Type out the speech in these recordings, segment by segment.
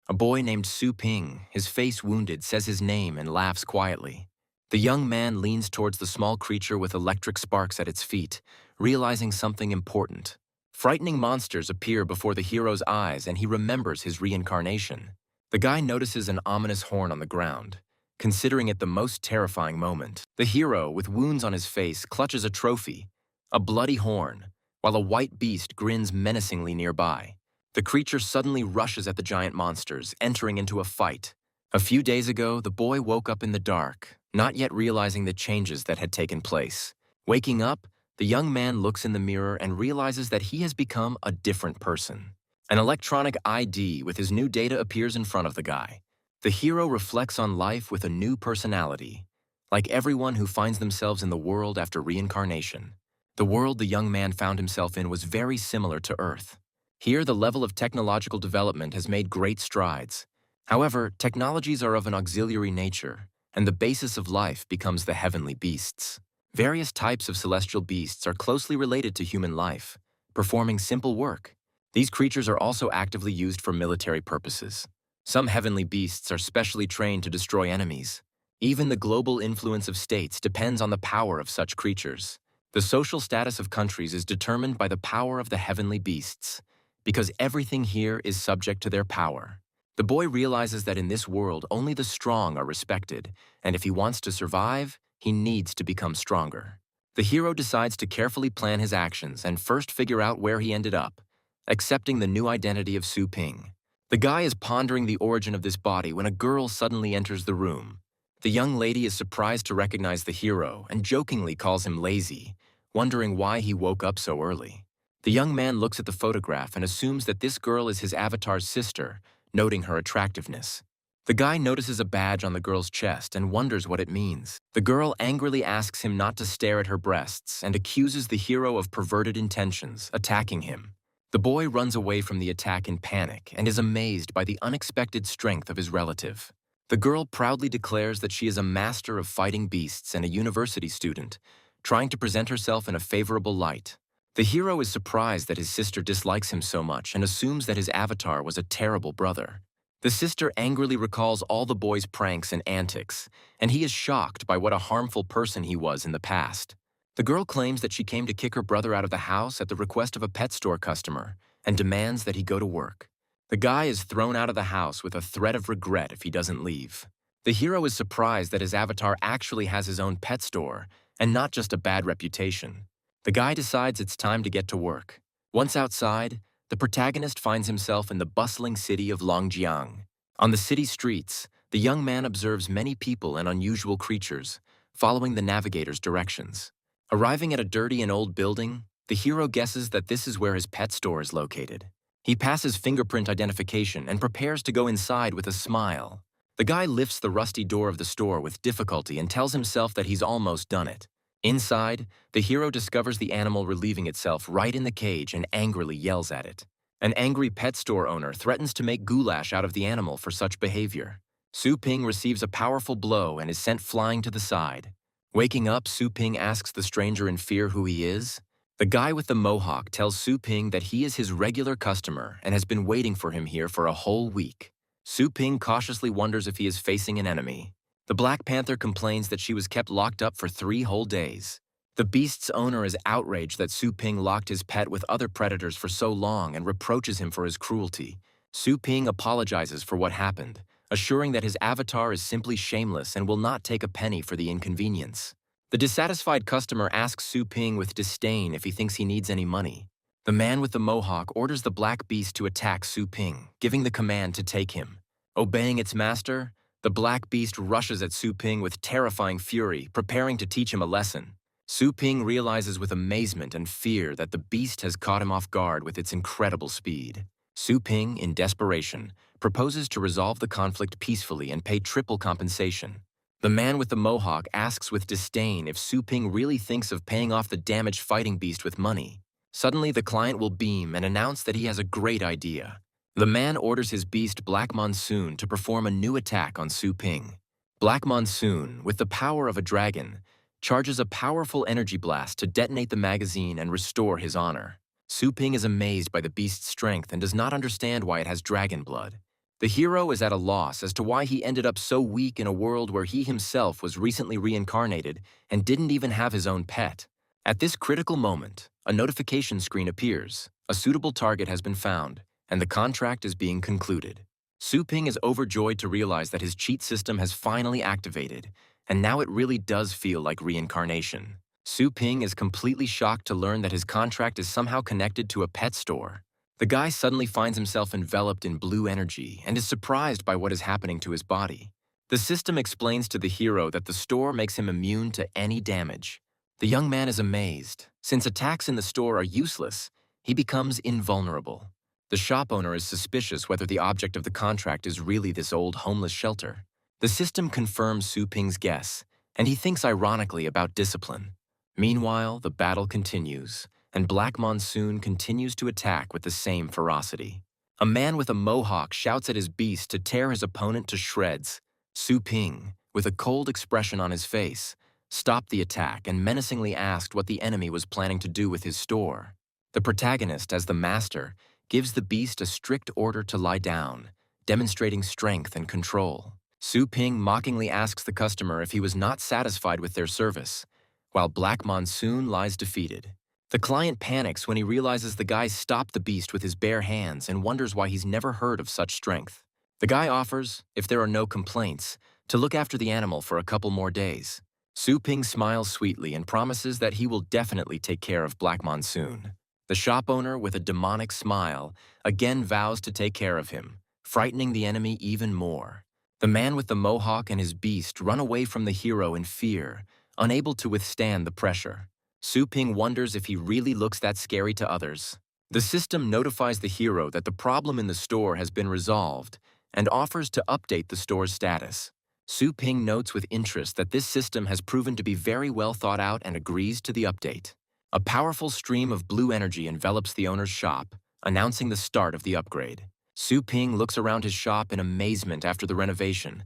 A boy named Su Ping, his face wounded, says his name and laughs quietly. The young man leans towards the small creature with electric sparks at its feet, realizing something important. Frightening monsters appear before the hero's eyes and he remembers his reincarnation. The guy notices an ominous horn on the ground, considering it the most terrifying moment. The hero, with wounds on his face, clutches a trophy, a bloody horn, while a white beast grins menacingly nearby. The creature suddenly rushes at the giant monsters, entering into a fight. A few days ago, the boy woke up in the dark, not yet realizing the changes that had taken place. Waking up, the young man looks in the mirror and realizes that he has become a different person. An electronic ID with his new data appears in front of the guy. The hero reflects on life with a new personality, like everyone who finds themselves in the world after reincarnation. The world the young man found himself in was very similar to Earth. Here, the level of technological development has made great strides. However, technologies are of an auxiliary nature, and the basis of life becomes the heavenly beasts. Various types of celestial beasts are closely related to human life, performing simple work. These creatures are also actively used for military purposes. Some heavenly beasts are specially trained to destroy enemies. Even the global influence of states depends on the power of such creatures. The social status of countries is determined by the power of the heavenly beasts, because everything here is subject to their power. The boy realizes that in this world only the strong are respected, and if he wants to survive, he needs to become stronger. The hero decides to carefully plan his actions and first figure out where he ended up, accepting the new identity of Su Ping. The guy is pondering the origin of this body when a girl suddenly enters the room. The young lady is surprised to recognize the hero and jokingly calls him lazy, wondering why he woke up so early. The young man looks at the photograph and assumes that this girl is his avatar's sister, noting her attractiveness. The guy notices a badge on the girl's chest and wonders what it means. The girl angrily asks him not to stare at her breasts and accuses the hero of perverted intentions, attacking him. The boy runs away from the attack in panic and is amazed by the unexpected strength of his relative. The girl proudly declares that she is a master of fighting beasts and a university student, trying to present herself in a favorable light. The hero is surprised that his sister dislikes him so much and assumes that his avatar was a terrible brother. The sister angrily recalls all the boy's pranks and antics, and he is shocked by what a harmful person he was in the past. The girl claims that she came to kick her brother out of the house at the request of a pet store customer and demands that he go to work. The guy is thrown out of the house with a threat of regret if he doesn't leave. The hero is surprised that his avatar actually has his own pet store and not just a bad reputation. The guy decides it's time to get to work. Once outside, the protagonist finds himself in the bustling city of Longjiang. On the city streets, the young man observes many people and unusual creatures, following the navigator's directions. Arriving at a dirty and old building, the hero guesses that this is where his pet store is located. He passes fingerprint identification and prepares to go inside with a smile. The guy lifts the rusty door of the store with difficulty and tells himself that he's almost done it. Inside, the hero discovers the animal relieving itself right in the cage and angrily yells at it. An angry pet store owner threatens to make goulash out of the animal for such behavior. Su Ping receives a powerful blow and is sent flying to the side. Waking up, Su Ping asks the stranger in fear who he is. The guy with the mohawk tells Su Ping that he is his regular customer and has been waiting for him here for a whole week. Su Ping cautiously wonders if he is facing an enemy. The Black Panther complains that she was kept locked up for 3 whole days. The beast's owner is outraged that Su Ping locked his pet with other predators for so long and reproaches him for his cruelty. Su Ping apologizes for what happened, assuring that his avatar is simply shameless and will not take a penny for the inconvenience. The dissatisfied customer asks Su Ping with disdain if he thinks he needs any money. The man with the mohawk orders the black beast to attack Su Ping, giving the command to take him. Obeying its master, the black beast rushes at Su Ping with terrifying fury, preparing to teach him a lesson. Su Ping realizes with amazement and fear that the beast has caught him off guard with its incredible speed. Su Ping, in desperation, proposes to resolve the conflict peacefully and pay triple compensation. The man with the mohawk asks with disdain if Su Ping really thinks of paying off the damaged fighting beast with money. Suddenly, the client will beam and announce that he has a great idea. The man orders his beast Black Monsoon to perform a new attack on Su Ping. Black Monsoon, with the power of a dragon, charges a powerful energy blast to detonate the magazine and restore his honor. Su Ping is amazed by the beast's strength and does not understand why it has dragon blood. The hero is at a loss as to why he ended up so weak in a world where he himself was recently reincarnated and didn't even have his own pet. At this critical moment, a notification screen appears. A suitable target has been found, and the contract is being concluded. Su Ping is overjoyed to realize that his cheat system has finally activated, and now it really does feel like reincarnation. Su Ping is completely shocked to learn that his contract is somehow connected to a pet store. The guy suddenly finds himself enveloped in blue energy and is surprised by what is happening to his body. The system explains to the hero that the store makes him immune to any damage. The young man is amazed. Since attacks in the store are useless, he becomes invulnerable. The shop owner is suspicious whether the object of the contract is really this old homeless shelter. The system confirms Su Ping's guess, and he thinks ironically about discipline. Meanwhile, the battle continues, and Black Monsoon continues to attack with the same ferocity. A man with a mohawk shouts at his beast to tear his opponent to shreds. Su Ping, with a cold expression on his face, stopped the attack and menacingly asked what the enemy was planning to do with his store. The protagonist, as the master, gives the beast a strict order to lie down, demonstrating strength and control. Su Ping mockingly asks the customer if he was not satisfied with their service, while Black Monsoon lies defeated. The client panics when he realizes the guy stopped the beast with his bare hands and wonders why he's never heard of such strength. The guy offers, if there are no complaints, to look after the animal for a couple more days. Su Ping smiles sweetly and promises that he will definitely take care of Black Monsoon. The shop owner, with a demonic smile, again vows to take care of him, frightening the enemy even more. The man with the mohawk and his beast run away from the hero in fear, unable to withstand the pressure. Su Ping wonders if he really looks that scary to others. The system notifies the hero that the problem in the store has been resolved and offers to update the store's status. Su Ping notes with interest that this system has proven to be very well thought out and agrees to the update. A powerful stream of blue energy envelops the owner's shop, announcing the start of the upgrade. Su Ping looks around his shop in amazement after the renovation.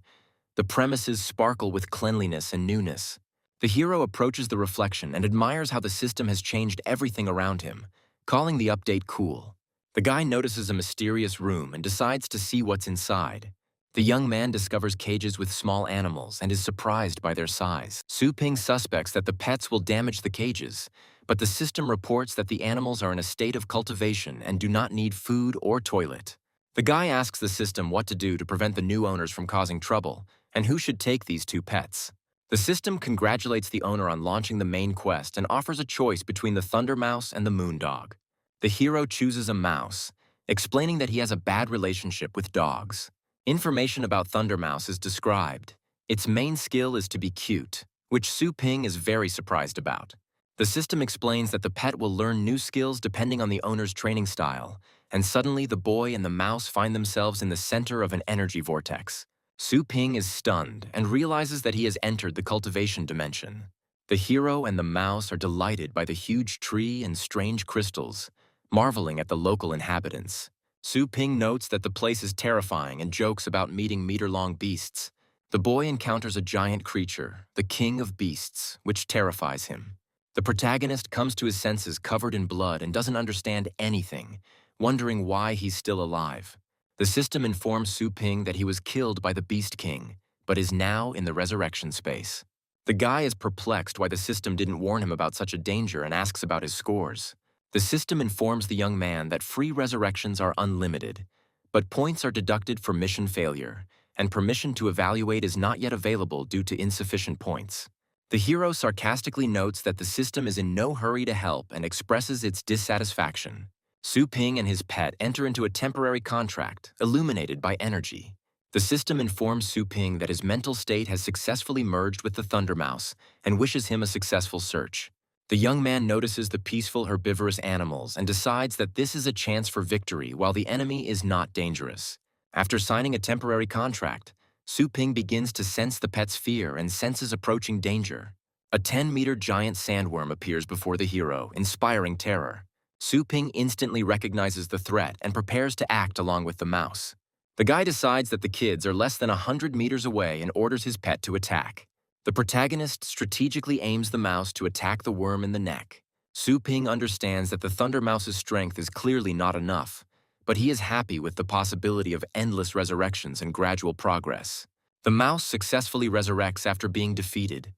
The premises sparkle with cleanliness and newness. The hero approaches the reflection and admires how the system has changed everything around him, calling the update cool. The guy notices a mysterious room and decides to see what's inside. The young man discovers cages with small animals and is surprised by their size. Su Ping suspects that the pets will damage the cages, but the system reports that the animals are in a state of cultivation and do not need food or toilet. The guy asks the system what to do to prevent the new owners from causing trouble, and who should take these two pets. The system congratulates the owner on launching the main quest and offers a choice between the Thunder Mouse and the Moon Dog. The hero chooses a mouse, explaining that he has a bad relationship with dogs. Information about Thunder Mouse is described. Its main skill is to be cute, which Su Ping is very surprised about. The system explains that the pet will learn new skills depending on the owner's training style, and suddenly the boy and the mouse find themselves in the center of an energy vortex. Su Ping is stunned and realizes that he has entered the cultivation dimension. The hero and the mouse are delighted by the huge tree and strange crystals, marveling at the local inhabitants. Su Ping notes that the place is terrifying and jokes about meeting meter-long beasts. The boy encounters a giant creature, the king of beasts, which terrifies him. The protagonist comes to his senses covered in blood and doesn't understand anything, wondering why he's still alive. The system informs Su Ping that he was killed by the Beast King, but is now in the resurrection space. The guy is perplexed why the system didn't warn him about such a danger and asks about his scores. The system informs the young man that free resurrections are unlimited, but points are deducted for mission failure, and permission to evaluate is not yet available due to insufficient points. The hero sarcastically notes that the system is in no hurry to help and expresses its dissatisfaction. Su Ping and his pet enter into a temporary contract, illuminated by energy. The system informs Su Ping that his mental state has successfully merged with the Thunder Mouse and wishes him a successful search. The young man notices the peaceful herbivorous animals and decides that this is a chance for victory while the enemy is not dangerous. After signing a temporary contract, Su Ping begins to sense the pet's fear and senses approaching danger. A 10-meter giant sandworm appears before the hero, inspiring terror. Su Ping instantly recognizes the threat and prepares to act along with the mouse. The guy decides that the kids are less than 100 meters away and orders his pet to attack. The protagonist strategically aims the mouse to attack the worm in the neck. Su Ping understands that the Thunder Mouse's strength is clearly not enough, but he is happy with the possibility of endless resurrections and gradual progress. The mouse successfully resurrects after being defeated.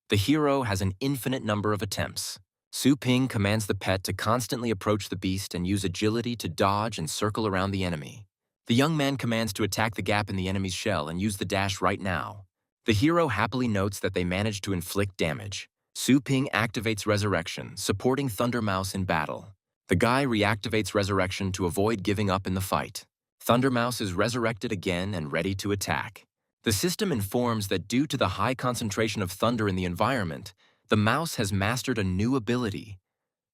The hero has an infinite number of attempts. Su Ping commands the pet to constantly approach the beast and use agility to dodge and circle around the enemy. The young man commands to attack the gap in the enemy's shell and use the dash right now. The hero happily notes that they managed to inflict damage. Su Ping activates Resurrection, supporting Thunder Mouse in battle. The guy reactivates Resurrection to avoid giving up in the fight. Thunder Mouse is resurrected again and ready to attack. The system informs that due to the high concentration of thunder in the environment, the mouse has mastered a new ability.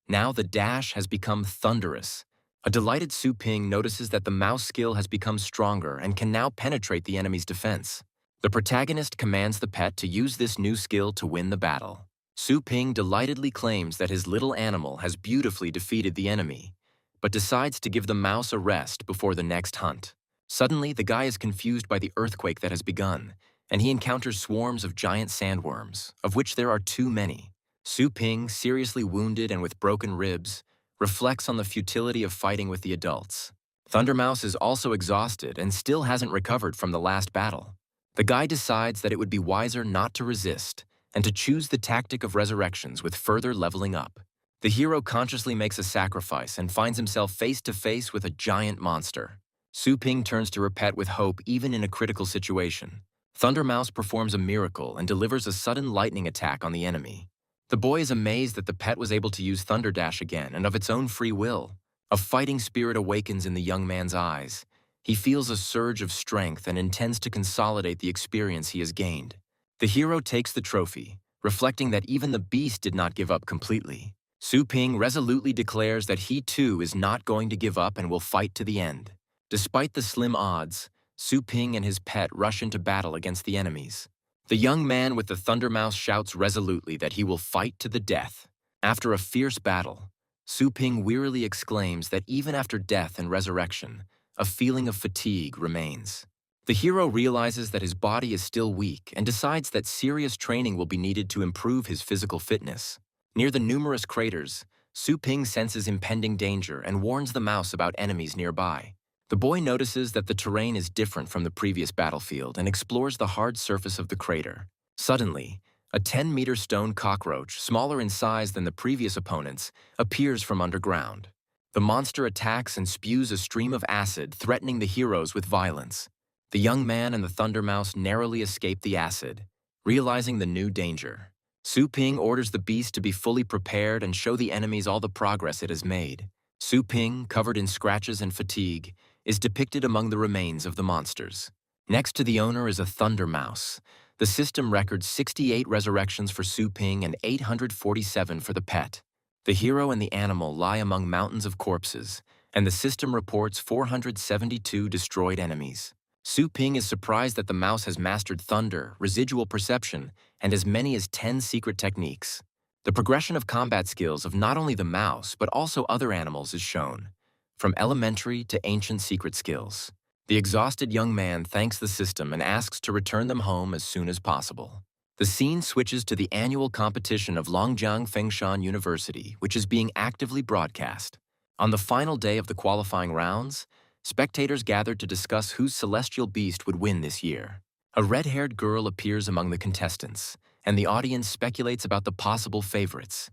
Now the dash has become thunderous. A delighted Su Ping notices that the mouse skill has become stronger and can now penetrate the enemy's defense. The protagonist commands the pet to use this new skill to win the battle. Su Ping delightedly claims that his little animal has beautifully defeated the enemy, but decides to give the mouse a rest before the next hunt. Suddenly, the guy is confused by the earthquake that has begun, and he encounters swarms of giant sandworms, of which there are too many. Su Ping, seriously wounded and with broken ribs, reflects on the futility of fighting with the adults. Thundermouse is also exhausted and still hasn't recovered from the last battle. The guy decides that it would be wiser not to resist and to choose the tactic of resurrections with further leveling up. The hero consciously makes a sacrifice and finds himself face to face with a giant monster. Su Ping turns to her pet with hope even in a critical situation. Thundermouse performs a miracle and delivers a sudden lightning attack on the enemy. The boy is amazed that the pet was able to use Thunder Dash again and of its own free will. A fighting spirit awakens in the young man's eyes. He feels a surge of strength and intends to consolidate the experience he has gained. The hero takes the trophy, reflecting that even the beast did not give up completely. Su Ping resolutely declares that he too is not going to give up and will fight to the end. Despite the slim odds, Su Ping and his pet rush into battle against the enemies. The young man with the Thundermouse shouts resolutely that he will fight to the death. After a fierce battle, Su Ping wearily exclaims that even after death and resurrection, a feeling of fatigue remains. The hero realizes that his body is still weak and decides that serious training will be needed to improve his physical fitness. Near the numerous craters, Su Ping senses impending danger and warns the mouse about enemies nearby. The boy notices that the terrain is different from the previous battlefield and explores the hard surface of the crater. Suddenly, a 10-meter stone cockroach, smaller in size than the previous opponents, appears from underground. The monster attacks and spews a stream of acid, threatening the heroes with violence. The young man and the Thunder Mouse narrowly escape the acid, realizing the new danger. Su Ping orders the beast to be fully prepared and show the enemies all the progress it has made. Su Ping, covered in scratches and fatigue, is depicted among the remains of the monsters. Next to the owner is a Thunder Mouse. The system records 68 resurrections for Su Ping and 847 for the pet. The hero and the animal lie among mountains of corpses, and the system reports 472 destroyed enemies. Su Ping is surprised that the mouse has mastered thunder, residual perception, and as many as 10 secret techniques. The progression of combat skills of not only the mouse but also other animals is shown, from elementary to ancient secret skills. The exhausted young man thanks the system and asks to return them home as soon as possible. The scene switches to the annual competition of Longjiang Fengshan University, which is being actively broadcast. On the final day of the qualifying rounds, spectators gathered to discuss whose celestial beast would win this year. A red-haired girl appears among the contestants, and the audience speculates about the possible favorites: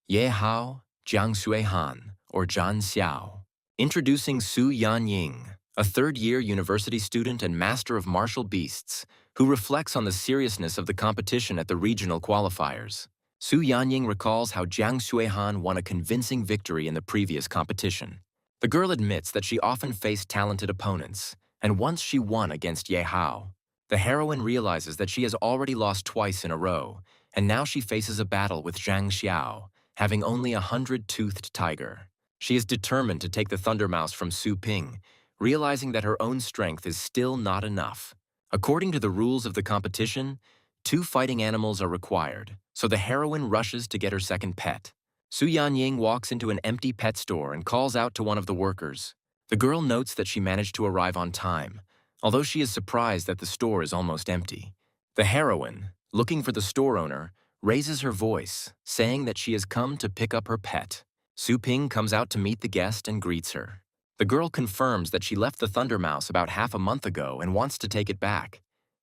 Ye Hao, Jiang Xuehan, or Zhan Xiao. Introducing Su Yanying, a third-year university student and master of martial beasts, who reflects on the seriousness of the competition at the regional qualifiers. Su Yanying recalls how Jiang Xuehan won a convincing victory in the previous competition. The girl admits that she often faced talented opponents, and once she won against Ye Hao. The heroine realizes that she has already lost twice in a row, and now she faces a battle with Zhang Xiao, having only a 100-toothed tiger. She is determined to take the Thunder Mouse from Su Ping, realizing that her own strength is still not enough. According to the rules of the competition, 2 fighting animals are required, so the heroine rushes to get her second pet. Su Yanying walks into an empty pet store and calls out to one of the workers. The girl notes that she managed to arrive on time, although she is surprised that the store is almost empty. The heroine, looking for the store owner, raises her voice, saying that she has come to pick up her pet. Su Ping comes out to meet the guest and greets her. The girl confirms that she left the Thunder Mouse about half a month ago and wants to take it back.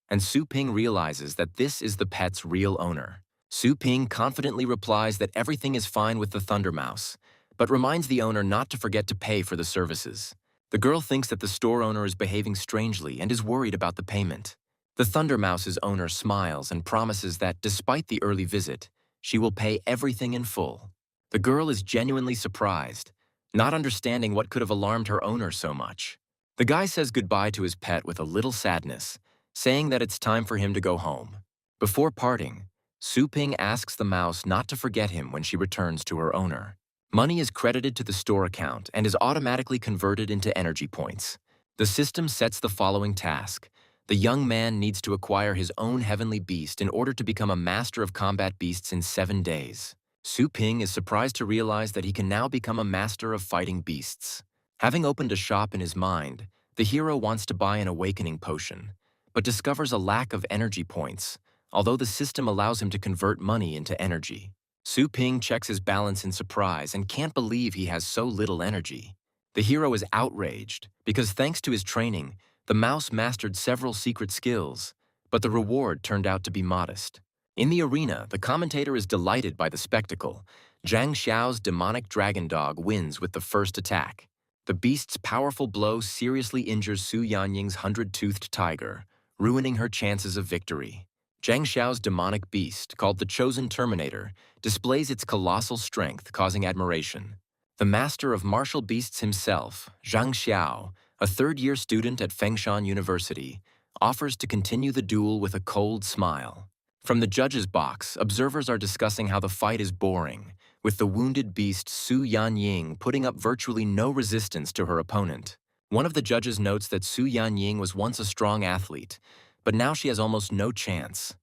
And Su Ping realizes that this is the pet's real owner. Su Ping confidently replies that everything is fine with the Thunder Mouse, but reminds the owner not to forget to pay for the services. The girl thinks that the store owner is behaving strangely and is worried about the payment. The Thunder Mouse's owner smiles and promises that, despite the early visit, she will pay everything in full. The girl is genuinely surprised, not understanding what could have alarmed her owner so much. The guy says goodbye to his pet with a little sadness, saying that it's time for him to go home. Before parting, Su Ping asks the mouse not to forget him when she returns to her owner. Money is credited to the store account and is automatically converted into energy points. The system sets the following task. The young man needs to acquire his own heavenly beast in order to become a master of combat beasts in 7 days. Su Ping is surprised to realize that he can now become a master of fighting beasts. Having opened a shop in his mind, the hero wants to buy an awakening potion, but discovers a lack of energy points, although the system allows him to convert money into energy. Su Ping checks his balance in surprise and can't believe he has so little energy. The hero is outraged because thanks to his training, the mouse mastered several secret skills, but the reward turned out to be modest. In the arena, the commentator is delighted by the spectacle. Zhang Xiao's demonic dragon dog wins with the first attack. The beast's powerful blow seriously injures Su Yanying's 100-toothed tiger, ruining her chances of victory. Zhang Xiao's demonic beast, called the Chosen Terminator, displays its colossal strength, causing admiration. The master of martial beasts himself, Zhang Xiao, a third-year student at Fengshan University, offers to continue the duel with a cold smile. From the judges' box, observers are discussing how the fight is boring, with the wounded beast Su Yanying putting up virtually no resistance to her opponent. One of the judges notes that Su Yanying was once a strong athlete, but now she has almost no chance.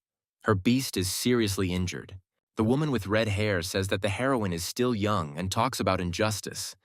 Her beast is seriously injured. The woman with red hair says that the heroine is still young and talks about injustice.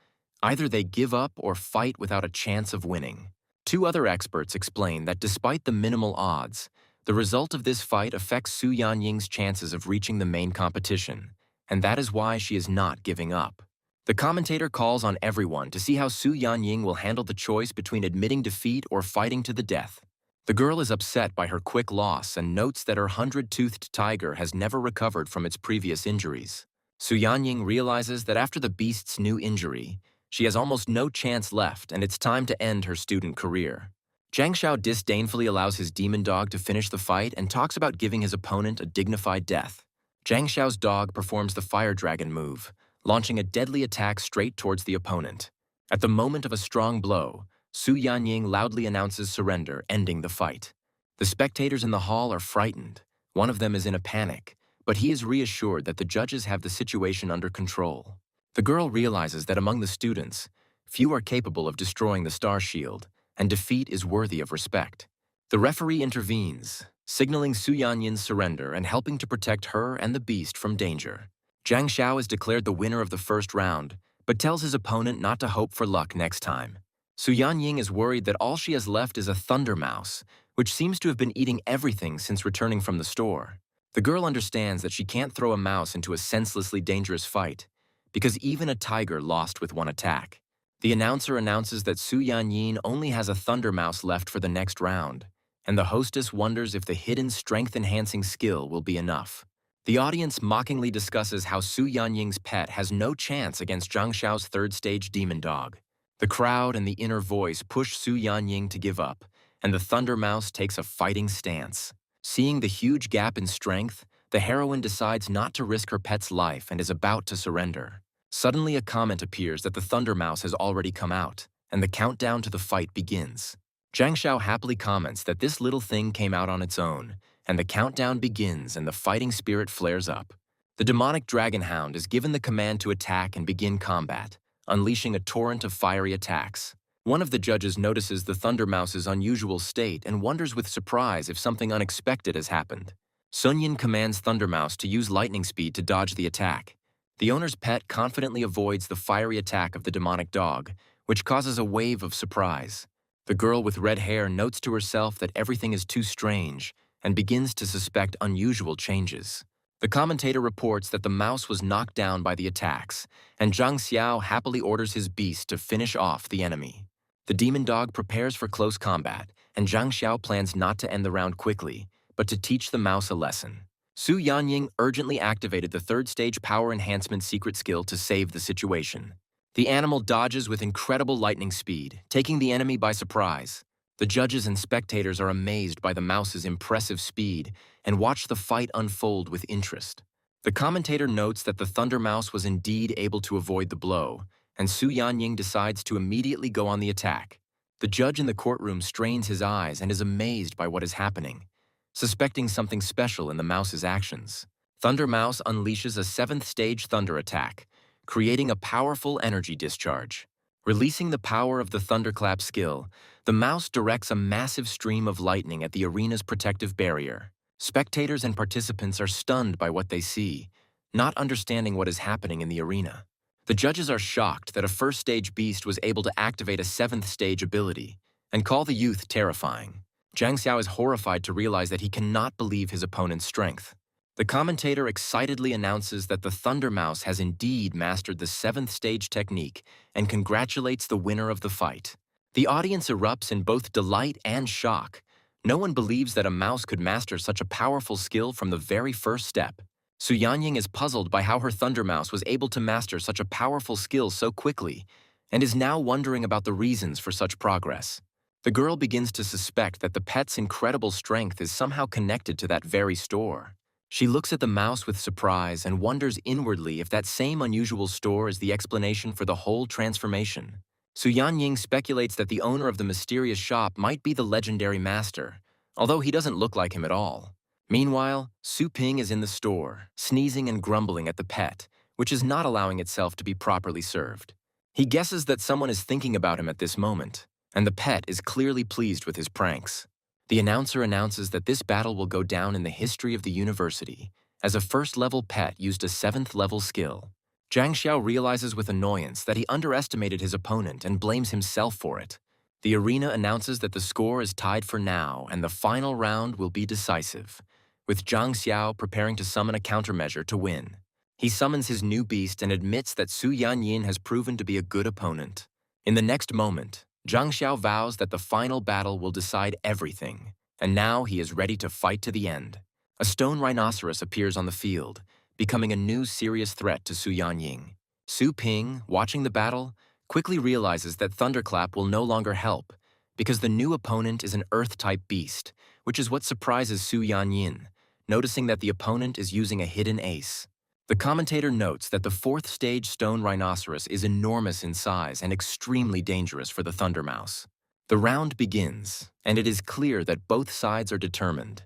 Either they give up or fight without a chance of winning. Two other experts explain that despite the minimal odds, the result of this fight affects Su Yanying's chances of reaching the main competition, and that is why she is not giving up. The commentator calls on everyone to see how Su Yanying will handle the choice between admitting defeat or fighting to the death. The girl is upset by her quick loss and notes that her 100-toothed tiger has never recovered from its previous injuries. Su Yanying realizes that after the beast's new injury, she has almost no chance left and it's time to end her student career. Zhang Xiao disdainfully allows his demon dog to finish the fight and talks about giving his opponent a dignified death. Zhang Xiao's dog performs the fire dragon move, launching a deadly attack straight towards the opponent. At the moment of a strong blow, Su Yanying loudly announces surrender, ending the fight. The spectators in the hall are frightened. One of them is in a panic, but he is reassured that the judges have the situation under control. The girl realizes that among the students, few are capable of destroying the star shield, and defeat is worthy of respect. The referee intervenes, signaling Su Yanying's surrender and helping to protect her and the beast from danger. Zhang Xiao is declared the winner of the first round, but tells his opponent not to hope for luck next time. Su Yanying is worried that all she has left is a thunder mouse, which seems to have been eating everything since returning from the store. The girl understands that she can't throw a mouse into a senselessly dangerous fight, because even a tiger lost with one attack. The announcer announces that Su Yanying only has a thunder mouse left for the next round, and the hostess wonders if the hidden strength-enhancing skill will be enough. The audience mockingly discusses how Su Yanying's pet has no chance against Zhang Xiao's third-stage demon dog. The crowd and the inner voice push Su Yanying to give up, and the Thunder Mouse takes a fighting stance. Seeing the huge gap in strength, the heroine decides not to risk her pet's life and is about to surrender. Suddenly, a comment appears that the Thunder Mouse has already come out, and the countdown to the fight begins. Zhang Xiao happily comments that this little thing came out on its own, and the countdown begins and the fighting spirit flares up. The demonic dragon hound is given the command to attack and begin combat, unleashing a torrent of fiery attacks. One of the judges notices the Thunder Mouse's unusual state and wonders with surprise if something unexpected has happened. Sun Yin commands Thunder Mouse to use lightning speed to dodge the attack. The owner's pet confidently avoids the fiery attack of the demonic dog, which causes a wave of surprise. The girl with red hair notes to herself that everything is too strange and begins to suspect unusual changes. The commentator reports that the mouse was knocked down by the attacks, and Zhang Xiao happily orders his beast to finish off the enemy. The demon dog prepares for close combat, and Zhang Xiao plans not to end the round quickly, but to teach the mouse a lesson. Su Yanying urgently activated the third stage power enhancement secret skill to save the situation. The animal dodges with incredible lightning speed, taking the enemy by surprise. The judges and spectators are amazed by the mouse's impressive speed and watch the fight unfold with interest. The commentator notes that the Thunder Mouse was indeed able to avoid the blow, and Su Yanying decides to immediately go on the attack. The judge in the courtroom strains his eyes and is amazed by what is happening, suspecting something special in the mouse's actions. Thunder Mouse unleashes a 7th stage thunder attack, creating a powerful energy discharge. Releasing the power of the thunderclap skill, the mouse directs a massive stream of lightning at the arena's protective barrier. Spectators and participants are stunned by what they see, not understanding what is happening in the arena. The judges are shocked that a first stage beast was able to activate a 7th stage ability, and call the youth terrifying. Zhang Xiao is horrified to realize that he cannot believe his opponent's strength. The commentator excitedly announces that the Thunder Mouse has indeed mastered the 7th stage technique and congratulates the winner of the fight. The audience erupts in both delight and shock. No one believes that a mouse could master such a powerful skill from the very first step. Su Yanying is puzzled by how her Thunder Mouse was able to master such a powerful skill so quickly, and is now wondering about the reasons for such progress. The girl begins to suspect that the pet's incredible strength is somehow connected to that very store. She looks at the mouse with surprise and wonders inwardly if that same unusual store is the explanation for the whole transformation. Su Yanying speculates that the owner of the mysterious shop might be the legendary master, although he doesn't look like him at all. Meanwhile, Su Ping is in the store, sneezing and grumbling at the pet, which is not allowing itself to be properly served. He guesses that someone is thinking about him at this moment, and the pet is clearly pleased with his pranks. The announcer announces that this battle will go down in the history of the university, as a first-level pet used a 7th-level skill. Zhang Xiao realizes with annoyance that he underestimated his opponent and blames himself for it. The arena announces that the score is tied for now and the final round will be decisive, with Zhang Xiao preparing to summon a countermeasure to win. He summons his new beast and admits that Su Yanyin has proven to be a good opponent. In the next moment, Zhang Xiao vows that the final battle will decide everything, and now he is ready to fight to the end. A stone rhinoceros appears on the field, becoming a new serious threat to Su Yanying. Su Ping, watching the battle, quickly realizes that Thunderclap will no longer help, because the new opponent is an Earth-type beast, which is what surprises Su Yanyin, noticing that the opponent is using a hidden ace. The commentator notes that the 4th stage stone rhinoceros is enormous in size and extremely dangerous for the Thunder Mouse. The round begins, and it is clear that both sides are determined,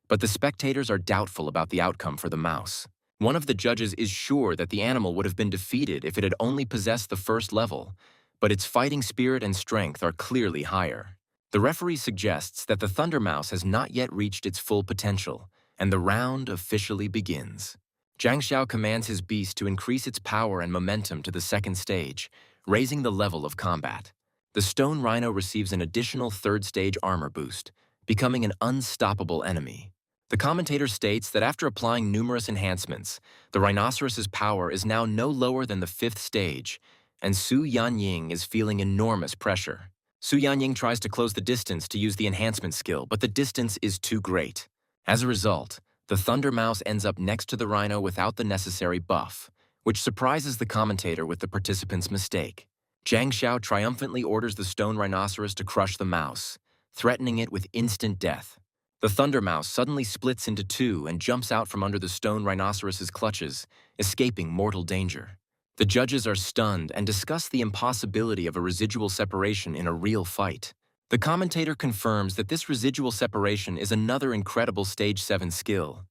but the spectators are doubtful about the outcome for the mouse. One of the judges is sure that the animal would have been defeated if it had only possessed the first level, but its fighting spirit and strength are clearly higher. The referee suggests that the Thunder Mouse has not yet reached its full potential, and the round officially begins. Zhang Xiao commands his beast to increase its power and momentum to the 2nd stage, raising the level of combat. The stone rhino receives an additional 3rd stage armor boost, becoming an unstoppable enemy. The commentator states that after applying numerous enhancements, the rhinoceros's power is now no lower than the 5th stage, and Su Yanying is feeling enormous pressure. Su Yanying tries to close the distance to use the enhancement skill, but the distance is too great. As a result, the Thunder Mouse ends up next to the rhino without the necessary buff, which surprises the commentator with the participant's mistake. Zhang Xiao triumphantly orders the stone rhinoceros to crush the mouse, threatening it with instant death. The Thunder Mouse suddenly splits into two and jumps out from under the stone rhinoceros's clutches, escaping mortal danger. The judges are stunned and discuss the impossibility of a residual separation in a real fight. The commentator confirms that this residual separation is another incredible Stage 7 skill,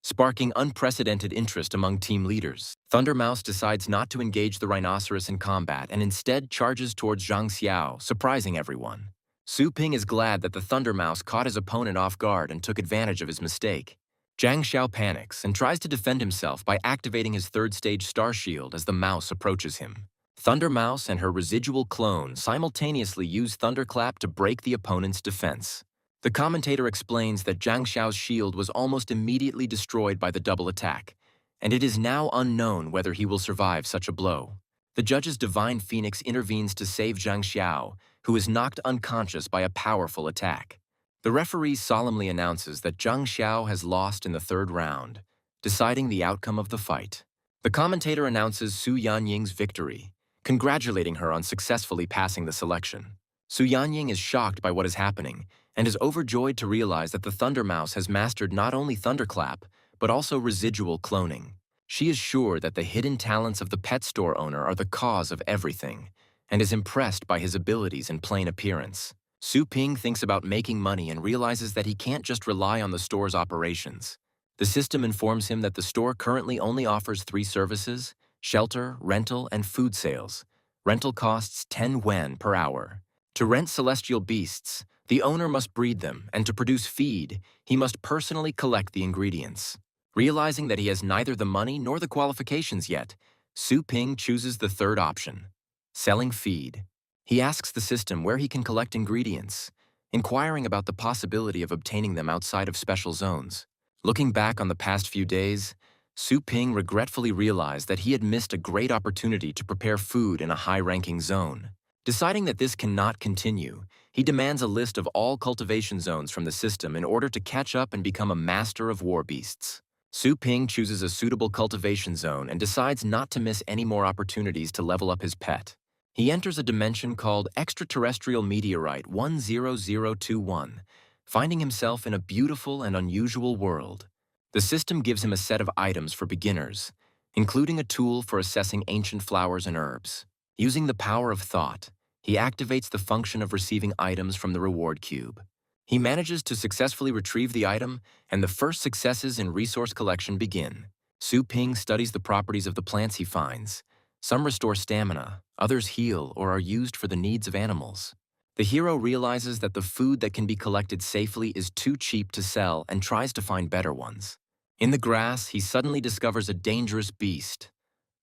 sparking unprecedented interest among team leaders. Thunder Mouse decides not to engage the rhinoceros in combat and instead charges towards Zhang Xiao, surprising everyone. Su Ping is glad that the Thunder Mouse caught his opponent off guard and took advantage of his mistake. Zhang Xiao panics and tries to defend himself by activating his 3rd stage star shield as the mouse approaches him. Thunder Mouse and her residual clone simultaneously use Thunderclap to break the opponent's defense. The commentator explains that Zhang Xiao's shield was almost immediately destroyed by the double attack, and it is now unknown whether he will survive such a blow. The judge's divine phoenix intervenes to save Zhang Xiao, who is knocked unconscious by a powerful attack. The referee solemnly announces that Zhang Xiao has lost in the third round, deciding the outcome of the fight. The commentator announces Su Yanying's victory, congratulating her on successfully passing the selection. Su Yanying is shocked by what is happening and is overjoyed to realize that the Thunder Mouse has mastered not only Thunderclap, but also residual cloning. She is sure that the hidden talents of the pet store owner are the cause of everything, and is impressed by his abilities and plain appearance. Su Ping thinks about making money and realizes that he can't just rely on the store's operations. The system informs him that the store currently only offers 3 services: shelter, rental, and food sales. Rental costs 10 yuan per hour. To rent celestial beasts, the owner must breed them, and to produce feed, he must personally collect the ingredients. Realizing that he has neither the money nor the qualifications yet, Su Ping chooses the third option: selling feed. He asks the system where he can collect ingredients, inquiring about the possibility of obtaining them outside of special zones. Looking back on the past few days, Su Ping regretfully realized that he had missed a great opportunity to prepare food in a high-ranking zone. Deciding that this cannot continue, he demands a list of all cultivation zones from the system in order to catch up and become a master of war beasts. Su Ping chooses a suitable cultivation zone and decides not to miss any more opportunities to level up his pet. He enters a dimension called Extraterrestrial Meteorite 10021, finding himself in a beautiful and unusual world. The system gives him a set of items for beginners, including a tool for assessing ancient flowers and herbs. Using the power of thought, he activates the function of receiving items from the reward cube. He manages to successfully retrieve the item, and the first successes in resource collection begin. Su Ping studies the properties of the plants he finds. Some restore stamina, others heal or are used for the needs of animals. The hero realizes that the food that can be collected safely is too cheap to sell and tries to find better ones. In the grass, he suddenly discovers a dangerous beast,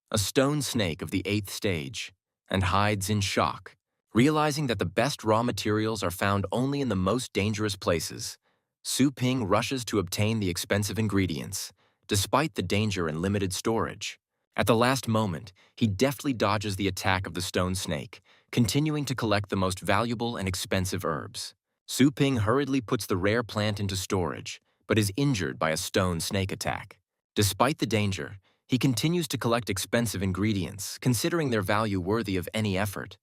a stone snake of the 8th stage, and hides in shock. Realizing that the best raw materials are found only in the most dangerous places, Su Ping rushes to obtain the expensive ingredients, despite the danger and limited storage. At the last moment, he deftly dodges the attack of the stone snake, continuing to collect the most valuable and expensive herbs. Su Ping hurriedly puts the rare plant into storage, but is injured by a stone snake attack. Despite the danger, he continues to collect expensive ingredients, considering their value worthy of any effort,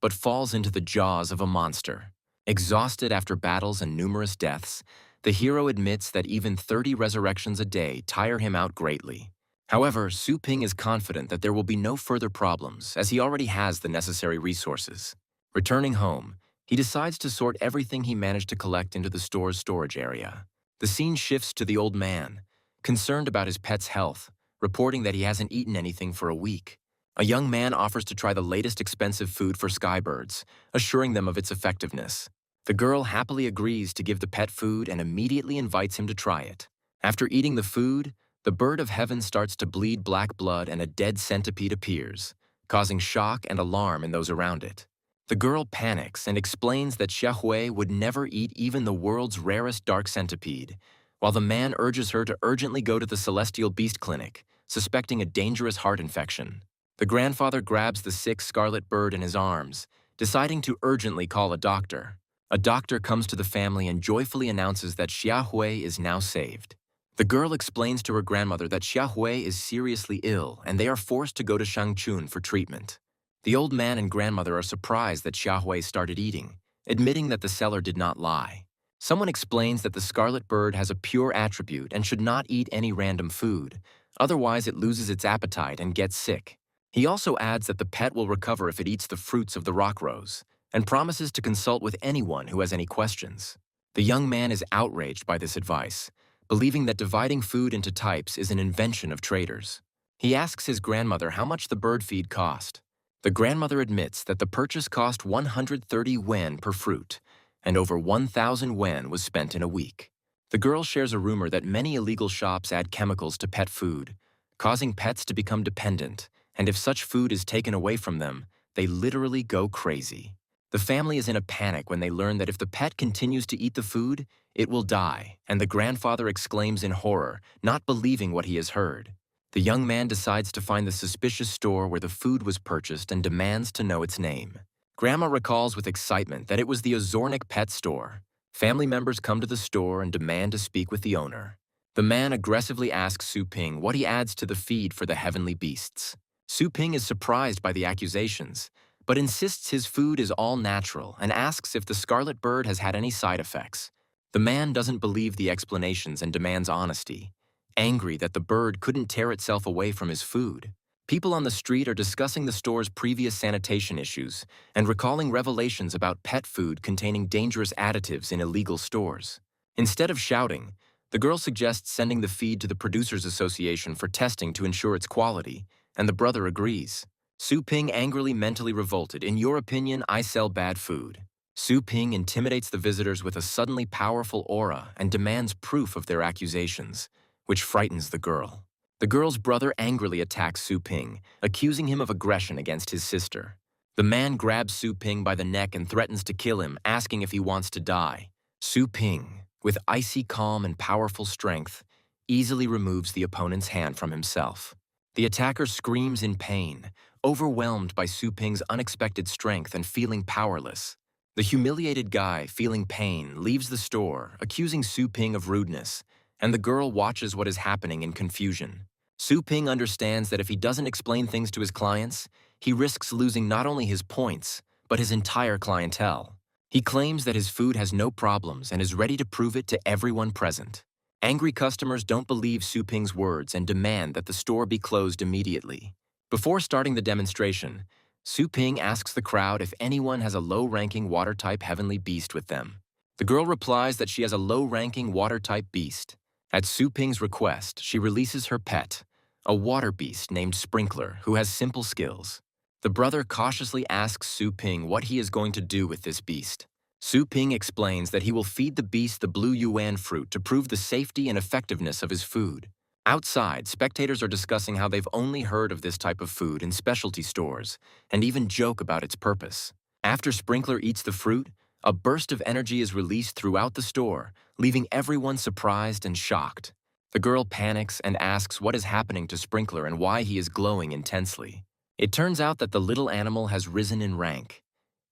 but falls into the jaws of a monster. Exhausted after battles and numerous deaths, the hero admits that even 30 resurrections a day tire him out greatly. However, Su Ping is confident that there will be no further problems, as he already has the necessary resources. Returning home, he decides to sort everything he managed to collect into the store's storage area. The scene shifts to the old man, concerned about his pet's health, reporting that he hasn't eaten anything for a week. A young man offers to try the latest expensive food for skybirds, assuring them of its effectiveness. The girl happily agrees to give the pet food and immediately invites him to try it. After eating the food, the bird of heaven starts to bleed black blood and a dead centipede appears, causing shock and alarm in those around it. The girl panics and explains that Xia Hui would never eat even the world's rarest dark centipede, while the man urges her to urgently go to the Celestial Beast Clinic, suspecting a dangerous heart infection. The grandfather grabs the sick scarlet bird in his arms, deciding to urgently call a doctor. A doctor comes to the family and joyfully announces that Xia Hui is now saved. The girl explains to her grandmother that Xia Hui is seriously ill and they are forced to go to Shangchun for treatment. The old man and grandmother are surprised that Xia Hui started eating, admitting that the seller did not lie. Someone explains that the scarlet bird has a pure attribute and should not eat any random food, otherwise it loses its appetite and gets sick. He also adds that the pet will recover if it eats the fruits of the rock rose, and promises to consult with anyone who has any questions. The young man is outraged by this advice, believing that dividing food into types is an invention of traders. He asks his grandmother how much the bird feed cost. The grandmother admits that the purchase cost 130 yuan per fruit, and over 1,000 yuan was spent in a week. The girl shares a rumor that many illegal shops add chemicals to pet food, causing pets to become dependent, and if such food is taken away from them, they literally go crazy. The family is in a panic when they learn that if the pet continues to eat the food, it will die, and the grandfather exclaims in horror, not believing what he has heard. The young man decides to find the suspicious store where the food was purchased and demands to know its name. Grandma recalls with excitement that it was the Ozornic pet store. Family members come to the store and demand to speak with the owner. The man aggressively asks Su Ping what he adds to the feed for the heavenly beasts. Su Ping is surprised by the accusations, but insists his food is all natural and asks if the scarlet bird has had any side effects. The man doesn't believe the explanations and demands honesty, angry that the bird couldn't tear itself away from his food. People on the street are discussing the store's previous sanitation issues and recalling revelations about pet food containing dangerous additives in illegal stores. Instead of shouting, the girl suggests sending the feed to the Producers Association for testing to ensure its quality, and the brother agrees. Su Ping angrily mentally revolted, "In your opinion, I sell bad food." Su Ping intimidates the visitors with a suddenly powerful aura and demands proof of their accusations, which frightens the girl. The girl's brother angrily attacks Su Ping, accusing him of aggression against his sister. The man grabs Su Ping by the neck and threatens to kill him, asking if he wants to die. Su Ping, with icy calm and powerful strength, easily removes the opponent's hand from himself. The attacker screams in pain, overwhelmed by Su Ping's unexpected strength and feeling powerless. The humiliated guy, feeling pain, leaves the store, accusing Su Ping of rudeness, and the girl watches what is happening in confusion. Su Ping understands that if he doesn't explain things to his clients, he risks losing not only his points, but his entire clientele. He claims that his food has no problems and is ready to prove it to everyone present. Angry customers don't believe Su Ping's words and demand that the store be closed immediately. Before starting the demonstration, Su Ping asks the crowd if anyone has a low-ranking water-type heavenly beast with them. The girl replies that she has a low-ranking water-type beast. At Su Ping's request, she releases her pet, a water beast named Sprinkler, who has simple skills. The brother cautiously asks Su Ping what he is going to do with this beast. Su Ping explains that he will feed the beast the blue yuan fruit to prove the safety and effectiveness of his food. Outside, spectators are discussing how they've only heard of this type of food in specialty stores and even joke about its purpose. After Sprinkler eats the fruit, a burst of energy is released throughout the store, leaving everyone surprised and shocked. The girl panics and asks what is happening to Sprinkler and why he is glowing intensely. It turns out that the little animal has risen in rank.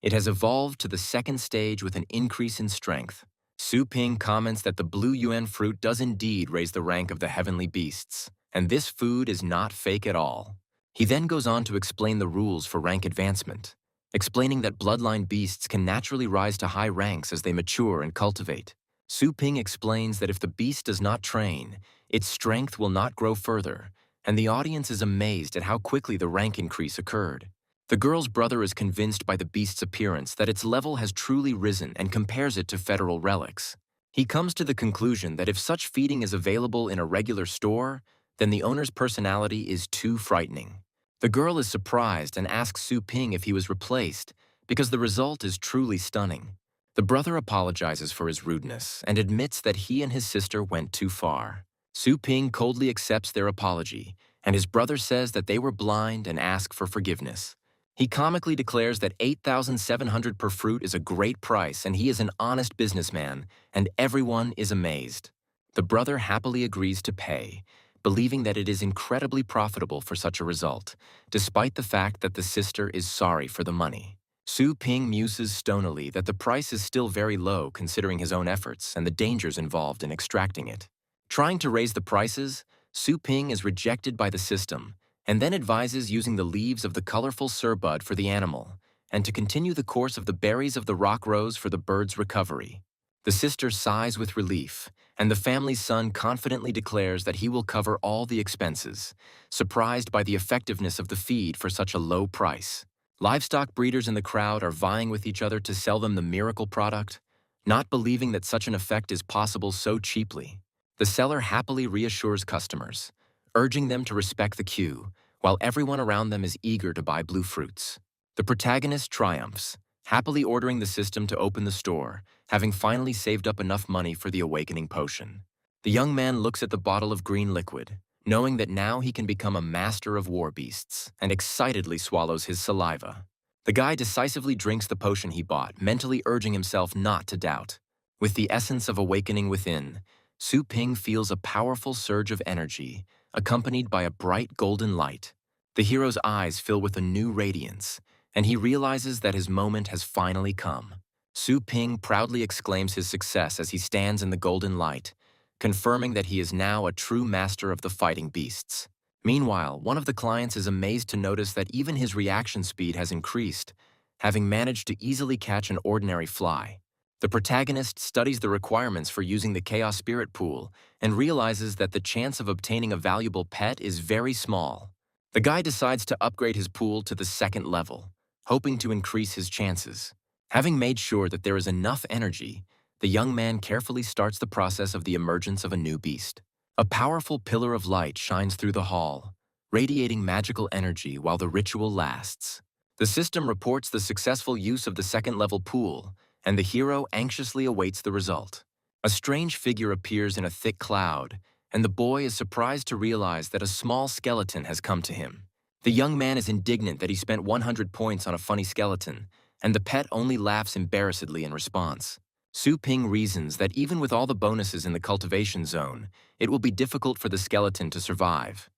It has evolved to the second stage with an increase in strength. Su Ping comments that the blue yuan fruit does indeed raise the rank of the heavenly beasts, and this food is not fake at all. He then goes on to explain the rules for rank advancement, explaining that bloodline beasts can naturally rise to high ranks as they mature and cultivate. Su Ping explains that if the beast does not train, its strength will not grow further, and the audience is amazed at how quickly the rank increase occurred. The girl's brother is convinced by the beast's appearance that its level has truly risen and compares it to federal relics. He comes to the conclusion that if such feeding is available in a regular store, then the owner's personality is too frightening. The girl is surprised and asks Su Ping if he was replaced, because the result is truly stunning. The brother apologizes for his rudeness and admits that he and his sister went too far. Su Ping coldly accepts their apology, and his brother says that they were blind and asks for forgiveness. He comically declares that 8,700 per fruit is a great price and he is an honest businessman, and everyone is amazed. The brother happily agrees to pay, believing that it is incredibly profitable for such a result, despite the fact that the sister is sorry for the money. Su Ping muses stonily that the price is still very low considering his own efforts and the dangers involved in extracting it. Trying to raise the prices, Su Ping is rejected by the system, and then advises using the leaves of the colorful surbud for the animal, and to continue the course of the berries of the rock rose for the bird's recovery. The sister sighs with relief, and the family's son confidently declares that he will cover all the expenses, surprised by the effectiveness of the feed for such a low price. Livestock breeders in the crowd are vying with each other to sell them the miracle product, not believing that such an effect is possible so cheaply. The seller happily reassures customers, urging them to respect the queue, while everyone around them is eager to buy blue fruits. The protagonist triumphs, happily ordering the system to open the store, having finally saved up enough money for the awakening potion. The young man looks at the bottle of green liquid, knowing that now he can become a master of war beasts, and excitedly swallows his saliva. The guy decisively drinks the potion he bought, mentally urging himself not to doubt. With the essence of awakening within, Su Ping feels a powerful surge of energy, accompanied by a bright golden light. The hero's eyes fill with a new radiance, and he realizes that his moment has finally come. Su Ping proudly exclaims his success as he stands in the golden light, confirming that he is now a true master of the fighting beasts. Meanwhile, one of the clients is amazed to notice that even his reaction speed has increased, having managed to easily catch an ordinary fly. The protagonist studies the requirements for using the Chaos Spirit Pool and realizes that the chance of obtaining a valuable pet is very small. The guy decides to upgrade his pool to the second level, hoping to increase his chances. Having made sure that there is enough energy, the young man carefully starts the process of the emergence of a new beast. A powerful pillar of light shines through the hall, radiating magical energy while the ritual lasts. The system reports the successful use of the second-level pool, and the hero anxiously awaits the result. A strange figure appears in a thick cloud, and the boy is surprised to realize that a small skeleton has come to him. The young man is indignant that he spent 100 points on a funny skeleton, and the pet only laughs embarrassedly in response. Su Ping reasons that even with all the bonuses in the cultivation zone, it will be difficult for the skeleton to survive.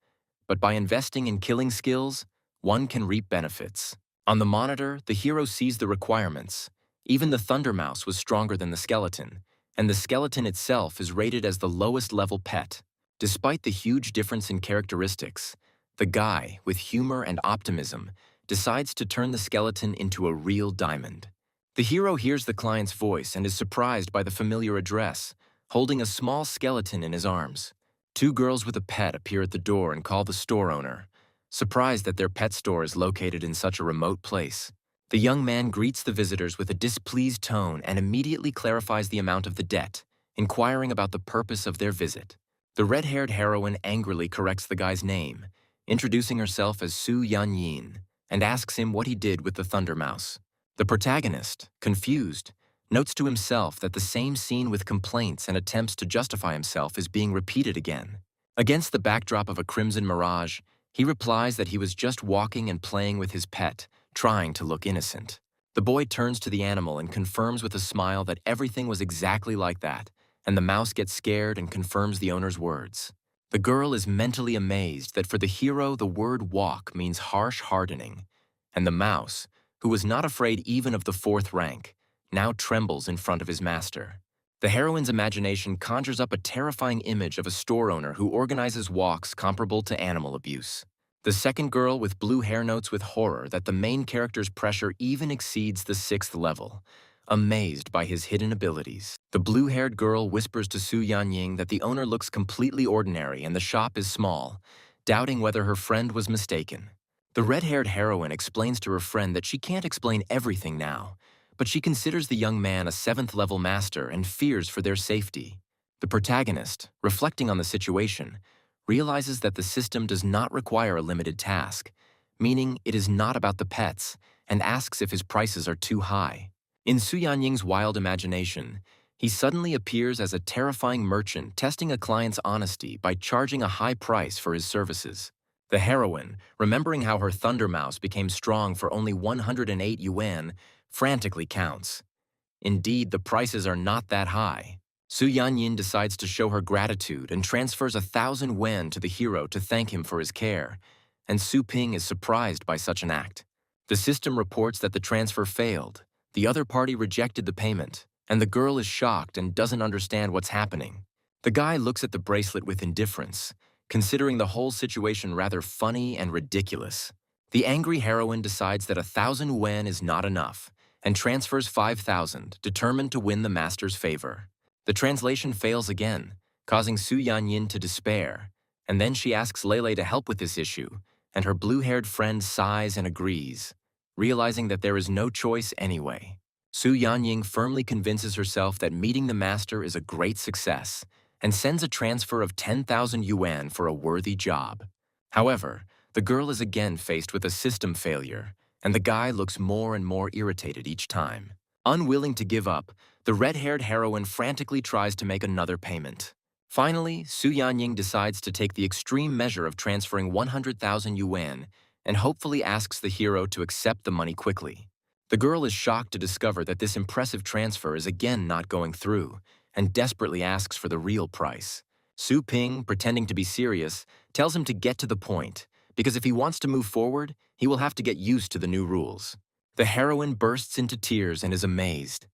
But by investing in killing skills, one can reap benefits. On the monitor, the hero sees the requirements. Even the Thunder Mouse was stronger than the skeleton, and the skeleton itself is rated as the lowest level pet. Despite the huge difference in characteristics, the guy, with humor and optimism, decides to turn the skeleton into a real diamond. The hero hears the client's voice and is surprised by the familiar address, holding a small skeleton in his arms. Two girls with a pet appear at the door and call the store owner, surprised that their pet store is located in such a remote place. The young man greets the visitors with a displeased tone and immediately clarifies the amount of the debt, inquiring about the purpose of their visit. The red-haired heroine angrily corrects the guy's name, introducing herself as Su Yanyin, and asks him what he did with the Thunder Mouse. The protagonist, confused, notes to himself that the same scene with complaints and attempts to justify himself is being repeated again. Against the backdrop of a crimson mirage, he replies that he was just walking and playing with his pet, trying to look innocent. The boy turns to the animal and confirms with a smile that everything was exactly like that, and the mouse gets scared and confirms the owner's words. The girl is mentally amazed that for the hero the word walk means harsh hardening, and the mouse, who was not afraid even of the fourth rank, now trembles in front of his master. The heroine's imagination conjures up a terrifying image of a store owner who organizes walks comparable to animal abuse. The second girl with blue hair notes with horror that the main character's pressure even exceeds the 6th level, amazed by his hidden abilities. The blue-haired girl whispers to Su Yanyin that the owner looks completely ordinary and the shop is small, doubting whether her friend was mistaken. The red-haired heroine explains to her friend that she can't explain everything now, but she considers the young man a 7th-level master and fears for their safety. The protagonist, reflecting on the situation, realizes that the system does not require a limited task, meaning it is not about the pets, and asks if his prices are too high. In Su Yanying's wild imagination, he suddenly appears as a terrifying merchant testing a client's honesty by charging a high price for his services. The heroine, remembering how her Thunder Mouse became strong for only 108 yuan, frantically counts. Indeed, the prices are not that high. Su Yanyin decides to show her gratitude and transfers 1,000 yuan to the hero to thank him for his care, and Su Ping is surprised by such an act. The system reports that the transfer failed, the other party rejected the payment, and the girl is shocked and doesn't understand what's happening. The guy looks at the bracelet with indifference, considering the whole situation rather funny and ridiculous. The angry heroine decides that 1,000 yuan is not enough, and transfers 5,000, determined to win the master's favor. The translation fails again, causing Su Yanyin to despair, and then she asks Lele to help with this issue, and her blue-haired friend sighs and agrees, realizing that there is no choice anyway. Su Yanyin firmly convinces herself that meeting the master is a great success, and sends a transfer of 10,000 yuan for a worthy job. However, the girl is again faced with a system failure, and the guy looks more and more irritated each time. Unwilling to give up, the red-haired heroine frantically tries to make another payment. Finally, Su Yanyin decides to take the extreme measure of transferring 100,000 yuan and hopefully asks the hero to accept the money quickly. The girl is shocked to discover that this impressive transfer is again not going through, and desperately asks for the real price. Su Ping, pretending to be serious, tells him to get to the point, because if he wants to move forward, he will have to get used to the new rules. The heroine bursts into tears and is amazed.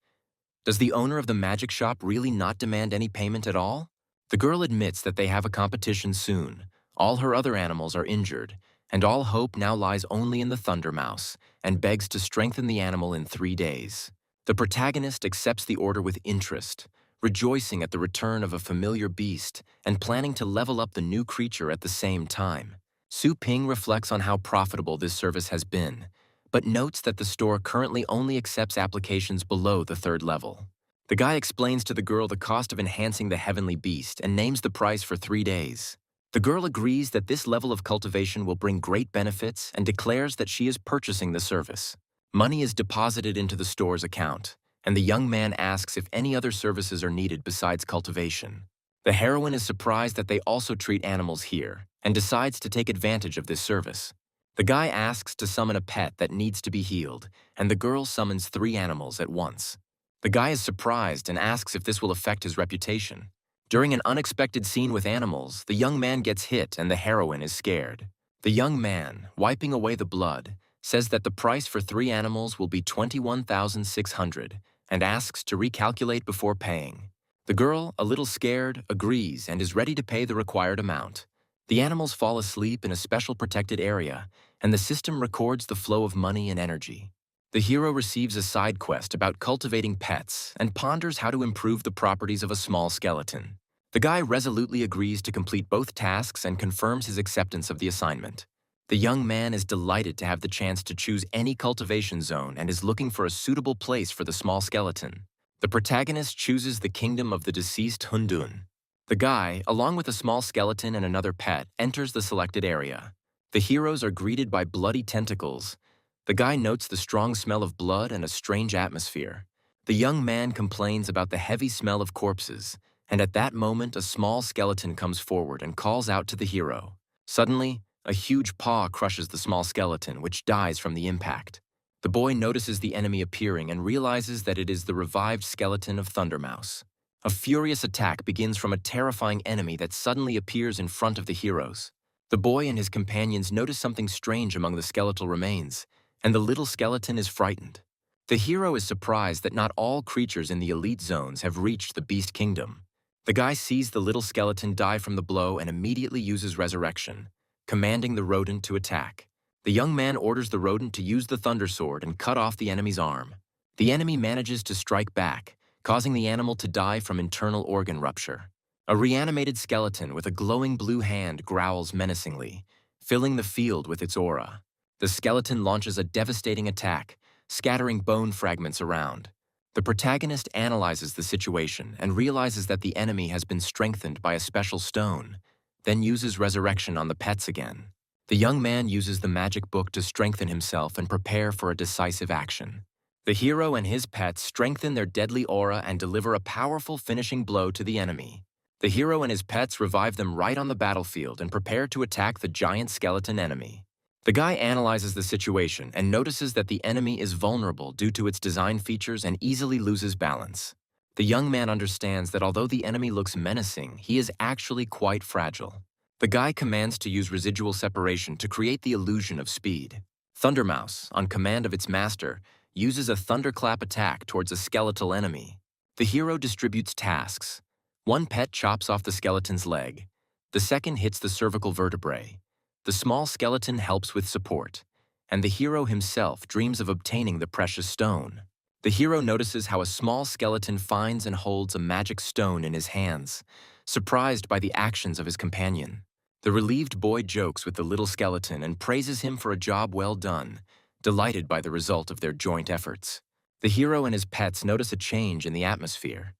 Does the owner of the magic shop really not demand any payment at all? The girl admits that they have a competition soon. All her other animals are injured, and all hope now lies only in the Thunder Mouse, and begs to strengthen the animal in 3 days. The protagonist accepts the order with interest, rejoicing at the return of a familiar beast and planning to level up the new creature at the same time. Su Ping reflects on how profitable this service has been, but notes that the store currently only accepts applications below the 3rd level. The guy explains to the girl the cost of enhancing the heavenly beast and names the price for 3 days. The girl agrees that this level of cultivation will bring great benefits and declares that she is purchasing the service. Money is deposited into the store's account, and the young man asks if any other services are needed besides cultivation. The heroine is surprised that they also treat animals here, and decides to take advantage of this service. The guy asks to summon a pet that needs to be healed, and the girl summons 3 animals at once. The guy is surprised and asks if this will affect his reputation. During an unexpected scene with animals, the young man gets hit and the heroine is scared. The young man, wiping away the blood, says that the price for 3 animals will be 21,600 and asks to recalculate before paying. The girl, a little scared, agrees and is ready to pay the required amount. The animals fall asleep in a special protected area, and the system records the flow of money and energy. The hero receives a side quest about cultivating pets and ponders how to improve the properties of a small skeleton. The guy resolutely agrees to complete both tasks and confirms his acceptance of the assignment. The young man is delighted to have the chance to choose any cultivation zone and is looking for a suitable place for the small skeleton. The protagonist chooses the kingdom of the deceased Hundun. The guy, along with a small skeleton and another pet, enters the selected area. The heroes are greeted by bloody tentacles. The guy notes the strong smell of blood and a strange atmosphere. The young man complains about the heavy smell of corpses, and at that moment a small skeleton comes forward and calls out to the hero. Suddenly, a huge paw crushes the small skeleton, which dies from the impact. The boy notices the enemy appearing and realizes that it is the revived skeleton of Thundermouse. A furious attack begins from a terrifying enemy that suddenly appears in front of the heroes. The boy and his companions notice something strange among the skeletal remains, and the little skeleton is frightened. The hero is surprised that not all creatures in the elite zones have reached the Beast Kingdom. The guy sees the little skeleton die from the blow and immediately uses resurrection, commanding the rodent to attack. The young man orders the rodent to use the thunder sword and cut off the enemy's arm. The enemy manages to strike back, causing the animal to die from internal organ rupture. A reanimated skeleton with a glowing blue hand growls menacingly, filling the field with its aura. The skeleton launches a devastating attack, scattering bone fragments around. The protagonist analyzes the situation and realizes that the enemy has been strengthened by a special stone, then uses resurrection on the pets again. The young man uses the magic book to strengthen himself and prepare for a decisive action. The hero and his pets strengthen their deadly aura and deliver a powerful finishing blow to the enemy. The hero and his pets revive them right on the battlefield and prepare to attack the giant skeleton enemy. The guy analyzes the situation and notices that the enemy is vulnerable due to its design features and easily loses balance. The young man understands that although the enemy looks menacing, he is actually quite fragile. The guy commands to use residual separation to create the illusion of speed. Thundermouse, on command of its master, uses a thunderclap attack towards a skeletal enemy. The hero distributes tasks. One pet chops off the skeleton's leg. The second hits the cervical vertebrae. The small skeleton helps with support, and the hero himself dreams of obtaining the precious stone. The hero notices how a small skeleton finds and holds a magic stone in his hands, surprised by the actions of his companion. The relieved boy jokes with the little skeleton and praises him for a job well done, delighted by the result of their joint efforts. The hero and his pets notice a change in the atmosphere.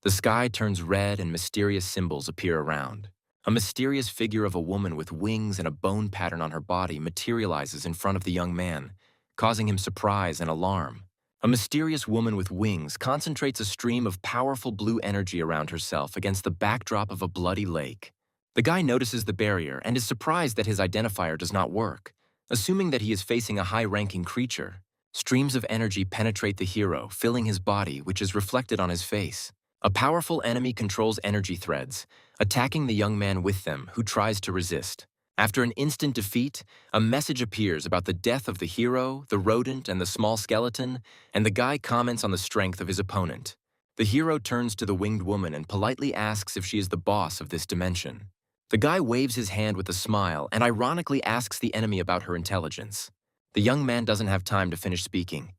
The sky turns red and mysterious symbols appear around. A mysterious figure of a woman with wings and a bone pattern on her body materializes in front of the young man, causing him surprise and alarm. A mysterious woman with wings concentrates a stream of powerful blue energy around herself against the backdrop of a bloody lake. The guy notices the barrier and is surprised that his identifier does not work. Assuming that he is facing a high-ranking creature, streams of energy penetrate the hero, filling his body, which is reflected on his face. A powerful enemy controls energy threads, attacking the young man with them, who tries to resist. After an instant defeat, a message appears about the death of the hero, the rodent, and the small skeleton, and the guy comments on the strength of his opponent. The hero turns to the winged woman and politely asks if she is the boss of this dimension. The guy waves his hand with a smile and ironically asks the enemy about her intelligence. The young man doesn't have time to finish speaking.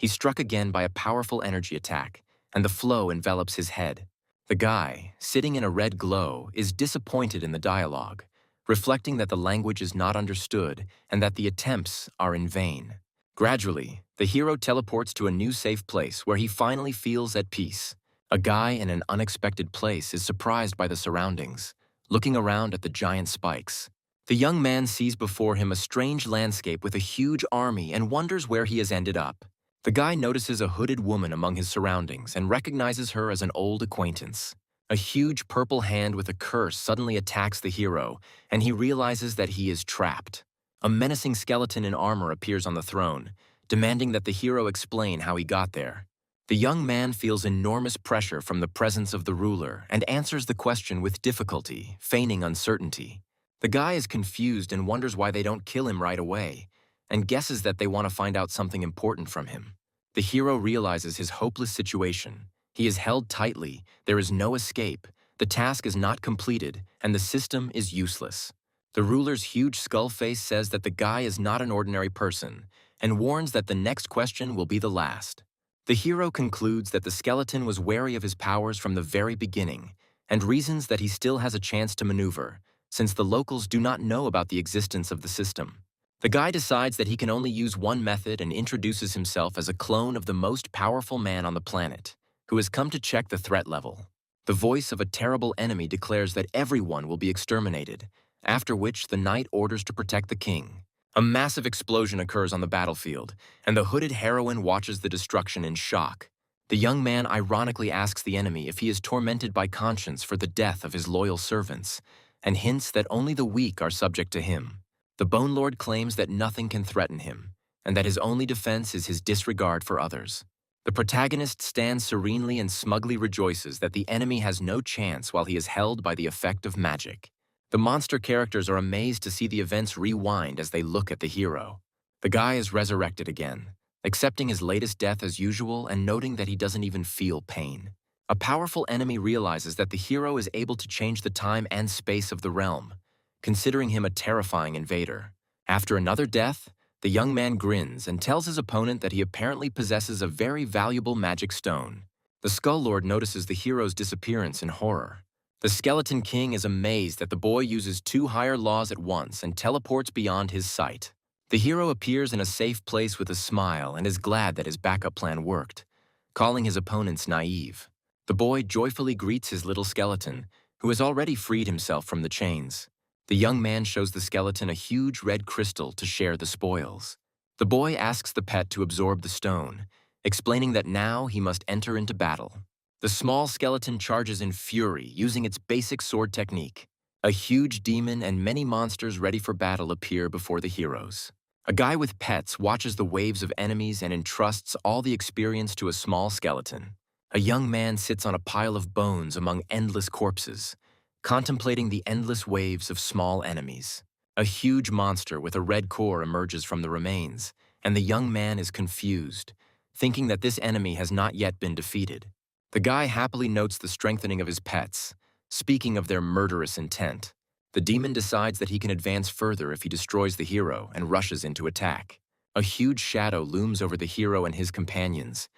He's struck again by a powerful energy attack, and the flow envelops his head. The guy, sitting in a red glow, is disappointed in the dialogue, reflecting that the language is not understood and that the attempts are in vain. Gradually, the hero teleports to a new safe place where he finally feels at peace. A guy in an unexpected place is surprised by the surroundings, looking around at the giant spikes. The young man sees before him a strange landscape with a huge army and wonders where he has ended up. The guy notices a hooded woman among his surroundings and recognizes her as an old acquaintance. A huge purple hand with a curse suddenly attacks the hero, and he realizes that he is trapped. A menacing skeleton in armor appears on the throne, demanding that the hero explain how he got there. The young man feels enormous pressure from the presence of the ruler and answers the question with difficulty, feigning uncertainty. The guy is confused and wonders why they don't kill him right away, and guesses that they want to find out something important from him. The hero realizes his hopeless situation. He is held tightly, there is no escape, the task is not completed, and the system is useless. The ruler's huge skull face says that the guy is not an ordinary person, and warns that the next question will be the last. The hero concludes that the skeleton was wary of his powers from the very beginning, and reasons that he still has a chance to maneuver, since the locals do not know about the existence of the system. The guy decides that he can only use one method and introduces himself as a clone of the most powerful man on the planet, who has come to check the threat level. The voice of a terrible enemy declares that everyone will be exterminated, after which the knight orders to protect the king. A massive explosion occurs on the battlefield, and the hooded heroine watches the destruction in shock. The young man ironically asks the enemy if he is tormented by conscience for the death of his loyal servants, and hints that only the weak are subject to him. The Bone Lord claims that nothing can threaten him, and that his only defense is his disregard for others. The protagonist stands serenely and smugly rejoices that the enemy has no chance while he is held by the effect of magic. The monster characters are amazed to see the events rewind as they look at the hero. The guy is resurrected again, accepting his latest death as usual and noting that he doesn't even feel pain. A powerful enemy realizes that the hero is able to change the time and space of the realm, considering him a terrifying invader. After another death, the young man grins and tells his opponent that he apparently possesses a very valuable magic stone. The Skull Lord notices the hero's disappearance in horror. The Skeleton King is amazed that the boy uses two higher laws at once and teleports beyond his sight. The hero appears in a safe place with a smile and is glad that his backup plan worked, calling his opponents naive. The boy joyfully greets his little skeleton, who has already freed himself from the chains. The young man shows the skeleton a huge red crystal to share the spoils. The boy asks the pet to absorb the stone, explaining that now he must enter into battle. The small skeleton charges in fury, using its basic sword technique. A huge demon and many monsters ready for battle appear before the heroes. A guy with pets watches the waves of enemies and entrusts all the experience to a small skeleton. A young man sits on a pile of bones among endless corpses, contemplating the endless waves of small enemies. A huge monster with a red core emerges from the remains, and the young man is confused, thinking that this enemy has not yet been defeated. The guy happily notes the strengthening of his pets, speaking of their murderous intent. The demon decides that he can advance further if he destroys the hero and rushes into attack. A huge shadow looms over the hero and his companions.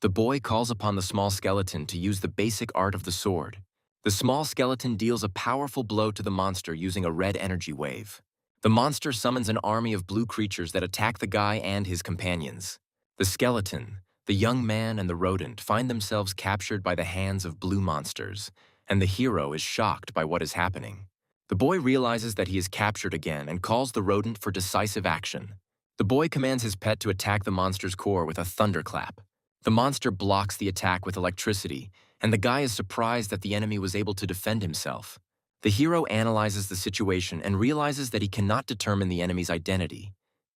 The boy calls upon the small skeleton to use the basic art of the sword. The small skeleton deals a powerful blow to the monster using a red energy wave. The monster summons an army of blue creatures that attack the guy and his companions. The skeleton, the young man, and the rodent find themselves captured by the hands of blue monsters, and the hero is shocked by what is happening. The boy realizes that he is captured again and calls the rodent for decisive action. The boy commands his pet to attack the monster's core with a thunderclap. The monster blocks the attack with electricity, and the guy is surprised that the enemy was able to defend himself. The hero analyzes the situation and realizes that he cannot determine the enemy's identity.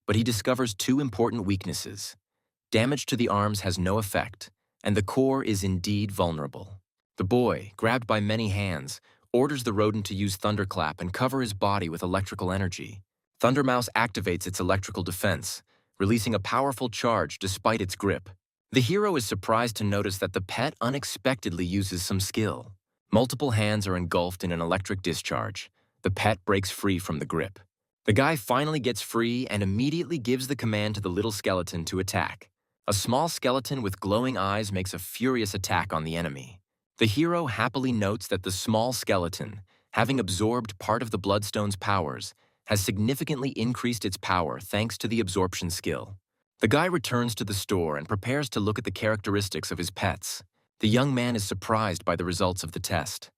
but he discovers two important weaknesses. Damage to the arms has no effect, and the core is indeed vulnerable. The boy, grabbed by many hands, orders the rodent to use Thunderclap and cover his body with electrical energy. Thundermouse activates its electrical defense, releasing a powerful charge despite its grip. The hero is surprised to notice that the pet unexpectedly uses some skill. Multiple hands are engulfed in an electric discharge. The pet breaks free from the grip. The guy finally gets free and immediately gives the command to the little skeleton to attack. A small skeleton with glowing eyes makes a furious attack on the enemy. The hero happily notes that the small skeleton, having absorbed part of the Bloodstone's powers, has significantly increased its power thanks to the absorption skill. The guy returns to the store and prepares to look at the characteristics of his pets. The young man is surprised by the results of the test.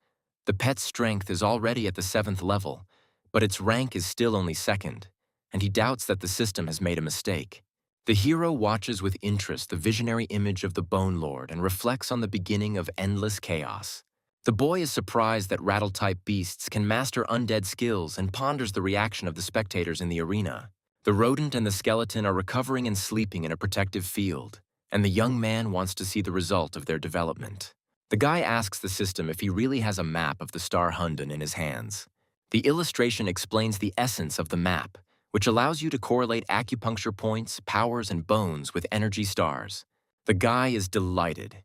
The pet's strength is already at the 7th level, but its rank is still only 2nd, and he doubts that the system has made a mistake. The hero watches with interest the visionary image of the Bone Lord and reflects on the beginning of endless chaos. The boy is surprised that rattle-type beasts can master undead skills and ponders the reaction of the spectators in the arena. The rodent and the skeleton are recovering and sleeping in a protective field, and the young man wants to see the result of their development. The guy asks the system if he really has a map of the star Hundun in his hands. The illustration explains the essence of the map, which allows you to correlate acupuncture points, powers, and bones with energy stars. The guy is delighted.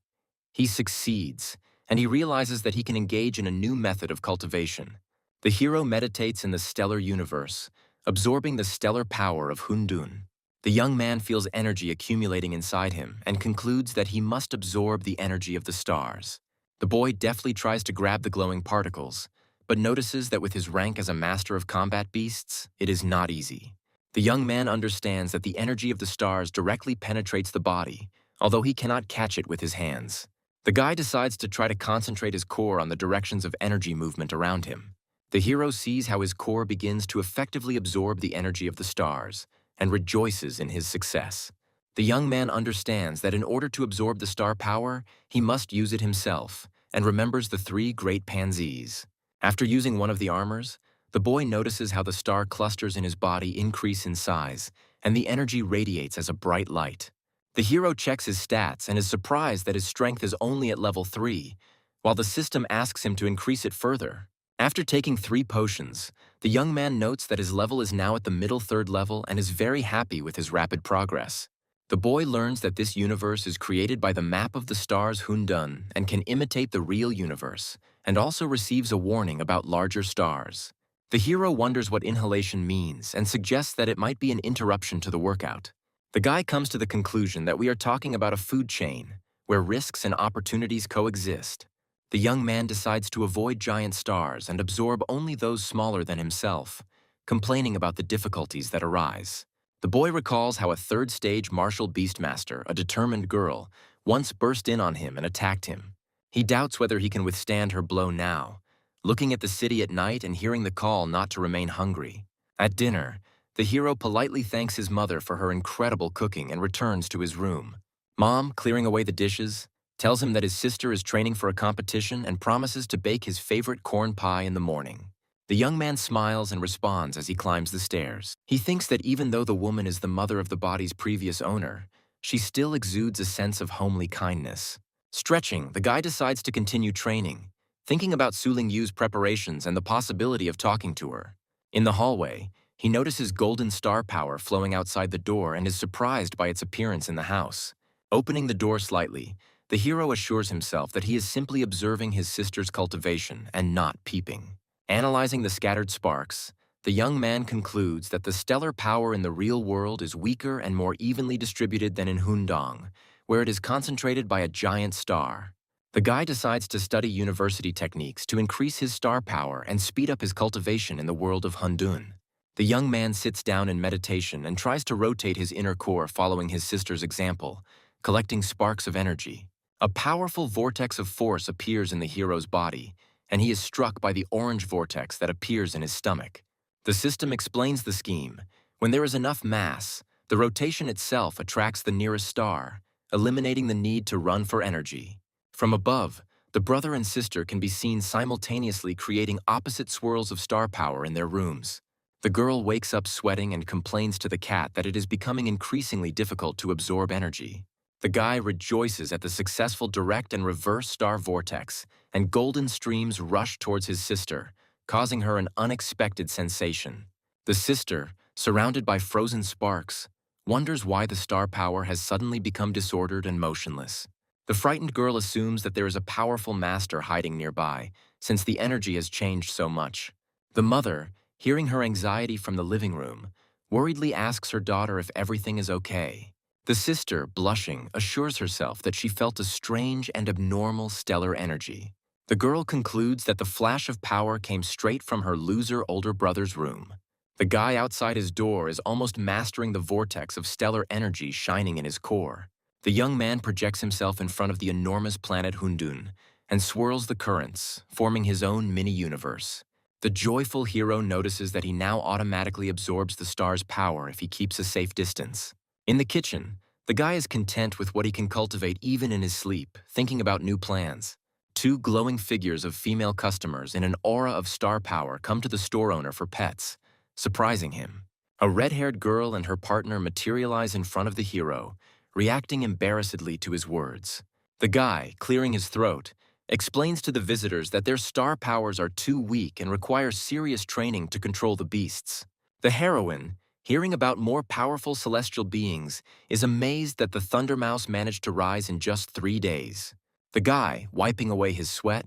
He succeeds, and he realizes that he can engage in a new method of cultivation. The hero meditates in the stellar universe, absorbing the stellar power of Hundun. The young man feels energy accumulating inside him and concludes that he must absorb the energy of the stars. The boy deftly tries to grab the glowing particles, but notices that with his rank as a master of combat beasts, it is not easy. The young man understands that the energy of the stars directly penetrates the body, although he cannot catch it with his hands. The guy decides to try to concentrate his core on the directions of energy movement around him. The hero sees how his core begins to effectively absorb the energy of the stars and rejoices in his success. The young man understands that in order to absorb the star power, he must use it himself, and remembers the 3 great pansies. After using one of the armors, the boy notices how the star clusters in his body increase in size, and the energy radiates as a bright light. The hero checks his stats and is surprised that his strength is only at level 3, while the system asks him to increase it further. After taking 3 potions, the young man notes that his level is now at the middle 3rd level and is very happy with his rapid progress. The boy learns that this universe is created by the map of the stars Hundun and can imitate the real universe, and also receives a warning about larger stars. The hero wonders what inhalation means and suggests that it might be an interruption to the workout. The guy comes to the conclusion that we are talking about a food chain, where risks and opportunities coexist. The young man decides to avoid giant stars and absorb only those smaller than himself, complaining about the difficulties that arise. The boy recalls how a 3rd-stage martial Beastmaster, a determined girl, once burst in on him and attacked him. He doubts whether he can withstand her blow now, looking at the city at night and hearing the call not to remain hungry. At dinner, the hero politely thanks his mother for her incredible cooking and returns to his room. Mom, clearing away the dishes, tells him that his sister is training for a competition and promises to bake his favorite corn pie in the morning. The young man smiles and responds as he climbs the stairs. He thinks that even though the woman is the mother of the body's previous owner, she still exudes a sense of homely kindness. Stretching, the guy decides to continue training, thinking about Su Lingyu's preparations and the possibility of talking to her. In the hallway, he notices golden star power flowing outside the door and is surprised by its appearance in the house. Opening the door slightly, the hero assures himself that he is simply observing his sister's cultivation and not peeping. Analyzing the scattered sparks, the young man concludes that the stellar power in the real world is weaker and more evenly distributed than in Hundong, where it is concentrated by a giant star. The guy decides to study university techniques to increase his star power and speed up his cultivation in the world of Hundun. The young man sits down in meditation and tries to rotate his inner core following his sister's example, collecting sparks of energy. A powerful vortex of force appears in the hero's body, and he is struck by the orange vortex that appears in his stomach. The system explains the scheme. When there is enough mass, the rotation itself attracts the nearest star, eliminating the need to run for energy. From above, the brother and sister can be seen simultaneously creating opposite swirls of star power in their rooms. The girl wakes up sweating and complains to the cat that it is becoming increasingly difficult to absorb energy. The guy rejoices at the successful direct and reverse star vortex, and golden streams rush towards his sister, causing her an unexpected sensation. The sister, surrounded by frozen sparks, wonders why the star power has suddenly become disordered and motionless. The frightened girl assumes that there is a powerful master hiding nearby, since the energy has changed so much. The mother, hearing her anxiety from the living room, worriedly asks her daughter if everything is okay. The sister, blushing, assures herself that she felt a strange and abnormal stellar energy. The girl concludes that the flash of power came straight from her loser older brother's room. The guy outside his door is almost mastering the vortex of stellar energy shining in his core. The young man projects himself in front of the enormous planet Hundun and swirls the currents, forming his own mini-universe. The joyful hero notices that he now automatically absorbs the star's power if he keeps a safe distance. In the kitchen, the guy is content with what he can cultivate even in his sleep, thinking about new plans. Two glowing figures of female customers in an aura of star power come to the store owner for pets, surprising him. A red-haired girl and her partner materialize in front of the hero, reacting embarrassedly to his words. The guy, clearing his throat, explains to the visitors that their star powers are too weak and require serious training to control the beasts. The heroine, hearing about more powerful celestial beings, is amazed that the Thunder Mouse managed to rise in just 3 days. The guy, wiping away his sweat,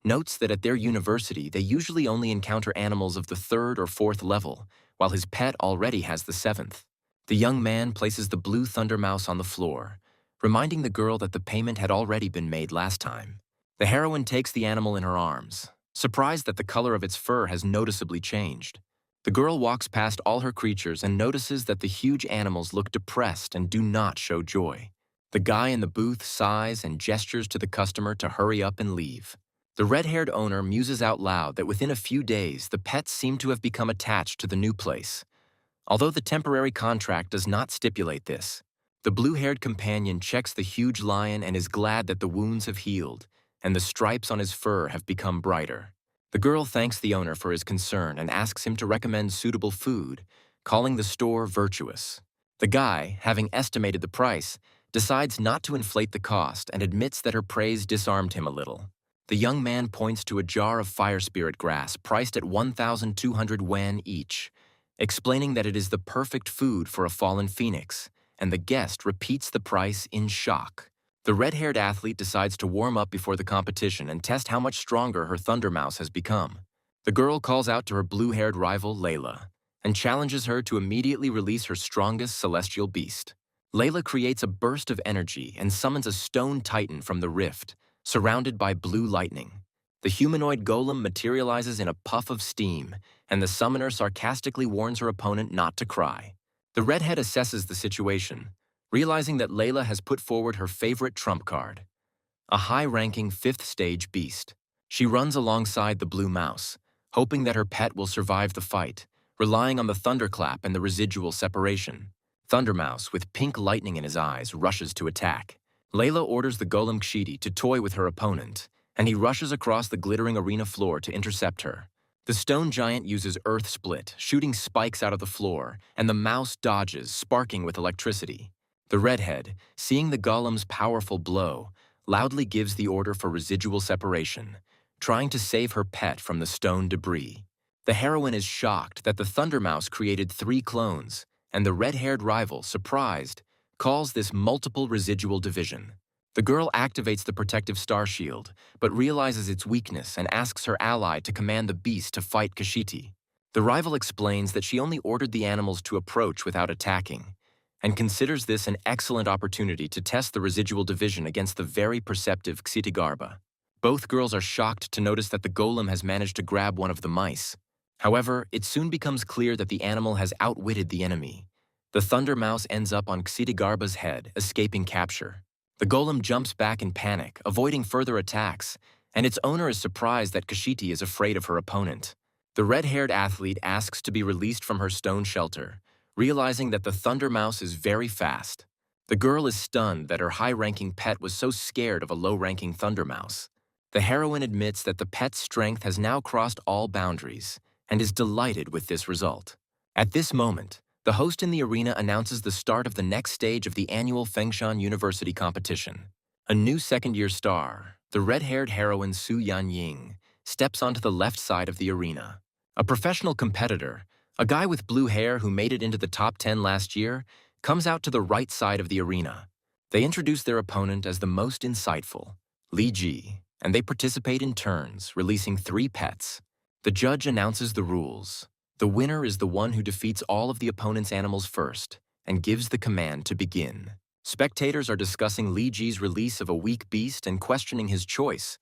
notes that at their university they usually only encounter animals of the 3rd or 4th level, while his pet already has the 7th. The young man places the blue Thunder Mouse on the floor, reminding the girl that the payment had already been made last time. The heroine takes the animal in her arms, surprised that the color of its fur has noticeably changed. The girl walks past all her creatures and notices that the huge animals look depressed and do not show joy. The guy in the booth sighs and gestures to the customer to hurry up and leave. The red-haired owner muses out loud that within a few days the pets seem to have become attached to the new place. Although the temporary contract does not stipulate this, the blue-haired companion checks the huge lion and is glad that the wounds have healed, and the stripes on his fur have become brighter. The girl thanks the owner for his concern and asks him to recommend suitable food, calling the store virtuous. The guy, having estimated the price, decides not to inflate the cost and admits that her praise disarmed him a little. The young man points to a jar of fire spirit grass priced at 1,200 wen each, explaining that it is the perfect food for a fallen phoenix, and the guest repeats the price in shock. The red-haired athlete decides to warm up before the competition and test how much stronger her Thunder Mouse has become. The girl calls out to her blue-haired rival, Layla, and challenges her to immediately release her strongest celestial beast. Layla creates a burst of energy and summons a stone titan from the rift, surrounded by blue lightning. The humanoid golem materializes in a puff of steam, and the summoner sarcastically warns her opponent not to cry. The redhead assesses the situation, realizing that Layla has put forward her favorite trump card, a high-ranking 5th stage beast. She runs alongside the blue mouse, hoping that her pet will survive the fight, relying on the thunderclap and the residual separation. Thundermouse, with pink lightning in his eyes, rushes to attack. Layla orders the golem Kshiti to toy with her opponent, and he rushes across the glittering arena floor to intercept her. The stone giant uses Earth Split, shooting spikes out of the floor, and the mouse dodges, sparking with electricity. The redhead, seeing the golem's powerful blow, loudly gives the order for residual separation, trying to save her pet from the stone debris. The heroine is shocked that the Thunder Mouse created 3 clones, and the red-haired rival, surprised, calls this multiple residual division. The girl activates the protective star shield, but realizes its weakness and asks her ally to command the beast to fight Kshiti. The rival explains that she only ordered the animals to approach without attacking, and considers this an excellent opportunity to test the residual division against the very perceptive Ksitigarba. Both girls are shocked to notice that the golem has managed to grab one of the mice. However, it soon becomes clear that the animal has outwitted the enemy. The Thunder Mouse ends up on Ksitigarba's head, escaping capture. The golem jumps back in panic, avoiding further attacks, and its owner is surprised that Kshiti is afraid of her opponent. The red-haired athlete asks to be released from her stone shelter, realizing that the Thunder Mouse is very fast. The girl is stunned that her high-ranking pet was so scared of a low-ranking Thunder Mouse. The heroine admits that the pet's strength has now crossed all boundaries, and is delighted with this result. At this moment, the host in the arena announces the start of the next stage of the annual Fengshan University competition. A new second-year star, the red-haired heroine Su Yanying, steps onto the left side of the arena. A professional competitor, a guy with blue hair who made it into the top 10 last year, comes out to the right side of the arena. They introduce their opponent as the most insightful, Li Ji, and they participate in turns, releasing 3 pets. The judge announces the rules. The winner is the one who defeats all of the opponent's animals first and gives the command to begin. Spectators are discussing Li Ji's release of a weak beast and questioning his choice,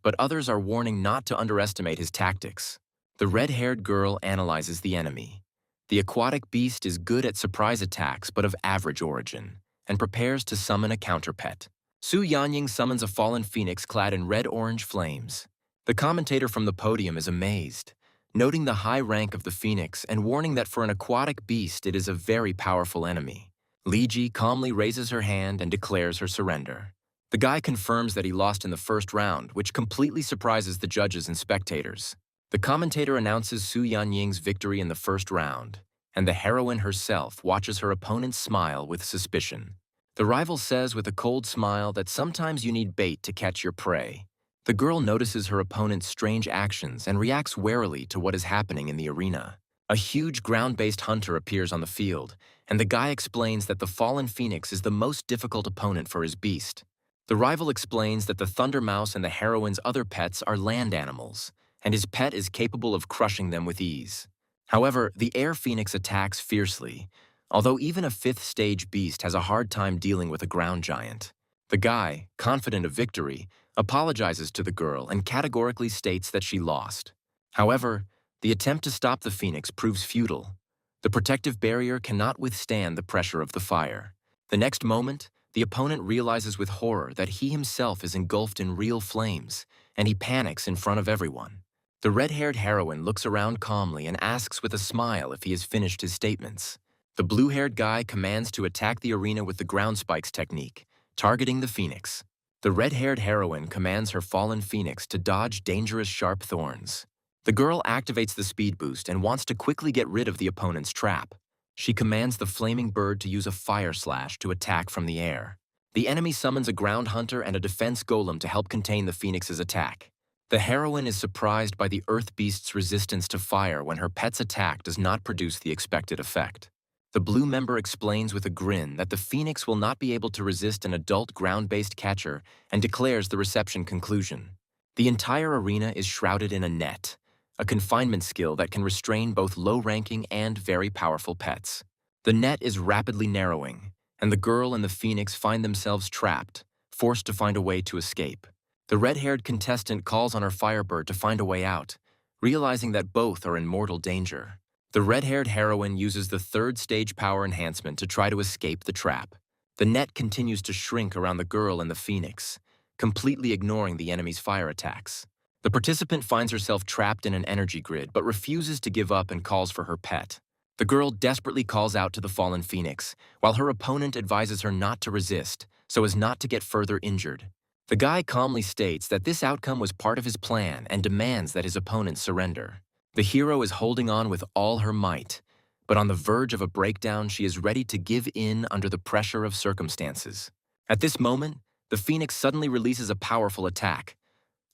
but others are warning not to underestimate his tactics. The red-haired girl analyzes the enemy. The aquatic beast is good at surprise attacks but of average origin, and prepares to summon a counterpet. Su Yanying summons a fallen phoenix clad in red-orange flames. The commentator from the podium is amazed, noting the high rank of the phoenix and warning that for an aquatic beast it is a very powerful enemy. Li Ji calmly raises her hand and declares her surrender. The guy confirms that he lost in the first round, which completely surprises the judges and spectators. The commentator announces Su Yanying's victory in the first round, and the heroine herself watches her opponent smile with suspicion. The rival says with a cold smile that sometimes you need bait to catch your prey. The girl notices her opponent's strange actions and reacts warily to what is happening in the arena. A huge ground-based hunter appears on the field, and the guy explains that the fallen phoenix is the most difficult opponent for his beast. The rival explains that the thunder mouse and the heroine's other pets are land animals, and his pet is capable of crushing them with ease. However, the air phoenix attacks fiercely, although even a 5th-stage beast has a hard time dealing with a ground giant. The guy, confident of victory, apologizes to the girl and categorically states that she lost. However, the attempt to stop the phoenix proves futile. The protective barrier cannot withstand the pressure of the fire. The next moment, the opponent realizes with horror that he himself is engulfed in real flames, and he panics in front of everyone. The red-haired heroine looks around calmly and asks with a smile if he has finished his statements. The blue-haired guy commands to attack the arena with the ground spikes technique, targeting the phoenix. The red-haired heroine commands her fallen phoenix to dodge dangerous sharp thorns. The girl activates the speed boost and wants to quickly get rid of the opponent's trap. She commands the flaming bird to use a fire slash to attack from the air. The enemy summons a ground hunter and a defense golem to help contain the phoenix's attack. The heroine is surprised by the earth beast's resistance to fire when her pet's attack does not produce the expected effect. The blue member explains with a grin that the phoenix will not be able to resist an adult ground-based catcher and declares the reception conclusion. The entire arena is shrouded in a net, a confinement skill that can restrain both low-ranking and very powerful pets. The net is rapidly narrowing, and the girl and the phoenix find themselves trapped, forced to find a way to escape. The red-haired contestant calls on her firebird to find a way out, realizing that both are in mortal danger. The red-haired heroine uses the 3rd-stage power enhancement to try to escape the trap. The net continues to shrink around the girl and the phoenix, completely ignoring the enemy's fire attacks. The participant finds herself trapped in an energy grid but refuses to give up and calls for her pet. The girl desperately calls out to the fallen phoenix, while her opponent advises her not to resist, so as not to get further injured. The guy calmly states that this outcome was part of his plan and demands that his opponent surrender. The hero is holding on with all her might, but on the verge of a breakdown, she is ready to give in under the pressure of circumstances. At this moment, the phoenix suddenly releases a powerful attack.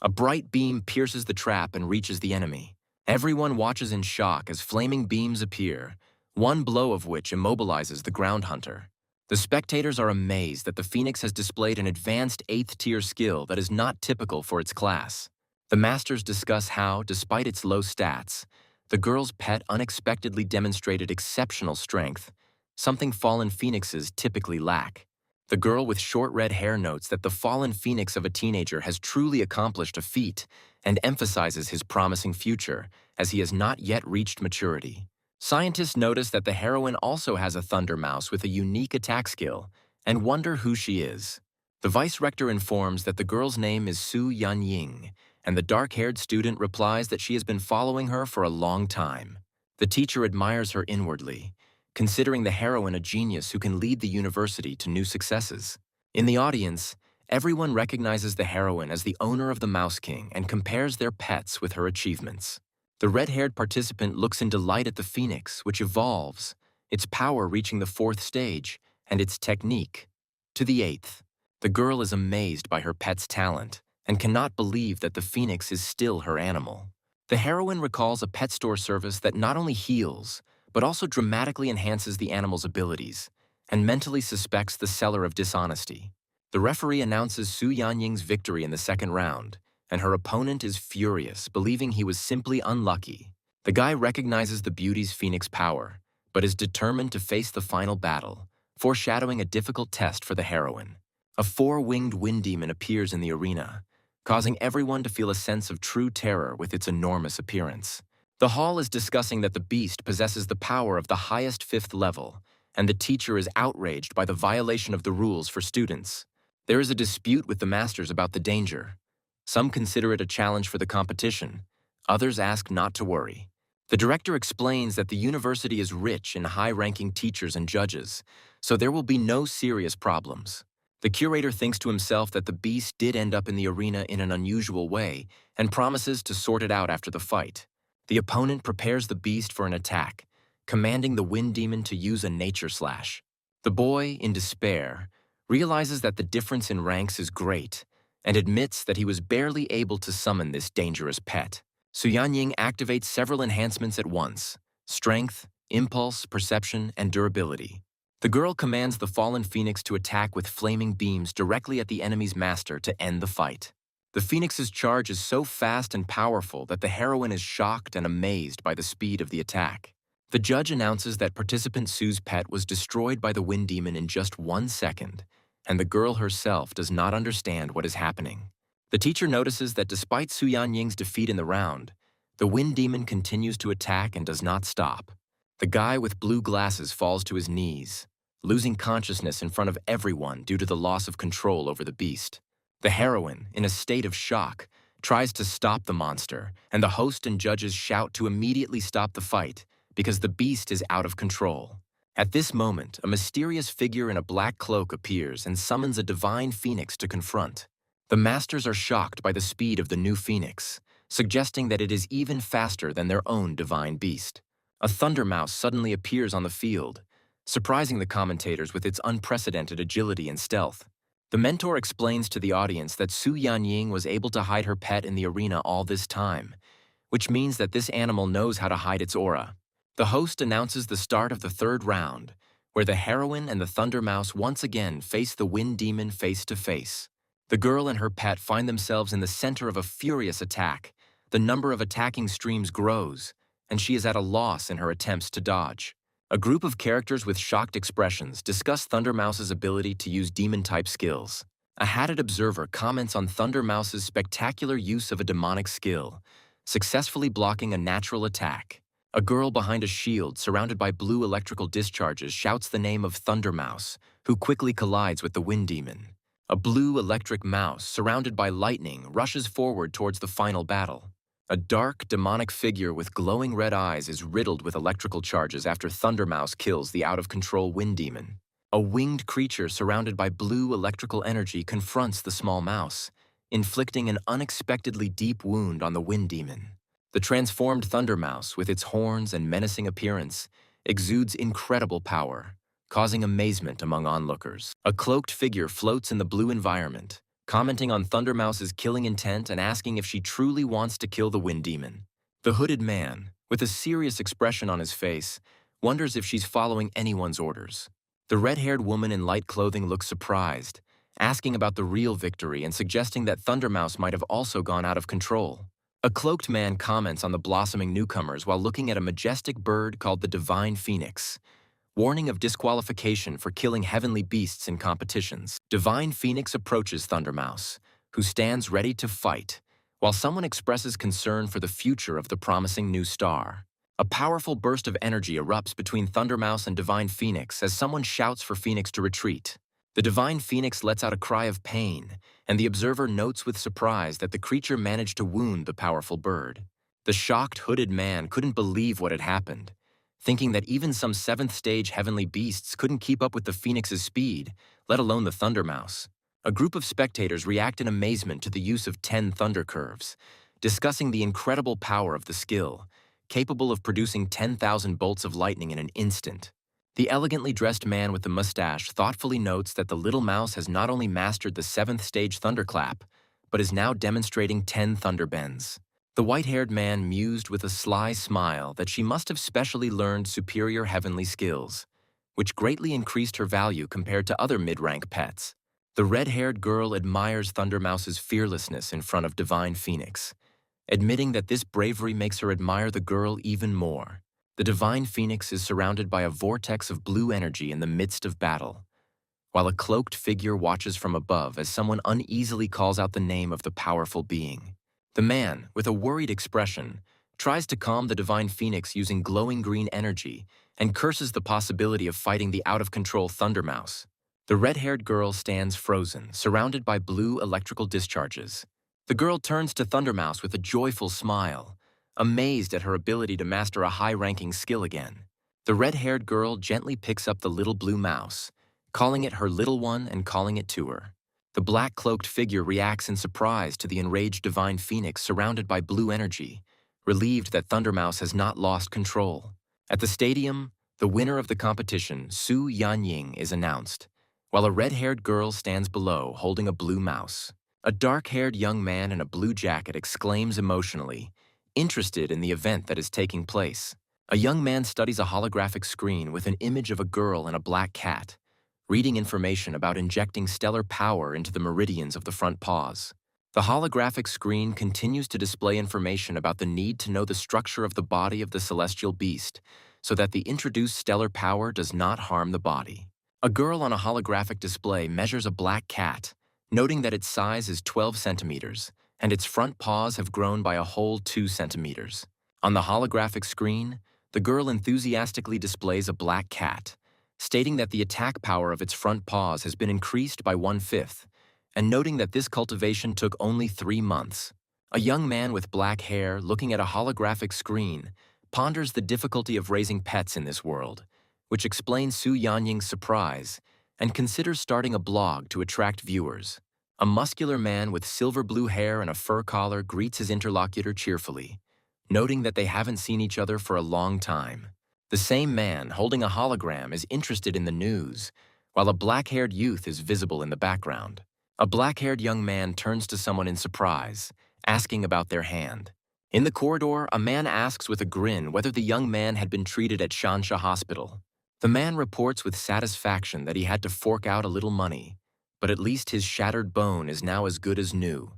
A bright beam pierces the trap and reaches the enemy. Everyone watches in shock as flaming beams appear, one blow of which immobilizes the ground hunter. The spectators are amazed that the phoenix has displayed an advanced 8th-tier skill that is not typical for its class. The masters discuss how, despite its low stats, the girl's pet unexpectedly demonstrated exceptional strength, something fallen phoenixes typically lack. The girl with short red hair notes that the fallen phoenix of a teenager has truly accomplished a feat and emphasizes his promising future, as he has not yet reached maturity. Scientists notice that the heroine also has a thunder mouse with a unique attack skill and wonder who she is. The vice-rector informs that the girl's name is Su Yanying, and the dark-haired student replies that she has been following her for a long time. The teacher admires her inwardly, considering the heroine a genius who can lead the university to new successes. In the audience, everyone recognizes the heroine as the owner of the Mouse King and compares their pets with her achievements. The red-haired participant looks in delight at the phoenix, which evolves, its power reaching the fourth stage, and its technique to the eighth. The girl is amazed by her pet's talent and cannot believe that the phoenix is still her animal. The heroine recalls a pet store service that not only heals, but also dramatically enhances the animal's abilities, and mentally suspects the seller of dishonesty. The referee announces Su Yanying's victory in the second round, and her opponent is furious, believing he was simply unlucky. The guy recognizes the beauty's phoenix power, but is determined to face the final battle, foreshadowing a difficult test for the heroine. A four-winged wind demon appears in the arena, causing everyone to feel a sense of true terror with its enormous appearance. The hall is discussing that the beast possesses the power of the highest fifth level, and the teacher is outraged by the violation of the rules for students. There is a dispute with the masters about the danger. Some consider it a challenge for the competition. Others ask not to worry. The director explains that the university is rich in high-ranking teachers and judges, so there will be no serious problems. The curator thinks to himself that the beast did end up in the arena in an unusual way and promises to sort it out after the fight. The opponent prepares the beast for an attack, commanding the wind demon to use a nature slash. The boy, in despair, realizes that the difference in ranks is great and admits that he was barely able to summon this dangerous pet. Su Yanying activates several enhancements at once: strength, impulse, perception, and durability. The girl commands the fallen phoenix to attack with flaming beams directly at the enemy's master to end the fight. The phoenix's charge is so fast and powerful that the heroine is shocked and amazed by the speed of the attack. The judge announces that participant Su's pet was destroyed by the wind demon in just 1 second, and the girl herself does not understand what is happening. The teacher notices that despite Su Yanying's defeat in the round, the wind demon continues to attack and does not stop. The guy with blue glasses falls to his knees, losing consciousness in front of everyone due to the loss of control over the beast. The heroine, in a state of shock, tries to stop the monster, and the host and judges shout to immediately stop the fight because the beast is out of control. At this moment, a mysterious figure in a black cloak appears and summons a divine phoenix to confront. The masters are shocked by the speed of the new phoenix, suggesting that it is even faster than their own divine beast. A thunder mouse suddenly appears on the field, surprising the commentators with its unprecedented agility and stealth. The mentor explains to the audience that Su Yanying was able to hide her pet in the arena all this time, which means that this animal knows how to hide its aura. The host announces the start of the third round, where the heroine and the thunder mouse once again face the wind demon face to face. The girl and her pet find themselves in the center of a furious attack. The number of attacking streams grows, and she is at a loss in her attempts to dodge. A group of characters with shocked expressions discuss Thunder Mouse's ability to use demon-type skills. A hatted observer comments on Thunder Mouse's spectacular use of a demonic skill, successfully blocking a natural attack. A girl behind a shield surrounded by blue electrical discharges shouts the name of Thunder Mouse, who quickly collides with the wind demon. A blue electric mouse surrounded by lightning rushes forward towards the final battle. A dark, demonic figure with glowing red eyes is riddled with electrical charges after Thunder Mouse kills the out-of-control wind demon. A winged creature surrounded by blue electrical energy confronts the small mouse, inflicting an unexpectedly deep wound on the wind demon. The transformed Thunder Mouse, with its horns and menacing appearance, exudes incredible power, causing amazement among onlookers. A cloaked figure floats in the blue environment, commenting on Thunder Mouse's killing intent and asking if she truly wants to kill the wind demon. The hooded man, with a serious expression on his face, wonders if she's following anyone's orders. The red-haired woman in light clothing looks surprised, asking about the real victory and suggesting that Thunder Mouse might have also gone out of control. A cloaked man comments on the blossoming newcomers while looking at a majestic bird called the Divine Phoenix, warning of disqualification for killing heavenly beasts in competitions. Divine Phoenix approaches Thunder Mouse, who stands ready to fight, while someone expresses concern for the future of the promising new star. A powerful burst of energy erupts between Thunder Mouse and Divine Phoenix as someone shouts for Phoenix to retreat. The Divine Phoenix lets out a cry of pain, and the observer notes with surprise that the creature managed to wound the powerful bird. The shocked hooded man couldn't believe what had happened, thinking that even some 7th-stage heavenly beasts couldn't keep up with the Phoenix's speed, let alone the Thunder Mouse. A group of spectators react in amazement to the use of 10 thunder curves, discussing the incredible power of the skill, capable of producing 10,000 bolts of lightning in an instant. The elegantly dressed man with the mustache thoughtfully notes that the little mouse has not only mastered the 7th stage thunderclap, but is now demonstrating 10 thunderbends. The white-haired man mused with a sly smile that she must have specially learned superior heavenly skills, which greatly increased her value compared to other mid-rank pets. The red-haired girl admires Thundermouse's fearlessness in front of Divine Phoenix, admitting that this bravery makes her admire the girl even more. The Divine Phoenix is surrounded by a vortex of blue energy in the midst of battle, while a cloaked figure watches from above as someone uneasily calls out the name of the powerful being. The man, with a worried expression, tries to calm the Divine Phoenix using glowing green energy and curses the possibility of fighting the out-of-control Thundermouse. The red-haired girl stands frozen, surrounded by blue electrical discharges. The girl turns to Thundermouse with a joyful smile, amazed at her ability to master a high-ranking skill again. The red-haired girl gently picks up the little blue mouse, calling it her little one and calling it to her. The black-cloaked figure reacts in surprise to the enraged Divine Phoenix surrounded by blue energy, relieved that Thundermouse has not lost control. At the stadium, the winner of the competition, Su Yanying, is announced, while a red-haired girl stands below holding a blue mouse. A dark-haired young man in a blue jacket exclaims emotionally, interested in the event that is taking place. A young man studies a holographic screen with an image of a girl and a black cat, reading information about injecting stellar power into the meridians of the front paws. The holographic screen continues to display information about the need to know the structure of the body of the celestial beast so that the introduced stellar power does not harm the body. A girl on a holographic display measures a black cat, noting that its size is 12 centimeters, and its front paws have grown by a whole 2 centimeters. On the holographic screen, the girl enthusiastically displays a black cat, stating that the attack power of its front paws has been increased by 1/5, and noting that this cultivation took only 3 months. A young man with black hair, looking at a holographic screen, ponders the difficulty of raising pets in this world, which explains Su Yanying's surprise, and considers starting a blog to attract viewers. A muscular man with silver blue hair and a fur collar greets his interlocutor cheerfully, noting that they haven't seen each other for a long time. The same man, holding a hologram, is interested in the news, while a black-haired youth is visible in the background. A black-haired young man turns to someone in surprise, asking about their hand. In the corridor, a man asks with a grin whether the young man had been treated at Shansha Hospital. The man reports with satisfaction that he had to fork out a little money, but at least his shattered bone is now as good as new,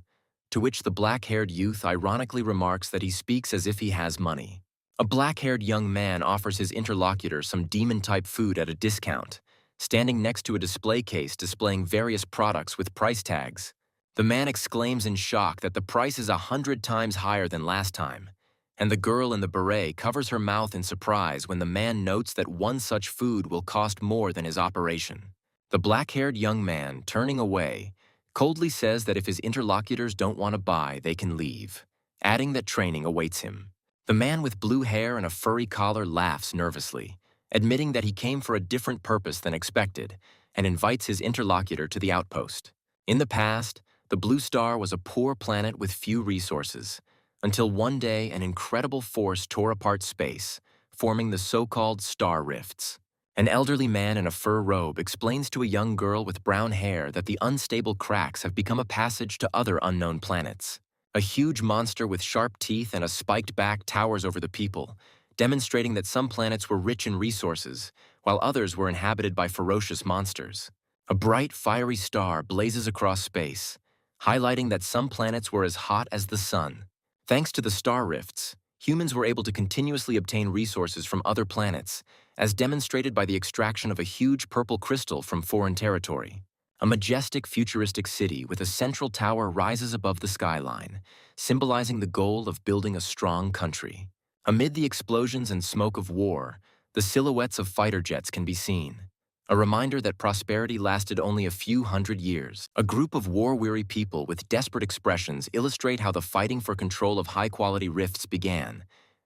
to which the black-haired youth ironically remarks that he speaks as if he has money. A black-haired young man offers his interlocutor some demon-type food at a discount, standing next to a display case displaying various products with price tags. The man exclaims in shock that the price is 100 times higher than last time, and the girl in the beret covers her mouth in surprise when the man notes that one such food will cost more than his operation. The black-haired young man, turning away, coldly says that if his interlocutors don't want to buy, they can leave, adding that training awaits him. The man with blue hair and a furry collar laughs nervously, admitting that he came for a different purpose than expected, and invites his interlocutor to the outpost. In the past, the Blue Star was a poor planet with few resources, until one day an incredible force tore apart space, forming the so-called star rifts. An elderly man in a fur robe explains to a young girl with brown hair that the unstable cracks have become a passage to other unknown planets. A huge monster with sharp teeth and a spiked back towers over the people, demonstrating that some planets were rich in resources, while others were inhabited by ferocious monsters. A bright, fiery star blazes across space, highlighting that some planets were as hot as the sun. Thanks to the star rifts, humans were able to continuously obtain resources from other planets, as demonstrated by the extraction of a huge purple crystal from foreign territory. A majestic, futuristic city with a central tower rises above the skyline, symbolizing the goal of building a strong country. Amid the explosions and smoke of war, the silhouettes of fighter jets can be seen, a reminder that prosperity lasted only a few hundred years. A group of war-weary people with desperate expressions illustrate how the fighting for control of high-quality rifts began,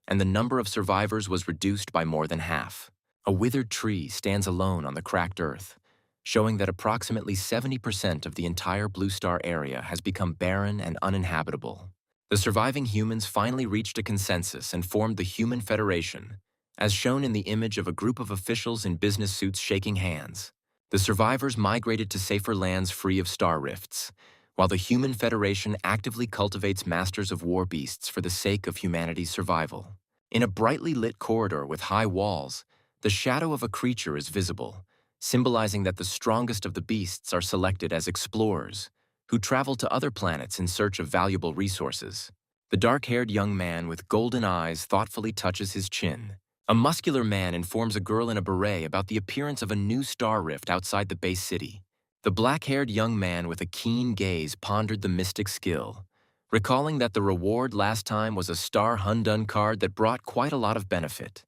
and the number of survivors was reduced by more than half. A withered tree stands alone on the cracked earth, showing that approximately 70% of the entire Blue Star area has become barren and uninhabitable. The surviving humans finally reached a consensus and formed the Human Federation, as shown in the image of a group of officials in business suits shaking hands. The survivors migrated to safer lands free of star rifts, while the Human Federation actively cultivates masters of war beasts for the sake of humanity's survival. In a brightly lit corridor with high walls, the shadow of a creature is visible, symbolizing that the strongest of the beasts are selected as explorers, who travel to other planets in search of valuable resources. The dark-haired young man with golden eyes thoughtfully touches his chin. A muscular man informs a girl in a beret about the appearance of a new star rift outside the base city. The black-haired young man with a keen gaze pondered the mystic skill, recalling that the reward last time was a Star Hundun card that brought quite a lot of benefit.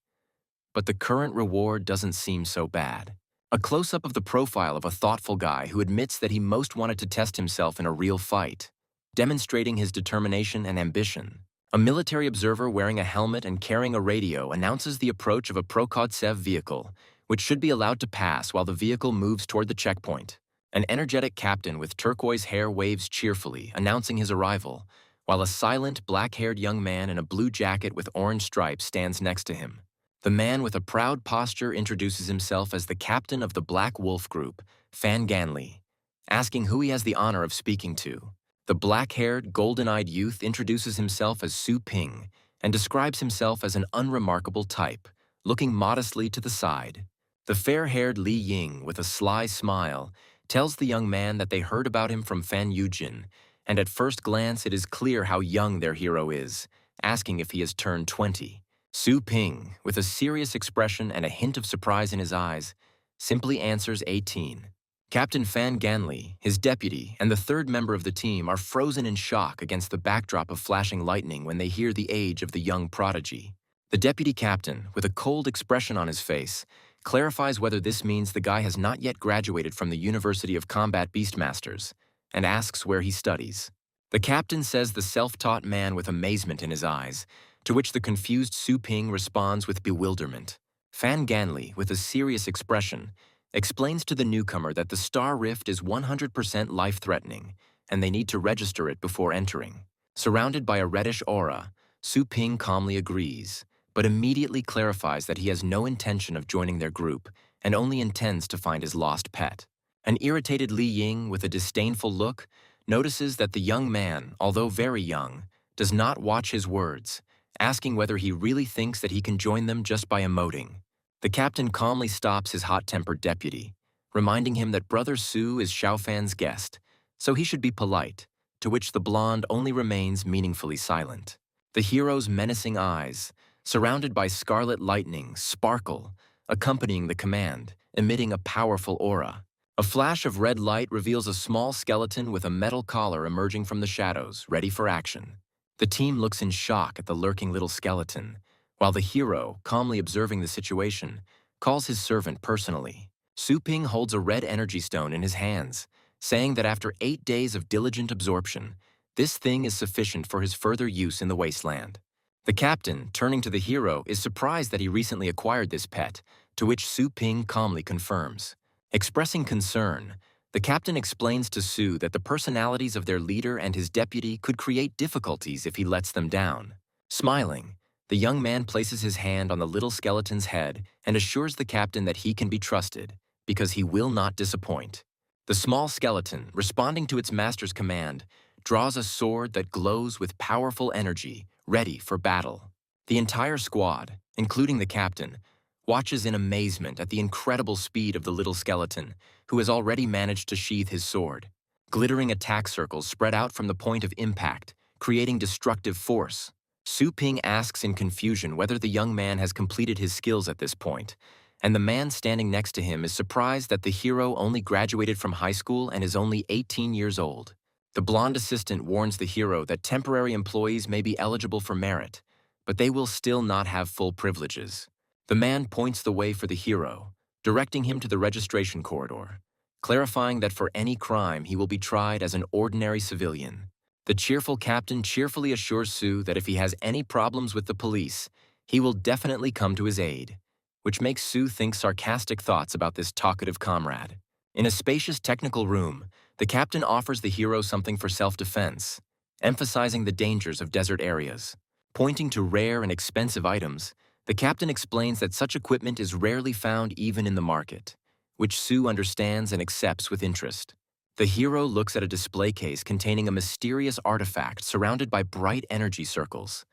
But the current reward doesn't seem so bad. A close-up of the profile of a thoughtful guy who admits that he most wanted to test himself in a real fight, demonstrating his determination and ambition. A military observer wearing a helmet and carrying a radio announces the approach of a Prokodsev vehicle, which should be allowed to pass while the vehicle moves toward the checkpoint. An energetic captain with turquoise hair waves cheerfully, announcing his arrival, while a silent, black-haired young man in a blue jacket with orange stripes stands next to him. The man with a proud posture introduces himself as the captain of the Black Wolf Group, Fan Ganli, asking who he has the honor of speaking to. The black-haired, golden-eyed youth introduces himself as Su Ping and describes himself as an unremarkable type, looking modestly to the side. The fair-haired Li Ying, with a sly smile, tells the young man that they heard about him from Fan Yujin, and at first glance it is clear how young their hero is, asking if he has turned 20. Su Ping, with a serious expression and a hint of surprise in his eyes, simply answers 18. Captain Fan Ganli, his deputy, and the third member of the team are frozen in shock against the backdrop of flashing lightning when they hear the age of the young prodigy. The deputy captain, with a cold expression on his face, clarifies whether this means the guy has not yet graduated from the University of Combat Beastmasters, and asks where he studies. The captain says the self-taught man with amazement in his eyes, to which the confused Su Ping responds with bewilderment. Fan Ganli, with a serious expression, explains to the newcomer that the star rift is 100% life-threatening, and they need to register it before entering. Surrounded by a reddish aura, Su Ping calmly agrees, but immediately clarifies that he has no intention of joining their group and only intends to find his lost pet. An irritated Li Ying, with a disdainful look, notices that the young man, although very young, does not watch his words, asking whether he really thinks that he can join them just by emoting. The captain calmly stops his hot-tempered deputy, reminding him that Brother Su is Xiaofan's guest, so he should be polite, to which the blonde only remains meaningfully silent. The hero's menacing eyes, surrounded by scarlet lightning, sparkle, accompanying the command, emitting a powerful aura. A flash of red light reveals a small skeleton with a metal collar emerging from the shadows, ready for action. The team looks in shock at the lurking little skeleton, while the hero, calmly observing the situation, calls his servant personally. Su Ping holds a red energy stone in his hands, saying that after 8 days of diligent absorption, this thing is sufficient for his further use in the wasteland. The captain, turning to the hero, is surprised that he recently acquired this pet, to which Su Ping calmly confirms. Expressing concern, the captain explains to Su that the personalities of their leader and his deputy could create difficulties if he lets them down. Smiling, the young man places his hand on the little skeleton's head and assures the captain that he can be trusted, because he will not disappoint. The small skeleton, responding to its master's command, draws a sword that glows with powerful energy, ready for battle. The entire squad, including the captain, watches in amazement at the incredible speed of the little skeleton, who has already managed to sheathe his sword. Glittering attack circles spread out from the point of impact, creating destructive force. Su Ping asks in confusion whether the young man has completed his skills at this point, and the man standing next to him is surprised that the hero only graduated from high school and is only 18 years old. The blonde assistant warns the hero that temporary employees may be eligible for merit, but they will still not have full privileges. The man points the way for the hero, directing him to the registration corridor, clarifying that for any crime he will be tried as an ordinary civilian. The cheerful captain cheerfully assures Su that if he has any problems with the police, he will definitely come to his aid, which makes Su think sarcastic thoughts about this talkative comrade. In a spacious technical room, the captain offers the hero something for self-defense, emphasizing the dangers of desert areas. Pointing to rare and expensive items, the captain explains that such equipment is rarely found even in the market, which Sue understands and accepts with interest. The hero looks at a display case containing a mysterious artifact surrounded by bright energy circles,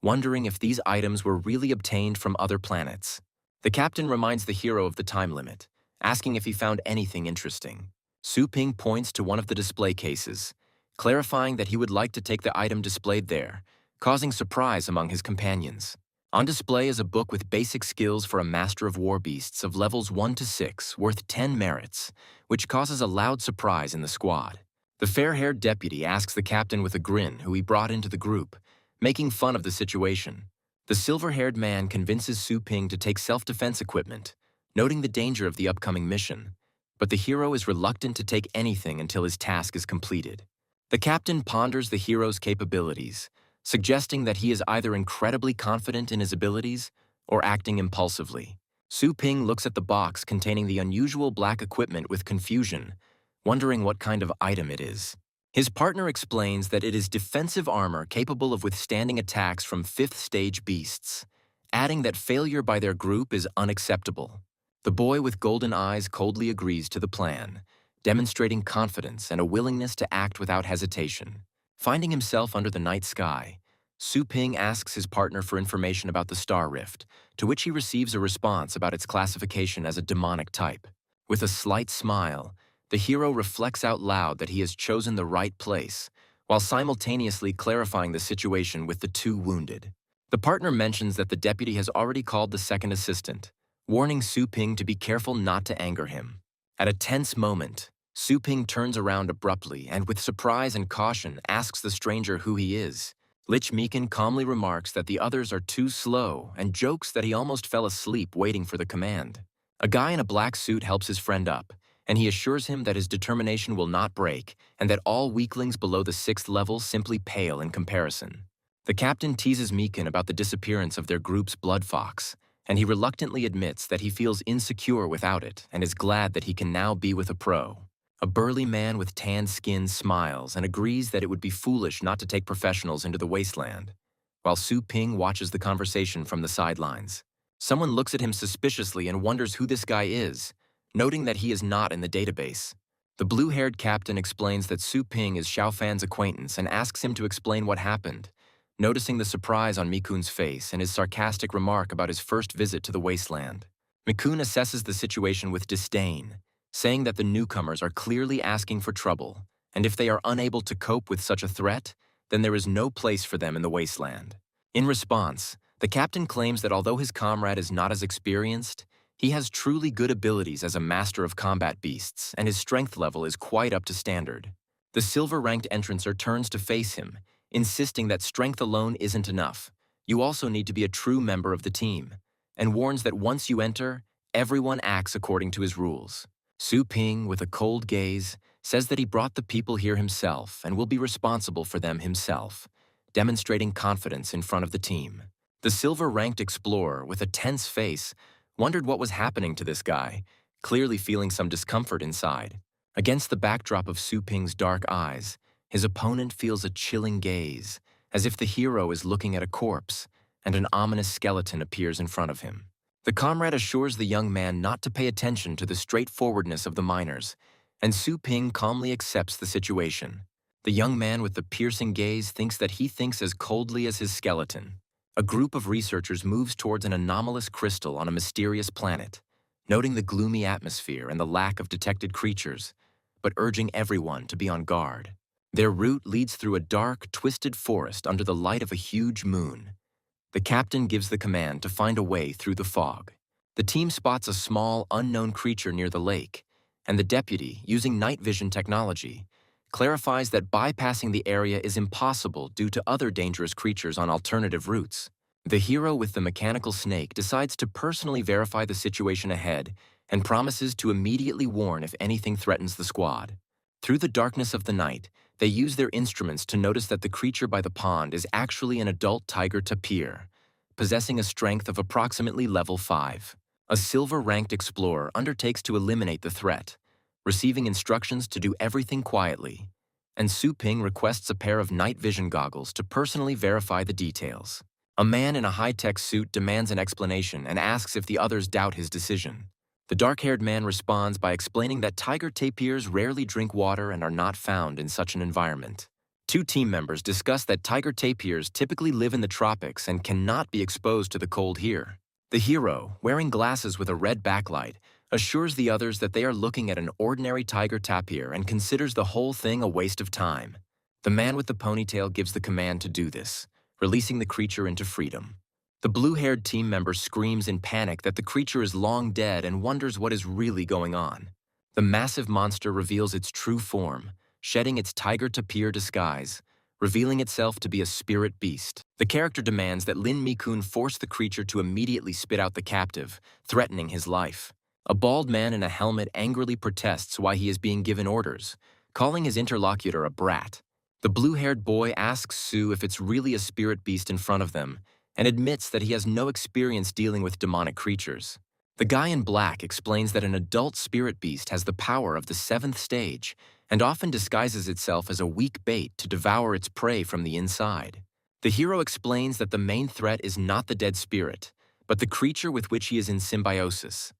wondering if these items were really obtained from other planets. The captain reminds the hero of the time limit, asking if he found anything interesting. Su Ping points to one of the display cases, clarifying that he would like to take the item displayed there, causing surprise among his companions. On display is a book with basic skills for a master of war beasts of levels 1 to 6, worth 10 merits, which causes a loud surprise in the squad. The fair-haired deputy asks the captain with a grin who he brought into the group, making fun of the situation. The silver-haired man convinces Su Ping to take self-defense equipment, noting the danger of the upcoming mission, but the hero is reluctant to take anything until his task is completed. The captain ponders the hero's capabilities, suggesting that he is either incredibly confident in his abilities or acting impulsively. Su Ping looks at the box containing the unusual black equipment with confusion, wondering what kind of item it is. His partner explains that it is defensive armor capable of withstanding attacks from 5th-stage beasts, adding that failure by their group is unacceptable. The boy with golden eyes coldly agrees to the plan, demonstrating confidence and a willingness to act without hesitation. Finding himself under the night sky, Su Ping asks his partner for information about the star rift, to which he receives a response about its classification as a demonic type. With a slight smile, the hero reflects out loud that he has chosen the right place, while simultaneously clarifying the situation with the two wounded. The partner mentions that the deputy has already called the second assistant, warning Su Ping to be careful not to anger him. At a tense moment, Su Ping turns around abruptly and with surprise and caution asks the stranger who he is. Lich Meekin calmly remarks that the others are too slow and jokes that he almost fell asleep waiting for the command. A guy in a black suit helps his friend up, and he assures him that his determination will not break and that all weaklings below the 6th level simply pale in comparison. The captain teases Meekin about the disappearance of their group's blood fox, and he reluctantly admits that he feels insecure without it and is glad that he can now be with a pro. A burly man with tanned skin smiles and agrees that it would be foolish not to take professionals into the wasteland, while Su Ping watches the conversation from the sidelines. Someone looks at him suspiciously and wonders who this guy is, noting that he is not in the database. The blue-haired captain explains that Su Ping is Xiaofan's acquaintance and asks him to explain what happened, noticing the surprise on Mikun's face and his sarcastic remark about his first visit to the wasteland. Mikun assesses the situation with disdain, saying that the newcomers are clearly asking for trouble, and if they are unable to cope with such a threat, then there is no place for them in the wasteland. In response, the captain claims that although his comrade is not as experienced, he has truly good abilities as a master of combat beasts, and his strength level is quite up to standard. The silver-ranked entrancer turns to face him, insisting that strength alone isn't enough. You also need to be a true member of the team, and warns that once you enter, everyone acts according to his rules. Su Ping, with a cold gaze, says that he brought the people here himself and will be responsible for them himself, demonstrating confidence in front of the team. The silver-ranked explorer, with a tense face, wondered what was happening to this guy, clearly feeling some discomfort inside. Against the backdrop of Su Ping's dark eyes, his opponent feels a chilling gaze, as if the hero is looking at a corpse, and an ominous skeleton appears in front of him. The comrade assures the young man not to pay attention to the straightforwardness of the miners, and Su Ping calmly accepts the situation. The young man with the piercing gaze thinks that he thinks as coldly as his skeleton. A group of researchers moves towards an anomalous crystal on a mysterious planet, noting the gloomy atmosphere and the lack of detected creatures, but urging everyone to be on guard. Their route leads through a dark, twisted forest under the light of a huge moon. The captain gives the command to find a way through the fog. The team spots a small, unknown creature near the lake, and the deputy, using night vision technology, clarifies that bypassing the area is impossible due to other dangerous creatures on alternative routes. The hero with the mechanical snake decides to personally verify the situation ahead and promises to immediately warn if anything threatens the squad. Through the darkness of the night, they use their instruments to notice that the creature by the pond is actually an adult tiger tapir, possessing a strength of approximately level 5. A silver-ranked explorer undertakes to eliminate the threat, receiving instructions to do everything quietly. and Su Ping requests a pair of night vision goggles to personally verify the details. A man in a high-tech suit demands an explanation and asks if the others doubt his decision. The dark-haired man responds by explaining that tiger tapirs rarely drink water and are not found in such an environment. Two team members discuss that tiger tapirs typically live in the tropics and cannot be exposed to the cold here. The hero, wearing glasses with a red backlight, assures the others that they are looking at an ordinary tiger tapir and considers the whole thing a waste of time. The man with the ponytail gives the command to do this, releasing the creature into freedom. The blue-haired team member screams in panic that the creature is long dead and wonders what is really going on. The massive monster reveals its true form, shedding its tiger tapir disguise, revealing itself to be a spirit beast. The character demands that Lin Mi-kun force the creature to immediately spit out the captive, threatening his life. A bald man in a helmet angrily protests why he is being given orders, calling his interlocutor a brat. The blue-haired boy asks Sue if it's really a spirit beast in front of them, and admits that he has no experience dealing with demonic creatures. The guy in black explains that an adult spirit beast has the power of the 7th stage and often disguises itself as a weak bait to devour its prey from the inside. The hero explains that the main threat is not the dead spirit, but the creature with which he is in symbiosis,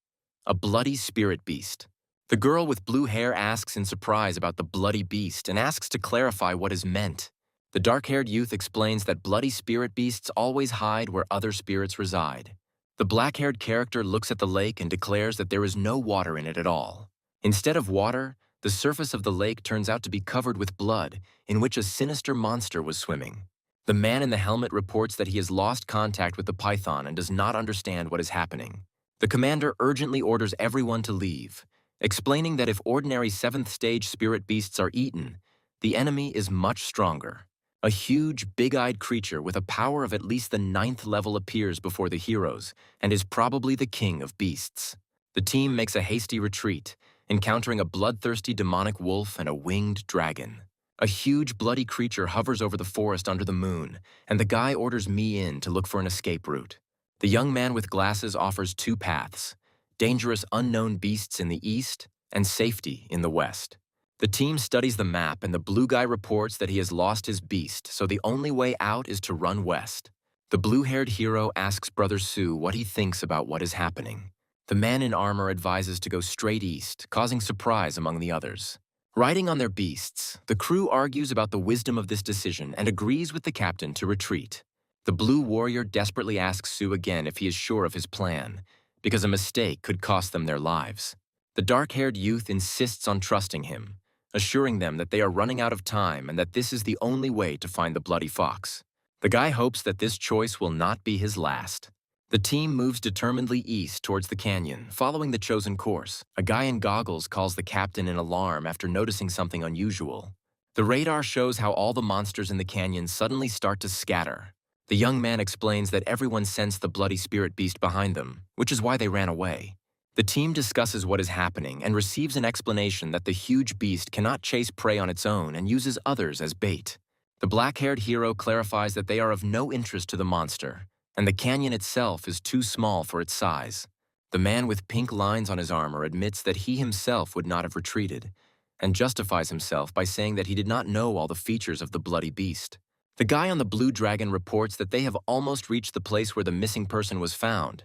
a bloody spirit beast. The girl with blue hair asks in surprise about the bloody beast and asks to clarify what is meant. The dark-haired youth explains that bloody spirit beasts always hide where other spirits reside. The black-haired character looks at the lake and declares that there is no water in it at all. Instead of water, the surface of the lake turns out to be covered with blood, in which a sinister monster was swimming. The man in the helmet reports that he has lost contact with the python and does not understand what is happening. The commander urgently orders everyone to leave, explaining that if ordinary 7th stage spirit beasts are eaten, the enemy is much stronger. A huge, big-eyed creature with a power of at least the 9th level appears before the heroes and is probably the king of beasts. The team makes a hasty retreat, encountering a bloodthirsty demonic wolf and a winged dragon. A huge, bloody creature hovers over the forest under the moon, and the guy orders me in to look for an escape route. The young man with glasses offers 2 paths: dangerous unknown beasts in the east and safety in the west. The team studies the map, and the blue guy reports that he has lost his beast, so the only way out is to run west. The blue-haired hero asks Brother Sue what he thinks about what is happening. The man in armor advises to go straight east, causing surprise among the others. Riding on their beasts, the crew argues about the wisdom of this decision and agrees with the captain to retreat. The blue warrior desperately asks Sue again if he is sure of his plan, because a mistake could cost them their lives. The dark-haired youth insists on trusting him, assuring them that they are running out of time and that this is the only way to find the bloody fox. The guy hopes that this choice will not be his last. The team moves determinedly east towards the canyon, following the chosen course. A guy in goggles calls the captain in alarm after noticing something unusual. The radar shows how all the monsters in the canyon suddenly start to scatter. The young man explains that everyone sensed the bloody spirit beast behind them, which is why they ran away. The team discusses what is happening and receives an explanation that the huge beast cannot chase prey on its own and uses others as bait. The black-haired hero clarifies that they are of no interest to the monster, and the canyon itself is too small for its size. The man with pink lines on his armor admits that he himself would not have retreated, and justifies himself by saying that he did not know all the features of the bloody beast. The guy on the blue dragon reports that they have almost reached the place where the missing person was found,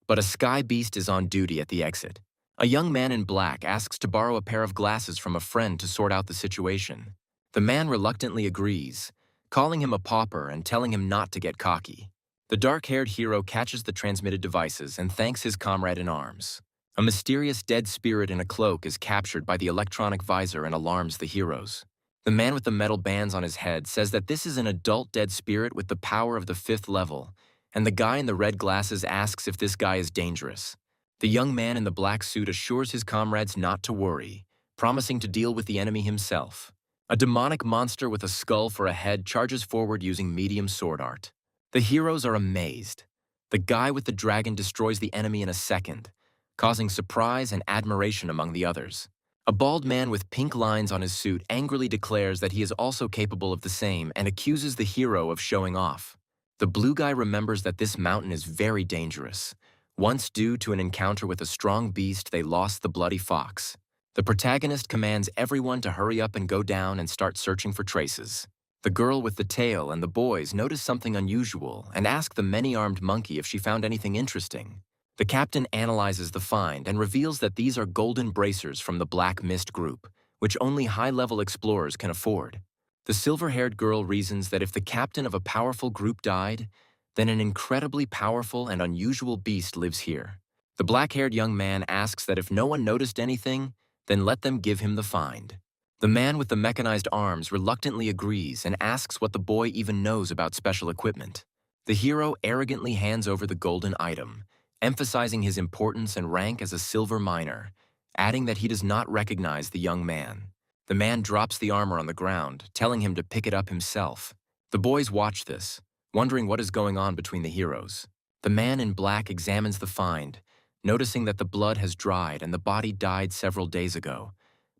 but a sky beast is on duty at the exit. A young man in black asks to borrow a pair of glasses from a friend to sort out the situation. The man reluctantly agrees, calling him a pauper and telling him not to get cocky. The dark-haired hero catches the transmitted devices and thanks his comrade in arms. A mysterious dead spirit in a cloak is captured by the electronic visor and alarms the heroes. The man with the metal bands on his head says that this is an adult dead spirit with the power of the 5th level, and the guy in the red glasses asks if this guy is dangerous. The young man in the black suit assures his comrades not to worry, promising to deal with the enemy himself. A demonic monster with a skull for a head charges forward using medium sword art. The heroes are amazed. The guy with the dragon destroys the enemy in a second, causing surprise and admiration among the others. A bald man with pink lines on his suit angrily declares that he is also capable of the same and accuses the hero of showing off. The blue guy remembers that this mountain is very dangerous. Once due to an encounter with a strong beast, they lost the bloody fox. The protagonist commands everyone to hurry up and go down and start searching for traces. The girl with the tail and the boys notice something unusual and ask the many-armed monkey if she found anything interesting. The captain analyzes the find and reveals that these are golden bracers from the Black Mist group, which only high-level explorers can afford. The silver-haired girl reasons that if the captain of a powerful group died, then an incredibly powerful and unusual beast lives here. The black-haired young man asks that if no one noticed anything, then let them give him the find. The man with the mechanized arms reluctantly agrees and asks what the boy even knows about special equipment. The hero arrogantly hands over the golden item, emphasizing his importance and rank as a silver miner, adding that he does not recognize the young man. The man drops the armor on the ground, telling him to pick it up himself. The boys watch this, wondering what is going on between the heroes. The man in black examines the find, noticing that the blood has dried and the body died several days ago,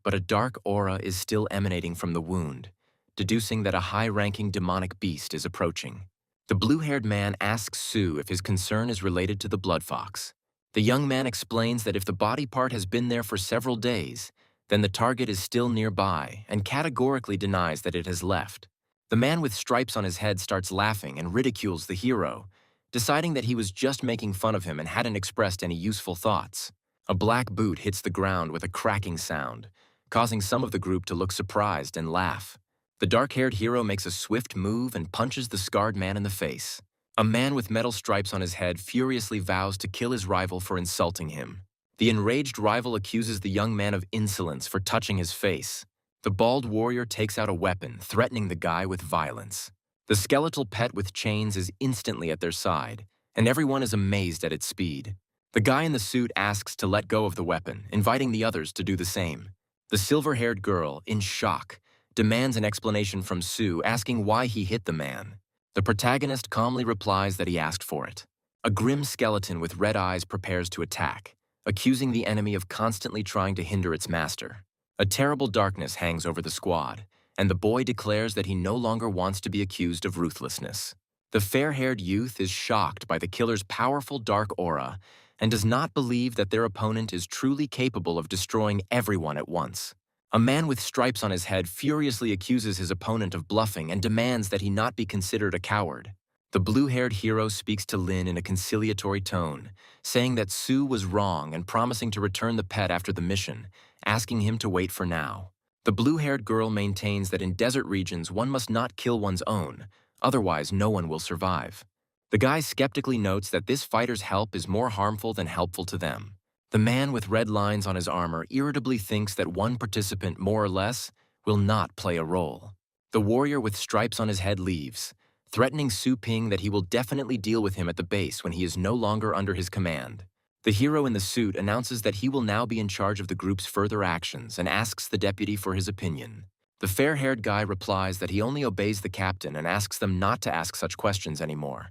but a dark aura is still emanating from the wound, deducing that a high-ranking demonic beast is approaching. The blue-haired man asks Sue if his concern is related to the blood fox. The young man explains that if the body part has been there for several days, then the target is still nearby and categorically denies that it has left. The man with stripes on his head starts laughing and ridicules the hero, deciding that he was just making fun of him and hadn't expressed any useful thoughts. A black boot hits the ground with a cracking sound, causing some of the group to look surprised and laugh. The dark-haired hero makes a swift move and punches the scarred man in the face. A man with metal stripes on his head furiously vows to kill his rival for insulting him. The enraged rival accuses the young man of insolence for touching his face. The bald warrior takes out a weapon, threatening the guy with violence. The skeletal pet with chains is instantly at their side, and everyone is amazed at its speed. The guy in the suit asks to let go of the weapon, inviting the others to do the same. The silver-haired girl, in shock, demands an explanation from Sue, asking why he hit the man. The protagonist calmly replies that he asked for it. A grim skeleton with red eyes prepares to attack, accusing the enemy of constantly trying to hinder its master. A terrible darkness hangs over the squad, and the boy declares that he no longer wants to be accused of ruthlessness. The fair-haired youth is shocked by the killer's powerful dark aura and does not believe that their opponent is truly capable of destroying everyone at once. A man with stripes on his head furiously accuses his opponent of bluffing and demands that he not be considered a coward. The blue-haired hero speaks to Lin in a conciliatory tone, saying that Sue was wrong and promising to return the pet after the mission, asking him to wait for now. The blue-haired girl maintains that in desert regions one must not kill one's own, otherwise no one will survive. The guy skeptically notes that this fighter's help is more harmful than helpful to them. The man with red lines on his armor irritably thinks that one participant, more or less, will not play a role. The warrior with stripes on his head leaves, threatening Su Ping that he will definitely deal with him at the base when he is no longer under his command. The hero in the suit announces that he will now be in charge of the group's further actions and asks the deputy for his opinion. The fair-haired guy replies that he only obeys the captain and asks them not to ask such questions anymore,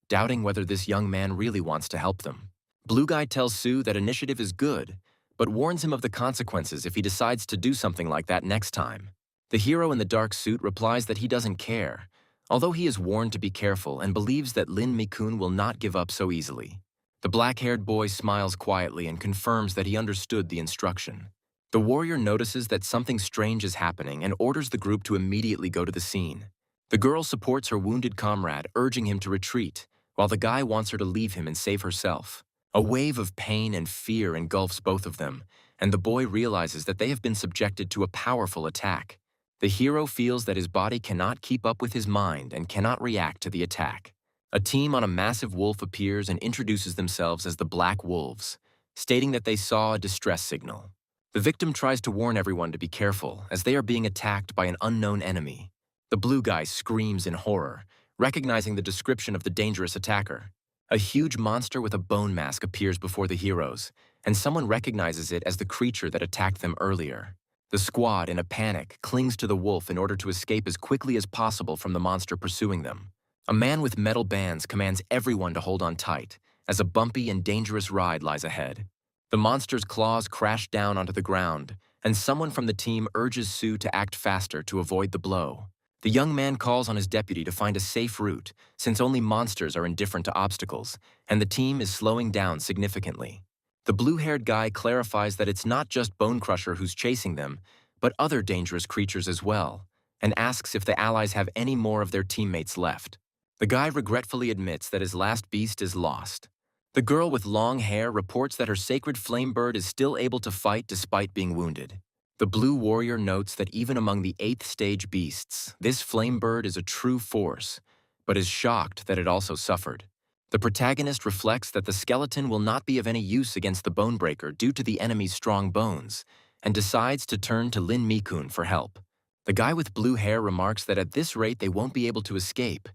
doubting whether this young man really wants to help them. Blue guy tells Sue that initiative is good, but warns him of the consequences if he decides to do something like that next time. The hero in the dark suit replies that he doesn't care, although he is warned to be careful and believes that Lin Mikun will not give up so easily. The black-haired boy smiles quietly and confirms that he understood the instruction. The warrior notices that something strange is happening and orders the group to immediately go to the scene. The girl supports her wounded comrade, urging him to retreat, while the guy wants her to leave him and save herself. A wave of pain and fear engulfs both of them, and the boy realizes that they have been subjected to a powerful attack. The hero feels that his body cannot keep up with his mind and cannot react to the attack. A team on a massive wolf appears and introduces themselves as the Black Wolves, stating that they saw a distress signal. The victim tries to warn everyone to be careful, as they are being attacked by an unknown enemy. The blue guy screams in horror, recognizing the description of the dangerous attacker. A huge monster with a bone mask appears before the heroes, and someone recognizes it as the creature that attacked them earlier. The squad, in a panic, clings to the wolf in order to escape as quickly as possible from the monster pursuing them. A man with metal bands commands everyone to hold on tight, as a bumpy and dangerous ride lies ahead. The monster's claws crash down onto the ground, and someone from the team urges Sue to act faster to avoid the blow. The young man calls on his deputy to find a safe route, since only monsters are indifferent to obstacles, and the team is slowing down significantly. The blue-haired guy clarifies that it's not just Bone Crusher who's chasing them, but other dangerous creatures as well, and asks if the allies have any more of their teammates left. The guy regretfully admits that his last beast is lost. The girl with long hair reports that her sacred flame bird is still able to fight despite being wounded. The blue warrior notes that even among the 8th stage beasts, this flame bird is a true force, but is shocked that it also suffered. The protagonist reflects that the skeleton will not be of any use against the Bonebreaker due to the enemy's strong bones, and decides to turn to Lin Mikun for help. The guy with blue hair remarks that at this rate they won't be able to escape,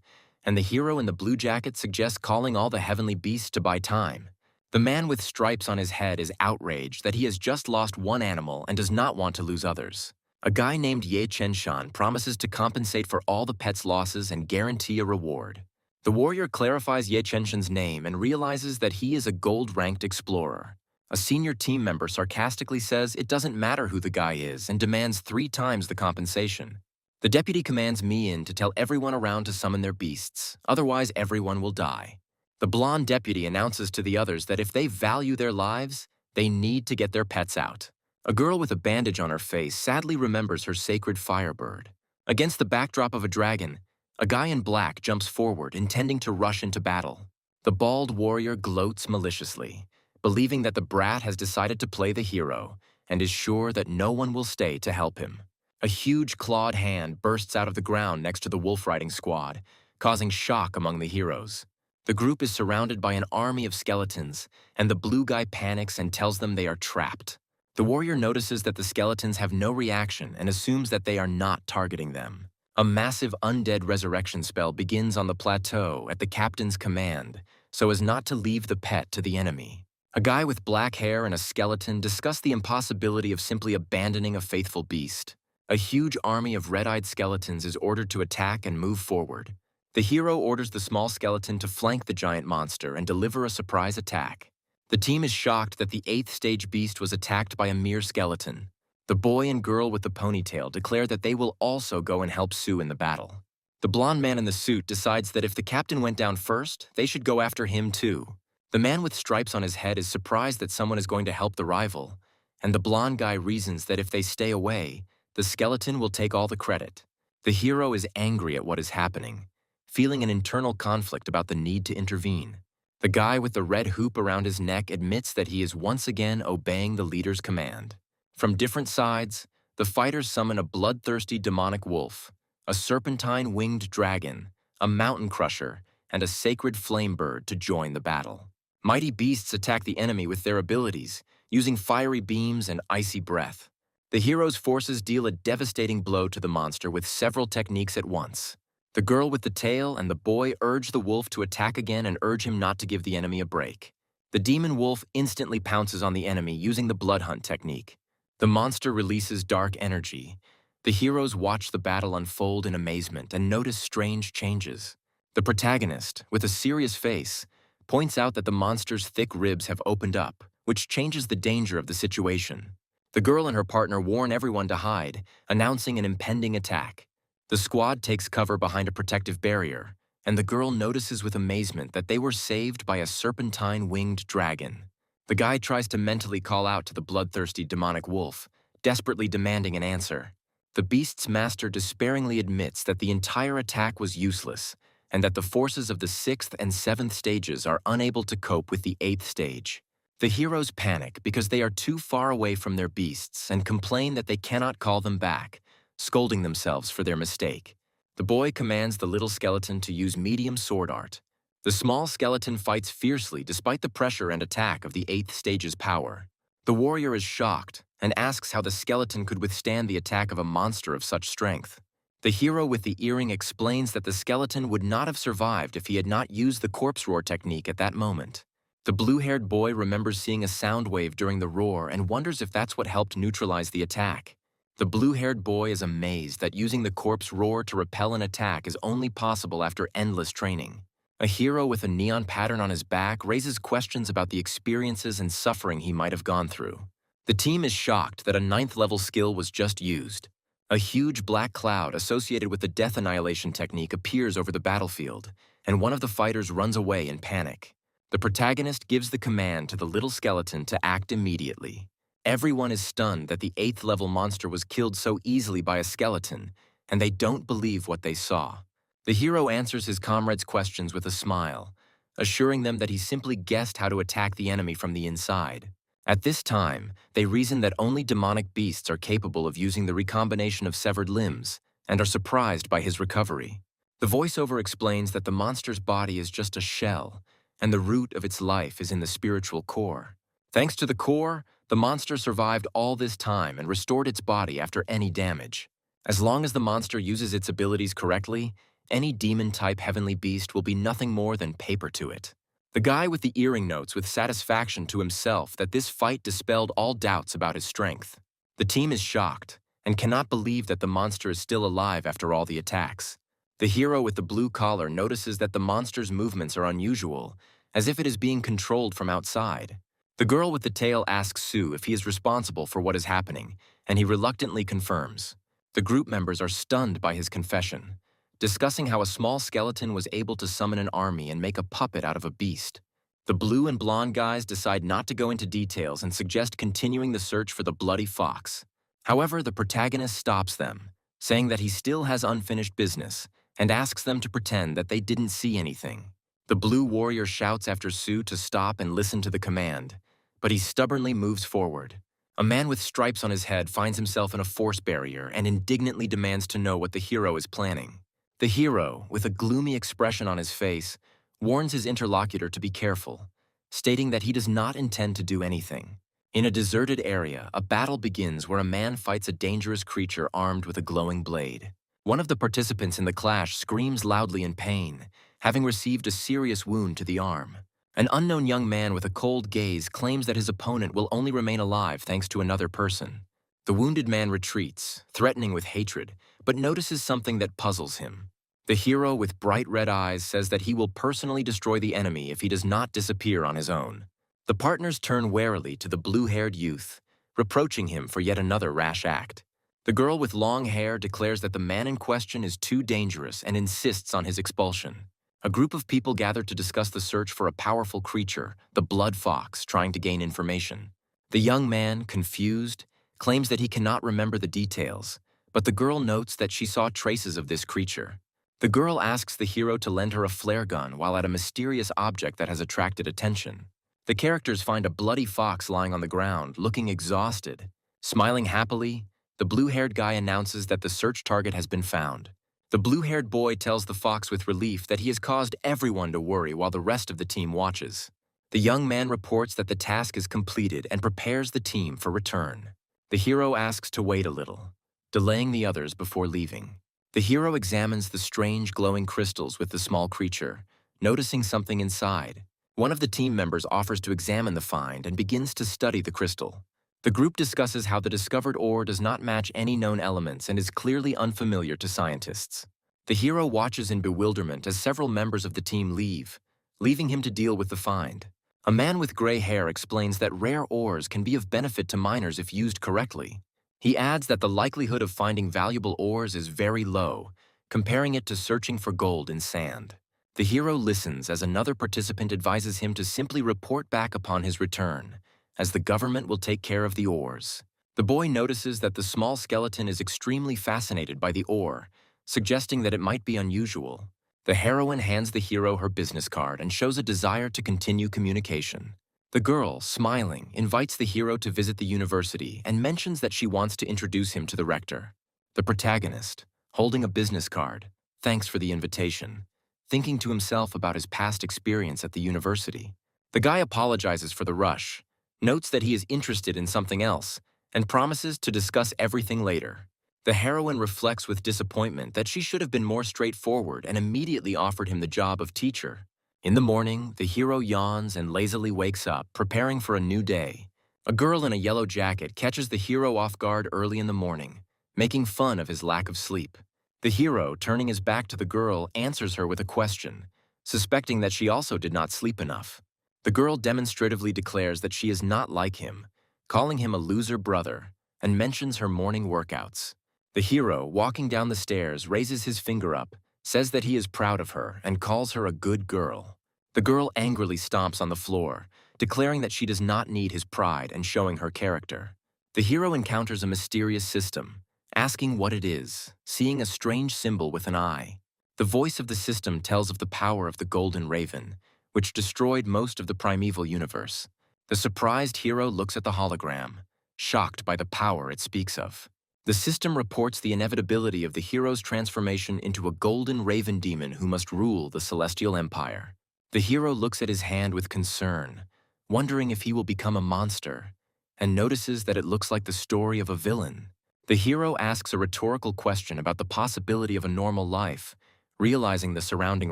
and the hero in the blue jacket suggests calling all the heavenly beasts to buy time. The man with stripes on his head is outraged that he has just lost one animal and does not want to lose others. A guy named Ye Chenshan promises to compensate for all the pet's losses and guarantee a reward. The warrior clarifies Ye Chenshan's name and realizes that he is a gold-ranked explorer. A senior team member sarcastically says it doesn't matter who the guy is and demands 3 times the compensation. The deputy commands Miin to tell everyone around to summon their beasts, otherwise everyone will die. The blonde deputy announces to the others that if they value their lives, they need to get their pets out. A girl with a bandage on her face sadly remembers her sacred firebird. Against the backdrop of a dragon, a guy in black jumps forward, intending to rush into battle. The bald warrior gloats maliciously, believing that the brat has decided to play the hero and is sure that no one will stay to help him. A huge clawed hand bursts out of the ground next to the wolf-riding squad, causing shock among the heroes. The group is surrounded by an army of skeletons, and the blue guy panics and tells them they are trapped. The warrior notices that the skeletons have no reaction and assumes that they are not targeting them. A massive undead resurrection spell begins on the plateau at the captain's command, so as not to leave the pet to the enemy. A guy with black hair and a skeleton discuss the impossibility of simply abandoning a faithful beast. A huge army of red-eyed skeletons is ordered to attack and move forward. The hero orders the small skeleton to flank the giant monster and deliver a surprise attack. The team is shocked that the 8th stage beast was attacked by a mere skeleton. The boy and girl with the ponytail declare that they will also go and help Sue in the battle. The blonde man in the suit decides that if the captain went down first, they should go after him too. The man with stripes on his head is surprised that someone is going to help the rival, and the blonde guy reasons that if they stay away, the skeleton will take all the credit. The hero is angry at what is happening, feeling an internal conflict about the need to intervene. The guy with the red hoop around his neck admits that he is once again obeying the leader's command. From different sides, the fighters summon a bloodthirsty demonic wolf, a serpentine-winged dragon, a mountain crusher, and a sacred flame bird to join the battle. Mighty beasts attack the enemy with their abilities, using fiery beams and icy breath. The hero's forces deal a devastating blow to the monster with several techniques at once. The girl with the tail and the boy urge the wolf to attack again and urge him not to give the enemy a break. The demon wolf instantly pounces on the enemy using the blood hunt technique. The monster releases dark energy. The heroes watch the battle unfold in amazement and notice strange changes. The protagonist, with a serious face, points out that the monster's thick ribs have opened up, which changes the danger of the situation. The girl and her partner warn everyone to hide, announcing an impending attack. The squad takes cover behind a protective barrier, and the girl notices with amazement that they were saved by a serpentine-winged dragon. The guy tries to mentally call out to the bloodthirsty demonic wolf, desperately demanding an answer. The beast's master despairingly admits that the entire attack was useless, and that the forces of the 6th and 7th stages are unable to cope with the 8th stage. The heroes panic because they are too far away from their beasts and complain that they cannot call them back, scolding themselves for their mistake. The boy commands the little skeleton to use medium sword art. The small skeleton fights fiercely despite the pressure and attack of the 8th stage's power. The warrior is shocked and asks how the skeleton could withstand the attack of a monster of such strength. The hero with the earring explains that the skeleton would not have survived if he had not used the corpse roar technique at that moment. The blue-haired boy remembers seeing a sound wave during the roar and wonders if that's what helped neutralize the attack. The blue-haired boy is amazed that using the corpse roar to repel an attack is only possible after endless training. A hero with a neon pattern on his back raises questions about the experiences and suffering he might have gone through. The team is shocked that a 9th-level skill was just used. A huge black cloud associated with the death annihilation technique appears over the battlefield, and one of the fighters runs away in panic. The protagonist gives the command to the little skeleton to act immediately. Everyone is stunned that the 8th level monster was killed so easily by a skeleton, and they don't believe what they saw. The hero answers his comrades' questions with a smile, assuring them that he simply guessed how to attack the enemy from the inside. At this time, they reason that only demonic beasts are capable of using the recombination of severed limbs, and are surprised by his recovery. The voiceover explains that the monster's body is just a shell, and the root of its life is in the spiritual core. Thanks to the core, the monster survived all this time and restored its body after any damage. As long as the monster uses its abilities correctly, any demon-type heavenly beast will be nothing more than paper to it. The guy with the earring notes with satisfaction to himself that this fight dispelled all doubts about his strength. The team is shocked and cannot believe that the monster is still alive after all the attacks. The hero with the blue collar notices that the monster's movements are unusual, as if it is being controlled from outside. The girl with the tail asks Sue if he is responsible for what is happening, and he reluctantly confirms. The group members are stunned by his confession, discussing how a small skeleton was able to summon an army and make a puppet out of a beast. The blue and blonde guys decide not to go into details and suggest continuing the search for the bloody fox. However, the protagonist stops them, saying that he still has unfinished business, and asks them to pretend that they didn't see anything. The blue warrior shouts after Sue to stop and listen to the command, but he stubbornly moves forward. A man with stripes on his head finds himself in a force barrier and indignantly demands to know what the hero is planning. The hero, with a gloomy expression on his face, warns his interlocutor to be careful, stating that he does not intend to do anything. In a deserted area, a battle begins where a man fights a dangerous creature armed with a glowing blade. One of the participants in the clash screams loudly in pain, having received a serious wound to the arm. An unknown young man with a cold gaze claims that his opponent will only remain alive thanks to another person. The wounded man retreats, threatening with hatred, but notices something that puzzles him. The hero with bright red eyes says that he will personally destroy the enemy if he does not disappear on his own. The partners turn warily to the blue-haired youth, reproaching him for yet another rash act. The girl with long hair declares that the man in question is too dangerous and insists on his expulsion. A group of people gather to discuss the search for a powerful creature, the blood fox, trying to gain information. The young man, confused, claims that he cannot remember the details, but the girl notes that she saw traces of this creature. The girl asks the hero to lend her a flare gun while at a mysterious object that has attracted attention. The characters find a bloody fox lying on the ground, looking exhausted. Smiling happily, the blue-haired guy announces that the search target has been found. The blue-haired boy tells the fox with relief that he has caused everyone to worry while the rest of the team watches. The young man reports that the task is completed and prepares the team for return. The hero asks to wait a little, delaying the others before leaving. The hero examines the strange glowing crystals with the small creature, noticing something inside. One of the team members offers to examine the find and begins to study the crystal. The group discusses how the discovered ore does not match any known elements and is clearly unfamiliar to scientists. The hero watches in bewilderment as several members of the team leave, leaving him to deal with the find. A man with gray hair explains that rare ores can be of benefit to miners if used correctly. He adds that the likelihood of finding valuable ores is very low, comparing it to searching for gold in sand. The hero listens as another participant advises him to simply report back upon his return, as the government will take care of the ores. The boy notices that the small skeleton is extremely fascinated by the ore, suggesting that it might be unusual. The heroine hands the hero her business card and shows a desire to continue communication. The girl, smiling, invites the hero to visit the university and mentions that she wants to introduce him to the rector. The protagonist, holding a business card, thanks for the invitation, thinking to himself about his past experience at the university. The guy apologizes for the rush, notes that he is interested in something else, and promises to discuss everything later. The heroine reflects with disappointment that she should have been more straightforward and immediately offered him the job of teacher. In the morning, the hero yawns and lazily wakes up, preparing for a new day. A girl in a yellow jacket catches the hero off guard early in the morning, making fun of his lack of sleep. The hero, turning his back to the girl, answers her with a question, suspecting that she also did not sleep enough. The girl demonstratively declares that she is not like him, calling him a loser brother, and mentions her morning workouts. The hero, walking down the stairs, raises his finger up, says that he is proud of her, and calls her a good girl. The girl angrily stomps on the floor, declaring that she does not need his pride and showing her character. The hero encounters a mysterious system, asking what it is, seeing a strange symbol with an eye. The voice of the system tells of the power of the Golden Raven, which destroyed most of the primeval universe. The surprised hero looks at the hologram, shocked by the power it speaks of. The system reports the inevitability of the hero's transformation into a golden raven demon who must rule the celestial empire. The hero looks at his hand with concern, wondering if he will become a monster, and notices that it looks like the story of a villain. The hero asks a rhetorical question about the possibility of a normal life, realizing the surrounding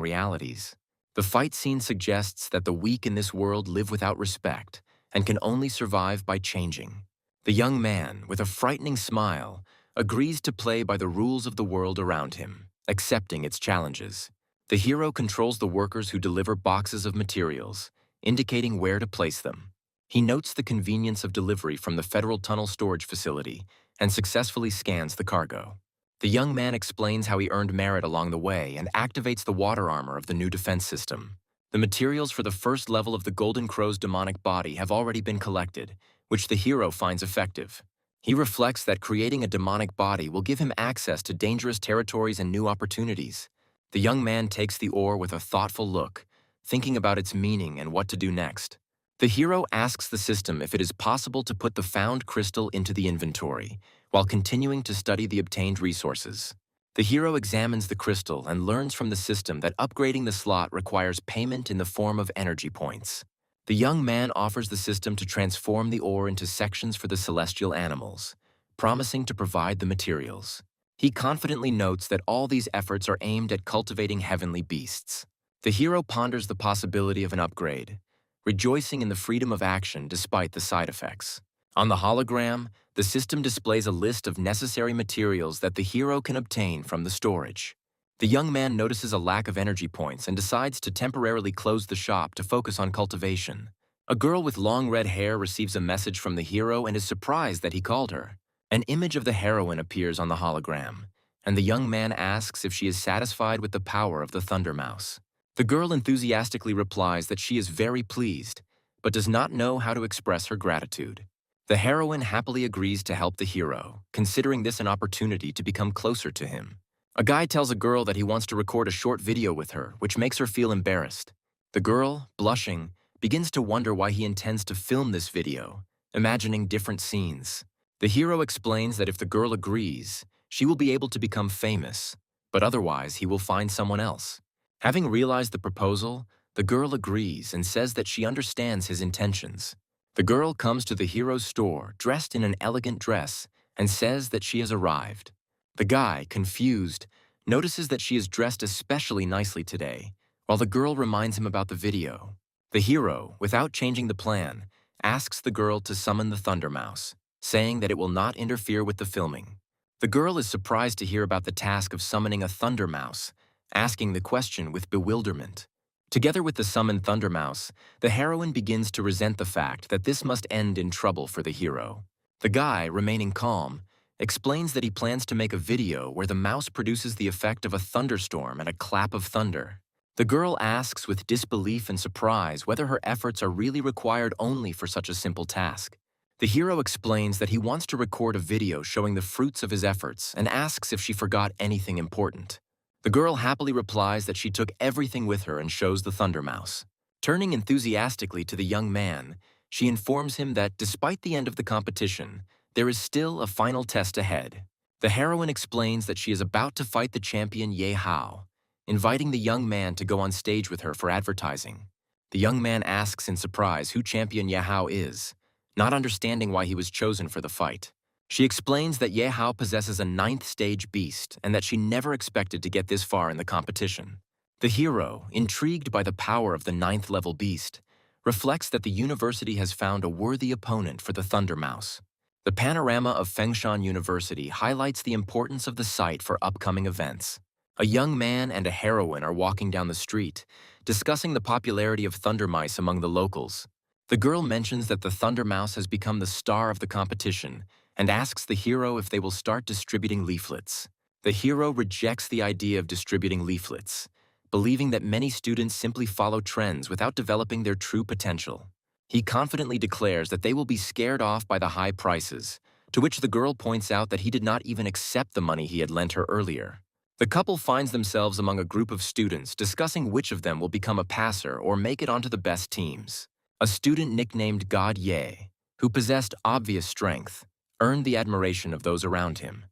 realities. The fight scene suggests that the weak in this world live without respect and can only survive by changing. The young man, with a frightening smile, agrees to play by the rules of the world around him, accepting its challenges. The hero controls the workers who deliver boxes of materials, indicating where to place them. He notes the convenience of delivery from the Federal Tunnel storage facility and successfully scans the cargo. The young man explains how he earned merit along the way and activates the water armor of the new defense system. The materials for the first level of the Golden Crow's demonic body have already been collected, which the hero finds effective. He reflects that creating a demonic body will give him access to dangerous territories and new opportunities. The young man takes the ore with a thoughtful look, thinking about its meaning and what to do next. The hero asks the system if it is possible to put the found crystal into the inventory, while continuing to study the obtained resources. The hero examines the crystal and learns from the system that upgrading the slot requires payment in the form of energy points. The young man offers the system to transform the ore into sections for the celestial animals, promising to provide the materials. He confidently notes that all these efforts are aimed at cultivating heavenly beasts. The hero ponders the possibility of an upgrade, rejoicing in the freedom of action despite the side effects. On the hologram, the system displays a list of necessary materials that the hero can obtain from the storage. The young man notices a lack of energy points and decides to temporarily close the shop to focus on cultivation. A girl with long red hair receives a message from the hero and is surprised that he called her. An image of the heroine appears on the hologram, and the young man asks if she is satisfied with the power of the Thunder Mouse. The girl enthusiastically replies that she is very pleased, but does not know how to express her gratitude. The heroine happily agrees to help the hero, considering this an opportunity to become closer to him. A guy tells a girl that he wants to record a short video with her, which makes her feel embarrassed. The girl, blushing, begins to wonder why he intends to film this video, imagining different scenes. The hero explains that if the girl agrees, she will be able to become famous, but otherwise he will find someone else. Having realized the proposal, the girl agrees and says that she understands his intentions. The girl comes to the hero's store dressed in an elegant dress and says that she has arrived. The guy, confused, notices that she is dressed especially nicely today, while the girl reminds him about the video. The hero, without changing the plan, asks the girl to summon the Thunder Mouse, saying that it will not interfere with the filming. The girl is surprised to hear about the task of summoning a Thunder Mouse, asking the question with bewilderment. Together with the summoned Thunder Mouse, the heroine begins to resent the fact that this must end in trouble for the hero. The guy, remaining calm, explains that he plans to make a video where the mouse produces the effect of a thunderstorm and a clap of thunder. The girl asks with disbelief and surprise whether her efforts are really required only for such a simple task. The hero explains that he wants to record a video showing the fruits of his efforts and asks if she forgot anything important. The girl happily replies that she took everything with her and shows the Thunder Mouse. Turning enthusiastically to the young man, she informs him that despite the end of the competition, there is still a final test ahead. The heroine explains that she is about to fight the champion Ye Hao, inviting the young man to go on stage with her for advertising. The young man asks in surprise who champion Ye Hao is, not understanding why he was chosen for the fight. She explains that Ye Hao possesses a 9th stage beast and that she never expected to get this far in the competition. The hero, intrigued by the power of the 9th level beast, reflects that the university has found a worthy opponent for the Thunder Mouse. The panorama of Fengshan University highlights the importance of the site for upcoming events. A young man and a heroine are walking down the street, discussing the popularity of thunder mice among the locals. The girl mentions that the Thunder Mouse has become the star of the competition and asks the hero if they will start distributing leaflets. The hero rejects the idea of distributing leaflets, believing that many students simply follow trends without developing their true potential. He confidently declares that they will be scared off by the high prices, to which the girl points out that he did not even accept the money he had lent her earlier. The couple finds themselves among a group of students discussing which of them will become a passer or make it onto the best teams. A student nicknamed God Ye, who possessed obvious strength, earned the admiration of those around him,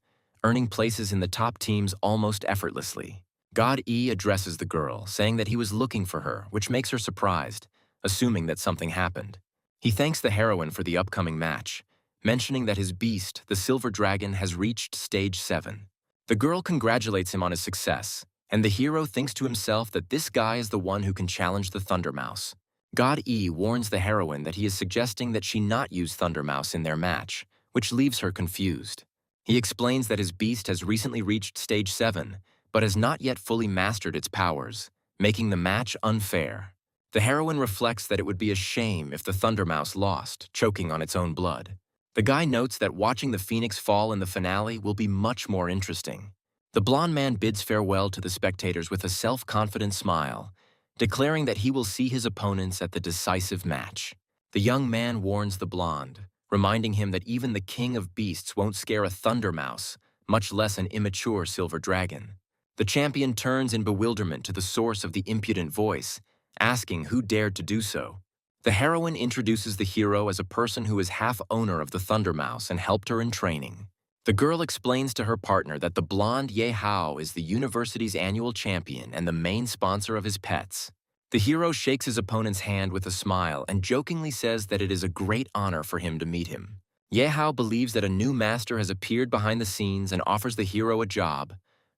earning places in the top teams almost effortlessly. God E addresses the girl, saying that he was looking for her, which makes her surprised, assuming that something happened. He thanks the heroine for the upcoming match, mentioning that his beast, the silver dragon, has reached stage 7. The girl congratulates him on his success, and the hero thinks to himself that this guy is the one who can challenge the Thunder Mouse. God E warns the heroine that he is suggesting that she not use Thunder Mouse in their match, which leaves her confused. He explains that his beast has recently reached stage 7, but has not yet fully mastered its powers, making the match unfair. The heroine reflects that it would be a shame if the Thunder Mouse lost, choking on its own blood. The guy notes that watching the phoenix fall in the finale will be much more interesting. The blonde man bids farewell to the spectators with a self-confident smile, declaring that he will see his opponents at the decisive match. The young man warns the blonde, reminding him that even the king of beasts won't scare a thunder mouse, much less an immature silver dragon. The champion turns in bewilderment to the source of the impudent voice, asking who dared to do so. The heroine introduces the hero as a person who is half owner of the Thunder Mouse and helped her in training. The girl explains to her partner that the blonde Ye Hao is the university's annual champion and the main sponsor of his pets. The hero shakes his opponent's hand with a smile and jokingly says that it is a great honor for him to meet him. Ye Hao believes that a new master has appeared behind the scenes and offers the hero a job,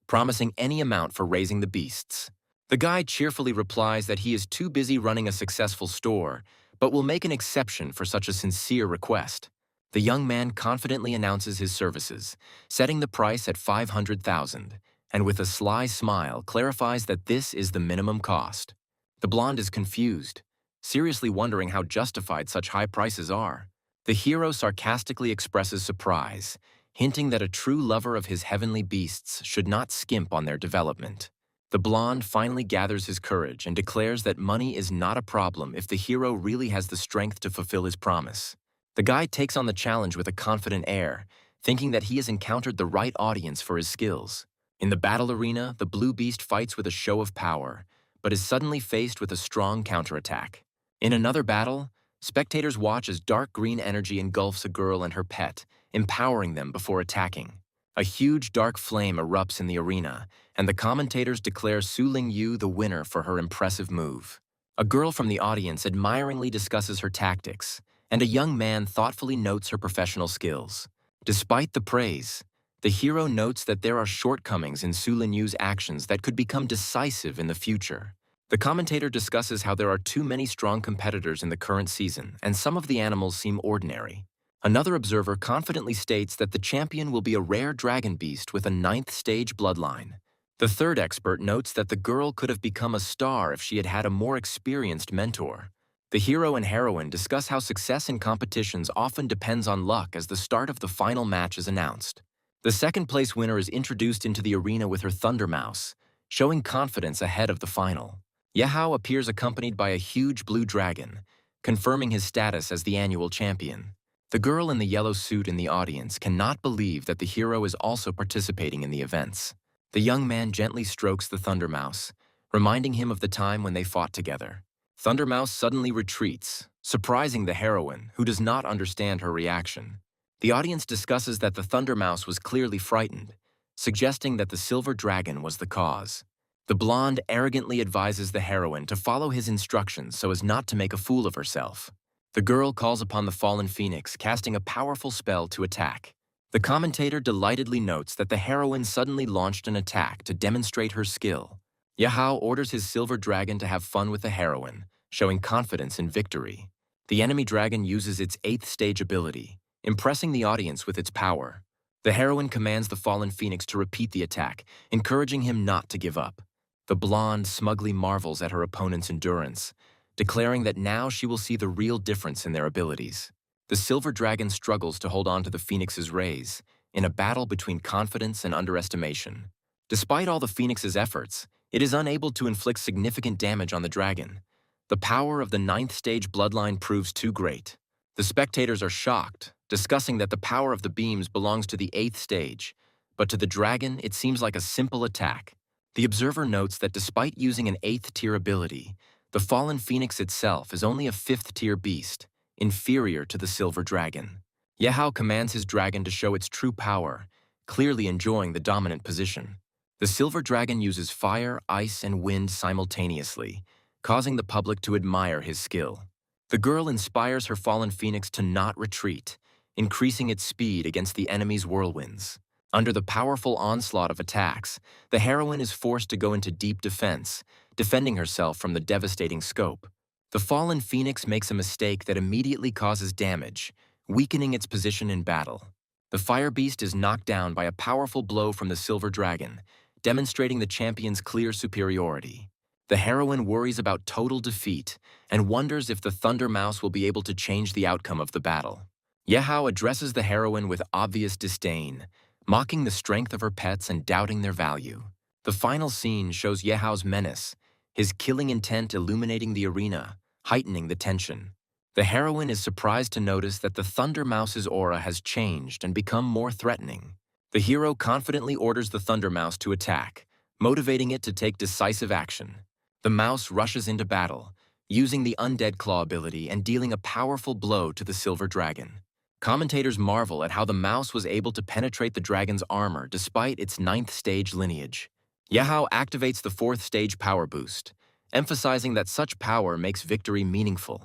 promising any amount for raising the beasts. The guy cheerfully replies that he is too busy running a successful store, but will make an exception for such a sincere request. The young man confidently announces his services, setting the price at 500,000, and with a sly smile clarifies that this is the minimum cost. The blonde is confused, seriously wondering how justified such high prices are. The hero sarcastically expresses surprise, hinting that a true lover of his heavenly beasts should not skimp on their development. The blonde finally gathers his courage and declares that money is not a problem if the hero really has the strength to fulfill his promise. The guy takes on the challenge with a confident air, thinking that he has encountered the right audience for his skills. In the battle arena, the blue beast fights with a show of power, but is suddenly faced with a strong counterattack. In another battle, spectators watch as dark green energy engulfs a girl and her pet, empowering them before attacking. A huge dark flame erupts in the arena, and the commentators declare Su Ling Yu the winner for her impressive move. A girl from the audience admiringly discusses her tactics, and a young man thoughtfully notes her professional skills. Despite the praise, the hero notes that there are shortcomings in Su Ling Yu's actions that could become decisive in the future. The commentator discusses how there are too many strong competitors in the current season, and some of the animals seem ordinary. Another observer confidently states that the champion will be a rare dragon beast with a 9th stage bloodline. The third expert notes that the girl could have become a star if she had had a more experienced mentor. The hero and heroine discuss how success in competitions often depends on luck as the start of the final match is announced. The second-place winner is introduced into the arena with her Thunder Mouse, showing confidence ahead of the final. Ye Hao appears accompanied by a huge blue dragon, confirming his status as the annual champion. The girl in the yellow suit in the audience cannot believe that the hero is also participating in the events. The young man gently strokes the Thunder Mouse, reminding him of the time when they fought together. Thunder Mouse suddenly retreats, surprising the heroine, who does not understand her reaction. The audience discusses that the Thunder Mouse was clearly frightened, suggesting that the silver dragon was the cause. The blonde arrogantly advises the heroine to follow his instructions so as not to make a fool of herself. The girl calls upon the fallen phoenix, casting a powerful spell to attack. The commentator delightedly notes that the heroine suddenly launched an attack to demonstrate her skill. Ye Hao orders his silver dragon to have fun with the heroine, showing confidence in victory. The enemy dragon uses its 8th stage ability, impressing the audience with its power. The heroine commands the fallen phoenix to repeat the attack, encouraging him not to give up. The blonde smugly marvels at her opponent's endurance, declaring that now she will see the real difference in their abilities. The silver dragon struggles to hold on to the phoenix's rays, in a battle between confidence and underestimation. Despite all the phoenix's efforts, It is unable to inflict significant damage on the dragon. The power of the ninth stage bloodline proves too great. The spectators are shocked, discussing that the power of the beams belongs to the 8th stage, but to the dragon it seems like a simple attack. The observer notes that despite using an 8th tier ability, the fallen phoenix itself is only a 5th tier beast, inferior to the silver dragon. Yehao commands his dragon to show its true power, clearly enjoying the dominant position. The silver dragon uses fire, ice, and wind simultaneously, causing the public to admire his skill. The girl inspires her fallen phoenix to not retreat, increasing its speed against the enemy's whirlwinds. Under the powerful onslaught of attacks, the heroine is forced to go into deep defense, defending herself from the devastating scope. The fallen phoenix makes a mistake that immediately causes damage, weakening its position in battle. The fire beast is knocked down by a powerful blow from the silver dragon, demonstrating the champion's clear superiority. The heroine worries about total defeat and wonders if the Thunder Mouse will be able to change the outcome of the battle. Yehao addresses the heroine with obvious disdain, mocking the strength of her pets and doubting their value. The final scene shows Yehao's menace, his killing intent illuminating the arena, heightening the tension. The heroine is surprised to notice that the Thunder Mouse's aura has changed and become more threatening. The hero confidently orders the Thunder Mouse to attack, motivating it to take decisive action. The mouse rushes into battle, using the Undead Claw ability and dealing a powerful blow to the silver dragon. Commentators marvel at how the mouse was able to penetrate the dragon's armor despite its 9th stage lineage. Yehao activates the 4th stage power boost, emphasizing that such power makes victory meaningful.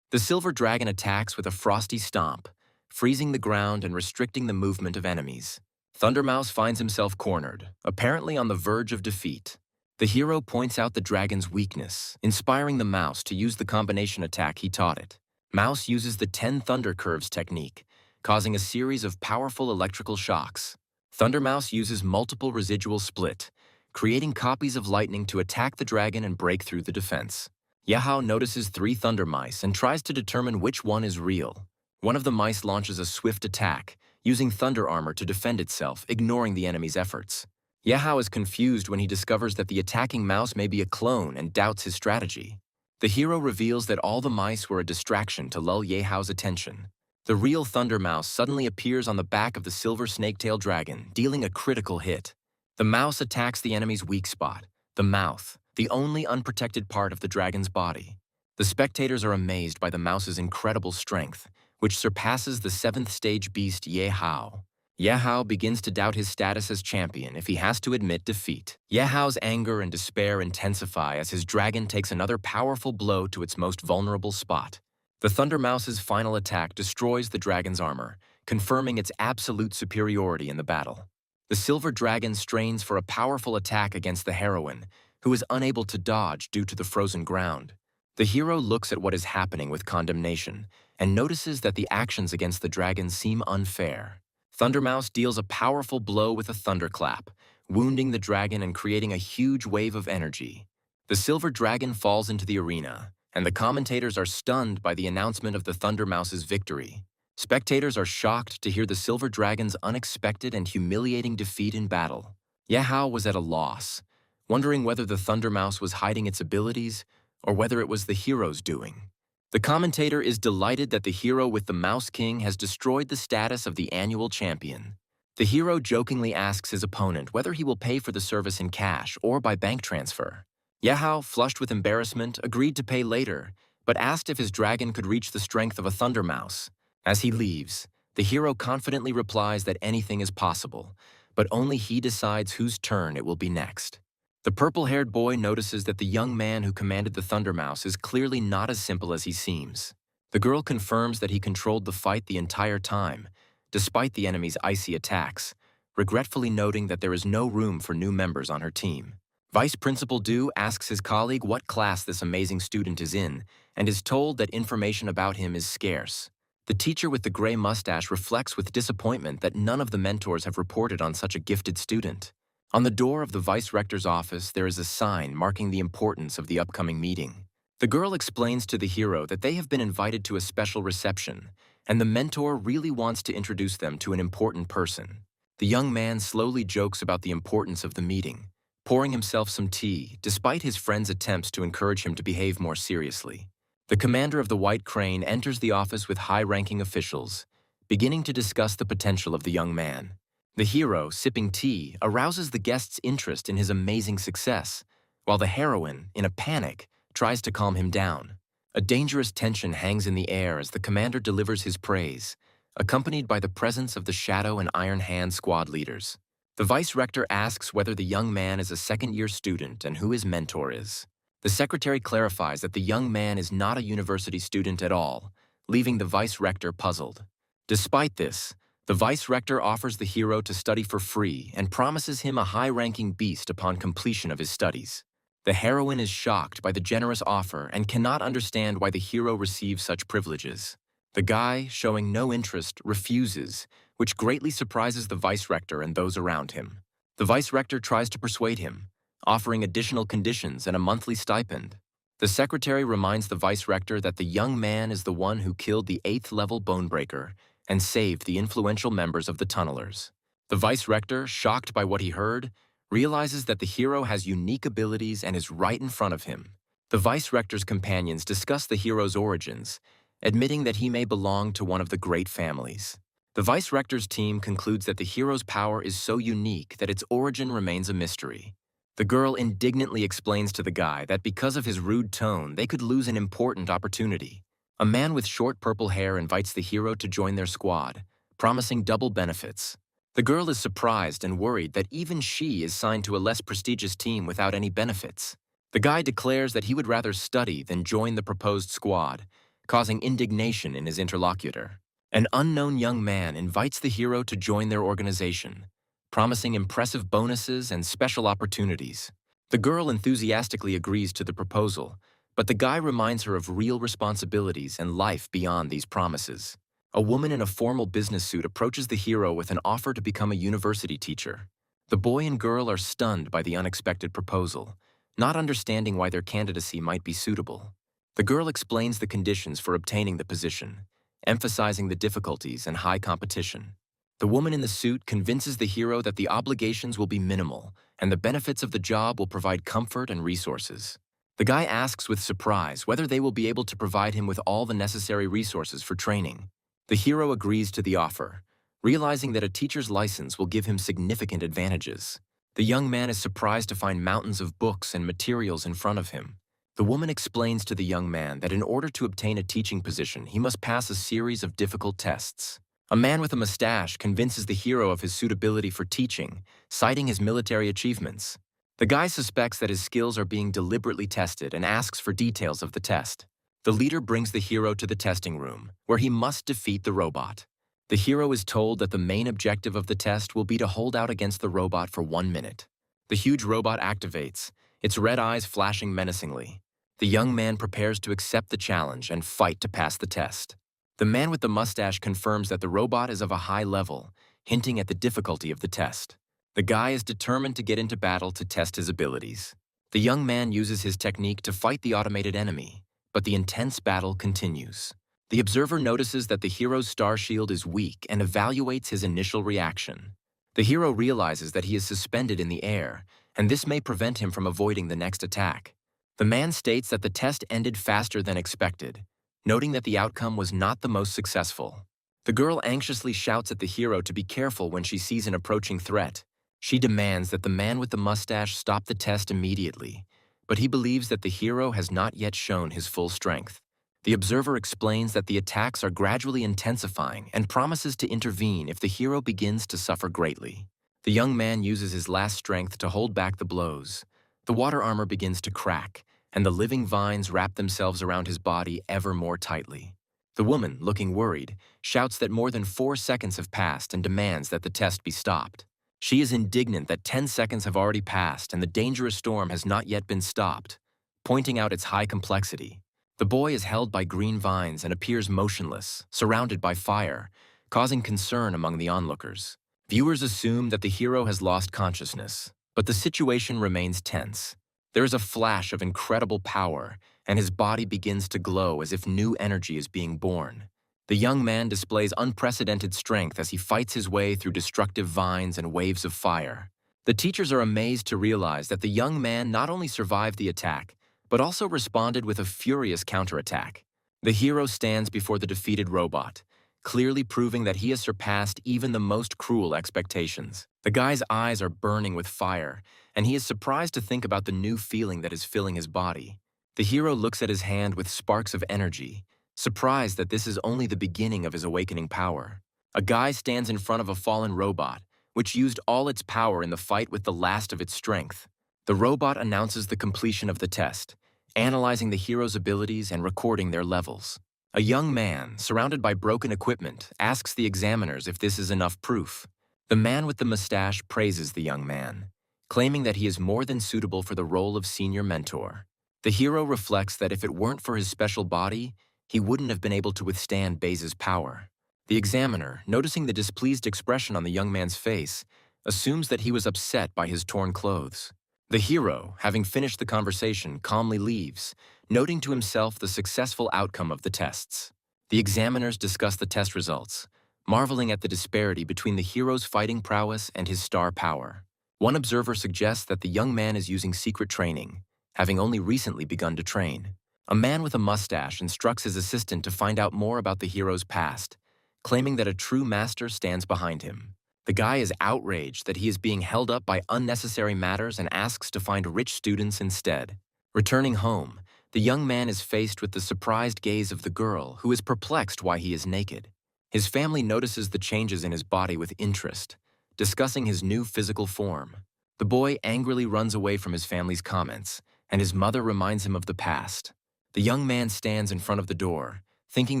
The silver dragon attacks with a frosty stomp, freezing the ground and restricting the movement of enemies. Thundermouse finds himself cornered, apparently on the verge of defeat. The hero points out the dragon's weakness, inspiring the mouse to use the combination attack he taught it. Mouse uses the 10 Thunder Curves technique, causing a series of powerful electrical shocks. Thundermouse uses multiple residual split, creating copies of lightning to attack the dragon and break through the defense. Yehao notices 3 thunder mice and tries to determine which one is real. One of the mice launches a swift attack, using thunder armor to defend itself, ignoring the enemy's efforts. Yehao is confused when he discovers that the attacking mouse may be a clone and doubts his strategy. The hero reveals that all the mice were a distraction to lull Yehao's attention. The real Thunder Mouse suddenly appears on the back of the silver snake-tailed dragon, dealing a critical hit. The mouse attacks the enemy's weak spot, the mouth, the only unprotected part of the dragon's body. The spectators are amazed by the mouse's incredible strength, which surpasses the 7th stage beast Yehao. Yehao begins to doubt his status as champion if he has to admit defeat. Yehao's anger and despair intensify as his dragon takes another powerful blow to its most vulnerable spot. The Thunder Mouse's final attack destroys the dragon's armor, confirming its absolute superiority in the battle. The silver dragon strains for a powerful attack against the heroine, who is unable to dodge due to the frozen ground. The hero looks at what is happening with condemnation and notices that the actions against the dragon seem unfair. Thundermouse deals a powerful blow with a thunderclap, wounding the dragon and creating a huge wave of energy. The silver dragon falls into the arena, and the commentators are stunned by the announcement of the Thundermouse's victory. Spectators are shocked to hear the silver dragon's unexpected and humiliating defeat in battle. Yehao was at a loss, wondering whether the Thundermouse was hiding its abilities or whether it was the hero's doing. The commentator is delighted that the hero with the Mouse King has destroyed the status of the annual champion. The hero jokingly asks his opponent whether he will pay for the service in cash or by bank transfer. Yehao, flushed with embarrassment, agreed to pay later, but asked if his dragon could reach the strength of a Thunder Mouse. As he leaves, the hero confidently replies that anything is possible, but only he decides whose turn it will be next. The purple-haired boy notices that the young man who commanded the Thunder Mouse is clearly not as simple as he seems. The girl confirms that he controlled the fight the entire time, despite the enemy's icy attacks, regretfully noting that there is no room for new members on her team. Vice Principal Du asks his colleague what class this amazing student is in, and is told that information about him is scarce. The teacher with the gray mustache reflects with disappointment that none of the mentors have reported on such a gifted student. On the door of the vice rector's office, there is a sign marking the importance of the upcoming meeting. The girl explains to the hero that they have been invited to a special reception, and the mentor really wants to introduce them to an important person. The young man slowly jokes about the importance of the meeting, pouring himself some tea, despite his friend's attempts to encourage him to behave more seriously. The commander of the White Crane enters the office with high-ranking officials, beginning to discuss the potential of the young man. The hero, sipping tea, arouses the guest's interest in his amazing success, while the heroine, in a panic, tries to calm him down. A dangerous tension hangs in the air as the commander delivers his praise, accompanied by the presence of the Shadow and Iron Hand squad leaders. The vice-rector asks whether the young man is a second-year student and who his mentor is. The secretary clarifies that the young man is not a university student at all, leaving the vice-rector puzzled. Despite this, the vice-rector offers the hero to study for free and promises him a high-ranking beast upon completion of his studies. The heroine is shocked by the generous offer and cannot understand why the hero receives such privileges. The guy, showing no interest, refuses, which greatly surprises the vice-rector and those around him. The vice-rector tries to persuade him, offering additional conditions and a monthly stipend. The secretary reminds the vice-rector that the young man is the one who killed the 8th-level Bonebreaker and saved the influential members of the Tunnelers. The vice-rector, shocked by what he heard, realizes that the hero has unique abilities and is right in front of him. The vice-rector's companions discuss the hero's origins, admitting that he may belong to one of the great families. The vice-rector's team concludes that the hero's power is so unique that its origin remains a mystery. The girl indignantly explains to the guy that because of his rude tone, they could lose an important opportunity. A man with short purple hair invites the hero to join their squad, promising double benefits. The girl is surprised and worried that even she is signed to a less prestigious team without any benefits. The guy declares that he would rather study than join the proposed squad, causing indignation in his interlocutor. An unknown young man invites the hero to join their organization, promising impressive bonuses and special opportunities. The girl enthusiastically agrees to the proposal, but the guy reminds her of real responsibilities and life beyond these promises. A woman in a formal business suit approaches the hero with an offer to become a university teacher. The boy and girl are stunned by the unexpected proposal, not understanding why their candidacy might be suitable. The girl explains the conditions for obtaining the position, emphasizing the difficulties and high competition. The woman in the suit convinces the hero that the obligations will be minimal and the benefits of the job will provide comfort and resources. The guy asks with surprise whether they will be able to provide him with all the necessary resources for training. The hero agrees to the offer, realizing that a teacher's license will give him significant advantages. The young man is surprised to find mountains of books and materials in front of him. The woman explains to the young man that in order to obtain a teaching position, he must pass a series of difficult tests. A man with a mustache convinces the hero of his suitability for teaching, citing his military achievements. The guy suspects that his skills are being deliberately tested and asks for details of the test. The leader brings the hero to the testing room, where he must defeat the robot. The hero is told that the main objective of the test will be to hold out against the robot for 1 minute. The huge robot activates, its red eyes flashing menacingly. The young man prepares to accept the challenge and fight to pass the test. The man with the mustache confirms that the robot is of a high level, hinting at the difficulty of the test. The guy is determined to get into battle to test his abilities. The young man uses his technique to fight the automated enemy, but the intense battle continues. The observer notices that the hero's star shield is weak and evaluates his initial reaction. The hero realizes that he is suspended in the air, and this may prevent him from avoiding the next attack. The man states that the test ended faster than expected, noting that the outcome was not the most successful. The girl anxiously shouts at the hero to be careful when she sees an approaching threat. She demands that the man with the mustache stop the test immediately, but he believes that the hero has not yet shown his full strength. The observer explains that the attacks are gradually intensifying and promises to intervene if the hero begins to suffer greatly. The young man uses his last strength to hold back the blows. The water armor begins to crack, and the living vines wrap themselves around his body ever more tightly. The woman, looking worried, shouts that more than 4 seconds have passed and demands that the test be stopped. She is indignant that 10 seconds have already passed and the dangerous storm has not yet been stopped, pointing out its high complexity. The boy is held by green vines and appears motionless, surrounded by fire, causing concern among the onlookers. Viewers assume that the hero has lost consciousness, but the situation remains tense. There is a flash of incredible power, and his body begins to glow as if new energy is being born. The young man displays unprecedented strength as he fights his way through destructive vines and waves of fire. The teachers are amazed to realize that the young man not only survived the attack, but also responded with a furious counterattack. The hero stands before the defeated robot, clearly proving that he has surpassed even the most cruel expectations. The guy's eyes are burning with fire, and he is surprised to think about the new feeling that is filling his body. The hero looks at his hand with sparks of energy, surprised that this is only the beginning of his awakening power. A guy stands in front of a fallen robot, which used all its power in the fight with the last of its strength. The robot announces the completion of the test, analyzing the hero's abilities and recording their levels. A young man, surrounded by broken equipment, asks the examiners if this is enough proof. The man with the mustache praises the young man, claiming that he is more than suitable for the role of senior mentor. The hero reflects that if it weren't for his special body, he wouldn't have been able to withstand Baze's power. The examiner, noticing the displeased expression on the young man's face, assumes that he was upset by his torn clothes. The hero, having finished the conversation, calmly leaves, noting to himself the successful outcome of the tests. The examiners discuss the test results, marveling at the disparity between the hero's fighting prowess and his star power. One observer suggests that the young man is using secret training, having only recently begun to train. A man with a mustache instructs his assistant to find out more about the hero's past, claiming that a true master stands behind him. The guy is outraged that he is being held up by unnecessary matters and asks to find rich students instead. Returning home, the young man is faced with the surprised gaze of the girl, who is perplexed why he is naked. His family notices the changes in his body with interest, discussing his new physical form. The boy angrily runs away from his family's comments, and his mother reminds him of the past. The young man stands in front of the door, thinking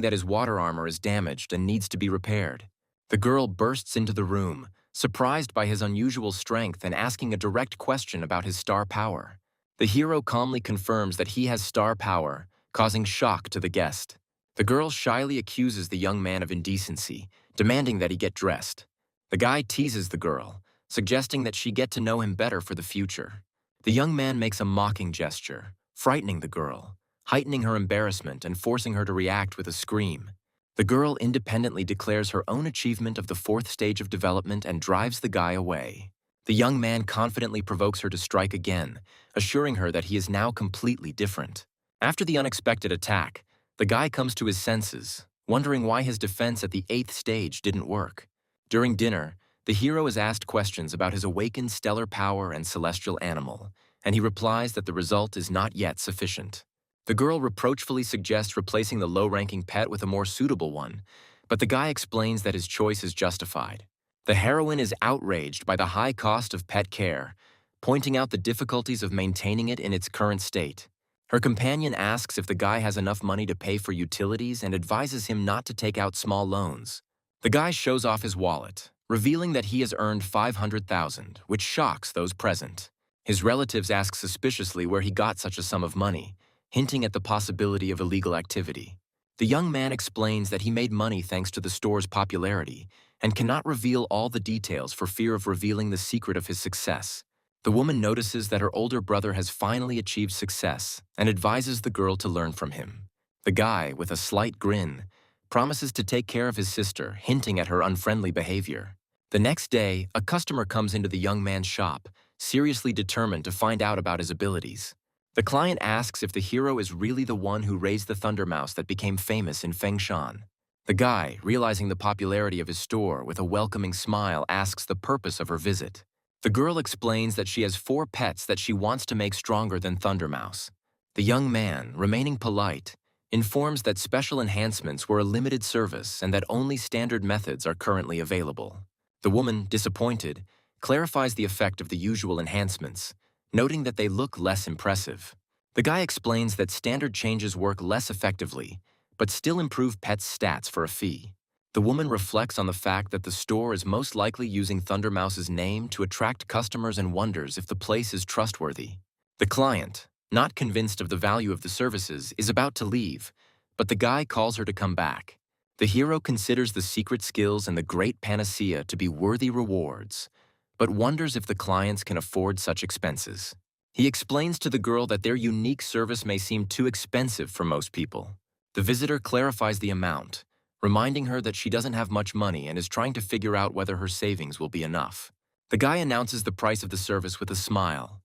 that his water armor is damaged and needs to be repaired. The girl bursts into the room, surprised by his unusual strength and asking a direct question about his star power. The hero calmly confirms that he has star power, causing shock to the guest. The girl shyly accuses the young man of indecency, demanding that he get dressed. The guy teases the girl, suggesting that she get to know him better for the future. The young man makes a mocking gesture, frightening the girl, heightening her embarrassment and forcing her to react with a scream. The girl independently declares her own achievement of the 4th stage of development and drives the guy away. The young man confidently provokes her to strike again, assuring her that he is now completely different. After the unexpected attack, the guy comes to his senses, wondering why his defense at the 8th stage didn't work. During dinner, the hero is asked questions about his awakened stellar power and celestial animal, and he replies that the result is not yet sufficient. The girl reproachfully suggests replacing the low-ranking pet with a more suitable one, but the guy explains that his choice is justified. The heroine is outraged by the high cost of pet care, pointing out the difficulties of maintaining it in its current state. Her companion asks if the guy has enough money to pay for utilities and advises him not to take out small loans. The guy shows off his wallet, revealing that he has earned $500,000, which shocks those present. His relatives ask suspiciously where he got such a sum of money, hinting at the possibility of illegal activity. The young man explains that he made money thanks to the store's popularity and cannot reveal all the details for fear of revealing the secret of his success. The woman notices that her older brother has finally achieved success and advises the girl to learn from him. The guy, with a slight grin, promises to take care of his sister, hinting at her unfriendly behavior. The next day, a customer comes into the young man's shop, seriously determined to find out about his abilities. The client asks if the hero is really the one who raised the thunder mouse that became famous in Fengshan. The guy, realizing the popularity of his store with a welcoming smile, asks the purpose of her visit. The girl explains that she has 4 pets that she wants to make stronger than Thunder Mouse. The young man, remaining polite, informs that special enhancements were a limited service and that only standard methods are currently available. The woman, disappointed, clarifies the effect of the usual enhancements, noting that they look less impressive. The guy explains that standard changes work less effectively, but still improve pets' stats for a fee. The woman reflects on the fact that the store is most likely using Thunder Mouse's name to attract customers and wonders if the place is trustworthy. The client, not convinced of the value of the services, is about to leave, but the guy calls her to come back. The hero considers the secret skills and the great panacea to be worthy rewards, but wonders if the clients can afford such expenses. He explains to the girl that their unique service may seem too expensive for most people. The visitor clarifies the amount, reminding her that she doesn't have much money and is trying to figure out whether her savings will be enough. The guy announces the price of the service with a smile.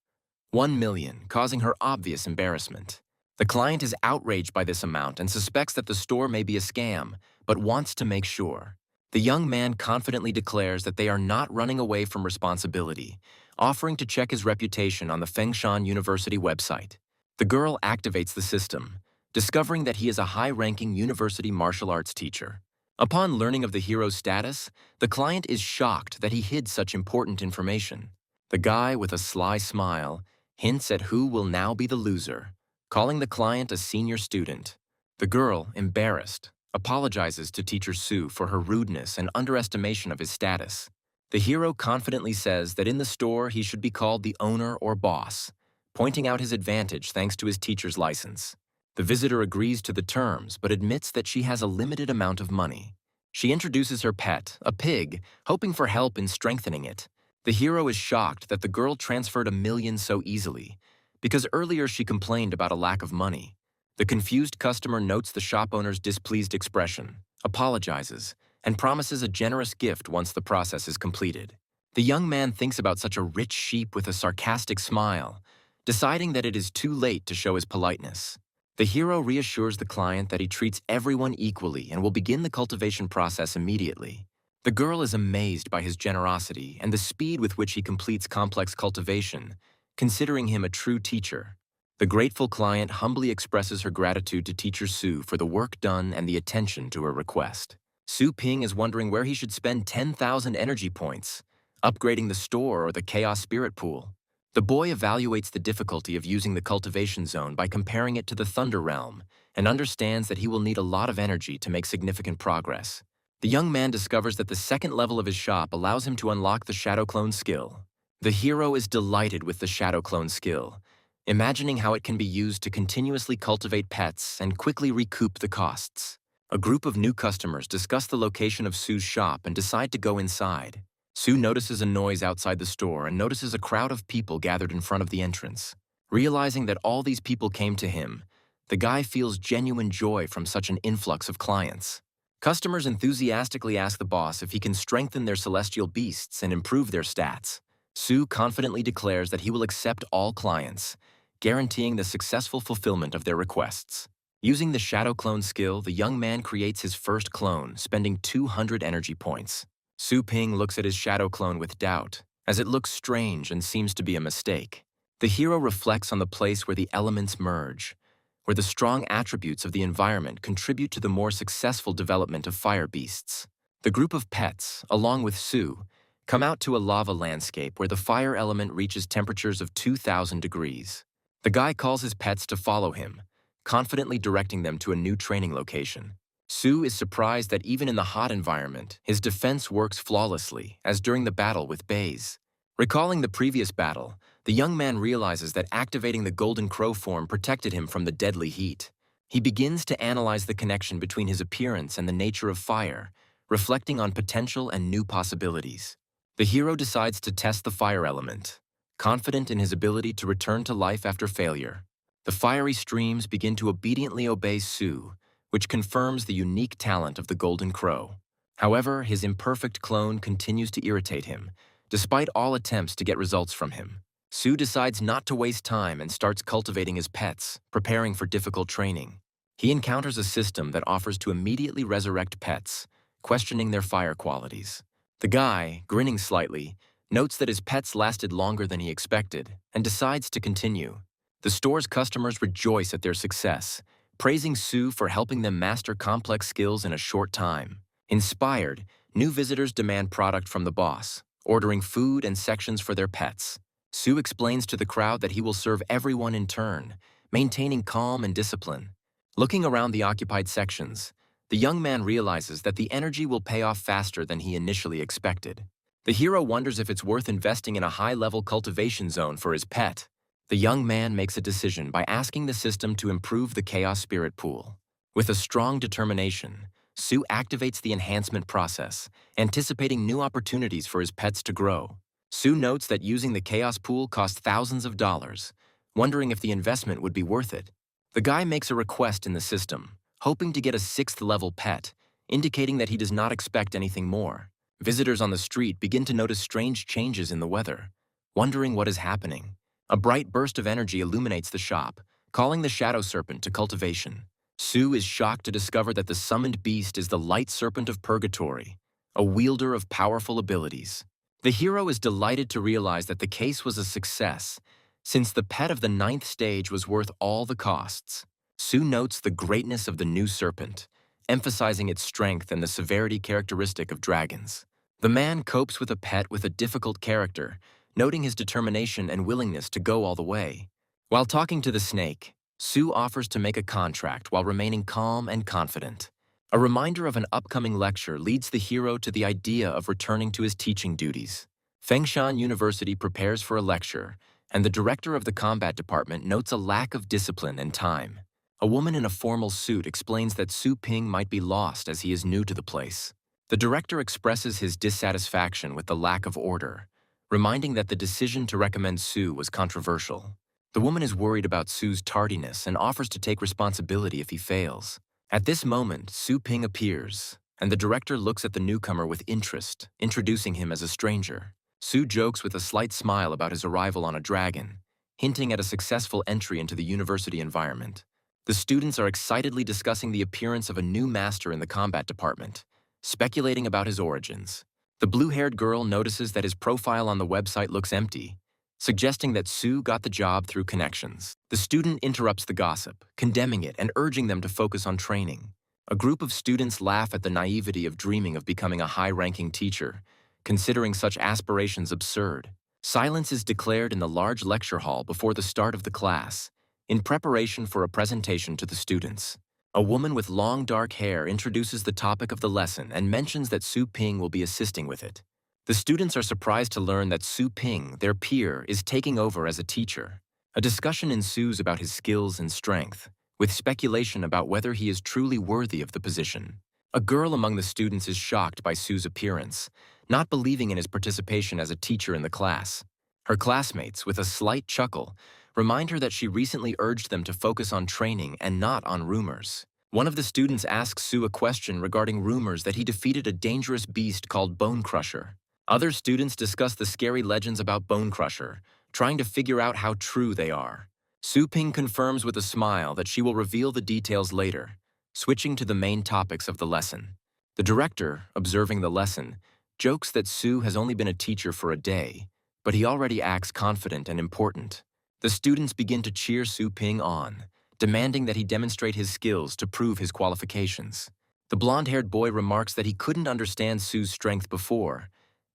1 million, causing her obvious embarrassment. The client is outraged by this amount and suspects that the store may be a scam, but wants to make sure. The young man confidently declares that they are not running away from responsibility, offering to check his reputation on the Fengshan University website. The girl activates the system, discovering that he is a high-ranking university martial arts teacher. Upon learning of the hero's status, the client is shocked that he hid such important information. The guy, with a sly smile, hints at who will now be the loser, calling the client a senior student. The girl, embarrassed, apologizes to teacher Sue for her rudeness and underestimation of his status. The hero confidently says that in the store he should be called the owner or boss, pointing out his advantage thanks to his teacher's license. The visitor agrees to the terms but admits that she has a limited amount of money. She introduces her pet, a pig, hoping for help in strengthening it. The hero is shocked that the girl transferred 1 million so easily, because earlier she complained about a lack of money. The confused customer notes the shop owner's displeased expression, apologizes, and promises a generous gift once the process is completed. The young man thinks about such a rich sheep with a sarcastic smile, deciding that it is too late to show his politeness. The hero reassures the client that he treats everyone equally and will begin the cultivation process immediately. The girl is amazed by his generosity and the speed with which he completes complex cultivation, considering him a true teacher. The grateful client humbly expresses her gratitude to teacher Sue for the work done and the attention to her request. Su Ping is wondering where he should spend 10,000 energy points, upgrading the store or the Chaos Spirit Pool. The boy evaluates the difficulty of using the cultivation zone by comparing it to the Thunder Realm and understands that he will need a lot of energy to make significant progress. The young man discovers that the second level of his shop allows him to unlock the Shadow Clone skill. The hero is delighted with the Shadow Clone skill, imagining how it can be used to continuously cultivate pets and quickly recoup the costs. A group of new customers discuss the location of Sue's shop and decide to go inside. Sue notices a noise outside the store and notices a crowd of people gathered in front of the entrance. Realizing that all these people came to him, the guy feels genuine joy from such an influx of clients. Customers enthusiastically ask the boss if he can strengthen their celestial beasts and improve their stats. Sue confidently declares that he will accept all clients, guaranteeing the successful fulfillment of their requests. Using the Shadow Clone skill, the young man creates his first clone, spending 200 energy points. Su Ping looks at his shadow clone with doubt, as it looks strange and seems to be a mistake. The hero reflects on the place where the elements merge, where the strong attributes of the environment contribute to the more successful development of fire beasts. The group of pets, along with Su, come out to a lava landscape where the fire element reaches temperatures of 2,000 degrees. The guy calls his pets to follow him, confidently directing them to a new training location. Su is surprised that even in the hot environment, his defense works flawlessly, as during the battle with Baze. Recalling the previous battle, the young man realizes that activating the Golden Crow form protected him from the deadly heat. He begins to analyze the connection between his appearance and the nature of fire, reflecting on potential and new possibilities. The hero decides to test the fire element, confident in his ability to return to life after failure. The fiery streams begin to obediently obey Su, which confirms the unique talent of the Golden Crow. However, his imperfect clone continues to irritate him, despite all attempts to get results from him. Su decides not to waste time and starts cultivating his pets, preparing for difficult training. He encounters a system that offers to immediately resurrect pets, questioning their fire qualities. The guy, grinning slightly, notes that his pets lasted longer than he expected and decides to continue. The store's customers rejoice at their success, praising Su for helping them master complex skills in a short time. Inspired, new visitors demand product from the boss, ordering food and sections for their pets. Su explains to the crowd that he will serve everyone in turn, maintaining calm and discipline. Looking around the occupied sections, the young man realizes that the energy will pay off faster than he initially expected. The hero wonders if it's worth investing in a high-level cultivation zone for his pet. The young man makes a decision by asking the system to improve the Chaos Spirit Pool. With a strong determination, Su activates the enhancement process, anticipating new opportunities for his pets to grow. Su notes that using the Chaos Pool costs thousands of dollars, wondering if the investment would be worth it. The guy makes a request in the system, hoping to get a 6th-level pet, indicating that he does not expect anything more. Visitors on the street begin to notice strange changes in the weather, wondering what is happening. A bright burst of energy illuminates the shop, calling the shadow serpent to cultivation. Sue is shocked to discover that the summoned beast is the light serpent of purgatory, a wielder of powerful abilities. The hero is delighted to realize that the case was a success, since the pet of the ninth stage was worth all the costs. Sue notes the greatness of the new serpent, emphasizing its strength and the severity characteristic of dragons. The man copes with a pet with a difficult character, noting his determination and willingness to go all the way. While talking to the snake, Sue offers to make a contract while remaining calm and confident. A reminder of an upcoming lecture leads the hero to the idea of returning to his teaching duties. Fengshan University prepares for a lecture, and the director of the combat department notes a lack of discipline and time. A woman in a formal suit explains that Su Ping might be lost as he is new to the place. The director expresses his dissatisfaction with the lack of order, reminding that the decision to recommend Su was controversial. The woman is worried about Su's tardiness and offers to take responsibility if he fails. At this moment, Su Ping appears, and the director looks at the newcomer with interest, introducing him as a stranger. Su jokes with a slight smile about his arrival on a dragon, hinting at a successful entry into the university environment. The students are excitedly discussing the appearance of a new master in the combat department, speculating about his origins. The blue-haired girl notices that his profile on the website looks empty, suggesting that Su got the job through connections. The student interrupts the gossip, condemning it and urging them to focus on training. A group of students laugh at the naivety of dreaming of becoming a high-ranking teacher, considering such aspirations absurd. Silence is declared in the large lecture hall before the start of the class, in preparation for a presentation to the students. A woman with long dark hair introduces the topic of the lesson and mentions that Su Ping will be assisting with it. The students are surprised to learn that Su Ping, their peer, is taking over as a teacher. A discussion ensues about his skills and strength, with speculation about whether he is truly worthy of the position. A girl among the students is shocked by Su's appearance, not believing in his participation as a teacher in the class. Her classmates, with a slight chuckle, remind her that she recently urged them to focus on training and not on rumors. One of the students asks Su a question regarding rumors that he defeated a dangerous beast called Bone Crusher. Other students discuss the scary legends about Bone Crusher, trying to figure out how true they are. Su Ping confirms with a smile that she will reveal the details later, switching to the main topics of the lesson. The director, observing the lesson, jokes that Su has only been a teacher for a day, but he already acts confident and important. The students begin to cheer Su Ping on, demanding that he demonstrate his skills to prove his qualifications. The blonde-haired boy remarks that he couldn't understand Su's strength before,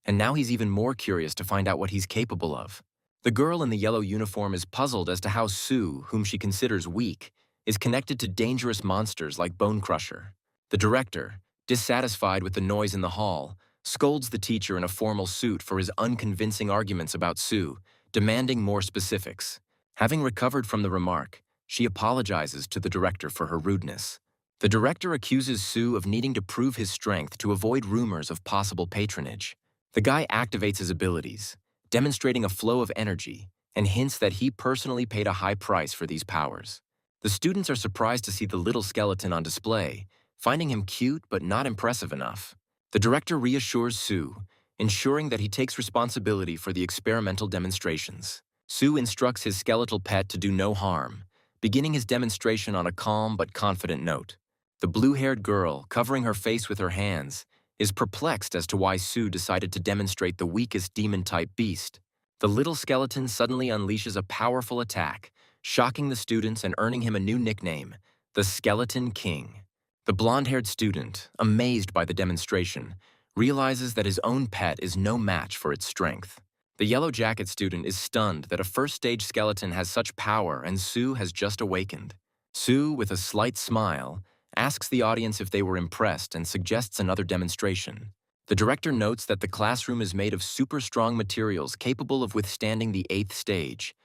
and now he's even more curious to find out what he's capable of. The girl in the yellow uniform is puzzled as to how Su, whom she considers weak, is connected to dangerous monsters like Bone Crusher. The director, dissatisfied with the noise in the hall, scolds the teacher in a formal suit for his unconvincing arguments about Su, demanding more specifics. Having recovered from the remark, she apologizes to the director for her rudeness. The director accuses Su of needing to prove his strength to avoid rumors of possible patronage. The guy activates his abilities, demonstrating a flow of energy, and hints that he personally paid a high price for these powers. The students are surprised to see the little skeleton on display, finding him cute but not impressive enough. The director reassures Su, ensuring that he takes responsibility for the experimental demonstrations. Su instructs his skeletal pet to do no harm, beginning his demonstration on a calm but confident note. The blue-haired girl, covering her face with her hands, is perplexed as to why Su decided to demonstrate the weakest demon-type beast. The little skeleton suddenly unleashes a powerful attack, shocking the students and earning him a new nickname, the Skeleton King. The blonde-haired student, amazed by the demonstration, realizes that his own pet is no match for its strength. The yellow jacket student is stunned that a first-stage skeleton has such power and Su has just awakened. Su, with a slight smile, asks the audience if they were impressed and suggests another demonstration. The director notes that the classroom is made of super strong materials capable of withstanding the 8th stage,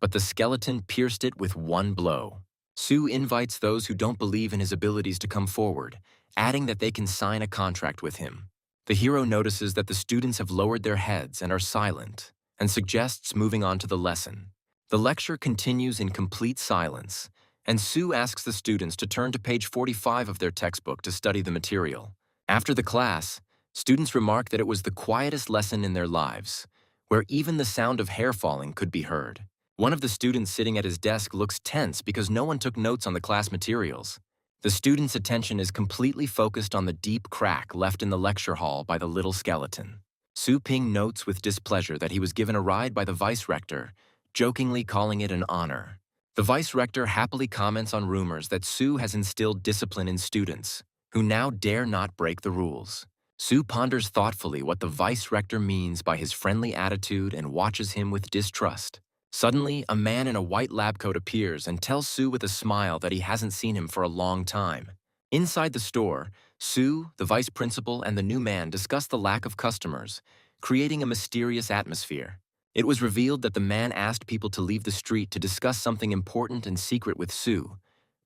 but the skeleton pierced it with one blow. Su invites those who don't believe in his abilities to come forward, adding that they can sign a contract with him. The hero notices that the students have lowered their heads and are silent, and suggests moving on to the lesson. The lecture continues in complete silence, and Su asks the students to turn to page 45 of their textbook to study the material. After the class, Students remark that it was the quietest lesson in their lives, where even the sound of hair falling could be heard. One of the students sitting at his desk looks tense because no one took notes on the class materials. The student's attention is completely focused on the deep crack left in the lecture hall by the little skeleton. Su Ping notes with displeasure that he was given a ride by the vice-rector, jokingly calling it an honor. The vice-rector happily comments on rumors that Su has instilled discipline in students, who now dare not break the rules. Su ponders thoughtfully what the vice-rector means by his friendly attitude and watches him with distrust. Suddenly, a man in a white lab coat appears and tells Su with a smile that he hasn't seen him for a long time. Inside the store, Su, the vice principal, and the new man discuss the lack of customers, creating a mysterious atmosphere. It was revealed that the man asked people to leave the street to discuss something important and secret with Su,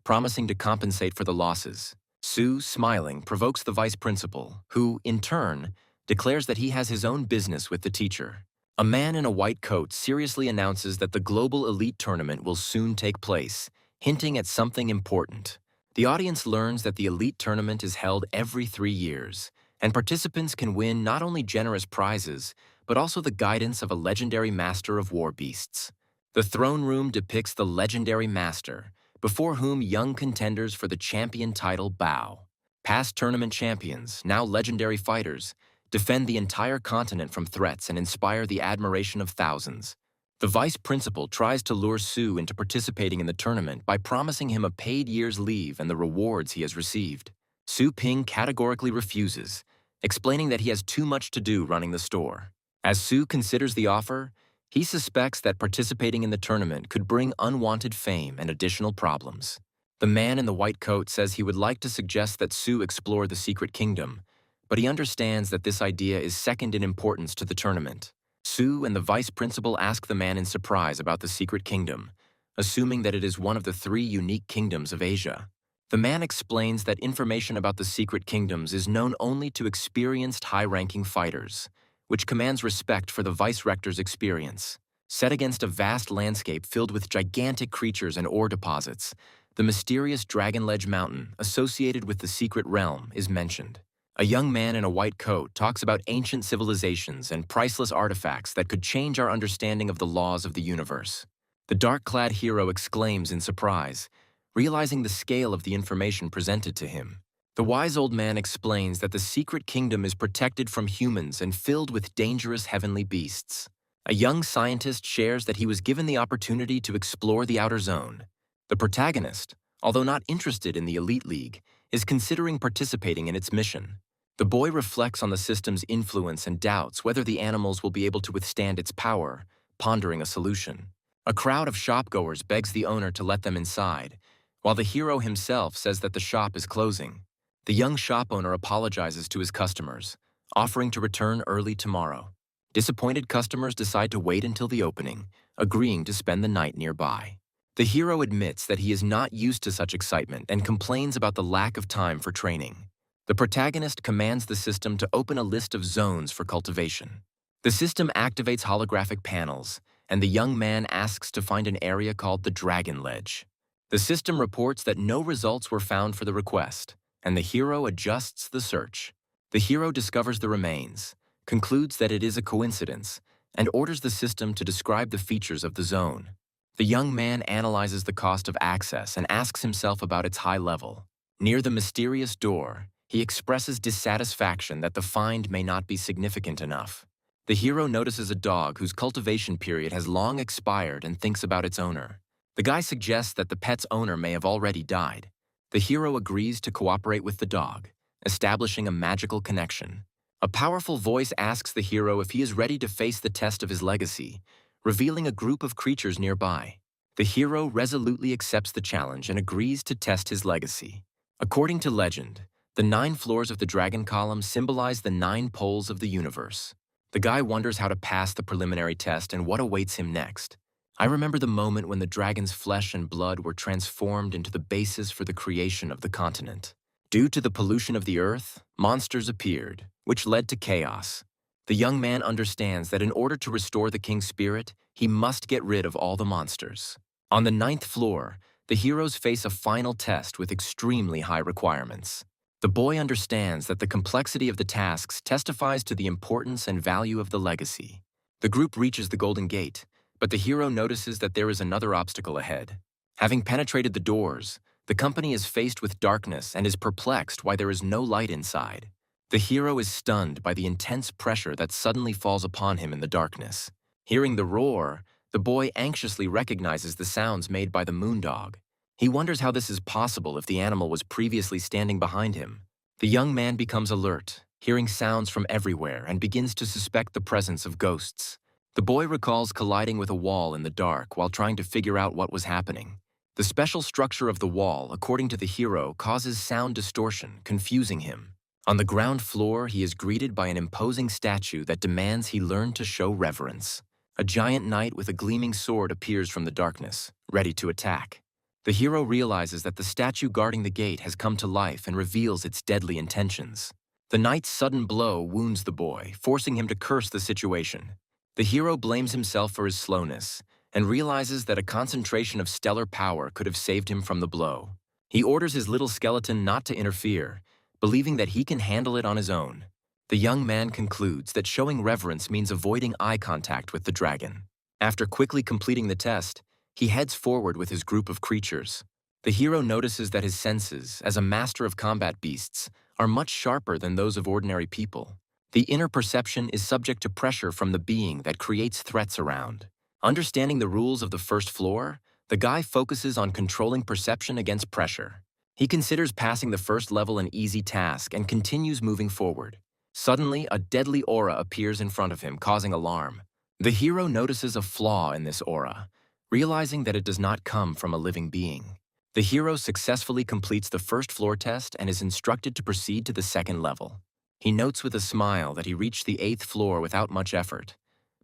promising to compensate for the losses. Su, smiling, provokes the vice principal, who, in turn, declares that he has his own business with the teacher. A man in a white coat seriously announces that the global elite tournament will soon take place, hinting at something important. The audience learns that the elite tournament is held every 3 years, and participants can win not only generous prizes, but also the guidance of a legendary master of war beasts. The throne room depicts the legendary master, before whom young contenders for the champion title bow. Past tournament champions, now legendary fighters, defend the entire continent from threats and inspire the admiration of thousands. The vice principal tries to lure Su into participating in the tournament by promising him a paid year's leave and the rewards he has received. Su Ping categorically refuses, explaining that he has too much to do running the store. As Su considers the offer, he suspects that participating in the tournament could bring unwanted fame and additional problems. The man in the white coat says he would like to suggest that Su explore the secret kingdom, but he understands that this idea is second in importance to the tournament. Su and the vice principal ask the man in surprise about the secret kingdom, assuming that it is one of the 3 unique kingdoms of Asia. The man explains that information about the secret kingdoms is known only to experienced high-ranking fighters, which commands respect for the vice-rector's experience. Set against a vast landscape filled with gigantic creatures and ore deposits, the mysterious Dragon Ledge Mountain, associated with the secret realm, is mentioned. A young man in a white coat talks about ancient civilizations and priceless artifacts that could change our understanding of the laws of the universe. The dark-clad hero exclaims in surprise, realizing the scale of the information presented to him. The wise old man explains that the secret kingdom is protected from humans and filled with dangerous heavenly beasts. A young scientist shares that he was given the opportunity to explore the outer zone. The protagonist, although not interested in the Elite League, is considering participating in its mission. The boy reflects on the system's influence and doubts whether the animals will be able to withstand its power, pondering a solution. A crowd of shopgoers begs the owner to let them inside, while the hero himself says that the shop is closing. The young shop owner apologizes to his customers, offering to return early tomorrow. Disappointed customers decide to wait until the opening, agreeing to spend the night nearby. The hero admits that he is not used to such excitement and complains about the lack of time for training. The protagonist commands the system to open a list of zones for cultivation. The system activates holographic panels, and the young man asks to find an area called the Dragon Ledge. The system reports that no results were found for the request, and the hero adjusts the search. The hero discovers the remains, concludes that it is a coincidence, and orders the system to describe the features of the zone. The young man analyzes the cost of access and asks himself about its high level. Near the mysterious door, he expresses dissatisfaction that the find may not be significant enough. The hero notices a dog whose cultivation period has long expired and thinks about its owner. The guy suggests that the pet's owner may have already died. The hero agrees to cooperate with the dog, establishing a magical connection. A powerful voice asks the hero if he is ready to face the test of his legacy, revealing a group of creatures nearby. The hero resolutely accepts the challenge and agrees to test his legacy. According to legend, the 9 floors of the dragon column symbolize the 9 poles of the universe. The guy wonders how to pass the preliminary test and what awaits him next. I remember the moment when the dragon's flesh and blood were transformed into the basis for the creation of the continent. Due to the pollution of the earth, monsters appeared, which led to chaos. The young man understands that in order to restore the king's spirit, he must get rid of all the monsters. On the 9th floor, the heroes face a final test with extremely high requirements. The boy understands that the complexity of the tasks testifies to the importance and value of the legacy. The group reaches the Golden Gate, but the hero notices that there is another obstacle ahead. Having penetrated the doors, the company is faced with darkness and is perplexed why there is no light inside. The hero is stunned by the intense pressure that suddenly falls upon him in the darkness. Hearing the roar, the boy anxiously recognizes the sounds made by the moondog. He wonders how this is possible if the animal was previously standing behind him. The young man becomes alert, hearing sounds from everywhere, and begins to suspect the presence of ghosts. The boy recalls colliding with a wall in the dark while trying to figure out what was happening. The special structure of the wall, according to the hero, causes sound distortion, confusing him. On the ground floor, he is greeted by an imposing statue that demands he learn to show reverence. A giant knight with a gleaming sword appears from the darkness, ready to attack. The hero realizes that the statue guarding the gate has come to life and reveals its deadly intentions. The knight's sudden blow wounds the boy, forcing him to curse the situation. The hero blames himself for his slowness and realizes that a concentration of stellar power could have saved him from the blow. He orders his little skeleton not to interfere, believing that he can handle it on his own. The young man concludes that showing reverence means avoiding eye contact with the dragon. After quickly completing the test, he heads forward with his group of creatures. The hero notices that his senses, as a master of combat beasts, are much sharper than those of ordinary people. The inner perception is subject to pressure from the being that creates threats around. Understanding the rules of the first floor, the guy focuses on controlling perception against pressure. He considers passing the first level an easy task and continues moving forward. Suddenly, a deadly aura appears in front of him, causing alarm. The hero notices a flaw in this aura, realizing that it does not come from a living being. The hero successfully completes the first floor test and is instructed to proceed to the second level. He notes with a smile that he reached the 8th floor without much effort.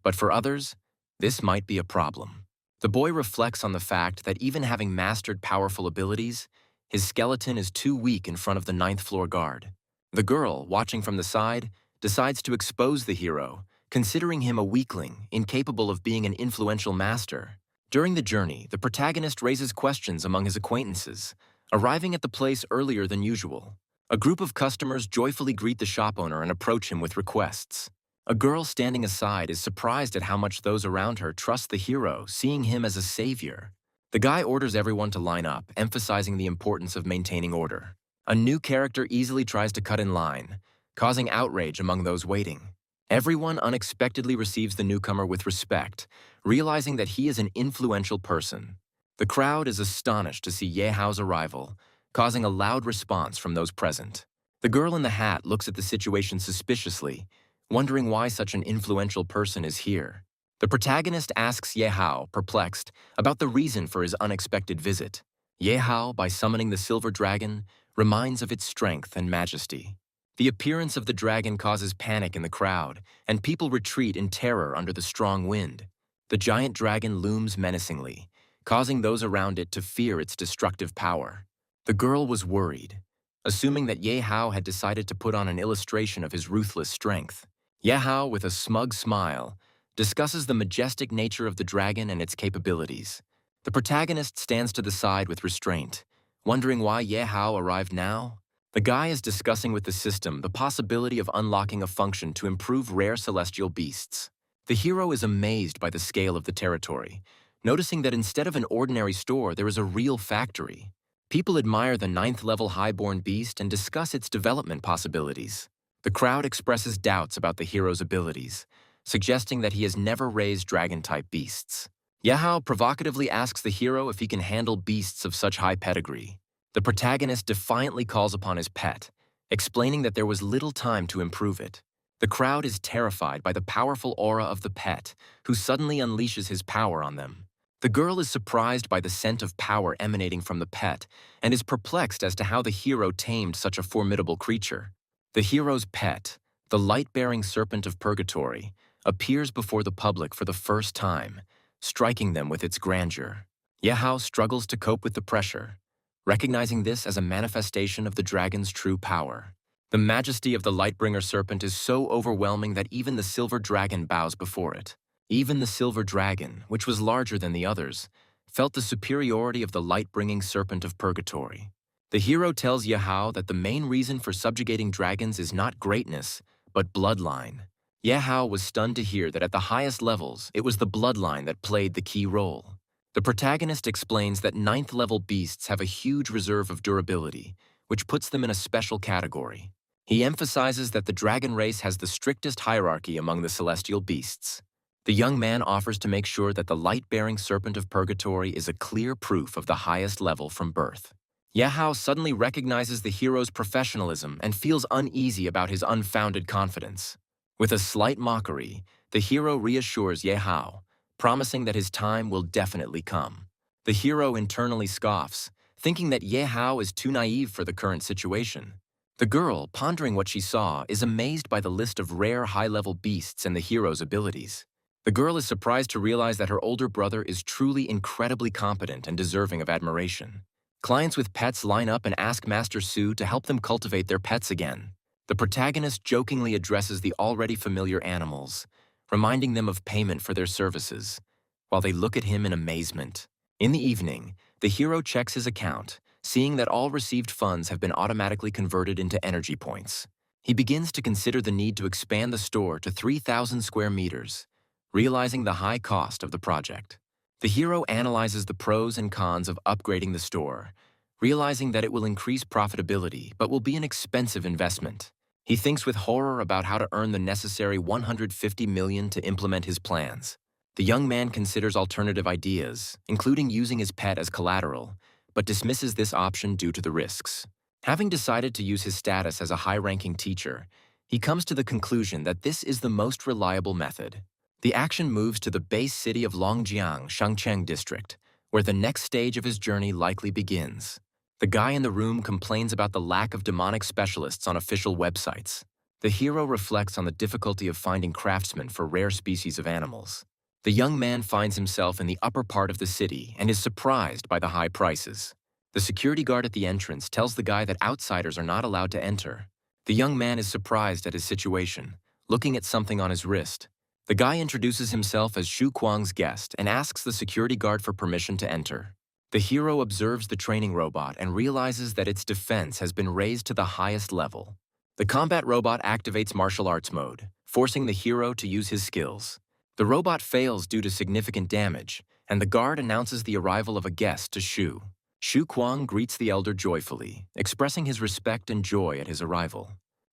But for others, this might be a problem. The boy reflects on the fact that even having mastered powerful abilities, his skeleton is too weak in front of the 9th floor guard. The girl, watching from the side, decides to expose the hero, considering him a weakling, incapable of being an influential master. During the journey, the protagonist raises questions among his acquaintances, arriving at the place earlier than usual. A group of customers joyfully greet the shop owner and approach him with requests. A girl standing aside is surprised at how much those around her trust the hero, seeing him as a savior. The guy orders everyone to line up, emphasizing the importance of maintaining order. A new character easily tries to cut in line, causing outrage among those waiting. Everyone unexpectedly receives the newcomer with respect, realizing that he is an influential person. The crowd is astonished to see Ye Hao's arrival, causing a loud response from those present. The girl in the hat looks at the situation suspiciously, wondering why such an influential person is here. The protagonist asks Ye Hao, perplexed, about the reason for his unexpected visit. Ye Hao, by summoning the silver dragon, reminds of its strength and majesty. The appearance of the dragon causes panic in the crowd, and people retreat in terror under the strong wind. The giant dragon looms menacingly, causing those around it to fear its destructive power. The girl was worried, assuming that Ye Hao had decided to put on an illustration of his ruthless strength. Ye Hao, with a smug smile, discusses the majestic nature of the dragon and its capabilities. The protagonist stands to the side with restraint, wondering why Ye Hao arrived now. The guy is discussing with the system the possibility of unlocking a function to improve rare celestial beasts. The hero is amazed by the scale of the territory, noticing that instead of an ordinary store, there is a real factory. People admire the 9th-level highborn beast and discuss its development possibilities. The crowd expresses doubts about the hero's abilities, suggesting that he has never raised dragon-type beasts. Ye Hao provocatively asks the hero if he can handle beasts of such high pedigree. The protagonist defiantly calls upon his pet, explaining that there was little time to improve it. The crowd is terrified by the powerful aura of the pet, who suddenly unleashes his power on them. The girl is surprised by the scent of power emanating from the pet and is perplexed as to how the hero tamed such a formidable creature. The hero's pet, the light-bearing serpent of purgatory, appears before the public for the first time, striking them with its grandeur. Ye Hao struggles to cope with the pressure, recognizing this as a manifestation of the dragon's true power. The majesty of the Lightbringer serpent is so overwhelming that even the silver dragon bows before it. Even the silver dragon, which was larger than the others, felt the superiority of the light-bringing serpent of purgatory. The hero tells Yehao that the main reason for subjugating dragons is not greatness, but bloodline. Yehao was stunned to hear that at the highest levels, it was the bloodline that played the key role. The protagonist explains that ninth-level beasts have a huge reserve of durability, which puts them in a special category. He emphasizes that the dragon race has the strictest hierarchy among the celestial beasts. The young man offers to make sure that the light-bearing serpent of purgatory is a clear proof of the highest level from birth. Yehao suddenly recognizes the hero's professionalism and feels uneasy about his unfounded confidence. With a slight mockery, the hero reassures Yehao, promising that his time will definitely come. The hero internally scoffs, thinking that Yehao is too naive for the current situation. The girl, pondering what she saw, is amazed by the list of rare high-level beasts and the hero's abilities. The girl is surprised to realize that her older brother is truly incredibly competent and deserving of admiration. Clients with pets line up and ask Master Su to help them cultivate their pets again. The protagonist jokingly addresses the already familiar animals, reminding them of payment for their services, while they look at him in amazement. In the evening, the hero checks his account, seeing that all received funds have been automatically converted into energy points. He begins to consider the need to expand the store to 3,000 square meters, realizing the high cost of the project. The hero analyzes the pros and cons of upgrading the store, realizing that it will increase profitability but will be an expensive investment. He thinks with horror about how to earn the necessary 150 million to implement his plans. The young man considers alternative ideas, including using his pet as collateral, but dismisses this option due to the risks. Having decided to use his status as a high-ranking teacher, he comes to the conclusion that this is the most reliable method. The action moves to the base city of Longjiang, Shangcheng district, where the next stage of his journey likely begins. The guy in the room complains about the lack of demonic specialists on official websites. The hero reflects on the difficulty of finding craftsmen for rare species of animals. The young man finds himself in the upper part of the city and is surprised by the high prices. The security guard at the entrance tells the guy that outsiders are not allowed to enter. The young man is surprised at his situation, looking at something on his wrist. The guy introduces himself as Xu Kuang's guest and asks the security guard for permission to enter. The hero observes the training robot and realizes that its defense has been raised to the highest level. The combat robot activates martial arts mode, forcing the hero to use his skills. The robot fails due to significant damage, and the guard announces the arrival of a guest to Xu. Xu Kuang greets the elder joyfully, expressing his respect and joy at his arrival.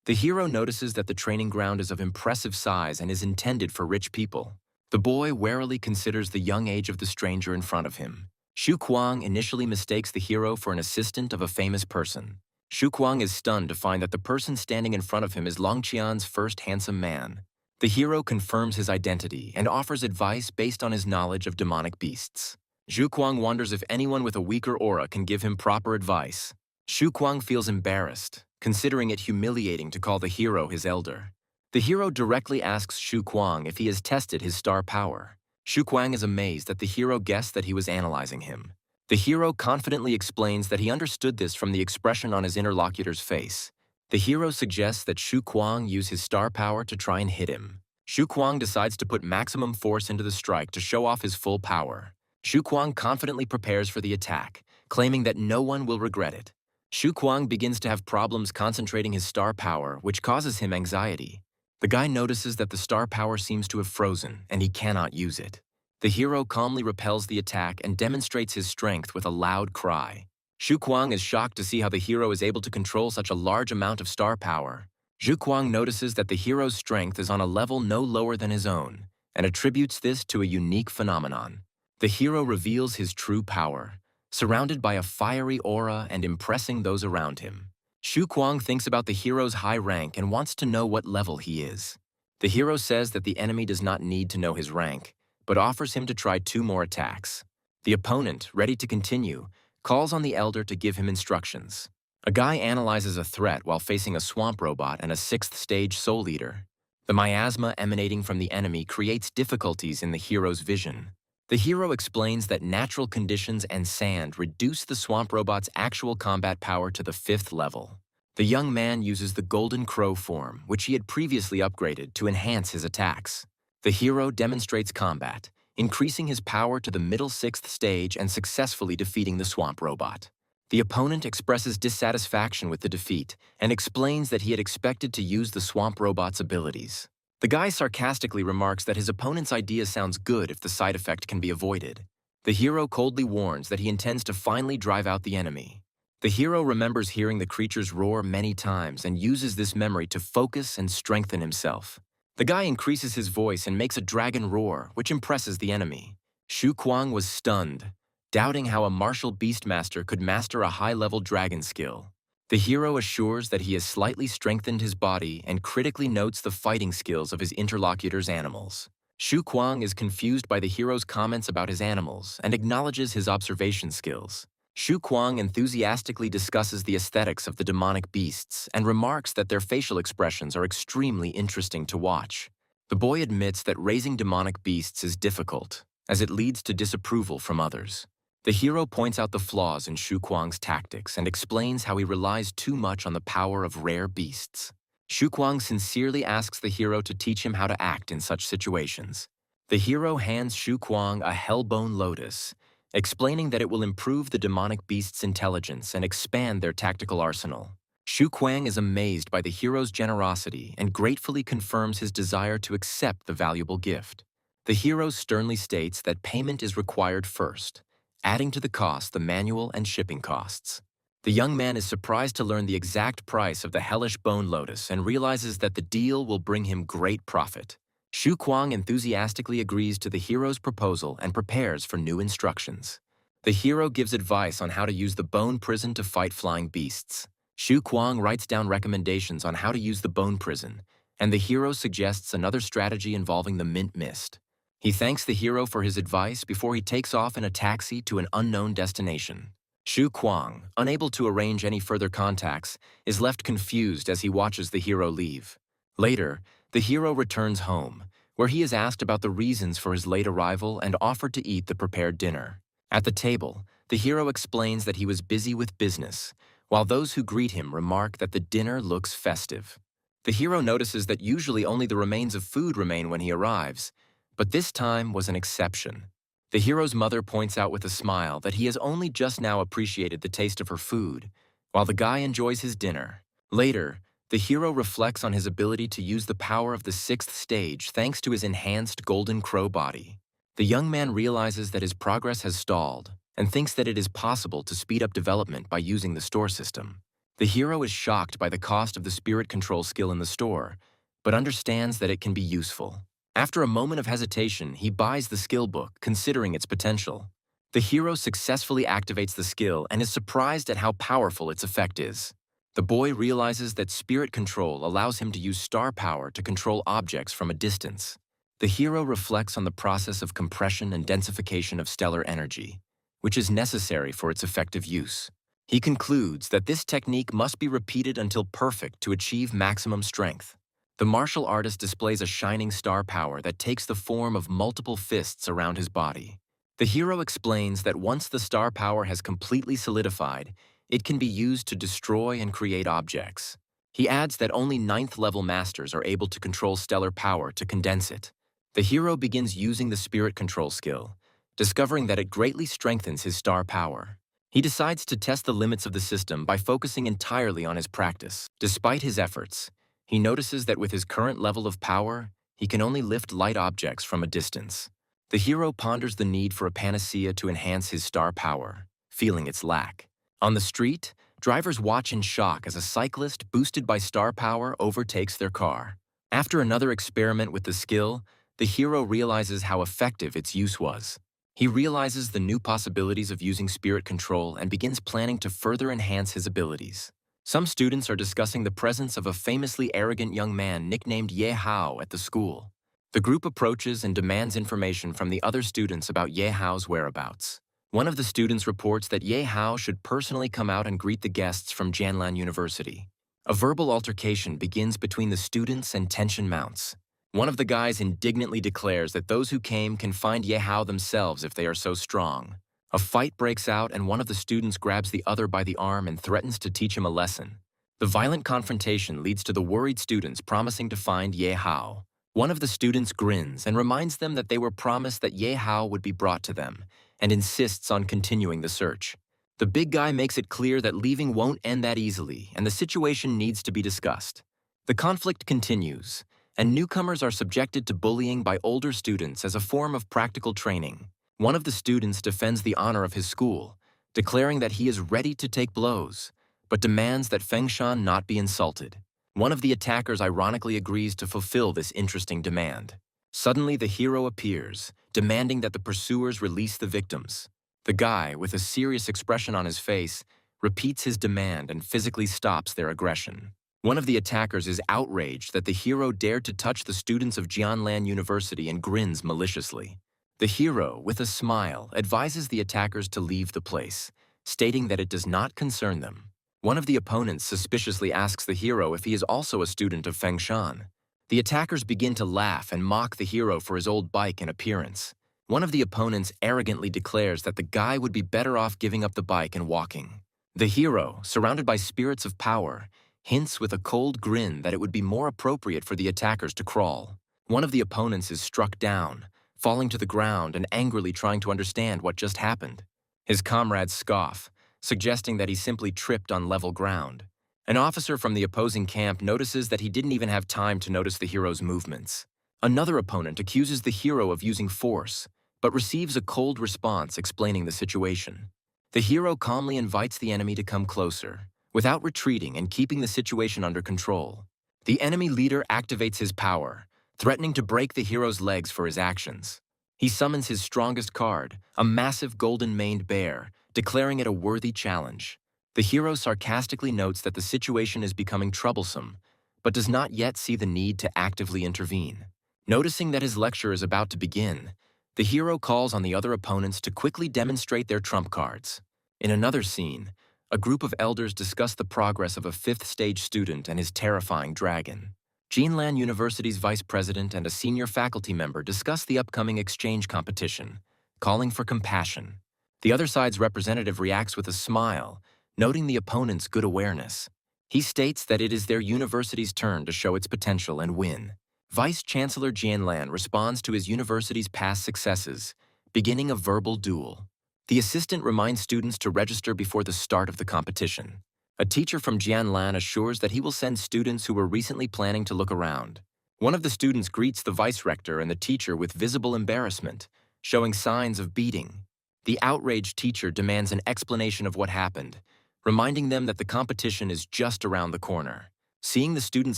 The hero notices that the training ground is of impressive size and is intended for rich people. The boy warily considers the young age of the stranger in front of him. Xu Kuang initially mistakes the hero for an assistant of a famous person. Xu Kuang is stunned to find that the person standing in front of him is Longqian's first handsome man. The hero confirms his identity and offers advice based on his knowledge of demonic beasts. Xu Kuang wonders if anyone with a weaker aura can give him proper advice. Xu Kuang feels embarrassed, considering it humiliating to call the hero his elder. The hero directly asks Xu Kuang if he has tested his star power. Xu Kuang is amazed that the hero guessed that he was analyzing him. The hero confidently explains that he understood this from the expression on his interlocutor's face. The hero suggests that Xu Kuang use his star power to try and hit him. Xu Kuang decides to put maximum force into the strike to show off his full power. Xu Kuang confidently prepares for the attack, claiming that no one will regret it. Xu Kuang begins to have problems concentrating his star power, which causes him anxiety. The guy notices that the star power seems to have frozen, and he cannot use it. The hero calmly repels the attack and demonstrates his strength with a loud cry. Xu Kuang is shocked to see how the hero is able to control such a large amount of star power. Xu Kuang notices that the hero's strength is on a level no lower than his own, and attributes this to a unique phenomenon. The hero reveals his true power, surrounded by a fiery aura and impressing those around him. Xu Kuang thinks about the hero's high rank and wants to know what level he is. The hero says that the enemy does not need to know his rank, but offers him to try 2 more attacks. The opponent, ready to continue, calls on the elder to give him instructions. A guy analyzes a threat while facing a swamp robot and a 6th stage soul eater. The miasma emanating from the enemy creates difficulties in the hero's vision. The hero explains that natural conditions and sand reduce the swamp robot's actual combat power to the 5th level. The young man uses the Golden Crow form, which he had previously upgraded, to enhance his attacks. The hero demonstrates combat, increasing his power to the middle 6th stage and successfully defeating the swamp robot. The opponent expresses dissatisfaction with the defeat and explains that he had expected to use the swamp robot's abilities. The guy sarcastically remarks that his opponent's idea sounds good if the side effect can be avoided. The hero coldly warns that he intends to finally drive out the enemy. The hero remembers hearing the creature's roar many times and uses this memory to focus and strengthen himself. The guy increases his voice and makes a dragon roar, which impresses the enemy. Shu Kuang was stunned, doubting how a martial Beastmaster could master a high-level dragon skill. The hero assures that he has slightly strengthened his body and critically notes the fighting skills of his interlocutor's animals. Shu Kuang is confused by the hero's comments about his animals and acknowledges his observation skills. Shu Kuang enthusiastically discusses the aesthetics of the demonic beasts and remarks that their facial expressions are extremely interesting to watch. The boy admits that raising demonic beasts is difficult, as it leads to disapproval from others. The hero points out the flaws in Shu Kuang's tactics and explains how he relies too much on the power of rare beasts. Shu Kuang sincerely asks the hero to teach him how to act in such situations. The hero hands Shu Kuang a hellbone lotus, explaining that it will improve the demonic beast's intelligence and expand their tactical arsenal. Shu Kuang is amazed by the hero's generosity and gratefully confirms his desire to accept the valuable gift. The hero sternly states that payment is required first, adding to the cost the manual and shipping costs. The young man is surprised to learn the exact price of the hellish bone lotus and realizes that the deal will bring him great profit. Shu Kuang enthusiastically agrees to the hero's proposal and prepares for new instructions. The hero gives advice on how to use the bone prison to fight flying beasts. Shu Kuang writes down recommendations on how to use the bone prison, and the hero suggests another strategy involving the mint mist. He thanks the hero for his advice before he takes off in a taxi to an unknown destination. Shu Kuang, unable to arrange any further contacts, is left confused as he watches the hero leave. Later, the hero returns home, where he is asked about the reasons for his late arrival and offered to eat the prepared dinner. At the table, the hero explains that he was busy with business, while those who greet him remark that the dinner looks festive. The hero notices that usually only the remains of food remain when he arrives, but this time was an exception. The hero's mother points out with a smile that he has only just now appreciated the taste of her food, while the guy enjoys his dinner. Later, the hero reflects on his ability to use the power of the sixth stage thanks to his enhanced golden crow body. The young man realizes that his progress has stalled and thinks that it is possible to speed up development by using the store system. The hero is shocked by the cost of the spirit control skill in the store, but understands that it can be useful. After a moment of hesitation, he buys the skill book, considering its potential. The hero successfully activates the skill and is surprised at how powerful its effect is. The boy realizes that spirit control allows him to use star power to control objects from a distance. The hero reflects on the process of compression and densification of stellar energy, which is necessary for its effective use. He concludes that this technique must be repeated until perfect to achieve maximum strength. The martial artist displays a shining star power that takes the form of multiple fists around his body. The hero explains that once the star power has completely solidified, it can be used to destroy and create objects. He adds that only 9th-level masters are able to control stellar power to condense it. The hero begins using the spirit control skill, discovering that it greatly strengthens his star power. He decides to test the limits of the system by focusing entirely on his practice. Despite his efforts, he notices that with his current level of power, he can only lift light objects from a distance. The hero ponders the need for a panacea to enhance his star power, feeling its lack. On the street, drivers watch in shock as a cyclist, boosted by star power, overtakes their car. After another experiment with the skill, the hero realizes how effective its use was. He realizes the new possibilities of using spirit control and begins planning to further enhance his abilities. Some students are discussing the presence of a famously arrogant young man nicknamed Ye Hao at the school. The group approaches and demands information from the other students about Ye Hao's whereabouts. One of the students reports that Ye Hao should personally come out and greet the guests from Jianlan University. A verbal altercation begins between the students and tension mounts. One of the guys indignantly declares that those who came can find Ye Hao themselves if they are so strong. A fight breaks out and one of the students grabs the other by the arm and threatens to teach him a lesson. The violent confrontation leads to the worried students promising to find Ye Hao. One of the students grins and reminds them that they were promised that Ye Hao would be brought to them, and insists on continuing the search. The big guy makes it clear that leaving won't end that easily, and the situation needs to be discussed. The conflict continues, and newcomers are subjected to bullying by older students as a form of practical training. One of the students defends the honor of his school, declaring that he is ready to take blows, but demands that Fengshan not be insulted. One of the attackers ironically agrees to fulfill this interesting demand. Suddenly, the hero appears, demanding that the pursuers release the victims. The guy, with a serious expression on his face, repeats his demand and physically stops their aggression. One of the attackers is outraged that the hero dared to touch the students of Jianlan University and grins maliciously. The hero, with a smile, advises the attackers to leave the place, stating that it does not concern them. One of the opponents suspiciously asks the hero if he is also a student of Fengshan. The attackers begin to laugh and mock the hero for his old bike and appearance. One of the opponents arrogantly declares that the guy would be better off giving up the bike and walking. The hero, surrounded by spirits of power, hints with a cold grin that it would be more appropriate for the attackers to crawl. One of the opponents is struck down, falling to the ground and angrily trying to understand what just happened. His comrades scoff, suggesting that he simply tripped on level ground. An officer from the opposing camp notices that he didn't even have time to notice the hero's movements. Another opponent accuses the hero of using force, but receives a cold response explaining the situation. The hero calmly invites the enemy to come closer, without retreating and keeping the situation under control. The enemy leader activates his power, threatening to break the hero's legs for his actions. He summons his strongest card, a massive golden-maned bear, declaring it a worthy challenge. The hero sarcastically notes that the situation is becoming troublesome, but does not yet see the need to actively intervene. Noticing that his lecture is about to begin, the hero calls on the other opponents to quickly demonstrate their trump cards. In another scene, a group of elders discuss the progress of a 5th-stage student and his terrifying dragon. Jianlan University's vice president and a senior faculty member discuss the upcoming exchange competition, calling for compassion. The other side's representative reacts with a smile, noting the opponent's good awareness. He states that it is their university's turn to show its potential and win. Vice Chancellor Jianlan responds to his university's past successes, beginning a verbal duel. The assistant reminds students to register before the start of the competition. A teacher from Jianlan assures that he will send students who were recently planning to look around. One of the students greets the vice-rector and the teacher with visible embarrassment, showing signs of beating. The outraged teacher demands an explanation of what happened, reminding them that the competition is just around the corner. Seeing the students'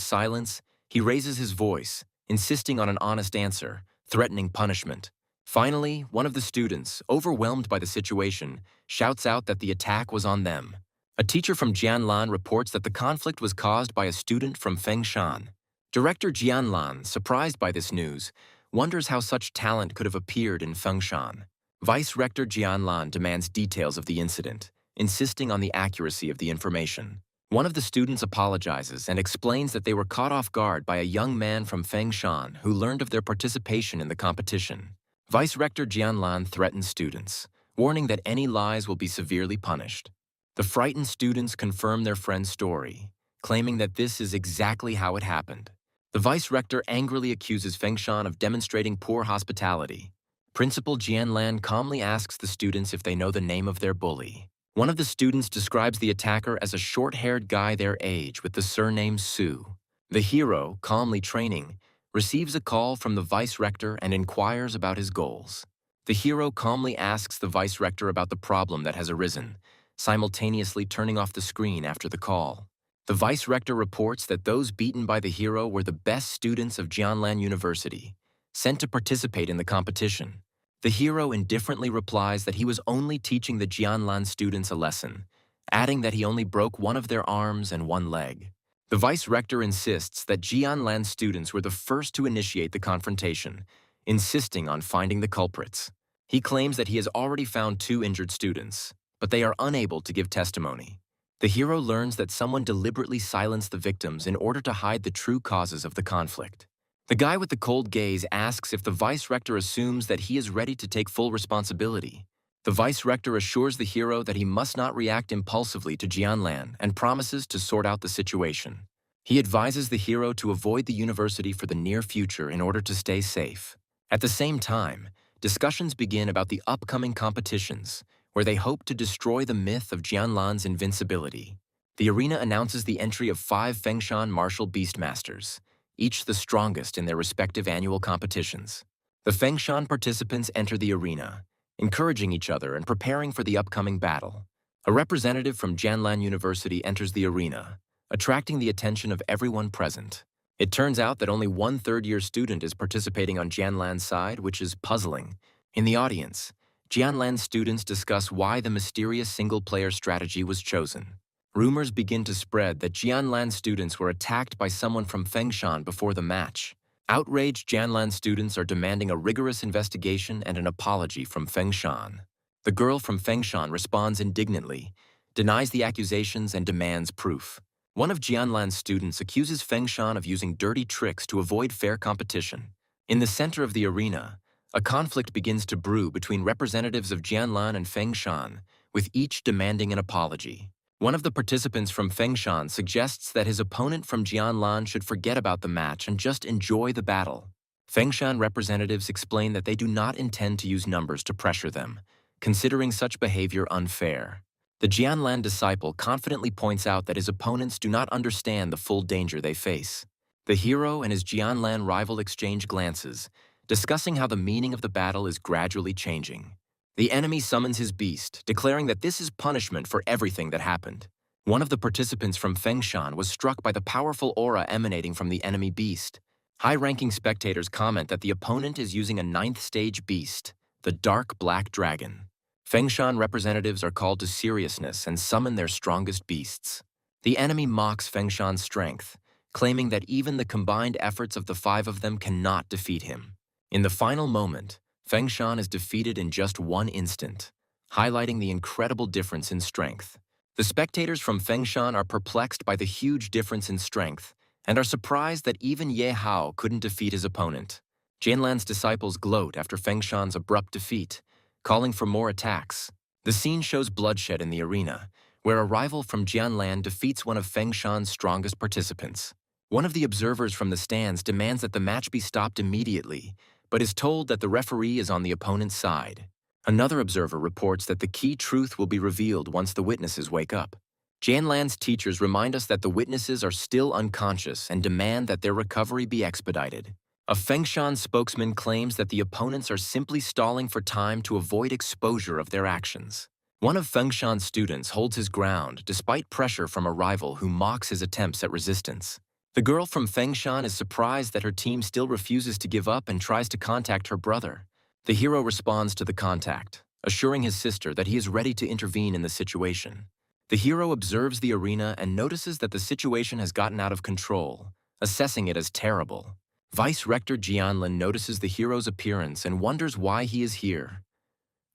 silence, he raises his voice, insisting on an honest answer, threatening punishment. Finally, one of the students, overwhelmed by the situation, shouts out that the attack was on them. A teacher from Jianlan reports that the conflict was caused by a student from Fengshan. Director Jianlan, surprised by this news, wonders how such talent could have appeared in Fengshan. Vice-Rector Jianlan demands details of the incident, insisting on the accuracy of the information. One of the students apologizes and explains that they were caught off guard by a young man from Fengshan who learned of their participation in the competition. Vice-Rector Jianlan threatens students, warning that any lies will be severely punished. The frightened students confirm their friend's story, claiming that this is exactly how it happened. The Vice-Rector angrily accuses Fengshan of demonstrating poor hospitality. Principal Jianlan calmly asks the students if they know the name of their bully. One of the students describes the attacker as a short-haired guy their age with the surname Su. The hero, calmly training, receives a call from the vice-rector and inquires about his goals. The hero calmly asks the vice-rector about the problem that has arisen, simultaneously turning off the screen after the call. The vice-rector reports that those beaten by the hero were the best students of Jianlan University, sent to participate in the competition. The hero indifferently replies that he was only teaching the Jianlan students a lesson, adding that he only broke one of their arms and one leg. The vice-rector insists that Jianlan students were the first to initiate the confrontation, insisting on finding the culprits. He claims that he has already found 2 injured students, but they are unable to give testimony. The hero learns that someone deliberately silenced the victims in order to hide the true causes of the conflict. The guy with the cold gaze asks if the vice-rector assumes that he is ready to take full responsibility. The vice-rector assures the hero that he must not react impulsively to Jianlan and promises to sort out the situation. He advises the hero to avoid the university for the near future in order to stay safe. At the same time, discussions begin about the upcoming competitions, where they hope to destroy the myth of Jianlan's invincibility. The arena announces the entry of 5 Fengshan martial Beastmasters, each the strongest in their respective annual competitions. The Fengshan participants enter the arena, encouraging each other and preparing for the upcoming battle. A representative from Jianlan University enters the arena, attracting the attention of everyone present. It turns out that only one third-year student is participating on Jianlan's side, which is puzzling. In the audience, Jianlan students discuss why the mysterious single-player strategy was chosen. Rumors begin to spread that Jianlan students were attacked by someone from Fengshan before the match. Outraged Jianlan students are demanding a rigorous investigation and an apology from Fengshan. The girl from Fengshan responds indignantly, denies the accusations, and demands proof. One of Jianlan's students accuses Fengshan of using dirty tricks to avoid fair competition. In the center of the arena, a conflict begins to brew between representatives of Jianlan and Fengshan, with each demanding an apology. One of the participants from Fengshan suggests that his opponent from Jianlan should forget about the match and just enjoy the battle. Fengshan representatives explain that they do not intend to use numbers to pressure them, considering such behavior unfair. The Jianlan disciple confidently points out that his opponents do not understand the full danger they face. The hero and his Jianlan rival exchange glances, discussing how the meaning of the battle is gradually changing. The enemy summons his beast, declaring that this is punishment for everything that happened. One of the participants from Fengshan was struck by the powerful aura emanating from the enemy beast. High-ranking spectators comment that the opponent is using a 9th-stage beast, the Dark Black Dragon. Fengshan representatives are called to seriousness and summon their strongest beasts. The enemy mocks Fengshan's strength, claiming that even the combined efforts of the 5 of them cannot defeat him. In the final moment, Fengshan is defeated in just 1 instant, highlighting the incredible difference in strength. The spectators from Fengshan are perplexed by the huge difference in strength and are surprised that even Ye Hao couldn't defeat his opponent. Jianlan's disciples gloat after Fengshan's abrupt defeat, calling for more attacks. The scene shows bloodshed in the arena, where a rival from Jianlan defeats one of Fengshan's strongest participants. One of the observers from the stands demands that the match be stopped immediately, but is told that the referee is on the opponent's side. Another observer reports that the key truth will be revealed once the witnesses wake up. Jianlan's teachers remind us that the witnesses are still unconscious and demand that their recovery be expedited. A Fengshan spokesman claims that the opponents are simply stalling for time to avoid exposure of their actions. One of Fengshan's students holds his ground despite pressure from a rival who mocks his attempts at resistance. The girl from Fengshan is surprised that her team still refuses to give up and tries to contact her brother. The hero responds to the contact, assuring his sister that he is ready to intervene in the situation. The hero observes the arena and notices that the situation has gotten out of control, assessing it as terrible. Vice-Rector Jianlan notices the hero's appearance and wonders why he is here,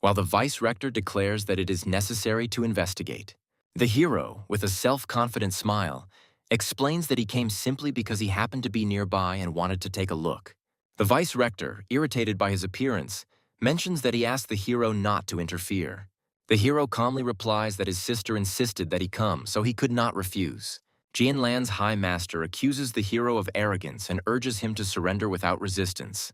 while the Vice-Rector declares that it is necessary to investigate. The hero, with a self-confident smile, explains that he came simply because he happened to be nearby and wanted to take a look. The Vice-Rector, irritated by his appearance, mentions that he asked the hero not to interfere. The hero calmly replies that his sister insisted that he come, so he could not refuse. Jianlan's High Master accuses the hero of arrogance and urges him to surrender without resistance,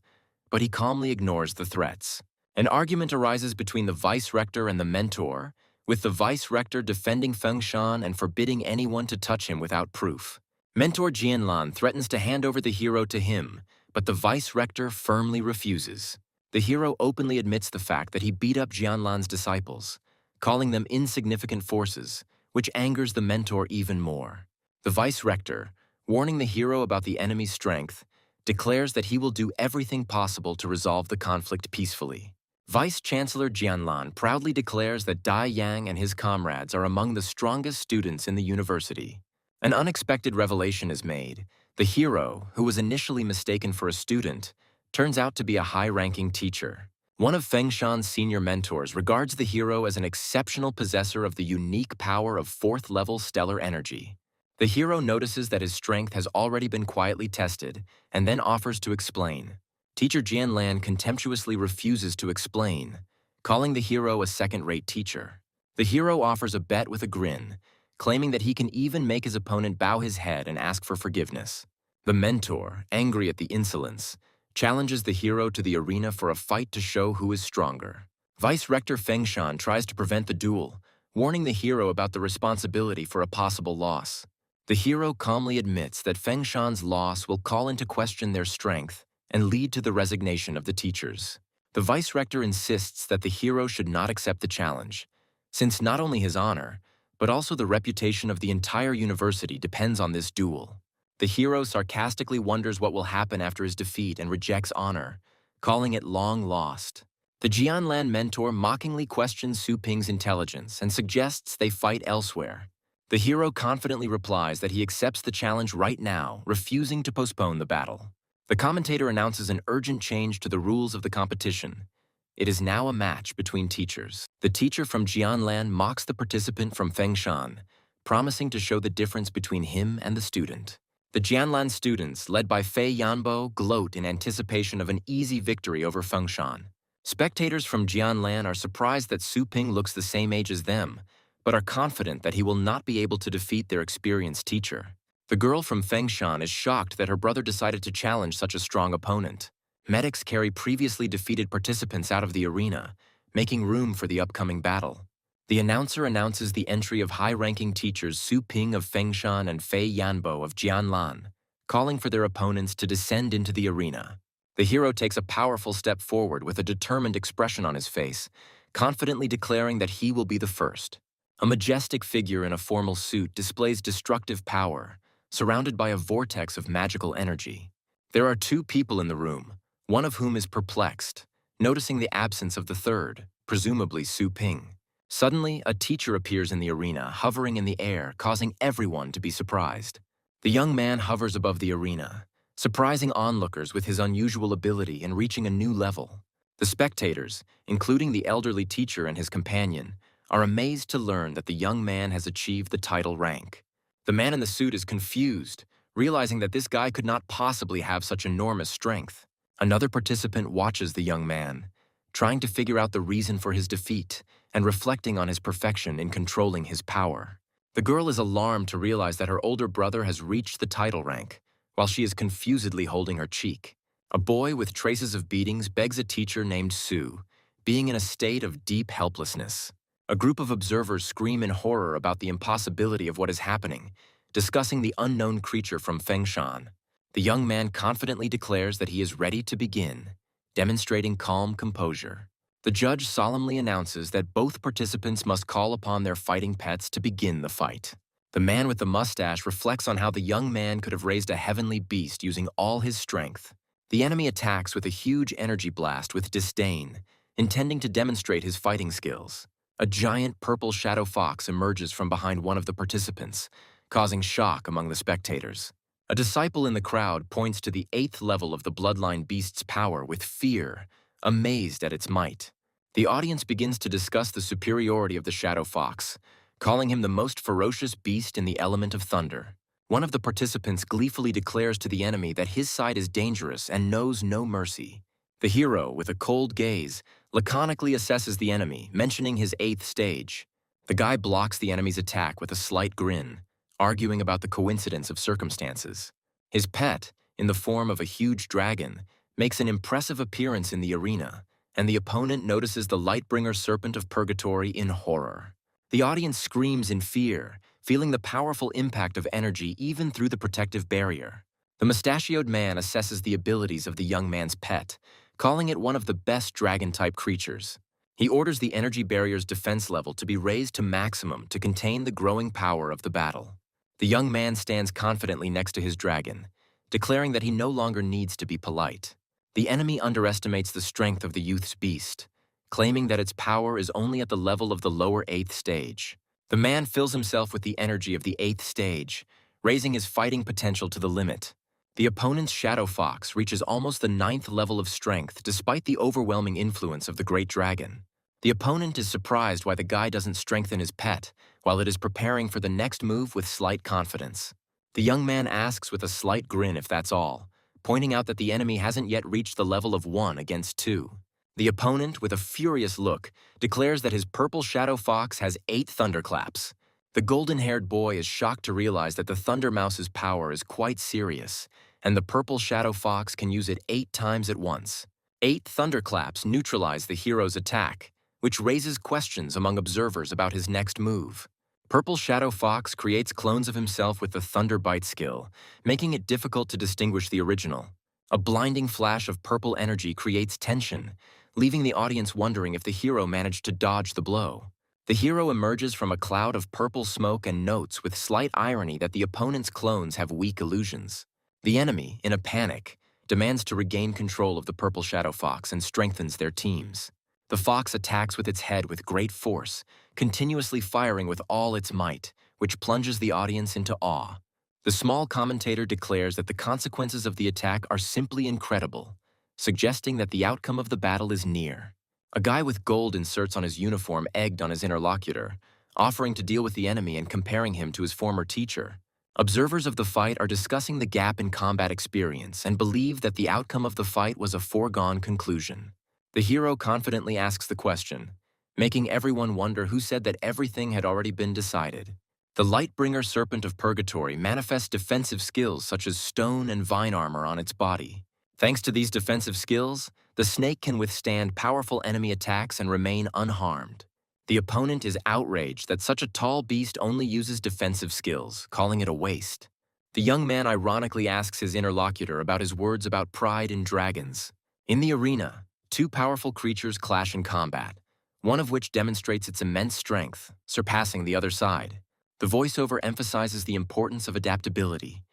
but he calmly ignores the threats. An argument arises between the Vice-Rector and the Mentor, with the Vice-Rector defending Fengshan and forbidding anyone to touch him without proof. Mentor Jianlan threatens to hand over the hero to him, but the Vice-Rector firmly refuses. The hero openly admits the fact that he beat up Jianlan's disciples, calling them insignificant forces, which angers the Mentor even more. The Vice-Rector, warning the hero about the enemy's strength, declares that he will do everything possible to resolve the conflict peacefully. Vice-Chancellor Jianlan proudly declares that Dai Yang and his comrades are among the strongest students in the university. An unexpected revelation is made. The hero, who was initially mistaken for a student, turns out to be a high-ranking teacher. One of Fengshan's senior mentors regards the hero as an exceptional possessor of the unique power of 4th-level stellar energy. The hero notices that his strength has already been quietly tested and then offers to explain. Teacher Jianlan contemptuously refuses to explain, calling the hero a second-rate teacher. The hero offers a bet with a grin, claiming that he can even make his opponent bow his head and ask for forgiveness. The mentor, angry at the insolence, challenges the hero to the arena for a fight to show who is stronger. Vice Rector Fengshan tries to prevent the duel, warning the hero about the responsibility for a possible loss. The hero calmly admits that Fengshan's loss will call into question their strength and lead to the resignation of the teachers. The Vice Rector insists that the hero should not accept the challenge, since not only his honor, but also the reputation of the entire university depends on this duel. The hero sarcastically wonders what will happen after his defeat and rejects honor, calling it long lost. The Jianlan mentor mockingly questions Su Ping's intelligence and suggests they fight elsewhere. The hero confidently replies that he accepts the challenge right now, refusing to postpone the battle. The commentator announces an urgent change to the rules of the competition. It is now a match between teachers. The teacher from Jianlan mocks the participant from Fengshan, promising to show the difference between him and the student. The Jianlan students, led by Fei Yanbo, gloat in anticipation of an easy victory over Fengshan. Spectators from Jianlan are surprised that Su Ping looks the same age as them, but are confident that he will not be able to defeat their experienced teacher. The girl from Fengshan is shocked that her brother decided to challenge such a strong opponent. Medics carry previously defeated participants out of the arena, making room for the upcoming battle. The announcer announces the entry of high-ranking teachers Su Ping of Fengshan and Fei Yanbo of Jianlan, calling for their opponents to descend into the arena. The hero takes a powerful step forward with a determined expression on his face, confidently declaring that he will be the first. A majestic figure in a formal suit displays destructive power, surrounded by a vortex of magical energy. There are two people in the room, one of whom is perplexed, noticing the absence of the third, presumably Su Ping. Suddenly, a teacher appears in the arena, hovering in the air, causing everyone to be surprised. The young man hovers above the arena, surprising onlookers with his unusual ability and reaching a new level. The spectators, including the elderly teacher and his companion, are amazed to learn that the young man has achieved the title rank. The man in the suit is confused, realizing that this guy could not possibly have such enormous strength. Another participant watches the young man, trying to figure out the reason for his defeat and reflecting on his perfection in controlling his power. The girl is alarmed to realize that her older brother has reached the title rank, while she is confusedly holding her cheek. A boy with traces of beatings begs a teacher named Su, being in a state of deep helplessness. A group of observers scream in horror about the impossibility of what is happening, discussing the unknown creature from Fengshan. The young man confidently declares that he is ready to begin, demonstrating calm composure. The judge solemnly announces that both participants must call upon their fighting pets to begin the fight. The man with the mustache reflects on how the young man could have raised a heavenly beast using all his strength. The enemy attacks with a huge energy blast with disdain, intending to demonstrate his fighting skills. A giant purple shadow fox emerges from behind one of the participants, causing shock among the spectators. A disciple in the crowd points to the 8th level of the bloodline beast's power with fear, amazed at its might. The audience begins to discuss the superiority of the shadow fox, calling him the most ferocious beast in the element of thunder. One of the participants gleefully declares to the enemy that his side is dangerous and knows no mercy. The hero, with a cold gaze, laconically assesses the enemy, mentioning his 8th stage. The guy blocks the enemy's attack with a slight grin, arguing about the coincidence of circumstances. His pet, in the form of a huge dragon, makes an impressive appearance in the arena, and the opponent notices the Lightbringer Serpent of Purgatory in horror. The audience screams in fear, feeling the powerful impact of energy even through the protective barrier. The mustachioed man assesses the abilities of the young man's pet, calling it one of the best dragon-type creatures. He orders the energy barrier's defense level to be raised to maximum to contain the growing power of the battle. The young man stands confidently next to his dragon, declaring that he no longer needs to be polite. The enemy underestimates the strength of the youth's beast, claiming that its power is only at the level of the lower 8th stage. The man fills himself with the energy of the 8th stage, raising his fighting potential to the limit. The opponent's shadow fox reaches almost the 9th level of strength despite the overwhelming influence of the great dragon. The opponent is surprised why the guy doesn't strengthen his pet, while it is preparing for the next move with slight confidence. The young man asks with a slight grin if that's all, pointing out that the enemy hasn't yet reached the level of 1 against 2. The opponent, with a furious look, declares that his purple shadow fox has 8 thunderclaps. The golden-haired boy is shocked to realize that the Thunder Mouse's power is quite serious, and the purple shadow fox can use it 8 times at once. 8 thunderclaps neutralize the hero's attack, which raises questions among observers about his next move. Purple Shadow Fox creates clones of himself with the Thunder Bite skill, making it difficult to distinguish the original. A blinding flash of purple energy creates tension, leaving the audience wondering if the hero managed to dodge the blow. The hero emerges from a cloud of purple smoke and notes with slight irony that the opponent's clones have weak illusions. The enemy, in a panic, demands to regain control of the Purple Shadow Fox and strengthens their teams. The fox attacks with its head with great force, continuously firing with all its might, which plunges the audience into awe. The small commentator declares that the consequences of the attack are simply incredible, suggesting that the outcome of the battle is near. A guy with gold inserts on his uniform egged on his interlocutor, offering to deal with the enemy and comparing him to his former teacher. Observers of the fight are discussing the gap in combat experience and believe that the outcome of the fight was a foregone conclusion. The hero confidently asks the question, making everyone wonder who said that everything had already been decided. The Lightbringer Serpent of Purgatory manifests defensive skills such as stone and vine armor on its body. Thanks to these defensive skills, the snake can withstand powerful enemy attacks and remain unharmed. The opponent is outraged that such a tall beast only uses defensive skills, calling it a waste. The young man ironically asks his interlocutor about his words about pride in dragons. In the arena, two powerful creatures clash in combat, one of which demonstrates its immense strength, surpassing the other side. The voiceover emphasizes the importance of adaptability,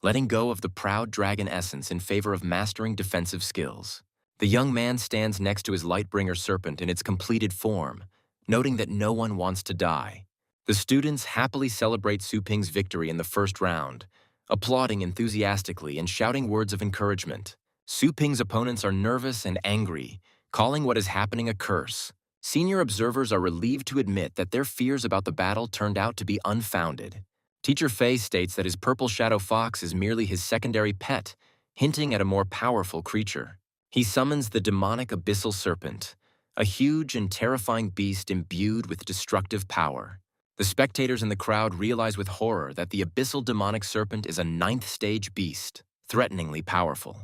letting go of the proud dragon essence in favor of mastering defensive skills. The young man stands next to his Lightbringer serpent in its completed form, noting that no one wants to die. The students happily celebrate Su Ping's victory in the first round, applauding enthusiastically and shouting words of encouragement. Su Ping's opponents are nervous and angry, calling what is happening a curse. Senior observers are relieved to admit that their fears about the battle turned out to be unfounded. Teacher Fei states that his Purple Shadow Fox is merely his secondary pet, hinting at a more powerful creature. He summons the demonic Abyssal Serpent, a huge and terrifying beast imbued with destructive power. The spectators in the crowd realize with horror that the Abyssal Demonic Serpent is a 9th-stage beast, threateningly powerful.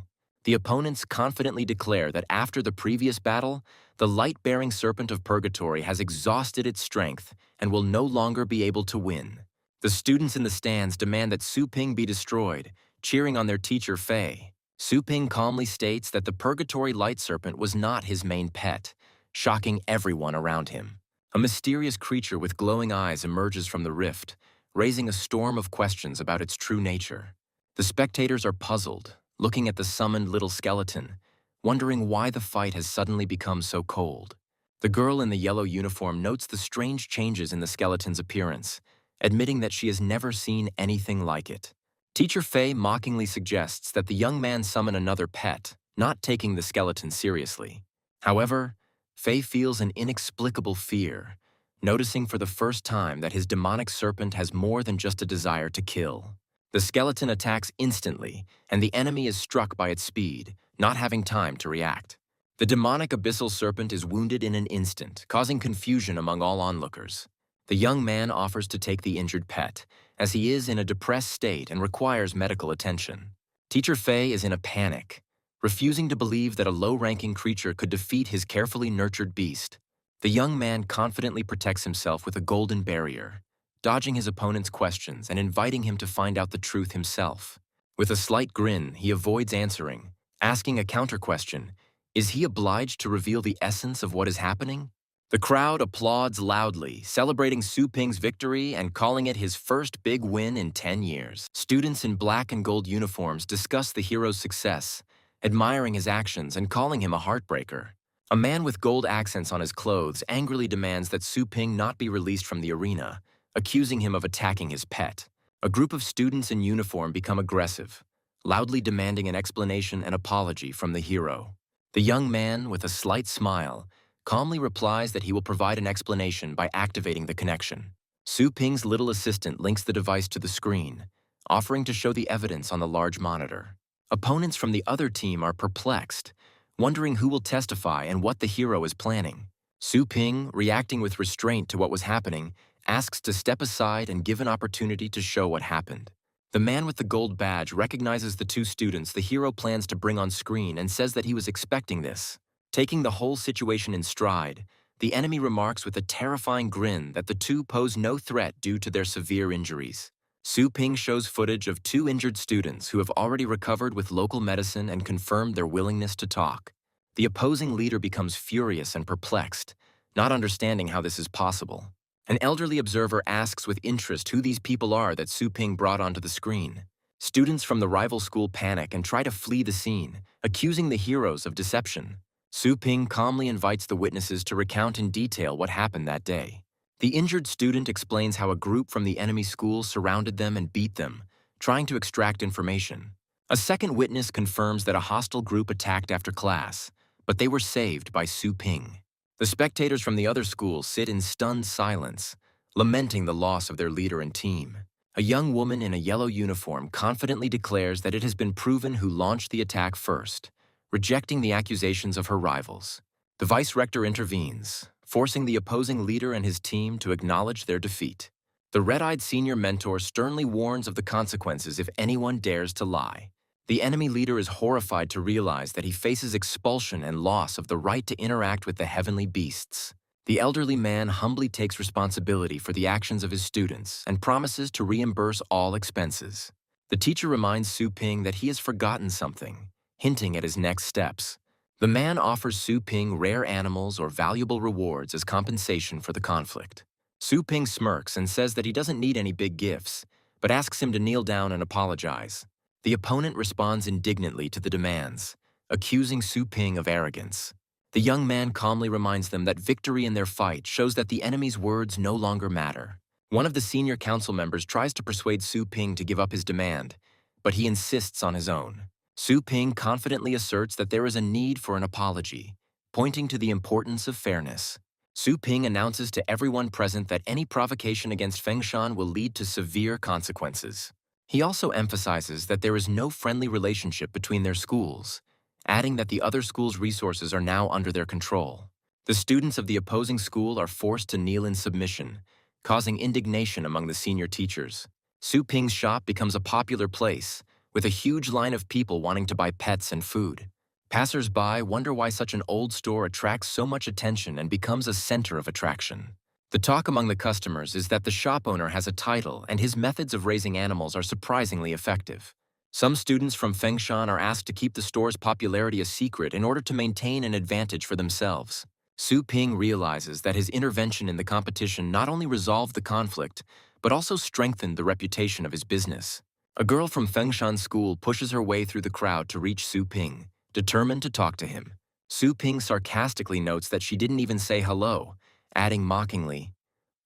The opponents confidently declare that after the previous battle, the light-bearing Serpent of Purgatory has exhausted its strength and will no longer be able to win. The students in the stands demand that Su Ping be destroyed, cheering on their teacher Fei. Su Ping calmly states that the Purgatory Light Serpent was not his main pet, shocking everyone around him. A mysterious creature with glowing eyes emerges from the rift, raising a storm of questions about its true nature. The spectators are puzzled, looking at the summoned little skeleton, wondering why the fight has suddenly become so cold. The girl in the yellow uniform notes the strange changes in the skeleton's appearance, admitting that she has never seen anything like it. Teacher Fei mockingly suggests that the young man summon another pet, not taking the skeleton seriously. However, Fei feels an inexplicable fear, noticing for the first time that his demonic serpent has more than just a desire to kill. The skeleton attacks instantly, and the enemy is struck by its speed, not having time to react. The demonic abyssal serpent is wounded in an instant, causing confusion among all onlookers. The young man offers to take the injured pet, as he is in a depressed state and requires medical attention. Teacher Fei is in a panic, refusing to believe that a low-ranking creature could defeat his carefully nurtured beast. The young man confidently protects himself with a golden barrier, dodging his opponent's questions and inviting him to find out the truth himself. With a slight grin, he avoids answering, asking a counter-question: is he obliged to reveal the essence of what is happening? The crowd applauds loudly, celebrating Su Ping's victory and calling it his first big win in 10 years. Students in black and gold uniforms discuss the hero's success, admiring his actions and calling him a heartbreaker. A man with gold accents on his clothes angrily demands that Su Ping not be released from the arena, accusing him of attacking his pet. A group of students in uniform become aggressive, loudly demanding an explanation and apology from the hero. The young man, with a slight smile, calmly replies that he will provide an explanation by activating the connection. Su Ping's little assistant links the device to the screen, offering to show the evidence on the large monitor. Opponents from the other team are perplexed, wondering who will testify and what the hero is planning. Su Ping, reacting with restraint to what was happening, asks to step aside and give an opportunity to show what happened. The man with the gold badge recognizes the two students the hero plans to bring on screen and says that he was expecting this. Taking the whole situation in stride, The enemy remarks with a terrifying grin that the two pose no threat due to their severe injuries. Su Ping shows footage of two injured students who have already recovered with local medicine and confirmed their willingness to talk. The opposing leader becomes furious and perplexed, not understanding how this is possible. An elderly observer asks with interest who these people are that Su Ping brought onto the screen. Students from the rival school panic and try to flee the scene, accusing the heroes of deception. Su Ping calmly invites the witnesses to recount in detail what happened that day. The injured student explains how a group from the enemy school surrounded them and beat them, trying to extract information. A second witness confirms that a hostile group attacked after class, but they were saved by Su Ping. The spectators from the other school sit in stunned silence, lamenting the loss of their leader and team. A young woman in a yellow uniform confidently declares that it has been proven who launched the attack first, rejecting the accusations of her rivals. The vice-rector intervenes, forcing the opposing leader and his team to acknowledge their defeat. The red-eyed senior mentor sternly warns of the consequences if anyone dares to lie. The enemy leader is horrified to realize that he faces expulsion and loss of the right to interact with the heavenly beasts. The elderly man humbly takes responsibility for the actions of his students and promises to reimburse all expenses. The teacher reminds Su Ping that he has forgotten something, hinting at his next steps. The man offers Su Ping rare animals or valuable rewards as compensation for the conflict. Su Ping smirks and says that he doesn't need any big gifts, but asks him to kneel down and apologize. The opponent responds indignantly to the demands, accusing Su Ping of arrogance. The young man calmly reminds them that victory in their fight shows that the enemy's words no longer matter. One of the senior council members tries to persuade Su Ping to give up his demand, but he insists on his own. Su Ping confidently asserts that there is a need for an apology, pointing to the importance of fairness. Su Ping announces to everyone present that any provocation against Fengshan will lead to severe consequences. He also emphasizes that there is no friendly relationship between their schools, adding that the other school's resources are now under their control. The students of the opposing school are forced to kneel in submission, causing indignation among the senior teachers. Su Ping's shop becomes a popular place, with a huge line of people wanting to buy pets and food. Passers-by wonder why such an old store attracts so much attention and becomes a center of attraction. The talk among the customers is that the shop owner has a title and his methods of raising animals are surprisingly effective. Some students from Fengshan are asked to keep the store's popularity a secret in order to maintain an advantage for themselves. Su Ping realizes that his intervention in the competition not only resolved the conflict, but also strengthened the reputation of his business. A girl from Fengshan School pushes her way through the crowd to reach Su Ping, determined to talk to him. Su Ping sarcastically notes that she didn't even say hello, adding mockingly,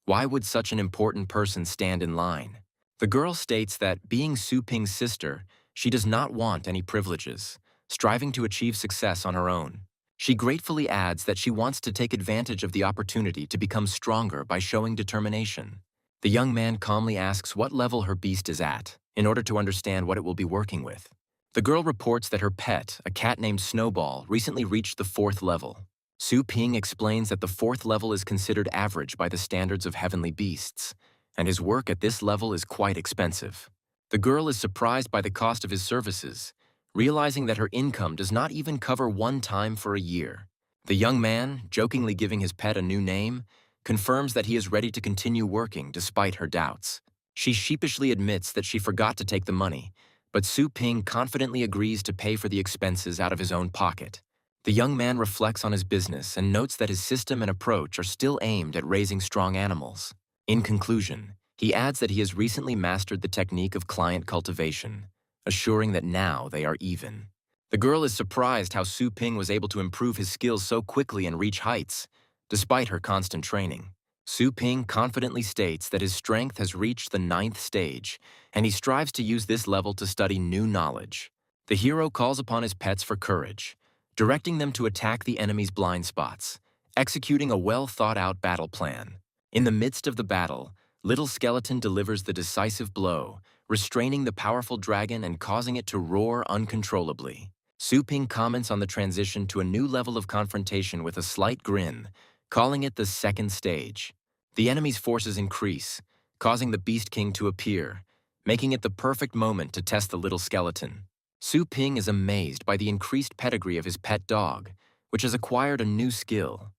"Why would such an important person stand in line?" The girl states that, being Su Ping's sister, she does not want any privileges, striving to achieve success on her own. She gratefully adds that she wants to take advantage of the opportunity to become stronger by showing determination. The young man calmly asks what level her beast is at, in order to understand what it will be working with. The girl reports that her pet, a cat named Snowball, recently reached the 4th level. Su Ping explains that the 4th level is considered average by the standards of heavenly beasts, and his work at this level is quite expensive. The girl is surprised by the cost of his services, realizing that her income does not even cover one time for a year. The young man, jokingly giving his pet a new name, confirms that he is ready to continue working despite her doubts. She sheepishly admits that she forgot to take the money, but Su Ping confidently agrees to pay for the expenses out of his own pocket. The young man reflects on his business and notes that his system and approach are still aimed at raising strong animals. In conclusion, he adds that he has recently mastered the technique of client cultivation, assuring that now they are even. The girl is surprised how Su Ping was able to improve his skills so quickly and reach heights, despite her constant training. Su Ping confidently states that his strength has reached the 9th stage, and he strives to use this level to study new knowledge. The hero calls upon his pets for courage, directing them to attack the enemy's blind spots, executing a well-thought-out battle plan. In the midst of the battle, Little Skeleton delivers the decisive blow, restraining the powerful dragon and causing it to roar uncontrollably. Su Ping comments on the transition to a new level of confrontation with a slight grin, calling it the 2nd stage. The enemy's forces increase, causing the Beast King to appear, making it the perfect moment to test the Little Skeleton. Su Ping is amazed by the increased pedigree of his pet dog, which has acquired a new skill.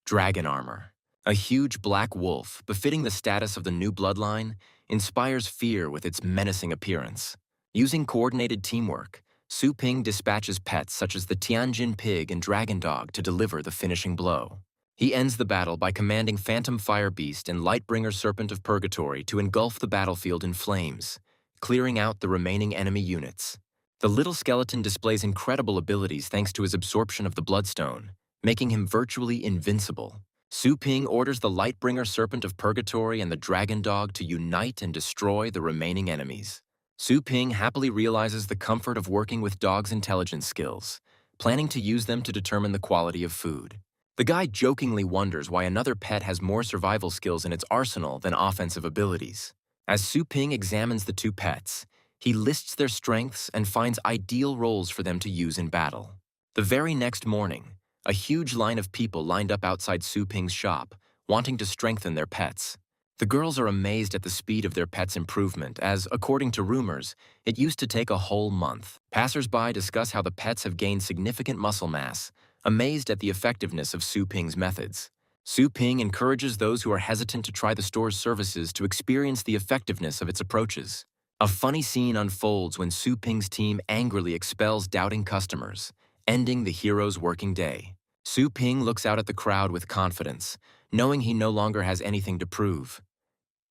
Dragon armor. A huge black wolf, befitting the status of the new bloodline, inspires fear with its menacing appearance. Using coordinated teamwork, Su Ping dispatches pets such as the Tianjin pig and dragon dog to deliver the finishing blow. He ends the battle by commanding Phantom Fire Beast and Lightbringer Serpent of Purgatory to engulf the battlefield in flames, clearing out the remaining enemy units. The little skeleton displays incredible abilities thanks to his absorption of the Bloodstone, making him virtually invincible. Su Ping orders the Lightbringer Serpent of Purgatory and the Dragon Dog to unite and destroy the remaining enemies. Su Ping happily realizes the comfort of working with dogs' intelligence skills, planning to use them to determine the quality of food. The guy jokingly wonders why another pet has more survival skills in its arsenal than offensive abilities. As Su Ping examines the two pets, he lists their strengths and finds ideal roles for them to use in battle. The very next morning, a huge line of people lined up outside Su Ping's shop, wanting to strengthen their pets. The girls are amazed at the speed of their pet's improvement, as, according to rumors, it used to take a whole month. Passers-by discuss how the pets have gained significant muscle mass, amazed at the effectiveness of Su Ping's methods. Su Ping encourages those who are hesitant to try the store's services to experience the effectiveness of its approaches. A funny scene unfolds when Su Ping's team angrily expels doubting customers, ending the hero's working day. Su Ping looks out at the crowd with confidence, knowing he no longer has anything to prove.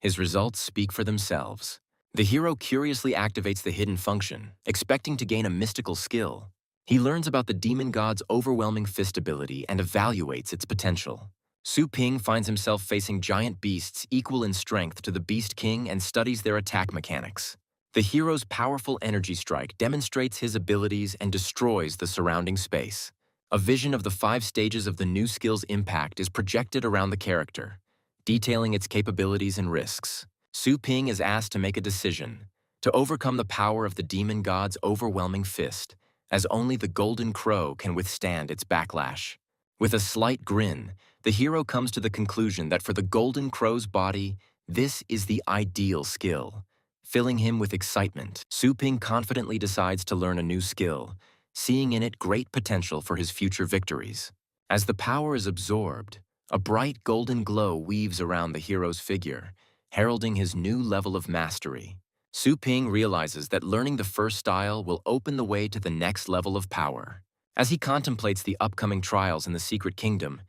His results speak for themselves. The hero curiously activates the hidden function, expecting to gain a mystical skill. He learns about the demon god's overwhelming fist ability and evaluates its potential. Su Ping finds himself facing giant beasts equal in strength to the Beast King and studies their attack mechanics. The hero's powerful energy strike demonstrates his abilities and destroys the surrounding space. A vision of the 5 stages of the new skill's impact is projected around the character, detailing its capabilities and risks. Su Ping is asked to make a decision, to overcome the power of the demon god's overwhelming fist, as only the Golden Crow can withstand its backlash. With a slight grin, the hero comes to the conclusion that for the Golden Crow's body, this is the ideal skill. Filling him with excitement, Su Ping confidently decides to learn a new skill, seeing in it great potential for his future victories. As the power is absorbed, a bright golden glow weaves around the hero's figure, heralding his new level of mastery. Su Ping realizes that learning the first style will open the way to the next level of power. As he contemplates the upcoming trials in the Secret Kingdom,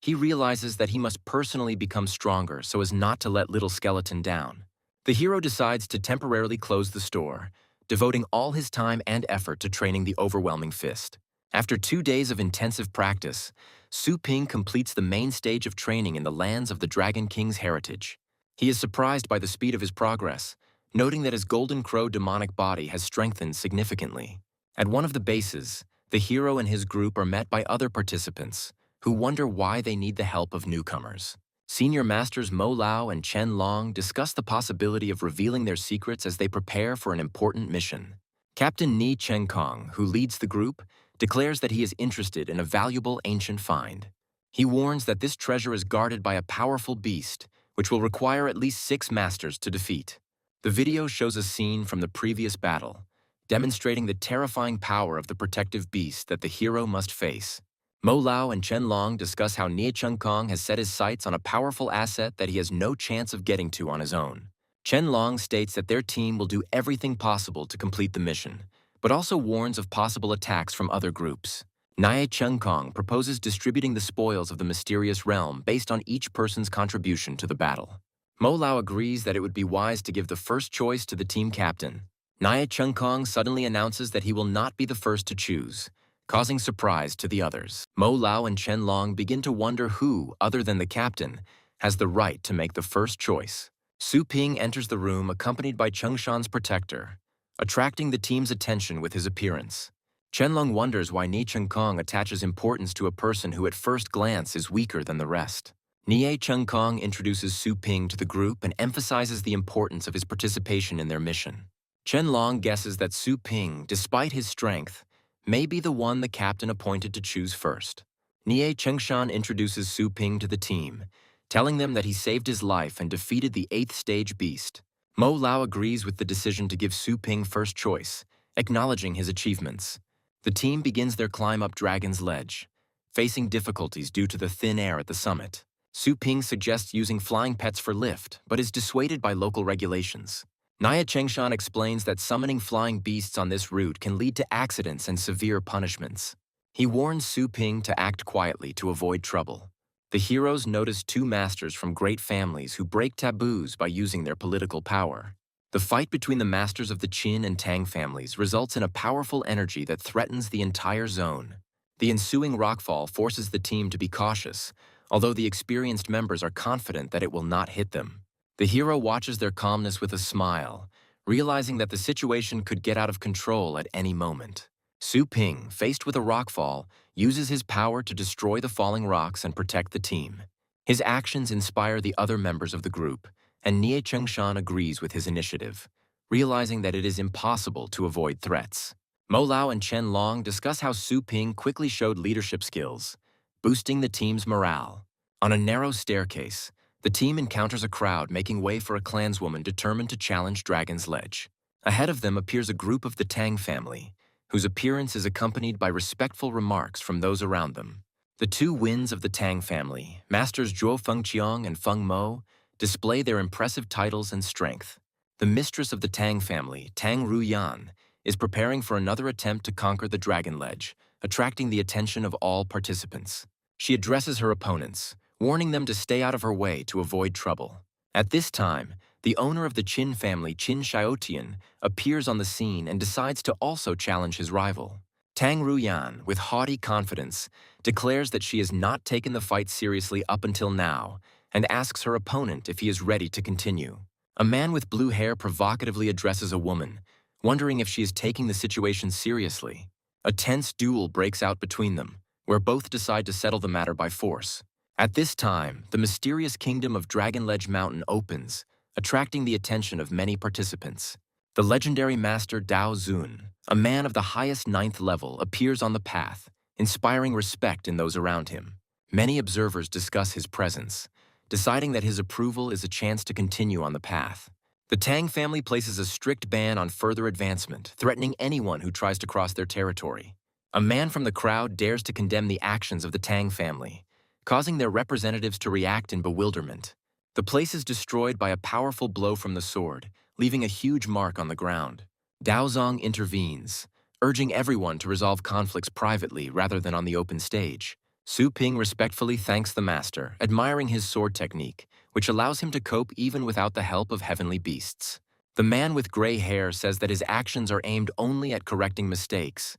he realizes that he must personally become stronger so as not to let Little Skeleton down. The hero decides to temporarily close the store, devoting all his time and effort to training the overwhelming fist. After 2 days of intensive practice, Su Ping completes the main stage of training in the lands of the Dragon King's heritage. He is surprised by the speed of his progress, noting that his Golden Crow demonic body has strengthened significantly. At one of the bases, the hero and his group are met by other participants, who wonder why they need the help of newcomers. Senior Masters Mo Lao and Chen Long discuss the possibility of revealing their secrets as they prepare for an important mission. Captain Ni Chenkong, who leads the group, declares that he is interested in a valuable ancient find. He warns that this treasure is guarded by a powerful beast, which will require at least 6 masters to defeat. The video shows a scene from the previous battle, demonstrating the terrifying power of the protective beast that the hero must face. Mo Lao and Chen Long discuss how Nie Chenkong has set his sights on a powerful asset that he has no chance of getting to on his own. Chen Long states that their team will do everything possible to complete the mission, but also warns of possible attacks from other groups. Nie Chenkong proposes distributing the spoils of the mysterious realm based on each person's contribution to the battle. Mo Lao agrees that it would be wise to give the first choice to the team captain. Nie Chenkong suddenly announces that he will not be the first to choose, causing surprise to the others. Mo Lao and Chen Long begin to wonder who, other than the captain, has the right to make the first choice. Su Ping enters the room accompanied by Chengshan's protector, attracting the team's attention with his appearance. Chen Long wonders why Nie Chenkong attaches importance to a person who at first glance is weaker than the rest. Nie Chenkong introduces Su Ping to the group and emphasizes the importance of his participation in their mission. Chen Long guesses that Su Ping, despite his strength, may be the one the captain appointed to choose first. Nie Chengshan introduces Su Ping to the team, telling them that he saved his life and defeated the 8th stage beast. Mo Lao agrees with the decision to give Su Ping first choice, acknowledging his achievements. The team begins their climb up Dragon's Ledge, facing difficulties due to the thin air at the summit. Su Ping suggests using flying pets for lift, but is dissuaded by local regulations. Nia Chengshan explains that summoning flying beasts on this route can lead to accidents and severe punishments. He warns Su Ping to act quietly to avoid trouble. The heroes notice two masters from great families who break taboos by using their political power. The fight between the masters of the Qin and Tang families results in a powerful energy that threatens the entire zone. The ensuing rockfall forces the team to be cautious, although the experienced members are confident that it will not hit them. The hero watches their calmness with a smile, realizing that the situation could get out of control at any moment. Su Ping, faced with a rockfall, uses his power to destroy the falling rocks and protect the team. His actions inspire the other members of the group, and Nie Chengshan agrees with his initiative, realizing that it is impossible to avoid threats. Mo Lao and Chen Long discuss how Su Ping quickly showed leadership skills, boosting the team's morale. On a narrow staircase, the team encounters a crowd making way for a clanswoman determined to challenge Dragon's Ledge. Ahead of them appears a group of the Tang family, whose appearance is accompanied by respectful remarks from those around them. The two winds of the Tang family, Masters Zhuo Fengqiang and Feng Mo, display their impressive titles and strength. The mistress of the Tang family, Tang Ruyan, is preparing for another attempt to conquer the Dragon Ledge, attracting the attention of all participants. She addresses her opponents, warning them to stay out of her way to avoid trouble. At this time, the owner of the Qin family, Qin Xiaotian, appears on the scene and decides to also challenge his rival. Tang Ruyan, with haughty confidence, declares that she has not taken the fight seriously up until now and asks her opponent if he is ready to continue. A man with blue hair provocatively addresses a woman, wondering if she is taking the situation seriously. A tense duel breaks out between them, where both decide to settle the matter by force. At this time, the mysterious kingdom of Dragon Ledge Mountain opens, attracting the attention of many participants. The legendary master Dao Zun, a man of the highest 9th level, appears on the path, inspiring respect in those around him. Many observers discuss his presence, deciding that his approval is a chance to continue on the path. The Tang family places a strict ban on further advancement, threatening anyone who tries to cross their territory. A man from the crowd dares to condemn the actions of the Tang family, causing their representatives to react in bewilderment. The place is destroyed by a powerful blow from the sword, leaving a huge mark on the ground. Daozong intervenes, urging everyone to resolve conflicts privately rather than on the open stage. Su Ping respectfully thanks the master, admiring his sword technique, which allows him to cope even without the help of heavenly beasts. The man with gray hair says that his actions are aimed only at correcting mistakes,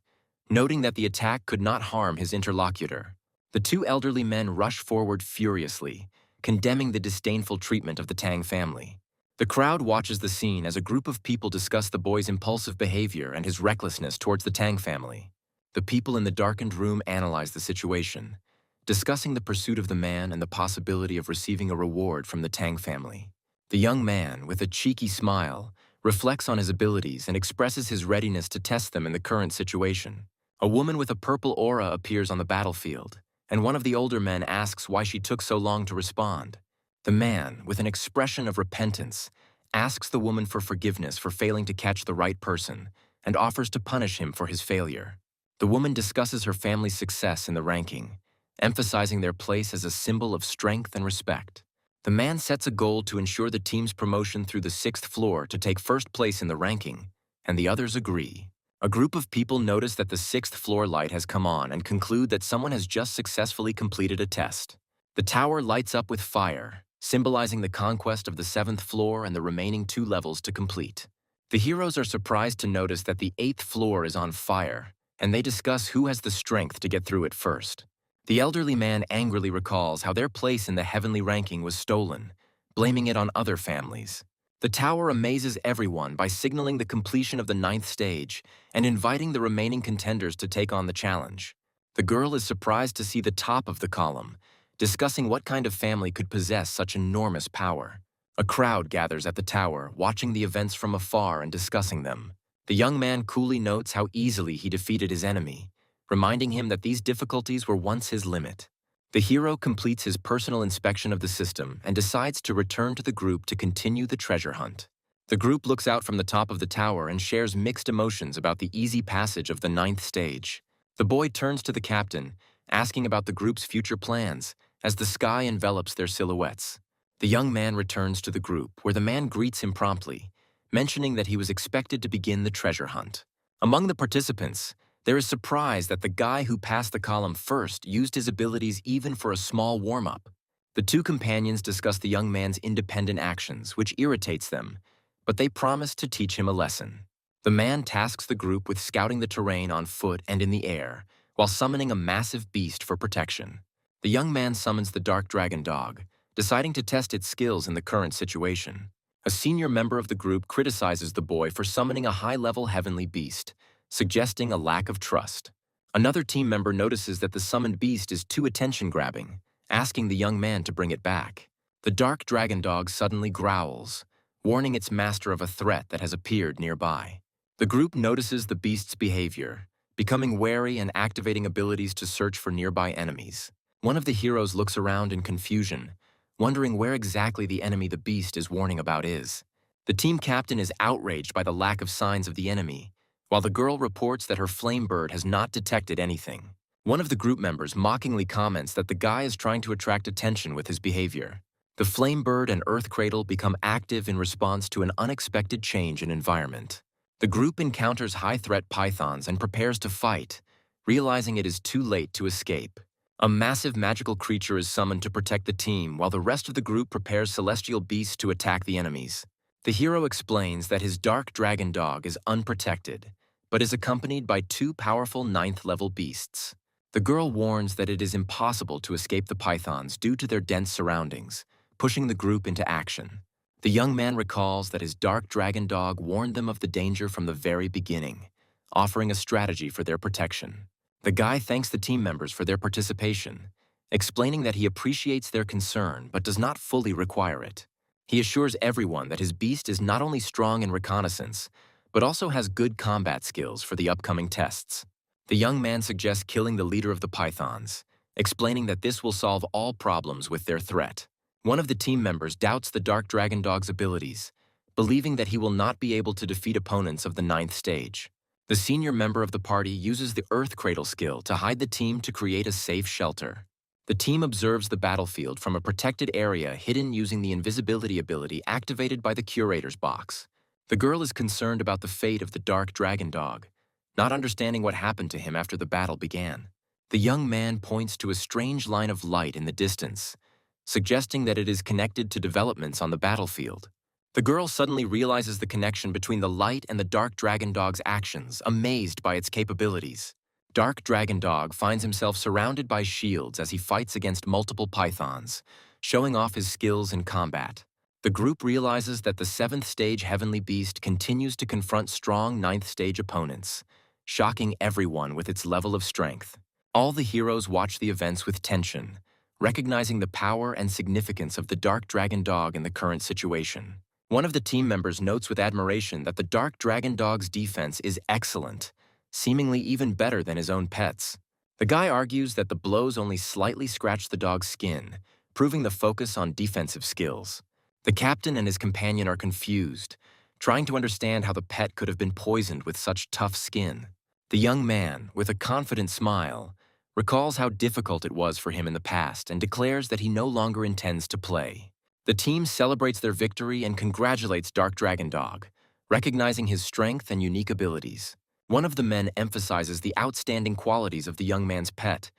noting that the attack could not harm his interlocutor. The two elderly men rush forward furiously, condemning the disdainful treatment of the Tang family. The crowd watches the scene as a group of people discuss the boy's impulsive behavior and his recklessness towards the Tang family. The people in the darkened room analyze the situation, discussing the pursuit of the man and the possibility of receiving a reward from the Tang family. The young man, with a cheeky smile, reflects on his abilities and expresses his readiness to test them in the current situation. A woman with a purple aura appears on the battlefield, and one of the older men asks why she took so long to respond. The man, with an expression of repentance, asks the woman for forgiveness for failing to catch the right person and offers to punish him for his failure. The woman discusses her family's success in the ranking, emphasizing their place as a symbol of strength and respect. The man sets a goal to ensure the team's promotion through the 6th floor to take first place in the ranking, and the others agree. A group of people notice that the 6th floor light has come on and conclude that someone has just successfully completed a test. The tower lights up with fire, symbolizing the conquest of the 7th floor and the remaining 2 levels to complete. The heroes are surprised to notice that the 8th floor is on fire, and they discuss who has the strength to get through it first. The elderly man angrily recalls how their place in the heavenly ranking was stolen, blaming it on other families. The tower amazes everyone by signaling the completion of the 9th stage and inviting the remaining contenders to take on the challenge. The girl is surprised to see the top of the column, discussing what kind of family could possess such enormous power. A crowd gathers at the tower, watching the events from afar and discussing them. The young man coolly notes how easily he defeated his enemy, reminding him that these difficulties were once his limit. The hero completes his personal inspection of the system and decides to return to the group to continue the treasure hunt. The group looks out from the top of the tower and shares mixed emotions about the easy passage of the 9th stage. The boy turns to the captain, asking about the group's future plans as the sky envelops their silhouettes. The young man returns to the group, where the man greets him promptly, mentioning that he was expected to begin the treasure hunt. Among the participants, there is surprise that the guy who passed the column first used his abilities even for a small warm-up. The two companions discuss the young man's independent actions, which irritates them, but they promise to teach him a lesson. The man tasks the group with scouting the terrain on foot and in the air, while summoning a massive beast for protection. The young man summons the dark dragon dog, deciding to test its skills in the current situation. A senior member of the group criticizes the boy for summoning a high-level heavenly beast, suggesting a lack of trust. Another team member notices that the summoned beast is too attention-grabbing, asking the young man to bring it back. The dark dragon dog suddenly growls, warning its master of a threat that has appeared nearby. The group notices the beast's behavior, becoming wary and activating abilities to search for nearby enemies. One of the heroes looks around in confusion, wondering where exactly the enemy the beast is warning about is. The team captain is outraged by the lack of signs of the enemy, while the girl reports that her flame bird has not detected anything. One of the group members mockingly comments that the guy is trying to attract attention with his behavior. The flame bird and earth cradle become active in response to an unexpected change in environment. The group encounters high-threat pythons and prepares to fight, realizing it is too late to escape. A massive magical creature is summoned to protect the team, while the rest of the group prepares celestial beasts to attack the enemies. The hero explains that his dark dragon dog is unprotected, but is accompanied by two powerful 9th-level beasts. The girl warns that it is impossible to escape the pythons due to their dense surroundings, pushing the group into action. The young man recalls that his dark dragon dog warned them of the danger from the very beginning, offering a strategy for their protection. The guy thanks the team members for their participation, explaining that he appreciates their concern but does not fully require it. He assures everyone that his beast is not only strong in reconnaissance, but also has good combat skills for the upcoming tests. The young man suggests killing the leader of the pythons, explaining that this will solve all problems with their threat. One of the team members doubts the dark dragon dog's abilities, believing that he will not be able to defeat opponents of the 9th stage. The senior member of the party uses the Earth Cradle skill to hide the team to create a safe shelter. The team observes the battlefield from a protected area hidden using the invisibility ability activated by the curator's box. The girl is concerned about the fate of the dark dragon dog, not understanding what happened to him after the battle began. The young man points to a strange line of light in the distance, suggesting that it is connected to developments on the battlefield. The girl suddenly realizes the connection between the light and the dark dragon dog's actions, amazed by its capabilities. Dark Dragon Dog finds himself surrounded by shields as he fights against multiple pythons, showing off his skills in combat. The group realizes that the 7th stage Heavenly Beast continues to confront strong 9th stage opponents, shocking everyone with its level of strength. All the heroes watch the events with tension, recognizing the power and significance of the Dark Dragon Dog in the current situation. One of the team members notes with admiration that the Dark Dragon Dog's defense is excellent, seemingly even better than his own pets. The guy argues that the blows only slightly scratch the dog's skin, proving the focus on defensive skills. The captain and his companion are confused, trying to understand how the pet could have been poisoned with such tough skin. The young man, with a confident smile, recalls how difficult it was for him in the past and declares that he no longer intends to play. The team celebrates their victory and congratulates Dark Dragon Dog, recognizing his strength and unique abilities. One of the men emphasizes the outstanding qualities of the young man's pet,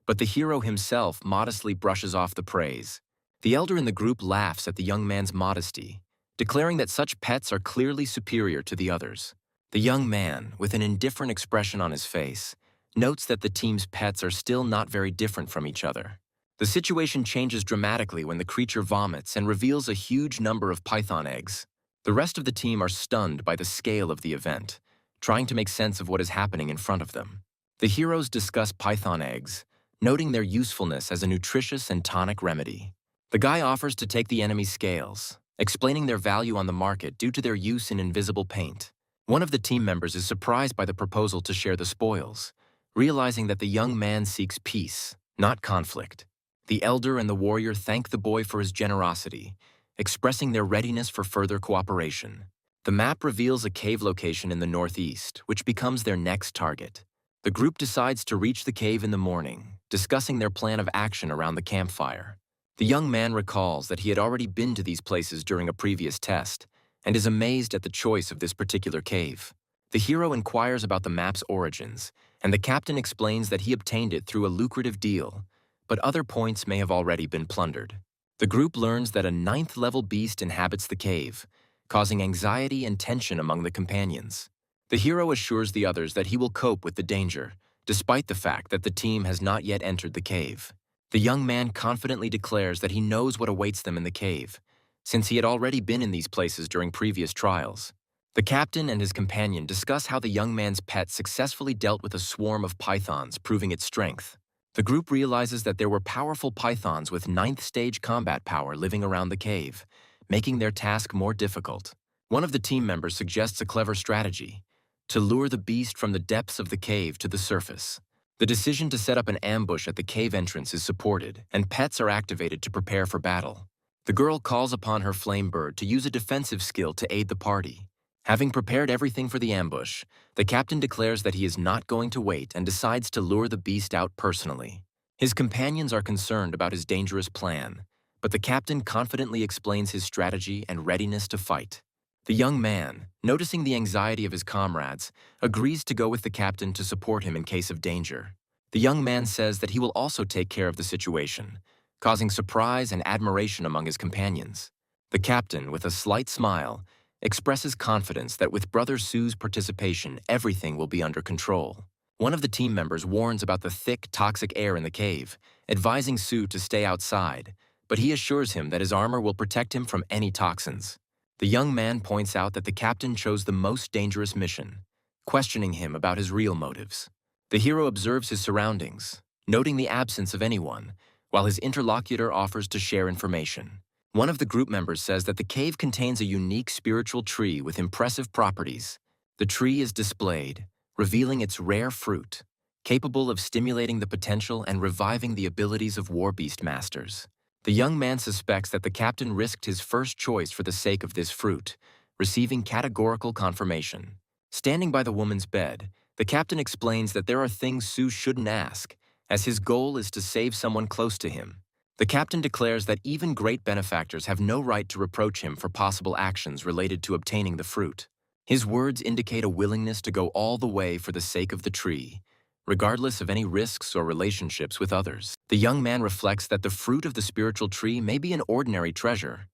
but the hero himself modestly brushes off the praise. The elder in the group laughs at the young man's modesty, declaring that such pets are clearly superior to the others. The young man, with an indifferent expression on his face, notes that the team's pets are still not very different from each other. The situation changes dramatically when the creature vomits and reveals a huge number of python eggs. The rest of the team are stunned by the scale of the event, trying to make sense of what is happening in front of them. The heroes discuss python eggs, noting their usefulness as a nutritious and tonic remedy. The guy offers to take the enemy's scales, explaining their value on the market due to their use in invisible paint. One of the team members is surprised by the proposal to share the spoils, realizing that the young man seeks peace, not conflict. The elder and the warrior thank the boy for his generosity, expressing their readiness for further cooperation. The map reveals a cave location in the northeast, which becomes their next target. The group decides to reach the cave in the morning, discussing their plan of action around the campfire. The young man recalls that he had already been to these places during a previous test, and is amazed at the choice of this particular cave. The hero inquires about the map's origins, and the captain explains that he obtained it through a lucrative deal, but other points may have already been plundered. The group learns that a 9th-level beast inhabits the cave, causing anxiety and tension among the companions. The hero assures the others that he will cope with the danger, despite the fact that the team has not yet entered the cave. The young man confidently declares that he knows what awaits them in the cave, since he had already been in these places during previous trials. The captain and his companion discuss how the young man's pet successfully dealt with a swarm of pythons, proving its strength. The group realizes that there were powerful pythons with 9th-stage combat power living around the cave, making their task more difficult. One of the team members suggests a clever strategy: to lure the beast from the depths of the cave to the surface. The decision to set up an ambush at the cave entrance is supported, and pets are activated to prepare for battle. The girl calls upon her flame bird to use a defensive skill to aid the party. Having prepared everything for the ambush, the captain declares that he is not going to wait and decides to lure the beast out personally. His companions are concerned about his dangerous plan, but the captain confidently explains his strategy and readiness to fight. The young man, noticing the anxiety of his comrades, agrees to go with the captain to support him in case of danger. The young man says that he will also take care of the situation, causing surprise and admiration among his companions. The captain, with a slight smile, expresses confidence that with Brother Sue's participation, everything will be under control. One of the team members warns about the thick, toxic air in the cave, advising Sue to stay outside, but he assures him that his armor will protect him from any toxins. The young man points out that the captain chose the most dangerous mission, questioning him about his real motives. The hero observes his surroundings, noting the absence of anyone, while his interlocutor offers to share information. One of the group members says that the cave contains a unique spiritual tree with impressive properties. The tree is displayed, revealing its rare fruit, capable of stimulating the potential and reviving the abilities of war Beastmasters. The young man suspects that the captain risked his first choice for the sake of this fruit, receiving categorical confirmation. Standing by the woman's bed, the captain explains that there are things Sue shouldn't ask, as his goal is to save someone close to him. The captain declares that even great benefactors have no right to reproach him for possible actions related to obtaining the fruit. His words indicate a willingness to go all the way for the sake of the tree, regardless of any risks or relationships with others. The young man reflects that the fruit of the spiritual tree may be an ordinary treasure,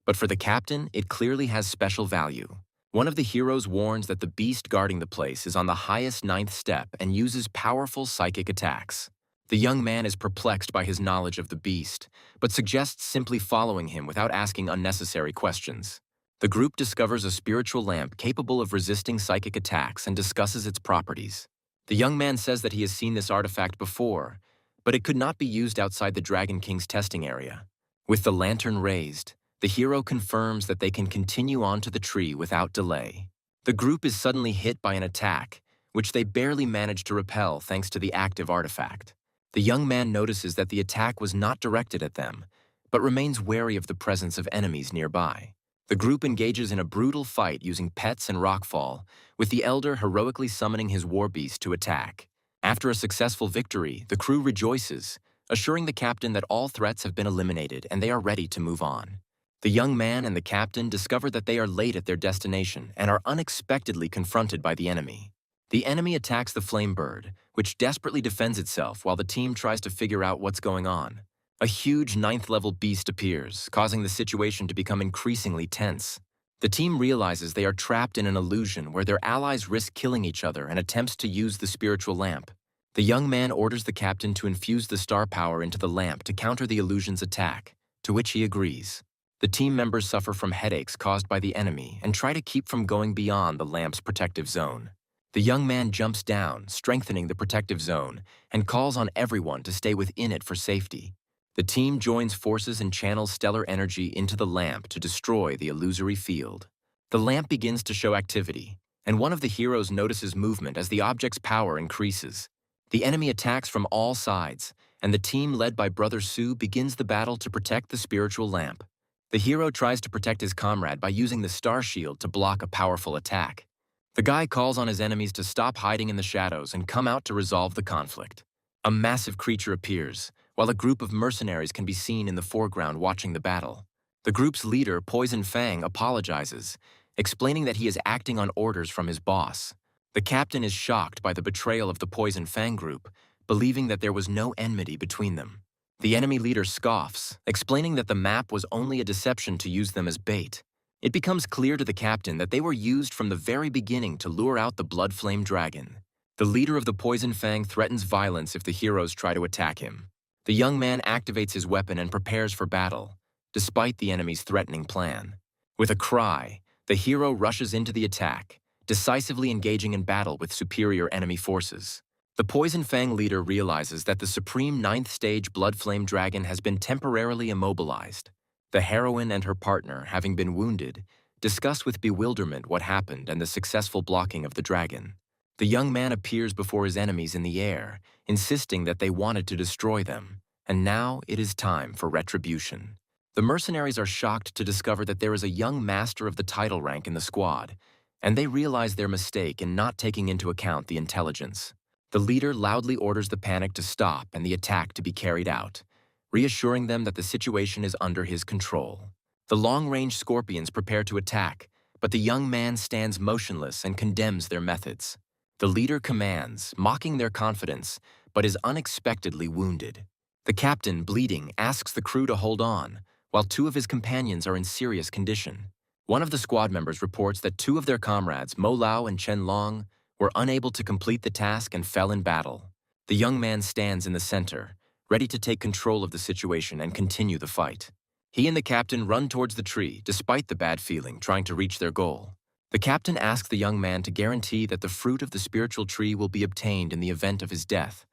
but for the captain, it clearly has special value. One of the heroes warns that the beast guarding the place is on the highest 9th step and uses powerful psychic attacks. The young man is perplexed by his knowledge of the beast, but suggests simply following him without asking unnecessary questions. The group discovers a spiritual lamp capable of resisting psychic attacks and discusses its properties. The young man says that he has seen this artifact before, but it could not be used outside the Dragon King's testing area. With the lantern raised, the hero confirms that they can continue on to the tree without delay. The group is suddenly hit by an attack, which they barely manage to repel thanks to the active artifact. The young man notices that the attack was not directed at them, but remains wary of the presence of enemies nearby. The group engages in a brutal fight using pets and rockfall, with the elder heroically summoning his war beast to attack. After a successful victory, the crew rejoices, assuring the captain that all threats have been eliminated and they are ready to move on. The young man and the captain discover that they are late at their destination and are unexpectedly confronted by the enemy. The enemy attacks the flame bird, which desperately defends itself while the team tries to figure out what's going on. A huge 9th-level beast appears, causing the situation to become increasingly tense. The team realizes they are trapped in an illusion where their allies risk killing each other and attempts to use the spiritual lamp. The young man orders the captain to infuse the star power into the lamp to counter the illusion's attack, to which he agrees. The team members suffer from headaches caused by the enemy and try to keep from going beyond the lamp's protective zone. The young man jumps down, strengthening the protective zone, and calls on everyone to stay within it for safety. The team joins forces and channels stellar energy into the lamp to destroy the illusory field. The lamp begins to show activity, and one of the heroes notices movement as the object's power increases. The enemy attacks from all sides, and the team led by Brother Sue begins the battle to protect the spiritual lamp. The hero tries to protect his comrade by using the star shield to block a powerful attack. The guy calls on his enemies to stop hiding in the shadows and come out to resolve the conflict. A massive creature appears, while a group of mercenaries can be seen in the foreground watching the battle. The group's leader, Poison Fang, apologizes, explaining that he is acting on orders from his boss. The captain is shocked by the betrayal of the Poison Fang group, believing that there was no enmity between them. The enemy leader scoffs, explaining that the map was only a deception to use them as bait. It becomes clear to the captain that they were used from the very beginning to lure out the Blood Flame Dragon. The leader of the Poison Fang threatens violence if the heroes try to attack him. The young man activates his weapon and prepares for battle, despite the enemy's threatening plan. With a cry, the hero rushes into the attack, decisively engaging in battle with superior enemy forces. The Poison Fang leader realizes that the supreme 9th stage Blood Flame Dragon has been temporarily immobilized. The heroine and her partner, having been wounded, discuss with bewilderment what happened and the successful blocking of the dragon. The young man appears before his enemies in the air, insisting that they wanted to destroy them, and now it is time for retribution. The mercenaries are shocked to discover that there is a young master of the title rank in the squad, and they realize their mistake in not taking into account the intelligence. The leader loudly orders the panic to stop and the attack to be carried out, reassuring them that the situation is under his control. The long-range scorpions prepare to attack, but the young man stands motionless and condemns their methods. The leader commands, mocking their confidence, but is unexpectedly wounded. The captain, bleeding, asks the crew to hold on, while 2 of his companions are in serious condition. One of the squad members reports that 2 of their comrades, Mo Lao and Chen Long, were unable to complete the task and fell in battle. The young man stands in the center, ready to take control of the situation and continue the fight. He and the captain run towards the tree, despite the bad feeling, trying to reach their goal. The captain asks the young man to guarantee that the fruit of the spiritual tree will be obtained in the event of his death,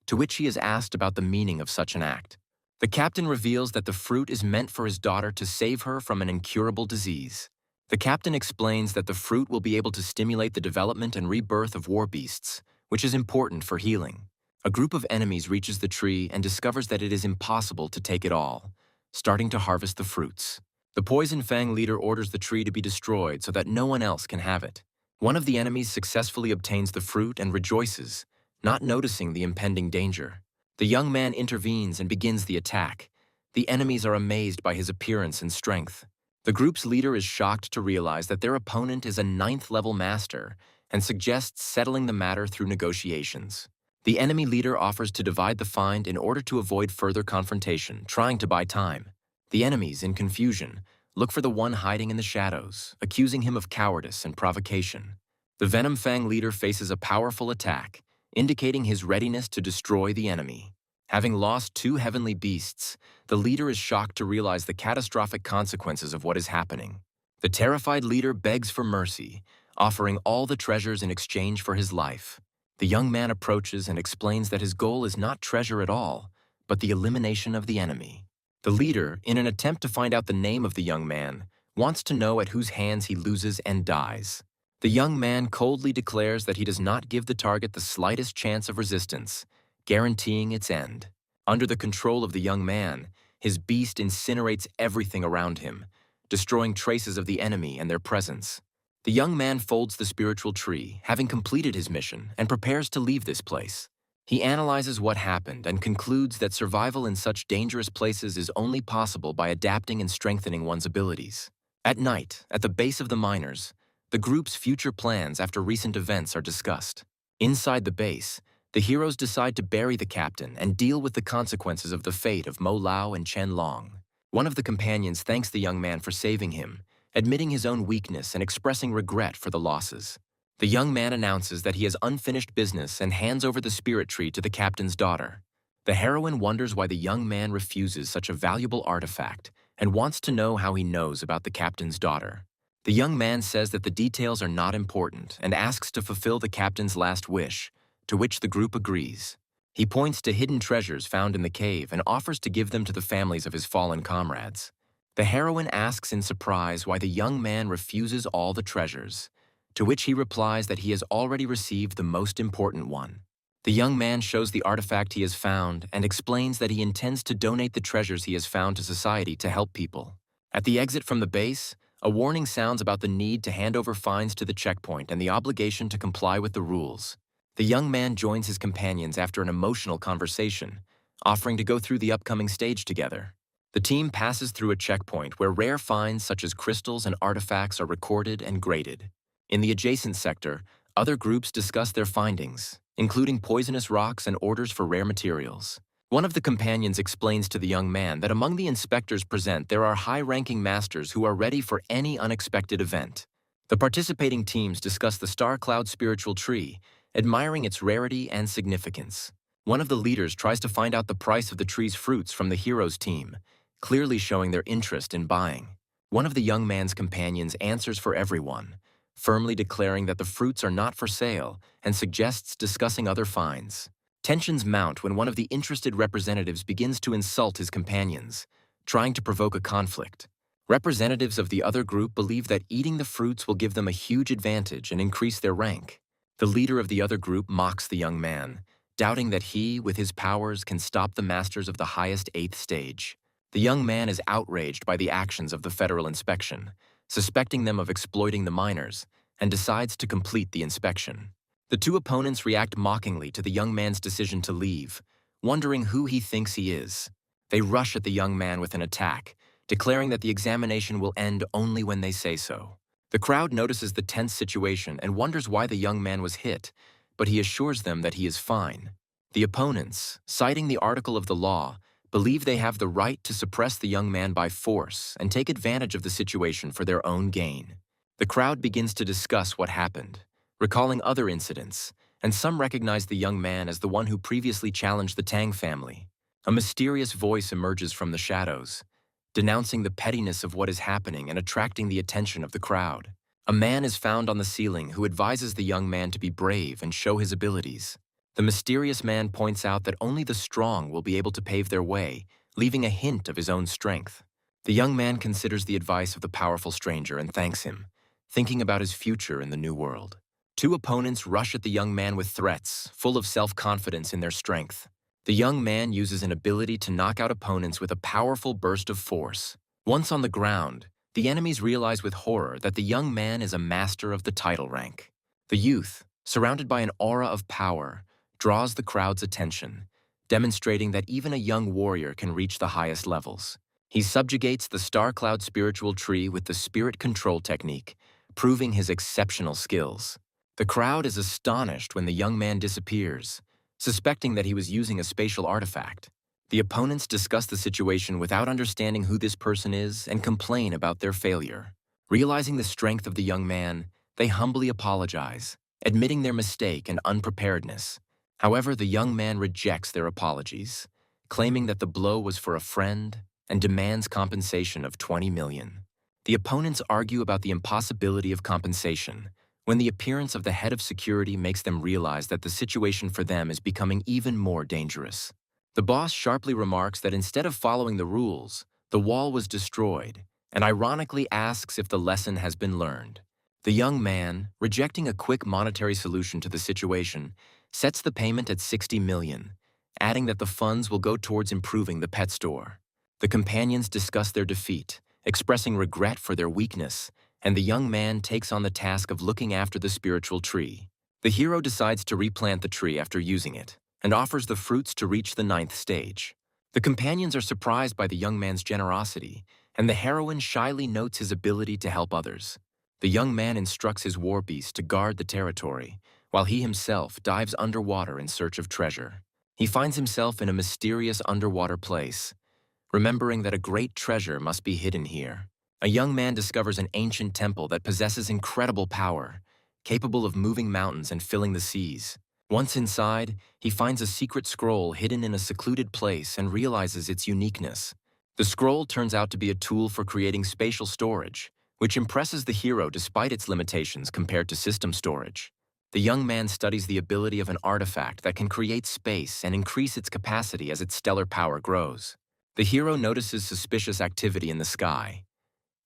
to which he is asked about the meaning of such an act. The captain reveals that the fruit is meant for his daughter to save her from an incurable disease. The captain explains that the fruit will be able to stimulate the development and rebirth of war beasts, which is important for healing. A group of enemies reaches the tree and discovers that it is impossible to take it all, starting to harvest the fruits. The Poison Fang leader orders the tree to be destroyed so that no one else can have it. One of the enemies successfully obtains the fruit and rejoices, not noticing the impending danger. The young man intervenes and begins the attack. The enemies are amazed by his appearance and strength. The group's leader is shocked to realize that their opponent is a 9th-level master and suggests settling the matter through negotiations. The enemy leader offers to divide the find in order to avoid further confrontation, trying to buy time. The enemies, in confusion, look for the one hiding in the shadows, accusing him of cowardice and provocation. The Venom Fang leader faces a powerful attack, indicating his readiness to destroy the enemy. Having lost 2 heavenly beasts, the leader is shocked to realize the catastrophic consequences of what is happening. The terrified leader begs for mercy, offering all the treasures in exchange for his life. The young man approaches and explains that his goal is not treasure at all, but the elimination of the enemy. The leader, in an attempt to find out the name of the young man, wants to know at whose hands he loses and dies. The young man coldly declares that he does not give the target the slightest chance of resistance, guaranteeing its end. Under the control of the young man, his beast incinerates everything around him, destroying traces of the enemy and their presence. The young man folds the spiritual tree, having completed his mission, and prepares to leave this place. He analyzes what happened and concludes that survival in such dangerous places is only possible by adapting and strengthening one's abilities. At night, at the base of the miners, the group's future plans after recent events are discussed. Inside the base, the heroes decide to bury the captain and deal with the consequences of the fate of Mo Lao and Chen Long. One of the companions thanks the young man for saving him, admitting his own weakness and expressing regret for the losses. The young man announces that he has unfinished business and hands over the spirit tree to the captain's daughter. The heroine wonders why the young man refuses such a valuable artifact and wants to know how he knows about the captain's daughter. The young man says that the details are not important and asks to fulfill the captain's last wish, to which the group agrees. He points to hidden treasures found in the cave and offers to give them to the families of his fallen comrades. The heroine asks in surprise why the young man refuses all the treasures, to which he replies that he has already received the most important one. The young man shows the artifact he has found and explains that he intends to donate the treasures he has found to society to help people. At the exit from the base, a warning sounds about the need to hand over finds to the checkpoint and the obligation to comply with the rules. The young man joins his companions after an emotional conversation, offering to go through the upcoming stage together. The team passes through a checkpoint where rare finds such as crystals and artifacts are recorded and graded. In the adjacent sector, other groups discuss their findings, including poisonous rocks and orders for rare materials. One of the companions explains to the young man that among the inspectors present there are high-ranking masters who are ready for any unexpected event. The participating teams discuss the star cloud spiritual tree, admiring its rarity and significance. One of the leaders tries to find out the price of the tree's fruits from the hero's team, clearly showing their interest in buying. One of the young man's companions answers for everyone, firmly declaring that the fruits are not for sale and suggests discussing other finds. Tensions mount when one of the interested representatives begins to insult his companions, trying to provoke a conflict. Representatives of the other group believe that eating the fruits will give them a huge advantage and increase their rank. The leader of the other group mocks the young man, doubting that he, with his powers, can stop the masters of the highest 8th stage. The young man is outraged by the actions of the federal inspection, suspecting them of exploiting the miners, and decides to complete the inspection. The two opponents react mockingly to the young man's decision to leave, wondering who he thinks he is. They rush at the young man with an attack, declaring that the examination will end only when they say so. The crowd notices the tense situation and wonders why the young man was hit, but he assures them that he is fine. The opponents, citing the article of the law, believe they have the right to suppress the young man by force and take advantage of the situation for their own gain. The crowd begins to discuss what happened, recalling other incidents, and some recognize the young man as the one who previously challenged the Tang family. A mysterious voice emerges from the shadows, denouncing the pettiness of what is happening and attracting the attention of the crowd. A man is found on the ceiling who advises the young man to be brave and show his abilities. The mysterious man points out that only the strong will be able to pave their way, leaving a hint of his own strength. The young man considers the advice of the powerful stranger and thanks him, thinking about his future in the new world. Two opponents rush at the young man with threats, full of self-confidence in their strength. The young man uses an ability to knock out opponents with a powerful burst of force. Once on the ground, the enemies realize with horror that the young man is a master of the title rank. The youth, surrounded by an aura of power, draws the crowd's attention, demonstrating that even a young warrior can reach the highest levels. He subjugates the star cloud spiritual tree with the spirit control technique, proving his exceptional skills. The crowd is astonished when the young man disappears, suspecting that he was using a spatial artifact. The opponents discuss the situation without understanding who this person is and complain about their failure. Realizing the strength of the young man, they humbly apologize, admitting their mistake and unpreparedness. However, the young man rejects their apologies, claiming that the blow was for a friend and demands compensation of 20 million. The opponents argue about the impossibility of compensation, when the appearance of the head of security makes them realize that the situation for them is becoming even more dangerous. The boss sharply remarks that instead of following the rules, the wall was destroyed, and ironically asks if the lesson has been learned. The young man, rejecting a quick monetary solution to the situation, sets the payment at 60 million, adding that the funds will go towards improving the pet store. The companions discuss their defeat, expressing regret for their weakness, and the young man takes on the task of looking after the spiritual tree. The hero decides to replant the tree after using it, and offers the fruits to reach the 9th stage. The companions are surprised by the young man's generosity, and the heroine shyly notes his ability to help others. The young man instructs his war beast to guard the territory, while he himself dives underwater in search of treasure. He finds himself in a mysterious underwater place, remembering that a great treasure must be hidden here. A young man discovers an ancient temple that possesses incredible power, capable of moving mountains and filling the seas. Once inside, he finds a secret scroll hidden in a secluded place and realizes its uniqueness. The scroll turns out to be a tool for creating spatial storage, which impresses the hero despite its limitations compared to system storage. The young man studies the ability of an artifact that can create space and increase its capacity as its stellar power grows. The hero notices suspicious activity in the sky.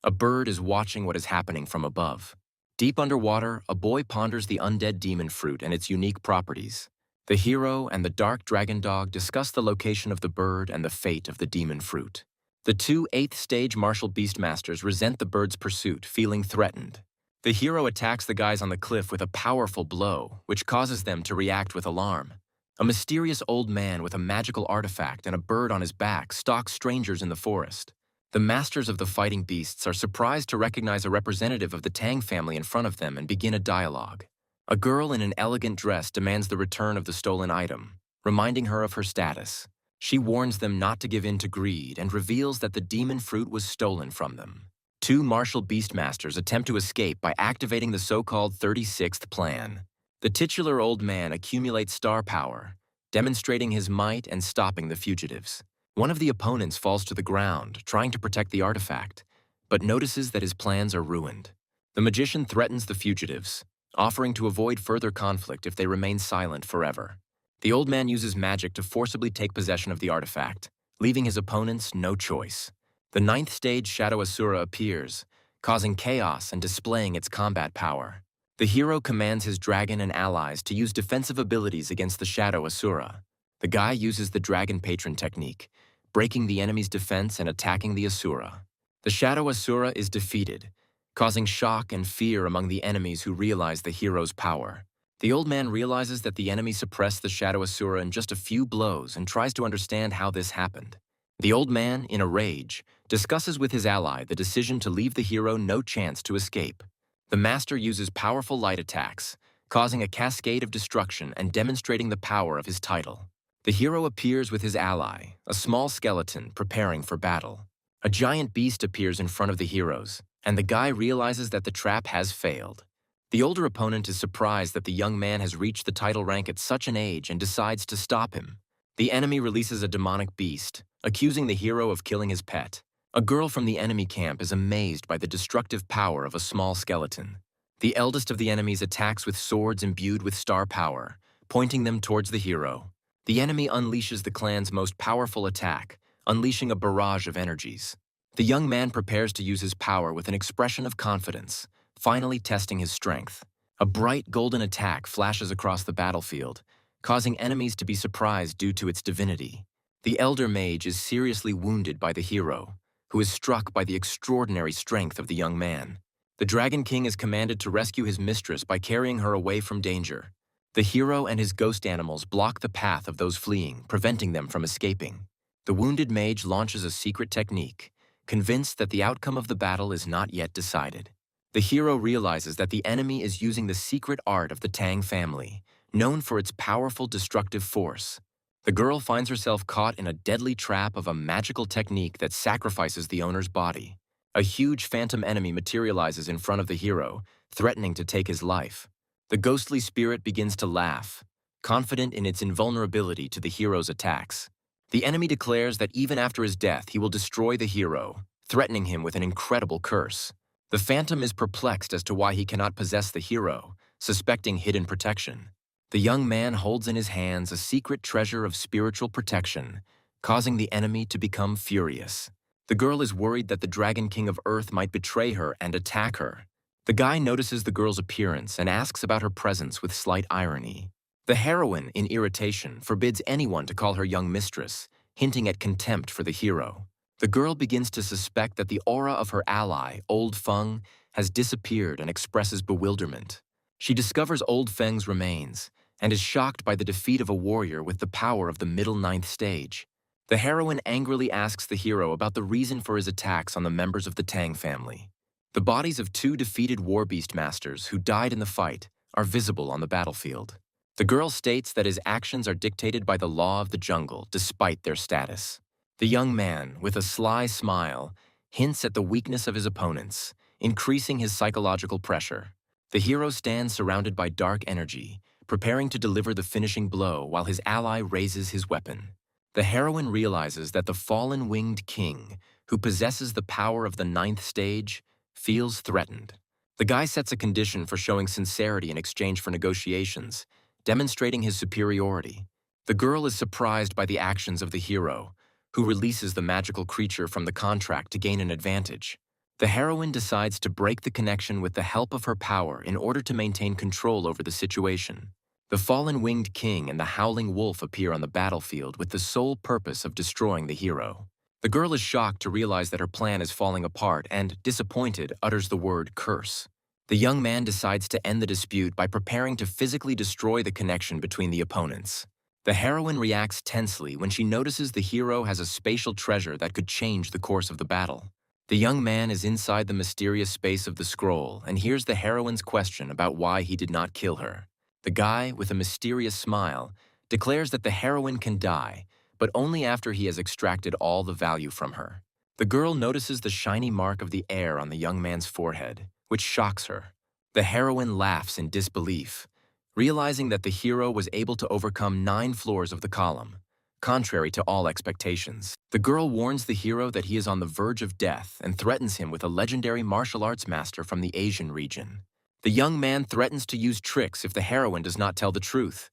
A bird is watching what is happening from above. Deep underwater, a boy ponders the undead demon fruit and its unique properties. The hero and the dark dragon dog discuss the location of the bird and the fate of the demon fruit. The two 8th stage martial beastmasters resent the bird's pursuit, feeling threatened. The hero attacks the guys on the cliff with a powerful blow, which causes them to react with alarm. A mysterious old man with a magical artifact and a bird on his back stalks strangers in the forest. The masters of the fighting beasts are surprised to recognize a representative of the Tang family in front of them and begin a dialogue. A girl in an elegant dress demands the return of the stolen item, reminding her of her status. She warns them not to give in to greed and reveals that the demon fruit was stolen from them. Two martial Beastmasters attempt to escape by activating the so-called 36th plan. The titular old man accumulates star power, demonstrating his might and stopping the fugitives. One of the opponents falls to the ground, trying to protect the artifact, but notices that his plans are ruined. The magician threatens the fugitives, offering to avoid further conflict if they remain silent forever. The old man uses magic to forcibly take possession of the artifact, leaving his opponents no choice. The 9th stage Shadow Asura appears, causing chaos and displaying its combat power. The hero commands his dragon and allies to use defensive abilities against the Shadow Asura. The guy uses the Dragon Patron technique, breaking the enemy's defense and attacking the Asura. The Shadow Asura is defeated, causing shock and fear among the enemies who realize the hero's power. The old man realizes that the enemy suppressed the Shadow Asura in just a few blows and tries to understand how this happened. The old man, in a rage, discusses with his ally the decision to leave the hero no chance to escape. The master uses powerful light attacks, causing a cascade of destruction and demonstrating the power of his title. The hero appears with his ally, a small skeleton preparing for battle. A giant beast appears in front of the heroes, and the guy realizes that the trap has failed. The older opponent is surprised that the young man has reached the title rank at such an age and decides to stop him. The enemy releases a demonic beast, accusing the hero of killing his pet. A girl from the enemy camp is amazed by the destructive power of a small skeleton. The eldest of the enemies attacks with swords imbued with star power, pointing them towards the hero. The enemy unleashes the clan's most powerful attack, unleashing a barrage of energies. The young man prepares to use his power with an expression of confidence, finally testing his strength. A bright golden attack flashes across the battlefield, causing enemies to be surprised due to its divinity. The elder mage is seriously wounded by the hero, who is struck by the extraordinary strength of the young man. The Dragon King is commanded to rescue his mistress by carrying her away from danger. The hero and his ghost animals block the path of those fleeing, preventing them from escaping. The wounded mage launches a secret technique, convinced that the outcome of the battle is not yet decided. The hero realizes that the enemy is using the secret art of the Tang family, known for its powerful destructive force. The girl finds herself caught in a deadly trap of a magical technique that sacrifices the owner's body. A huge phantom enemy materializes in front of the hero, threatening to take his life. The ghostly spirit begins to laugh, confident in its invulnerability to the hero's attacks. The enemy declares that even after his death, he will destroy the hero, threatening him with an incredible curse. The phantom is perplexed as to why he cannot possess the hero, suspecting hidden protection. The young man holds in his hands a secret treasure of spiritual protection, causing the enemy to become furious. The girl is worried that the Dragon King of Earth might betray her and attack her. The guy notices the girl's appearance and asks about her presence with slight irony. The heroine, in irritation, forbids anyone to call her young mistress, hinting at contempt for the hero. The girl begins to suspect that the aura of her ally, Old Feng, has disappeared and expresses bewilderment. She discovers Old Feng's remains and is shocked by the defeat of a warrior with the power of the middle 9th stage. The heroine angrily asks the hero about the reason for his attacks on the members of the Tang family. The bodies of 2 defeated war Beastmasters who died in the fight are visible on the battlefield. The girl states that his actions are dictated by the law of the jungle despite their status. The young man, with a sly smile, hints at the weakness of his opponents, increasing his psychological pressure. The hero stands surrounded by dark energy, preparing to deliver the finishing blow while his ally raises his weapon. The heroine realizes that the fallen winged king, who possesses the power of the 9th stage, feels threatened. The guy sets a condition for showing sincerity in exchange for negotiations, demonstrating his superiority. The girl is surprised by the actions of the hero, who releases the magical creature from the contract to gain an advantage. The heroine decides to break the connection with the help of her power in order to maintain control over the situation. The fallen winged king and the howling wolf appear on the battlefield with the sole purpose of destroying the hero. The girl is shocked to realize that her plan is falling apart and, disappointed, utters the word curse. The young man decides to end the dispute by preparing to physically destroy the connection between the opponents. The heroine reacts tensely when she notices the hero has a spatial treasure that could change the course of the battle. The young man is inside the mysterious space of the scroll and hears the heroine's question about why he did not kill her. The guy, with a mysterious smile, declares that the heroine can die, but only after he has extracted all the value from her. The girl notices the shiny mark of the air on the young man's forehead, which shocks her. The heroine laughs in disbelief, realizing that the hero was able to overcome 9 floors of the column, contrary to all expectations. The girl warns the hero that he is on the verge of death and threatens him with a legendary martial arts master from the Asian region. The young man threatens to use tricks if the heroine does not tell the truth,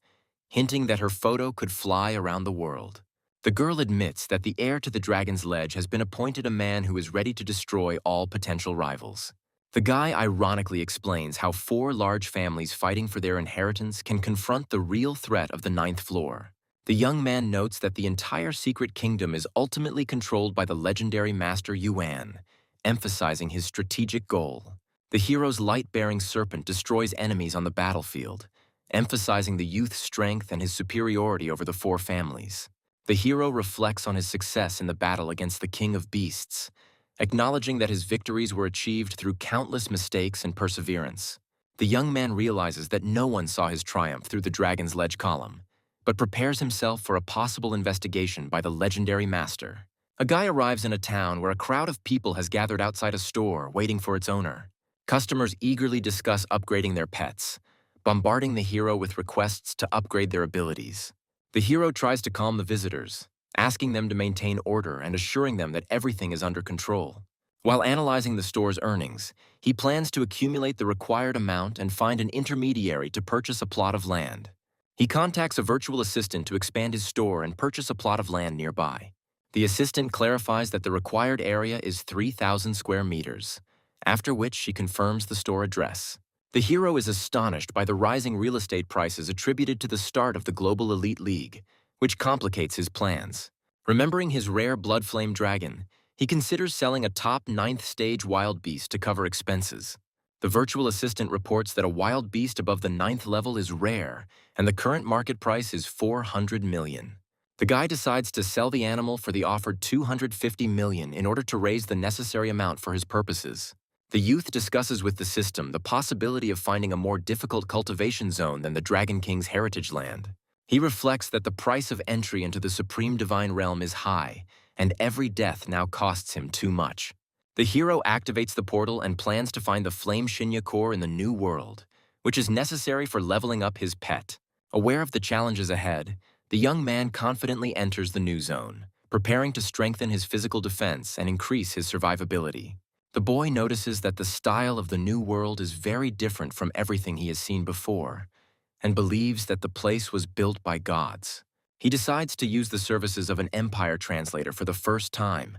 hinting that her photo could fly around the world. The girl admits that the heir to the dragon's ledge has been appointed a man who is ready to destroy all potential rivals. The guy ironically explains how 4 large families fighting for their inheritance can confront the real threat of the 9th floor. The young man notes that the entire secret kingdom is ultimately controlled by the legendary master Yuan, emphasizing his strategic goal. The hero's light-bearing serpent destroys enemies on the battlefield, emphasizing the youth's strength and his superiority over the 4 families. The hero reflects on his success in the battle against the King of Beasts, acknowledging that his victories were achieved through countless mistakes and perseverance. The young man realizes that no one saw his triumph through the Dragon's Ledge column, but prepares himself for a possible investigation by the legendary master. A guy arrives in a town where a crowd of people has gathered outside a store waiting for its owner. Customers eagerly discuss upgrading their pets, bombarding the hero with requests to upgrade their abilities. The hero tries to calm the visitors, asking them to maintain order and assuring them that everything is under control. While analyzing the store's earnings, he plans to accumulate the required amount and find an intermediary to purchase a plot of land. He contacts a virtual assistant to expand his store and purchase a plot of land nearby. The assistant clarifies that the required area is 3,000 square meters, after which she confirms the store address. The hero is astonished by the rising real estate prices attributed to the start of the Global Elite League, which complicates his plans. Remembering his rare blood flame dragon, he considers selling a top 9th stage wild beast to cover expenses. The virtual assistant reports that a wild beast above the 9th level is rare, and the current market price is 400 million. The guy decides to sell the animal for the offered 250 million in order to raise the necessary amount for his purposes. The youth discusses with the system the possibility of finding a more difficult cultivation zone than the Dragon King's heritage land. He reflects that the price of entry into the Supreme Divine Realm is high, and every death now costs him too much. The hero activates the portal and plans to find the Flame Shinya core in the New World, which is necessary for leveling up his pet. Aware of the challenges ahead, the young man confidently enters the new zone, preparing to strengthen his physical defense and increase his survivability. The boy notices that the style of the new world is very different from everything he has seen before, and believes that the place was built by gods. He decides to use the services of an empire translator for the first time,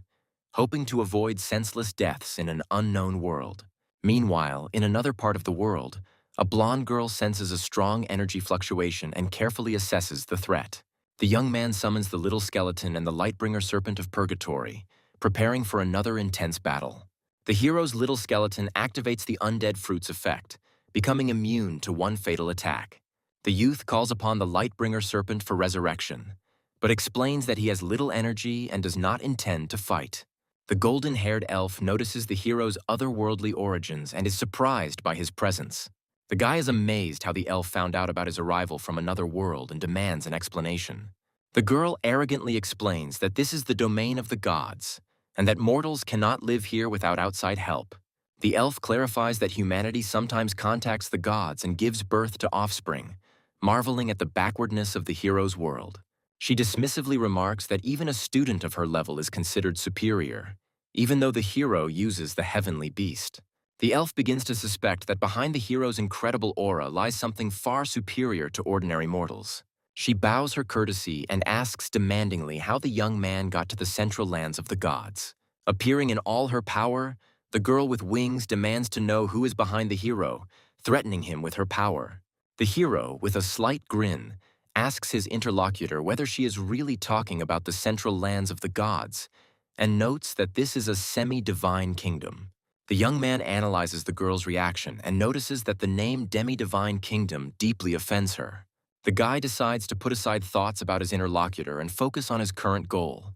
hoping to avoid senseless deaths in an unknown world. Meanwhile, in another part of the world, a blonde girl senses a strong energy fluctuation and carefully assesses the threat. The young man summons the little skeleton and the Lightbringer Serpent of Purgatory, preparing for another intense battle. The hero's little skeleton activates the undead fruit's effect, becoming immune to one fatal attack. The youth calls upon the Lightbringer Serpent for resurrection, but explains that he has little energy and does not intend to fight. The golden-haired elf notices the hero's otherworldly origins and is surprised by his presence. The guy is amazed how the elf found out about his arrival from another world and demands an explanation. The girl arrogantly explains that this is the domain of the gods, and that mortals cannot live here without outside help. The elf clarifies that humanity sometimes contacts the gods and gives birth to offspring, marveling at the backwardness of the hero's world. She dismissively remarks that even a student of her level is considered superior, even though the hero uses the heavenly beast. The elf begins to suspect that behind the hero's incredible aura lies something far superior to ordinary mortals. She bows her courtesy and asks demandingly how the young man got to the central lands of the gods. Appearing in all her power, the girl with wings demands to know who is behind the hero, threatening him with her power. The hero, with a slight grin, asks his interlocutor whether she is really talking about the central lands of the gods, and notes that this is a semi-divine kingdom. The young man analyzes the girl's reaction and notices that the name Demi-Divine Kingdom deeply offends her. The guy decides to put aside thoughts about his interlocutor and focus on his current goal,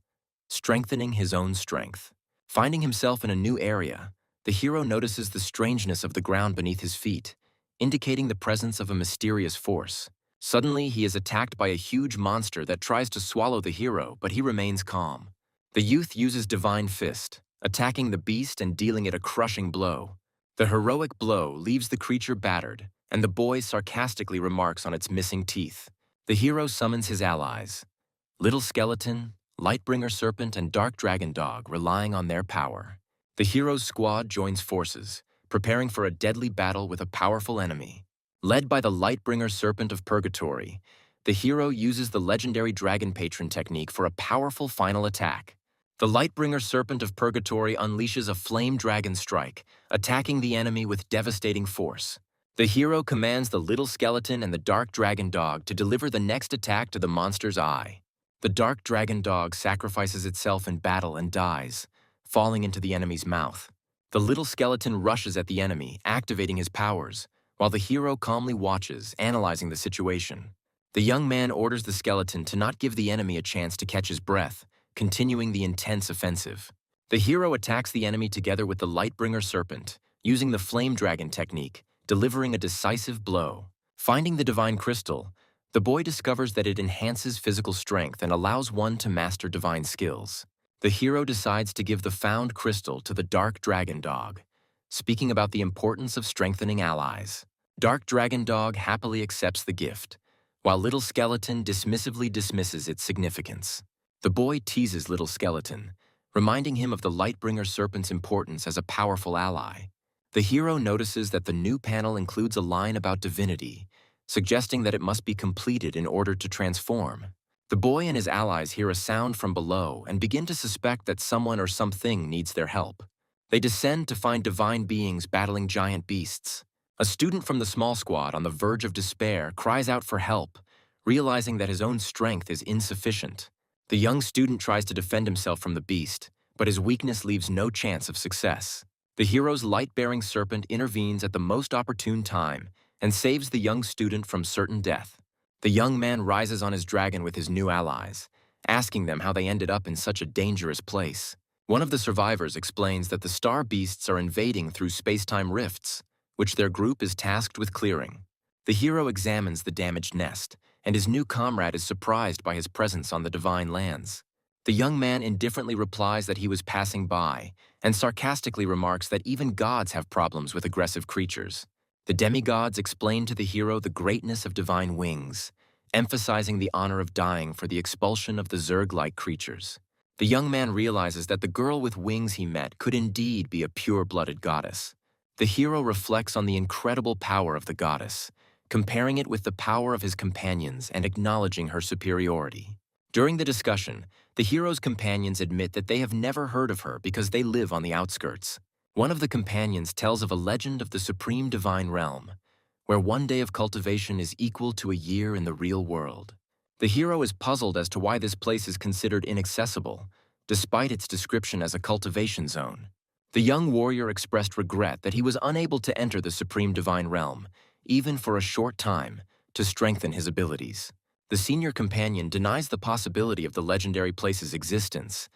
strengthening his own strength. Finding himself in a new area, the hero notices the strangeness of the ground beneath his feet, indicating the presence of a mysterious force. Suddenly, he is attacked by a huge monster that tries to swallow the hero, but he remains calm. The youth uses Divine Fist, attacking the beast and dealing it a crushing blow. The heroic blow leaves the creature battered, and the boy sarcastically remarks on its missing teeth. The hero summons his allies, Little Skeleton, Lightbringer Serpent, and Dark Dragon Dog, relying on their power. The hero's squad joins forces, preparing for a deadly battle with a powerful enemy. Led by the Lightbringer Serpent of Purgatory, the hero uses the legendary Dragon Patron technique for a powerful final attack. The Lightbringer Serpent of Purgatory unleashes a flame dragon strike, attacking the enemy with devastating force. The hero commands the Little Skeleton and the Dark Dragon Dog to deliver the next attack to the monster's eye. The Dark Dragon Dog sacrifices itself in battle and dies, falling into the enemy's mouth. The Little Skeleton rushes at the enemy, activating his powers, while the hero calmly watches, analyzing the situation. The young man orders the skeleton to not give the enemy a chance to catch his breath, continuing the intense offensive. The hero attacks the enemy together with the Lightbringer Serpent, using the Flame Dragon technique, delivering a decisive blow. Finding the Divine Crystal, the boy discovers that it enhances physical strength and allows one to master divine skills. The hero decides to give the found crystal to the Dark Dragon Dog, speaking about the importance of strengthening allies. Dark Dragon Dog happily accepts the gift, while Little Skeleton dismissively dismisses its significance. The boy teases Little Skeleton, reminding him of the Lightbringer Serpent's importance as a powerful ally. The hero notices that the new panel includes a line about divinity, suggesting that it must be completed in order to transform. The boy and his allies hear a sound from below and begin to suspect that someone or something needs their help. They descend to find divine beings battling giant beasts. A student from the small squad on the verge of despair cries out for help, realizing that his own strength is insufficient. The young student tries to defend himself from the beast, but his weakness leaves no chance of success. The hero's light-bearing serpent intervenes at the most opportune time and saves the young student from certain death. The young man rises on his dragon with his new allies, asking them how they ended up in such a dangerous place. One of the survivors explains that the star beasts are invading through space-time rifts, which their group is tasked with clearing. The hero examines the damaged nest, and his new comrade is surprised by his presence on the divine lands. The young man indifferently replies that he was passing by, and sarcastically remarks that even gods have problems with aggressive creatures. The demigods explain to the hero the greatness of divine wings, emphasizing the honor of dying for the expulsion of the Zerg-like creatures. The young man realizes that the girl with wings he met could indeed be a pure-blooded goddess. The hero reflects on the incredible power of the goddess, comparing it with the power of his companions and acknowledging her superiority. During the discussion, the hero's companions admit that they have never heard of her because they live on the outskirts. One of the companions tells of a legend of the supreme divine realm, where one day of cultivation is equal to a year in the real world. The hero is puzzled as to why this place is considered inaccessible, despite its description as a cultivation zone. The young warrior expressed regret that he was unable to enter the supreme divine realm, even for a short time, to strengthen his abilities. The senior companion denies the possibility of the legendary place's existence,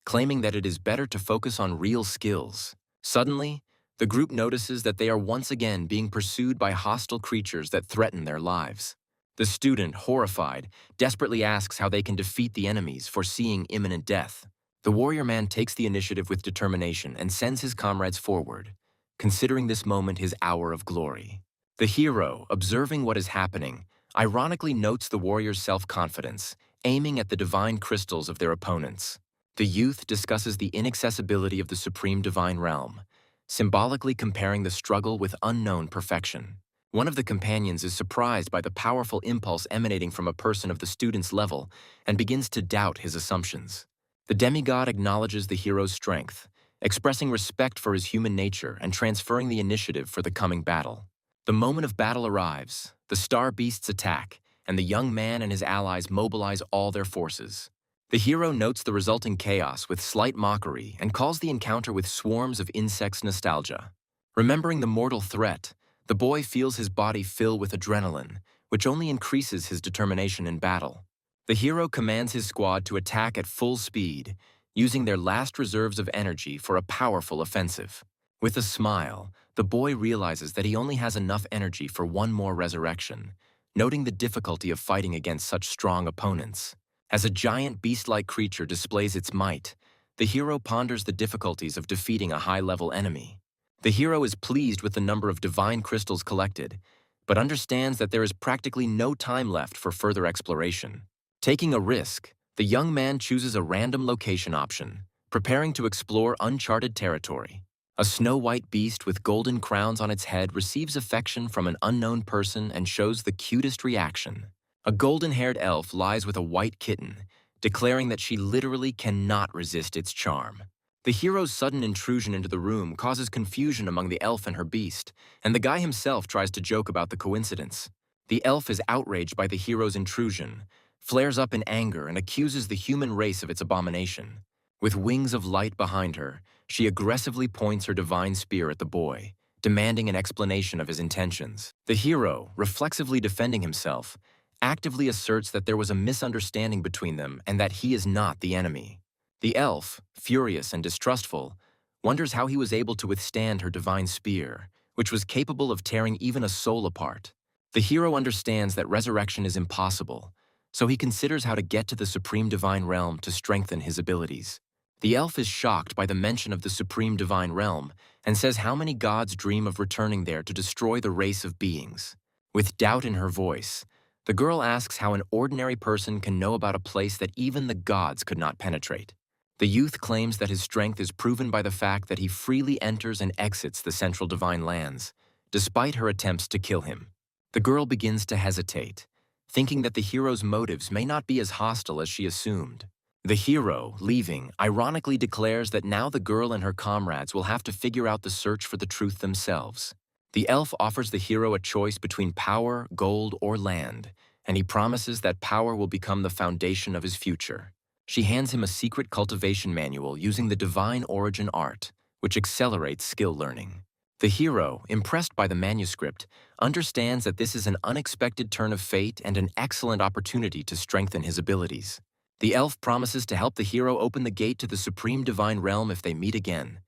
claiming that it is better to focus on real skills. Suddenly, the group notices that they are once again being pursued by hostile creatures that threaten their lives. The student, horrified, desperately asks how they can defeat the enemies, foreseeing imminent death. The warrior man takes the initiative with determination and sends his comrades forward, considering this moment his hour of glory. The hero, observing what is happening, ironically notes the warrior's self-confidence, aiming at the divine crystals of their opponents. The youth discusses the inaccessibility of the supreme divine realm, symbolically comparing the struggle with unknown perfection. One of the companions is surprised by the powerful impulse emanating from a person of the student's level and begins to doubt his assumptions. The demigod acknowledges the hero's strength, expressing respect for his human nature and transferring the initiative for the coming battle. The moment of battle arrives, the star beasts attack, and the young man and his allies mobilize all their forces. The hero notes the resulting chaos with slight mockery and calls the encounter with swarms of insects nostalgia. Remembering the mortal threat, the boy feels his body fill with adrenaline, which only increases his determination in battle. The hero commands his squad to attack at full speed, using their last reserves of energy for a powerful offensive. With a smile, the boy realizes that he only has enough energy for one more resurrection, noting the difficulty of fighting against such strong opponents. As a giant beast-like creature displays its might, the hero ponders the difficulties of defeating a high-level enemy. The hero is pleased with the number of divine crystals collected, but understands that there is practically no time left for further exploration. Taking a risk, the young man chooses a random location option, preparing to explore uncharted territory. A snow-white beast with golden crowns on its head receives affection from an unknown person and shows the cutest reaction. A golden-haired elf lies with a white kitten, declaring that she literally cannot resist its charm. The hero's sudden intrusion into the room causes confusion among the elf and her beast, and the guy himself tries to joke about the coincidence. The elf is outraged by the hero's intrusion, flares up in anger, and accuses the human race of its abomination. With wings of light behind her, she aggressively points her divine spear at the boy, demanding an explanation of his intentions. The hero, reflexively defending himself, actively asserts that there was a misunderstanding between them and that he is not the enemy. The elf, furious and distrustful, wonders how he was able to withstand her divine spear, which was capable of tearing even a soul apart. The hero understands that resurrection is impossible, so he considers how to get to the supreme divine realm to strengthen his abilities. The elf is shocked by the mention of the supreme divine realm and says how many gods dream of returning there to destroy the race of beings. With doubt in her voice, the girl asks how an ordinary person can know about a place that even the gods could not penetrate. The youth claims that his strength is proven by the fact that he freely enters and exits the central divine lands, despite her attempts to kill him. The girl begins to hesitate, thinking that the hero's motives may not be as hostile as she assumed. The hero, leaving, ironically declares that now the girl and her comrades will have to figure out the search for the truth themselves. The elf offers the hero a choice between power, gold, or land, and he promises that power will become the foundation of his future. She hands him a secret cultivation manual using the divine origin art, which accelerates skill learning. The hero, impressed by the manuscript, understands that this is an unexpected turn of fate and an excellent opportunity to strengthen his abilities. The elf promises to help the hero open the gate to the supreme divine realm if they meet again,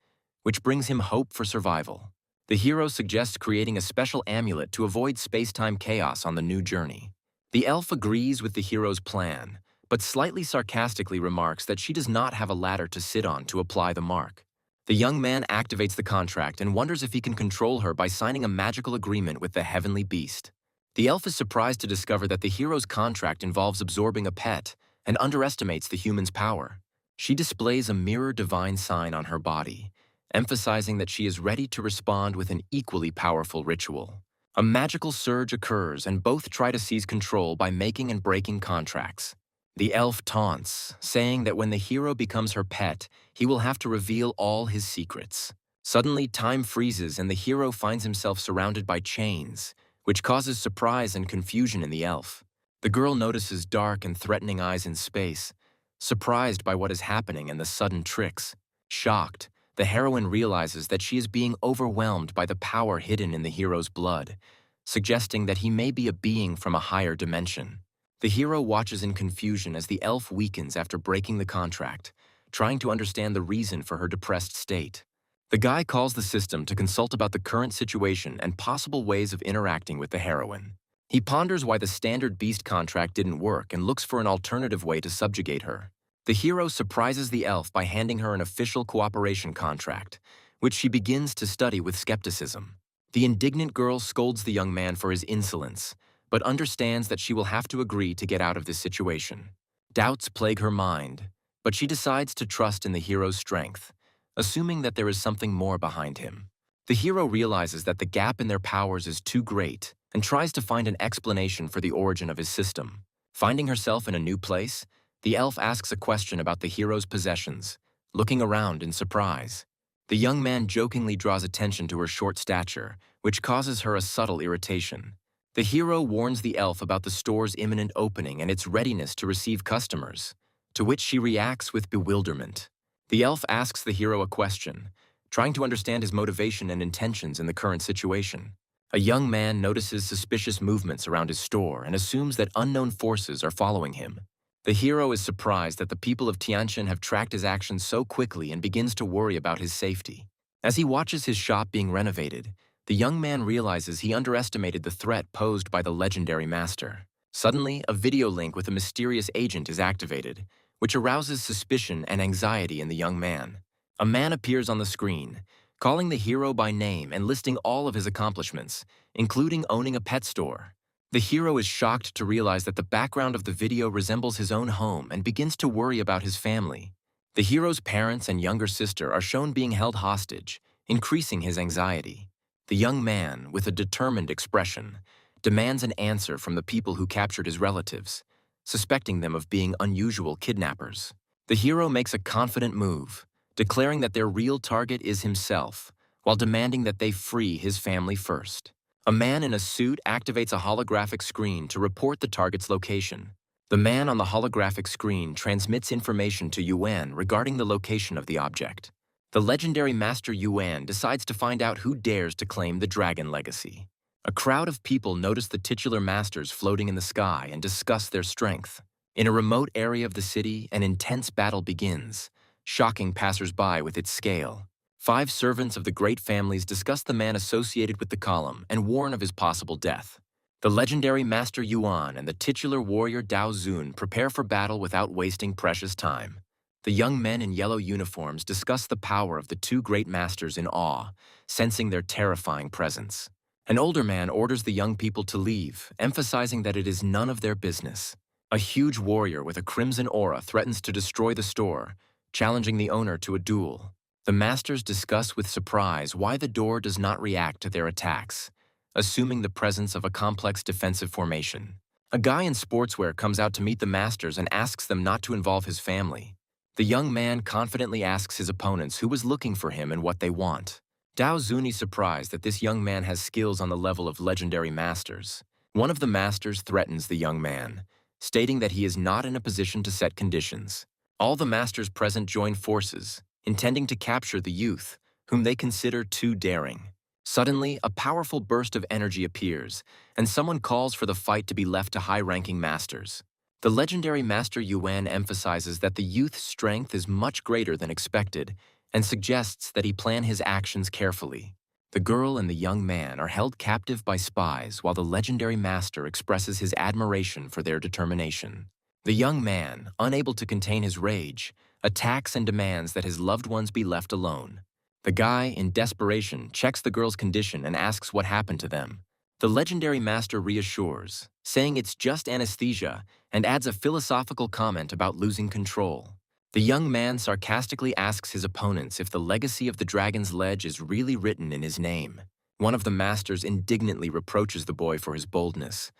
which brings him hope for survival. The hero suggests creating a special amulet to avoid space-time chaos on the new journey. The elf agrees with the hero's plan, but slightly sarcastically remarks that she does not have a ladder to sit on to apply the mark. The young man activates the contract and wonders if he can control her by signing a magical agreement with the heavenly beast. The elf is surprised to discover that the hero's contract involves absorbing a pet and underestimates the human's power. She displays a mirror divine sign on her body, emphasizing that she is ready to respond with an equally powerful ritual. A magical surge occurs and both try to seize control by making and breaking contracts. The elf taunts, saying that when the hero becomes her pet, he will have to reveal all his secrets. Suddenly, time freezes and the hero finds himself surrounded by chains, which causes surprise and confusion in the elf. The girl notices dark and threatening eyes in space, surprised by what is happening and the sudden tricks. Shocked, the heroine realizes that she is being overwhelmed by the power hidden in the hero's blood, suggesting that he may be a being from a higher dimension. The hero watches in confusion as the elf weakens after breaking the contract, trying to understand the reason for her depressed state. The guy calls the system to consult about the current situation and possible ways of interacting with the heroine. He ponders why the standard beast contract didn't work and looks for an alternative way to subjugate her. The hero surprises the elf by handing her an official cooperation contract, which she begins to study with skepticism. The indignant girl scolds the young man for his insolence, but understands that she will have to agree to get out of this situation. Doubts plague her mind, but she decides to trust in the hero's strength, assuming that there is something more behind him. The hero realizes that the gap in their powers is too great and tries to find an explanation for the origin of his system. Finding herself in a new place, the elf asks a question about the hero's possessions, looking around in surprise. The young man jokingly draws attention to her short stature, which causes her a subtle irritation. The hero warns the elf about the store's imminent opening and its readiness to receive customers. to which she reacts with bewilderment. The elf asks the hero a question, trying to understand his motivation and intentions in the current situation. A young man notices suspicious movements around his store and assumes that unknown forces are following him. The hero is surprised that the people of Tianjin have tracked his actions so quickly and begins to worry about his safety. As he watches his shop being renovated, the young man realizes he underestimated the threat posed by the legendary master. Suddenly, a video link with a mysterious agent is activated, which arouses suspicion and anxiety in the young man. A man appears on the screen, calling the hero by name and listing all of his accomplishments, including owning a pet store. The hero is shocked to realize that the background of the video resembles his own home and begins to worry about his family. The hero's parents and younger sister are shown being held hostage, increasing his anxiety. The young man, with a determined expression, demands an answer from the people who captured his relatives, suspecting them of being unusual kidnappers. The hero makes a confident move, declaring that their real target is himself, while demanding that they free his family first. A man in a suit activates a holographic screen to report the target's location. The man on the holographic screen transmits information to Yuan regarding the location of the object. The legendary Master Yuan decides to find out who dares to claim the dragon legacy. A crowd of people notice the titular masters floating in the sky and discuss their strength. In a remote area of the city, an intense battle begins, shocking passers-by with its scale. 5 servants of the great families discuss the man associated with the column and warn of his possible death. The legendary Master Yuan and the titular warrior Dao Zun prepare for battle without wasting precious time. The young men in yellow uniforms discuss the power of the 2 great masters in awe, sensing their terrifying presence. An older man orders the young people to leave, emphasizing that it is none of their business. A huge warrior with a crimson aura threatens to destroy the store, challenging the owner to a duel. The masters discuss with surprise why the door does not react to their attacks, assuming the presence of a complex defensive formation. A guy in sportswear comes out to meet the masters and asks them not to involve his family. The young man confidently asks his opponents who was looking for him and what they want. Dao Zun is surprised that this young man has skills on the level of legendary masters. One of the masters threatens the young man, stating that he is not in a position to set conditions. All the masters present join forces, intending to capture the youth, whom they consider too daring. Suddenly, a powerful burst of energy appears, and someone calls for the fight to be left to high-ranking masters. The legendary Master Yuan emphasizes that the youth's strength is much greater than expected, and suggests that he plan his actions carefully. The girl and the young man are held captive by spies while the legendary master expresses his admiration for their determination. The young man, unable to contain his rage, attacks and demands that his loved ones be left alone. The guy, in desperation, checks the girl's condition and asks what happened to them. The legendary master reassures, saying it's just anesthesia, and adds a philosophical comment about losing control. The young man sarcastically asks his opponents if the legacy of the Dragon's Ledge is really written in his name. One of the masters indignantly reproaches the boy for his boldness,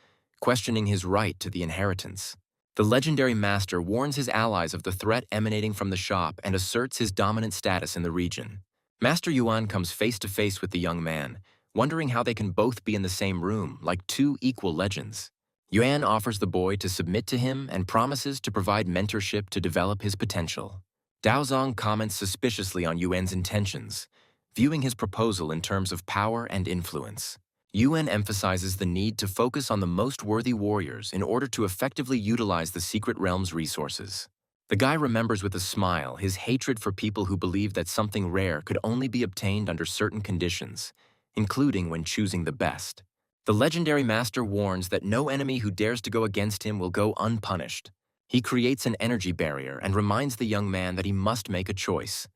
questioning his right to the inheritance. The legendary master warns his allies of the threat emanating from the shop and asserts his dominant status in the region. Master Yuan comes face to face with the young man, wondering how they can both be in the same room like 2 equal legends. Yuan offers the boy to submit to him and promises to provide mentorship to develop his potential. Daozong comments suspiciously on Yuan's intentions, viewing his proposal in terms of power and influence. Yuan emphasizes the need to focus on the most worthy warriors in order to effectively utilize the secret realm's resources. The guy remembers with a smile his hatred for people who believe that something rare could only be obtained under certain conditions, including when choosing the best. The legendary master warns that no enemy who dares to go against him will go unpunished. He creates an energy barrier and reminds the young man that he must make a choice: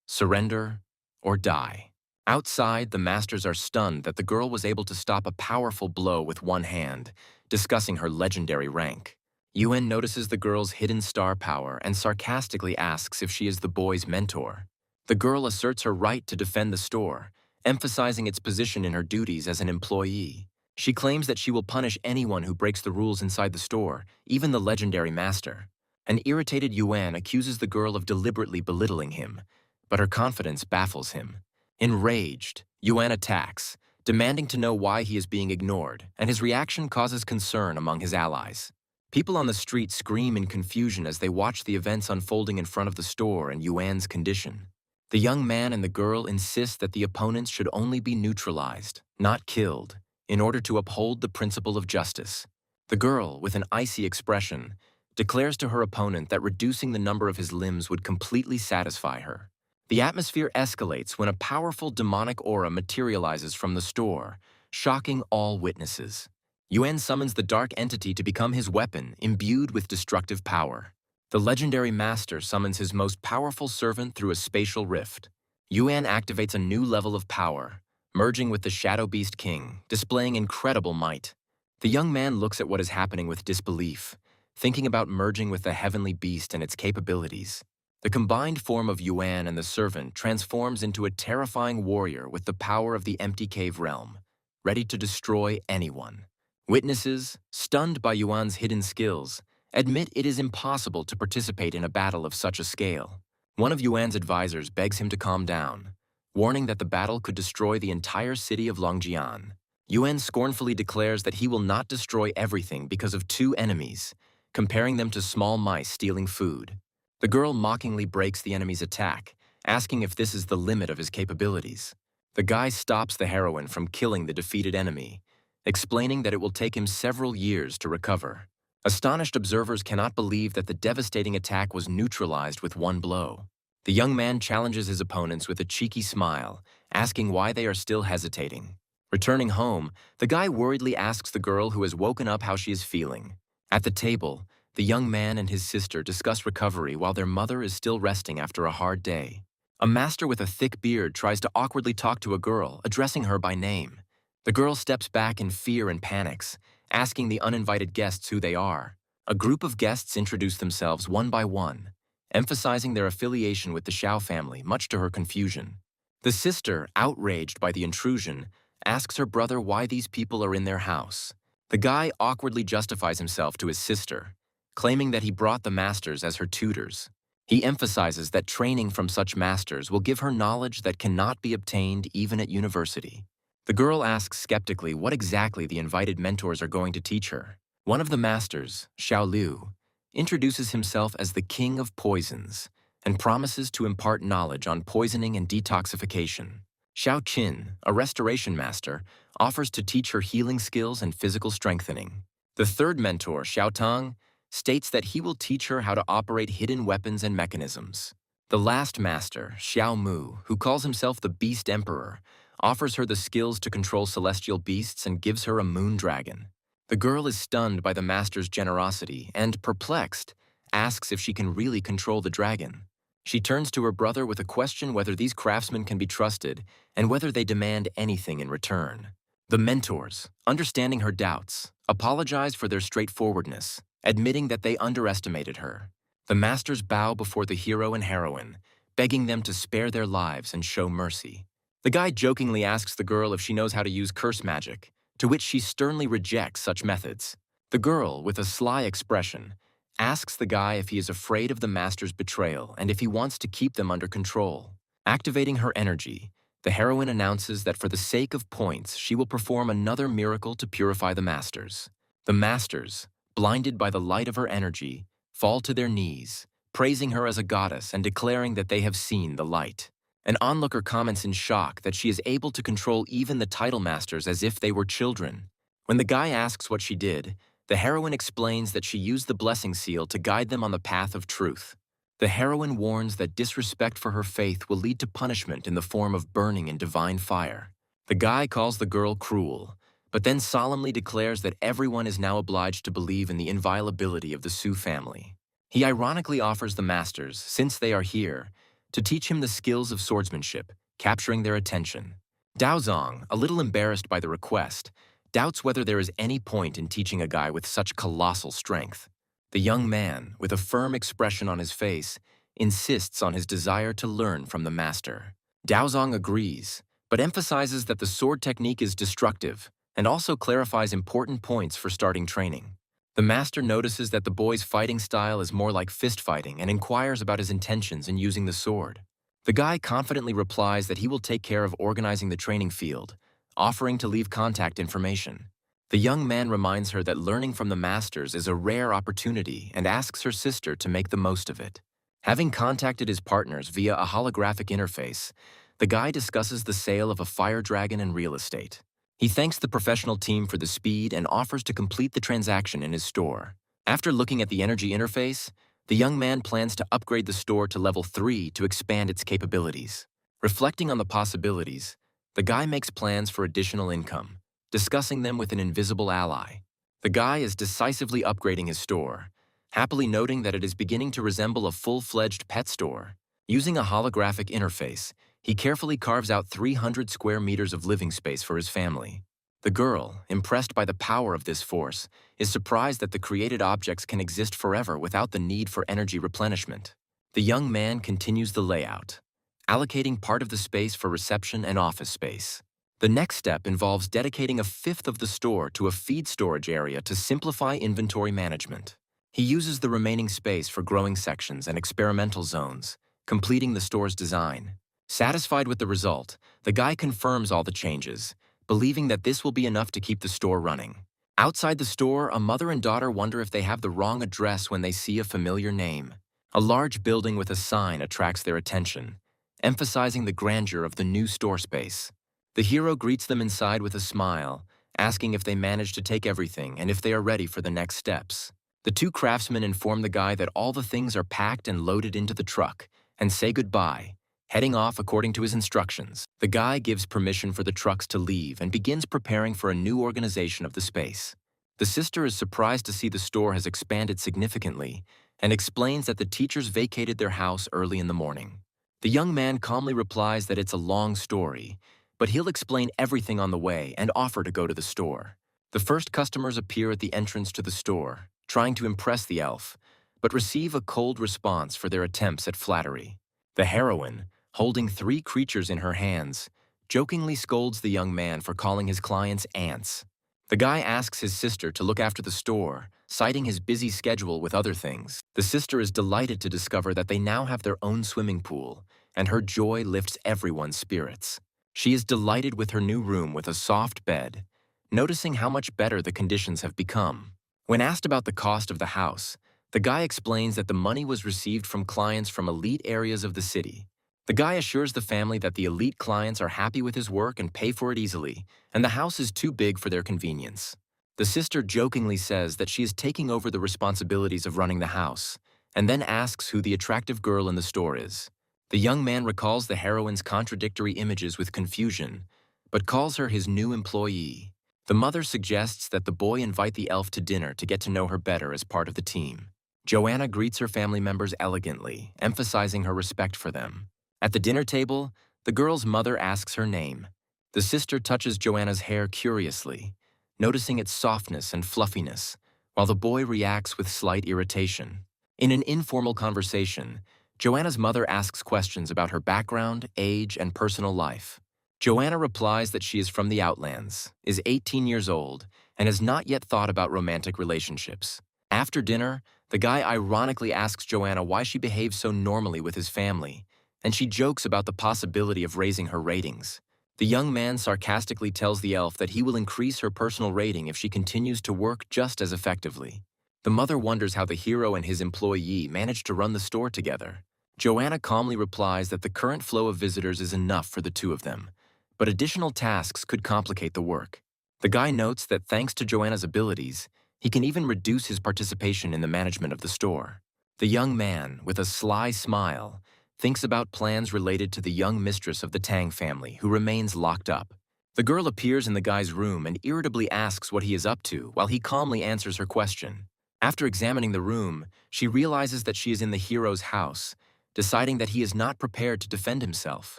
surrender or die. Outside, the masters are stunned that the girl was able to stop a powerful blow with one hand, discussing her legendary rank. Yuan notices the girl's hidden star power and sarcastically asks if she is the boy's mentor. The girl asserts her right to defend the store, emphasizing its position in her duties as an employee. She claims that she will punish anyone who breaks the rules inside the store, even the legendary master. An irritated Yuan accuses the girl of deliberately belittling him, but her confidence baffles him. Enraged, Yuan attacks, demanding to know why he is being ignored, and his reaction causes concern among his allies. People on the street scream in confusion as they watch the events unfolding in front of the store and Yuan's condition. The young man and the girl insist that the opponents should only be neutralized, not killed, in order to uphold the principle of justice. The girl, with an icy expression, declares to her opponent that reducing the number of his limbs would completely satisfy her. The atmosphere escalates when a powerful demonic aura materializes from the store, shocking all witnesses. Yuan summons the dark entity to become his weapon, imbued with destructive power. The legendary master summons his most powerful servant through a spatial rift. Yuan activates a new level of power, merging with the Shadow Beast King, displaying incredible might. The young man looks at what is happening with disbelief, thinking about merging with the heavenly beast and its capabilities. The combined form of Yuan and the servant transforms into a terrifying warrior with the power of the empty cave realm, ready to destroy anyone. Witnesses, stunned by Yuan's hidden skills, admit it is impossible to participate in a battle of such a scale. One of Yuan's advisors begs him to calm down, warning that the battle could destroy the entire city of Longjian. Yuan scornfully declares that he will not destroy everything because of two enemies, comparing them to small mice stealing food. The girl mockingly breaks the enemy's attack, asking if this is the limit of his capabilities. The guy stops the heroine from killing the defeated enemy, explaining that it will take him several years to recover. Astonished observers cannot believe that the devastating attack was neutralized with one blow. The young man challenges his opponents with a cheeky smile, asking why they are still hesitating. Returning home, the guy worriedly asks the girl who has woken up how she is feeling. At the table, the young man and his sister discuss recovery while their mother is still resting after a hard day. A master with a thick beard tries to awkwardly talk to a girl, addressing her by name. The girl steps back in fear and panics, asking the uninvited guests who they are. A group of guests introduce themselves one by one, emphasizing their affiliation with the Xiao family, much to her confusion. The sister, outraged by the intrusion, asks her brother why these people are in their house. The guy awkwardly justifies himself to his sister, claiming that he brought the masters as her tutors. He emphasizes that training from such masters will give her knowledge that cannot be obtained even at university. The girl asks skeptically what exactly the invited mentors are going to teach her. One of the masters, Xiao Liu, introduces himself as the King of Poisons and promises to impart knowledge on poisoning and detoxification. Xiao Qin, a restoration master, offers to teach her healing skills and physical strengthening. The third mentor, Xiao Tang, states that he will teach her how to operate hidden weapons and mechanisms. The last master, Xiao Mu, who calls himself the Beast Emperor, offers her the skills to control celestial beasts and gives her a moon dragon. The girl is stunned by the master's generosity and, perplexed, asks if she can really control the dragon. She turns to her brother with a question whether these craftsmen can be trusted and whether they demand anything in return. The mentors, understanding her doubts, apologize for their straightforwardness, admitting that they underestimated her. The masters bow before the hero and heroine, begging them to spare their lives and show mercy. The guy jokingly asks the girl if she knows how to use curse magic, to which she sternly rejects such methods. The girl, with a sly expression, asks the guy if he is afraid of the master's betrayal and if he wants to keep them under control. Activating her energy, the heroine announces that for the sake of points, she will perform another miracle to purify the masters. The masters, blinded by the light of her energy, fall to their knees, praising her as a goddess and declaring that they have seen the light. An onlooker comments in shock that she is able to control even the title masters as if they were children. When the guy asks what she did, the heroine explains that she used the blessing seal to guide them on the path of truth. The heroine warns that disrespect for her faith will lead to punishment in the form of burning in divine fire. The guy calls the girl cruel, but then solemnly declares that everyone is now obliged to believe in the inviolability of the Su family. He ironically offers the masters, since they are here, to teach him the skills of swordsmanship, capturing their attention. Dao Zong, a little embarrassed by the request, doubts whether there is any point in teaching a guy with such colossal strength. The young man, with a firm expression on his face, insists on his desire to learn from the master. Dao Zong agrees, but emphasizes that the sword technique is destructive and also clarifies important points for starting training. The master notices that the boy's fighting style is more like fist fighting and inquires about his intentions in using the sword. The guy confidently replies that he will take care of organizing the training field, offering to leave contact information. The young man reminds her that learning from the masters is a rare opportunity and asks her sister to make the most of it. Having contacted his partners via a holographic interface, the guy discusses the sale of a fire dragon and real estate. He thanks the professional team for the speed and offers to complete the transaction in his store. After looking at the energy interface, the young man plans to upgrade the store to level 3 to expand its capabilities. Reflecting on the possibilities, the guy makes plans for additional income, discussing them with an invisible ally. The guy is decisively upgrading his store, happily noting that it is beginning to resemble a full-fledged pet store. Using a holographic interface, he carefully carves out 300 square meters of living space for his family. The girl, impressed by the power of this force, is surprised that the created objects can exist forever without the need for energy replenishment. The young man continues the layout, allocating part of the space for reception and office space. The next step involves dedicating a fifth of the store to a feed storage area to simplify inventory management. He uses the remaining space for growing sections and experimental zones, completing the store's design. Satisfied with the result, the guy confirms all the changes, believing that this will be enough to keep the store running. Outside the store, a mother and daughter wonder if they have the wrong address when they see a familiar name. A large building with a sign attracts their attention, emphasizing the grandeur of the new store space. The hero greets them inside with a smile, asking if they managed to take everything and if they are ready for the next steps. The two craftsmen inform the guy that all the things are packed and loaded into the truck, and say goodbye, heading off according to his instructions. The guy gives permission for the trucks to leave and begins preparing for a new organization of the space. The sister is surprised to see the store has expanded significantly and explains that the teachers vacated their house early in the morning. The young man calmly replies that it's a long story, but he'll explain everything on the way and offer to go to the store. The first customers appear at the entrance to the store, trying to impress the elf, but receive a cold response for their attempts at flattery. The heroine, holding 3 creatures in her hands, jokingly scolds the young man for calling his clients ants. The guy asks his sister to look after the store, citing his busy schedule with other things. The sister is delighted to discover that they now have their own swimming pool, and her joy lifts everyone's spirits. She is delighted with her new room with a soft bed, noticing how much better the conditions have become. When asked about the cost of the house, the guy explains that the money was received from clients from elite areas of the city. The guy assures the family that the elite clients are happy with his work and pay for it easily, and the house is too big for their convenience. The sister jokingly says that she is taking over the responsibilities of running the house, and then asks who the attractive girl in the store is. The young man recalls the heroine's contradictory images with confusion, but calls her his new employee. The mother suggests that the boy invite the elf to dinner to get to know her better as part of the team. Joanna greets her family members elegantly, emphasizing her respect for them. At the dinner table, the girl's mother asks her name. The sister touches Joanna's hair curiously, noticing its softness and fluffiness, while the boy reacts with slight irritation. In an informal conversation, Joanna's mother asks questions about her background, age, and personal life. Joanna replies that she is from the Outlands, is 18 years old, and has not yet thought about romantic relationships. After dinner, the guy ironically asks Joanna why she behaves so normally with his family, and she jokes about the possibility of raising her ratings. The young man sarcastically tells the elf that he will increase her personal rating if she continues to work just as effectively. The mother wonders how the hero and his employee managed to run the store together. Joanna calmly replies that the current flow of visitors is enough for the two of them, but additional tasks could complicate the work. The guy notes that thanks to Joanna's abilities, he can even reduce his participation in the management of the store. The young man, with a sly smile, thinks about plans related to the young mistress of the Tang family who remains locked up. The girl appears in the guy's room and irritably asks what he is up to while he calmly answers her question. After examining the room, she realizes that she is in the hero's house, deciding that he is not prepared to defend himself.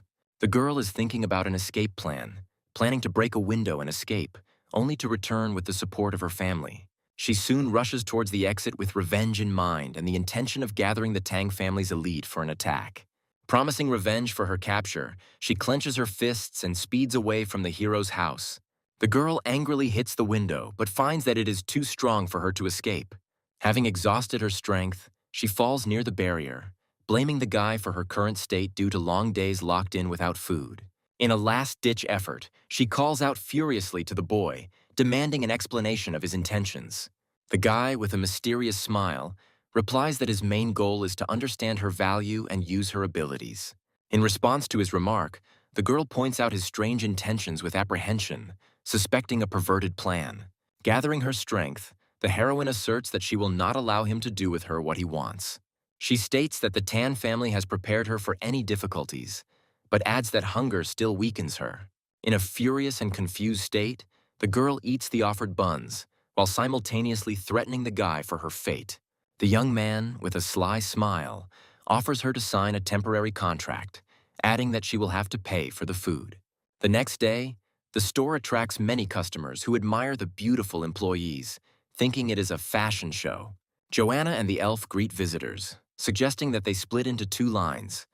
The girl is thinking about an escape plan, planning to break a window and escape, only to return with the support of her family. She soon rushes towards the exit with revenge in mind and the intention of gathering the Tang family's elite for an attack. Promising revenge for her capture, she clenches her fists and speeds away from the hero's house. The girl angrily hits the window, but finds that it is too strong for her to escape. Having exhausted her strength, she falls near the barrier, blaming the guy for her current state due to long days locked in without food. In a last-ditch effort, she calls out furiously to the boy, demanding an explanation of his intentions. The guy, with a mysterious smile, replies that his main goal is to understand her value and use her abilities. In response to his remark, the girl points out his strange intentions with apprehension, suspecting a perverted plan. Gathering her strength, the heroine asserts that she will not allow him to do with her what he wants. She states that the Tan family has prepared her for any difficulties, but adds that hunger still weakens her. In a furious and confused state, the girl eats the offered buns, while simultaneously threatening the guy for her fate. The young man, with a sly smile, offers her to sign a temporary contract, adding that she will have to pay for the food. The next day, the store attracts many customers who admire the beautiful employees, thinking it is a fashion show. Joanna and the elf greet visitors, suggesting that they split into two lines,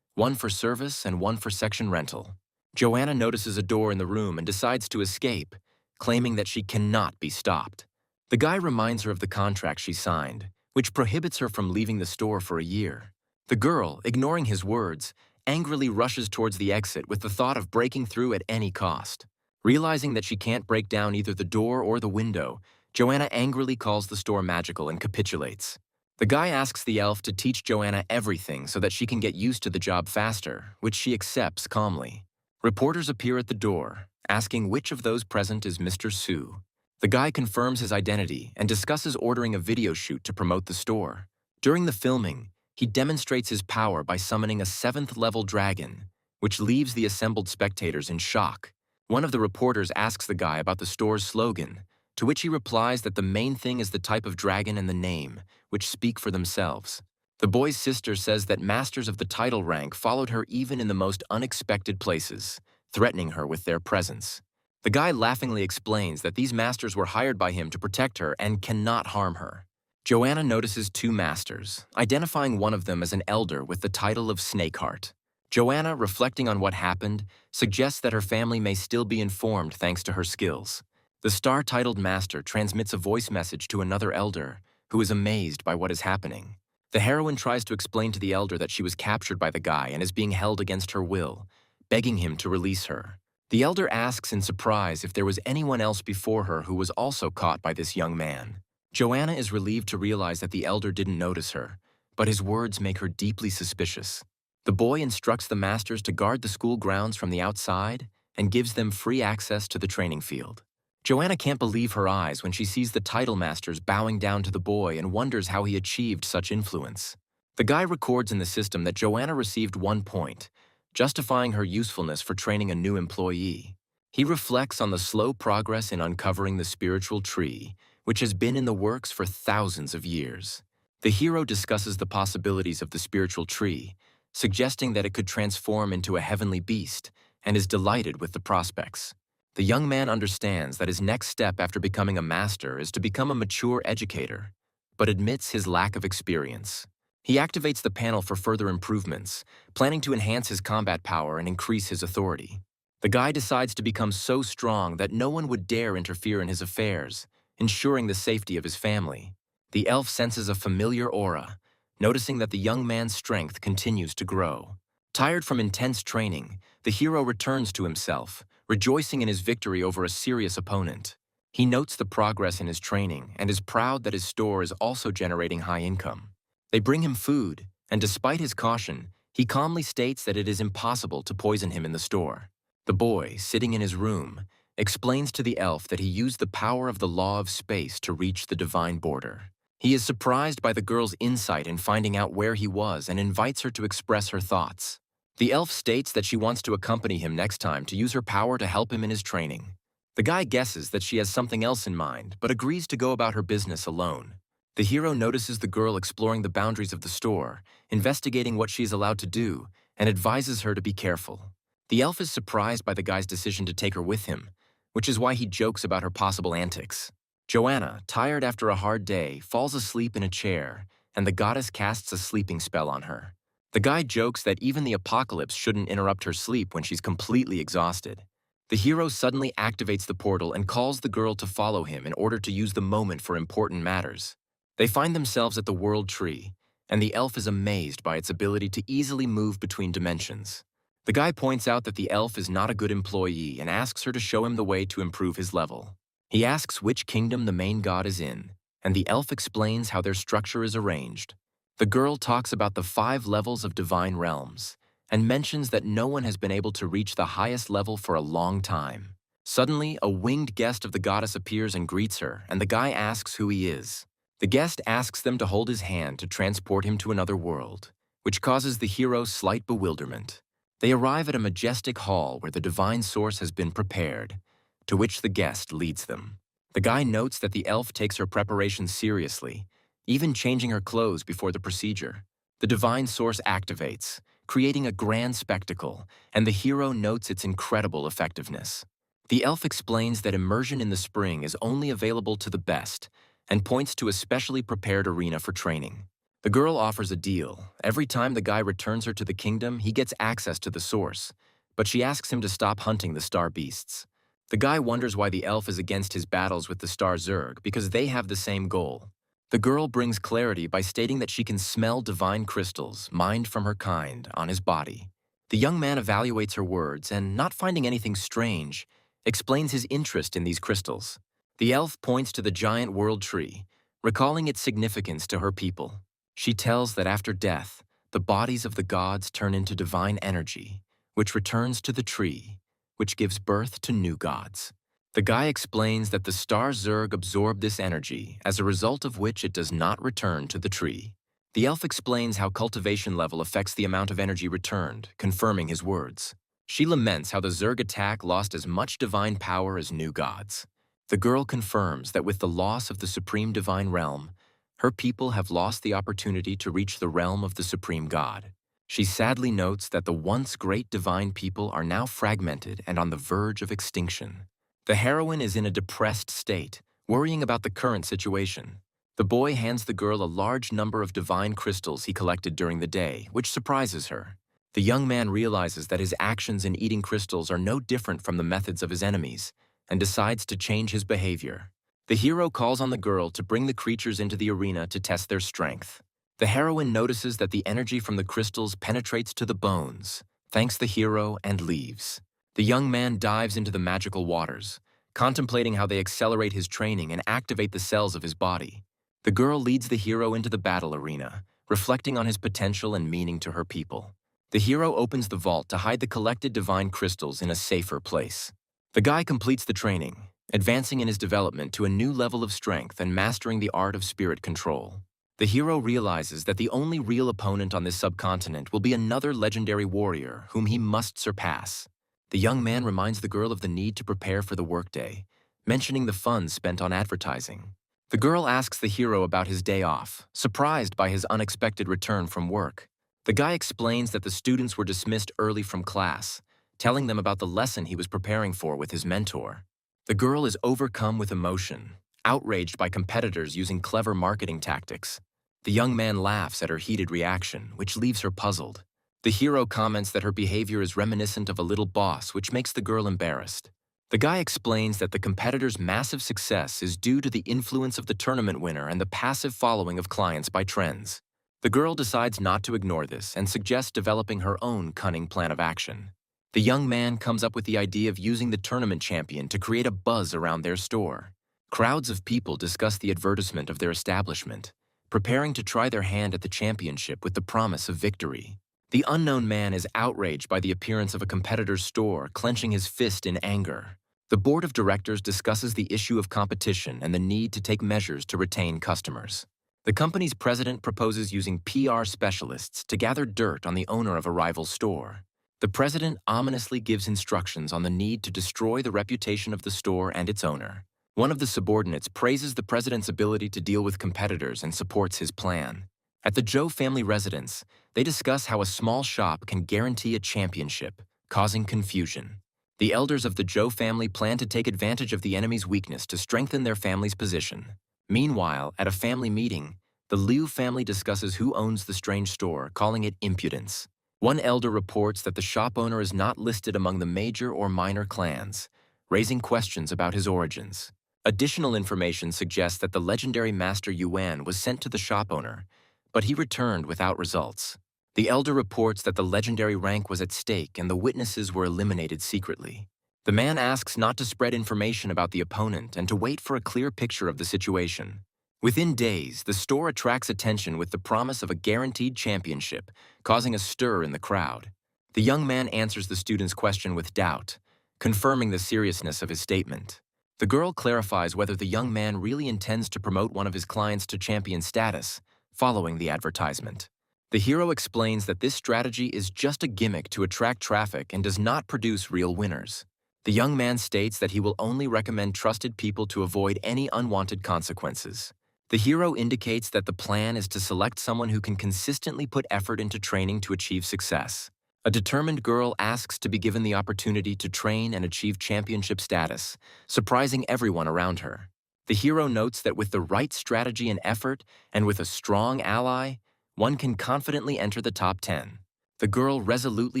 one for service and one for section rental. Joanna notices a door in the room and decides to escape, claiming that she cannot be stopped. The guy reminds her of the contract she signed, which prohibits her from leaving the store for a year. The girl, ignoring his words, angrily rushes towards the exit with the thought of breaking through at any cost. Realizing that she can't break down either the door or the window, Joanna angrily calls the store magical and capitulates. The guy asks the elf to teach Joanna everything so that she can get used to the job faster, which she accepts calmly. Reporters appear at the door, asking which of those present is Mr. Su. The guy confirms his identity and discusses ordering a video shoot to promote the store. During the filming, he demonstrates his power by summoning a 7th-level dragon, which leaves the assembled spectators in shock. One of the reporters asks the guy about the store's slogan, to which he replies that the main thing is the type of dragon and the name, which speak for themselves. The boy's sister says that masters of the title rank followed her even in the most unexpected places, threatening her with their presence. The guy laughingly explains that these masters were hired by him to protect her and cannot harm her. Joanna notices two masters, identifying one of them as an elder with the title of Snakeheart. Joanna, reflecting on what happened, suggests that her family may still be informed thanks to her skills. The star-titled master transmits a voice message to another elder, who is amazed by what is happening. The heroine tries to explain to the elder that she was captured by the guy and is being held against her will, begging him to release her. The elder asks in surprise if there was anyone else before her who was also caught by this young man. Joanna is relieved to realize that the elder didn't notice her, but his words make her deeply suspicious. The boy instructs the masters to guard the school grounds from the outside and gives them free access to the training field. Joanna can't believe her eyes when she sees the title masters bowing down to the boy and wonders how he achieved such influence. The guy records in the system that Joanna received 1 point, justifying her usefulness for training a new employee. He reflects on the slow progress in uncovering the spiritual tree, which has been in the works for thousands of years. The hero discusses the possibilities of the spiritual tree, suggesting that it could transform into a heavenly beast, and is delighted with the prospects. The young man understands that his next step after becoming a master is to become a mature educator, but admits his lack of experience. He activates the panel for further improvements, planning to enhance his combat power and increase his authority. The guy decides to become so strong that no one would dare interfere in his affairs, ensuring the safety of his family. The elf senses a familiar aura, noticing that the young man's strength continues to grow. Tired from intense training, the hero returns to himself, rejoicing in his victory over a serious opponent. He notes the progress in his training and is proud that his store is also generating high income. They bring him food, and despite his caution, he calmly states that it is impossible to poison him in the store. The boy, sitting in his room, explains to the elf that he used the power of the law of space to reach the divine border. He is surprised by the girl's insight in finding out where he was and invites her to express her thoughts. The elf states that she wants to accompany him next time to use her power to help him in his training. The guy guesses that she has something else in mind, but agrees to go about her business alone. The hero notices the girl exploring the boundaries of the store, investigating what she is allowed to do, and advises her to be careful. The elf is surprised by the guy's decision to take her with him, which is why he jokes about her possible antics. Joanna, tired after a hard day, falls asleep in a chair, and the goddess casts a sleeping spell on her. The guy jokes that even the apocalypse shouldn't interrupt her sleep when she's completely exhausted. The hero suddenly activates the portal and calls the girl to follow him in order to use the moment for important matters. They find themselves at the World Tree, and the elf is amazed by its ability to easily move between dimensions. The guy points out that the elf is not a good employee and asks her to show him the way to improve his level. He asks which kingdom the main god is in, and the elf explains how their structure is arranged. The girl talks about the 5 levels of divine realms, and mentions that no one has been able to reach the highest level for a long time. Suddenly, a winged guest of the goddess appears and greets her, and the guy asks who he is. The guest asks them to hold his hand to transport him to another world, which causes the hero slight bewilderment. They arrive at a majestic hall where the divine source has been prepared, to which the guest leads them. The guy notes that the elf takes her preparation seriously, even changing her clothes before the procedure. The divine source activates, creating a grand spectacle, and the hero notes its incredible effectiveness. The elf explains that immersion in the spring is only available to the best, and points to a specially prepared arena for training. The girl offers a deal. Every time the guy returns her to the kingdom, he gets access to the source, but she asks him to stop hunting the star beasts. The guy wonders why the elf is against his battles with the star Zerg, because they have the same goal. The girl brings clarity by stating that she can smell divine crystals, mined from her kind, on his body. The young man evaluates her words and, not finding anything strange, explains his interest in these crystals. The elf points to the giant world tree, recalling its significance to her people. She tells that after death, the bodies of the gods turn into divine energy, which returns to the tree, which gives birth to new gods. The guy explains that the star Zerg absorb this energy, as a result of which it does not return to the tree. The elf explains how cultivation level affects the amount of energy returned, confirming his words. She laments how the Zerg attack lost as much divine power as new gods. The girl confirms that with the loss of the supreme divine realm, her people have lost the opportunity to reach the realm of the supreme god. She sadly notes that the once great divine people are now fragmented and on the verge of extinction. The heroine is in a depressed state, worrying about the current situation. The boy hands the girl a large number of divine crystals he collected during the day, which surprises her. The young man realizes that his actions in eating crystals are no different from the methods of his enemies, and decides to change his behavior. The hero calls on the girl to bring the creatures into the arena to test their strength. The heroine notices that the energy from the crystals penetrates to the bones, thanks the hero, and leaves. The young man dives into the magical waters, contemplating how they accelerate his training and activate the cells of his body. The girl leads the hero into the battle arena, reflecting on his potential and meaning to her people. The hero opens the vault to hide the collected divine crystals in a safer place. The guy completes the training, advancing in his development to a new level of strength and mastering the art of spirit control. The hero realizes that the only real opponent on this subcontinent will be another legendary warrior whom he must surpass. The young man reminds the girl of the need to prepare for the workday, mentioning the funds spent on advertising. The girl asks the hero about his day off, surprised by his unexpected return from work. The guy explains that the students were dismissed early from class, telling them about the lesson he was preparing for with his mentor. The girl is overcome with emotion, outraged by competitors using clever marketing tactics. The young man laughs at her heated reaction, which leaves her puzzled. The hero comments that her behavior is reminiscent of a little boss, which makes the girl embarrassed. The guy explains that the competitor's massive success is due to the influence of the tournament winner and the passive following of clients by trends. The girl decides not to ignore this and suggests developing her own cunning plan of action. The young man comes up with the idea of using the tournament champion to create a buzz around their store. Crowds of people discuss the advertisement of their establishment, preparing to try their hand at the championship with the promise of victory. The unknown man is outraged by the appearance of a competitor's store, clenching his fist in anger. The board of directors discusses the issue of competition and the need to take measures to retain customers. The company's president proposes using PR specialists to gather dirt on the owner of a rival store. The president ominously gives instructions on the need to destroy the reputation of the store and its owner. One of the subordinates praises the president's ability to deal with competitors and supports his plan. At the Zhou family residence, they discuss how a small shop can guarantee a championship, causing confusion. The elders of the Zhou family plan to take advantage of the enemy's weakness to strengthen their family's position. Meanwhile, at a family meeting, the Liu family discusses who owns the strange store, calling it impudence. One elder reports that the shop owner is not listed among the major or minor clans, raising questions about his origins. Additional information suggests that the legendary Master Yuan was sent to the shop owner, but he returned without results. The elder reports that the legendary rank was at stake and the witnesses were eliminated secretly. The man asks not to spread information about the opponent and to wait for a clear picture of the situation. Within days, the store attracts attention with the promise of a guaranteed championship, causing a stir in the crowd. The young man answers the student's question with doubt, confirming the seriousness of his statement. The girl clarifies whether the young man really intends to promote one of his clients to champion status, following the advertisement. The hero explains that this strategy is just a gimmick to attract traffic and does not produce real winners. The young man states that he will only recommend trusted people to avoid any unwanted consequences. The hero indicates that the plan is to select someone who can consistently put effort into training to achieve success. A determined girl asks to be given the opportunity to train and achieve championship status, surprising everyone around her. The hero notes that with the right strategy and effort, and with a strong ally, one can confidently enter the top 10. The girl resolutely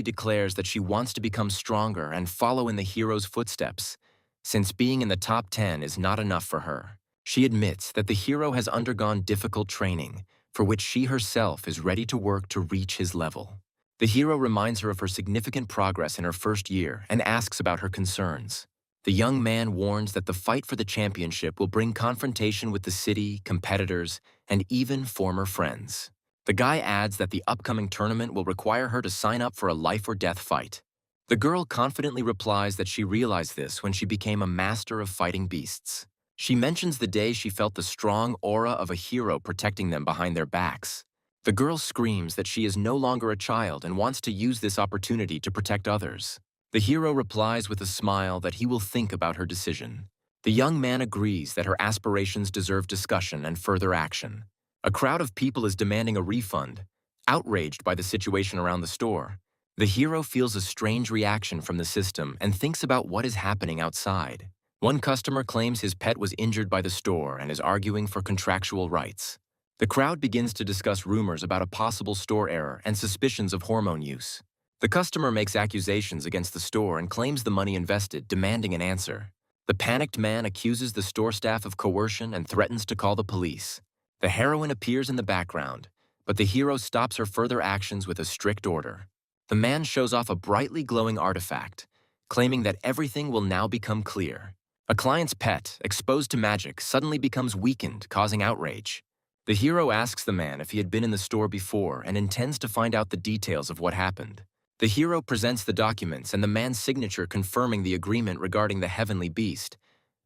declares that she wants to become stronger and follow in the hero's footsteps, since being in the top 10 is not enough for her. She admits that the hero has undergone difficult training, for which she herself is ready to work to reach his level. The hero reminds her of her significant progress in her first year and asks about her concerns. The young man warns that the fight for the championship will bring confrontation with the city, competitors, and even former friends. The guy adds that the upcoming tournament will require her to sign up for a life-or-death fight. The girl confidently replies that she realized this when she became a master of fighting beasts. She mentions the day she felt the strong aura of a hero protecting them behind their backs. The girl screams that she is no longer a child and wants to use this opportunity to protect others. The hero replies with a smile that he will think about her decision. The young man agrees that her aspirations deserve discussion and further action. A crowd of people is demanding a refund, outraged by the situation around the store. The hero feels a strange reaction from the system and thinks about what is happening outside. One customer claims his pet was injured by the store and is arguing for contractual rights. The crowd begins to discuss rumors about a possible store error and suspicions of hormone use. The customer makes accusations against the store and claims the money invested, demanding an answer. The panicked man accuses the store staff of coercion and threatens to call the police. The heroine appears in the background, but the hero stops her further actions with a strict order. The man shows off a brightly glowing artifact, claiming that everything will now become clear. A client's pet, exposed to magic, suddenly becomes weakened, causing outrage. The hero asks the man if he had been in the store before and intends to find out the details of what happened. The hero presents the documents and the man's signature confirming the agreement regarding the heavenly beast,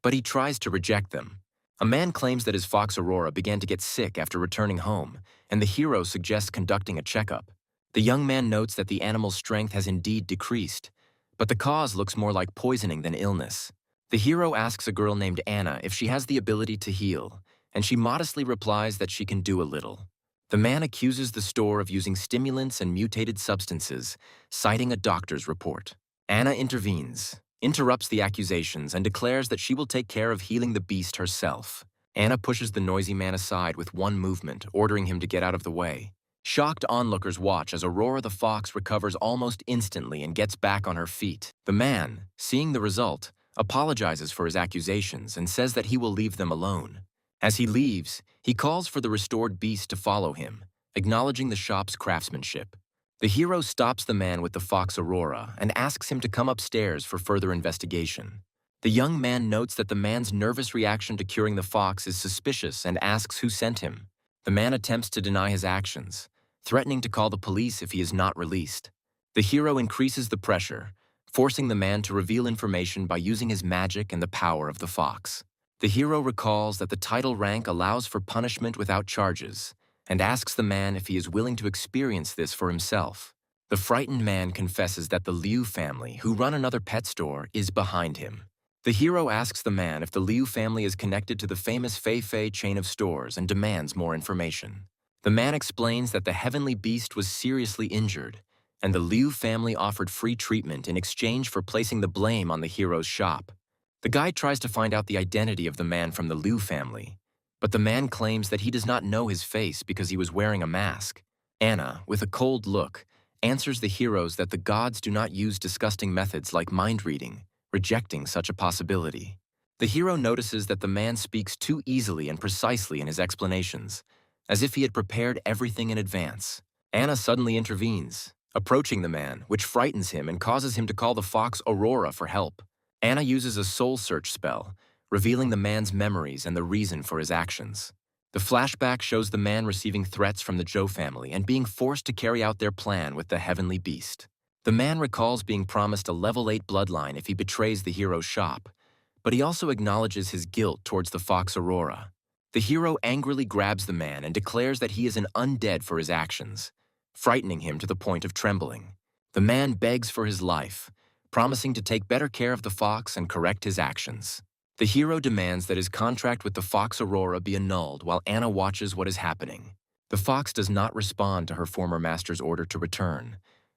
but he tries to reject them. A man claims that his fox Aurora began to get sick after returning home, and the hero suggests conducting a checkup. The young man notes that the animal's strength has indeed decreased, but the cause looks more like poisoning than illness. The hero asks a girl named Anna if she has the ability to heal, and she modestly replies that she can do a little. The man accuses the store of using stimulants and mutated substances, citing a doctor's report. Anna interrupts the accusations and declares that she will take care of healing the beast herself. Anna pushes the noisy man aside with one movement, ordering him to get out of the way. Shocked onlookers watch as Aurora the fox recovers almost instantly and gets back on her feet. The man, seeing the result, apologizes for his accusations and says that he will leave them alone. As he leaves, he calls for the restored beast to follow him, acknowledging the shop's craftsmanship. The hero stops the man with the fox Aurora and asks him to come upstairs for further investigation. The young man notes that the man's nervous reaction to curing the fox is suspicious and asks who sent him. The man attempts to deny his actions, threatening to call the police if he is not released. The hero increases the pressure, forcing the man to reveal information by using his magic and the power of the fox. The hero recalls that the title rank allows for punishment without charges, and asks the man if he is willing to experience this for himself. The frightened man confesses that the Liu family, who run another pet store, is behind him. The hero asks the man if the Liu family is connected to the famous Fei Fei chain of stores and demands more information. The man explains that the heavenly beast was seriously injured, and the Liu family offered free treatment in exchange for placing the blame on the hero's shop. The guy tries to find out the identity of the man from the Liu family, but the man claims that he does not know his face because he was wearing a mask. Anna, with a cold look, answers the heroes that the gods do not use disgusting methods like mind-reading, rejecting such a possibility. The hero notices that the man speaks too easily and precisely in his explanations, as if he had prepared everything in advance. Anna suddenly intervenes, approaching the man, which frightens him and causes him to call the fox Aurora for help. Anna uses a soul search spell, revealing the man's memories and the reason for his actions. The flashback shows the man receiving threats from the Joe family and being forced to carry out their plan with the heavenly beast. The man recalls being promised a level 8 bloodline if he betrays the hero's shop, but he also acknowledges his guilt towards the fox Aurora. The hero angrily grabs the man and declares that he is an undead for his actions, frightening him to the point of trembling. The man begs for his life, promising to take better care of the fox and correct his actions. The hero demands that his contract with the fox Aurora be annulled while Anna watches what is happening. The fox does not respond to her former master's order to return,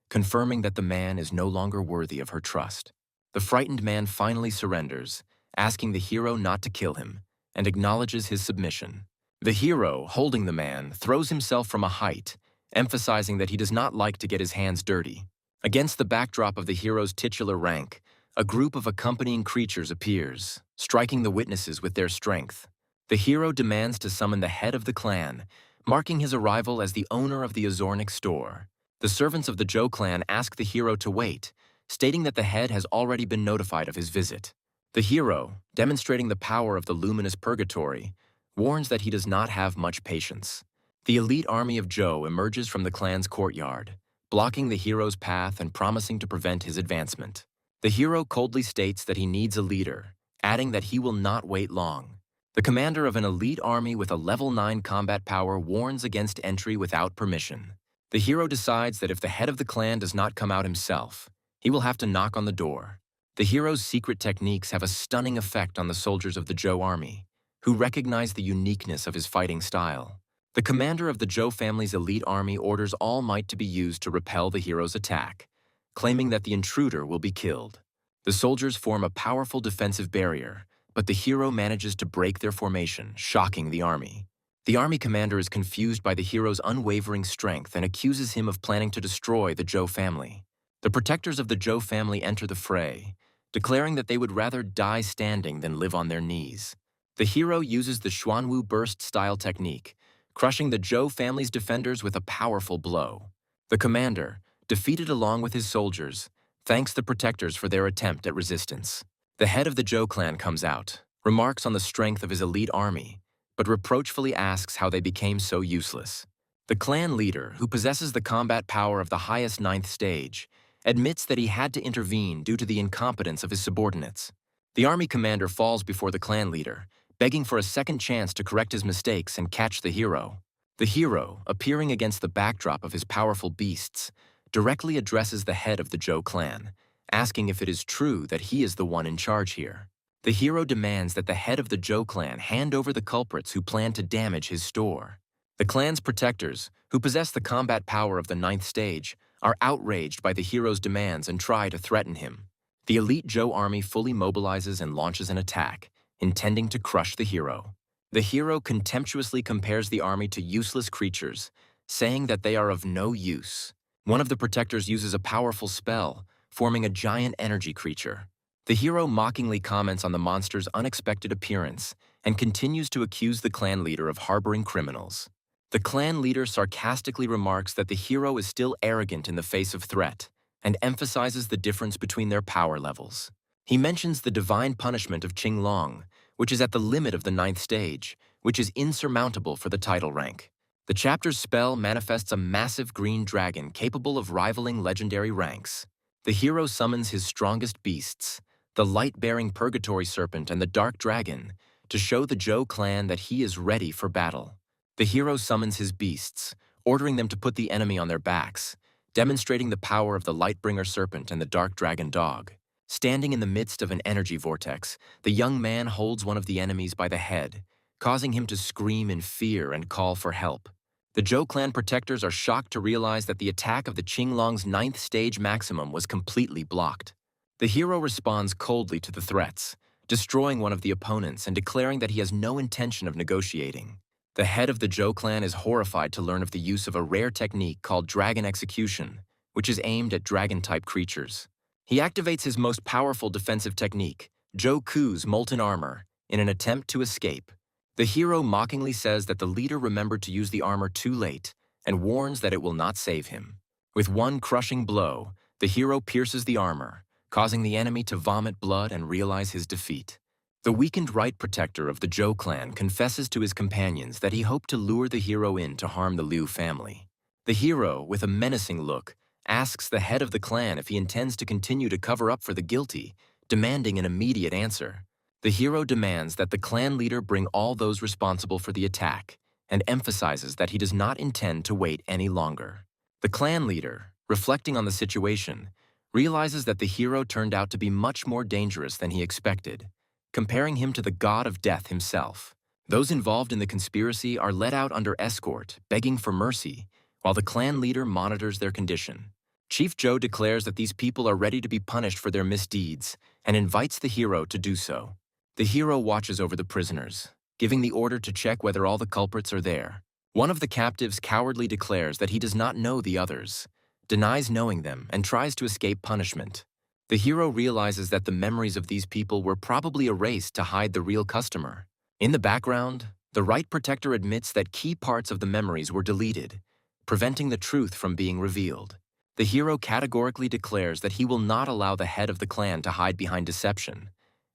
confirming that the man is no longer worthy of her trust. The frightened man finally surrenders, asking the hero not to kill him, and acknowledges his submission. The hero, holding the man, throws himself from a height, emphasizing that he does not like to get his hands dirty. Against the backdrop of the hero's titular rank, a group of accompanying creatures appears, striking the witnesses with their strength. The hero demands to summon the head of the clan, marking his arrival as the owner of the Azornic store. The servants of the Joe clan ask the hero to wait, stating that the head has already been notified of his visit. The hero, demonstrating the power of the luminous purgatory, warns that he does not have much patience. The elite army of Joe emerges from the clan's courtyard, blocking the hero's path and promising to prevent his advancement. The hero coldly states that he needs a leader, adding that he will not wait long. The commander of an elite army with a level 9 combat power warns against entry without permission. The hero decides that if the head of the clan does not come out himself, he will have to knock on the door. The hero's secret techniques have a stunning effect on the soldiers of the Joe army, who recognize the uniqueness of his fighting style. The commander of the Joe family's elite army orders all might to be used to repel the hero's attack, claiming that the intruder will be killed. The soldiers form a powerful defensive barrier, but the hero manages to break their formation, shocking the army. The army commander is confused by the hero's unwavering strength and accuses him of planning to destroy the Joe family. The protectors of the Joe family enter the fray, declaring that they would rather die standing than live on their knees. The hero uses the Xuanwu burst-style technique, crushing the Joe family's defenders with a powerful blow. The commander, defeated along with his soldiers, thanks the protectors for their attempt at resistance. The head of the Joe clan comes out, remarks on the strength of his elite army, but reproachfully asks how they became so useless. The clan leader, who possesses the combat power of the highest 9th stage, admits that he had to intervene due to the incompetence of his subordinates. The army commander falls before the clan leader, begging for a second chance to correct his mistakes and catch the hero. The hero, appearing against the backdrop of his powerful beasts, directly addresses the head of the Joe clan, asking if it is true that he is the one in charge here. The hero demands that the head of the Joe clan hand over the culprits who plan to damage his store. The clan's protectors, who possess the combat power of the 9th stage, are outraged by the hero's demands and try to threaten him. The elite Joe army fully mobilizes and launches an attack, intending to crush the hero. The hero contemptuously compares the army to useless creatures, saying that they are of no use. One of the protectors uses a powerful spell, forming a giant energy creature. The hero mockingly comments on the monster's unexpected appearance and continues to accuse the clan leader of harboring criminals. The clan leader sarcastically remarks that the hero is still arrogant in the face of threat and emphasizes the difference between their power levels. He mentions the divine punishment of Qinglong, which is at the limit of the 9th stage, which is insurmountable for the title rank. The chapter's spell manifests a massive green dragon capable of rivaling legendary ranks. The hero summons his strongest beasts, the light-bearing purgatory serpent and the dark dragon, to show the Joe clan that he is ready for battle. The hero summons his beasts, ordering them to put the enemy on their backs, demonstrating the power of the Lightbringer serpent and the dark dragon dog. Standing in the midst of an energy vortex, the young man holds one of the enemies by the head, causing him to scream in fear and call for help. The Joe clan protectors are shocked to realize that the attack of the Qinglong's 9th stage maximum was completely blocked. The hero responds coldly to the threats, destroying one of the opponents and declaring that he has no intention of negotiating. The head of the Joe clan is horrified to learn of the use of a rare technique called Dragon Execution, which is aimed at dragon-type creatures. He activates his most powerful defensive technique, Joe Ku's Molten Armor, in an attempt to escape. The hero mockingly says that the leader remembered to use the armor too late and warns that it will not save him. With one crushing blow, the hero pierces the armor, causing the enemy to vomit blood and realize his defeat. The weakened right protector of the Zhou clan confesses to his companions that he hoped to lure the hero in to harm the Liu family. The hero, with a menacing look, asks the head of the clan if he intends to continue to cover up for the guilty, demanding an immediate answer. The hero demands that the clan leader bring all those responsible for the attack and emphasizes that he does not intend to wait any longer. The clan leader, reflecting on the situation, realizes that the hero turned out to be much more dangerous than he expected, comparing him to the god of death himself. Those involved in the conspiracy are led out under escort, begging for mercy, while the clan leader monitors their condition. Chief Zhou declares that these people are ready to be punished for their misdeeds and invites the hero to do so. The hero watches over the prisoners, giving the order to check whether all the culprits are there. One of the captives cowardly declares that he does not know the others, denies knowing them, and tries to escape punishment. The hero realizes that the memories of these people were probably erased to hide the real customer. In the background, the right protector admits that key parts of the memories were deleted, preventing the truth from being revealed. The hero categorically declares that he will not allow the head of the clan to hide behind deception,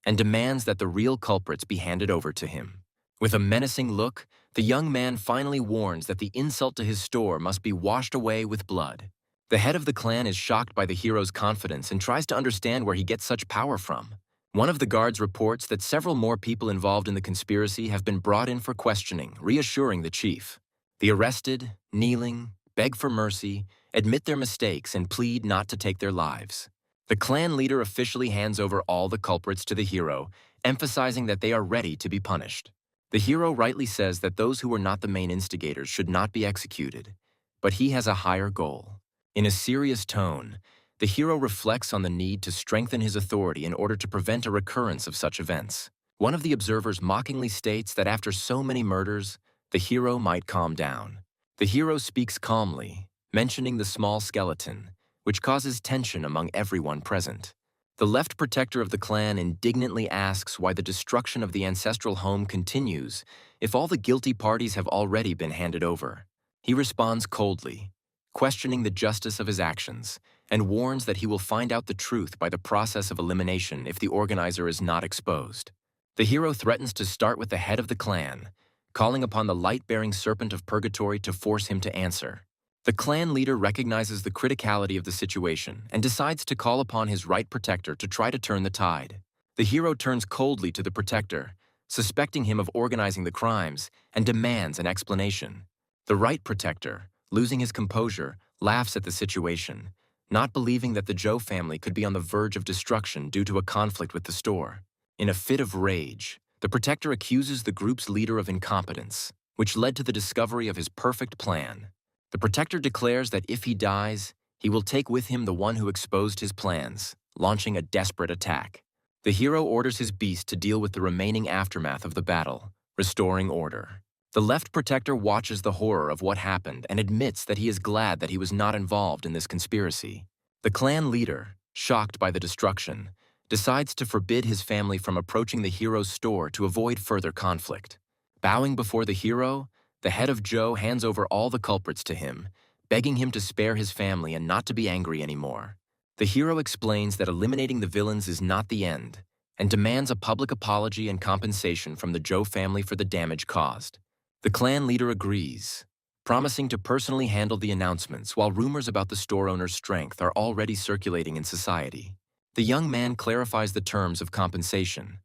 and demands that the real culprits be handed over to him. With a menacing look, the young man finally warns that the insult to his store must be washed away with blood. The head of the clan is shocked by the hero's confidence and tries to understand where he gets such power from. One of the guards reports that several more people involved in the conspiracy have been brought in for questioning, reassuring the chief. The arrested, kneeling, beg for mercy, admit their mistakes, and plead not to take their lives. The clan leader officially hands over all the culprits to the hero, emphasizing that they are ready to be punished. The hero rightly says that those who were not the main instigators should not be executed, but he has a higher goal. In a serious tone, the hero reflects on the need to strengthen his authority in order to prevent a recurrence of such events. One of the observers mockingly states that after so many murders, the hero might calm down. The hero speaks calmly, mentioning the small skeleton, which causes tension among everyone present. The left protector of the clan indignantly asks why the destruction of the ancestral home continues if all the guilty parties have already been handed over. He responds coldly, questioning the justice of his actions, and warns that he will find out the truth by the process of elimination if the organizer is not exposed. The hero threatens to start with the head of the clan, calling upon the light-bearing serpent of purgatory to force him to answer. The clan leader recognizes the criticality of the situation and decides to call upon his right protector to try to turn the tide. The hero turns coldly to the protector, suspecting him of organizing the crimes, and demands an explanation. The right protector, losing his composure, laughs at the situation, not believing that the Zhou family could be on the verge of destruction due to a conflict with the store. In a fit of rage, the protector accuses the group's leader of incompetence, which led to the discovery of his perfect plan. The protector declares that if he dies, he will take with him the one who exposed his plans, launching a desperate attack. The hero orders his beast to deal with the remaining aftermath of the battle, restoring order. The left protector watches the horror of what happened and admits that he is glad that he was not involved in this conspiracy. The clan leader, shocked by the destruction, decides to forbid his family from approaching the hero's store to avoid further conflict. Bowing before the hero, the head of Zhou hands over all the culprits to him, begging him to spare his family and not to be angry anymore. The hero explains that eliminating the villains is not the end, and demands a public apology and compensation from the Zhou family for the damage caused. The clan leader agrees, promising to personally handle the announcements while rumors about the store owner's strength are already circulating in society. The young man clarifies the terms of compensation,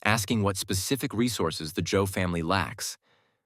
asking what specific resources the Zhou family lacks,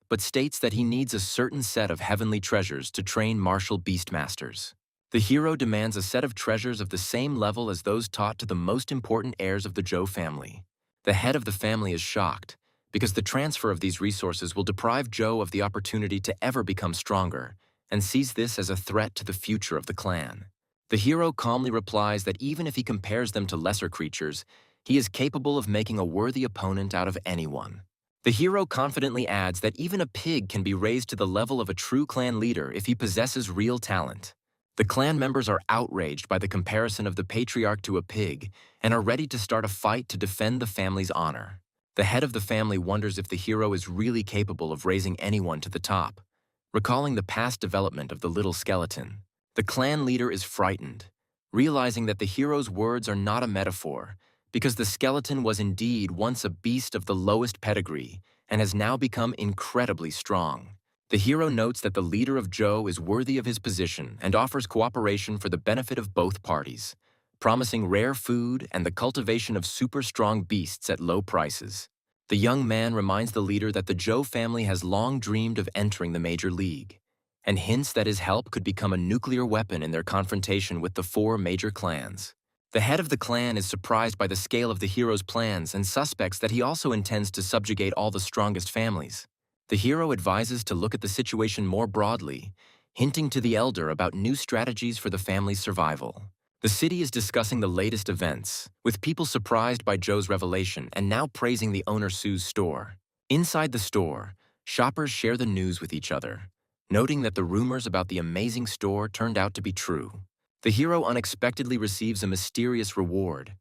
but states that he needs a certain set of heavenly treasures to train martial Beastmasters. The hero demands a set of treasures of the same level as those taught to the most important heirs of the Zhou family. The head of the family is shocked, because the transfer of these resources will deprive Zhou of the opportunity to ever become stronger, and sees this as a threat to the future of the clan. The hero calmly replies that even if he compares them to lesser creatures, he is capable of making a worthy opponent out of anyone. The hero confidently adds that even a pig can be raised to the level of a true clan leader if he possesses real talent. The clan members are outraged by the comparison of the patriarch to a pig and are ready to start a fight to defend the family's honor. The head of the family wonders if the hero is really capable of raising anyone to the top, recalling the past development of the little skeleton. The clan leader is frightened, realizing that the hero's words are not a metaphor, because the skeleton was indeed once a beast of the lowest pedigree and has now become incredibly strong. The hero notes that the leader of Joe is worthy of his position and offers cooperation for the benefit of both parties, promising rare food and the cultivation of super-strong beasts at low prices. The young man reminds the leader that the Joe family has long dreamed of entering the major league, and hints that his help could become a nuclear weapon in their confrontation with the four major clans. The head of the clan is surprised by the scale of the hero's plans and suspects that he also intends to subjugate all the strongest families. The hero advises to look at the situation more broadly, hinting to the elder about new strategies for the family's survival. The city is discussing the latest events, with people surprised by Joe's revelation and now praising the owner Sue's store. Inside the store, shoppers share the news with each other, noting that the rumors about the amazing store turned out to be true. The hero unexpectedly receives a mysterious reward,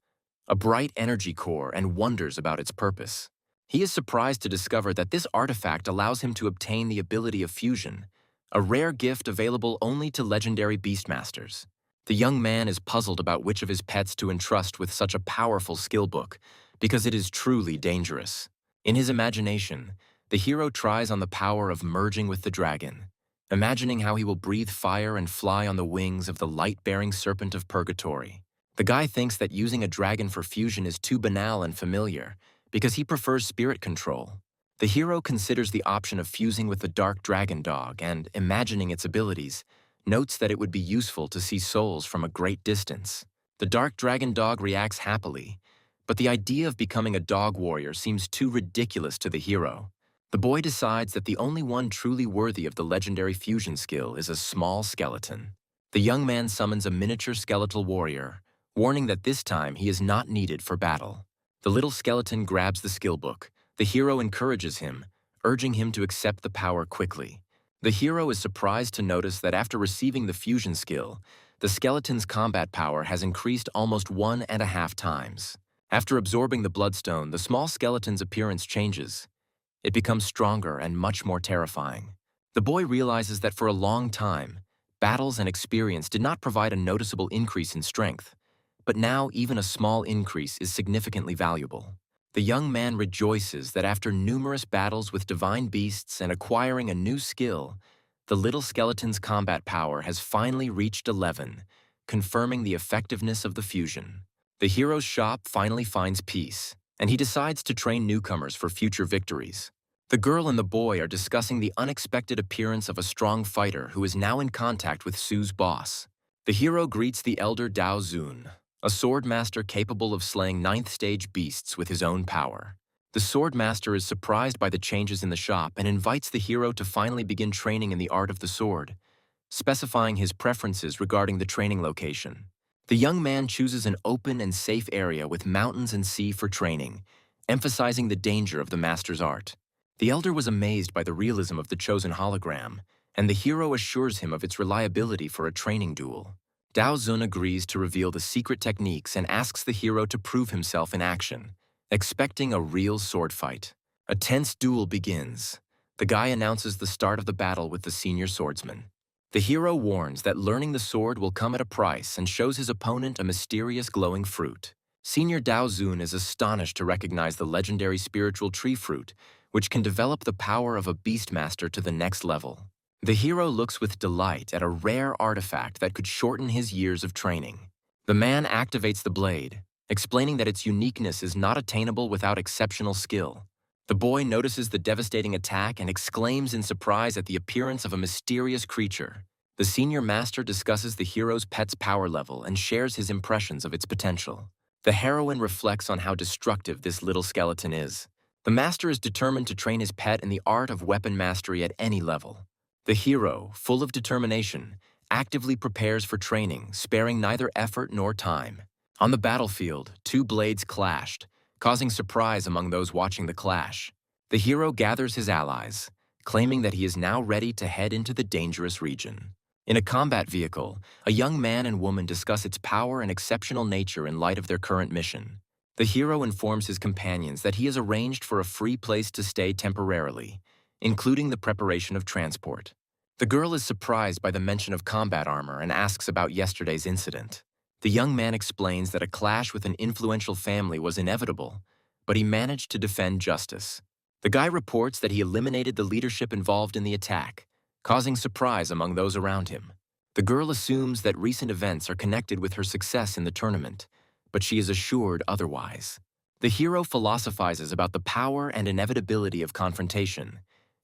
a bright energy core, and wonders about its purpose. He is surprised to discover that this artifact allows him to obtain the ability of fusion, a rare gift available only to legendary Beastmasters. The young man is puzzled about which of his pets to entrust with such a powerful skill book, because it is truly dangerous. In his imagination, the hero tries on the power of merging with the dragon, imagining how he will breathe fire and fly on the wings of the light-bearing serpent of purgatory. The guy thinks that using a dragon for fusion is too banal and familiar, because he prefers spirit control. The hero considers the option of fusing with the dark dragon dog and, imagining its abilities, notes that it would be useful to see souls from a great distance. The dark dragon dog reacts happily, but the idea of becoming a dog warrior seems too ridiculous to the hero. The boy decides that the only one truly worthy of the legendary fusion skill is a small skeleton. The young man summons a miniature skeletal warrior, warning that this time he is not needed for battle. The little skeleton grabs the skill book. The hero encourages him, urging him to accept the power quickly. The hero is surprised to notice that after receiving the fusion skill, the skeleton's combat power has increased almost 1.5 times. After absorbing the bloodstone, the small skeleton's appearance changes. It becomes stronger and much more terrifying. The boy realizes that for a long time, battles and experience did not provide a noticeable increase in strength, but now even a small increase is significantly valuable. The young man rejoices that after numerous battles with divine beasts and acquiring a new skill, the little skeleton's combat power has finally reached 11, confirming the effectiveness of the fusion. The hero's shop finally finds peace, and he decides to train newcomers for future victories. The girl and the boy are discussing the unexpected appearance of a strong fighter who is now in contact with Sue's boss. The hero greets the elder Dao Zun, a swordmaster capable of slaying 9th-stage beasts with his own power. The swordmaster is surprised by the changes in the shop and invites the hero to finally begin training in the art of the sword, specifying his preferences regarding the training location. The young man chooses an open and safe area with mountains and sea for training, emphasizing the danger of the master's art. The elder was amazed by the realism of the chosen hologram, and the hero assures him of its reliability for a training duel. Dao Zun agrees to reveal the secret techniques and asks the hero to prove himself in action, expecting a real sword fight. A tense duel begins. The guy announces the start of the battle with the senior swordsman. The hero warns that learning the sword will come at a price and shows his opponent a mysterious glowing fruit. Senior Dao Zun is astonished to recognize the legendary spiritual tree fruit, which can develop the power of a Beastmaster to the next level. The hero looks with delight at a rare artifact that could shorten his years of training. The man activates the blade, explaining that its uniqueness is not attainable without exceptional skill. The boy notices the devastating attack and exclaims in surprise at the appearance of a mysterious creature. The senior master discusses the hero's pet's power level and shares his impressions of its potential. The heroine reflects on how destructive this little skeleton is. The master is determined to train his pet in the art of weapon mastery at any level. The hero, full of determination, actively prepares for training, sparing neither effort nor time. On the battlefield, two blades clashed, causing surprise among those watching the clash. The hero gathers his allies, claiming that he is now ready to head into the dangerous region. In a combat vehicle, a young man and woman discuss its power and exceptional nature in light of their current mission. The hero informs his companions that he has arranged for a free place to stay temporarily, including the preparation of transport. The girl is surprised by the mention of combat armor and asks about yesterday's incident. The young man explains that a clash with an influential family was inevitable, but he managed to defend justice. The guy reports that he eliminated the leadership involved in the attack, causing surprise among those around him. The girl assumes that recent events are connected with her success in the tournament, but she is assured otherwise. The hero philosophizes about the power and inevitability of confrontation,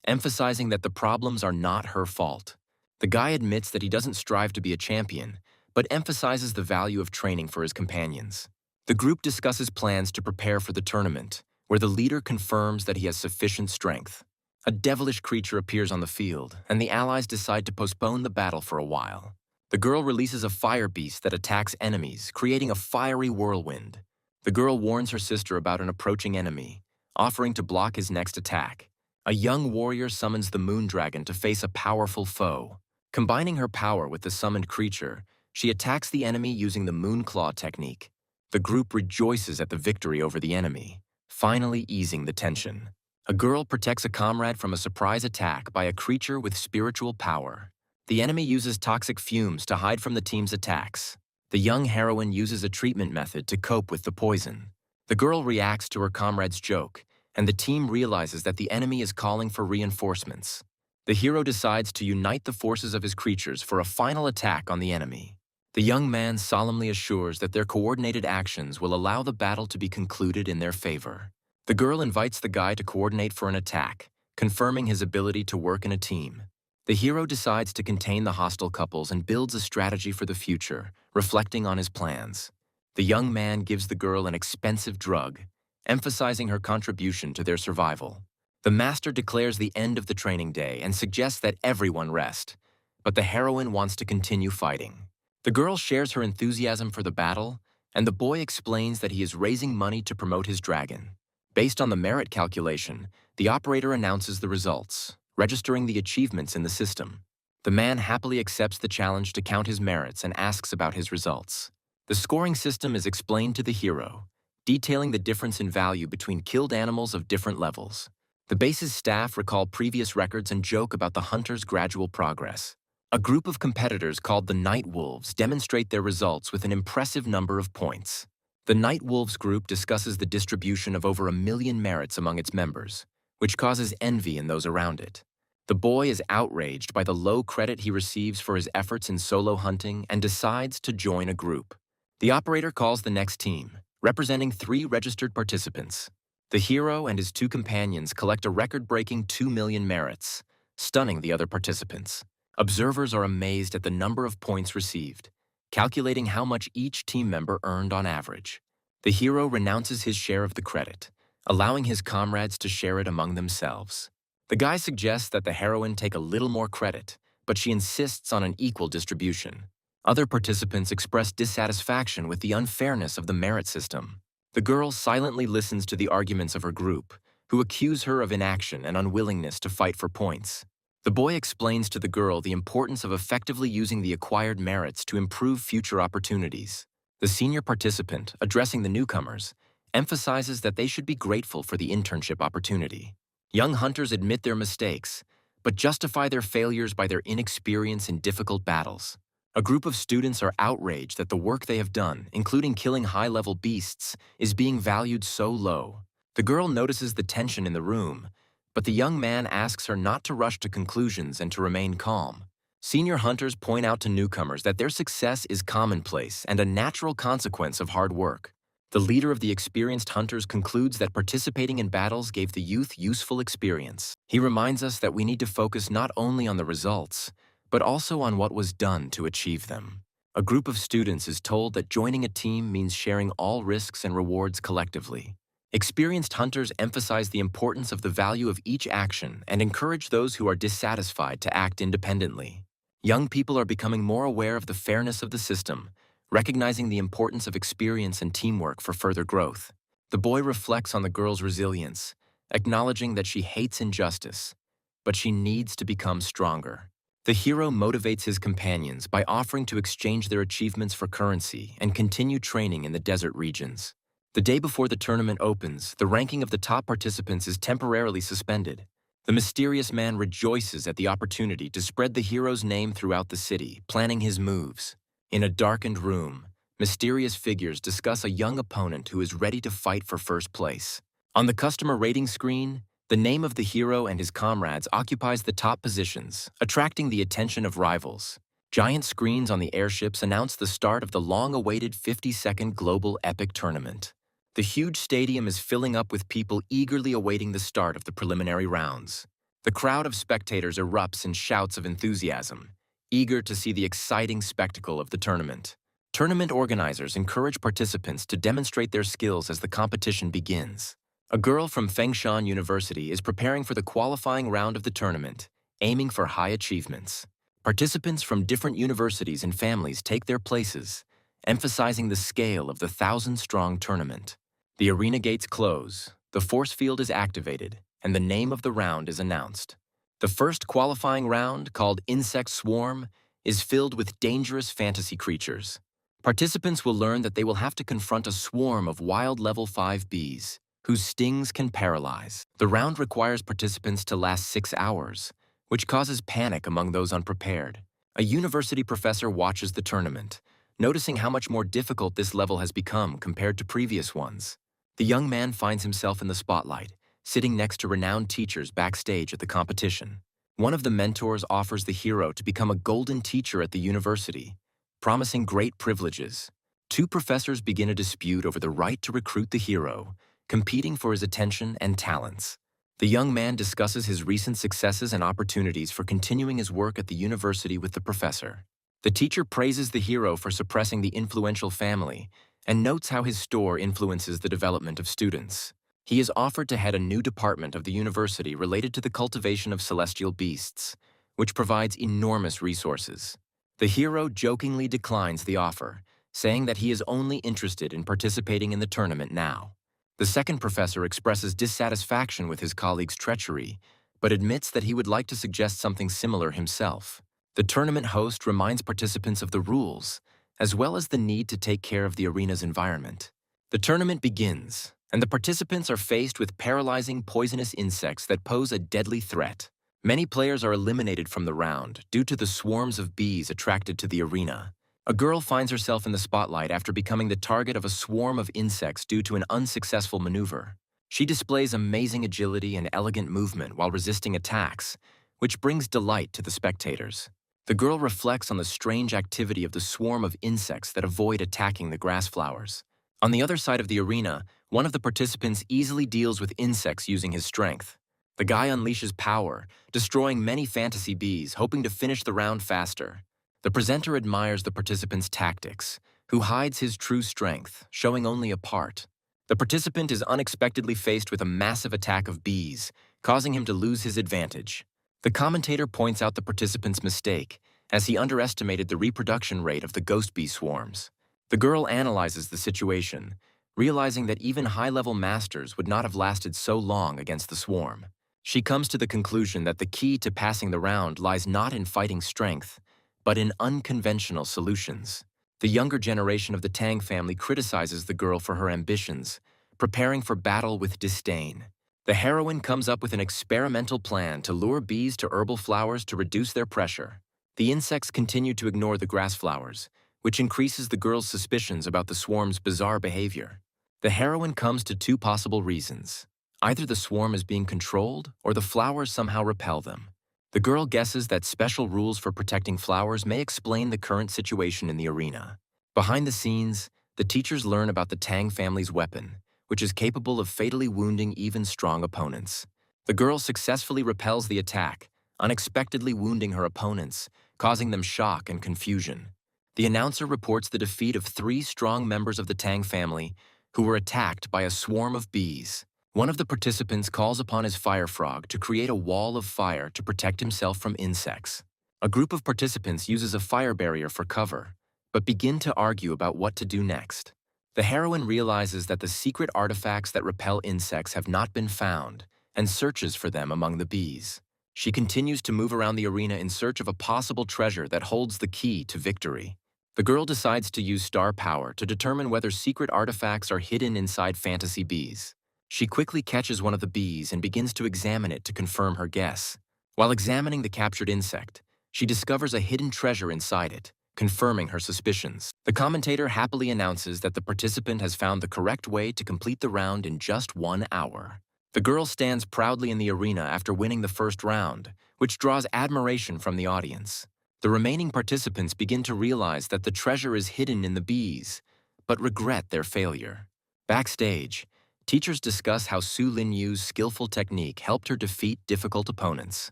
emphasizing that the problems are not her fault. The guy admits that he doesn't strive to be a champion, but emphasizes the value of training for his companions. The group discusses plans to prepare for the tournament, where the leader confirms that he has sufficient strength. A devilish creature appears on the field, and the allies decide to postpone the battle for a while. The girl releases a fire beast that attacks enemies, creating a fiery whirlwind. The girl warns her sister about an approaching enemy, offering to block his next attack. A young warrior summons the moon dragon to face a powerful foe. Combining her power with the summoned creature, she attacks the enemy using the moon claw technique. The group rejoices at the victory over the enemy, finally easing the tension. A girl protects a comrade from a surprise attack by a creature with spiritual power. The enemy uses toxic fumes to hide from the team's attacks. The young heroine uses a treatment method to cope with the poison. The girl reacts to her comrade's joke, and the team realizes that the enemy is calling for reinforcements. The hero decides to unite the forces of his creatures for a final attack on the enemy. The young man solemnly assures that their coordinated actions will allow the battle to be concluded in their favor. The girl invites the guy to coordinate for an attack, confirming his ability to work in a team. The hero decides to contain the hostile couples and builds a strategy for the future, reflecting on his plans. The young man gives the girl an expensive drug, emphasizing her contribution to their survival. The master declares the end of the training day and suggests that everyone rest, but the heroine wants to continue fighting. The girl shares her enthusiasm for the battle, and the boy explains that he is raising money to promote his dragon. Based on the merit calculation, the operator announces the results, registering the achievements in the system. The man happily accepts the challenge to count his merits and asks about his results. The scoring system is explained to the hero, detailing the difference in value between killed animals of different levels. The base's staff recall previous records and joke about the hunter's gradual progress. A group of competitors called the Night Wolves demonstrate their results with an impressive number of points. The Night Wolves group discusses the distribution of over 1 million merits among its members, which causes envy in those around it. The boy is outraged by the low credit he receives for his efforts in solo hunting and decides to join a group. The operator calls the next team, representing 3 registered participants. The hero and his 2 companions collect a record-breaking 2 million merits, stunning the other participants. Observers are amazed at the number of points received, calculating how much each team member earned on average. The hero renounces his share of the credit, allowing his comrades to share it among themselves. The guy suggests that the heroine take a little more credit, but she insists on an equal distribution. Other participants express dissatisfaction with the unfairness of the merit system. The girl silently listens to the arguments of her group, who accuse her of inaction and unwillingness to fight for points. The boy explains to the girl the importance of effectively using the acquired merits to improve future opportunities. The senior participant, addressing the newcomers, emphasizes that they should be grateful for the internship opportunity. Young hunters admit their mistakes, but justify their failures by their inexperience in difficult battles. A group of students are outraged that the work they have done, including killing high-level beasts, is being valued so low. The girl notices the tension in the room, but the young man asks her not to rush to conclusions and to remain calm. Senior hunters point out to newcomers that their success is commonplace and a natural consequence of hard work. The leader of the experienced hunters concludes that participating in battles gave the youth useful experience. He reminds us that we need to focus not only on the results, but also on what was done to achieve them. A group of students is told that joining a team means sharing all risks and rewards collectively. Experienced hunters emphasize the importance of the value of each action and encourage those who are dissatisfied to act independently. Young people are becoming more aware of the fairness of the system, recognizing the importance of experience and teamwork for further growth. The boy reflects on the girl's resilience, acknowledging that she hates injustice, but she needs to become stronger. The hero motivates his companions by offering to exchange their achievements for currency and continue training in the desert regions. The day before the tournament opens, the ranking of the top participants is temporarily suspended. The mysterious man rejoices at the opportunity to spread the hero's name throughout the city, planning his moves. In a darkened room, mysterious figures discuss a young opponent who is ready to fight for first place. On the customer rating screen, the name of the hero and his comrades occupies the top positions, attracting the attention of rivals. Giant screens on the airships announce the start of the long-awaited 50-second global epic tournament. The huge stadium is filling up with people eagerly awaiting the start of the preliminary rounds. The crowd of spectators erupts in shouts of enthusiasm, eager to see the exciting spectacle of the tournament. Tournament organizers encourage participants to demonstrate their skills as the competition begins. A girl from Fengshan University is preparing for the qualifying round of the tournament, aiming for high achievements. Participants from different universities and families take their places, emphasizing the scale of the 1,000-strong tournament. The arena gates close, the force field is activated, and the name of the round is announced. The first qualifying round, called Insect Swarm, is filled with dangerous fantasy creatures. Participants will learn that they will have to confront a swarm of wild level 5 bees, whose stings can paralyze. The round requires participants to last 6 hours, which causes panic among those unprepared. A university professor watches the tournament, noticing how much more difficult this level has become compared to previous ones. The young man finds himself in the spotlight, sitting next to renowned teachers backstage at the competition. One of the mentors offers the hero to become a golden teacher at the university, promising great privileges. Two professors begin a dispute over the right to recruit the hero, competing for his attention and talents. The young man discusses his recent successes and opportunities for continuing his work at the university with the professor. The teacher praises the hero for suppressing the influential family and notes how his store influences the development of students. He is offered to head a new department of the university related to the cultivation of celestial beasts, which provides enormous resources. The hero jokingly declines the offer, saying that he is only interested in participating in the tournament now. The second professor expresses dissatisfaction with his colleague's treachery, but admits that he would like to suggest something similar himself. The tournament host reminds participants of the rules, as well as the need to take care of the arena's environment. The tournament begins, and the participants are faced with paralyzing poisonous insects that pose a deadly threat. Many players are eliminated from the round due to the swarms of bees attracted to the arena. A girl finds herself in the spotlight after becoming the target of a swarm of insects due to an unsuccessful maneuver. She displays amazing agility and elegant movement while resisting attacks, which brings delight to the spectators. The girl reflects on the strange activity of the swarm of insects that avoid attacking the grass flowers. On the other side of the arena, one of the participants easily deals with insects using his strength. The guy unleashes power, destroying many fantasy bees, hoping to finish the round faster. The presenter admires the participant's tactics, who hides his true strength, showing only a part. The participant is unexpectedly faced with a massive attack of bees, causing him to lose his advantage. The commentator points out the participant's mistake, as he underestimated the reproduction rate of the ghost bee swarms. The girl analyzes the situation, realizing that even high-level masters would not have lasted so long against the swarm. She comes to the conclusion that the key to passing the round lies not in fighting strength, but in unconventional solutions. The younger generation of the Tang family criticizes the girl for her ambitions, preparing for battle with disdain. The heroine comes up with an experimental plan to lure bees to herbal flowers to reduce their pressure. The insects continue to ignore the grass flowers, which increases the girl's suspicions about the swarm's bizarre behavior. The heroine comes to two possible reasons. Either the swarm is being controlled, or the flowers somehow repel them. The girl guesses that special rules for protecting flowers may explain the current situation in the arena. Behind the scenes, the teachers learn about the Tang family's weapon, which is capable of fatally wounding even strong opponents. The girl successfully repels the attack, unexpectedly wounding her opponents, causing them shock and confusion. The announcer reports the defeat of 3 strong members of the Tang family who were attacked by a swarm of bees. One of the participants calls upon his fire frog to create a wall of fire to protect himself from insects. A group of participants uses a fire barrier for cover, but begin to argue about what to do next. The heroine realizes that the secret artifacts that repel insects have not been found and searches for them among the bees. She continues to move around the arena in search of a possible treasure that holds the key to victory. The girl decides to use star power to determine whether secret artifacts are hidden inside fantasy bees. She quickly catches one of the bees and begins to examine it to confirm her guess. While examining the captured insect, she discovers a hidden treasure inside it, confirming her suspicions. The commentator happily announces that the participant has found the correct way to complete the round in just 1 hour. The girl stands proudly in the arena after winning the first round, which draws admiration from the audience. The remaining participants begin to realize that the treasure is hidden in the bees, but regret their failure. Backstage, teachers discuss how Su Linyu's skillful technique helped her defeat difficult opponents.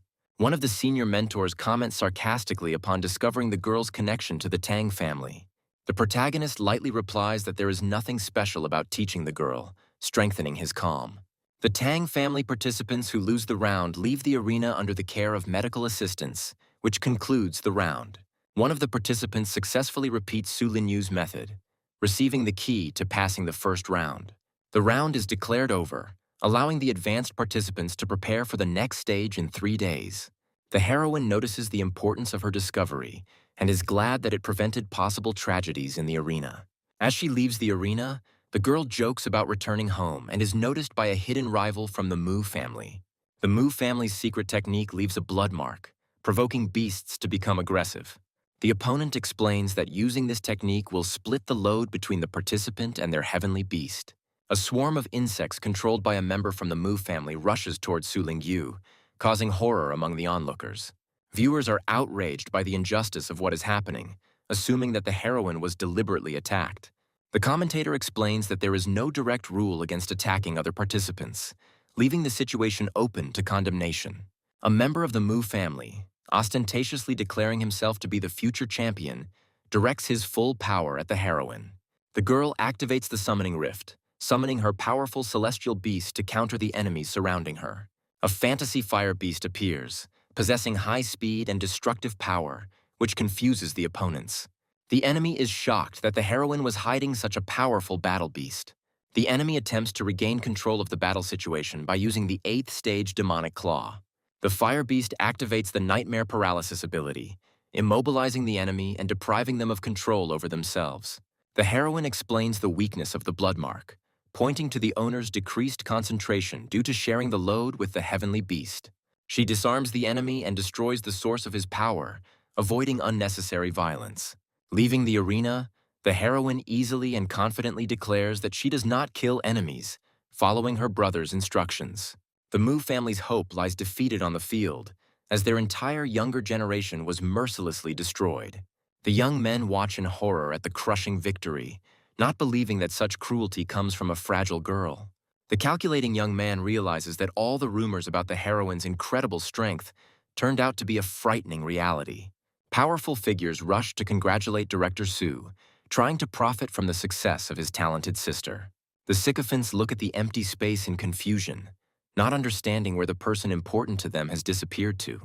One of the senior mentors comments sarcastically upon discovering the girl's connection to the Tang family. The protagonist lightly replies that there is nothing special about teaching the girl, strengthening his calm. The Tang family participants who lose the round leave the arena under the care of medical assistants, which concludes the round. One of the participants successfully repeats Su Linyu's method, receiving the key to passing the first round. The round is declared over, allowing the advanced participants to prepare for the next stage in 3 days. The heroine notices the importance of her discovery and is glad that it prevented possible tragedies in the arena. As she leaves the arena, the girl jokes about returning home and is noticed by a hidden rival from the Mu family. The Mu family's secret technique leaves a blood mark, provoking beasts to become aggressive. The opponent explains that using this technique will split the load between the participant and their heavenly beast. A swarm of insects controlled by a member from the Mu family rushes towards Su Lingyu, causing horror among the onlookers. Viewers are outraged by the injustice of what is happening, assuming that the heroine was deliberately attacked. The commentator explains that there is no direct rule against attacking other participants, leaving the situation open to condemnation. A member of the Mu family, ostentatiously declaring himself to be the future champion, directs his full power at the heroine. The girl activates the summoning rift, summoning her powerful celestial beast to counter the enemies surrounding her. A fantasy fire beast appears, possessing high speed and destructive power, which confuses the opponents. The enemy is shocked that the heroine was hiding such a powerful battle beast. The enemy attempts to regain control of the battle situation by using the 8th stage demonic claw. The fire beast activates the nightmare paralysis ability, immobilizing the enemy and depriving them of control over themselves. The heroine explains the weakness of the blood mark, pointing to the owner's decreased concentration due to sharing the load with the heavenly beast. She disarms the enemy and destroys the source of his power, avoiding unnecessary violence. Leaving the arena, the heroine easily and confidently declares that she does not kill enemies, following her brother's instructions. The Mu family's hope lies defeated on the field, as their entire younger generation was mercilessly destroyed. The young men watch in horror at the crushing victory, not believing that such cruelty comes from a fragile girl. The calculating young man realizes that all the rumors about the heroine's incredible strength turned out to be a frightening reality. Powerful figures rush to congratulate director Su, trying to profit from the success of his talented sister. The sycophants look at the empty space in confusion, not understanding where the person important to them has disappeared to.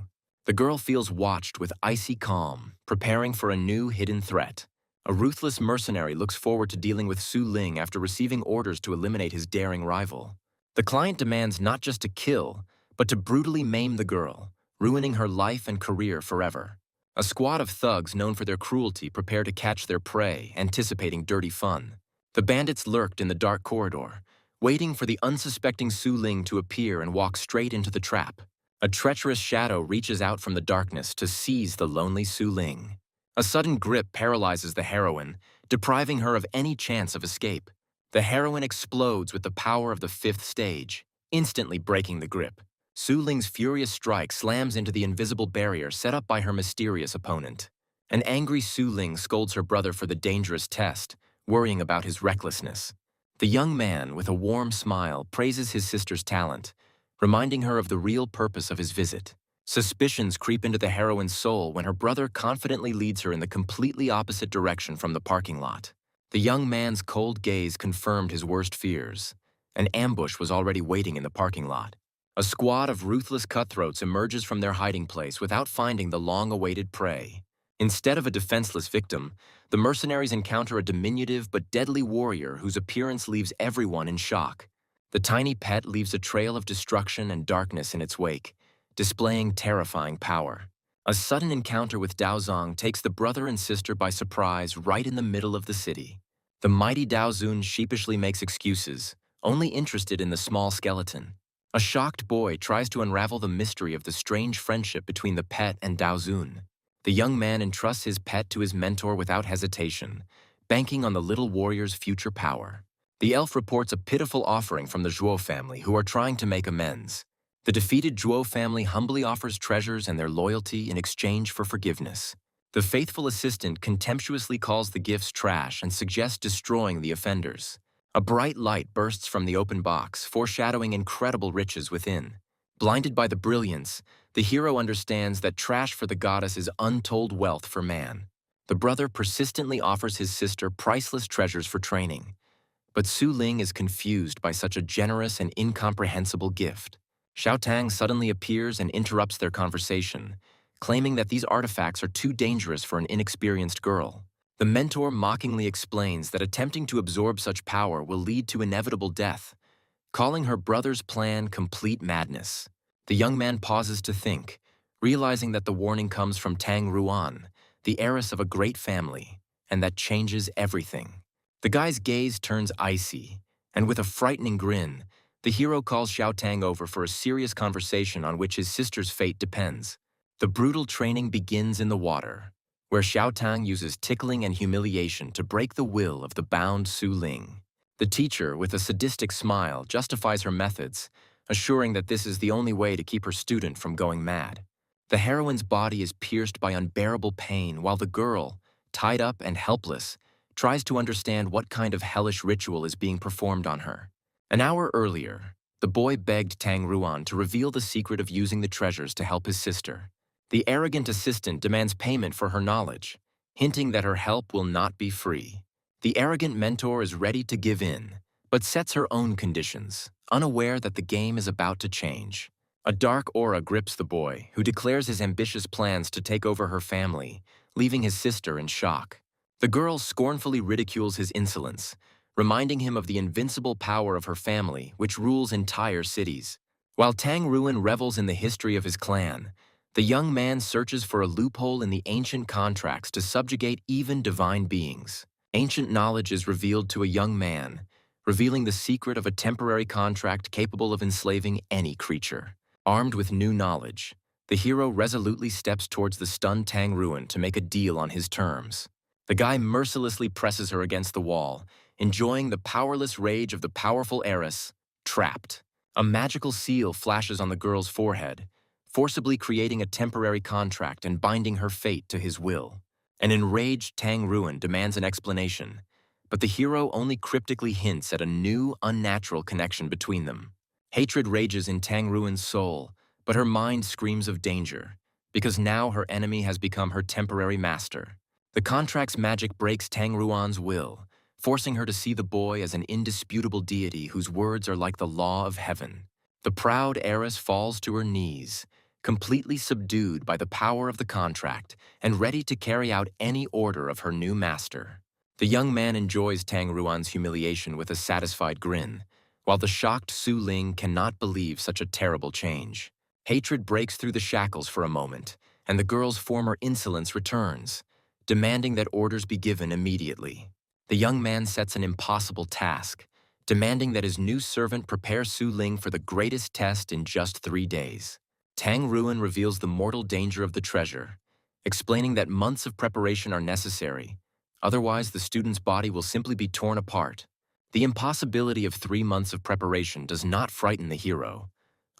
The girl feels watched with icy calm, preparing for a new hidden threat. A ruthless mercenary looks forward to dealing with Su Ling after receiving orders to eliminate his daring rival. The client demands not just to kill, but to brutally maim the girl, ruining her life and career forever. A squad of thugs known for their cruelty prepare to catch their prey, anticipating dirty fun. The bandits lurked in the dark corridor, waiting for the unsuspecting Su Ling to appear and walk straight into the trap. A treacherous shadow reaches out from the darkness to seize the lonely Su Ling. A sudden grip paralyzes the heroine, depriving her of any chance of escape. The heroine explodes with the power of the 5th stage, instantly breaking the grip. Su Ling's furious strike slams into the invisible barrier set up by her mysterious opponent. An angry Su Ling scolds her brother for the dangerous test, worrying about his recklessness. The young man, with a warm smile, praises his sister's talent, reminding her of the real purpose of his visit. Suspicions creep into the heroine's soul when her brother confidently leads her in the completely opposite direction from the parking lot. The young man's cold gaze confirmed his worst fears. An ambush was already waiting in the parking lot. A squad of ruthless cutthroats emerges from their hiding place without finding the long-awaited prey. Instead of a defenseless victim, the mercenaries encounter a diminutive but deadly warrior whose appearance leaves everyone in shock. The tiny pet leaves a trail of destruction and darkness in its wake, displaying terrifying power. A sudden encounter with Daozong takes the brother and sister by surprise right in the middle of the city. The mighty Daozun sheepishly makes excuses, only interested in the small skeleton. A shocked boy tries to unravel the mystery of the strange friendship between the pet and Daozun. The young man entrusts his pet to his mentor without hesitation, banking on the little warrior's future power. The elf reports a pitiful offering from the Zhuo family, who are trying to make amends. The defeated Zhuo family humbly offers treasures and their loyalty in exchange for forgiveness. The faithful assistant contemptuously calls the gifts trash and suggests destroying the offenders. A bright light bursts from the open box, foreshadowing incredible riches within. Blinded by the brilliance, the hero understands that trash for the goddess is untold wealth for man. The brother persistently offers his sister priceless treasures for training. But Su Ling is confused by such a generous and incomprehensible gift. Xiao Tang suddenly appears and interrupts their conversation, claiming that these artifacts are too dangerous for an inexperienced girl. The mentor mockingly explains that attempting to absorb such power will lead to inevitable death, calling her brother's plan complete madness. The young man pauses to think, realizing that the warning comes from Tang Ruan, the heiress of a great family, and that changes everything. The guy's gaze turns icy, and with a frightening grin, the hero calls Xiao Tang over for a serious conversation on which his sister's fate depends. The brutal training begins in the water, where Xiao Tang uses tickling and humiliation to break the will of the bound Su Ling. The teacher, with a sadistic smile, justifies her methods, assuring that this is the only way to keep her student from going mad. The heroine's body is pierced by unbearable pain, while the girl, tied up and helpless, tries to understand what kind of hellish ritual is being performed on her. An hour earlier, the boy begged Tang Ruan to reveal the secret of using the treasures to help his sister. The arrogant assistant demands payment for her knowledge, hinting that her help will not be free. The arrogant mentor is ready to give in, but sets her own conditions, unaware that the game is about to change. A dark aura grips the boy, who declares his ambitious plans to take over her family, leaving his sister in shock. The girl scornfully ridicules his insolence, reminding him of the invincible power of her family, which rules entire cities. While Tang Ruan revels in the history of his clan, the young man searches for a loophole in the ancient contracts to subjugate even divine beings. Ancient knowledge is revealed to a young man, revealing the secret of a temporary contract capable of enslaving any creature. Armed with new knowledge, the hero resolutely steps towards the stunned Tang Ruan to make a deal on his terms. The guy mercilessly presses her against the wall, enjoying the powerless rage of the powerful heiress, trapped. A magical seal flashes on the girl's forehead, forcibly creating a temporary contract and binding her fate to his will. An enraged Tang Ruan demands an explanation, but the hero only cryptically hints at a new, unnatural connection between them. Hatred rages in Tang Ruan's soul, but her mind screams of danger, because now her enemy has become her temporary master. The contract's magic breaks Tang Ruan's will, forcing her to see the boy as an indisputable deity whose words are like the law of heaven. The proud heiress falls to her knees, completely subdued by the power of the contract and ready to carry out any order of her new master. The young man enjoys Tang Ruan's humiliation with a satisfied grin, while the shocked Su Ling cannot believe such a terrible change. Hatred breaks through the shackles for a moment, and the girl's former insolence returns, demanding that orders be given immediately. The young man sets an impossible task, demanding that his new servant prepare Su Ling for the greatest test in just 3 days. Tang Ruan reveals the mortal danger of the treasure, explaining that months of preparation are necessary, otherwise the student's body will simply be torn apart. The impossibility of 3 months of preparation does not frighten the hero.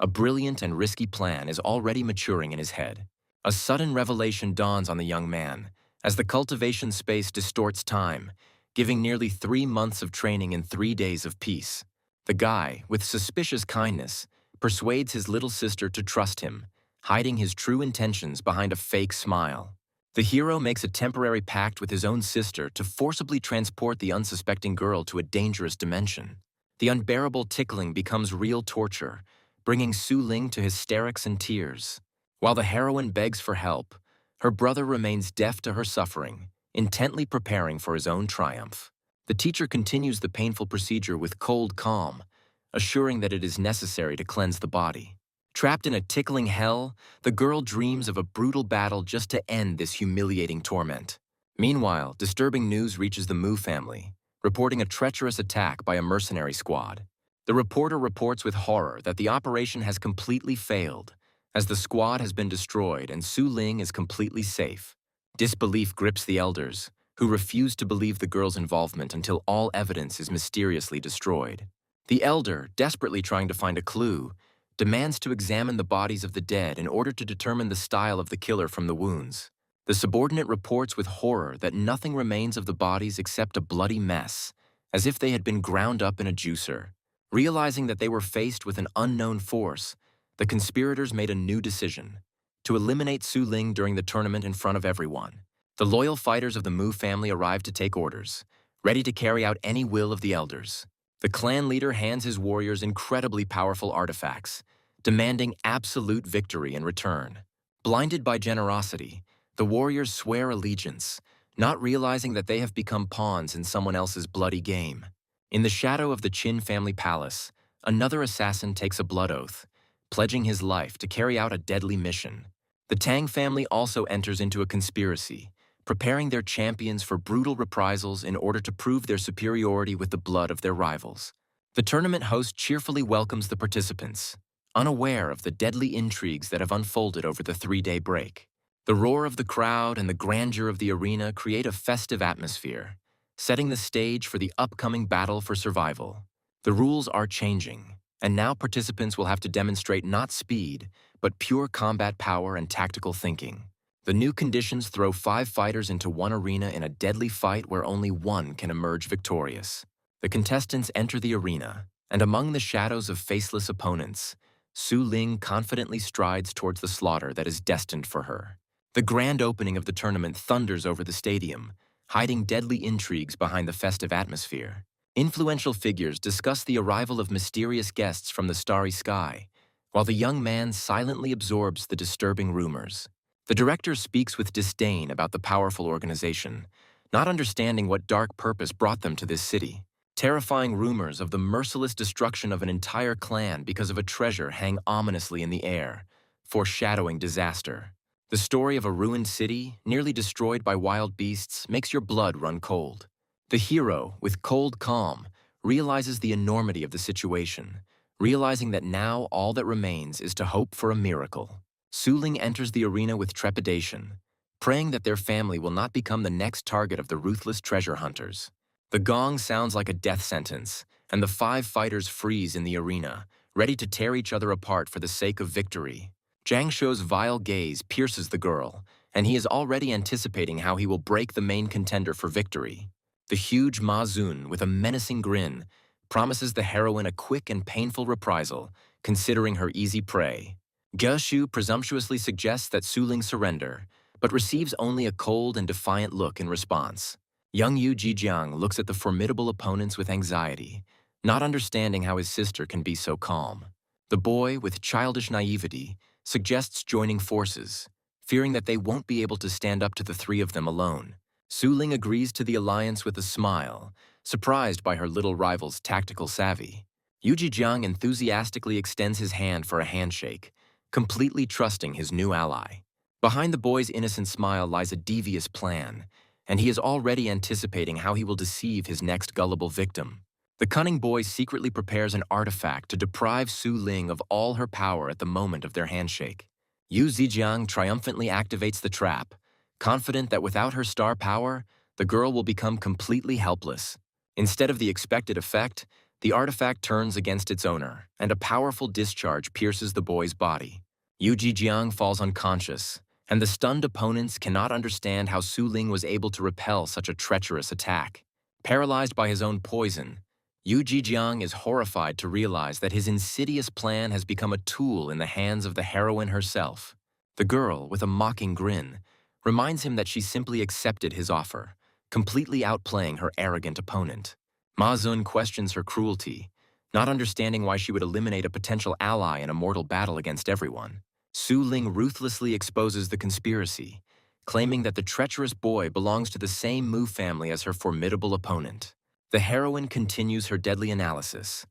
A brilliant and risky plan is already maturing in his head. A sudden revelation dawns on the young man, as the cultivation space distorts time, giving nearly 3 months of training in 3 days of peace. The guy, with suspicious kindness, persuades his little sister to trust him, hiding his true intentions behind a fake smile. The hero makes a temporary pact with his own sister to forcibly transport the unsuspecting girl to a dangerous dimension. The unbearable tickling becomes real torture, bringing Su Ling to hysterics and tears. While the heroine begs for help, her brother remains deaf to her suffering, intently preparing for his own triumph. The teacher continues the painful procedure with cold calm, assuring that it is necessary to cleanse the body. Trapped in a tickling hell, the girl dreams of a brutal battle just to end this humiliating torment. Meanwhile, disturbing news reaches the Mu family, reporting a treacherous attack by a mercenary squad. The reporter reports with horror that the operation has completely failed, as the squad has been destroyed and Su Ling is completely safe. Disbelief grips the elders, who refuse to believe the girl's involvement until all evidence is mysteriously destroyed. The elder, desperately trying to find a clue, demands to examine the bodies of the dead in order to determine the style of the killer from the wounds. The subordinate reports with horror that nothing remains of the bodies except a bloody mess, as if they had been ground up in a juicer. Realizing that they were faced with an unknown force, the conspirators made a new decision: to eliminate Su Ling during the tournament in front of everyone. The loyal fighters of the Mu family arrived to take orders, ready to carry out any will of the elders. The clan leader hands his warriors incredibly powerful artifacts, demanding absolute victory in return. Blinded by generosity, the warriors swear allegiance, not realizing that they have become pawns in someone else's bloody game. In the shadow of the Qin family palace, another assassin takes a blood oath, pledging his life to carry out a deadly mission. The Tang family also enters into a conspiracy, preparing their champions for brutal reprisals in order to prove their superiority with the blood of their rivals. The tournament host cheerfully welcomes the participants, unaware of the deadly intrigues that have unfolded over the 3-day break. The roar of the crowd and the grandeur of the arena create a festive atmosphere, setting the stage for the upcoming battle for survival. The rules are changing, and now participants will have to demonstrate not speed, but pure combat power and tactical thinking. The new conditions throw 5 fighters into one arena in a deadly fight where only one can emerge victorious. The contestants enter the arena, and among the shadows of faceless opponents, Su Ling confidently strides towards the slaughter that is destined for her. The grand opening of the tournament thunders over the stadium, hiding deadly intrigues behind the festive atmosphere. Influential figures discuss the arrival of mysterious guests from the starry sky, while the young man silently absorbs the disturbing rumors. The director speaks with disdain about the powerful organization, not understanding what dark purpose brought them to this city. Terrifying rumors of the merciless destruction of an entire clan because of a treasure hang ominously in the air, foreshadowing disaster. The story of a ruined city, nearly destroyed by wild beasts, makes your blood run cold. The hero, with cold calm, realizes the enormity of the situation, realizing that now all that remains is to hope for a miracle. Su Ling enters the arena with trepidation, praying that their family will not become the next target of the ruthless treasure hunters. The gong sounds like a death sentence, and the 5 fighters freeze in the arena, ready to tear each other apart for the sake of victory. Zhang Shou's vile gaze pierces the girl, and he is already anticipating how he will break the main contender for victory. The huge Ma Zun, with a menacing grin, promises the heroine a quick and painful reprisal, considering her easy prey. Ge Shu presumptuously suggests that Su Ling surrender, but receives only a cold and defiant look in response. Young Yu Jijiang looks at the formidable opponents with anxiety, not understanding how his sister can be so calm. The boy, with childish naivety, suggests joining forces, fearing that they won't be able to stand up to the 3 of them alone. Su Ling agrees to the alliance with a smile, surprised by her little rival's tactical savvy. Yu Jijiang enthusiastically extends his hand for a handshake, completely trusting his new ally. Behind the boy's innocent smile lies a devious plan, and he is already anticipating how he will deceive his next gullible victim. The cunning boy secretly prepares an artifact to deprive Su Ling of all her power at the moment of their handshake. Yu Zijiang triumphantly activates the trap, confident that without her star power, the girl will become completely helpless. Instead of the expected effect, the artifact turns against its owner, and a powerful discharge pierces the boy's body. Yu Jijiang falls unconscious, and the stunned opponents cannot understand how Su Ling was able to repel such a treacherous attack. Paralyzed by his own poison, Yu Jijiang is horrified to realize that his insidious plan has become a tool in the hands of the heroine herself. The girl, with a mocking grin, reminds him that she simply accepted his offer, completely outplaying her arrogant opponent. Ma Zun questions her cruelty, not understanding why she would eliminate a potential ally in a mortal battle against everyone. Su Ling ruthlessly exposes the conspiracy, claiming that the treacherous boy belongs to the same Mu family as her formidable opponent. The heroine continues her deadly analysis,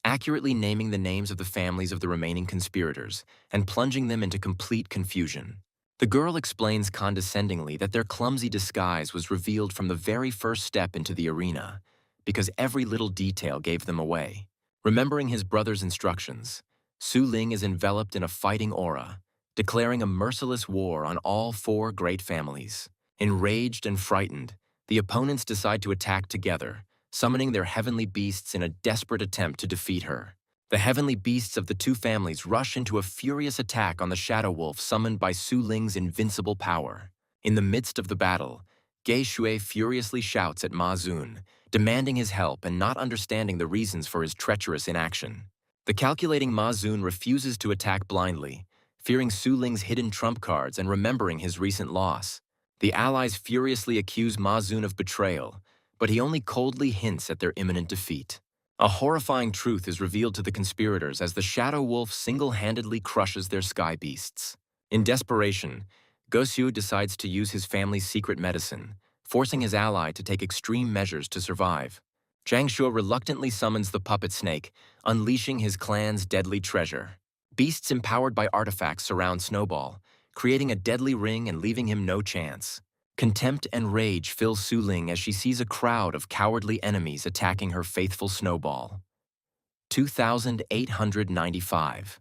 accurately naming the names of the families of the remaining conspirators and plunging them into complete confusion. The girl explains condescendingly that their clumsy disguise was revealed from the very first step into the arena, because every little detail gave them away. Remembering his brother's instructions, Su Ling is enveloped in a fighting aura, declaring a merciless war on all four great families. Enraged and frightened, the opponents decide to attack together, summoning their heavenly beasts in a desperate attempt to defeat her. The heavenly beasts of the two families rush into a furious attack on the shadow wolf summoned by Su Ling's invincible power. In the midst of the battle, Ge Shui furiously shouts at Ma Zun, demanding his help and not understanding the reasons for his treacherous inaction. The calculating Ma Zun refuses to attack blindly, fearing Su Ling's hidden trump cards and remembering his recent loss. The allies furiously accuse Ma Zun of betrayal, but he only coldly hints at their imminent defeat. A horrifying truth is revealed to the conspirators as the shadow wolf single-handedly crushes their sky beasts. In desperation, Gosyu decides to use his family's secret medicine, forcing his ally to take extreme measures to survive. Zhang Shuo reluctantly summons the puppet snake, unleashing his clan's deadly treasure. Beasts empowered by artifacts surround Snowball, creating a deadly ring and leaving him no chance. Contempt and rage fill Su Ling as she sees a crowd of cowardly enemies attacking her faithful Snowball. 2895.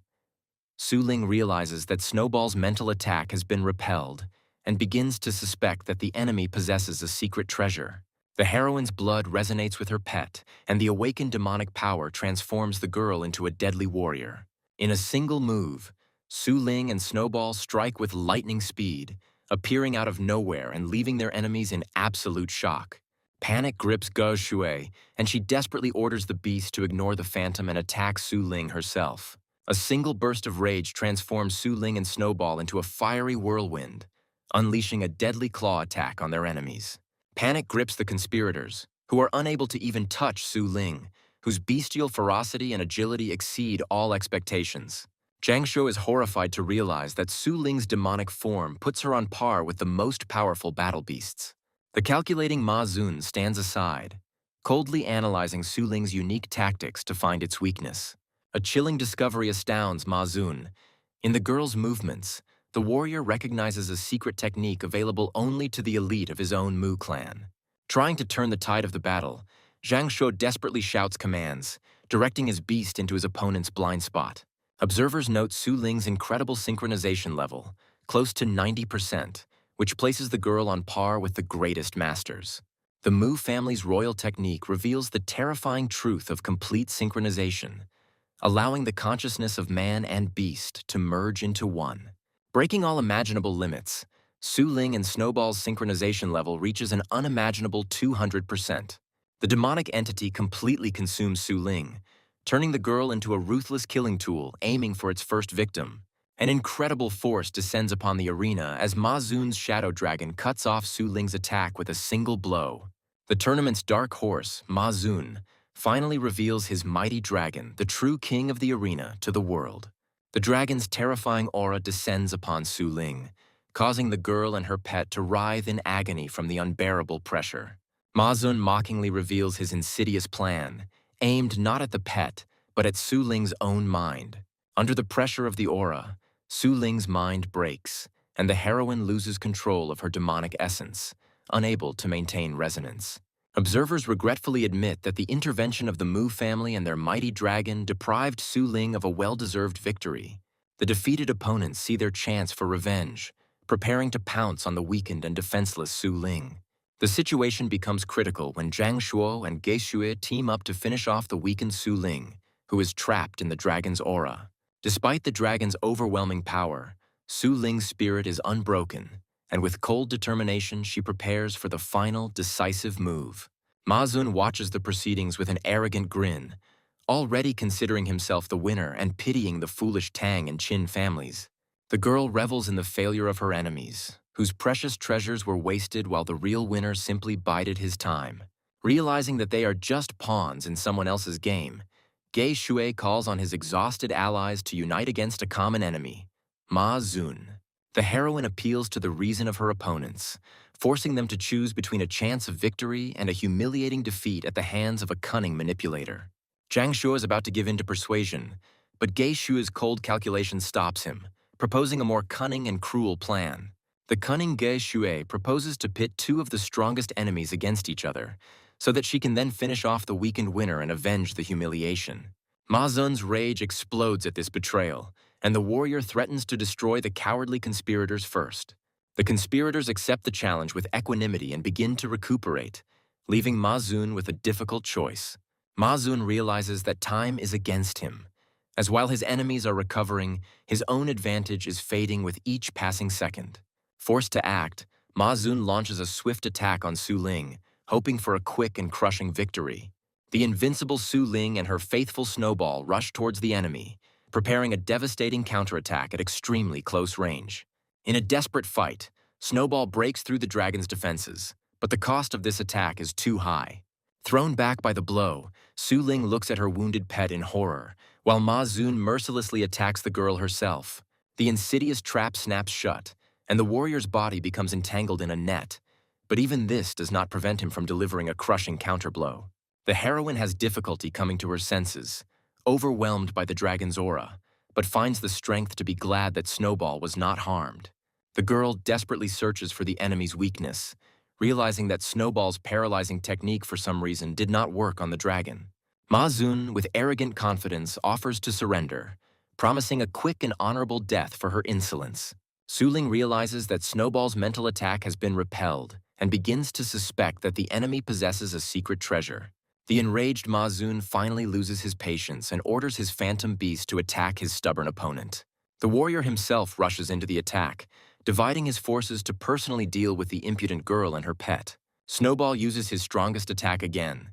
Su Ling realizes that Snowball's mental attack has been repelled and begins to suspect that the enemy possesses a secret treasure. The heroine's blood resonates with her pet, and the awakened demonic power transforms the girl into a deadly warrior. In a single move, Su Ling and Snowball strike with lightning speed, appearing out of nowhere and leaving their enemies in absolute shock. Panic grips Ge Shui, and she desperately orders the beast to ignore the phantom and attack Su Ling herself. A single burst of rage transforms Su Ling and Snowball into a fiery whirlwind, unleashing a deadly claw attack on their enemies. Panic grips the conspirators, who are unable to even touch Su Ling, whose bestial ferocity and agility exceed all expectations. Zhang Shuo is horrified to realize that Su Ling's demonic form puts her on par with the most powerful battle beasts. The calculating Ma Zun stands aside, coldly analyzing Su Ling's unique tactics to find its weakness. A chilling discovery astounds Ma Zun. In the girl's movements, the warrior recognizes a secret technique available only to the elite of his own Mu clan. Trying to turn the tide of the battle, Zhang Shuo desperately shouts commands, directing his beast into his opponent's blind spot. Observers note Su Ling's incredible synchronization level, close to 90%, which places the girl on par with the greatest masters. The Mu family's royal technique reveals the terrifying truth of complete synchronization, allowing the consciousness of man and beast to merge into one. Breaking all imaginable limits, Su Ling and Snowball's synchronization level reaches an unimaginable 200%. The demonic entity completely consumes Su Ling, turning the girl into a ruthless killing tool aiming for its first victim. An incredible force descends upon the arena as Ma Zun's shadow dragon cuts off Su Ling's attack with a single blow. The tournament's dark horse, Ma Zun, finally reveals his mighty dragon, the true king of the arena, to the world. The dragon's terrifying aura descends upon Su Ling, causing the girl and her pet to writhe in agony from the unbearable pressure. Ma Zun mockingly reveals his insidious plan, aimed not at the pet, but at Su Ling's own mind. Under the pressure of the aura, Su Ling's mind breaks, and the heroine loses control of her demonic essence, unable to maintain resonance. Observers regretfully admit that the intervention of the Mu family and their mighty dragon deprived Su Ling of a well-deserved victory. The defeated opponents see their chance for revenge, preparing to pounce on the weakened and defenseless Su Ling. The situation becomes critical when Zhang Shuo and Ge Shui team up to finish off the weakened Su Ling, who is trapped in the dragon's aura. Despite the dragon's overwhelming power, Su Ling's spirit is unbroken, and with cold determination she prepares for the final, decisive move. Ma Zun watches the proceedings with an arrogant grin, already considering himself the winner and pitying the foolish Tang and Qin families. The girl revels in the failure of her enemies, whose precious treasures were wasted while the real winner simply bided his time. Realizing that they are just pawns in someone else's game, Ge Shui calls on his exhausted allies to unite against a common enemy, Ma Zun. The heroine appeals to the reason of her opponents, forcing them to choose between a chance of victory and a humiliating defeat at the hands of a cunning manipulator. Zhang Shuo is about to give in to persuasion, but Ge Shui's cold calculation stops him, proposing a more cunning and cruel plan. The cunning Ge Shui proposes to pit two of the strongest enemies against each other, so that she can then finish off the weakened winner and avenge the humiliation. Ma Zun's rage explodes at this betrayal, and the warrior threatens to destroy the cowardly conspirators first. The conspirators accept the challenge with equanimity and begin to recuperate, leaving Ma Zun with a difficult choice. Ma Zun realizes that time is against him, as while his enemies are recovering, his own advantage is fading with each passing second. Forced to act, Ma Zun launches a swift attack on Su Ling, hoping for a quick and crushing victory. The invincible Su Ling and her faithful Snowball rush towards the enemy, preparing a devastating counterattack at extremely close range. In a desperate fight, Snowball breaks through the dragon's defenses, but the cost of this attack is too high. Thrown back by the blow, Su Ling looks at her wounded pet in horror, while Ma Zun mercilessly attacks the girl herself. The insidious trap snaps shut, and the warrior's body becomes entangled in a net. But even this does not prevent him from delivering a crushing counterblow. The heroine has difficulty coming to her senses, overwhelmed by the dragon's aura, but finds the strength to be glad that Snowball was not harmed. The girl desperately searches for the enemy's weakness, realizing that Snowball's paralyzing technique for some reason did not work on the dragon. Ma Zun, with arrogant confidence, offers to surrender, promising a quick and honorable death for her insolence. Su Ling realizes that Snowball's mental attack has been repelled and begins to suspect that the enemy possesses a secret treasure. The enraged Ma Zun finally loses his patience and orders his phantom beast to attack his stubborn opponent. The warrior himself rushes into the attack, dividing his forces to personally deal with the impudent girl and her pet. Snowball uses his strongest attack again,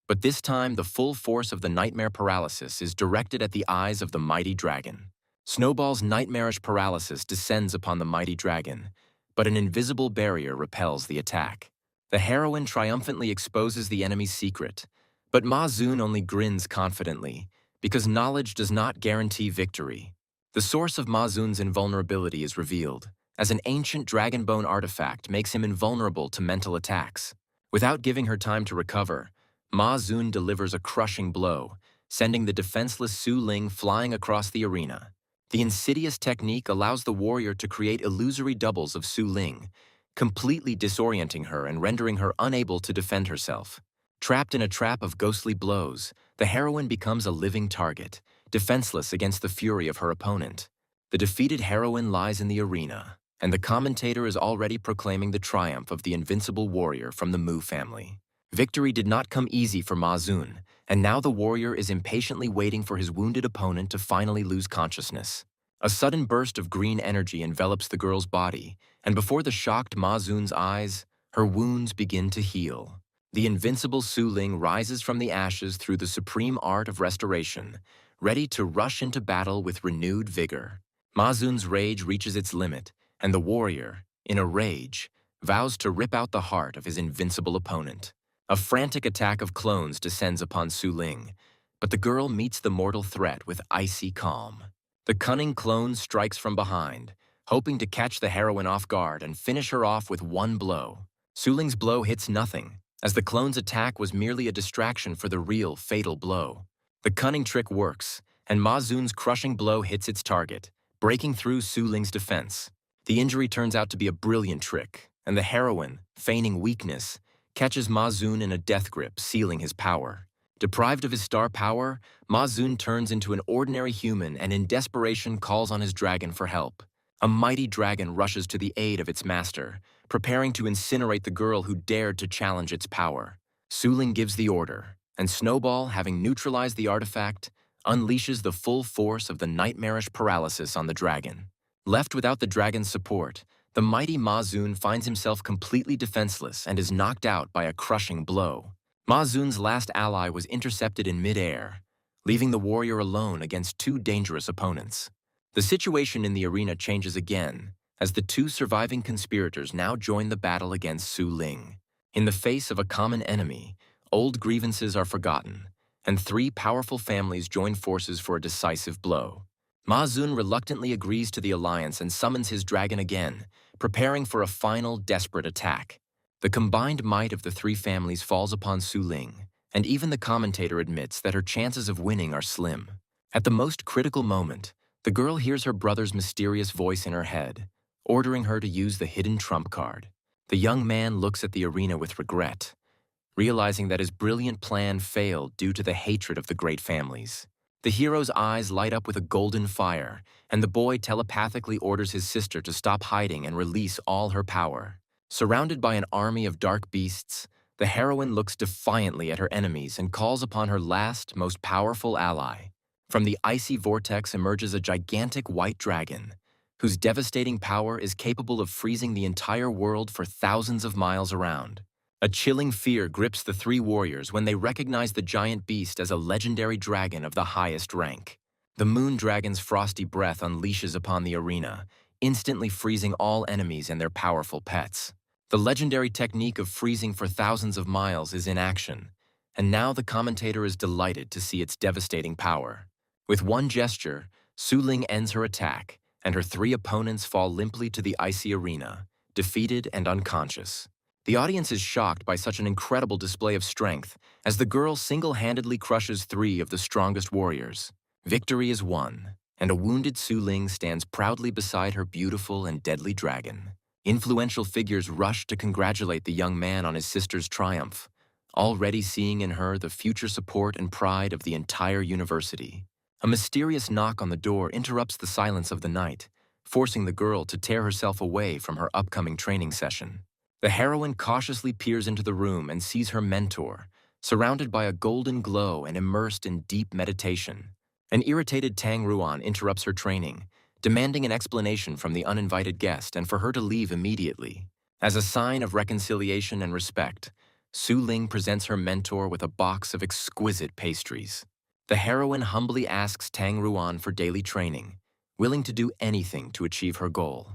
but this time the full force of the nightmare paralysis is directed at the eyes of the mighty dragon. Snowball's nightmarish paralysis descends upon the mighty dragon, but an invisible barrier repels the attack. The heroine triumphantly exposes the enemy's secret, but Ma Zun only grins confidently, because knowledge does not guarantee victory. The source of Ma Zun's invulnerability is revealed, as an ancient dragon bone artifact makes him invulnerable to mental attacks. Without giving her time to recover, Ma Zun delivers a crushing blow, sending the defenseless Su Ling flying across the arena. The insidious technique allows the warrior to create illusory doubles of Su Ling, completely disorienting her and rendering her unable to defend herself. Trapped in a trap of ghostly blows, the heroine becomes a living target, defenseless against the fury of her opponent. The defeated heroine lies in the arena, and the commentator is already proclaiming the triumph of the invincible warrior from the Mu family. Victory did not come easy for Ma Zun, and now the warrior is impatiently waiting for his wounded opponent to finally lose consciousness. A sudden burst of green energy envelops the girl's body, and before the shocked Ma Zun's eyes, her wounds begin to heal. The invincible Su Ling rises from the ashes through the supreme art of restoration, ready to rush into battle with renewed vigor. Ma Zun's rage reaches its limit, and the warrior, in a rage, vows to rip out the heart of his invincible opponent. A frantic attack of clones descends upon Su Ling, but the girl meets the mortal threat with icy calm. The cunning clone strikes from behind, hoping to catch the heroine off guard and finish her off with one blow. Su Ling's blow hits nothing, as the clone's attack was merely a distraction for the real fatal blow. The cunning trick works, and Ma Zun's crushing blow hits its target, breaking through Su Ling's defense. The injury turns out to be a brilliant trick, and the heroine, feigning weakness, catches Ma Zun in a death grip, sealing his power. Deprived of his star power, Ma Zun turns into an ordinary human and in desperation calls on his dragon for help. A mighty dragon rushes to the aid of its master, preparing to incinerate the girl who dared to challenge its power. Su Ling gives the order, and Snowball, having neutralized the artifact, unleashes the full force of the nightmarish paralysis on the dragon. Left without the dragon's support, the mighty Ma Zun finds himself completely defenseless and is knocked out by a crushing blow. Ma Zun's last ally was intercepted in mid-air, leaving the warrior alone against two dangerous opponents. The situation in the arena changes again, as the two surviving conspirators now join the battle against Su Ling. In the face of a common enemy, old grievances are forgotten, and three powerful families join forces for a decisive blow. Ma Zun reluctantly agrees to the alliance and summons his dragon again, preparing for a final desperate attack. The combined might of the three families falls upon Su Ling, and even the commentator admits that her chances of winning are slim. At the most critical moment, the girl hears her brother's mysterious voice in her head, ordering her to use the hidden trump card. The young man looks at the arena with regret, realizing that his brilliant plan failed due to the hatred of the great families. The hero's eyes light up with a golden fire, and the boy telepathically orders his sister to stop hiding and release all her power. Surrounded by an army of dark beasts, the heroine looks defiantly at her enemies and calls upon her last, most powerful ally. From the icy vortex emerges a gigantic white dragon, whose devastating power is capable of freezing the entire world for thousands of miles around. A chilling fear grips the three warriors when they recognize the giant beast as a legendary dragon of the highest rank. The moon dragon's frosty breath unleashes upon the arena, instantly freezing all enemies and their powerful pets. The legendary technique of freezing for thousands of miles is in action, and now the commentator is delighted to see its devastating power. With one gesture, Su Ling ends her attack, and her three opponents fall limply to the icy arena, defeated and unconscious. The audience is shocked by such an incredible display of strength as the girl single-handedly crushes three of the strongest warriors. Victory is won, and a wounded Su Ling stands proudly beside her beautiful and deadly dragon. Influential figures rush to congratulate the young man on his sister's triumph, already seeing in her the future support and pride of the entire university. A mysterious knock on the door interrupts the silence of the night, forcing the girl to tear herself away from her upcoming training session. The heroine cautiously peers into the room and sees her mentor, surrounded by a golden glow and immersed in deep meditation. An irritated Tang Ruan interrupts her training, demanding an explanation from the uninvited guest and for her to leave immediately. As a sign of reconciliation and respect, Su Ling presents her mentor with a box of exquisite pastries. The heroine humbly asks Tang Ruan for daily training, willing to do anything to achieve her goal.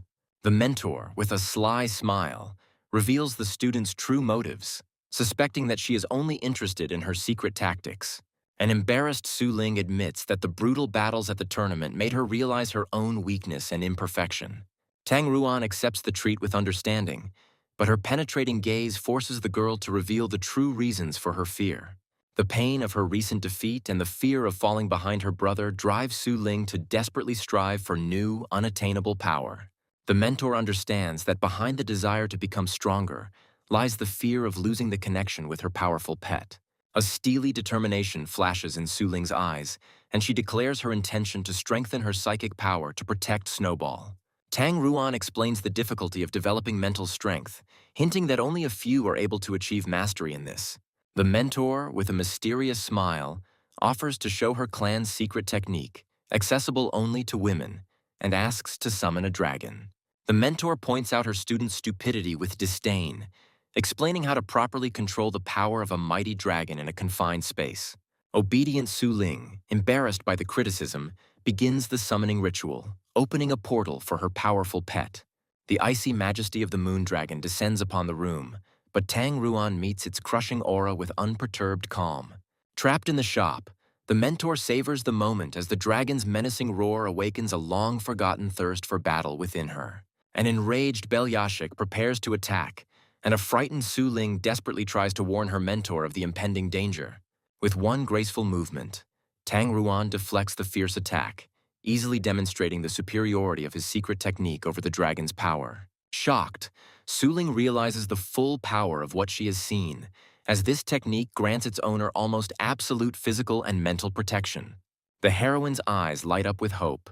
The mentor, with a sly smile, reveals the student's true motives, suspecting that she is only interested in her secret tactics. An embarrassed Su Ling admits that the brutal battles at the tournament made her realize her own weakness and imperfection. Tang Ruan accepts the treat with understanding, but her penetrating gaze forces the girl to reveal the true reasons for her fear. The pain of her recent defeat and the fear of falling behind her brother drive Su Ling to desperately strive for new, unattainable power. The mentor understands that behind the desire to become stronger lies the fear of losing the connection with her powerful pet. A steely determination flashes in Su Ling's eyes, and she declares her intention to strengthen her psychic power to protect Snowball. Tang Ruan explains the difficulty of developing mental strength, hinting that only a few are able to achieve mastery in this. The mentor, with a mysterious smile, offers to show her clan's secret technique, accessible only to women, and asks to summon a dragon. The mentor points out her student's stupidity with disdain, explaining how to properly control the power of a mighty dragon in a confined space. Obedient Su Ling, embarrassed by the criticism, begins the summoning ritual, opening a portal for her powerful pet. The icy majesty of the moon dragon descends upon the room, but Tang Ruan meets its crushing aura with unperturbed calm. Trapped in the shop, the mentor savors the moment as the dragon's menacing roar awakens a long-forgotten thirst for battle within her. An enraged Belyashik prepares to attack, and a frightened Su Ling desperately tries to warn her mentor of the impending danger. With one graceful movement, Tang Ruan deflects the fierce attack, easily demonstrating the superiority of his secret technique over the dragon's power. Shocked, Su Ling realizes the full power of what she has seen, as this technique grants its owner almost absolute physical and mental protection. The heroine's eyes light up with hope,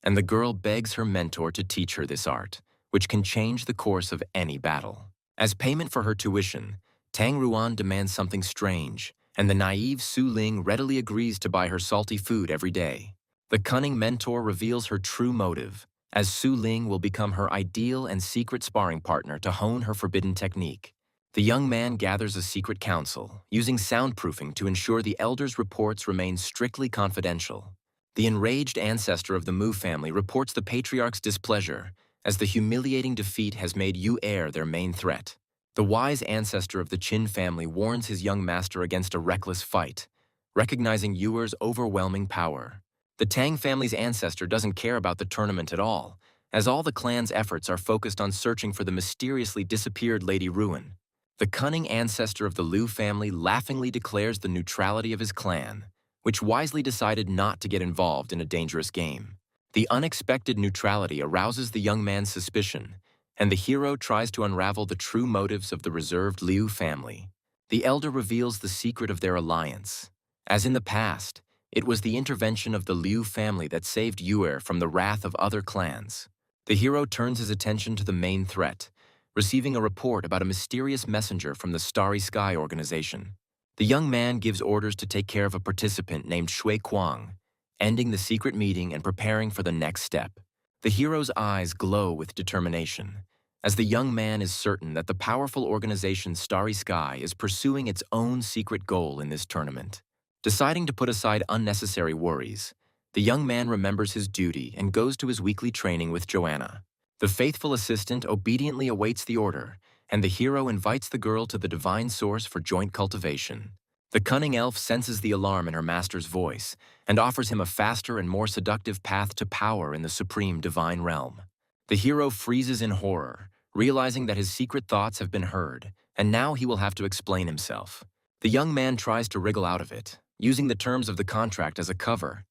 and the girl begs her mentor to teach her this art, which can change the course of any battle. As payment for her tuition, Tang Ruan demands something strange, and the naive Su Ling readily agrees to buy her salty food every day. The cunning mentor reveals her true motive, as Su Ling will become her ideal and secret sparring partner to hone her forbidden technique. The young man gathers a secret council, using soundproofing to ensure the elders' reports remain strictly confidential. The enraged ancestor of the Mu family reports the patriarch's displeasure, as the humiliating defeat has made Yu Er their main threat. The wise ancestor of the Qin family warns his young master against a reckless fight, recognizing Yu Er's overwhelming power. The Tang family's ancestor doesn't care about the tournament at all, as all the clan's efforts are focused on searching for the mysteriously disappeared Lady Ruin. The cunning ancestor of the Liu family laughingly declares the neutrality of his clan, which wisely decided not to get involved in a dangerous game. The unexpected neutrality arouses the young man's suspicion, and the hero tries to unravel the true motives of the reserved Liu family. The elder reveals the secret of their alliance. As in the past, It was the intervention of the Liu family that saved Yuer from the wrath of other clans. The hero turns his attention to the main threat, receiving a report about a mysterious messenger from the Starry Sky organization. The young man gives orders to take care of a participant named Shui Kuang, ending the secret meeting and preparing for the next step. The hero's eyes glow with determination, as the young man is certain that the powerful organization Starry Sky is pursuing its own secret goal in this tournament. Deciding to put aside unnecessary worries, the young man remembers his duty and goes to his weekly training with Joanna. The faithful assistant obediently awaits the order, and the hero invites the girl to the divine source for joint cultivation. The cunning elf senses the alarm in her master's voice and offers him a faster and more seductive path to power in the supreme divine realm. The hero freezes in horror, realizing that his secret thoughts have been heard, and now he will have to explain himself. The young man tries to wriggle out of it, using the terms of the contract as a cover,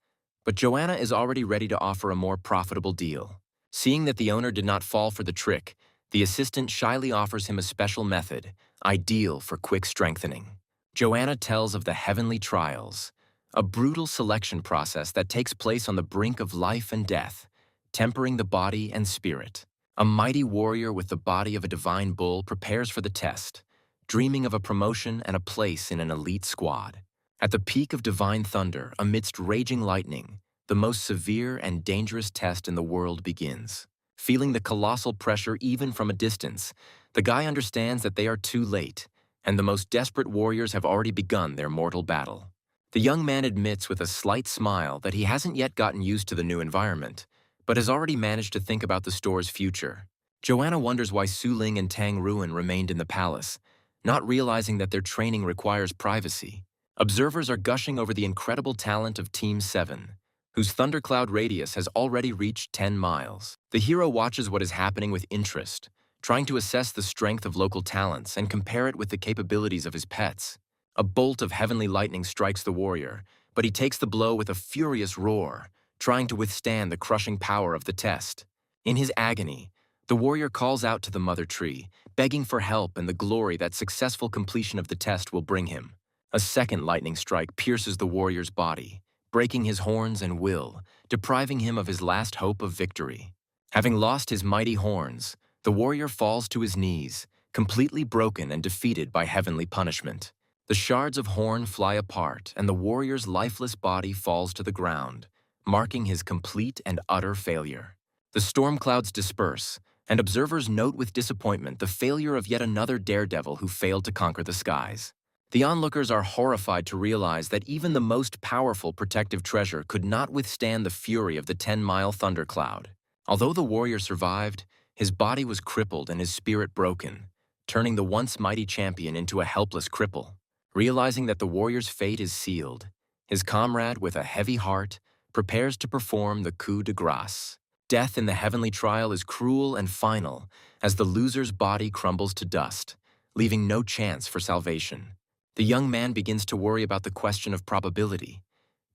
but Joanna is already ready to offer a more profitable deal. Seeing that the owner did not fall for the trick, the assistant shyly offers him a special method, ideal for quick strengthening. Joanna tells of the heavenly trials, a brutal selection process that takes place on the brink of life and death, tempering the body and spirit. A mighty warrior with the body of a divine bull prepares for the test, dreaming of a promotion and a place in an elite squad. At the peak of divine thunder, amidst raging lightning, the most severe and dangerous test in the world begins. Feeling the colossal pressure even from a distance, the guy understands that they are too late, and the most desperate warriors have already begun their mortal battle. The young man admits with a slight smile that he hasn't yet gotten used to the new environment, but has already managed to think about the store's future. Joanna wonders why Su Ling and Tang Ruin remained in the palace, not realizing that their training requires privacy. Observers are gushing over the incredible talent of Team 7, whose thundercloud radius has already reached 10 miles. The hero watches what is happening with interest, trying to assess the strength of local talents and compare it with the capabilities of his pets. A bolt of heavenly lightning strikes the warrior, but he takes the blow with a furious roar, trying to withstand the crushing power of the test. In his agony, the warrior calls out to the mother tree, begging for help and the glory that successful completion of the test will bring him. A second lightning strike pierces the warrior's body, breaking his horns and will, depriving him of his last hope of victory. Having lost his mighty horns, the warrior falls to his knees, completely broken and defeated by heavenly punishment. The shards of horn fly apart, and the warrior's lifeless body falls to the ground, marking his complete and utter failure. The storm clouds disperse, and observers note with disappointment the failure of yet another daredevil who failed to conquer the skies. The onlookers are horrified to realize that even the most powerful protective treasure could not withstand the fury of the 10-mile thundercloud. Although the warrior survived, his body was crippled and his spirit broken, turning the once mighty champion into a helpless cripple. Realizing that the warrior's fate is sealed, his comrade, with a heavy heart, prepares to perform the coup de grace. Death in the heavenly trial is cruel and final as the loser's body crumbles to dust, leaving no chance for salvation. The young man begins to worry about the question of probability,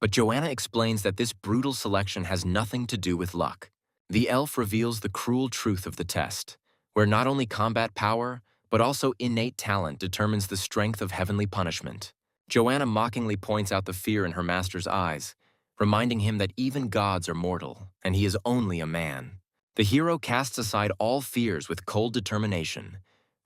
but Joanna explains that this brutal selection has nothing to do with luck. The elf reveals the cruel truth of the test, where not only combat power, but also innate talent determines the strength of heavenly punishment. Joanna mockingly points out the fear in her master's eyes, reminding him that even gods are mortal, and he is only a man. The hero casts aside all fears with cold determination,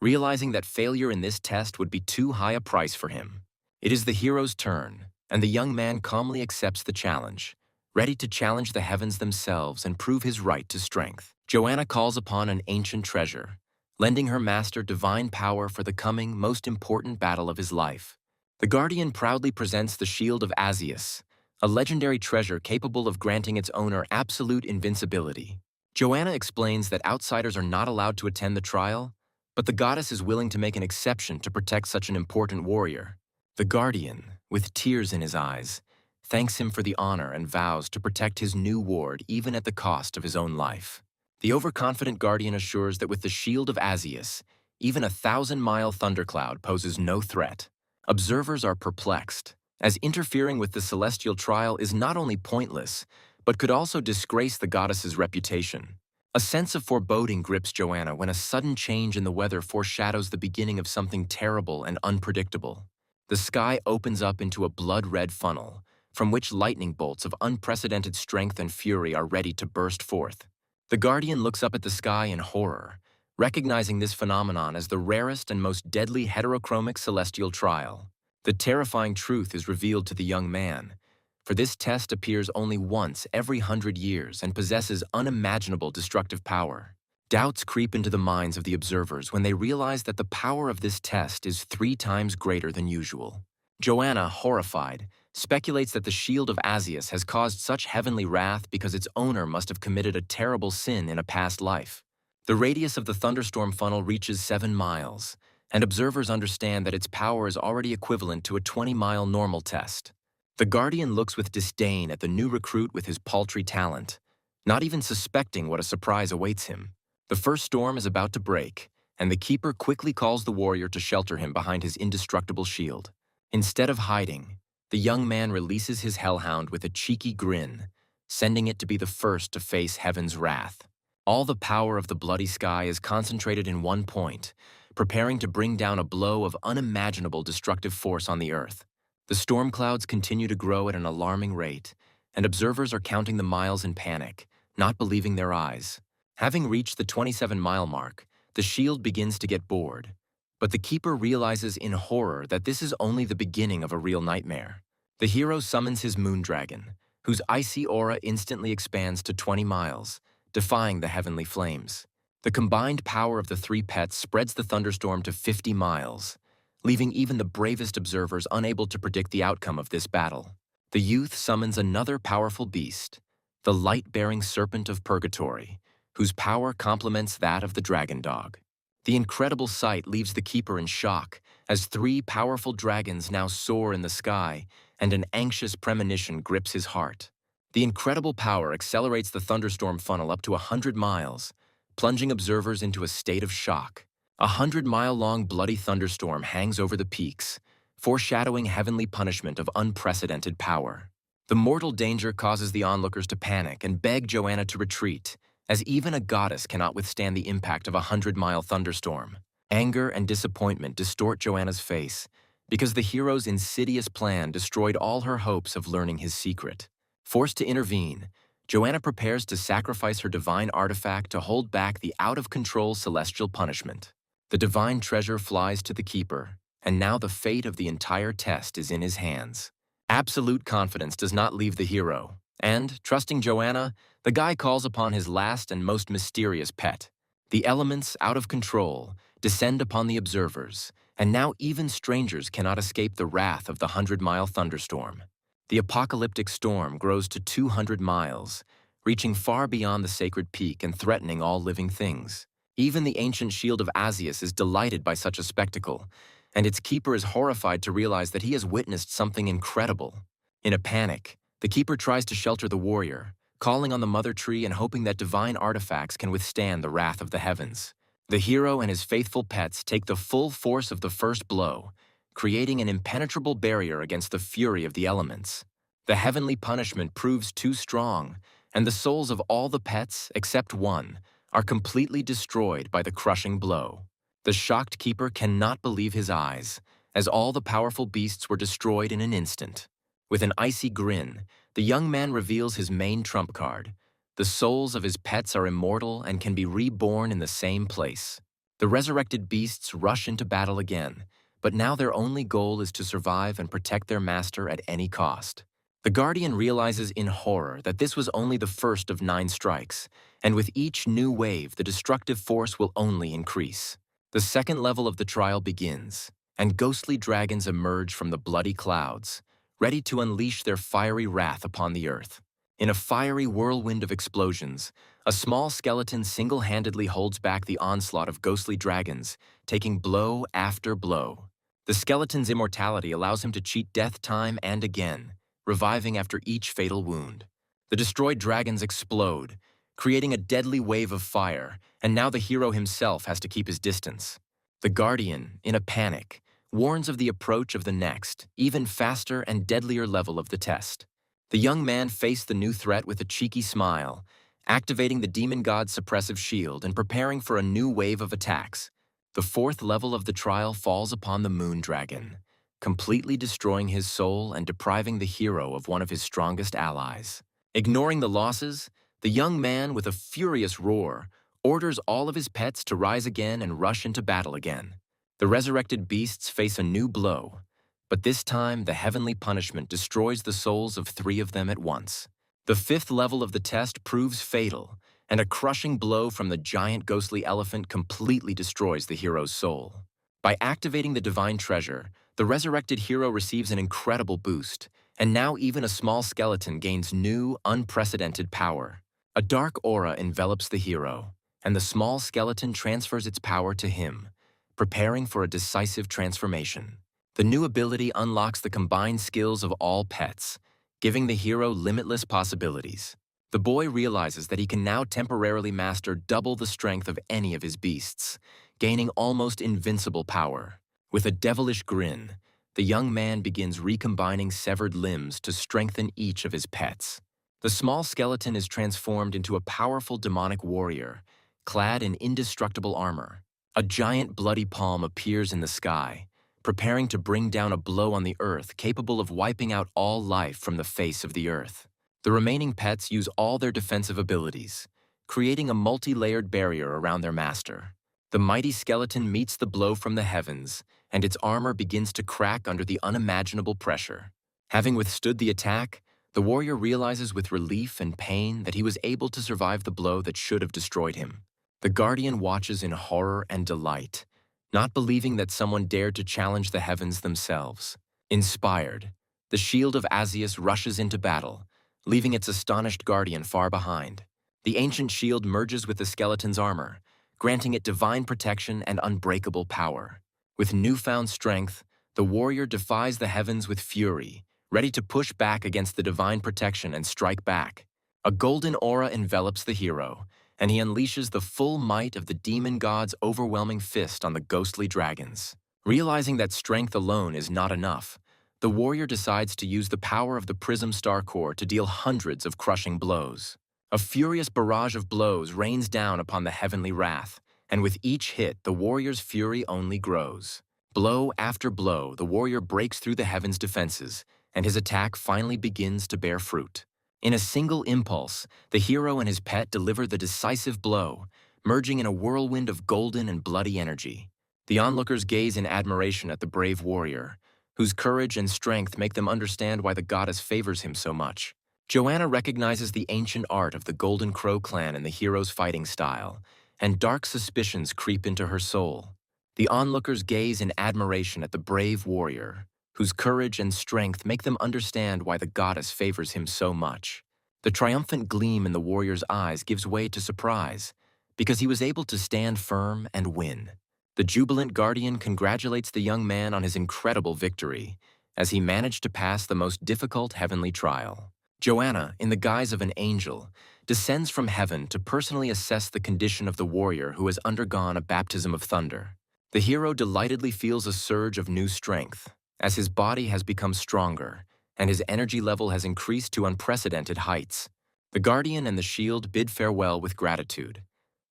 realizing that failure in this test would be too high a price for him. It is the hero's turn, and the young man calmly accepts the challenge, ready to challenge the heavens themselves and prove his right to strength. Joanna calls upon an ancient treasure, lending her master divine power for the coming, most important battle of his life. The guardian proudly presents the Shield of Asius, a legendary treasure capable of granting its owner absolute invincibility. Joanna explains that outsiders are not allowed to attend the trial, but the goddess is willing to make an exception to protect such an important warrior. The guardian, with tears in his eyes, thanks him for the honor and vows to protect his new ward even at the cost of his own life. The overconfident guardian assures that with the Shield of Asius, even a 1,000-mile thundercloud poses no threat. Observers are perplexed, as interfering with the celestial trial is not only pointless, but could also disgrace the goddess's reputation. A sense of foreboding grips Joanna when a sudden change in the weather foreshadows the beginning of something terrible and unpredictable. The sky opens up into a blood-red funnel, from which lightning bolts of unprecedented strength and fury are ready to burst forth. The Guardian looks up at the sky in horror, recognizing this phenomenon as the rarest and most deadly heterochromic celestial trial. The terrifying truth is revealed to the young man, for this test appears only once every 100 years and possesses unimaginable destructive power. Doubts creep into the minds of the observers when they realize that the power of this test is 3 times greater than usual. Joanna, horrified, speculates that the shield of Asius has caused such heavenly wrath because its owner must have committed a terrible sin in a past life. The radius of the thunderstorm funnel reaches 7 miles, and observers understand that its power is already equivalent to a 20-mile normal test. The Guardian looks with disdain at the new recruit with his paltry talent, not even suspecting what a surprise awaits him. The first storm is about to break, and the Keeper quickly calls the warrior to shelter him behind his indestructible shield. Instead of hiding, the young man releases his hellhound with a cheeky grin, sending it to be the first to face heaven's wrath. All the power of the bloody sky is concentrated in one point, preparing to bring down a blow of unimaginable destructive force on the earth. The storm clouds continue to grow at an alarming rate, and observers are counting the miles in panic, not believing their eyes. Having reached the 27-mile mark, the shield begins to get bored. But the Keeper realizes in horror that this is only the beginning of a real nightmare. The hero summons his moondragon, whose icy aura instantly expands to 20 miles, defying the heavenly flames. The combined power of the 3 pets spreads the thunderstorm to 50 miles, leaving even the bravest observers unable to predict the outcome of this battle. The youth summons another powerful beast, the light-bearing serpent of purgatory, whose power complements that of the dragon dog. The incredible sight leaves the Keeper in shock as 3 powerful dragons now soar in the sky and an anxious premonition grips his heart. The incredible power accelerates the thunderstorm funnel up to 100 miles, plunging observers into a state of shock. A 100-mile-long bloody thunderstorm hangs over the peaks, foreshadowing heavenly punishment of unprecedented power. The mortal danger causes the onlookers to panic and beg Joanna to retreat, as even a goddess cannot withstand the impact of a 100-mile thunderstorm. Anger and disappointment distort Joanna's face, because the hero's insidious plan destroyed all her hopes of learning his secret. Forced to intervene, Joanna prepares to sacrifice her divine artifact to hold back the out-of-control celestial punishment. The divine treasure flies to the Keeper, and now the fate of the entire test is in his hands. Absolute confidence does not leave the hero, and, trusting Joanna, the guy calls upon his last and most mysterious pet. The elements, out of control, descend upon the observers, and now even strangers cannot escape the wrath of the 100-mile thunderstorm. The apocalyptic storm grows to 200 miles, reaching far beyond the sacred peak and threatening all living things. Even the ancient shield of Asius is delighted by such a spectacle, and its Keeper is horrified to realize that he has witnessed something incredible. In a panic, the Keeper tries to shelter the warrior, calling on the Mother Tree and hoping that divine artifacts can withstand the wrath of the heavens. The hero and his faithful pets take the full force of the first blow, creating an impenetrable barrier against the fury of the elements. The heavenly punishment proves too strong, and the souls of all the pets, except one, are completely destroyed by the crushing blow. The shocked Keeper cannot believe his eyes, as all the powerful beasts were destroyed in an instant. With an icy grin, the young man reveals his main trump card. The souls of his pets are immortal and can be reborn in the same place. The resurrected beasts rush into battle again, but now their only goal is to survive and protect their master at any cost. The Guardian realizes in horror that this was only the first of 9 strikes, and with each new wave, the destructive force will only increase. The second level of the trial begins, and ghostly dragons emerge from the bloody clouds, ready to unleash their fiery wrath upon the earth. In a fiery whirlwind of explosions, a small skeleton single-handedly holds back the onslaught of ghostly dragons, taking blow after blow. The skeleton's immortality allows him to cheat death time and again, reviving after each fatal wound. The destroyed dragons explode, creating a deadly wave of fire, and now the hero himself has to keep his distance. The Guardian, in a panic, warns of the approach of the next, even faster and deadlier level of the test. The young man faced the new threat with a cheeky smile, activating the demon god's suppressive shield and preparing for a new wave of attacks. The 4th level of the trial falls upon the moon dragon, completely destroying his soul and depriving the hero of one of his strongest allies. Ignoring the losses, the young man, with a furious roar, orders all of his pets to rise again and rush into battle again. The resurrected beasts face a new blow, but this time the heavenly punishment destroys the souls of 3 of them at once. The 5th level of the test proves fatal, and a crushing blow from the giant ghostly elephant completely destroys the hero's soul. By activating the divine treasure, the resurrected hero receives an incredible boost, and now even a small skeleton gains new, unprecedented power. A dark aura envelops the hero, and the small skeleton transfers its power to him, preparing for a decisive transformation. The new ability unlocks the combined skills of all pets, giving the hero limitless possibilities. The boy realizes that he can now temporarily master double the strength of any of his beasts, gaining almost invincible power. With a devilish grin, the young man begins recombining severed limbs to strengthen each of his pets. The small skeleton is transformed into a powerful demonic warrior, clad in indestructible armor. A giant bloody palm appears in the sky, preparing to bring down a blow on the earth capable of wiping out all life from the face of the earth. The remaining pets use all their defensive abilities, creating a multi-layered barrier around their master. The mighty skeleton meets the blow from the heavens, and its armor begins to crack under the unimaginable pressure. Having withstood the attack, the warrior realizes with relief and pain that he was able to survive the blow that should have destroyed him. The guardian watches in horror and delight, not believing that someone dared to challenge the heavens themselves. Inspired, the shield of Asius rushes into battle, leaving its astonished guardian far behind. The ancient shield merges with the skeleton's armor, granting it divine protection and unbreakable power. With newfound strength, the warrior defies the heavens with fury, ready to push back against the divine protection and strike back. A golden aura envelops the hero, and he unleashes the full might of the demon god's overwhelming fist on the ghostly dragons. Realizing that strength alone is not enough, the warrior decides to use the power of the Prism Star Core to deal hundreds of crushing blows. A furious barrage of blows rains down upon the heavenly wrath, and with each hit, the warrior's fury only grows. Blow after blow, the warrior breaks through the heaven's defenses, and his attack finally begins to bear fruit. In a single impulse, the hero and his pet deliver the decisive blow, merging in a whirlwind of golden and bloody energy. The onlookers gaze in admiration at the brave warrior, whose courage and strength make them understand why the goddess favors him so much. Joanna recognizes the ancient art of the Golden Crow clan in the hero's fighting style, and dark suspicions creep into her soul. The onlookers gaze in admiration at the brave warrior, whose courage and strength make them understand why the goddess favors him so much. The triumphant gleam in the warrior's eyes gives way to surprise, because he was able to stand firm and win. The jubilant guardian congratulates the young man on his incredible victory, as he managed to pass the most difficult heavenly trial. Joanna, in the guise of an angel, descends from heaven to personally assess the condition of the warrior who has undergone a baptism of thunder. The hero delightedly feels a surge of new strength, as his body has become stronger, and his energy level has increased to unprecedented heights. The guardian and the shield bid farewell with gratitude,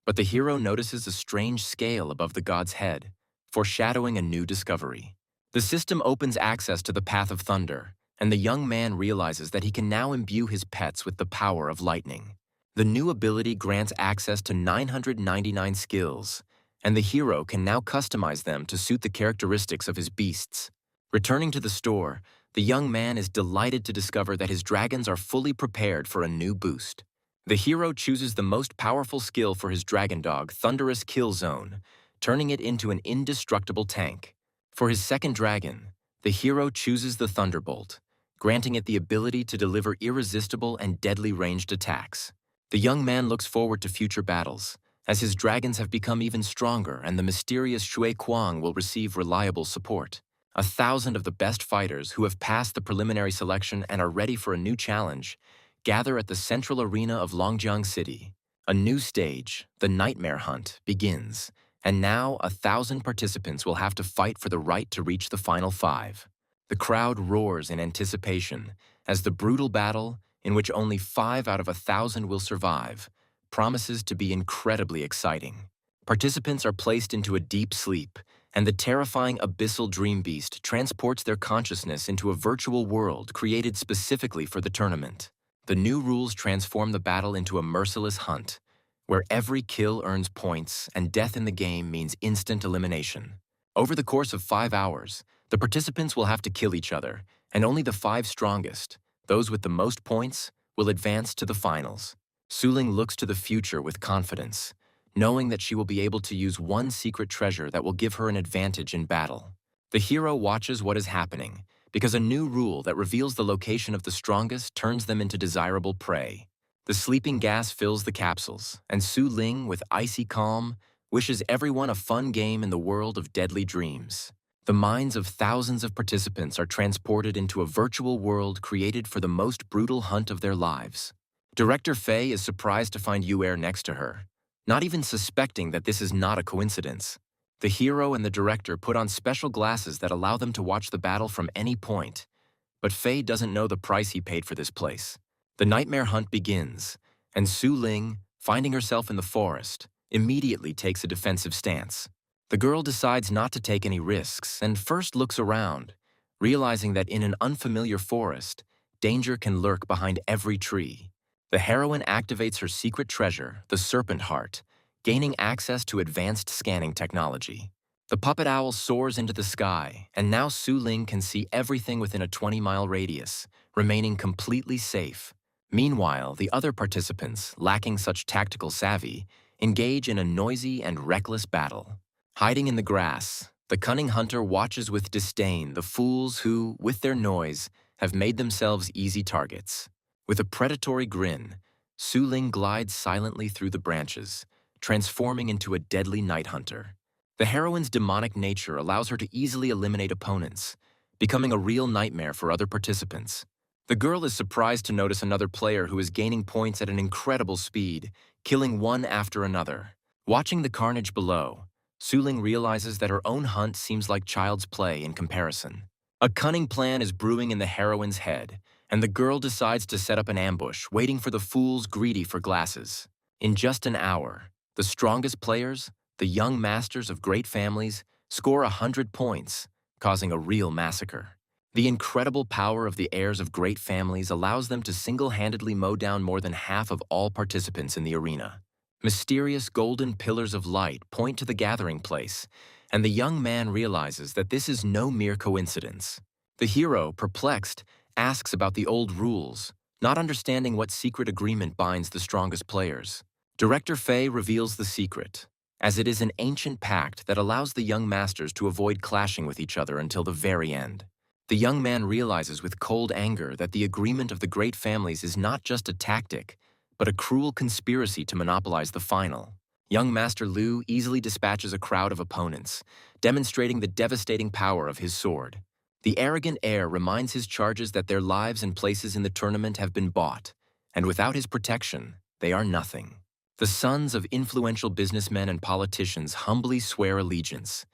but the hero notices a strange scale above the god's head, foreshadowing a new discovery. The system opens access to the path of thunder, and the young man realizes that he can now imbue his pets with the power of lightning. The new ability grants access to 999 skills, and the hero can now customize them to suit the characteristics of his beasts. Returning to the store, the young man is delighted to discover that his dragons are fully prepared for a new boost. The hero chooses the most powerful skill for his dragon dog, Thunderous Kill Zone, turning it into an indestructible tank. For his second dragon, the hero chooses the Thunderbolt, granting it the ability to deliver irresistible and deadly ranged attacks. The young man looks forward to future battles, as his dragons have become even stronger and the mysterious Shui Kuang will receive reliable support. 1,000 of the best fighters who have passed the preliminary selection and are ready for a new challenge gather at the central arena of Longjiang City. A new stage, the Nightmare Hunt, begins, and now 1,000 participants will have to fight for the right to reach the final 5. The crowd roars in anticipation as the brutal battle, in which only 5 out of 1,000 will survive, promises to be incredibly exciting. Participants are placed into a deep sleep, and the terrifying abyssal dream beast transports their consciousness into a virtual world created specifically for the tournament. The new rules transform the battle into a merciless hunt, where every kill earns points and death in the game means instant elimination. Over the course of 5 hours, the participants will have to kill each other, and only the 5 strongest, those with the most points, will advance to the finals. Suling looks to the future with confidence, knowing that she will be able to use one secret treasure that will give her an advantage in battle. The hero watches what is happening, because a new rule that reveals the location of the strongest turns them into desirable prey. The sleeping gas fills the capsules, and Su Ling, with icy calm, wishes everyone a fun game in the world of deadly dreams. The minds of thousands of participants are transported into a virtual world created for the most brutal hunt of their lives. Director Faye is surprised to find Yuer next to her, not even suspecting that this is not a coincidence. The hero and the director put on special glasses that allow them to watch the battle from any point. But Faye doesn't know the price he paid for this place. The nightmare hunt begins, and Su Ling, finding herself in the forest, immediately takes a defensive stance. The girl decides not to take any risks and first looks around, realizing that in an unfamiliar forest, danger can lurk behind every tree. The heroine activates her secret treasure, the serpent heart, gaining access to advanced scanning technology. The puppet owl soars into the sky, and now Su Ling can see everything within a 20-mile radius, remaining completely safe. Meanwhile, the other participants, lacking such tactical savvy, engage in a noisy and reckless battle. Hiding in the grass, the cunning hunter watches with disdain the fools who, with their noise, have made themselves easy targets. With a predatory grin, Su Ling glides silently through the branches, transforming into a deadly night hunter. The heroine's demonic nature allows her to easily eliminate opponents, becoming a real nightmare for other participants. The girl is surprised to notice another player who is gaining points at an incredible speed, killing one after another. Watching the carnage below, Su Ling realizes that her own hunt seems like child's play in comparison. A cunning plan is brewing in the heroine's head, and the girl decides to set up an ambush, waiting for the fools greedy for glasses. In just an hour, the strongest players, the young masters of great families, score 100 points, causing a real massacre. The incredible power of the heirs of great families allows them to single-handedly mow down more than half of all participants in the arena. Mysterious golden pillars of light point to the gathering place, and the young man realizes that this is no mere coincidence. The hero, perplexed, asks about the old rules, not understanding what secret agreement binds the strongest players. Director Faye reveals the secret, as it is an ancient pact that allows the young masters to avoid clashing with each other until the very end. The young man realizes with cold anger that the agreement of the great families is not just a tactic, but a cruel conspiracy to monopolize the final. Young Master Liu easily dispatches a crowd of opponents, demonstrating the devastating power of his sword. The arrogant heir reminds his charges that their lives and places in the tournament have been bought, and without his protection, they are nothing. The sons of influential businessmen and politicians humbly swear allegiance,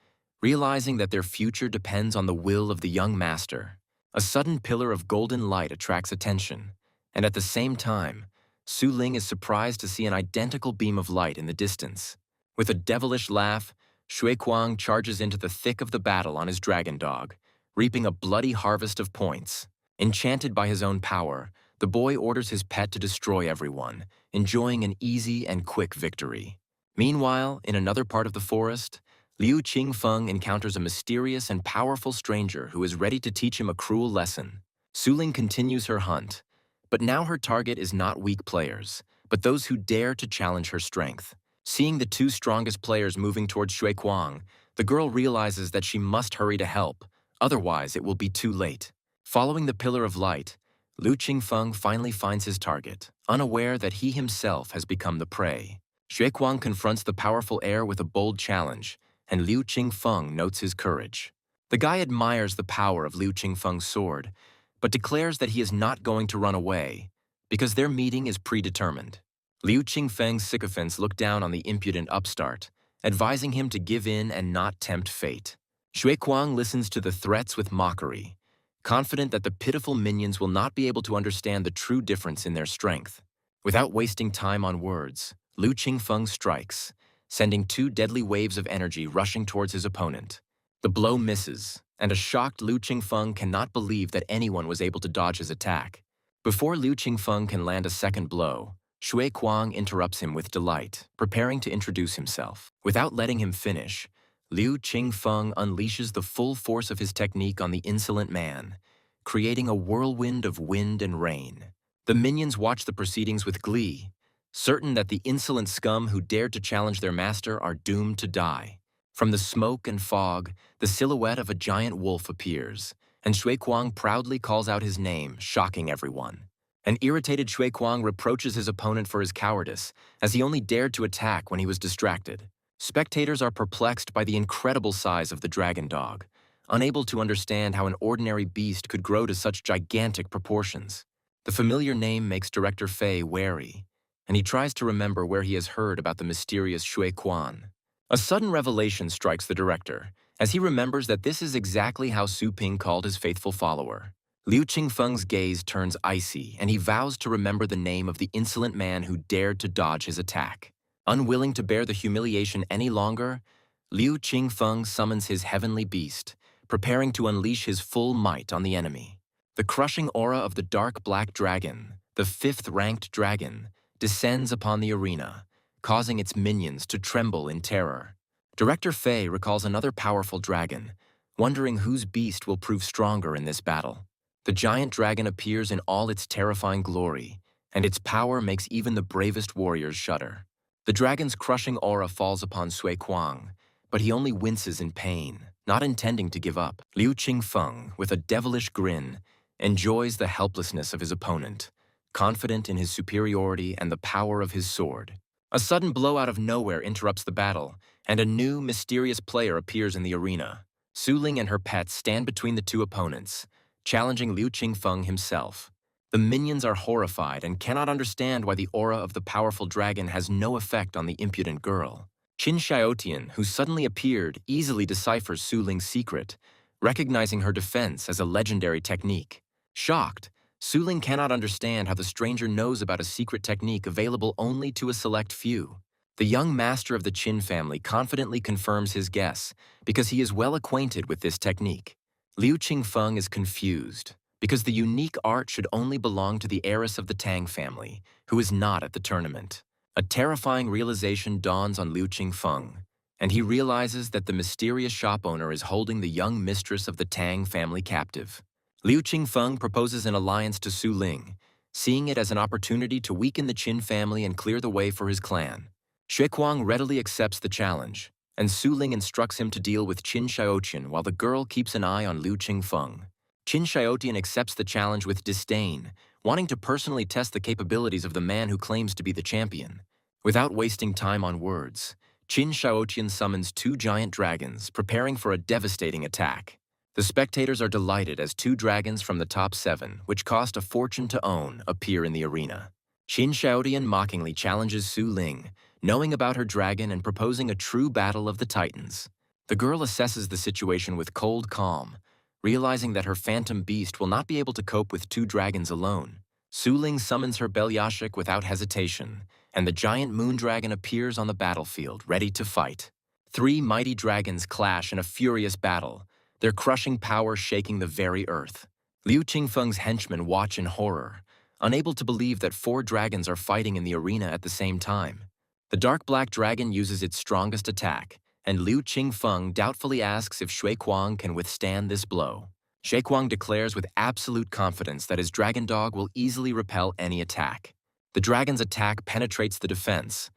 realizing that their future depends on the will of the young master. A sudden pillar of golden light attracts attention, and at the same time, Su Ling is surprised to see an identical beam of light in the distance. With a devilish laugh, Shui Kuang charges into the thick of the battle on his dragon dog, reaping a bloody harvest of points. Enchanted by his own power, the boy orders his pet to destroy everyone, enjoying an easy and quick victory. Meanwhile, in another part of the forest, Liu Qingfeng encounters a mysterious and powerful stranger who is ready to teach him a cruel lesson. Su Ling continues her hunt, but now her target is not weak players, but those who dare to challenge her strength. Seeing the two strongest players moving towards Shui Kuang, the girl realizes that she must hurry to help, otherwise it will be too late. Following the pillar of light, Liu Qingfeng finally finds his target, unaware that he himself has become the prey. Shui Kuang confronts the powerful heir with a bold challenge, and Liu Qingfeng notes his courage. The guy admires the power of Liu Qingfeng's sword, but declares that he is not going to run away, because their meeting is predetermined. Liu Qingfeng's sycophants look down on the impudent upstart, advising him to give in and not tempt fate. Shui Kuang listens to the threats with mockery, confident that the pitiful minions will not be able to understand the true difference in their strength. Without wasting time on words, Liu Qingfeng strikes, sending two deadly waves of energy rushing towards his opponent. The blow misses, and a shocked Liu Qingfeng cannot believe that anyone was able to dodge his attack. Before Liu Qingfeng can land a second blow, Shui Kuang interrupts him with delight, preparing to introduce himself. Without letting him finish, Liu Qingfeng unleashes the full force of his technique on the insolent man, creating a whirlwind of wind and rain. The minions watch the proceedings with glee, certain that the insolent scum who dared to challenge their master are doomed to die. From the smoke and fog, the silhouette of a giant wolf appears, and Shui Kuang proudly calls out his name, shocking everyone. An irritated Shui Kuang reproaches his opponent for his cowardice, as he only dared to attack when he was distracted. Spectators are perplexed by the incredible size of the dragon dog, unable to understand how an ordinary beast could grow to such gigantic proportions. The familiar name makes director Fei wary, and he tries to remember where he has heard about the mysterious Shui Kuan. A sudden revelation strikes the director, as he remembers that this is exactly how Su Ping called his faithful follower. Liu Qingfeng's gaze turns icy, and he vows to remember the name of the insolent man who dared to dodge his attack. Unwilling to bear the humiliation any longer, Liu Qingfeng summons his heavenly beast, preparing to unleash his full might on the enemy. The crushing aura of the dark black dragon, the fifth-ranked dragon, descends upon the arena, causing its minions to tremble in terror. Director Fei recalls another powerful dragon, wondering whose beast will prove stronger in this battle. The giant dragon appears in all its terrifying glory, and its power makes even the bravest warriors shudder. The dragon's crushing aura falls upon Sui Kuang, but he only winces in pain, not intending to give up. Liu Qingfeng, with a devilish grin, enjoys the helplessness of his opponent, confident in his superiority and the power of his sword. A sudden blow out of nowhere interrupts the battle, and a new, mysterious player appears in the arena. Su Ling and her pets stand between the two opponents, challenging Liu Qingfeng himself. The minions are horrified and cannot understand why the aura of the powerful dragon has no effect on the impudent girl. Qin Xiaotian, who suddenly appeared, easily deciphers Su Ling's secret, recognizing her defense as a legendary technique. Shocked, Su Ling cannot understand how the stranger knows about a secret technique available only to a select few. The young master of the Qin family confidently confirms his guess because he is well acquainted with this technique. Liu Qingfeng is confused because the unique art should only belong to the heiress of the Tang family, who is not at the tournament. A terrifying realization dawns on Liu Qingfeng, and he realizes that the mysterious shop owner is holding the young mistress of the Tang family captive. Liu Qingfeng proposes an alliance to Su Ling, seeing it as an opportunity to weaken the Qin family and clear the way for his clan. Shui Kuang readily accepts the challenge, and Su Ling instructs him to deal with Qin Xiaotian while the girl keeps an eye on Liu Qingfeng. Qin Xiaotian accepts the challenge with disdain, wanting to personally test the capabilities of the man who claims to be the champion. Without wasting time on words, Qin Xiaotian summons two giant dragons, preparing for a devastating attack. The spectators are delighted as two dragons from the top 7, which cost a fortune to own, appear in the arena. Qin Xiaotian mockingly challenges Su Ling, knowing about her dragon and proposing a true battle of the titans. The girl assesses the situation with cold calm, realizing that her phantom beast will not be able to cope with two dragons alone. Su Ling summons her Belyashik without hesitation, and the giant moon dragon appears on the battlefield, ready to fight. 3 mighty dragons clash in a furious battle, their crushing power shaking the very earth. Liu Qingfeng's henchmen watch in horror, unable to believe that 4 dragons are fighting in the arena at the same time. The dark black dragon uses its strongest attack, and Liu Qingfeng doubtfully asks if Shui Kuang can withstand this blow. Shui Kuang declares with absolute confidence that his dragon dog will easily repel any attack. The dragon's attack penetrates the defense,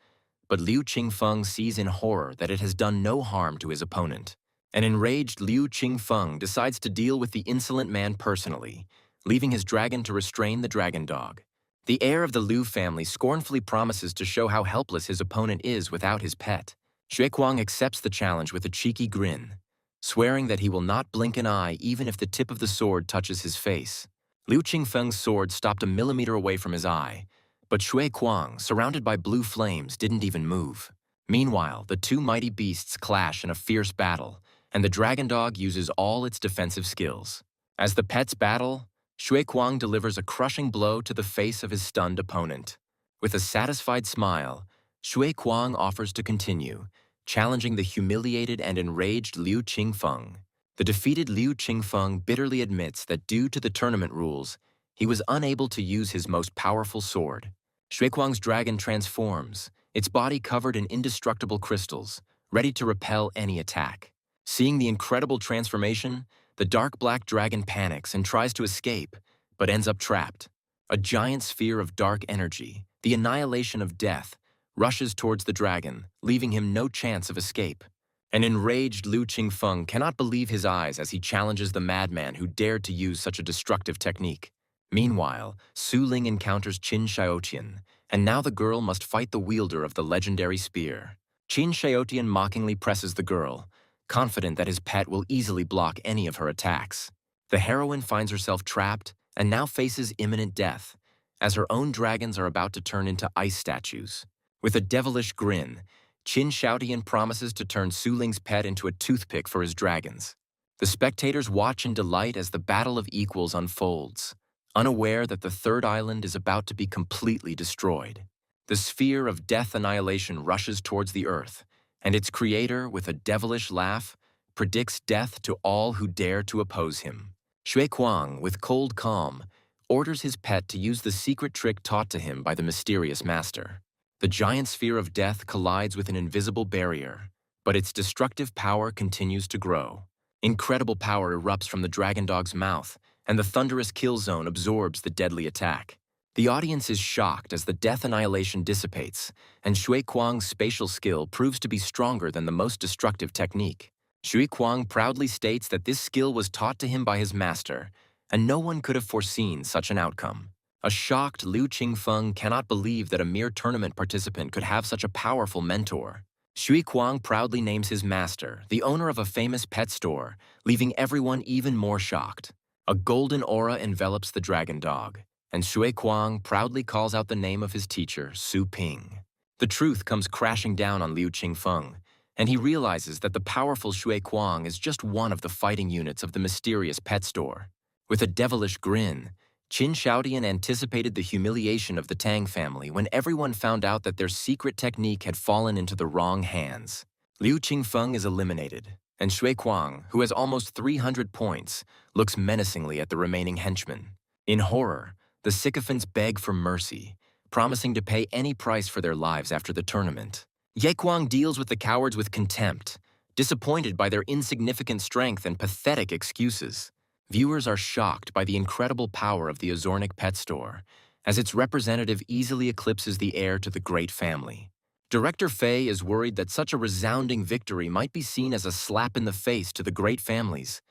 but Liu Qingfeng sees in horror that it has done no harm to his opponent. An enraged Liu Qingfeng decides to deal with the insolent man personally, leaving his dragon to restrain the dragon dog. The heir of the Liu family scornfully promises to show how helpless his opponent is without his pet. Shui Kuang accepts the challenge with a cheeky grin, swearing that he will not blink an eye even if the tip of the sword touches his face. Liu Qingfeng's sword stopped a millimeter away from his eye, but Shui Kuang, surrounded by blue flames, didn't even move. Meanwhile, the 2 mighty beasts clash in a fierce battle, and the dragon dog uses all its defensive skills. As the pets battle, Shui Kuang delivers a crushing blow to the face of his stunned opponent. With a satisfied smile, Shui Kuang offers to continue, challenging the humiliated and enraged Liu Qingfeng. The defeated Liu Qingfeng bitterly admits that due to the tournament rules, he was unable to use his most powerful sword. Xuequang's dragon transforms, its body covered in indestructible crystals, ready to repel any attack. Seeing the incredible transformation, the dark black dragon panics and tries to escape, but ends up trapped. A giant sphere of dark energy, the annihilation of death, rushes towards the dragon, leaving him no chance of escape. An enraged Liu Qingfeng cannot believe his eyes as he challenges the madman who dared to use such a destructive technique. Meanwhile, Su Ling encounters Qin Xiaotian, and now the girl must fight the wielder of the legendary spear. Qin Xiaotian mockingly presses the girl, confident that his pet will easily block any of her attacks. The heroine finds herself trapped and now faces imminent death, as her own dragons are about to turn into ice statues. With a devilish grin, Qin Xiaotian promises to turn Su Ling's pet into a toothpick for his dragons. The spectators watch in delight as the battle of equals unfolds, unaware that the third island is about to be completely destroyed. The sphere of death annihilation rushes towards the earth, and its creator, with a devilish laugh, predicts death to all who dare to oppose him. Xuequang, with cold calm, orders his pet to use the secret trick taught to him by the mysterious master. The giant sphere of death collides with an invisible barrier, but its destructive power continues to grow. Incredible power erupts from the dragon dog's mouth, and the thunderous kill zone absorbs the deadly attack. The audience is shocked as the death annihilation dissipates, and Shui Kuang's spatial skill proves to be stronger than the most destructive technique. Shui Kuang proudly states that this skill was taught to him by his master, and no one could have foreseen such an outcome. A shocked Liu Qingfeng cannot believe that a mere tournament participant could have such a powerful mentor. Shui Kuang proudly names his master, the owner of a famous pet store, leaving everyone even more shocked. A golden aura envelops the dragon dog, and Shui Kuang proudly calls out the name of his teacher, Su Ping. The truth comes crashing down on Liu Qingfeng, and he realizes that the powerful Shui Kuang is just one of the fighting units of the mysterious pet store. With a devilish grin, Qin Xiaotian anticipated the humiliation of the Tang family when everyone found out that their secret technique had fallen into the wrong hands. Liu Qingfeng is eliminated, and Shui Kuang, who has almost 300 points, looks menacingly at the remaining henchmen. In horror, the sycophants beg for mercy, promising to pay any price for their lives after the tournament. Ye Kuang deals with the cowards with contempt, disappointed by their insignificant strength and pathetic excuses. Viewers are shocked by the incredible power of the Azornic pet store, as its representative easily eclipses the heir to the great family. Director Fei is worried that such a resounding victory might be seen as a slap in the face to the great families,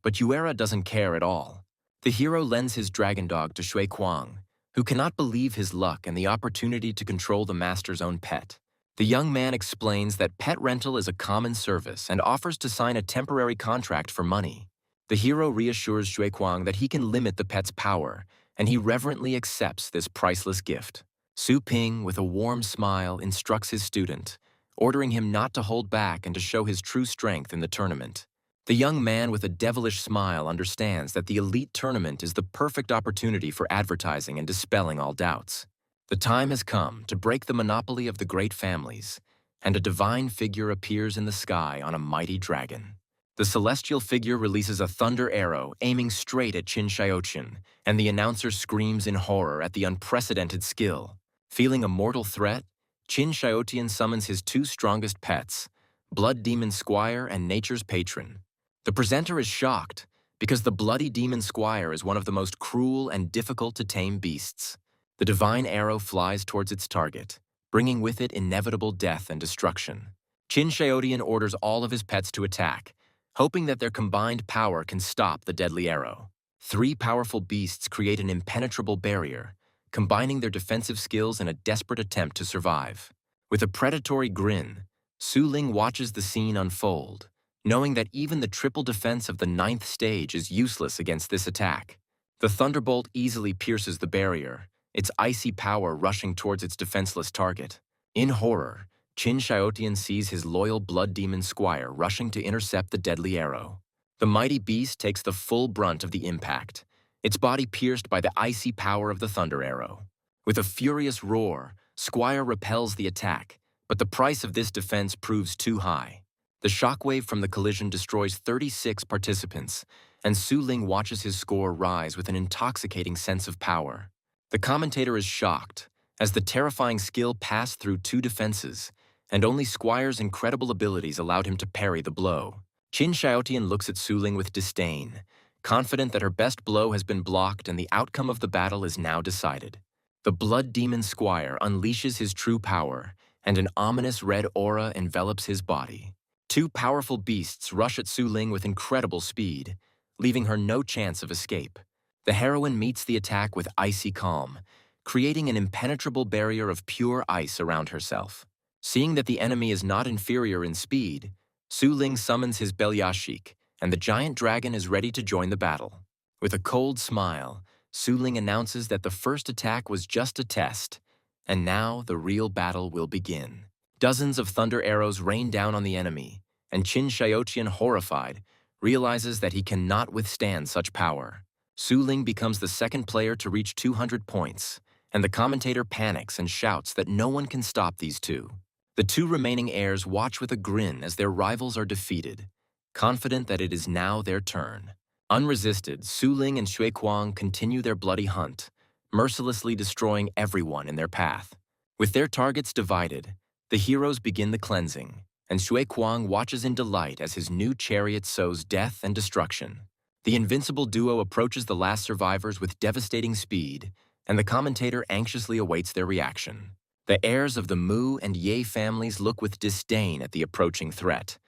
but Yuera doesn't care at all. The hero lends his dragon dog to Shui Kuang, who cannot believe his luck and the opportunity to control the master's own pet. The young man explains that pet rental is a common service and offers to sign a temporary contract for money. The hero reassures Shui Kuang that he can limit the pet's power, and he reverently accepts this priceless gift. Su Ping, with a warm smile, instructs his student, ordering him not to hold back and to show his true strength in the tournament. The young man with a devilish smile understands that the elite tournament is the perfect opportunity for advertising and dispelling all doubts. The time has come to break the monopoly of the great families, and a divine figure appears in the sky on a mighty dragon. The celestial figure releases a thunder arrow aiming straight at Qin Xiaotian, and the announcer screams in horror at the unprecedented skill. Feeling a mortal threat, Qin Xiaotian summons his two strongest pets, Blood Demon Squire and Nature's Patron. The presenter is shocked, because the Bloody Demon Squire is one of the most cruel and difficult to tame beasts. The divine arrow flies towards its target, bringing with it inevitable death and destruction. Qin Xiaotian orders all of his pets to attack, hoping that their combined power can stop the deadly arrow. Three powerful beasts create an impenetrable barrier, combining their defensive skills in a desperate attempt to survive. With a predatory grin, Su Ling watches the scene unfold, knowing that even the triple defense of the 9th stage is useless against this attack. The thunderbolt easily pierces the barrier, its icy power rushing towards its defenseless target. In horror, Qin Xiaotian sees his loyal Blood Demon Squire rushing to intercept the deadly arrow. The mighty beast takes the full brunt of the impact, its body pierced by the icy power of the thunder arrow. With a furious roar, Squire repels the attack, but the price of this defense proves too high. The shockwave from the collision destroys 36 participants, and Su Ling watches his score rise with an intoxicating sense of power. The commentator is shocked, as the terrifying skill passed through 2 defenses, and only Squire's incredible abilities allowed him to parry the blow. Qin Xiaotian looks at Su Ling with disdain, confident that her best blow has been blocked and the outcome of the battle is now decided. The Blood Demon Squire unleashes his true power, and an ominous red aura envelops his body. 2 powerful beasts rush at Su Ling with incredible speed, leaving her no chance of escape. The heroine meets the attack with icy calm, creating an impenetrable barrier of pure ice around herself. Seeing that the enemy is not inferior in speed, Su Ling summons his Belyashik, and the giant dragon is ready to join the battle. With a cold smile, Su Ling announces that the first attack was just a test, and now the real battle will begin. Dozens of thunder arrows rain down on the enemy, and Qin Xiaotian, horrified, realizes that he cannot withstand such power. Su Ling becomes the second player to reach 200 points, and the commentator panics and shouts that no one can stop these 2. The 2 remaining heirs watch with a grin as their rivals are defeated, confident that it is now their turn. Unresisted, Su Ling and Xue Kuang continue their bloody hunt, mercilessly destroying everyone in their path. With their targets divided, the heroes begin the cleansing, and Xue Kuang watches in delight as his new chariot sows death and destruction. The invincible duo approaches the last survivors with devastating speed, and the commentator anxiously awaits their reaction. The heirs of the Mu and Ye families look with disdain at the approaching threat,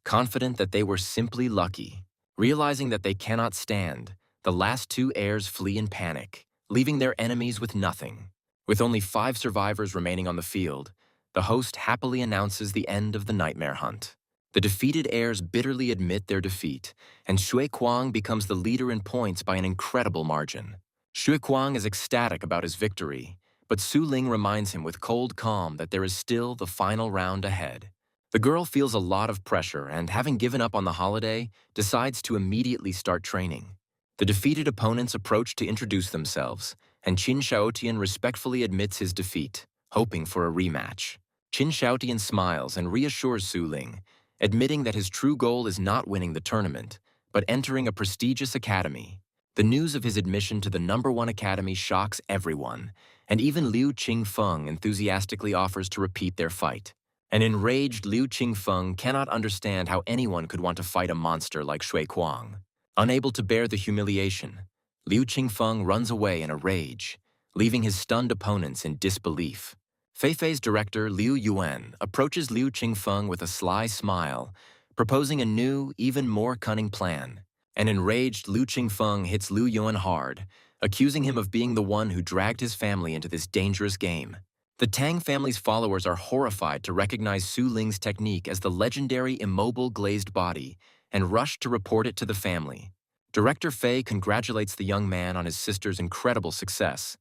confident that they were simply lucky. Realizing that they cannot stand, the last 2 heirs flee in panic, leaving their enemies with nothing. With only 5 survivors remaining on the field, the host happily announces the end of the nightmare hunt. The defeated heirs bitterly admit their defeat, and Xue Kuang becomes the leader in points by an incredible margin. Xue Kuang is ecstatic about his victory, but Su Ling reminds him with cold calm that there is still the final round ahead. The girl feels a lot of pressure and, having given up on the holiday, decides to immediately start training. The defeated opponents approach to introduce themselves, and Qin Xiaotian respectfully admits his defeat, hoping for a rematch. Qin Xiaotian smiles and reassures Su Ling, admitting that his true goal is not winning the tournament, but entering a prestigious academy. The news of his admission to the #1 academy shocks everyone, and even Liu Qingfeng enthusiastically offers to repeat their fight. An enraged Liu Qingfeng cannot understand how anyone could want to fight a monster like Xue Kuang. Unable to bear the humiliation, Liu Qingfeng runs away in a rage, leaving his stunned opponents in disbelief. Feifei's director Liu Yuan approaches Liu Qingfeng with a sly smile, proposing a new, even more cunning plan. An enraged Liu Qingfeng hits Liu Yuan hard, accusing him of being the one who dragged his family into this dangerous game. The Tang family's followers are horrified to recognize Su Ling's technique as the legendary immobile glazed body and rush to report it to the family. Director Fei congratulates the young man on his sister's incredible success,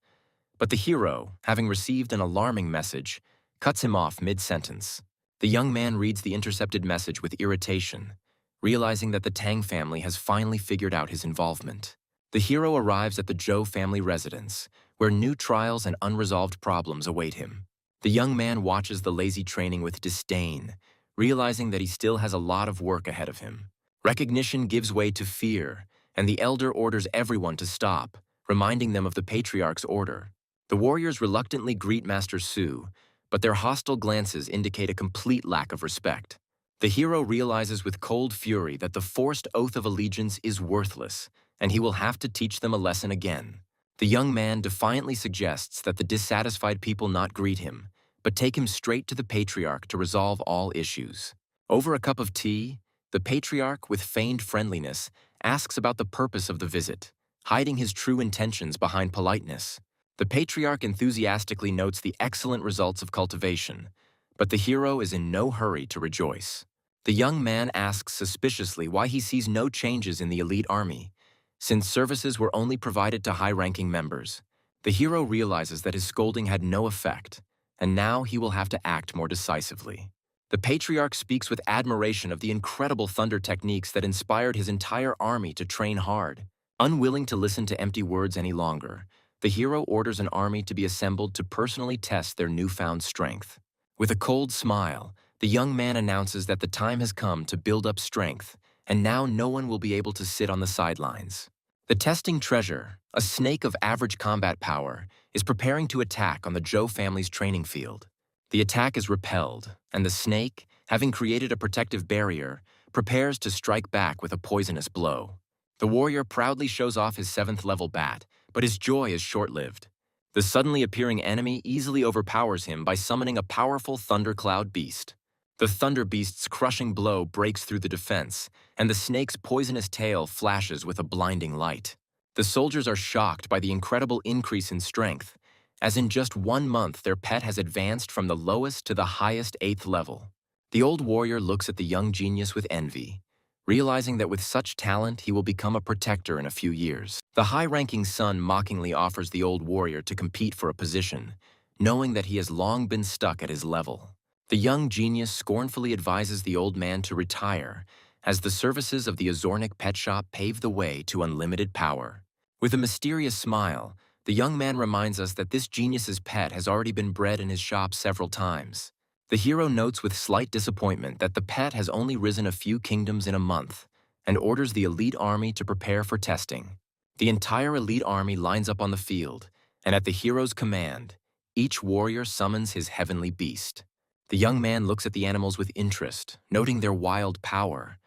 but the hero, having received an alarming message, cuts him off mid-sentence. The young man reads the intercepted message with irritation, realizing that the Tang family has finally figured out his involvement. The hero arrives at the Zhou family residence, where new trials and unresolved problems await him. The young man watches the lazy training with disdain, realizing that he still has a lot of work ahead of him. Recognition gives way to fear, and the elder orders everyone to stop, reminding them of the patriarch's order. The warriors reluctantly greet Master Su, but their hostile glances indicate a complete lack of respect. The hero realizes with cold fury that the forced oath of allegiance is worthless, and he will have to teach them a lesson again. The young man defiantly suggests that the dissatisfied people not greet him, but take him straight to the patriarch to resolve all issues. Over a cup of tea, the patriarch, with feigned friendliness, asks about the purpose of the visit, hiding his true intentions behind politeness. The patriarch enthusiastically notes the excellent results of cultivation, but the hero is in no hurry to rejoice. The young man asks suspiciously why he sees no changes in the elite army, since services were only provided to high-ranking members. The hero realizes that his scolding had no effect, and now he will have to act more decisively. The patriarch speaks with admiration of the incredible thunder techniques that inspired his entire army to train hard. Unwilling to listen to empty words any longer, the hero orders an army to be assembled to personally test their newfound strength. With a cold smile, the young man announces that the time has come to build up strength, and now no one will be able to sit on the sidelines. The testing treasure, a snake of average combat power, is preparing to attack on the Zhou family's training field. The attack is repelled, and the snake, having created a protective barrier, prepares to strike back with a poisonous blow. The warrior proudly shows off his 7th-level bat, but his joy is short-lived. The suddenly appearing enemy easily overpowers him by summoning a powerful thundercloud beast. The thunder beast's crushing blow breaks through the defense, and the snake's poisonous tail flashes with a blinding light. The soldiers are shocked by the incredible increase in strength, as in just 1 month their pet has advanced from the lowest to the highest 8th level. The old warrior looks at the young genius with envy, realizing that with such talent he will become a protector in a few years. The high-ranking son mockingly offers the old warrior to compete for a position, knowing that he has long been stuck at his level. The young genius scornfully advises the old man to retire, as the services of the Azornic pet shop pave the way to unlimited power. With a mysterious smile, the young man reminds us that this genius's pet has already been bred in his shop several times. The hero notes with slight disappointment that the pet has only risen a few kingdoms in a month, and orders the elite army to prepare for testing. The entire elite army lines up on the field, and at the hero's command, each warrior summons his heavenly beast. The young man looks at the animals with interest, noting their wild power,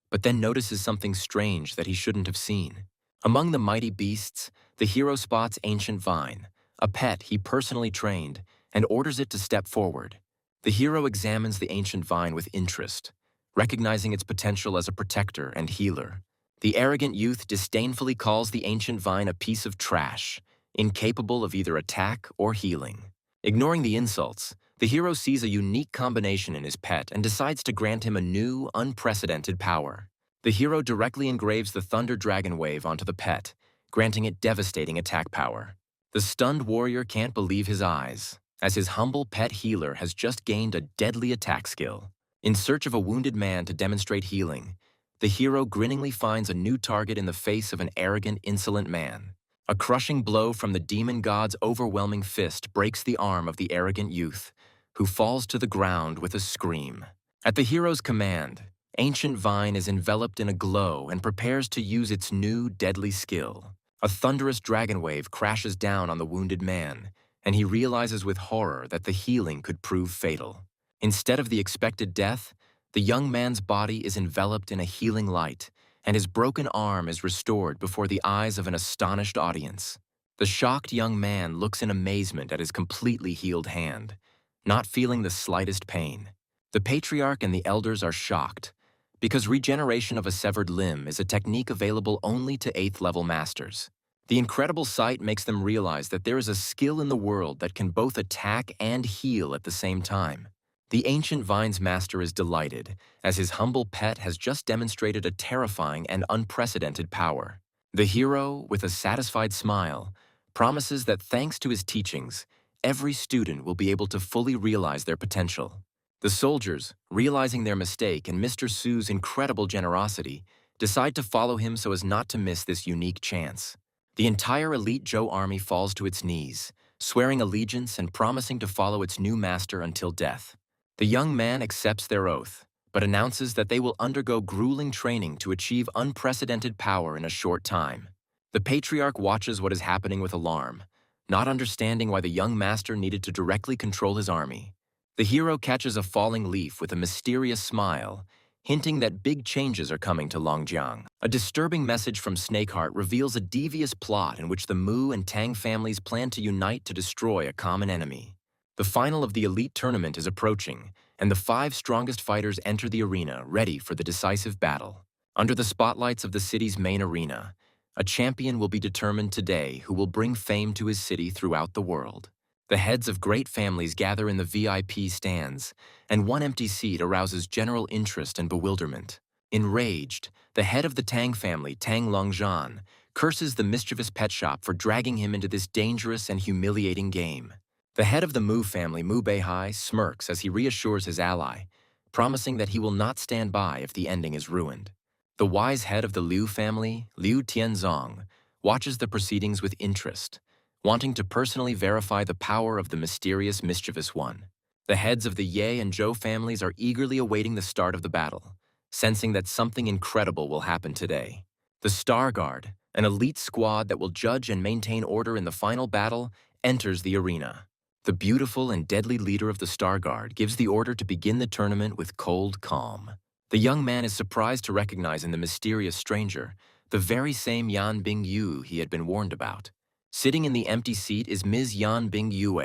but then notices something strange that he shouldn't have seen. Among the mighty beasts, the hero spots Ancient Vine, a pet he personally trained, and orders it to step forward. The hero examines the Ancient Vine with interest, recognizing its potential as a protector and healer. The arrogant youth disdainfully calls the Ancient Vine a piece of trash, incapable of either attack or healing. Ignoring the insults, the hero sees a unique combination in his pet and decides to grant him a new, unprecedented power. The hero directly engraves the Thunder Dragon Wave onto the pet, granting it devastating attack power. The stunned warrior can't believe his eyes, as his humble pet healer has just gained a deadly attack skill. In search of a wounded man to demonstrate healing, the hero grinningly finds a new target in the face of an arrogant, insolent man. A crushing blow from the demon god's overwhelming fist breaks the arm of the arrogant youth, who falls to the ground with a scream. At the hero's command, Ancient Vine is enveloped in a glow and prepares to use its new, deadly skill. A thunderous dragon wave crashes down on the wounded man, and he realizes with horror that the healing could prove fatal. Instead of the expected death, the young man's body is enveloped in a healing light, and his broken arm is restored before the eyes of an astonished audience. The shocked young man looks in amazement at his completely healed hand, not feeling the slightest pain. The patriarch and the elders are shocked, because regeneration of a severed limb is a technique available only to 8th-level masters. The incredible sight makes them realize that there is a skill in the world that can both attack and heal at the same time. The Ancient Vine's master is delighted, as his humble pet has just demonstrated a terrifying and unprecedented power. The hero, with a satisfied smile, promises that thanks to his teachings, every student will be able to fully realize their potential. The soldiers, realizing their mistake and Mr. Su's incredible generosity, decide to follow him so as not to miss this unique chance. The entire elite Zhou army falls to its knees, swearing allegiance and promising to follow its new master until death. The young man accepts their oath, but announces that they will undergo grueling training to achieve unprecedented power in a short time. The patriarch watches what is happening with alarm, not understanding why the young master needed to directly control his army. The hero catches a falling leaf with a mysterious smile, hinting that big changes are coming to Longjiang. A disturbing message from Snakeheart reveals a devious plot in which the Mu and Tang families plan to unite to destroy a common enemy. The final of the elite tournament is approaching, and the 5 strongest fighters enter the arena, ready for the decisive battle. Under the spotlights of the city's main arena, a champion will be determined today who will bring fame to his city throughout the world. The heads of great families gather in the VIP stands, and one empty seat arouses general interest and bewilderment. Enraged, the head of the Tang family, Tang Longzhan, curses the mischievous pet shop for dragging him into this dangerous and humiliating game. The head of the Mu family, Mu Beihai, smirks as he reassures his ally, promising that he will not stand by if the ending is ruined. The wise head of the Liu family, Liu Tianzong, watches the proceedings with interest, wanting to personally verify the power of the mysterious mischievous one. The heads of the Ye and Zhou families are eagerly awaiting the start of the battle, sensing that something incredible will happen today. The Star Guard, an elite squad that will judge and maintain order in the final battle, enters the arena. The beautiful and deadly leader of the Star Guard gives the order to begin the tournament with cold calm. The young man is surprised to recognize in the mysterious stranger the very same Yan Bing-yu he had been warned about. Sitting in the empty seat is Ms. Yan Bing-yue,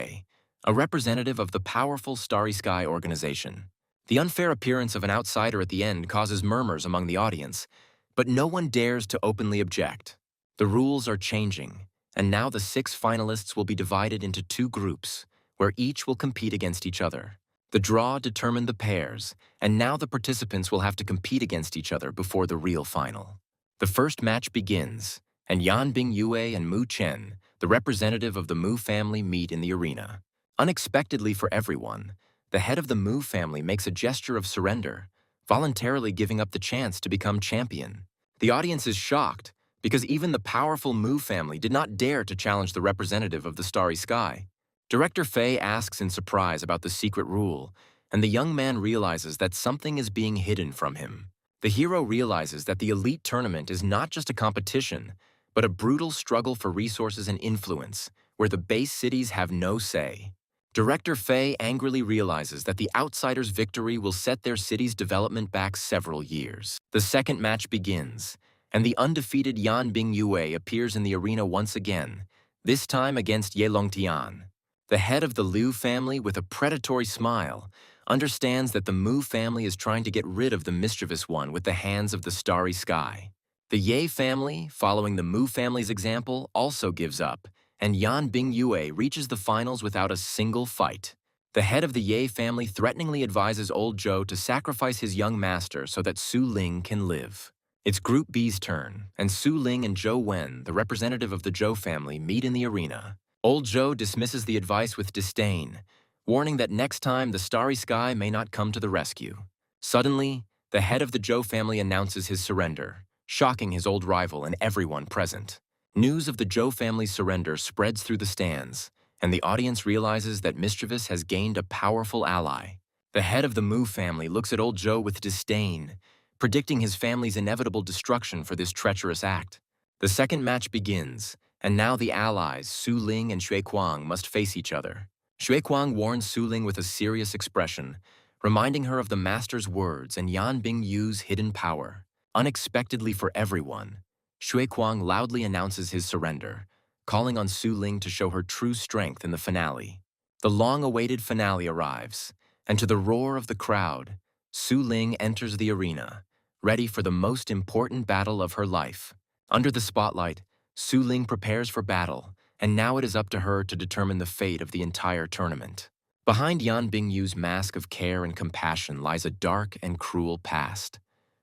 a representative of the powerful Starry Sky organization. The unfair appearance of an outsider at the end causes murmurs among the audience, but no one dares to openly object. The rules are changing, and now the 6 finalists will be divided into 2 groups, where each will compete against each other. The draw determined the pairs, and now the participants will have to compete against each other before the real final. The first match begins, and Yan Bing-yue and Mu Chen, the representative of the Mu family, meet in the arena. Unexpectedly for everyone, the head of the Mu family makes a gesture of surrender, voluntarily giving up the chance to become champion. The audience is shocked, because even the powerful Mu family did not dare to challenge the representative of the Starry Sky. Director Fei asks in surprise about the secret rule, and the young man realizes that something is being hidden from him. The hero realizes that the elite tournament is not just a competition, but a brutal struggle for resources and influence, where the base cities have no say. Director Fei angrily realizes that the outsiders' victory will set their city's development back several years. The second match begins, and the undefeated Yan Bing-yue appears in the arena once again, this time against Ye Longtian. The head of the Liu family, with a predatory smile, understands that the Mu family is trying to get rid of the mischievous one with the hands of the Starry Sky. The Ye family, following the Mu family's example, also gives up, and Yan Bing-yue reaches the finals without a single fight. The head of the Ye family threateningly advises old Zhou to sacrifice his young master so that Su Ling can live. It's Group B's turn, and Su Ling and Zhou Wen, the representative of the Zhou family, meet in the arena. Old Zhou dismisses the advice with disdain, warning that next time the Starry Sky may not come to the rescue. Suddenly, the head of the Zhou family announces his surrender, shocking his old rival and everyone present. News of the Zhou family's surrender spreads through the stands, and the audience realizes that Mischievous has gained a powerful ally. The head of the Mu family looks at old Zhou with disdain, predicting his family's inevitable destruction for this treacherous act. The second match begins, and now the allies, Su Ling and Xue Kuang, must face each other. Xue Kuang warns Su Ling with a serious expression, reminding her of the master's words and Yan Bing-yu's hidden power. Unexpectedly for everyone, Xue Kuang loudly announces his surrender, calling on Su Ling to show her true strength in the finale. The long-awaited finale arrives, and to the roar of the crowd, Su Ling enters the arena, ready for the most important battle of her life. Under the spotlight, Su Ling prepares for battle, and now it is up to her to determine the fate of the entire tournament. Behind Yan Bingyu's mask of care and compassion lies a dark and cruel past,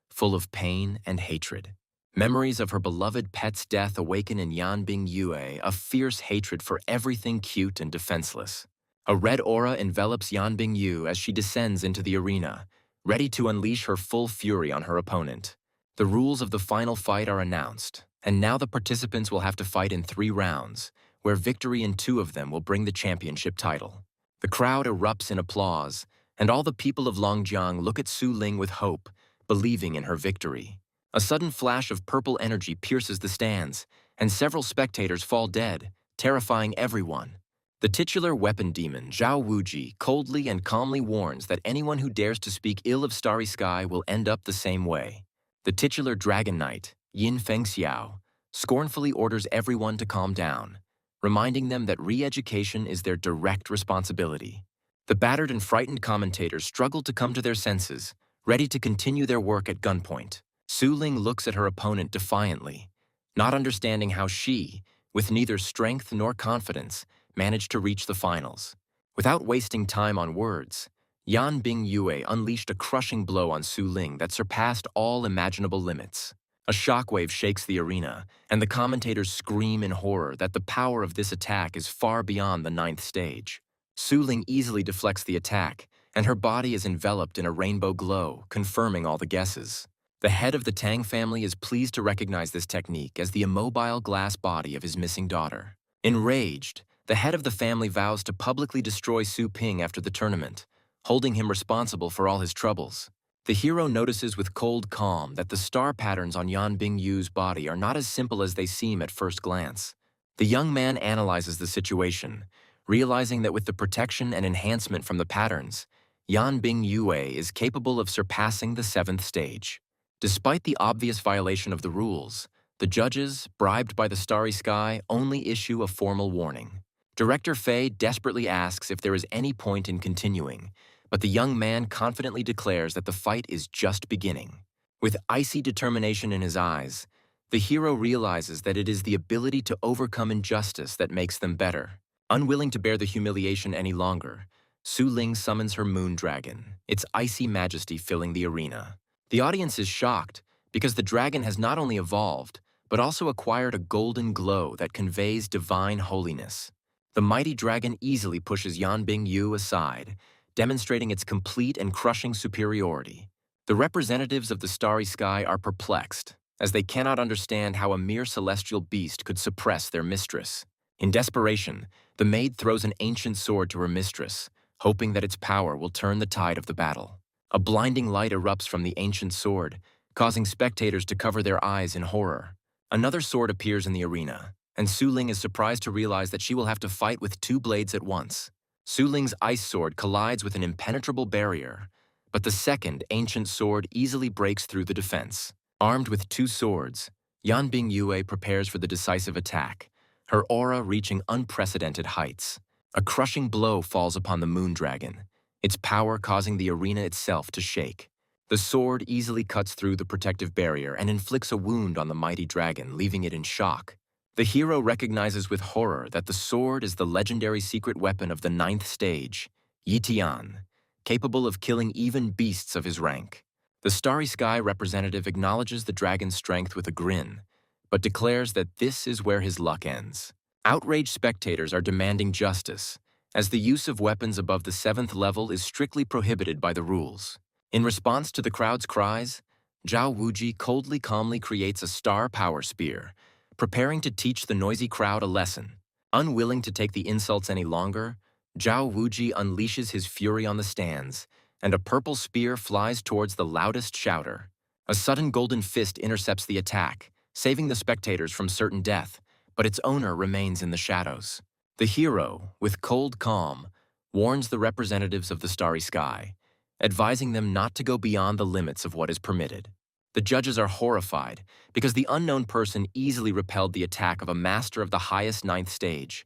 full of pain and hatred. Memories of her beloved pet's death awaken in Yan Bingyue a fierce hatred for everything cute and defenseless. A red aura envelops Yan Bingyu as she descends into the arena, ready to unleash her full fury on her opponent. The rules of the final fight are announced, and now the participants will have to fight in 3 rounds, where victory in 2 of them will bring the championship title. The crowd erupts in applause, and all the people of Longjiang look at Su Ling with hope, believing in her victory. A sudden flash of purple energy pierces the stands, and several spectators fall dead, terrifying everyone. The titular weapon demon, Zhao Wuji, coldly and calmly warns that anyone who dares to speak ill of Starry Sky will end up the same way. The titular Dragon Knight, Yin Fengxiao, scornfully orders everyone to calm down, reminding them that re-education is their direct responsibility. The battered and frightened commentators struggle to come to their senses, ready to continue their work at gunpoint. Su Ling looks at her opponent defiantly, not understanding how she, with neither strength nor confidence, managed to reach the finals. Without wasting time on words, Yan Bingyue unleashed a crushing blow on Su Ling that surpassed all imaginable limits. A shockwave shakes the arena, and the commentators scream in horror that the power of this attack is far beyond the 9th stage. Su Ling easily deflects the attack, and her body is enveloped in a rainbow glow, confirming all the guesses. The head of the Tang family is pleased to recognize this technique as the immobile glass body of his missing daughter. Enraged, the head of the family vows to publicly destroy Su Ping after the tournament, holding him responsible for all his troubles. The hero notices with cold calm that the star patterns on Yan Bingyu's body are not as simple as they seem at first glance. The young man analyzes the situation, realizing that with the protection and enhancement from the patterns, Yan Bingyue is capable of surpassing the 7th stage. Despite the obvious violation of the rules, the judges, bribed by the starry sky, only issue a formal warning. Director Fei desperately asks if there is any point in continuing, but the young man confidently declares that the fight is just beginning. With icy determination in his eyes, the hero realizes that it is the ability to overcome injustice that makes them better. Unwilling to bear the humiliation any longer, Su Ling summons her moon dragon, its icy majesty filling the arena. The audience is shocked because the dragon has not only evolved, but also acquired a golden glow that conveys divine holiness. The mighty dragon easily pushes Yan Bingyu aside, demonstrating its complete and crushing superiority. The representatives of the starry sky are perplexed, as they cannot understand how a mere celestial beast could suppress their mistress. In desperation, the maid throws an ancient sword to her mistress, hoping that its power will turn the tide of the battle. A blinding light erupts from the ancient sword, causing spectators to cover their eyes in horror. Another sword appears in the arena, and Su Ling is surprised to realize that she will have to fight with 2 blades at once. Su Ling's ice sword collides with an impenetrable barrier, but the second ancient sword easily breaks through the defense. Armed with 2 swords, Yan Bingyue prepares for the decisive attack, her aura reaching unprecedented heights. A crushing blow falls upon the moon dragon, its power causing the arena itself to shake. The sword easily cuts through the protective barrier and inflicts a wound on the mighty dragon, leaving it in shock. The hero recognizes with horror that the sword is the legendary secret weapon of the 9th stage, Yitian, capable of killing even beasts of his rank. The Starry Sky representative acknowledges the dragon's strength with a grin, but declares that this is where his luck ends. Outraged spectators are demanding justice, as the use of weapons above the 7th level is strictly prohibited by the rules. In response to the crowd's cries, Zhao Wuji coldly calmly creates a star power spear, preparing to teach the noisy crowd a lesson. Unwilling to take the insults any longer, Zhao Wuji unleashes his fury on the stands, and a purple spear flies towards the loudest shouter. A sudden golden fist intercepts the attack, saving the spectators from certain death, but its owner remains in the shadows. The hero, with cold calm, warns the representatives of the Starry Sky, advising them not to go beyond the limits of what is permitted. The judges are horrified because the unknown person easily repelled the attack of a master of the highest 9th stage,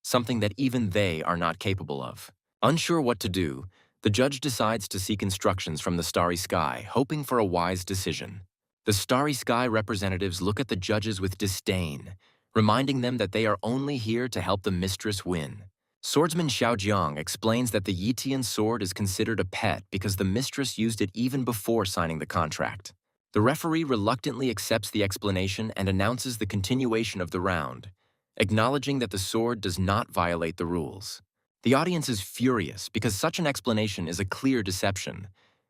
something that even they are not capable of. Unsure what to do, the judge decides to seek instructions from the Starry Sky, hoping for a wise decision. The Starry Sky representatives look at the judges with disdain, reminding them that they are only here to help the mistress win. Swordsman Xiaojiang explains that the Yitian sword is considered a pet because the mistress used it even before signing the contract. The referee reluctantly accepts the explanation and announces the continuation of the round, acknowledging that the sword does not violate the rules. The audience is furious because such an explanation is a clear deception,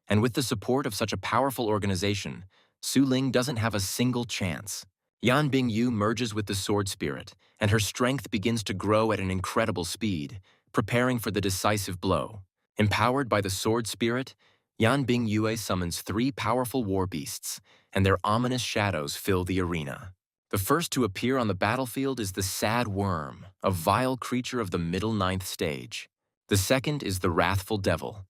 and with the support of such a powerful organization, Su Ling doesn't have a single chance. Yan Bingyu merges with the sword spirit, and her strength begins to grow at an incredible speed, preparing for the decisive blow. Empowered by the sword spirit, Yan Bingyue summons 3 powerful war beasts, and their ominous shadows fill the arena. The first to appear on the battlefield is the Sad Worm, a vile creature of the middle 9th stage. The second is the Wrathful Devil,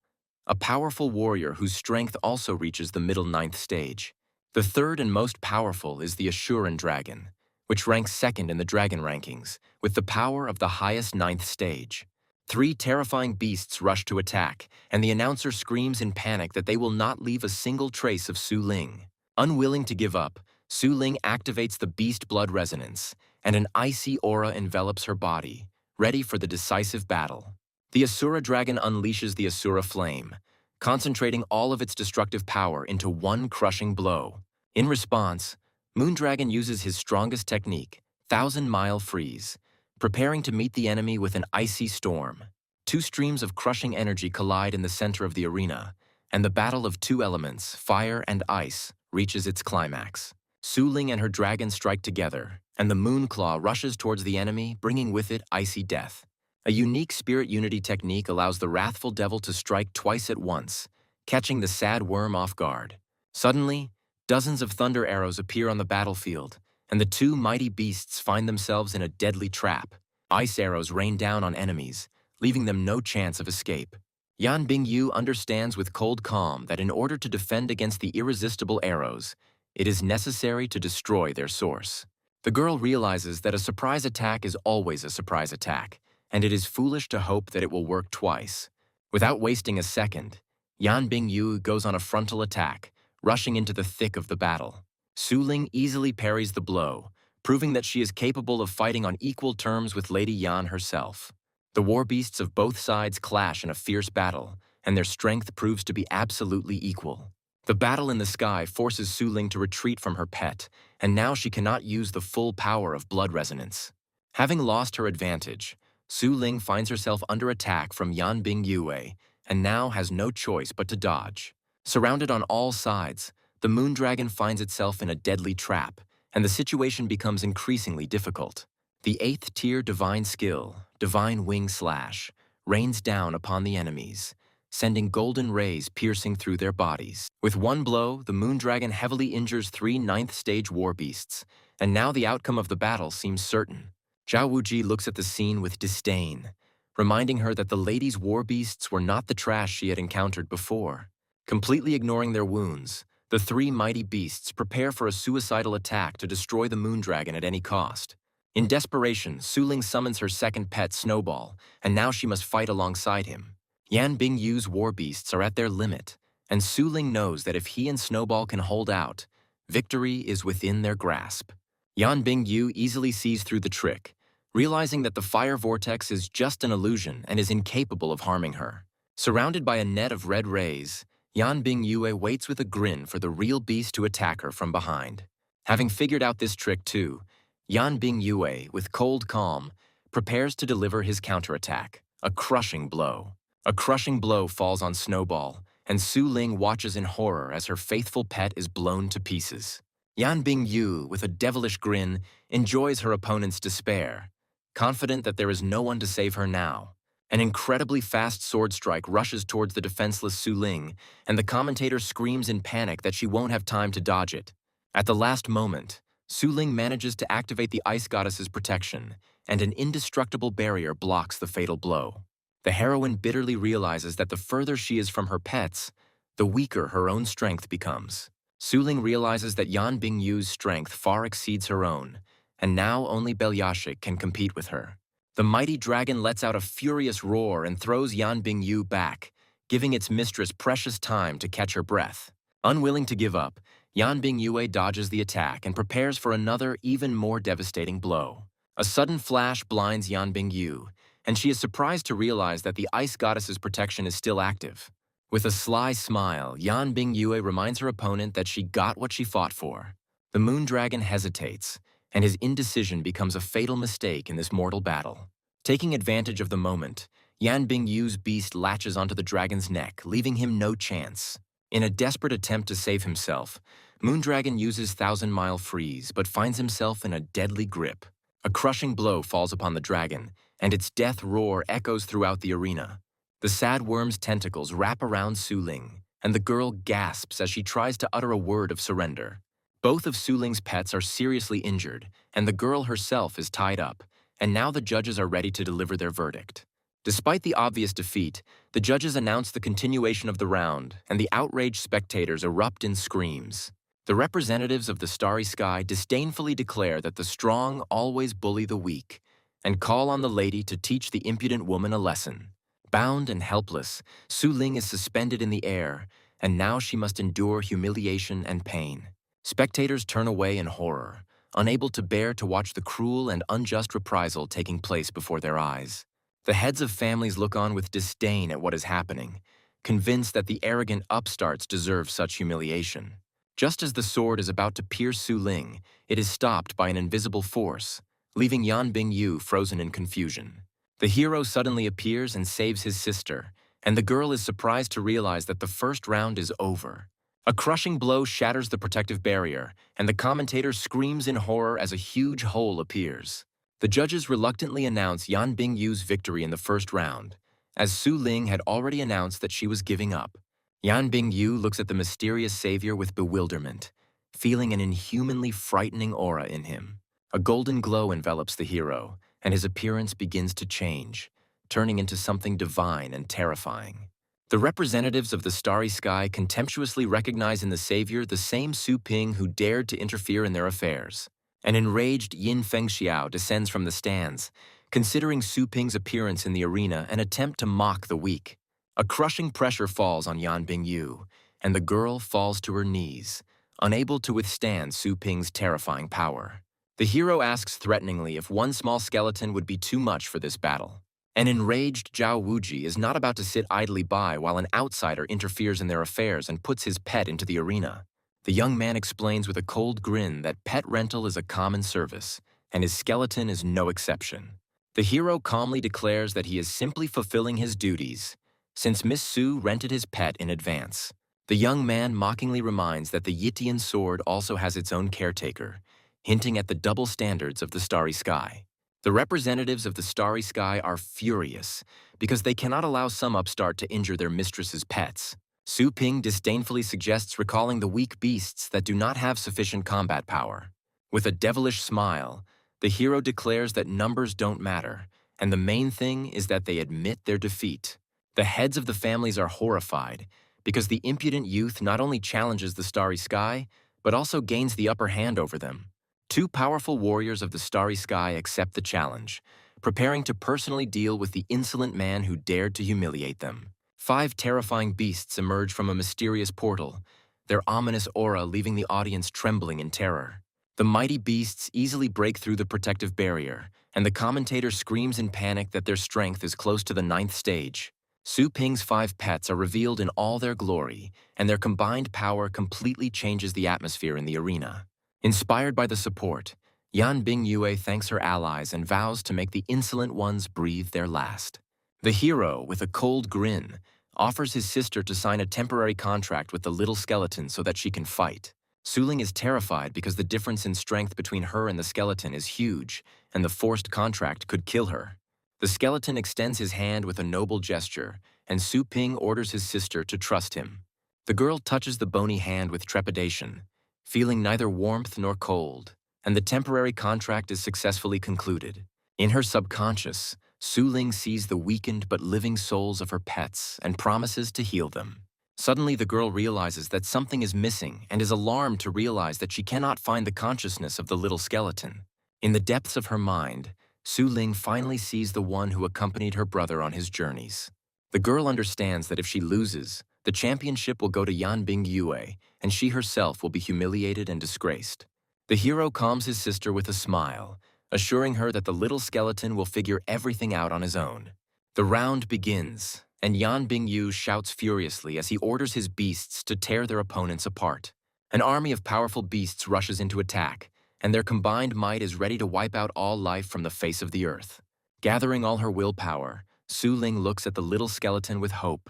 a powerful warrior whose strength also reaches the middle 9th stage. The third and most powerful is the Assuran Dragon, which ranks 2nd in the dragon rankings, with the power of the highest 9th stage. 3 terrifying beasts rush to attack, and the announcer screams in panic that they will not leave a single trace of Su Ling. Unwilling to give up, Su Ling activates the beast blood resonance, and an icy aura envelops her body, ready for the decisive battle. The Asura Dragon unleashes the Asura Flame, concentrating all of its destructive power into one crushing blow. In response, Moondragon uses his strongest technique, 1,000-mile freeze, preparing to meet the enemy with an icy storm. 2 streams of crushing energy collide in the center of the arena, and the battle of 2 elements, fire and ice, reaches its climax. Su Ling and her dragon strike together, and the moon claw rushes towards the enemy, bringing with it icy death. A unique spirit unity technique allows the wrathful devil to strike twice at once, catching the sad worm off guard. Suddenly, dozens of thunder arrows appear on the battlefield, and the two mighty beasts find themselves in a deadly trap. Ice arrows rain down on enemies, leaving them no chance of escape. Yan Bingyu understands with cold calm that in order to defend against the irresistible arrows, it is necessary to destroy their source. The girl realizes that a surprise attack is always a surprise attack, and it is foolish to hope that it will work twice. Without wasting a second, Yan Bingyu goes on a frontal attack, rushing into the thick of the battle. Su Ling easily parries the blow, proving that she is capable of fighting on equal terms with Lady Yan herself. The war beasts of both sides clash in a fierce battle, and their strength proves to be absolutely equal. The battle in the sky forces Su Ling to retreat from her pet, and now she cannot use the full power of blood resonance. Having lost her advantage, Su Ling finds herself under attack from Yan Bingyue, and now has no choice but to dodge. Surrounded on all sides, the moon dragon finds itself in a deadly trap, and the situation becomes increasingly difficult. The 8th tier divine skill, Divine Wing Slash, rains down upon the enemies, sending golden rays piercing through their bodies. With one blow, the moon dragon heavily injures 3 ninth stage war beasts, and now the outcome of the battle seems certain. Zhao Wuji looks at the scene with disdain, reminding her that the lady's war beasts were not the trash she had encountered before. Completely ignoring their wounds, the 3 mighty beasts prepare for a suicidal attack to destroy the moon dragon at any cost. In desperation, Su Ling summons her second pet, Snowball, and now she must fight alongside him. Yan Bingyu's war beasts are at their limit, and Su Ling knows that if he and Snowball can hold out, victory is within their grasp. Yan Bingyu easily sees through the trick, realizing that the fire vortex is just an illusion and is incapable of harming her. Surrounded by a net of red rays, Yan Bingyue waits with a grin for the real beast to attack her from behind. Having figured out this trick too, Yan Bingyue, with cold calm, prepares to deliver his counterattack, a crushing blow. A crushing blow falls on Snowball, and Su Ling watches in horror as her faithful pet is blown to pieces. Yan Bingyu, with a devilish grin, enjoys her opponent's despair, confident that there is no one to save her now. An incredibly fast sword strike rushes towards the defenseless Su Ling, and the commentator screams in panic that she won't have time to dodge it. At the last moment, Su Ling manages to activate the ice goddess's protection, and an indestructible barrier blocks the fatal blow. The heroine bitterly realizes that the further she is from her pets, the weaker her own strength becomes. Su Ling realizes that Yan Bingyu's strength far exceeds her own, and now only Belyashik can compete with her. The mighty dragon lets out a furious roar and throws Yan Bingyu back, giving its mistress precious time to catch her breath. Unwilling to give up, Yan Bingyue dodges the attack and prepares for another, even more devastating blow. A sudden flash blinds Yan Bingyu, and she is surprised to realize that the ice goddess's protection is still active. With a sly smile, Yan Bingyue reminds her opponent that she got what she fought for. The moon dragon hesitates, and his indecision becomes a fatal mistake in this mortal battle. Taking advantage of the moment, Yan Bingyu's beast latches onto the dragon's neck, leaving him no chance. In a desperate attempt to save himself, Moondragon uses Thousand Mile Freeze, but finds himself in a deadly grip. A crushing blow falls upon the dragon, and its death roar echoes throughout the arena. The sad worm's tentacles wrap around Su Ling, and the girl gasps as she tries to utter a word of surrender. Both of Su Ling's pets are seriously injured, and the girl herself is tied up, and now the judges are ready to deliver their verdict. Despite the obvious defeat, the judges announce the continuation of the round, and the outraged spectators erupt in screams. The representatives of the starry sky disdainfully declare that the strong always bully the weak, and call on the lady to teach the impudent woman a lesson. Bound and helpless, Su Ling is suspended in the air, and now she must endure humiliation and pain. Spectators turn away in horror, unable to bear to watch the cruel and unjust reprisal taking place before their eyes. The heads of families look on with disdain at what is happening, convinced that the arrogant upstarts deserve such humiliation. Just as the sword is about to pierce Su Ling, it is stopped by an invisible force, leaving Yan Bingyu frozen in confusion. The hero suddenly appears and saves his sister, and the girl is surprised to realize that the first round is over. A crushing blow shatters the protective barrier, and the commentator screams in horror as a huge hole appears. The judges reluctantly announce Yan Bingyu's victory in the first round, as Su Ling had already announced that she was giving up. Yan Bingyu looks at the mysterious savior with bewilderment, feeling an inhumanly frightening aura in him. A golden glow envelops the hero, and his appearance begins to change, turning into something divine and terrifying. The representatives of the starry sky contemptuously recognize in the savior the same Su Ping who dared to interfere in their affairs. An enraged Yin Fengxiao descends from the stands, considering Su Ping's appearance in the arena an attempt to mock the weak. A crushing pressure falls on Yan Bingyu, and the girl falls to her knees, unable to withstand Su Ping's terrifying power. The hero asks threateningly if one small skeleton would be too much for this battle. An enraged Zhao Wuji is not about to sit idly by while an outsider interferes in their affairs and puts his pet into the arena. The young man explains with a cold grin that pet rental is a common service, and his skeleton is no exception. The hero calmly declares that he is simply fulfilling his duties, since Miss Su rented his pet in advance. The young man mockingly reminds that the Yitian sword also has its own caretaker, hinting at the double standards of the starry sky. The representatives of the starry sky are furious because they cannot allow some upstart to injure their mistress's pets. Su Ping disdainfully suggests recalling the weak beasts that do not have sufficient combat power. With a devilish smile, the hero declares that numbers don't matter, and the main thing is that they admit their defeat. The heads of the families are horrified because the impudent youth not only challenges the starry sky, but also gains the upper hand over them. Two powerful warriors of the starry sky accept the challenge, preparing to personally deal with the insolent man who dared to humiliate them. 5 terrifying beasts emerge from a mysterious portal, their ominous aura leaving the audience trembling in terror. The mighty beasts easily break through the protective barrier, and the commentator screams in panic that their strength is close to the 9th stage. Su Ping's 5 pets are revealed in all their glory, and their combined power completely changes the atmosphere in the arena. Inspired by the support, Yan Bingyue thanks her allies and vows to make the insolent ones breathe their last. The hero, with a cold grin, offers his sister to sign a temporary contract with the little skeleton so that she can fight. Su Ling is terrified because the difference in strength between her and the skeleton is huge, and the forced contract could kill her. The skeleton extends his hand with a noble gesture, and Su Ping orders his sister to trust him. The girl touches the bony hand with trepidation, feeling neither warmth nor cold, and the temporary contract is successfully concluded. In her subconscious, Su Ling sees the weakened but living souls of her pets and promises to heal them. Suddenly, the girl realizes that something is missing and is alarmed to realize that she cannot find the consciousness of the little skeleton. In the depths of her mind, Su Ling finally sees the one who accompanied her brother on his journeys. The girl understands that if she loses, the championship will go to Yan Bingyue, and she herself will be humiliated and disgraced. The hero calms his sister with a smile, assuring her that the little skeleton will figure everything out on his own. The round begins, and Yan Bingyu shouts furiously as he orders his beasts to tear their opponents apart. An army of powerful beasts rushes into attack, and their combined might is ready to wipe out all life from the face of the earth. Gathering all her willpower, Su Ling looks at the little skeleton with hope,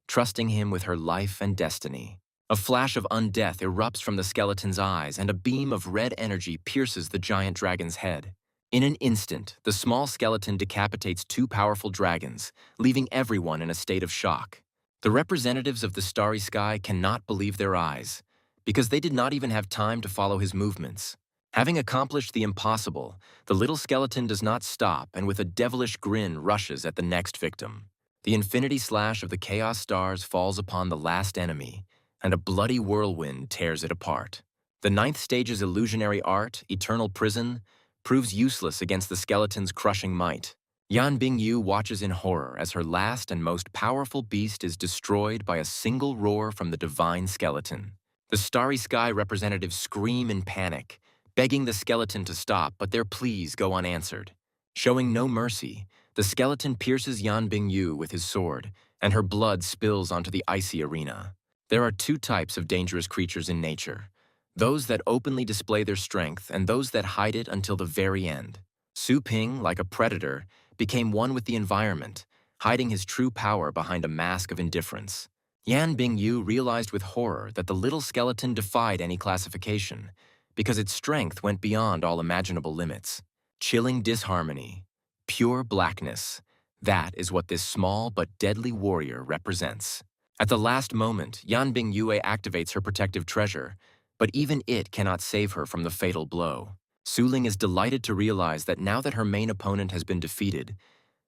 trusting him with her life and destiny. A flash of undeath erupts from the skeleton's eyes, and a beam of red energy pierces the giant dragon's head. In an instant, the small skeleton decapitates 2 powerful dragons, leaving everyone in a state of shock. The representatives of the starry sky cannot believe their eyes, because they did not even have time to follow his movements. Having accomplished the impossible, the little skeleton does not stop and with a devilish grin rushes at the next victim. The infinity slash of the chaos stars falls upon the last enemy, and a bloody whirlwind tears it apart. The 9th stage's illusionary art, Eternal Prison, proves useless against the skeleton's crushing might. Yan Bingyu watches in horror as her last and most powerful beast is destroyed by a single roar from the divine skeleton. The starry sky representatives scream in panic, begging the skeleton to stop, but their pleas go unanswered. Showing no mercy, the skeleton pierces Yan Bingyu with his sword, and her blood spills onto the icy arena. There are 2 types of dangerous creatures in nature: those that openly display their strength and those that hide it until the very end. Su Ping, like a predator, became one with the environment, hiding his true power behind a mask of indifference. Yan Bingyu realized with horror that the little skeleton defied any classification, because its strength went beyond all imaginable limits. Chilling disharmony, pure blackness, that is what this small but deadly warrior represents. At the last moment, Yan Bingyue activates her protective treasure, but even it cannot save her from the fatal blow. Su Ling is delighted to realize that now that her main opponent has been defeated,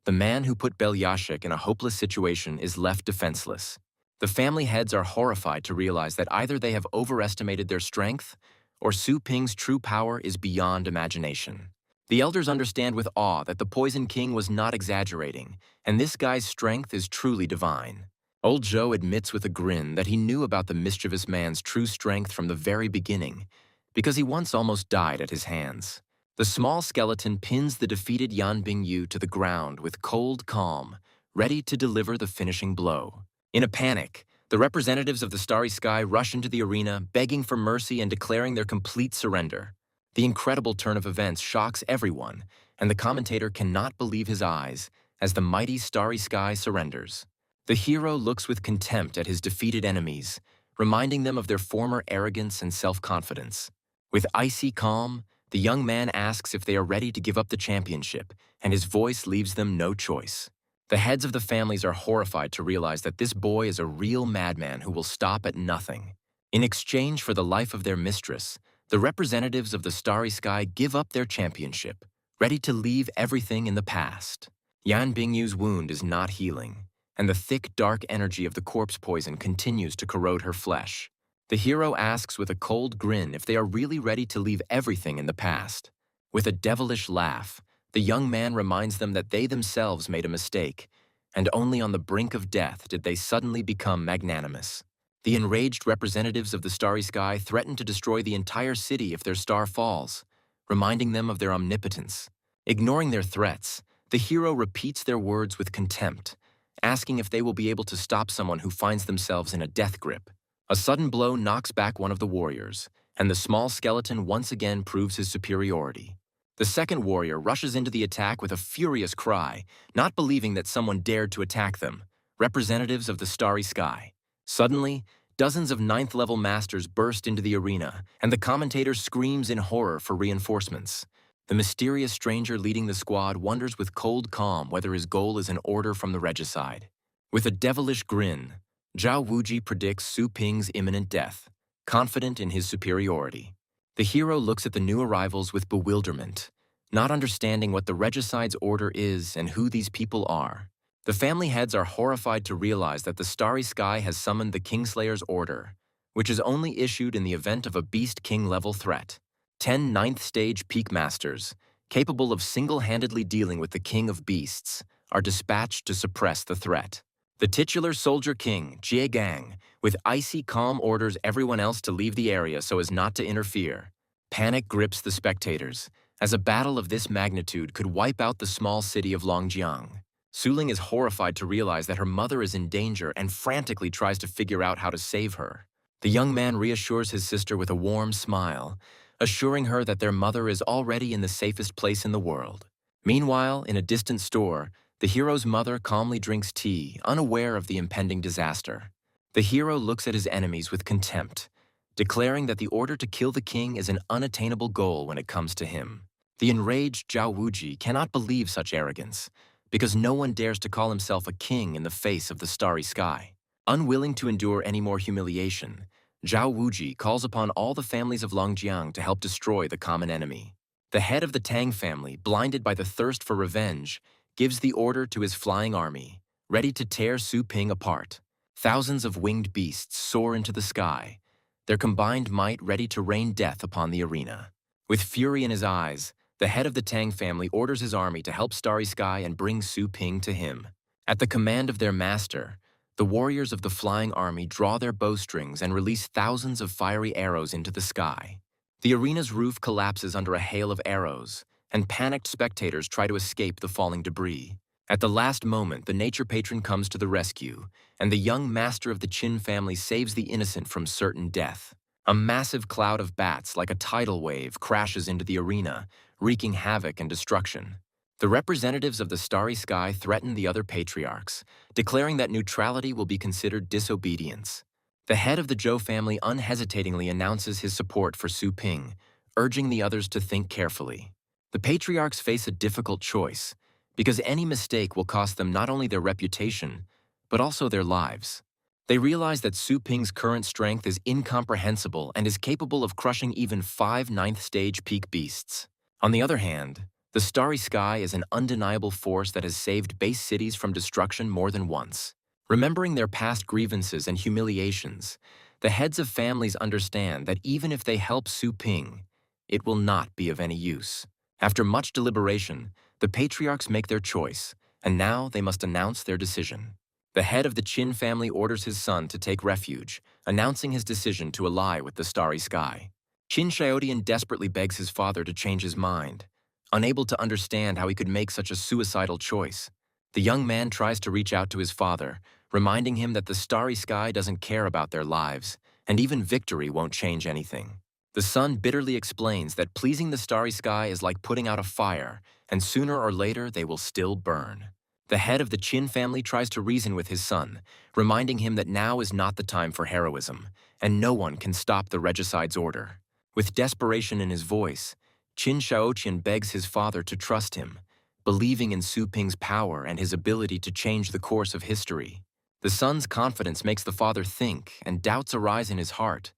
the man who put Belyashik in a hopeless situation is left defenseless. The family heads are horrified to realize that either they have overestimated their strength, or Su Ping's true power is beyond imagination. The elders understand with awe that the Poison King was not exaggerating, and this guy's strength is truly divine. Old Zhou admits with a grin that he knew about the mischievous man's true strength from the very beginning, because he once almost died at his hands. The small skeleton pins the defeated Yan Bingyu to the ground with cold calm, ready to deliver the finishing blow. In a panic, the representatives of the Starry Sky rush into the arena, begging for mercy and declaring their complete surrender. The incredible turn of events shocks everyone, and the commentator cannot believe his eyes as the mighty Starry Sky surrenders. The hero looks with contempt at his defeated enemies, reminding them of their former arrogance and self-confidence. With icy calm, the young man asks if they are ready to give up the championship, and his voice leaves them no choice. The heads of the families are horrified to realize that this boy is a real madman who will stop at nothing. In exchange for the life of their mistress, the representatives of the Starry Sky give up their championship, ready to leave everything in the past. Yan Bingyu's wound is not healing, and the thick, dark energy of the corpse poison continues to corrode her flesh. The hero asks with a cold grin if they are really ready to leave everything in the past. With a devilish laugh, the young man reminds them that they themselves made a mistake, and only on the brink of death did they suddenly become magnanimous. The enraged representatives of the Starry Sky threaten to destroy the entire city if their star falls, reminding them of their omnipotence. Ignoring their threats, the hero repeats their words with contempt, asking if they will be able to stop someone who finds themselves in a death grip. A sudden blow knocks back one of the warriors, and the small skeleton once again proves his superiority. The second warrior rushes into the attack with a furious cry, not believing that someone dared to attack them, representatives of the Starry Sky. Suddenly, dozens of ninth-level masters burst into the arena, and the commentator screams in horror for reinforcements. The mysterious stranger leading the squad wonders with cold calm whether his goal is an order from the regicide. With a devilish grin, Zhao Wuji predicts Su Ping's imminent death, confident in his superiority. The hero looks at the new arrivals with bewilderment, not understanding what the regicide's order is and who these people are. The family heads are horrified to realize that the Starry Sky has summoned the Kingslayer's order, which is only issued in the event of a Beast King-level threat. 10 ninth-stage peak masters, capable of single-handedly dealing with the King of Beasts, are dispatched to suppress the threat. The titular Soldier King, Jie Gang, with icy calm orders everyone else to leave the area so as not to interfere. Panic grips the spectators, as a battle of this magnitude could wipe out the small city of Longjiang. Su Ling is horrified to realize that her mother is in danger and frantically tries to figure out how to save her. The young man reassures his sister with a warm smile, assuring her that their mother is already in the safest place in the world. Meanwhile, in a distant store, the hero's mother calmly drinks tea, unaware of the impending disaster. The hero looks at his enemies with contempt, declaring that the order to kill the king is an unattainable goal when it comes to him. The enraged Zhao Wuji cannot believe such arrogance, because no one dares to call himself a king in the face of the Starry Sky. Unwilling to endure any more humiliation, Zhao Wuji calls upon all the families of Longjiang to help destroy the common enemy. The head of the Tang family, blinded by the thirst for revenge, gives the order to his flying army, ready to tear Su Ping apart. Thousands of winged beasts soar into the sky, their combined might ready to rain death upon the arena. With fury in his eyes, the head of the Tang family orders his army to help Starry Sky and bring Su Ping to him. At the command of their master, the warriors of the flying army draw their bowstrings and release thousands of fiery arrows into the sky. The arena's roof collapses under a hail of arrows, and panicked spectators try to escape the falling debris. At the last moment, the nature patron comes to the rescue, and the young master of the Qin family saves the innocent from certain death. A massive cloud of bats, like a tidal wave, crashes into the arena, wreaking havoc and destruction. The representatives of the starry sky threaten the other patriarchs, declaring that neutrality will be considered disobedience. The head of the Zhou family unhesitatingly announces his support for Su Ping, urging the others to think carefully. The patriarchs face a difficult choice, because any mistake will cost them not only their reputation, but also their lives. They realize that Su Ping's current strength is incomprehensible and is capable of crushing even 5 ninth-stage peak beasts. On the other hand, the starry sky is an undeniable force that has saved base cities from destruction more than once. Remembering their past grievances and humiliations, the heads of families understand that even if they help Su Ping, it will not be of any use. After much deliberation, the patriarchs make their choice, and now they must announce their decision. The head of the Qin family orders his son to take refuge, announcing his decision to ally with the starry sky. Qin Xiaodian desperately begs his father to change his mind. Unable to understand how he could make such a suicidal choice, the young man tries to reach out to his father, reminding him that the starry sky doesn't care about their lives, and even victory won't change anything. The son bitterly explains that pleasing the starry sky is like putting out a fire, and sooner or later they will still burn. The head of the Qin family tries to reason with his son, reminding him that now is not the time for heroism, and no one can stop the regicide's order. With desperation in his voice, Qin Xiaoqian begs his father to trust him, believing in Su Ping's power and his ability to change the course of history. The son's confidence makes the father think, and doubts arise in his heart.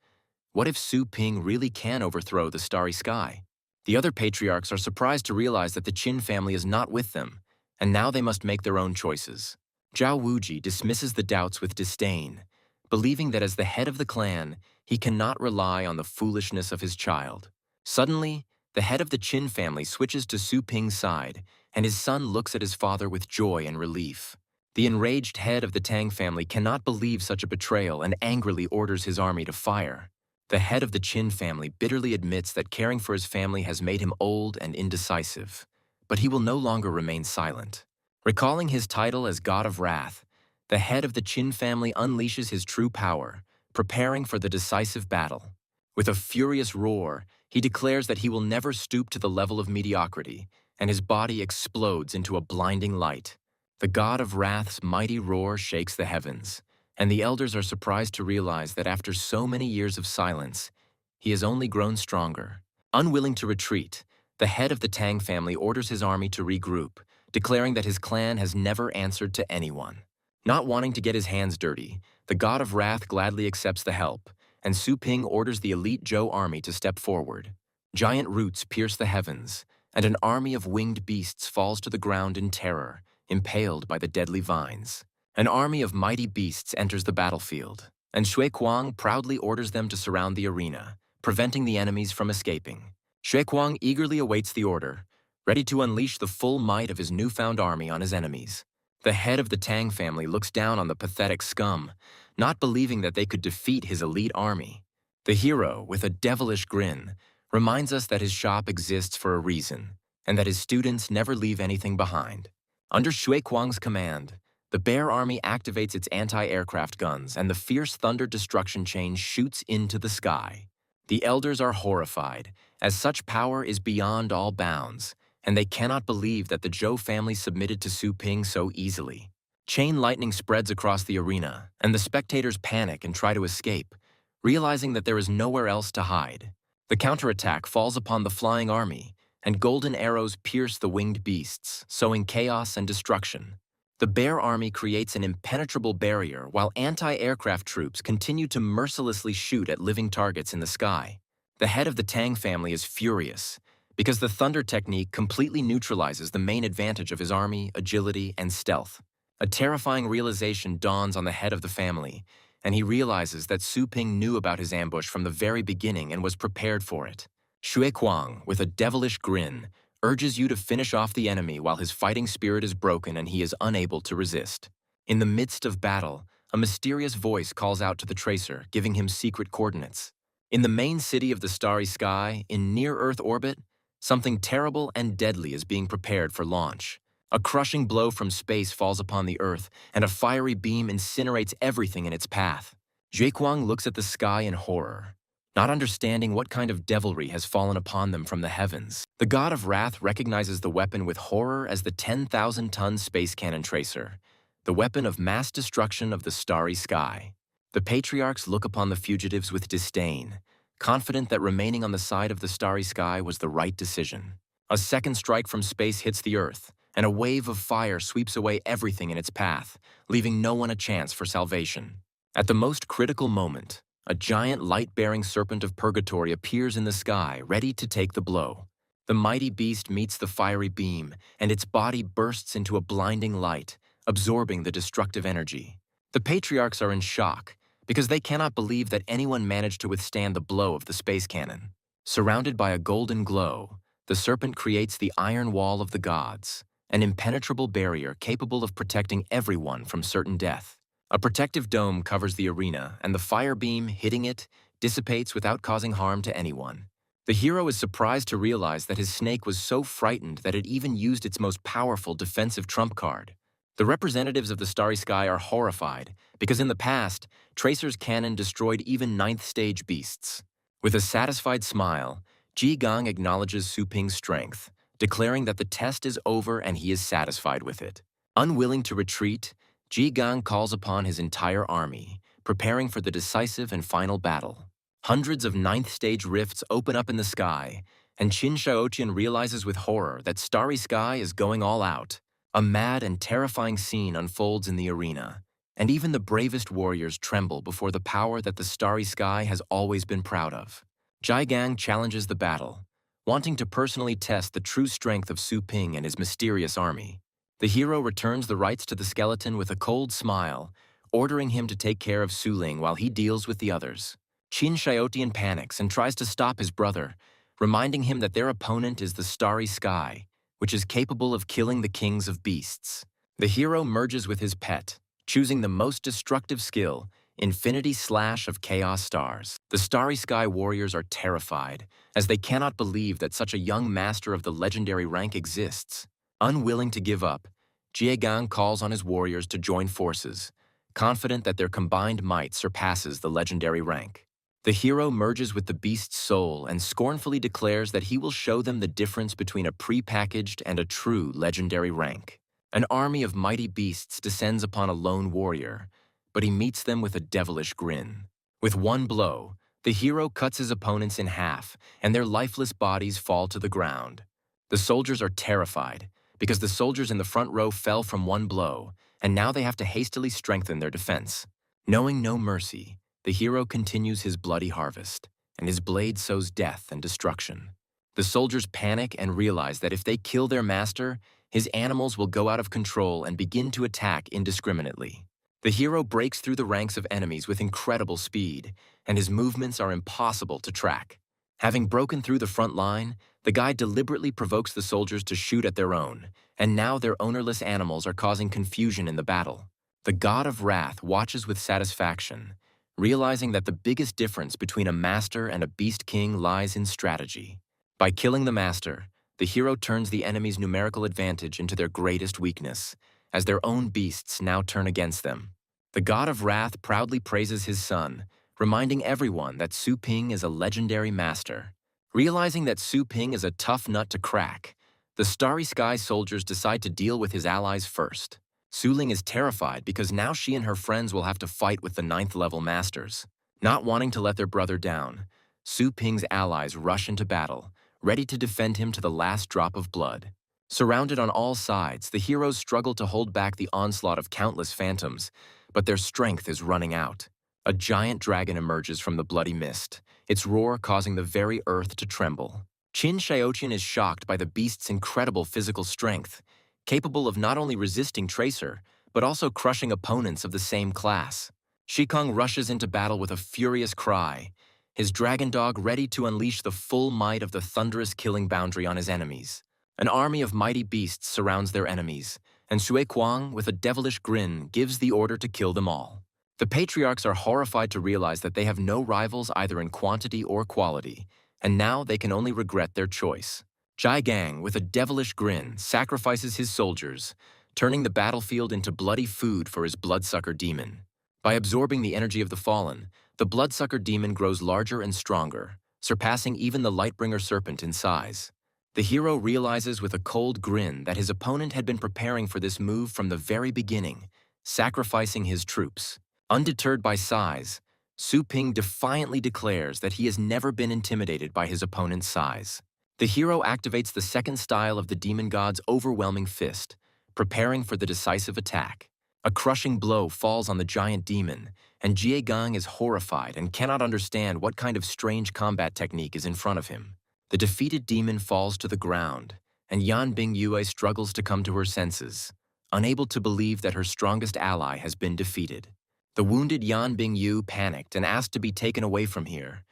What if Su Ping really can overthrow the starry sky? The other patriarchs are surprised to realize that the Qin family is not with them, and now they must make their own choices. Zhao Wuji dismisses the doubts with disdain, believing that as the head of the clan, he cannot rely on the foolishness of his child. Suddenly, the head of the Qin family switches to Su Ping's side, and his son looks at his father with joy and relief. The enraged head of the Tang family cannot believe such a betrayal and angrily orders his army to fire. The head of the Qin family bitterly admits that caring for his family has made him old and indecisive, but he will no longer remain silent. Recalling his title as God of Wrath, the head of the Qin family unleashes his true power, preparing for the decisive battle. With a furious roar, he declares that he will never stoop to the level of mediocrity, and his body explodes into a blinding light. The God of Wrath's mighty roar shakes the heavens, and the elders are surprised to realize that after so many years of silence, he has only grown stronger. Unwilling to retreat, the head of the Tang family orders his army to regroup, declaring that his clan has never answered to anyone. Not wanting to get his hands dirty, the God of Wrath gladly accepts the help, and Su Ping orders the elite Zhou army to step forward. Giant roots pierce the heavens, and an army of winged beasts falls to the ground in terror, impaled by the deadly vines. An army of mighty beasts enters the battlefield, and Shui Kuang proudly orders them to surround the arena, preventing the enemies from escaping. Shui Kuang eagerly awaits the order, ready to unleash the full might of his newfound army on his enemies. The head of the Tang family looks down on the pathetic scum, not believing that they could defeat his elite army. The hero, with a devilish grin, reminds us that his shop exists for a reason, and that his students never leave anything behind. Under Shui Kuang's command, the Bear Army activates its anti-aircraft guns, and the fierce thunder destruction chain shoots into the sky. The elders are horrified, as such power is beyond all bounds, and they cannot believe that the Zhou family submitted to Su Ping so easily. Chain lightning spreads across the arena, and the spectators panic and try to escape, realizing that there is nowhere else to hide. The counterattack falls upon the flying army, and golden arrows pierce the winged beasts, sowing chaos and destruction. The Bear Army creates an impenetrable barrier while anti-aircraft troops continue to mercilessly shoot at living targets in the sky. The head of the Tang family is furious, because the thunder technique completely neutralizes the main advantage of his army, agility, and stealth. A terrifying realization dawns on the head of the family, and he realizes that Su Ping knew about his ambush from the very beginning and was prepared for it. Shui Kuang, with a devilish grin, urges you to finish off the enemy while his fighting spirit is broken and he is unable to resist. In the midst of battle, a mysterious voice calls out to the tracer, giving him secret coordinates. In the main city of the starry sky, in near-Earth orbit, something terrible and deadly is being prepared for launch. A crushing blow from space falls upon the Earth, and a fiery beam incinerates everything in its path. Zhuekuang looks at the sky in horror. not understanding what kind of devilry has fallen upon them from the heavens. The god of wrath recognizes the weapon with horror as the 10,000-ton space cannon tracer, the weapon of mass destruction of the starry sky. The patriarchs look upon the fugitives with disdain, confident that remaining on the side of the starry sky was the right decision. A second strike from space hits the Earth, and a wave of fire sweeps away everything in its path, leaving no one a chance for salvation. At the most critical moment, a giant light-bearing serpent of purgatory appears in the sky, ready to take the blow. The mighty beast meets the fiery beam, and its body bursts into a blinding light, absorbing the destructive energy. The patriarchs are in shock, because they cannot believe that anyone managed to withstand the blow of the space cannon. Surrounded by a golden glow, the serpent creates the iron wall of the gods, an impenetrable barrier capable of protecting everyone from certain death. A protective dome covers the arena, and the fire beam hitting it dissipates without causing harm to anyone. The hero is surprised to realize that his snake was so frightened that it even used its most powerful defensive trump card. The representatives of the starry sky are horrified, because in the past, Tracer's cannon destroyed even ninth-stage beasts. With a satisfied smile, Ji Gang acknowledges Su Ping's strength, declaring that the test is over and he is satisfied with it. Unwilling to retreat, Ji Gang calls upon his entire army, preparing for the decisive and final battle. Hundreds of ninth-stage rifts open up in the sky, and Qin Shaoqian realizes with horror that Starry Sky is going all out. A mad and terrifying scene unfolds in the arena, and even the bravest warriors tremble before the power that the Starry Sky has always been proud of. Ji Gang challenges the battle, wanting to personally test the true strength of Su Ping and his mysterious army. The hero returns the rights to the skeleton with a cold smile, ordering him to take care of Su Ling while he deals with the others. Qin Shaotian panics and tries to stop his brother, reminding him that their opponent is the Starry Sky, which is capable of killing the kings of beasts. The hero merges with his pet, choosing the most destructive skill, Infinity Slash of Chaos Stars. The Starry Sky warriors are terrified, as they cannot believe that such a young master of the legendary rank exists. Unwilling to give up, Jie Gang calls on his warriors to join forces, confident that their combined might surpasses the legendary rank. The hero merges with the beast's soul and scornfully declares that he will show them the difference between a pre-packaged and a true legendary rank. An army of mighty beasts descends upon a lone warrior, but he meets them with a devilish grin. With one blow, the hero cuts his opponents in half, and their lifeless bodies fall to the ground. The soldiers are terrified, because the soldiers in the front row fell from one blow, and now they have to hastily strengthen their defense. Knowing no mercy, the hero continues his bloody harvest, and his blade sows death and destruction. The soldiers panic and realize that if they kill their master, his animals will go out of control and begin to attack indiscriminately. The hero breaks through the ranks of enemies with incredible speed, and his movements are impossible to track. Having broken through the front line, the guy deliberately provokes the soldiers to shoot at their own, and now their ownerless animals are causing confusion in the battle. The god of wrath watches with satisfaction, realizing that the biggest difference between a master and a beast king lies in strategy. By killing the master, the hero turns the enemy's numerical advantage into their greatest weakness, as their own beasts now turn against them. The god of wrath proudly praises his son, reminding everyone that Su Ping is a legendary master. Realizing that Su Ping is a tough nut to crack, the Starry Sky soldiers decide to deal with his allies first. Su Ling is terrified because now she and her friends will have to fight with the 9th-level masters. Not wanting to let their brother down, Su Ping's allies rush into battle, ready to defend him to the last drop of blood. Surrounded on all sides, the heroes struggle to hold back the onslaught of countless phantoms, but their strength is running out. A giant dragon emerges from the bloody mist, its roar causing the very earth to tremble. Qin Shaoqian is shocked by the beast's incredible physical strength, capable of not only resisting Tracer, but also crushing opponents of the same class. Shikong rushes into battle with a furious cry, his dragon dog ready to unleash the full might of the thunderous killing boundary on his enemies. An army of mighty beasts surrounds their enemies, and Sui Kuang, with a devilish grin, gives the order to kill them all. The patriarchs are horrified to realize that they have no rivals either in quantity or quality, and now they can only regret their choice. Jai Gang, with a devilish grin, sacrifices his soldiers, turning the battlefield into bloody food for his bloodsucker demon. By absorbing the energy of the fallen, The bloodsucker demon grows larger and stronger, surpassing even the Lightbringer serpent in size. The hero realizes with a cold grin that his opponent had been preparing for this move from the very beginning, sacrificing his troops. Undeterred by size, Su Ping defiantly declares that he has never been intimidated by his opponent's size. The hero activates the second style of the demon god's overwhelming fist, preparing for the decisive attack. A crushing blow falls on the giant demon, and Jie Gang is horrified and cannot understand what kind of strange combat technique is in front of him. The defeated demon falls to the ground, and Yan Bingyue struggles to come to her senses, unable to believe that her strongest ally has been defeated. The wounded Yan Bingyu panicked and asked to be taken away from here,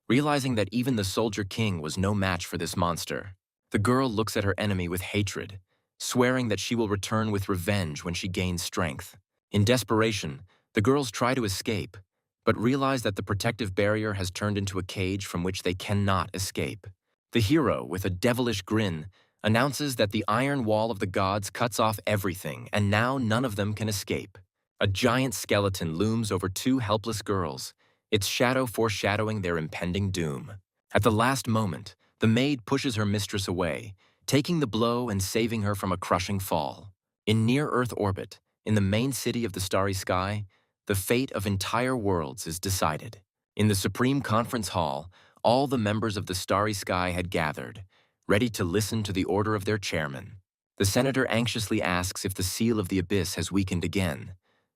realizing that even the Soldier King was no match for this monster. The girl looks at her enemy with hatred, swearing that she will return with revenge when she gains strength. In desperation, the girls try to escape, but realize that the protective barrier has turned into a cage from which they cannot escape. The hero, with a devilish grin, announces that the iron wall of the gods cuts off everything, and now none of them can escape. A giant skeleton looms over two helpless girls, its shadow foreshadowing their impending doom. At the last moment, the maid pushes her mistress away, taking the blow and saving her from a crushing fall. In near-Earth orbit, in the main city of the starry sky, the fate of entire worlds is decided. In the Supreme Conference Hall, all the members of the starry sky had gathered, ready to listen to the order of their chairman. The senator anxiously asks if the seal of the abyss has weakened again,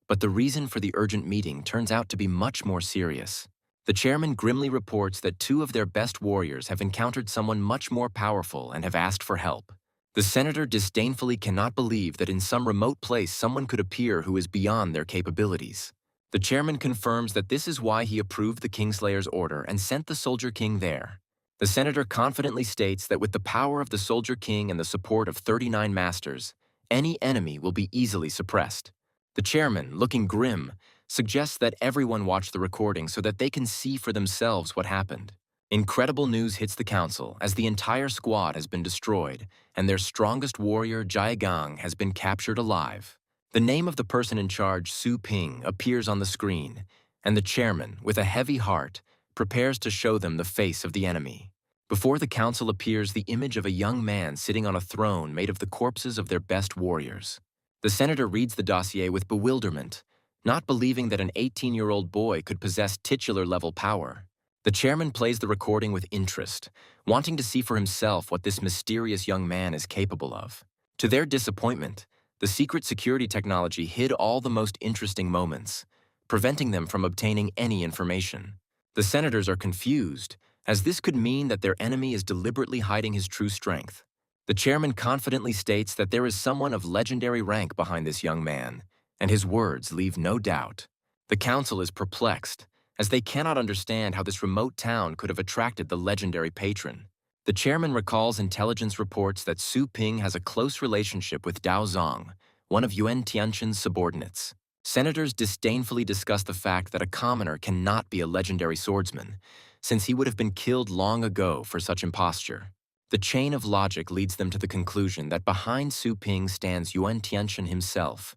but the reason for the urgent meeting turns out to be much more serious. The chairman grimly reports that two of their best warriors have encountered someone much more powerful and have asked for help. The senator disdainfully cannot believe that in some remote place someone could appear who is beyond their capabilities. The chairman confirms that this is why he approved the Kingslayer's order and sent the Soldier King there. The senator confidently states that with the power of the Soldier King and the support of 39 masters, any enemy will be easily suppressed. The chairman, looking grim, suggests that everyone watch the recording so that they can see for themselves what happened. Incredible news hits the council as the entire squad has been destroyed and their strongest warrior, Jie Gang, has been captured alive. The name of the person in charge, Su Ping, appears on the screen, and the chairman, with a heavy heart, prepares to show them the face of the enemy. Before the council appears the image of a young man sitting on a throne made of the corpses of their best warriors. The senator reads the dossier with bewilderment, not believing that an 18-year-old boy could possess titular-level power. The chairman plays the recording with interest, wanting to see for himself what this mysterious young man is capable of. To their disappointment, the secret security technology hid all the most interesting moments, preventing them from obtaining any information. The senators are confused, as this could mean that their enemy is deliberately hiding his true strength. The chairman confidently states that there is someone of legendary rank behind this young man, and his words leave no doubt. The council is perplexed, as they cannot understand how this remote town could have attracted the legendary patron. The chairman recalls intelligence reports that Su Ping has a close relationship with Dao Zong, one of Yuan Tianxin's subordinates. Senators disdainfully discuss the fact that a commoner cannot be a legendary swordsman, since he would have been killed long ago for such imposture. The chain of logic leads them to the conclusion that behind Su Ping stands Yuan Tianxin himself,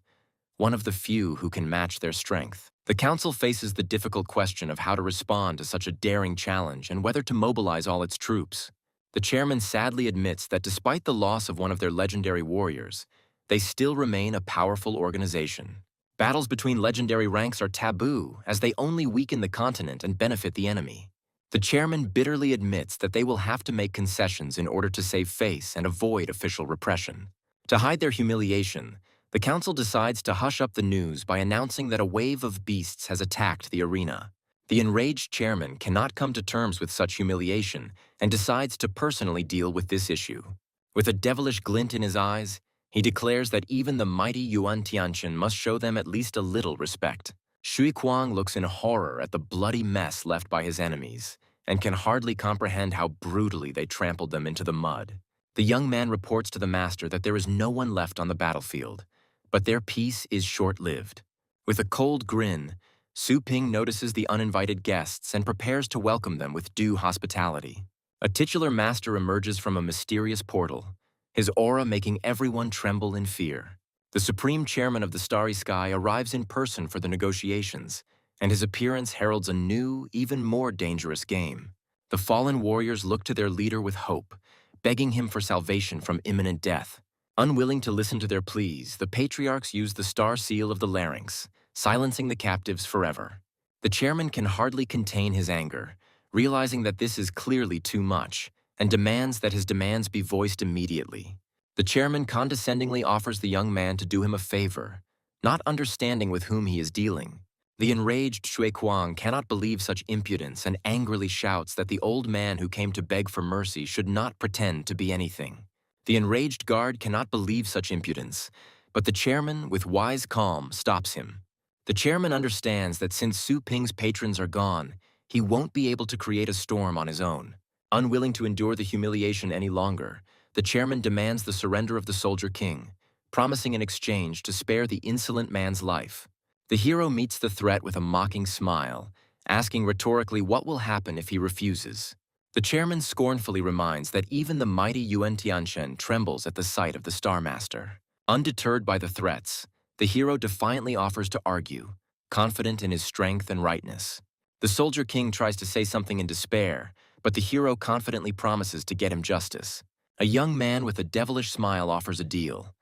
one of the few who can match their strength. The council faces the difficult question of how to respond to such a daring challenge and whether to mobilize all its troops. The chairman sadly admits that despite the loss of one of their legendary warriors, they still remain a powerful organization. Battles between legendary ranks are taboo, as they only weaken the continent and benefit the enemy. The chairman bitterly admits that they will have to make concessions in order to save face and avoid official repression. To hide their humiliation, the council decides to hush up the news by announcing that a wave of beasts has attacked the arena. The enraged chairman cannot come to terms with such humiliation and decides to personally deal with this issue. With a devilish glint in his eyes, he declares that even the mighty Yuan Tianxin must show them at least a little respect. Shui Kuang looks in horror at the bloody mess left by his enemies and can hardly comprehend how brutally they trampled them into the mud. The young man reports to the master that there is no one left on the battlefield, but their peace is short-lived. With a cold grin, Su Ping notices the uninvited guests and prepares to welcome them with due hospitality. A titular master emerges from a mysterious portal, his aura making everyone tremble in fear. The supreme chairman of the starry sky arrives in person for the negotiations, and his appearance heralds a new, even more dangerous game. The fallen warriors look to their leader with hope, begging him for salvation from imminent death. Unwilling to listen to their pleas, the patriarchs use the star seal of the larynx, silencing the captives forever. The chairman can hardly contain his anger, realizing that this is clearly too much, and demands that his demands be voiced immediately. The chairman condescendingly offers the young man to do him a favor, not understanding with whom he is dealing. The enraged Shui Kuang cannot believe such impudence and angrily shouts that the old man who came to beg for mercy should not pretend to be anything. The enraged guard cannot believe such impudence, but the chairman, with wise calm, stops him. The chairman understands that since Su Ping's patrons are gone, he won't be able to create a storm on his own. Unwilling to endure the humiliation any longer, the chairman demands the surrender of the soldier king, promising in exchange to spare the insolent man's life. The hero meets the threat with a mocking smile, asking rhetorically what will happen if he refuses. The chairman scornfully reminds that even the mighty Yuan Tianchen trembles at the sight of the Star Master. Undeterred by the threats, the hero defiantly offers to argue, confident in his strength and rightness. The soldier king tries to say something in despair, but the hero confidently promises to get him justice. A young man with a devilish smile offers a deal.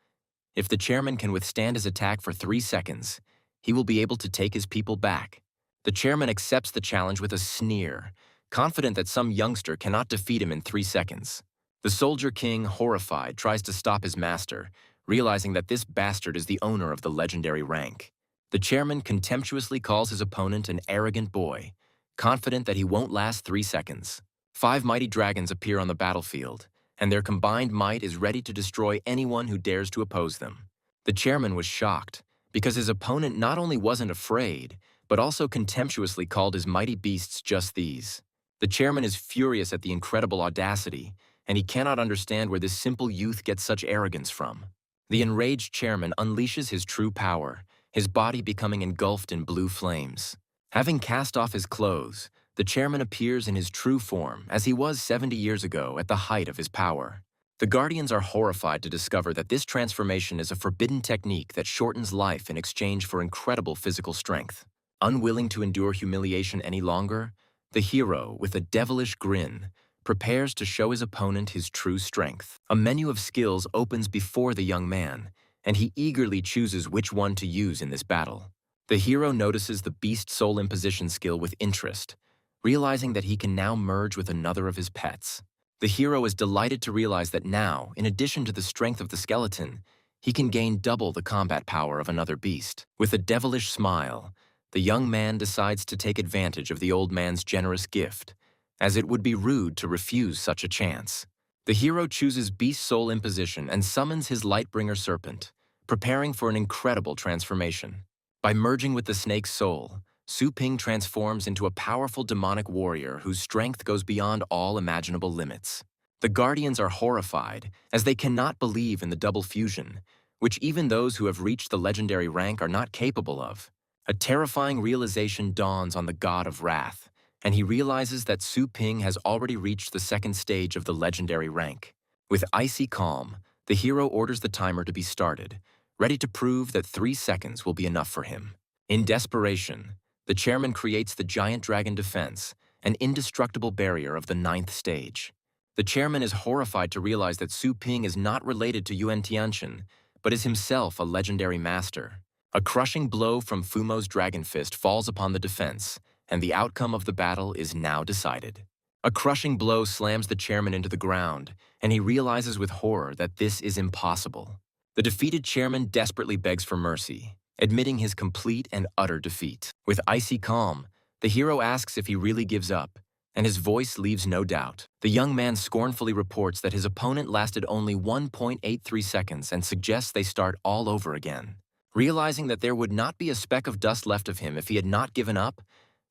If the chairman can withstand his attack for 3 seconds, he will be able to take his people back. The chairman accepts the challenge with a sneer, confident that some youngster cannot defeat him in 3 seconds. The soldier king, horrified, tries to stop his master, realizing that this bastard is the owner of the legendary rank. The chairman contemptuously calls his opponent an arrogant boy, confident that he won't last 3 seconds. 5 mighty dragons appear on the battlefield, and their combined might is ready to destroy anyone who dares to oppose them. The chairman was shocked, because his opponent not only wasn't afraid, but also contemptuously called his mighty beasts just these. The chairman is furious at the incredible audacity, and he cannot understand where this simple youth gets such arrogance from. The enraged chairman unleashes his true power, his body becoming engulfed in blue flames. Having cast off his clothes, the chairman appears in his true form as he was 70 years ago at the height of his power. The Guardians are horrified to discover that this transformation is a forbidden technique that shortens life in exchange for incredible physical strength. Unwilling to endure humiliation any longer, the hero, with a devilish grin, prepares to show his opponent his true strength. A menu of skills opens before the young man, and he eagerly chooses which one to use in this battle. The hero notices the Beast Soul Imposition skill with interest, realizing that he can now merge with another of his pets. The hero is delighted to realize that now, in addition to the strength of the skeleton, he can gain double the combat power of another beast. With a devilish smile, the young man decides to take advantage of the old man's generous gift, as it would be rude to refuse such a chance. The hero chooses Beast Soul Imposition and summons his Lightbringer Serpent, preparing for an incredible transformation. By merging with the snake's soul, Su Ping transforms into a powerful demonic warrior whose strength goes beyond all imaginable limits. The Guardians are horrified, as they cannot believe in the double fusion, which even those who have reached the legendary rank are not capable of. A terrifying realization dawns on the God of Wrath, and he realizes that Su Ping has already reached the 2nd stage of the legendary rank. With icy calm, the hero orders the timer to be started, ready to prove that 3 seconds will be enough for him. In desperation, the chairman creates the Giant Dragon Defense, an indestructible barrier of the 9th stage. The chairman is horrified to realize that Su Ping is not related to Yuan Tianchen, but is himself a legendary master. A crushing blow from Fumo's Dragon Fist falls upon the defense, and the outcome of the battle is now decided. A crushing blow slams the chairman into the ground, and he realizes with horror that this is impossible. The defeated chairman desperately begs for mercy, admitting his complete and utter defeat. With icy calm, the hero asks if he really gives up, and his voice leaves no doubt. The young man scornfully reports that his opponent lasted only 1.83 seconds and suggests they start all over again. Realizing that there would not be a speck of dust left of him if he had not given up,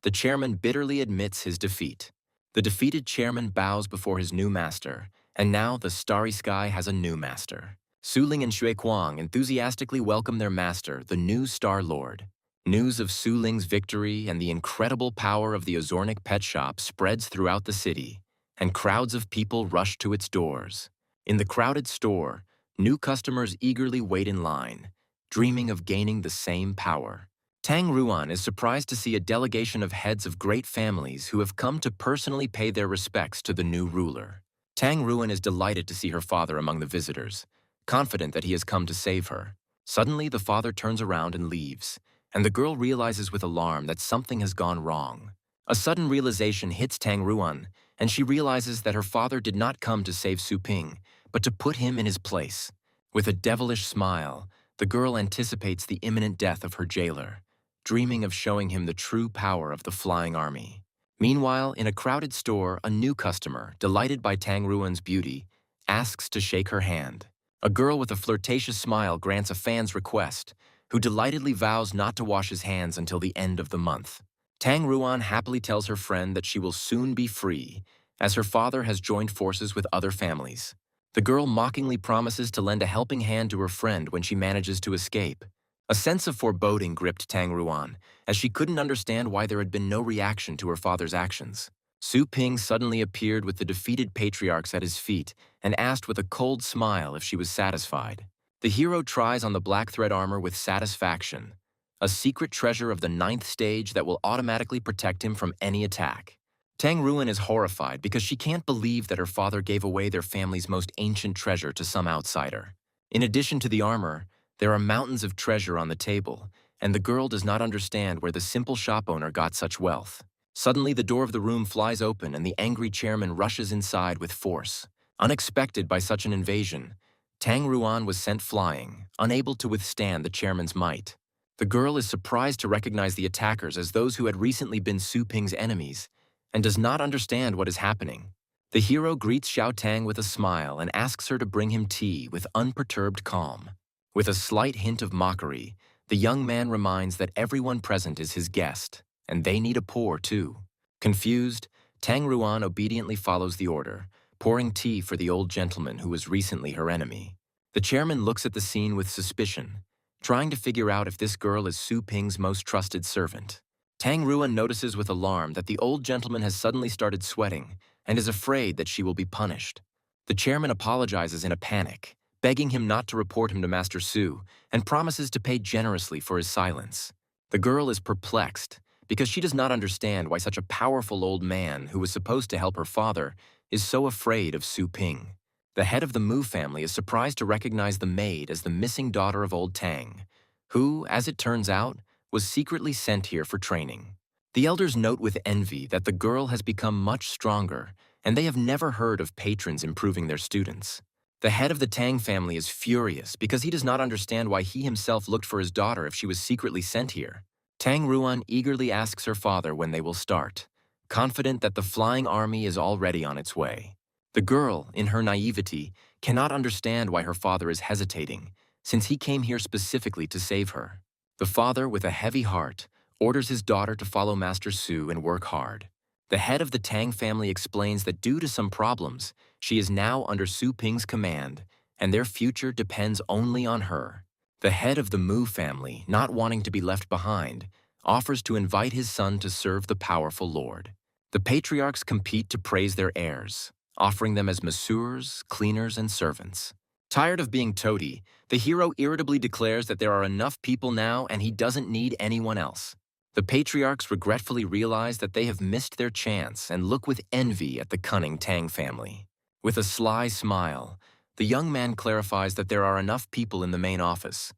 the chairman bitterly admits his defeat. The defeated chairman bows before his new master, and now the starry sky has a new master. Su Ling and Shui Kuang enthusiastically welcome their master, the new Star Lord. News of Su Ling's victory and the incredible power of the Ozornic pet shop spreads throughout the city, and crowds of people rush to its doors. In the crowded store, new customers eagerly wait in line, dreaming of gaining the same power. Tang Ruan is surprised to see a delegation of heads of great families who have come to personally pay their respects to the new ruler. Tang Ruan is delighted to see her father among the visitors, confident that he has come to save her. Suddenly, the father turns around and leaves, and the girl realizes with alarm that something has gone wrong. A sudden realization hits Tang Ruan, and she realizes that her father did not come to save Su Ping, but to put him in his place. With a devilish smile, the girl anticipates the imminent death of her jailer, dreaming of showing him the true power of the flying army. Meanwhile, in a crowded store, a new customer, delighted by Tang Ruan's beauty, asks to shake her hand. A girl with a flirtatious smile grants a fan's request, who delightedly vows not to wash his hands until the end of the month. Tang Ruan happily tells her friend that she will soon be free, as her father has joined forces with other families. The girl mockingly promises to lend a helping hand to her friend when she manages to escape. A sense of foreboding gripped Tang Ruan, as she couldn't understand why there had been no reaction to her father's actions. Su Ping suddenly appeared with the defeated patriarchs at his feet and asked with a cold smile if she was satisfied. The hero tries on the black thread armor with satisfaction, a secret treasure of the 9th stage that will automatically protect him from any attack. Tang Ruan is horrified because she can't believe that her father gave away their family's most ancient treasure to some outsider. In addition to the armor, there are mountains of treasure on the table, and the girl does not understand where the simple shop owner got such wealth. Suddenly, the door of the room flies open and the angry chairman rushes inside with force. Unexpected by such an invasion, Tang Ruan was sent flying, unable to withstand the chairman's might. The girl is surprised to recognize the attackers as those who had recently been Su Ping's enemies, and does not understand what is happening. The hero greets Xiao Tang with a smile and asks her to bring him tea with unperturbed calm. With a slight hint of mockery, the young man reminds that everyone present is his guest, and they need a pour too. Confused, Tang Ruan obediently follows the order, pouring tea for the old gentleman who was recently her enemy. The chairman looks at the scene with suspicion, trying to figure out if this girl is Su Ping's most trusted servant. Tang Ruan notices with alarm that the old gentleman has suddenly started sweating and is afraid that she will be punished. The chairman apologizes in a panic, begging him not to report him to Master Su, and promises to pay generously for his silence. The girl is perplexed because she does not understand why such a powerful old man who was supposed to help her father is so afraid of Su Ping. The head of the Mu family is surprised to recognize the maid as the missing daughter of old Tang, who, as it turns out, was secretly sent here for training. The elders note with envy that the girl has become much stronger, and they have never heard of patrons improving their students. The head of the Tang family is furious because he does not understand why he himself looked for his daughter if she was secretly sent here. Tang Ruan eagerly asks her father when they will start, confident that the flying army is already on its way. The girl, in her naivety, cannot understand why her father is hesitating, since he came here specifically to save her. The father, with a heavy heart, orders his daughter to follow Master Su and work hard. The head of the Tang family explains that due to some problems, she is now under Su Ping's command, and their future depends only on her. The head of the Mu family, not wanting to be left behind, offers to invite his son to serve the powerful lord. The patriarchs compete to praise their heirs, offering them as masseurs, cleaners, and servants. Tired of being toady, the hero irritably declares that there are enough people now and he doesn't need anyone else. The patriarchs regretfully realize that they have missed their chance and look with envy at the cunning Tang family. With a sly smile, the young man clarifies that there are enough people in the main office,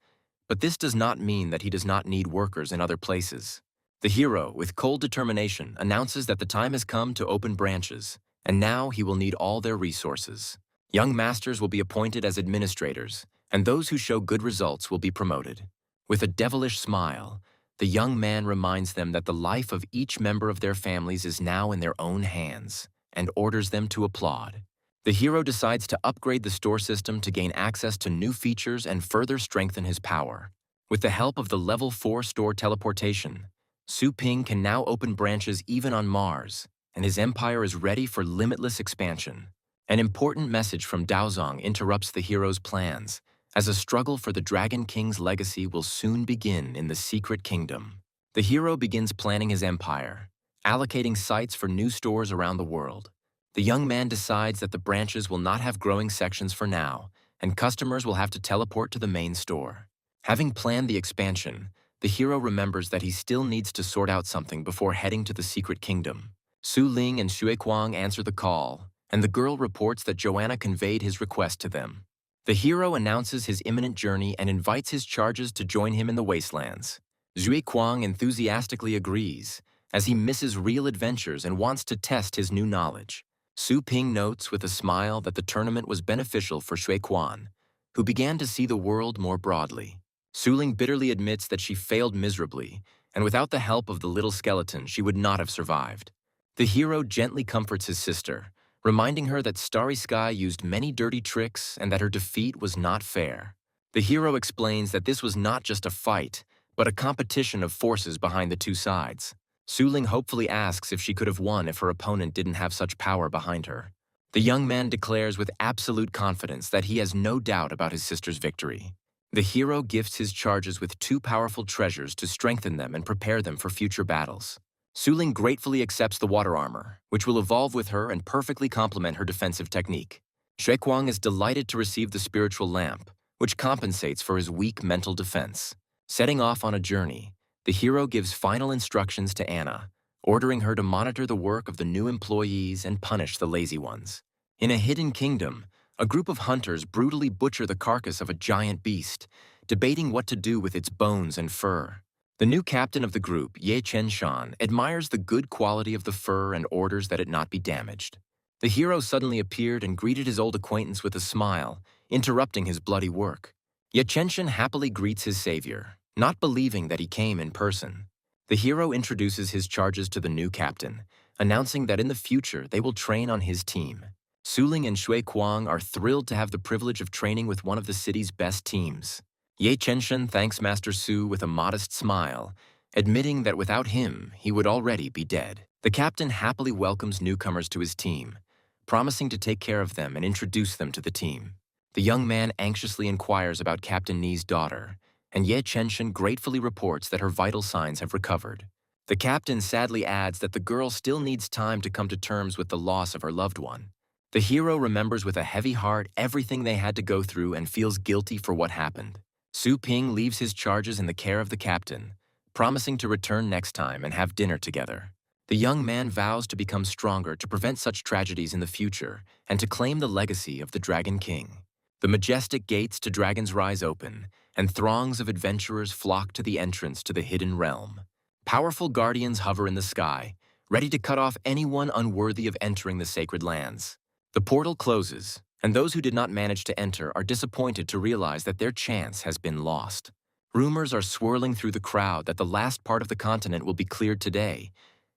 but this does not mean that he does not need workers in other places. The hero, with cold determination, announces that the time has come to open branches, and now he will need all their resources. Young masters will be appointed as administrators, and those who show good results will be promoted. With a devilish smile, the young man reminds them that the life of each member of their families is now in their own hands, and orders them to applaud. The hero decides to upgrade the store system to gain access to new features and further strengthen his power. With the help of the Level 4 store teleportation, Su Ping can now open branches even on Mars, and his empire is ready for limitless expansion. An important message from Daozong interrupts the hero's plans, as a struggle for the Dragon King's legacy will soon begin in the Secret Kingdom. The hero begins planning his empire, allocating sites for new stores around the world. The young man decides that the branches will not have growing sections for now, and customers will have to teleport to the main store. Having planned the expansion, the hero remembers that he still needs to sort out something before heading to the secret kingdom. Su Ling and Xue Kuang answer the call, and the girl reports that Joanna conveyed his request to them. The hero announces his imminent journey and invites his charges to join him in the wastelands. Xue Kuang enthusiastically agrees, as he misses real adventures and wants to test his new knowledge. Su Ping notes with a smile that the tournament was beneficial for Xue Kuan, who began to see the world more broadly. Su Ling bitterly admits that she failed miserably, and without the help of the little skeleton, she would not have survived. The hero gently comforts his sister, reminding her that Starry Sky used many dirty tricks and that her defeat was not fair. The hero explains that this was not just a fight, but a competition of forces behind the two sides. Su Ling hopefully asks if she could have won if her opponent didn't have such power behind her. The young man declares with absolute confidence that he has no doubt about his sister's victory. The hero gifts his charges with two powerful treasures to strengthen them and prepare them for future battles. Su Ling gratefully accepts the water armor, which will evolve with her and perfectly complement her defensive technique. Xue Kuang is delighted to receive the spiritual lamp, which compensates for his weak mental defense. Setting off on a journey, the hero gives final instructions to Anna, ordering her to monitor the work of the new employees and punish the lazy ones. In a hidden kingdom, a group of hunters brutally butcher the carcass of a giant beast, debating what to do with its bones and fur. The new captain of the group, Ye Chen-shan, admires the good quality of the fur and orders that it not be damaged. The hero suddenly appeared and greeted his old acquaintance with a smile, interrupting his bloody work. Ye Chen-shan happily greets his savior, not believing that he came in person. The hero introduces his charges to the new captain, announcing that in the future they will train on his team. Su Ling and Xue Kuang are thrilled to have the privilege of training with one of the city's best teams. Ye Chen-shan thanks Master Su with a modest smile, admitting that without him, he would already be dead. The captain happily welcomes newcomers to his team, promising to take care of them and introduce them to the team. The young man anxiously inquires about Captain Ni's daughter, and Ye Chen-shan gratefully reports that her vital signs have recovered. The captain sadly adds that the girl still needs time to come to terms with the loss of her loved one. The hero remembers with a heavy heart everything they had to go through and feels guilty for what happened. Su Ping leaves his charges in the care of the captain, promising to return next time and have dinner together. The young man vows to become stronger to prevent such tragedies in the future and to claim the legacy of the Dragon King. The majestic gates to Dragon's Rise open, and throngs of adventurers flock to the entrance to the hidden realm. Powerful guardians hover in the sky, ready to cut off anyone unworthy of entering the sacred lands. The portal closes, and those who did not manage to enter are disappointed to realize that their chance has been lost. Rumors are swirling through the crowd that the last part of the continent will be cleared today,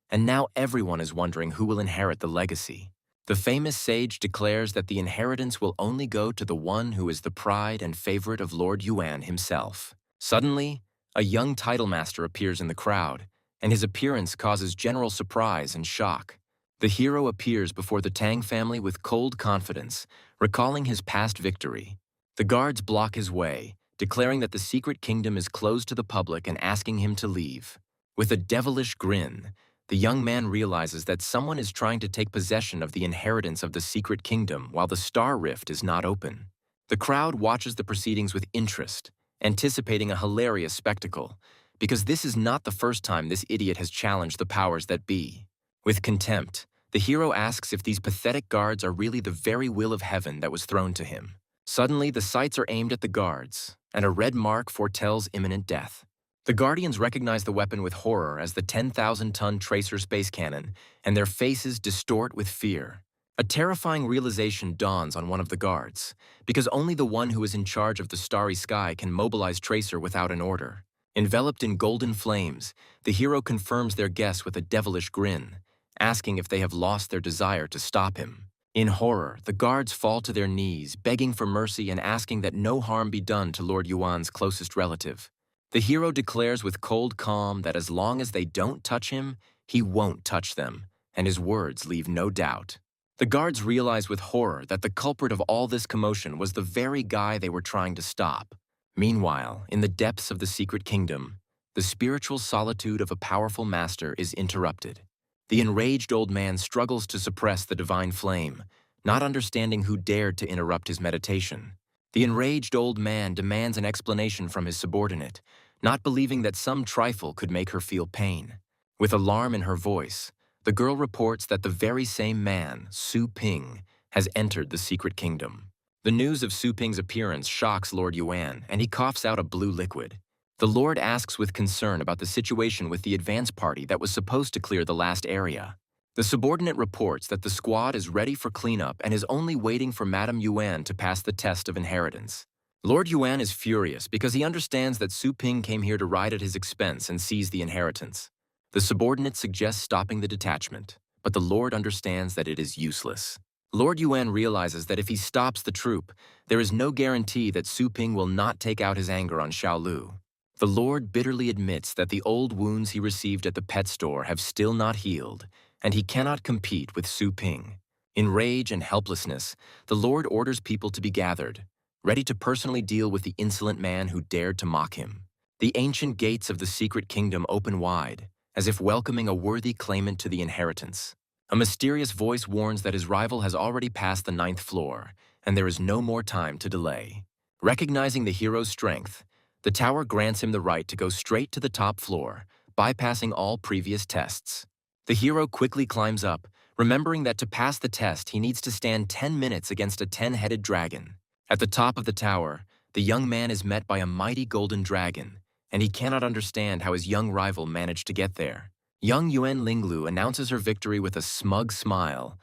and now everyone is wondering who will inherit the legacy. The famous sage declares that the inheritance will only go to the one who is the pride and favorite of Lord Yuan himself. Suddenly, a young title master appears in the crowd, and his appearance causes general surprise and shock. The hero appears before the Tang family with cold confidence, recalling his past victory. The guards block his way, declaring that the secret kingdom is closed to the public and asking him to leave. With a devilish grin, the young man realizes that someone is trying to take possession of the inheritance of the secret kingdom while the star rift is not open. The crowd watches the proceedings with interest, anticipating a hilarious spectacle, because this is not the first time this idiot has challenged the powers that be. With contempt, the hero asks if these pathetic guards are really the very will of heaven that was thrown to him. Suddenly, the sights are aimed at the guards, and a red mark foretells imminent death. The Guardians recognize the weapon with horror as the 10,000-ton tracer space cannon, and their faces distort with fear. A terrifying realization dawns on one of the guards, because only the one who is in charge of the starry sky can mobilize Tracer without an order. Enveloped in golden flames, the hero confirms their guess with a devilish grin, asking if they have lost their desire to stop him. In horror, the guards fall to their knees, begging for mercy and asking that no harm be done to Lord Yuan's closest relative. The hero declares with cold calm that as long as they don't touch him, he won't touch them, and his words leave no doubt. The guards realize with horror that the culprit of all this commotion was the very guy they were trying to stop. Meanwhile, in the depths of the secret kingdom, the spiritual solitude of a powerful master is interrupted. The enraged old man struggles to suppress the divine flame, not understanding who dared to interrupt his meditation. The enraged old man demands an explanation from his subordinate, not believing that some trifle could make her feel pain. With alarm in her voice, the girl reports that the very same man, Su Ping, has entered the secret kingdom. The news of Su Ping's appearance shocks Lord Yuan, and he coughs out a blue liquid. The Lord asks with concern about the situation with the advance party that was supposed to clear the last area. The subordinate reports that the squad is ready for cleanup and is only waiting for Madame Yuan to pass the test of inheritance. Lord Yuan is furious because he understands that Su Ping came here to ride at his expense and seize the inheritance. The subordinate suggests stopping the detachment, but the Lord understands that it is useless. Lord Yuan realizes that if he stops the troop, there is no guarantee that Su Ping will not take out his anger on Xiaolu. The Lord bitterly admits that the old wounds he received at the pet store have still not healed, and he cannot compete with Su Ping. In rage and helplessness, the Lord orders people to be gathered, ready to personally deal with the insolent man who dared to mock him. The ancient gates of the secret kingdom open wide, as if welcoming a worthy claimant to the inheritance. A mysterious voice warns that his rival has already passed the 9th floor, and there is no more time to delay. Recognizing the hero's strength, the tower grants him the right to go straight to the top floor, bypassing all previous tests. The hero quickly climbs up, remembering that to pass the test he needs to stand 10 minutes against a 10-headed dragon. At the top of the tower, the young man is met by a mighty golden dragon, and he cannot understand how his young rival managed to get there. Young Yuan Linglu announces her victory with a smug smile,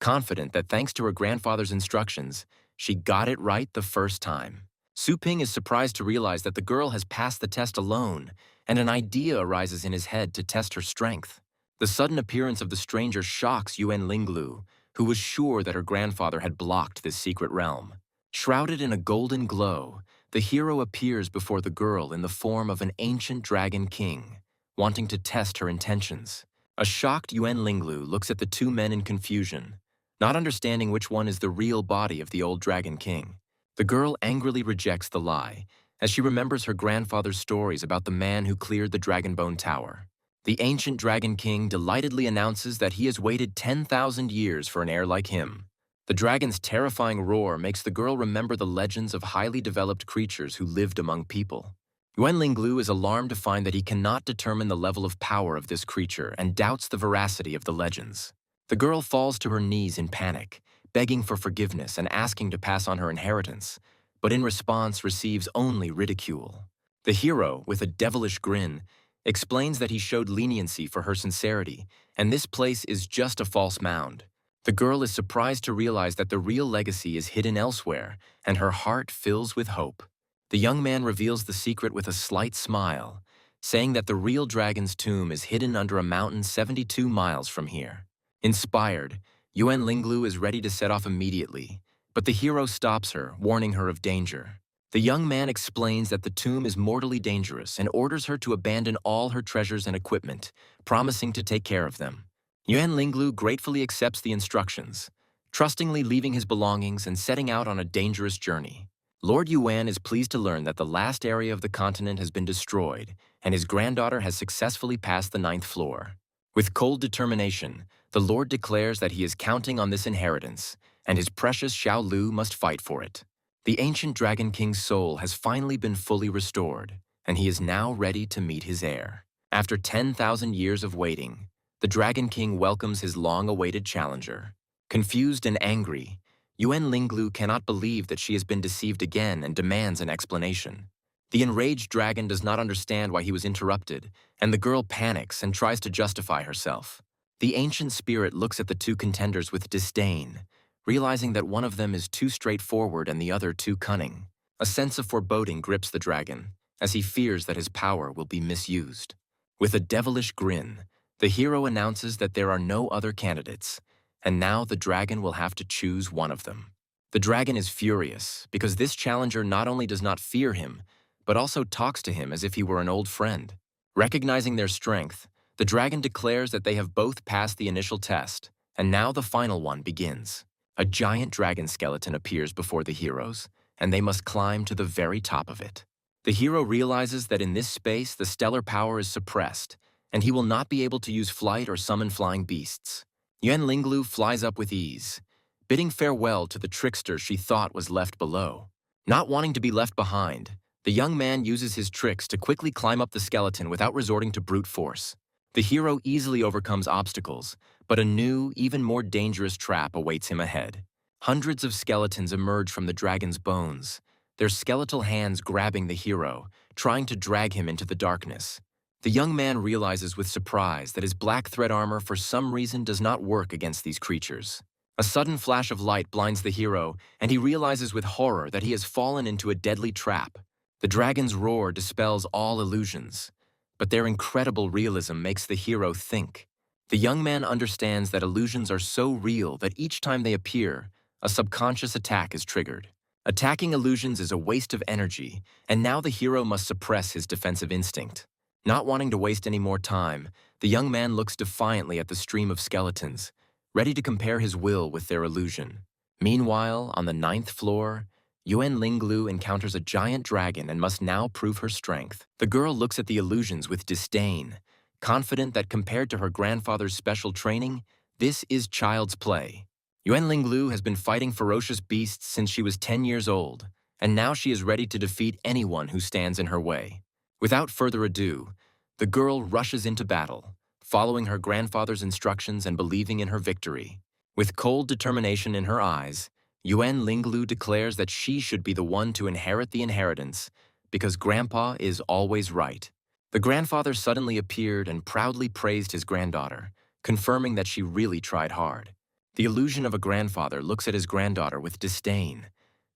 confident that thanks to her grandfather's instructions, she got it right the first time. Su Ping is surprised to realize that the girl has passed the test alone, and an idea arises in his head to test her strength. The sudden appearance of the stranger shocks Yuan Linglu, who was sure that her grandfather had blocked this secret realm. Shrouded in a golden glow, the hero appears before the girl in the form of an ancient dragon king, wanting to test her intentions. A shocked Yuan Linglu looks at the two men in confusion, not understanding which one is the real body of the old dragon king. The girl angrily rejects the lie, as she remembers her grandfather's stories about the man who cleared the Dragonbone Tower. The ancient Dragon King delightedly announces that he has waited 10,000 years for an heir like him. The dragon's terrifying roar makes the girl remember the legends of highly developed creatures who lived among people. Yuan Linglu is alarmed to find that he cannot determine the level of power of this creature and doubts the veracity of the legends. The girl falls to her knees in panic, begging for forgiveness and asking to pass on her inheritance, but in response receives only ridicule. The hero, with a devilish grin, explains that he showed leniency for her sincerity, and this place is just a false mound. The girl is surprised to realize that the real legacy is hidden elsewhere, and her heart fills with hope. The young man reveals the secret with a slight smile, saying that the real dragon's tomb is hidden under a mountain 72 miles from here. Inspired, Yuan Linglu is ready to set off immediately, but the hero stops her, warning her of danger. The young man explains that the tomb is mortally dangerous and orders her to abandon all her treasures and equipment, promising to take care of them. Yuan Linglu gratefully accepts the instructions, trustingly leaving his belongings and setting out on a dangerous journey. Lord Yuan is pleased to learn that the last area of the continent has been destroyed, and his granddaughter has successfully passed the 9th floor. With cold determination, the Lord declares that he is counting on this inheritance, and his precious Xiaolu must fight for it. The ancient Dragon King's soul has finally been fully restored, and he is now ready to meet his heir. After 10,000 years of waiting, the Dragon King welcomes his long-awaited challenger. Confused and angry, Yuan Linglu cannot believe that she has been deceived again and demands an explanation. The enraged dragon does not understand why he was interrupted, and the girl panics and tries to justify herself. The ancient spirit looks at the two contenders with disdain, realizing that one of them is too straightforward and the other too cunning. A sense of foreboding grips the dragon, as he fears that his power will be misused. With a devilish grin, the hero announces that there are no other candidates, and now the dragon will have to choose one of them. The dragon is furious, because this challenger not only does not fear him, but also talks to him as if he were an old friend. Recognizing their strength, the dragon declares that they have both passed the initial test, and now the final one begins. A giant dragon skeleton appears before the heroes, and they must climb to the very top of it. The hero realizes that in this space the stellar power is suppressed, and he will not be able to use flight or summon flying beasts. Yuan Linglu flies up with ease, bidding farewell to the trickster she thought was left below. Not wanting to be left behind, The young man uses his tricks to quickly climb up the skeleton without resorting to brute force. The hero easily overcomes obstacles, but a new, even more dangerous trap awaits him ahead. Hundreds of skeletons emerge from the dragon's bones, their skeletal hands grabbing the hero, trying to drag him into the darkness. The young man realizes with surprise that his black thread armor for some reason does not work against these creatures. A sudden flash of light blinds the hero, and he realizes with horror that he has fallen into a deadly trap. The dragon's roar dispels all illusions, but their incredible realism makes the hero think. The young man understands that illusions are so real that each time they appear, a subconscious attack is triggered. Attacking illusions is a waste of energy, and now the hero must suppress his defensive instinct. Not wanting to waste any more time, the young man looks defiantly at the stream of skeletons, ready to compare his will with their illusion. Meanwhile, on the 9th floor, Yuan Linglu encounters a giant dragon and must now prove her strength. The girl looks at the illusions with disdain, confident that compared to her grandfather's special training, this is child's play. Yuan Linglu has been fighting ferocious beasts since she was 10 years old, and now she is ready to defeat anyone who stands in her way. Without further ado, the girl rushes into battle, following her grandfather's instructions and believing in her victory. With cold determination in her eyes, Yuan Linglu declares that she should be the one to inherit the inheritance because Grandpa is always right. The grandfather suddenly appeared and proudly praised his granddaughter, confirming that she really tried hard. The illusion of a grandfather looks at his granddaughter with disdain,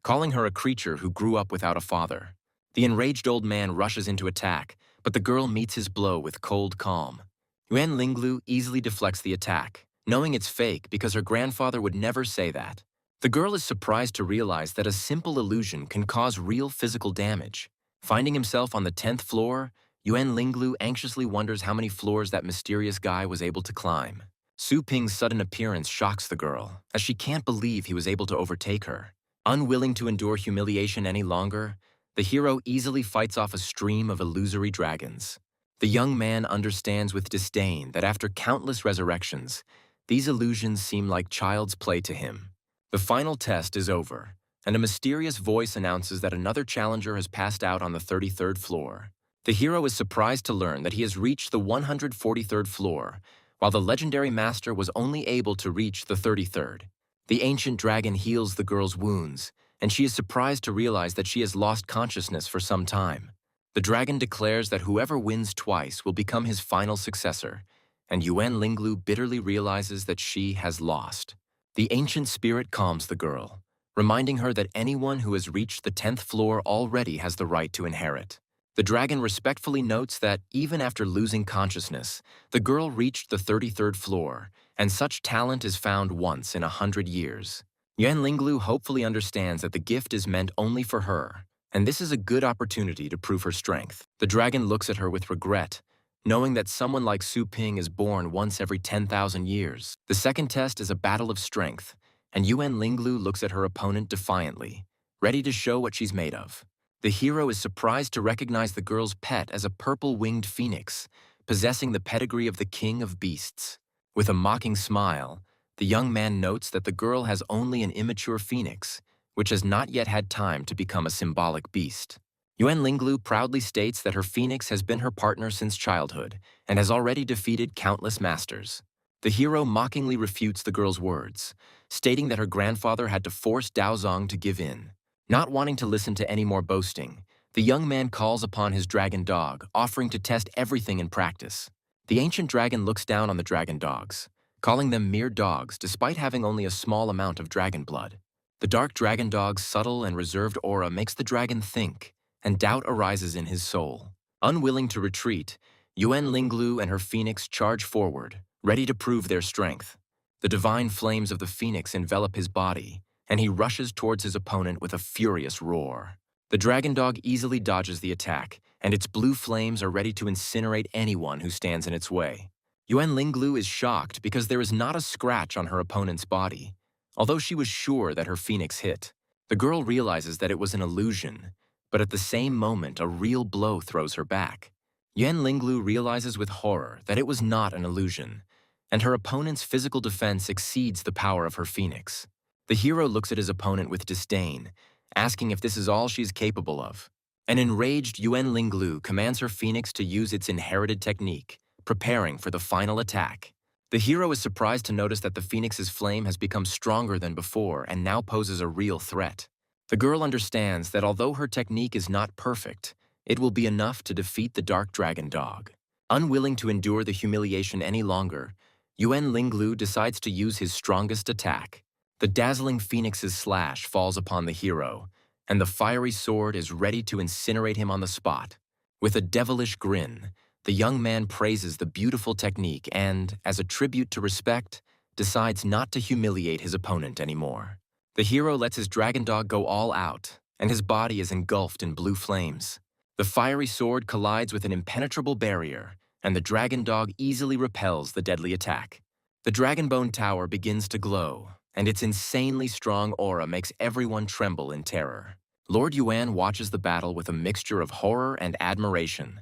calling her a creature who grew up without a father. The enraged old man rushes into attack, but the girl meets his blow with cold calm. Yuan Linglu easily deflects the attack, knowing it's fake because her grandfather would never say that. The girl is surprised to realize that a simple illusion can cause real physical damage. Finding himself on the 10th floor, Yuan Linglu anxiously wonders how many floors that mysterious guy was able to climb. Su Ping's sudden appearance shocks the girl, as she can't believe he was able to overtake her. Unwilling to endure humiliation any longer, the hero easily fights off a stream of illusory dragons. The young man understands with disdain that after countless resurrections, these illusions seem like child's play to him. The final test is over, and a mysterious voice announces that another challenger has passed out on the 33rd floor. The hero is surprised to learn that he has reached the 143rd floor, while the legendary master was only able to reach the 33rd. The ancient dragon heals the girl's wounds, and she is surprised to realize that she has lost consciousness for some time. The dragon declares that whoever wins twice will become his final successor, and Yuan Linglu bitterly realizes that she has lost. The ancient spirit calms the girl, reminding her that anyone who has reached the 10th floor already has the right to inherit. The dragon respectfully notes that even after losing consciousness, the girl reached the 33rd floor, and such talent is found once in 100 years. Yuan Linglu hopefully understands that the gift is meant only for her, and this is a good opportunity to prove her strength. The dragon looks at her with regret, knowing that someone like Su Ping is born once every 10,000 years. The second test is a battle of strength, and Yuan Linglu looks at her opponent defiantly, ready to show what she's made of. The hero is surprised to recognize the girl's pet as a purple-winged phoenix, possessing the pedigree of the king of beasts. With a mocking smile, the young man notes that the girl has only an immature phoenix, which has not yet had time to become a symbolic beast. Yuan Linglu proudly states that her phoenix has been her partner since childhood and has already defeated countless masters. The hero mockingly refutes the girl's words, stating that her grandfather had to force Daozong to give in. Not wanting to listen to any more boasting, the young man calls upon his dragon dog, offering to test everything in practice. The ancient dragon looks down on the dragon dogs, calling them mere dogs despite having only a small amount of dragon blood. The dark dragon dog's subtle and reserved aura makes the dragon think, and doubt arises in his soul. Unwilling to retreat, Yuan Linglu and her phoenix charge forward, ready to prove their strength. The divine flames of the phoenix envelop his body, and he rushes towards his opponent with a furious roar. The dragon dog easily dodges the attack, and its blue flames are ready to incinerate anyone who stands in its way. Yuan Linglu is shocked because there is not a scratch on her opponent's body, although she was sure that her phoenix hit. The girl realizes that it was an illusion, but at the same moment a real blow throws her back. Yuan Linglu realizes with horror that it was not an illusion, and her opponent's physical defense exceeds the power of her phoenix. The hero looks at his opponent with disdain, asking if this is all she is capable of. An enraged Yuan Linglu commands her phoenix to use its inherited technique, preparing for the final attack. The hero is surprised to notice that the phoenix's flame has become stronger than before and now poses a real threat. The girl understands that although her technique is not perfect, it will be enough to defeat the dark dragon dog. Unwilling to endure the humiliation any longer, Yuan Linglu decides to use his strongest attack. The dazzling phoenix's slash falls upon the hero, and the fiery sword is ready to incinerate him on the spot. With a devilish grin, the young man praises the beautiful technique and, as a tribute to respect, decides not to humiliate his opponent anymore. The hero lets his dragon dog go all out, and his body is engulfed in blue flames. The fiery sword collides with an impenetrable barrier, and the dragon dog easily repels the deadly attack. The Dragonbone Tower begins to glow, and its insanely strong aura makes everyone tremble in terror. Lord Yuan watches the battle with a mixture of horror and admiration,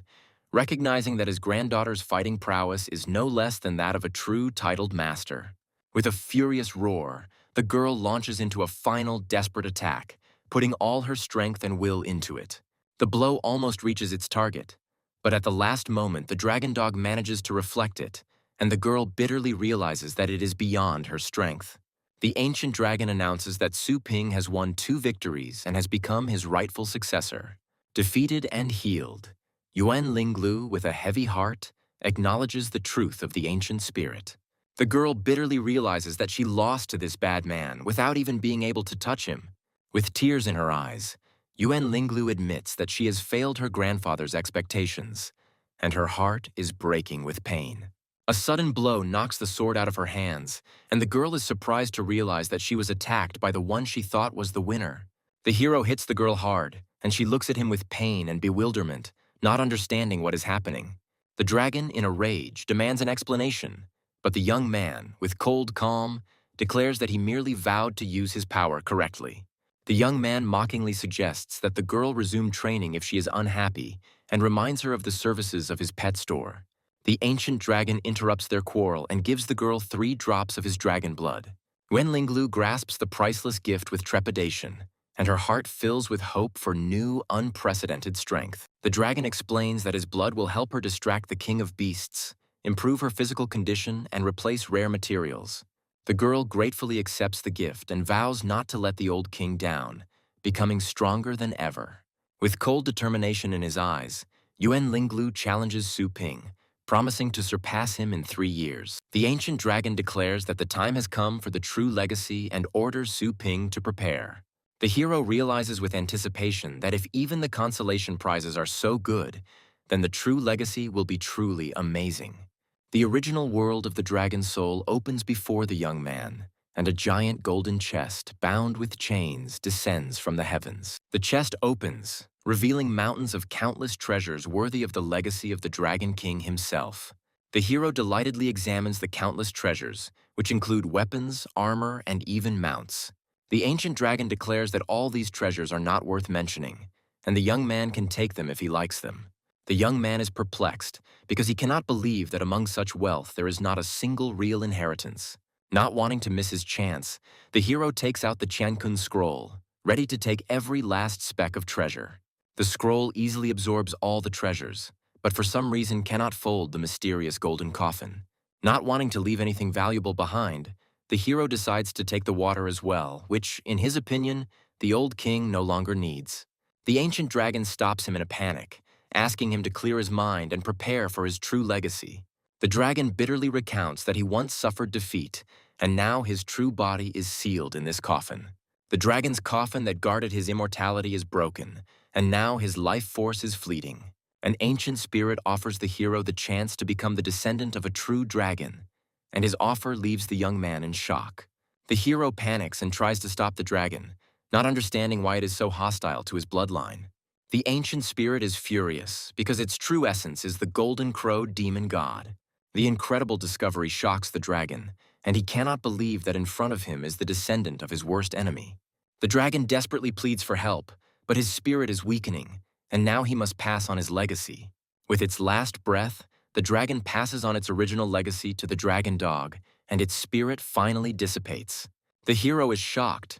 recognizing that his granddaughter's fighting prowess is no less than that of a true titled master. With a furious roar, the girl launches into a final desperate attack, putting all her strength and will into it. The blow almost reaches its target, but at the last moment the dragon dog manages to reflect it, and the girl bitterly realizes that it is beyond her strength. The ancient dragon announces that Su Ping has won 2 victories and has become his rightful successor. Defeated and healed, Yuan Linglu, with a heavy heart, acknowledges the truth of the ancient spirit. The girl bitterly realizes that she lost to this bad man without even being able to touch him. With tears in her eyes, Yuan Linglu admits that she has failed her grandfather's expectations, and her heart is breaking with pain. A sudden blow knocks the sword out of her hands, and the girl is surprised to realize that she was attacked by the one she thought was the winner. The hero hits the girl hard, and she looks at him with pain and bewilderment, not understanding what is happening. The dragon, in a rage, demands an explanation, but the young man, with cold calm, declares that he merely vowed to use his power correctly. The young man mockingly suggests that the girl resume training if she is unhappy, and reminds her of the services of his pet store. The ancient dragon interrupts their quarrel and gives the girl 3 drops of his dragon blood. Yuan Linglu grasps the priceless gift with trepidation, and her heart fills with hope for new, unprecedented strength. The dragon explains that his blood will help her distract the king of beasts, improve her physical condition, and replace rare materials. The girl gratefully accepts the gift and vows not to let the old king down, becoming stronger than ever. With cold determination in his eyes, Yuan Linglu challenges Su Ping, promising to surpass him in 3 years. The ancient dragon declares that the time has come for the true legacy and orders Su Ping to prepare. The hero realizes with anticipation that if even the consolation prizes are so good, then the true legacy will be truly amazing. The original world of the dragon soul opens before the young man, and a giant golden chest bound with chains descends from the heavens. The chest opens, revealing mountains of countless treasures worthy of the legacy of the Dragon King himself. The hero delightedly examines the countless treasures, which include weapons, armor, and even mounts. The ancient dragon declares that all these treasures are not worth mentioning, and the young man can take them if he likes them. The young man is perplexed because he cannot believe that among such wealth there is not a single real inheritance. Not wanting to miss his chance, the hero takes out the Qiankun scroll, ready to take every last speck of treasure. The scroll easily absorbs all the treasures, but for some reason cannot fold the mysterious golden coffin. Not wanting to leave anything valuable behind, the hero decides to take the water as well, which, in his opinion, the old king no longer needs. The ancient dragon stops him in a panic, asking him to clear his mind and prepare for his true legacy. The dragon bitterly recounts that he once suffered defeat, and now his true body is sealed in this coffin. The dragon's coffin that guarded his immortality is broken, and now his life force is fleeting. An ancient spirit offers the hero the chance to become the descendant of a true dragon, and his offer leaves the young man in shock. The hero panics and tries to stop the dragon, not understanding why it is so hostile to his bloodline. The ancient spirit is furious because its true essence is the golden crow demon god. The incredible discovery shocks the dragon, and he cannot believe that in front of him is the descendant of his worst enemy. The dragon desperately pleads for help, but his spirit is weakening, and now he must pass on his legacy. With its last breath, the dragon passes on its original legacy to the dragon dog, and its spirit finally dissipates. The hero is shocked,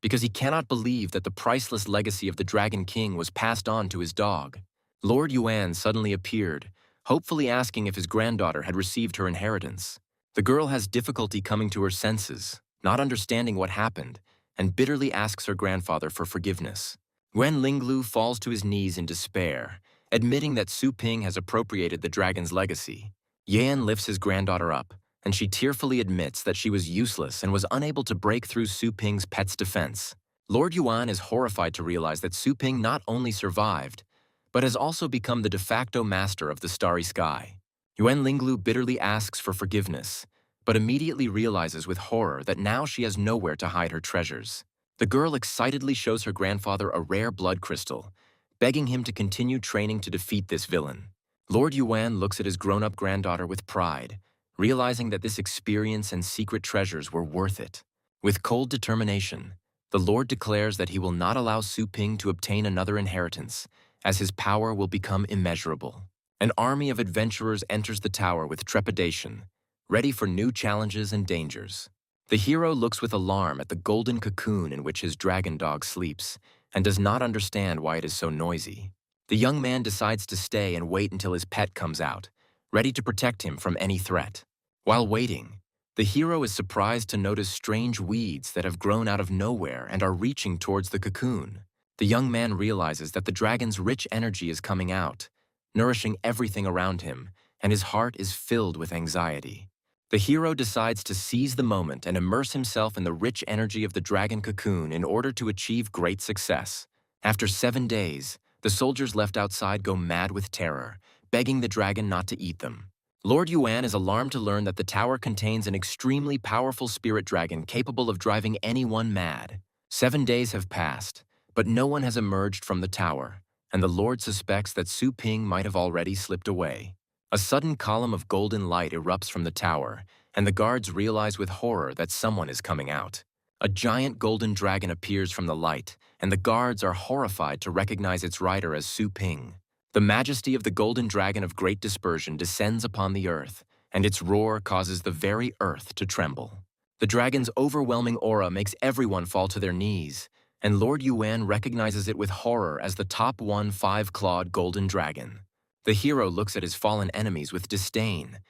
because he cannot believe that the priceless legacy of the Dragon King was passed on to his dog. Lord Yuan suddenly appeared, hopefully asking if his granddaughter had received her inheritance. The girl has difficulty coming to her senses, not understanding what happened, and bitterly asks her grandfather for forgiveness. Wen Linglu falls to his knees in despair, admitting that Su Ping has appropriated the dragon's legacy. Yan lifts his granddaughter up, and she tearfully admits that she was useless and was unable to break through Su Ping's pet's defense. Lord Yuan is horrified to realize that Su Ping not only survived, but has also become the de facto master of the starry sky. Yuan Linglu bitterly asks for forgiveness, but immediately realizes with horror that now she has nowhere to hide her treasures. The girl excitedly shows her grandfather a rare blood crystal, begging him to continue training to defeat this villain. Lord Yuan looks at his grown-up granddaughter with pride, realizing that this experience and secret treasures were worth it. With cold determination, the Lord declares that he will not allow Su Ping to obtain another inheritance, as his power will become immeasurable. An army of adventurers enters the tower with trepidation, ready for new challenges and dangers. The hero looks with alarm at the golden cocoon in which his dragon dog sleeps, and does not understand why it is so noisy. The young man decides to stay and wait until his pet comes out, ready to protect him from any threat. While waiting, the hero is surprised to notice strange weeds that have grown out of nowhere and are reaching towards the cocoon. The young man realizes that the dragon's rich energy is coming out, nourishing everything around him, and his heart is filled with anxiety. The hero decides to seize the moment and immerse himself in the rich energy of the dragon cocoon in order to achieve great success. After 7 days, the soldiers left outside go mad with terror, begging the dragon not to eat them. Lord Yuan is alarmed to learn that the tower contains an extremely powerful spirit dragon capable of driving anyone mad. 7 days have passed, but no one has emerged from the tower, and the Lord suspects that Su Ping might have already slipped away. A sudden column of golden light erupts from the tower, and the guards realize with horror that someone is coming out. A giant golden dragon appears from the light, and the guards are horrified to recognize its rider as Su Ping. The majesty of the golden dragon of great dispersion descends upon the earth, and its roar causes the very earth to tremble. The dragon's overwhelming aura makes everyone fall to their knees, and Lord Yuan recognizes it with horror as the top 5-clawed golden dragon. The hero looks at his fallen enemies with disdain,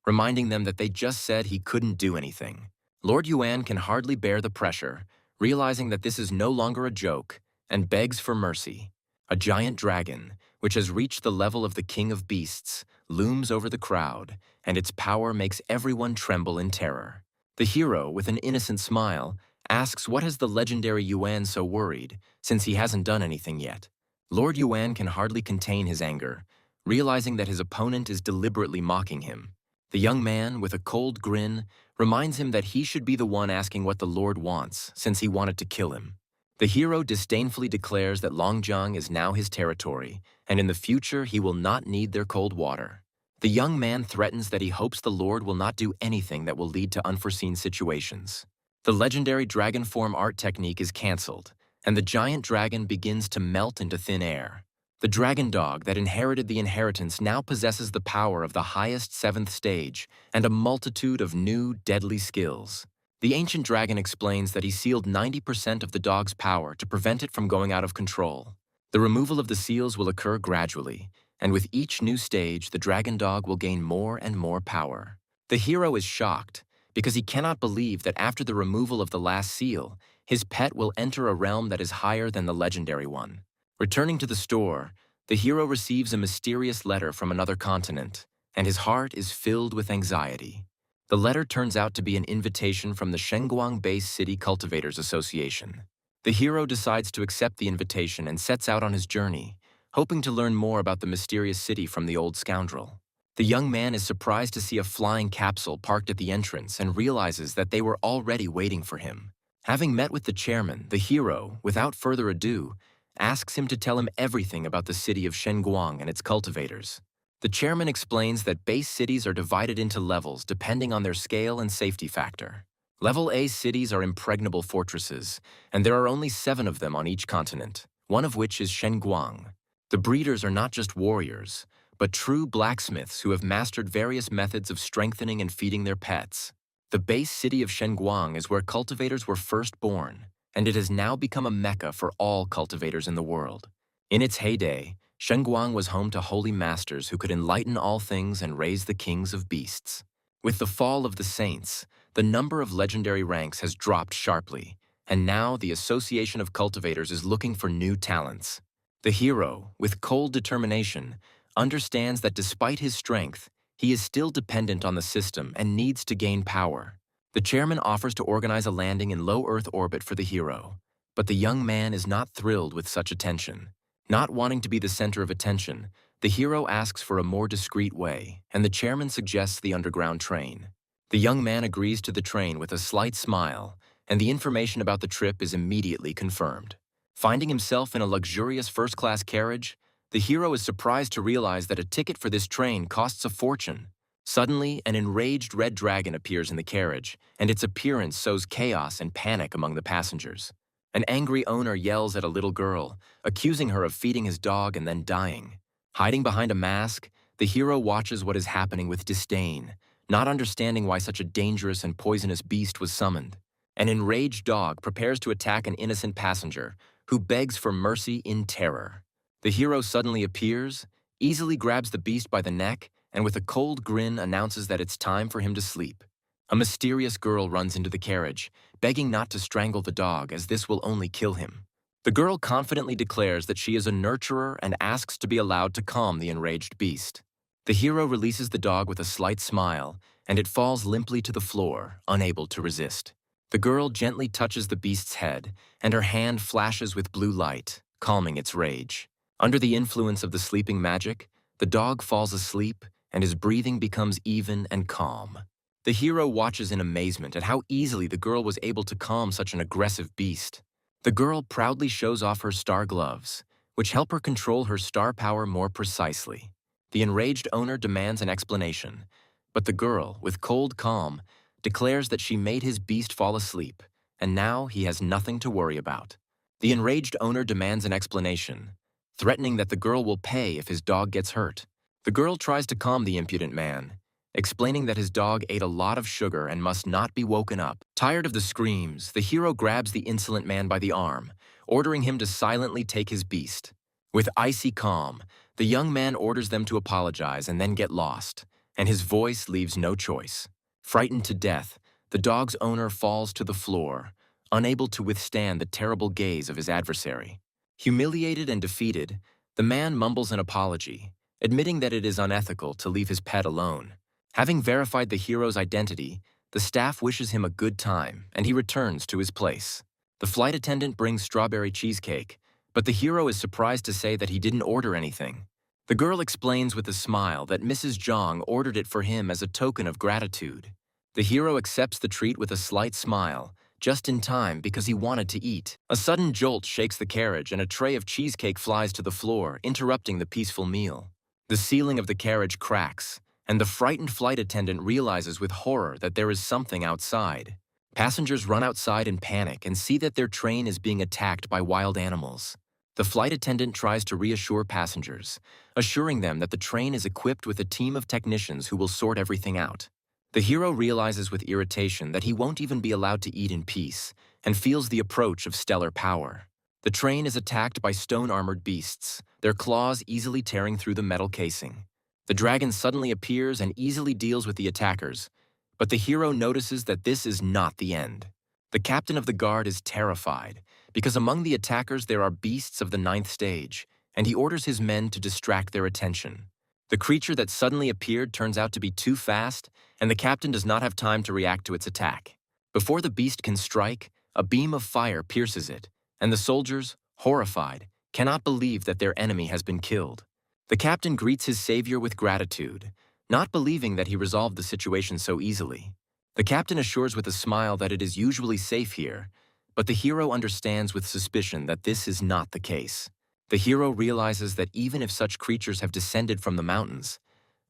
reminding them that they just said he couldn't do anything. Lord Yuan can hardly bear the pressure, realizing that this is no longer a joke, and begs for mercy. A giant dragon, which has reached the level of the king of beasts, looms over the crowd, and its power makes everyone tremble in terror. The hero, with an innocent smile, asks what has the legendary Yuan so worried, since he hasn't done anything yet. Lord Yuan can hardly contain his anger, realizing that his opponent is deliberately mocking him. The young man, with a cold grin, reminds him that he should be the one asking what the Lord wants, since he wanted to kill him. The hero disdainfully declares that Longjiang is now his territory, and in the future he will not need their cold water. The young man threatens that he hopes the Lord will not do anything that will lead to unforeseen situations. The legendary dragon form art technique is cancelled, and the giant dragon begins to melt into thin air. The dragon dog that inherited the inheritance now possesses the power of the highest 7th stage and a multitude of new, deadly skills. The ancient dragon explains that he sealed 90% of the dog's power to prevent it from going out of control. The removal of the seals will occur gradually, and with each new stage, the dragon dog will gain more and more power. The hero is shocked because he cannot believe that after the removal of the last seal, his pet will enter a realm that is higher than the legendary one. Returning to the store, the hero receives a mysterious letter from another continent, and his heart is filled with anxiety. The letter turns out to be an invitation from the Shenzhuang-based City Cultivators Association. The hero decides to accept the invitation and sets out on his journey, hoping to learn more about the mysterious city from the old scoundrel. The young man is surprised to see a flying capsule parked at the entrance and realizes that they were already waiting for him. Having met with the chairman, the hero, without further ado, asks him to tell him everything about the city of Shenzhuang and its cultivators. The chairman explains that base cities are divided into levels depending on their scale and safety factor. Level A cities are impregnable fortresses, and there are only 7 of them on each continent, one of which is Shenzhuang. The breeders are not just warriors, but true blacksmiths who have mastered various methods of strengthening and feeding their pets. The base city of Shenzhuang is where cultivators were first born, and it has now become a mecca for all cultivators in the world. In its heyday, Shengguang was home to holy masters who could enlighten all things and raise the kings of beasts. With the fall of the saints, the number of legendary ranks has dropped sharply, and now the Association of Cultivators is looking for new talents. The hero, with cold determination, understands that despite his strength, he is still dependent on the system and needs to gain power. The chairman offers to organize a landing in low Earth orbit for the hero, but the young man is not thrilled with such attention. Not wanting to be the center of attention, the hero asks for a more discreet way, and the chairman suggests the underground train. The young man agrees to the train with a slight smile, and the information about the trip is immediately confirmed. Finding himself in a luxurious first-class carriage, the hero is surprised to realize that a ticket for this train costs a fortune. Suddenly, an enraged red dragon appears in the carriage, and its appearance sows chaos and panic among the passengers. An angry owner yells at a little girl, accusing her of feeding his dog and then dying. Hiding behind a mask, the hero watches what is happening with disdain, not understanding why such a dangerous and poisonous beast was summoned. An enraged dog prepares to attack an innocent passenger, who begs for mercy in terror. The hero suddenly appears, easily grabs the beast by the neck, and with a cold grin announces that it's time for him to sleep. A mysterious girl runs into the carriage, begging not to strangle the dog as this will only kill him. The girl confidently declares that she is a nurturer and asks to be allowed to calm the enraged beast. The hero releases the dog with a slight smile, and it falls limply to the floor, unable to resist. The girl gently touches the beast's head, and her hand flashes with blue light, calming its rage. Under the influence of the sleeping magic, the dog falls asleep, and his breathing becomes even and calm. The hero watches in amazement at how easily the girl was able to calm such an aggressive beast. The girl proudly shows off her star gloves, which help her control her star power more precisely. The enraged owner demands an explanation, but the girl, with cold calm, declares that she made his beast fall asleep, and now he has nothing to worry about. The enraged owner demands an explanation, threatening that the girl will pay if his dog gets hurt. The girl tries to calm the impudent man, explaining that his dog ate a lot of sugar and must not be woken up. Tired of the screams, the hero grabs the insolent man by the arm, ordering him to silently take his beast. With icy calm, the young man orders them to apologize and then get lost, and his voice leaves no choice. Frightened to death, the dog's owner falls to the floor, unable to withstand the terrible gaze of his adversary. Humiliated and defeated, the man mumbles an apology, admitting that it is unethical to leave his pet alone. Having verified the hero's identity, the staff wishes him a good time, and he returns to his place. The flight attendant brings strawberry cheesecake, but the hero is surprised to say that he didn't order anything. The girl explains with a smile that Mrs. Zhang ordered it for him as a token of gratitude. The hero accepts the treat with a slight smile, just in time because he wanted to eat. A sudden jolt shakes the carriage and a tray of cheesecake flies to the floor, interrupting the peaceful meal. The ceiling of the carriage cracks, and the frightened flight attendant realizes with horror that there is something outside. Passengers run outside in panic and see that their train is being attacked by wild animals. The flight attendant tries to reassure passengers, assuring them that the train is equipped with a team of technicians who will sort everything out. The hero realizes with irritation that he won't even be allowed to eat in peace, and feels the approach of stellar power. The train is attacked by stone-armored beasts, their claws easily tearing through the metal casing. The dragon suddenly appears and easily deals with the attackers, but the hero notices that this is not the end. The captain of the guard is terrified, because among the attackers there are beasts of the 9th stage, and he orders his men to distract their attention. The creature that suddenly appeared turns out to be too fast, and the captain does not have time to react to its attack. Before the beast can strike, a beam of fire pierces it, and the soldiers, horrified, cannot believe that their enemy has been killed. The captain greets his savior with gratitude, not believing that he resolved the situation so easily. The captain assures with a smile that it is usually safe here, but the hero understands with suspicion that this is not the case. The hero realizes that even if such creatures have descended from the mountains,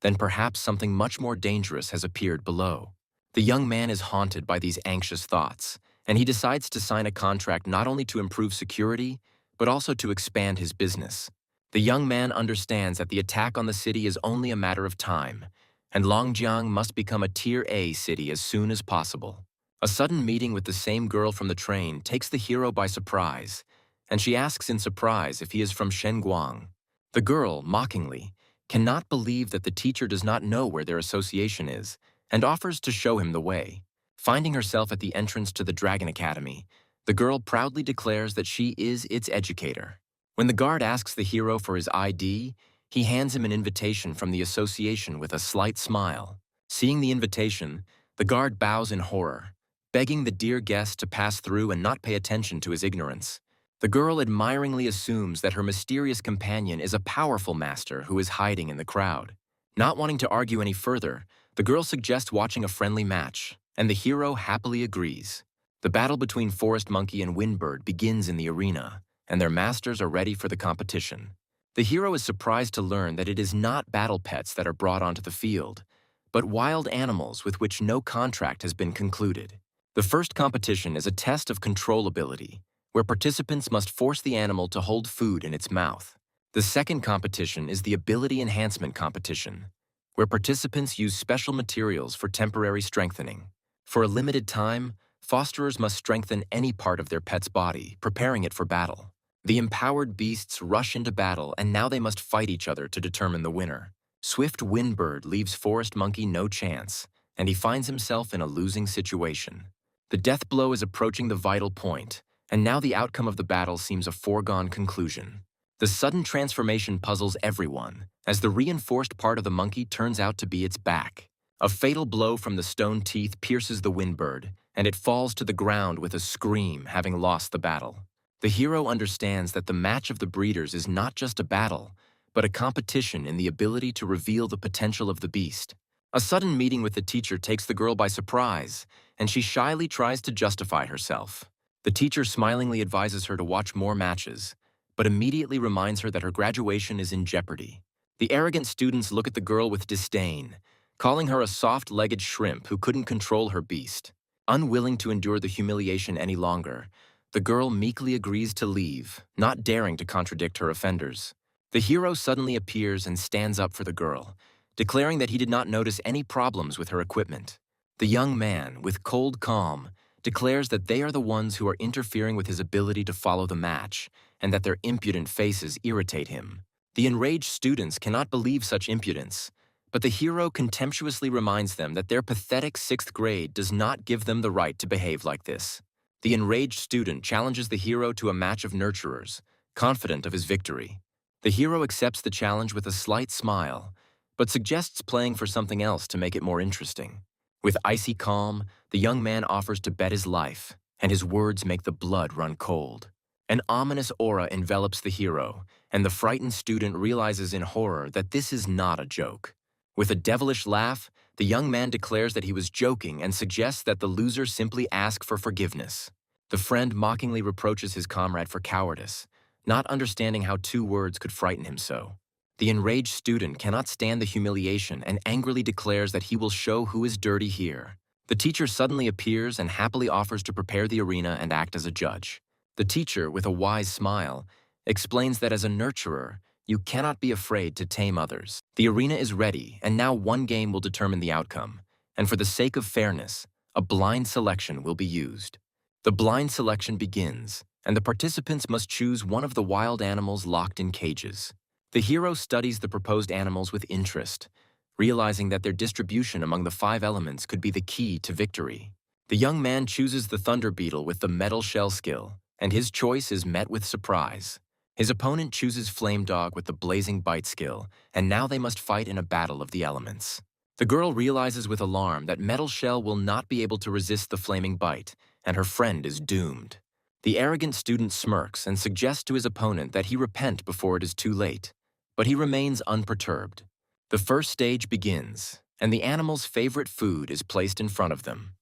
then perhaps something much more dangerous has appeared below. The young man is haunted by these anxious thoughts, and he decides to sign a contract not only to improve security, but also to expand his business. The young man understands that the attack on the city is only a matter of time, and Longjiang must become a Tier A city as soon as possible. A sudden meeting with the same girl from the train takes the hero by surprise, and she asks in surprise if he is from Shenguang. The girl, mockingly, cannot believe that the teacher does not know where their association is, and offers to show him the way. Finding herself at the entrance to the Dragon Academy, the girl proudly declares that she is its educator. When the guard asks the hero for his ID, he hands him an invitation from the association with a slight smile. Seeing the invitation, the guard bows in horror, begging the dear guest to pass through and not pay attention to his ignorance. The girl admiringly assumes that her mysterious companion is a powerful master who is hiding in the crowd. Not wanting to argue any further, the girl suggests watching a friendly match, and the hero happily agrees. The battle between Forest Monkey and Windbird begins in the arena, and their masters are ready for the competition. The hero is surprised to learn that it is not battle pets that are brought onto the field, but wild animals with which no contract has been concluded. The first competition is a test of controllability, where participants must force the animal to hold food in its mouth. The second competition is the ability enhancement competition, where participants use special materials for temporary strengthening. For a limited time, fosterers must strengthen any part of their pet's body, preparing it for battle. The empowered beasts rush into battle, and now they must fight each other to determine the winner. Swift Windbird leaves Forest Monkey no chance, and he finds himself in a losing situation. The death blow is approaching the vital point, and now the outcome of the battle seems a foregone conclusion. The sudden transformation puzzles everyone, as the reinforced part of the monkey turns out to be its back. A fatal blow from the stone teeth pierces the Windbird, and it falls to the ground with a scream, having lost the battle. The hero understands that the match of the breeders is not just a battle, but a competition in the ability to reveal the potential of the beast. A sudden meeting with the teacher takes the girl by surprise, and she shyly tries to justify herself. The teacher smilingly advises her to watch more matches, but immediately reminds her that her graduation is in jeopardy. The arrogant students look at the girl with disdain, calling her a soft-legged shrimp who couldn't control her beast. Unwilling to endure the humiliation any longer, the girl meekly agrees to leave, not daring to contradict her offenders. The hero suddenly appears and stands up for the girl, declaring that he did not notice any problems with her equipment. The young man, with cold calm, declares that they are the ones who are interfering with his ability to follow the match, and that their impudent faces irritate him. The enraged students cannot believe such impudence, but the hero contemptuously reminds them that their pathetic 6th grade does not give them the right to behave like this. The enraged student challenges the hero to a match of nurturers, confident of his victory. The hero accepts the challenge with a slight smile, but suggests playing for something else to make it more interesting. With icy calm, the young man offers to bet his life, and his words make the blood run cold. An ominous aura envelops the hero, and the frightened student realizes in horror that this is not a joke. With a devilish laugh, the young man declares that he was joking and suggests that the loser simply ask for forgiveness. The friend mockingly reproaches his comrade for cowardice, not understanding how 2 words could frighten him so. The enraged student cannot stand the humiliation and angrily declares that he will show who is dirty here. The teacher suddenly appears and happily offers to prepare the arena and act as a judge. The teacher, with a wise smile, explains that as a nurturer, you cannot be afraid to tame others. The arena is ready, and now one game will determine the outcome, and for the sake of fairness, a blind selection will be used. The blind selection begins, and the participants must choose one of the wild animals locked in cages. The hero studies the proposed animals with interest, realizing that their distribution among the 5 elements could be the key to victory. The young man chooses the thunder beetle with the metal shell skill, and his choice is met with surprise. His opponent chooses Flame Dog with the blazing bite skill, and now they must fight in a battle of the elements. The girl realizes with alarm that Metal Shell will not be able to resist the flaming bite, and her friend is doomed. The arrogant student smirks and suggests to his opponent that he repent before it is too late, but he remains unperturbed. The first stage begins, and the animal's favorite food is placed in front of them.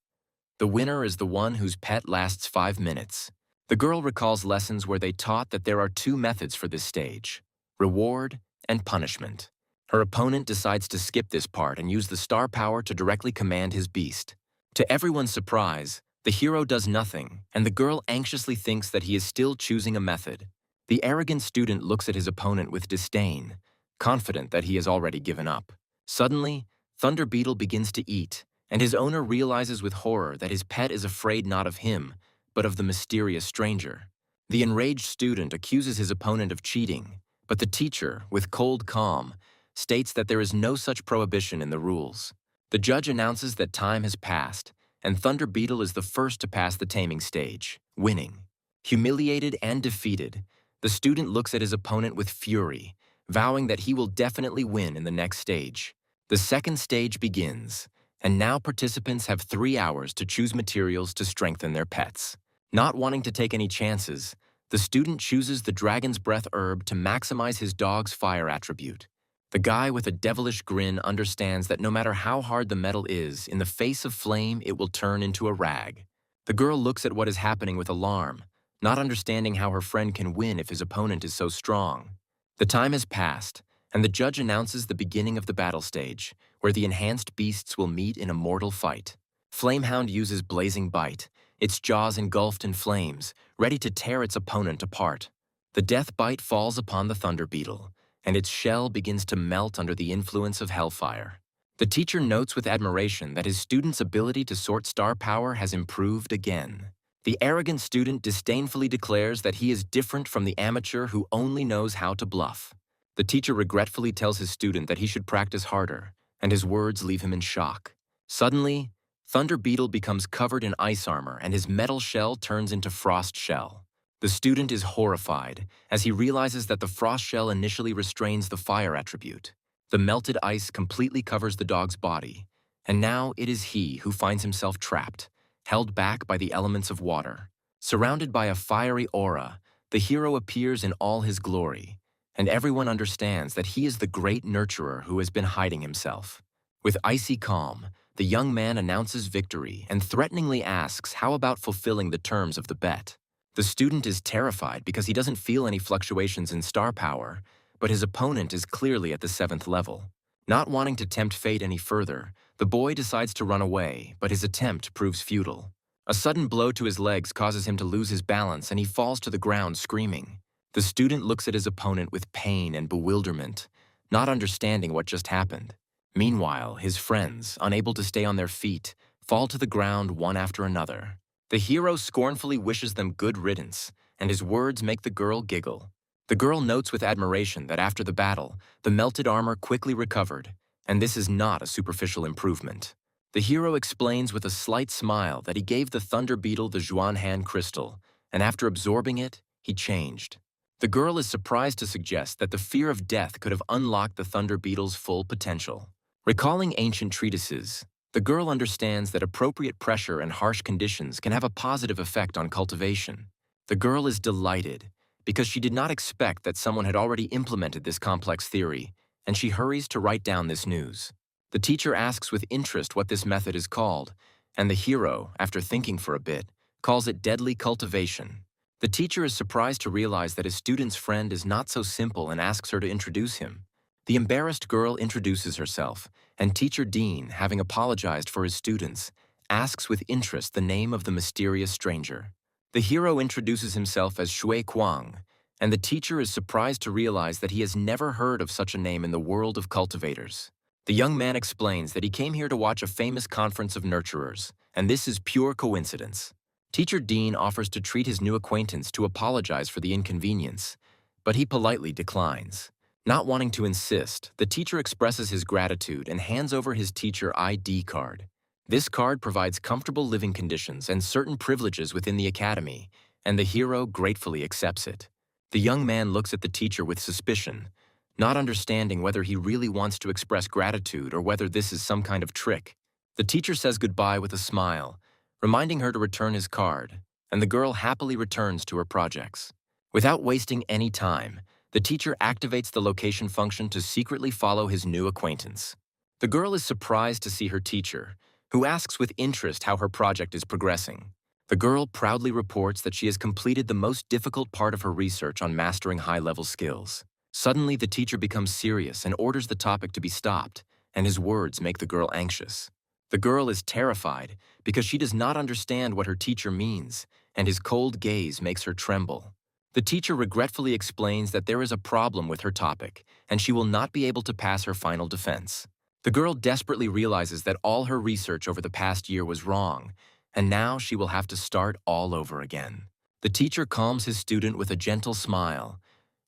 The winner is the one whose pet lasts 5 minutes. The girl recalls lessons where they taught that there are 2 methods for this stage: reward and punishment. Her opponent decides to skip this part and use the star power to directly command his beast. To everyone's surprise, the hero does nothing, and the girl anxiously thinks that he is still choosing a method. The arrogant student looks at his opponent with disdain, confident that he has already given up. Suddenly, Thunder Beetle begins to eat, and his owner realizes with horror that his pet is afraid not of him, but of the mysterious stranger. The enraged student accuses his opponent of cheating, but the teacher, with cold calm, states that there is no such prohibition in the rules. The judge announces that time has passed, and Thunder Beetle is the first to pass the taming stage, winning. Humiliated and defeated, the student looks at his opponent with fury, vowing that he will definitely win in the next stage. The second stage begins, and now participants have 3 hours to choose materials to strengthen their pets. Not wanting to take any chances, the student chooses the Dragon's Breath herb to maximize his dog's fire attribute. The guy with a devilish grin understands that no matter how hard the metal is, in the face of flame it will turn into a rag. The girl looks at what is happening with alarm, not understanding how her friend can win if his opponent is so strong. The time has passed, and the judge announces the beginning of the battle stage, where the enhanced beasts will meet in a mortal fight. Flamehound uses Blazing Bite, its jaws engulfed in flames, ready to tear its opponent apart. The death bite falls upon the Thunder Beetle, and its shell begins to melt under the influence of hellfire. The teacher notes with admiration that his student's ability to sort star power has improved again. The arrogant student disdainfully declares that he is different from the amateur who only knows how to bluff. The teacher regretfully tells his student that he should practice harder, and his words leave him in shock. Suddenly, Thunder Beetle becomes covered in ice armor and his metal shell turns into frost shell. The student is horrified as he realizes that the frost shell initially restrains the fire attribute. The melted ice completely covers the dog's body, and now it is he who finds himself trapped, held back by the elements of water. Surrounded by a fiery aura, the hero appears in all his glory, and everyone understands that he is the great nurturer who has been hiding himself. With icy calm, the young man announces victory and threateningly asks how about fulfilling the terms of the bet. The student is terrified because he doesn't feel any fluctuations in star power, but his opponent is clearly at the 7th level. Not wanting to tempt fate any further, the boy decides to run away, but his attempt proves futile. A sudden blow to his legs causes him to lose his balance and he falls to the ground screaming. The student looks at his opponent with pain and bewilderment, not understanding what just happened. Meanwhile, his friends, unable to stay on their feet, fall to the ground one after another. The hero scornfully wishes them good riddance, and his words make the girl giggle. The girl notes with admiration that after the battle, the melted armor quickly recovered, and this is not a superficial improvement. The hero explains with a slight smile that he gave the Thunder Beetle the Juan-Han crystal, and after absorbing it, he changed. The girl is surprised to suggest that the fear of death could have unlocked the Thunder Beetle's full potential. Recalling ancient treatises, the girl understands that appropriate pressure and harsh conditions can have a positive effect on cultivation. The girl is delighted because she did not expect that someone had already implemented this complex theory, and she hurries to write down this news. The teacher asks with interest what this method is called, and the hero, after thinking for a bit, calls it deadly cultivation. The teacher is surprised to realize that his student's friend is not so simple and asks her to introduce him. The embarrassed girl introduces herself, and Teacher Dean, having apologized for his students, asks with interest the name of the mysterious stranger. The hero introduces himself as Shui Kuang, and the teacher is surprised to realize that he has never heard of such a name in the world of cultivators. The young man explains that he came here to watch a famous conference of nurturers, and this is pure coincidence. Teacher Dean offers to treat his new acquaintance to apologize for the inconvenience, but he politely declines. Not wanting to insist, the teacher expresses his gratitude and hands over his teacher ID card. This card provides comfortable living conditions and certain privileges within the academy, and the hero gratefully accepts it. The young man looks at the teacher with suspicion, not understanding whether he really wants to express gratitude or whether this is some kind of trick. The teacher says goodbye with a smile, reminding her to return his card, and the girl happily returns to her projects. Without wasting any time, the teacher activates the location function to secretly follow his new acquaintance. The girl is surprised to see her teacher, who asks with interest how her project is progressing. The girl proudly reports that she has completed the most difficult part of her research on mastering high-level skills. Suddenly, the teacher becomes serious and orders the topic to be stopped, and his words make the girl anxious. The girl is terrified because she does not understand what her teacher means, and his cold gaze makes her tremble. The teacher regretfully explains that there is a problem with her topic, and she will not be able to pass her final defense. The girl desperately realizes that all her research over the past year was wrong, and now she will have to start all over again. The teacher calms his student with a gentle smile,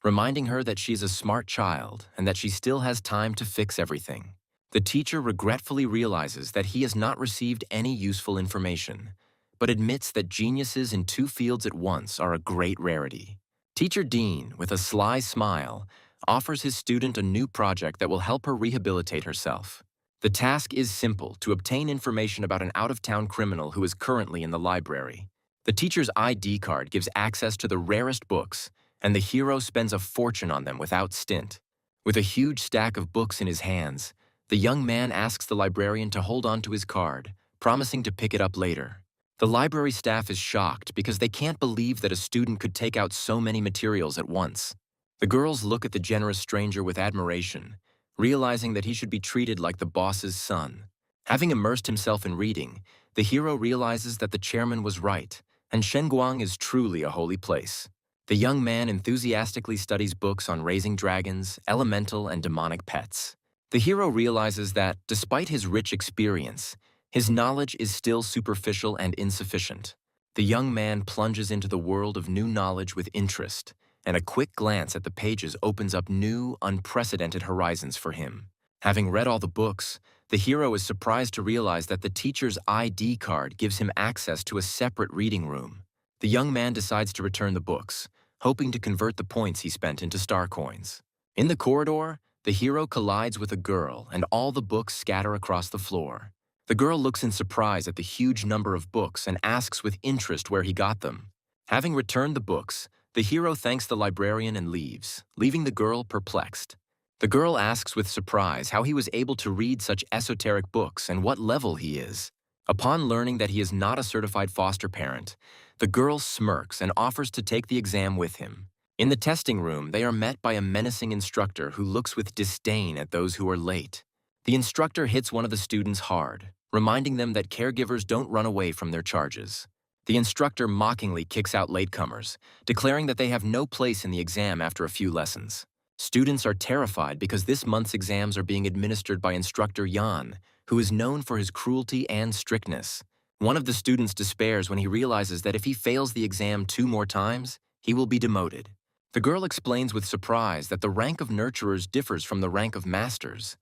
reminding her that she's a smart child and that she still has time to fix everything. The teacher regretfully realizes that he has not received any useful information, but admits that geniuses in two fields at once are a great rarity. Teacher Dean, with a sly smile, offers his student a new project that will help her rehabilitate herself. The task is simple: to obtain information about an out-of-town criminal who is currently in the library. The teacher's ID card gives access to the rarest books, and the hero spends a fortune on them without stint. With a huge stack of books in his hands, the young man asks the librarian to hold on to his card, promising to pick it up later. The library staff is shocked because they can't believe that a student could take out so many materials at once. The girls look at the generous stranger with admiration, realizing that he should be treated like the boss's son. Having immersed himself in reading, the hero realizes that the chairman was right, and Shenguang is truly a holy place. The young man enthusiastically studies books on raising dragons, elemental, and demonic pets. The hero realizes that, despite his rich experience, his knowledge is still superficial and insufficient. The young man plunges into the world of new knowledge with interest, and a quick glance at the pages opens up new, unprecedented horizons for him. Having read all the books, the hero is surprised to realize that the teacher's ID card gives him access to a separate reading room. The young man decides to return the books, hoping to convert the points he spent into star coins. In the corridor, the hero collides with a girl, and all the books scatter across the floor. The girl looks in surprise at the huge number of books and asks with interest where he got them. Having returned the books, the hero thanks the librarian and leaves, leaving the girl perplexed. The girl asks with surprise how he was able to read such esoteric books and what level he is. Upon learning that he is not a certified foster parent, the girl smirks and offers to take the exam with him. In the testing room, they are met by a menacing instructor who looks with disdain at those who are late. The instructor hits one of the students hard, reminding them that caregivers don't run away from their charges. The instructor mockingly kicks out latecomers, declaring that they have no place in the exam after a few lessons. Students are terrified because this month's exams are being administered by instructor Yan, who is known for his cruelty and strictness. One of the students despairs when he realizes that if he fails the exam 2 more times, he will be demoted. The girl explains with surprise that the rank of nurturers differs from the rank of masters,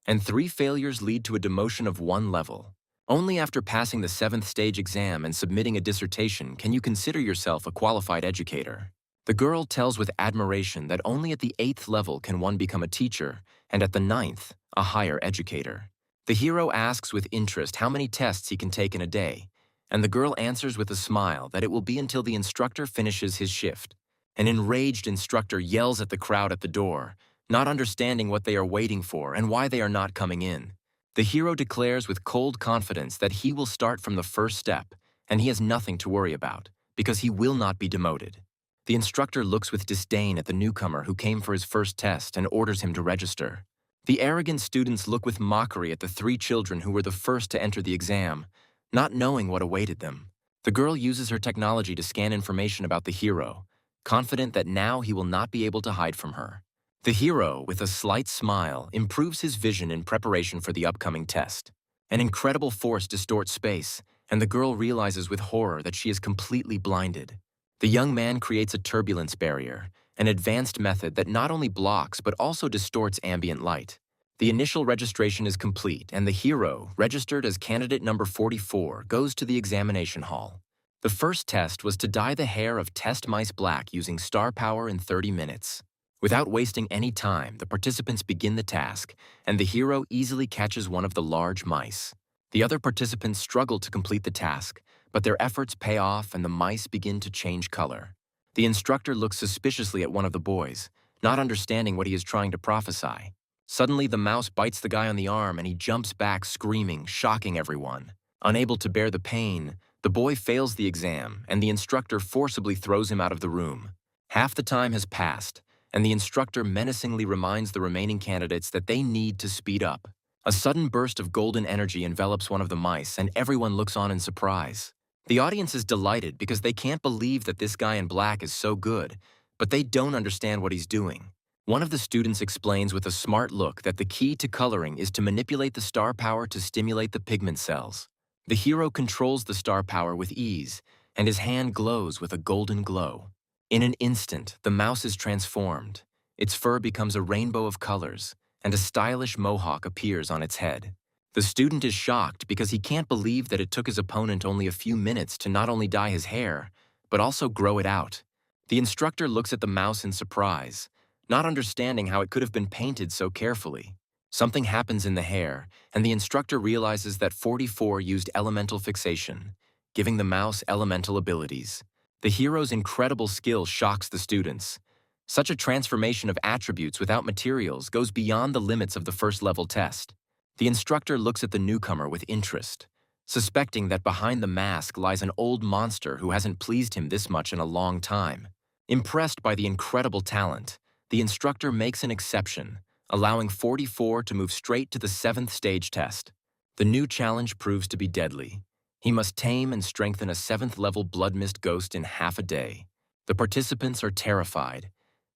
and 3 failures lead to a demotion of 1 level. Only after passing the 7th stage exam and submitting a dissertation can you consider yourself a qualified educator. The girl tells with admiration that only at the 8th level can one become a teacher, and at the 9th, a higher educator. The hero asks with interest how many tests he can take in a day, and the girl answers with a smile that it will be until the instructor finishes his shift. An enraged instructor yells at the crowd at the door, not understanding what they are waiting for and why they are not coming in. The hero declares with cold confidence that he will start from the first step, and he has nothing to worry about, because he will not be demoted. The instructor looks with disdain at the newcomer who came for his first test and orders him to register. The arrogant students look with mockery at the 3 children who were the first to enter the exam, not knowing what awaited them. The girl uses her technology to scan information about the hero, confident that now he will not be able to hide from her. The hero, with a slight smile, improves his vision in preparation for the upcoming test. An incredible force distorts space, and the girl realizes with horror that she is completely blinded. The young man creates a turbulence barrier, an advanced method that not only blocks but also distorts ambient light. The initial registration is complete, and the hero, registered as candidate number 44, goes to the examination hall. The first test was to dye the hair of test mice black using star power in 30 minutes. Without wasting any time, the participants begin the task, and the hero easily catches one of the large mice. The other participants struggle to complete the task, but their efforts pay off and the mice begin to change color. The instructor looks suspiciously at one of the boys, not understanding what he is trying to prophesy. Suddenly, the mouse bites the guy on the arm and he jumps back screaming, shocking everyone. Unable to bear the pain, the boy fails the exam, and the instructor forcibly throws him out of the room. Half the time has passed, and the instructor menacingly reminds the remaining candidates that they need to speed up. A sudden burst of golden energy envelops one of the mice, and everyone looks on in surprise. The audience is delighted because they can't believe that this guy in black is so good, but they don't understand what he's doing. One of the students explains with a smart look that the key to coloring is to manipulate the star power to stimulate the pigment cells. The hero controls the star power with ease, and his hand glows with a golden glow. In an instant, the mouse is transformed. Its fur becomes a rainbow of colors, and a stylish mohawk appears on its head. The student is shocked because he can't believe that it took his opponent only a few minutes to not only dye his hair, but also grow it out. The instructor looks at the mouse in surprise, not understanding how it could have been painted so carefully. Something happens in the hair, and the instructor realizes that 44 used elemental fixation, giving the mouse elemental abilities. The hero's incredible skill shocks the students. Such a transformation of attributes without materials goes beyond the limits of the first-level test. The instructor looks at the newcomer with interest, suspecting that behind the mask lies an old monster who hasn't pleased him this much in a long time. Impressed by the incredible talent, the instructor makes an exception, allowing 44 to move straight to the 7th stage test. The new challenge proves to be deadly. He must tame and strengthen a 7th-level blood mist ghost in half a day. The participants are terrified.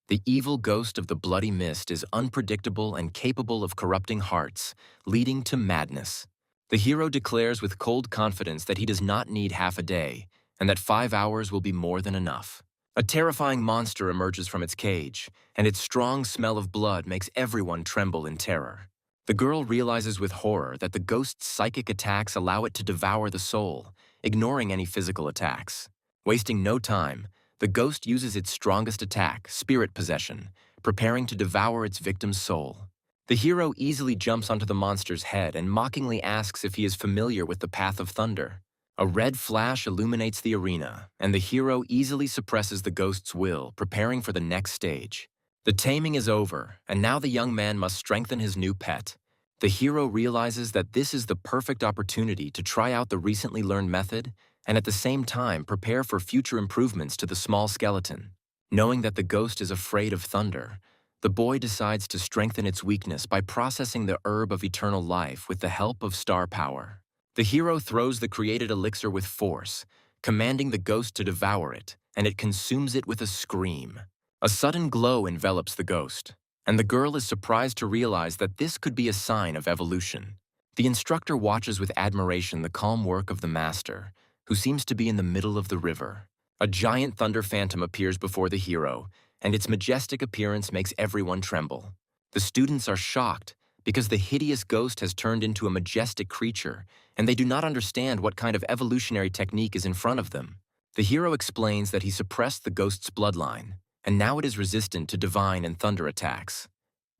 The evil ghost of the bloody mist is unpredictable and capable of corrupting hearts, leading to madness. The hero declares with cold confidence that he does not need half a day, and that 5 hours will be more than enough. A terrifying monster emerges from its cage, and its strong smell of blood makes everyone tremble in terror. The girl realizes with horror that the ghost's psychic attacks allow it to devour the soul, ignoring any physical attacks. Wasting no time, the ghost uses its strongest attack, spirit possession, preparing to devour its victim's soul. The hero easily jumps onto the monster's head and mockingly asks if he is familiar with the Path of Thunder. A red flash illuminates the arena, and the hero easily suppresses the ghost's will, preparing for the next stage. The taming is over, and now the young man must strengthen his new pet. The hero realizes that this is the perfect opportunity to try out the recently learned method and at the same time prepare for future improvements to the small skeleton. Knowing that the ghost is afraid of thunder, the boy decides to strengthen its weakness by processing the herb of eternal life with the help of star power. The hero throws the created elixir with force, commanding the ghost to devour it, and it consumes it with a scream. A sudden glow envelops the ghost, and the girl is surprised to realize that this could be a sign of evolution. The instructor watches with admiration the calm work of the master, who seems to be in the middle of the river. A giant thunder phantom appears before the hero, and its majestic appearance makes everyone tremble. The students are shocked because the hideous ghost has turned into a majestic creature, and they do not understand what kind of evolutionary technique is in front of them. The hero explains that he suppressed the ghost's bloodline, and now it is resistant to divine and thunder attacks.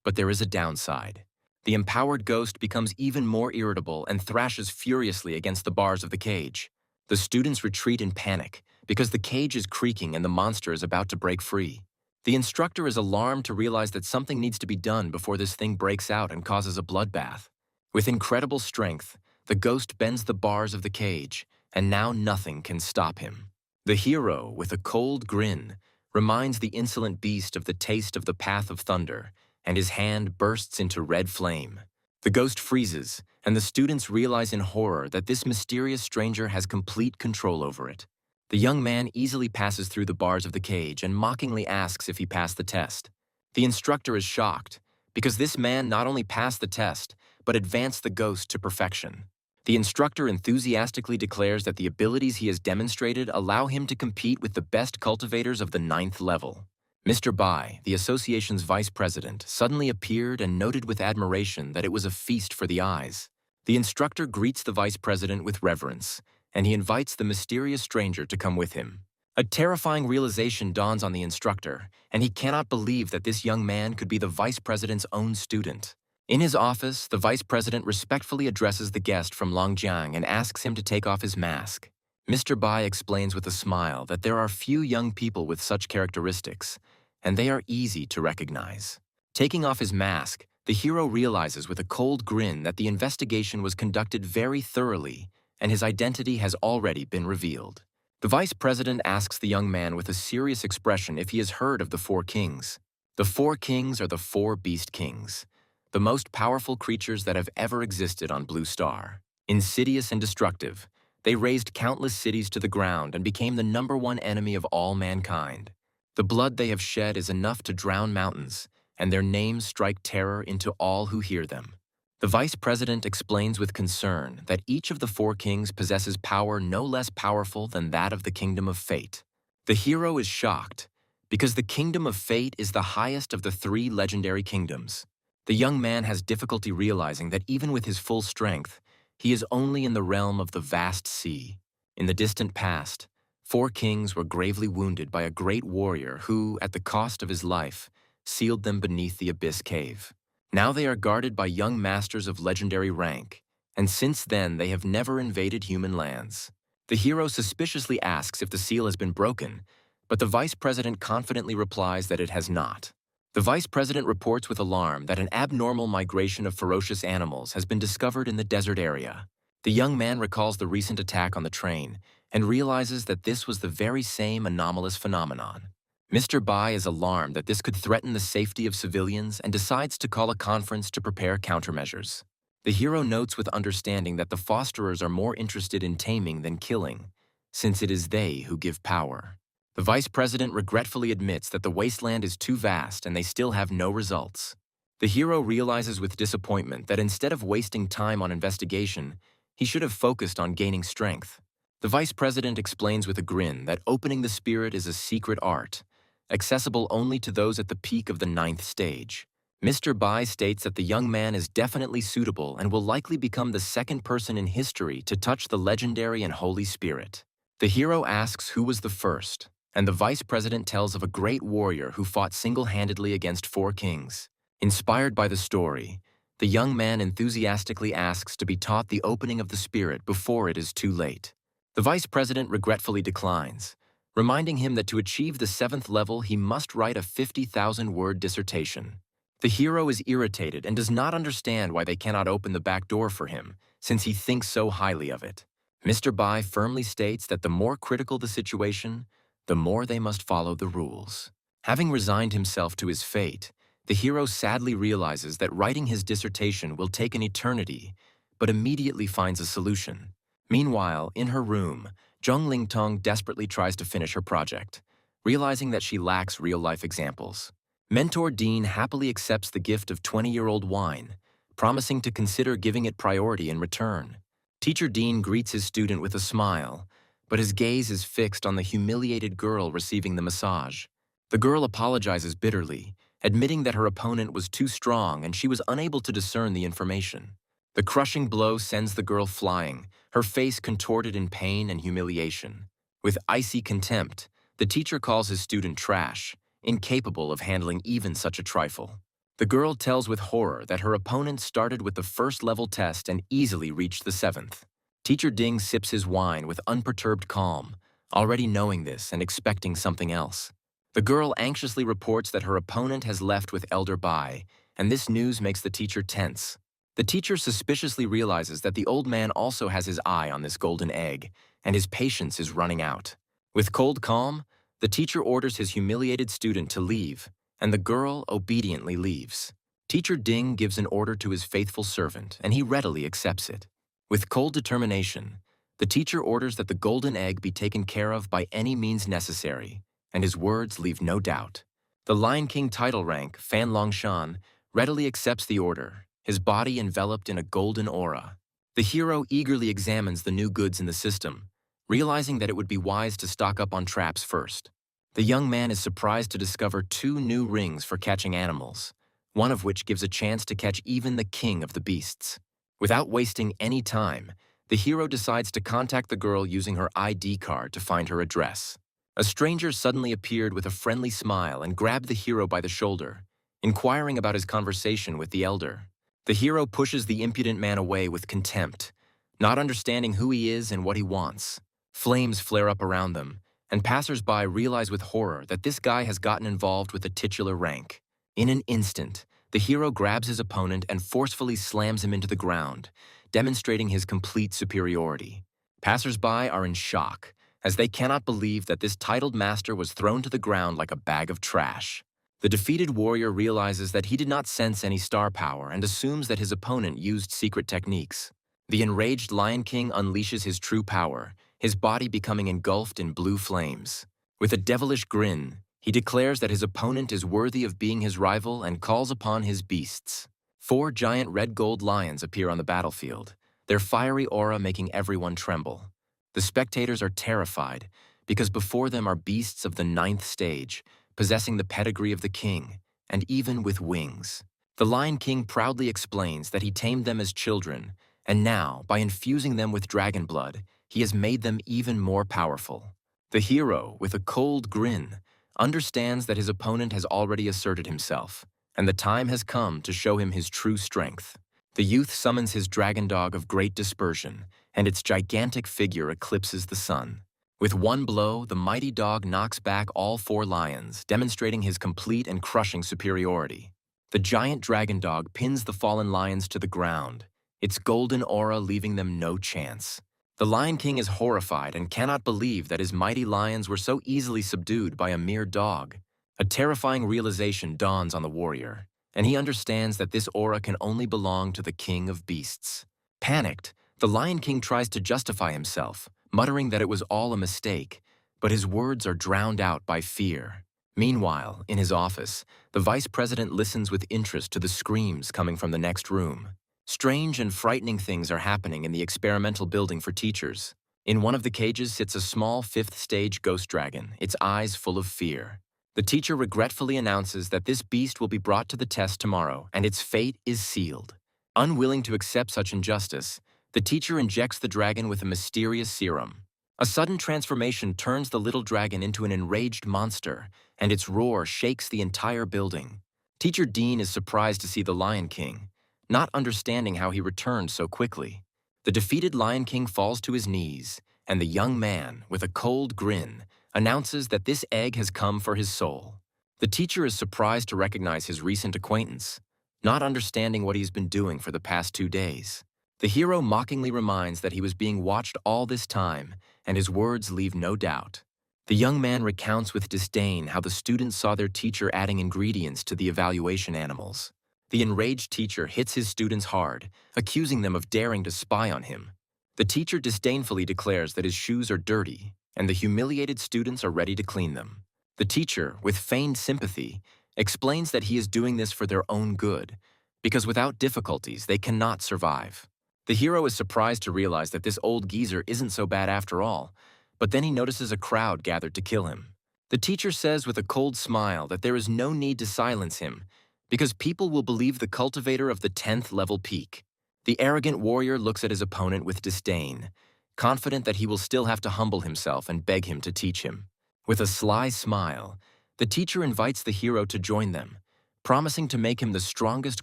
But there is a downside. The empowered ghost becomes even more irritable and thrashes furiously against the bars of the cage. The students retreat in panic because the cage is creaking and the monster is about to break free. The instructor is alarmed to realize that something needs to be done before this thing breaks out and causes a bloodbath. With incredible strength, the ghost bends the bars of the cage, and now nothing can stop him. The hero, with a cold grin, reminds the insolent beast of the taste of the Path of Thunder, and his hand bursts into red flame. The ghost freezes, and the students realize in horror that this mysterious stranger has complete control over it. The young man easily passes through the bars of the cage and mockingly asks if he passed the test. The instructor is shocked, because this man not only passed the test, but advanced the ghost to perfection. The instructor enthusiastically declares that the abilities he has demonstrated allow him to compete with the best cultivators of the 9th level. Mr. Bai, the association's vice president, suddenly appeared and noted with admiration that it was a feast for the eyes. The instructor greets the vice president with reverence, and he invites the mysterious stranger to come with him. A terrifying realization dawns on the instructor, and he cannot believe that this young man could be the vice president's own student. In his office, the vice president respectfully addresses the guest from Longjiang and asks him to take off his mask. Mr. Bai explains with a smile that there are few young people with such characteristics, and they are easy to recognize. Taking off his mask, the hero realizes with a cold grin that the investigation was conducted very thoroughly, and his identity has already been revealed. The vice president asks the young man with a serious expression if he has heard of the 4 kings. The 4 kings are the 4 beast kings, the most powerful creatures that have ever existed on Blue Star. Insidious and destructive, they razed countless cities to the ground and became the #1 enemy of all mankind. The blood they have shed is enough to drown mountains, and their names strike terror into all who hear them. The vice president explains with concern that each of the four kings possesses power no less powerful than that of the kingdom of fate. The hero is shocked, because the kingdom of fate is the highest of the three legendary kingdoms. The young man has difficulty realizing that even with his full strength, he is only in the realm of the vast sea. In the distant past, four kings were gravely wounded by a great warrior who, at the cost of his life, sealed them beneath the abyss cave. Now they are guarded by young masters of legendary rank, and since then they have never invaded human lands. The hero suspiciously asks if the seal has been broken, but the vice president confidently replies that it has not. The vice president reports with alarm that an abnormal migration of ferocious animals has been discovered in the desert area. The young man recalls the recent attack on the train and realizes that this was the very same anomalous phenomenon. Mr. Bai is alarmed that this could threaten the safety of civilians and decides to call a conference to prepare countermeasures. The hero notes with understanding that the fosterers are more interested in taming than killing, since it is they who give power. The vice president regretfully admits that the wasteland is too vast and they still have no results. The hero realizes with disappointment that instead of wasting time on investigation, he should have focused on gaining strength. The vice president explains with a grin that opening the spirit is a secret art, accessible only to those at the peak of the 9th stage. Mr. Bai states that the young man is definitely suitable and will likely become the second person in history to touch the legendary and holy spirit. The hero asks who was the first, and the vice president tells of a great warrior who fought single-handedly against four kings. Inspired by the story, the young man enthusiastically asks to be taught the opening of the spirit before it is too late. The vice president regretfully declines, reminding him that to achieve the 7th level he must write a 50,000-word dissertation. The hero is irritated and does not understand why they cannot open the back door for him, since he thinks so highly of it. Mr. Bai firmly states that the more critical the situation, the more they must follow the rules. Having resigned himself to his fate, the hero sadly realizes that writing his dissertation will take an eternity, but immediately finds a solution. Meanwhile, in her room, Zheng Lingtong desperately tries to finish her project, realizing that she lacks real-life examples. Mentor Dean happily accepts the gift of 20-year-old wine, promising to consider giving it priority in return. Teacher Dean greets his student with a smile, but his gaze is fixed on the humiliated girl receiving the massage. The girl apologizes bitterly, admitting that her opponent was too strong and she was unable to discern the information. The crushing blow sends the girl flying, her face contorted in pain and humiliation. With icy contempt, the teacher calls his student trash, incapable of handling even such a trifle. The girl tells with horror that her opponent started with the 1st level test and easily reached the 7th. Teacher Ding sips his wine with unperturbed calm, already knowing this and expecting something else. The girl anxiously reports that her opponent has left with Elder Bai, and this news makes the teacher tense. The teacher suspiciously realizes that the old man also has his eye on this golden egg, and his patience is running out. With cold calm, the teacher orders his humiliated student to leave, and the girl obediently leaves. Teacher Ding gives an order to his faithful servant, and he readily accepts it. With cold determination, the teacher orders that the golden egg be taken care of by any means necessary, and his words leave no doubt. The Lion King title rank, Fan Longshan, readily accepts the order, his body enveloped in a golden aura. The hero eagerly examines the new goods in the system, realizing that it would be wise to stock up on traps first. The young man is surprised to discover 2 new rings for catching animals, one of which gives a chance to catch even the king of the beasts. Without wasting any time, the hero decides to contact the girl using her ID card to find her address. A stranger suddenly appeared with a friendly smile and grabbed the hero by the shoulder, inquiring about his conversation with the elder. The hero pushes the impudent man away with contempt, not understanding who he is and what he wants. Flames flare up around them, and passers-by realize with horror that this guy has gotten involved with the titular rank. In an instant, the hero grabs his opponent and forcefully slams him into the ground, demonstrating his complete superiority. Passers-by are in shock, as they cannot believe that this titled master was thrown to the ground like a bag of trash. The defeated warrior realizes that he did not sense any star power and assumes that his opponent used secret techniques. The enraged Lion King unleashes his true power, his body becoming engulfed in blue flames. With a devilish grin, He declares that his opponent is worthy of being his rival and calls upon his beasts. 4 giant red-gold lions appear on the battlefield, their fiery aura making everyone tremble. The spectators are terrified because before them are beasts of the 9th stage, possessing the pedigree of the king, and even with wings. The Lion King proudly explains that he tamed them as children, and now, by infusing them with dragon blood, he has made them even more powerful. The hero, with a cold grin, understands that his opponent has already asserted himself, and the time has come to show him his true strength. The youth summons his dragon dog of great dispersion, and its gigantic figure eclipses the sun. With one blow, the mighty dog knocks back all 4 lions, demonstrating his complete and crushing superiority. The giant dragon dog pins the fallen lions to the ground, its golden aura leaving them no chance. The Lion King is horrified and cannot believe that his mighty lions were so easily subdued by a mere dog. A terrifying realization dawns on the warrior, and he understands that this aura can only belong to the king of beasts. Panicked, the Lion King tries to justify himself, muttering that it was all a mistake, but his words are drowned out by fear. Meanwhile, in his office, the vice president listens with interest to the screams coming from the next room. Strange and frightening things are happening in the experimental building for teachers. In one of the cages sits a small 5th stage ghost dragon, its eyes full of fear. The teacher regretfully announces that this beast will be brought to the test tomorrow, and its fate is sealed. Unwilling to accept such injustice, the teacher injects the dragon with a mysterious serum. A sudden transformation turns the little dragon into an enraged monster, and its roar shakes the entire building. Teacher Dean is surprised to see the Lion King, not understanding how he returned so quickly. The defeated Lion King falls to his knees, and the young man, with a cold grin, announces that this egg has come for his soul. The teacher is surprised to recognize his recent acquaintance, not understanding what he's been doing for the past 2 days. The hero mockingly reminds that he was being watched all this time, and his words leave no doubt. The young man recounts with disdain how the students saw their teacher adding ingredients to the evaluation animals. The enraged teacher hits his students hard, accusing them of daring to spy on him. The teacher disdainfully declares that his shoes are dirty, and the humiliated students are ready to clean them. The teacher, with feigned sympathy, explains that he is doing this for their own good, because without difficulties they cannot survive. The hero is surprised to realize that this old geezer isn't so bad after all, but then he notices a crowd gathered to kill him. The teacher says with a cold smile that there is no need to silence him, because people will believe the cultivator of the 10th level peak. The arrogant warrior looks at his opponent with disdain, confident that he will still have to humble himself and beg him to teach him. With a sly smile, the teacher invites the hero to join them, promising to make him the strongest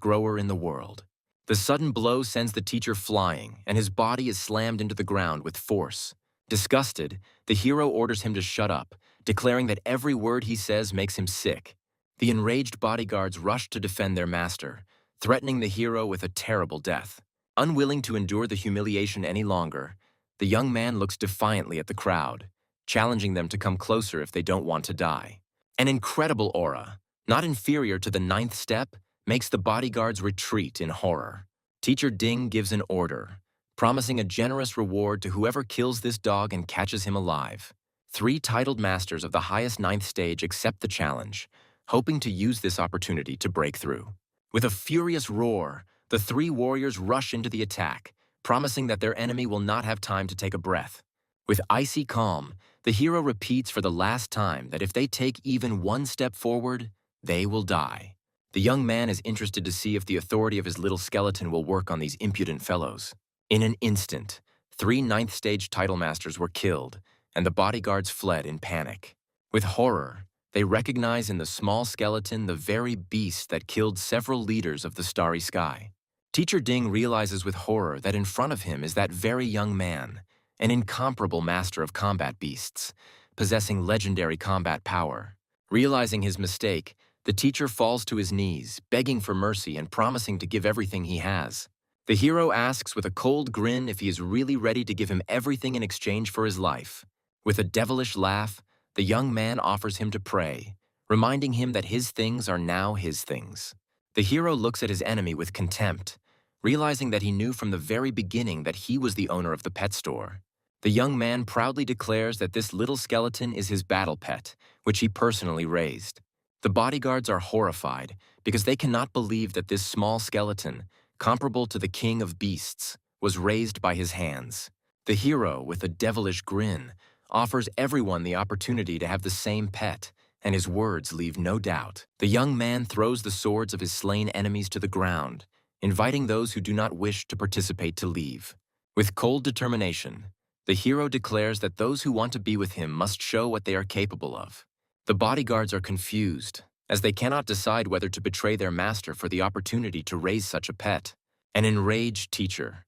grower in the world. The sudden blow sends the teacher flying, and his body is slammed into the ground with force. Disgusted, the hero orders him to shut up, declaring that every word he says makes him sick. The enraged bodyguards rush to defend their master, threatening the hero with a terrible death. Unwilling to endure the humiliation any longer, the young man looks defiantly at the crowd, challenging them to come closer if they don't want to die. An incredible aura, not inferior to the 9th step, makes the bodyguards retreat in horror. Teacher Ding gives an order, promising a generous reward to whoever kills this dog and catches him alive. 3 titled masters of the highest 9th stage accept the challenge, hoping to use this opportunity to break through. With a furious roar, the 3 warriors rush into the attack, promising that their enemy will not have time to take a breath. With icy calm, the hero repeats for the last time that if they take even 1 step forward, they will die. The young man is interested to see if the authority of his little skeleton will work on these impudent fellows. In an instant, 3 9th stage title masters were killed, and the bodyguards fled in panic. With horror, they recognize in the small skeleton the very beast that killed several leaders of the starry sky. Teacher Ding realizes with horror that in front of him is that very young man, an incomparable master of combat beasts, possessing legendary combat power. Realizing his mistake, the teacher falls to his knees, begging for mercy and promising to give everything he has. The hero asks with a cold grin if he is really ready to give him everything in exchange for his life. With a devilish laugh, the young man offers him to pray, reminding him that his things are now his things. The hero looks at his enemy with contempt, realizing that he knew from the very beginning that he was the owner of the pet store. The young man proudly declares that this little skeleton is his battle pet, which he personally raised. The bodyguards are horrified because they cannot believe that this small skeleton, comparable to the king of beasts, was raised by his hands. The hero, with a devilish grin, offers everyone the opportunity to have the same pet, and his words leave no doubt. The young man throws the swords of his slain enemies to the ground, inviting those who do not wish to participate to leave. With cold determination, the hero declares that those who want to be with him must show what they are capable of. The bodyguards are confused, as they cannot decide whether to betray their master for the opportunity to raise such a pet. An enraged teacher,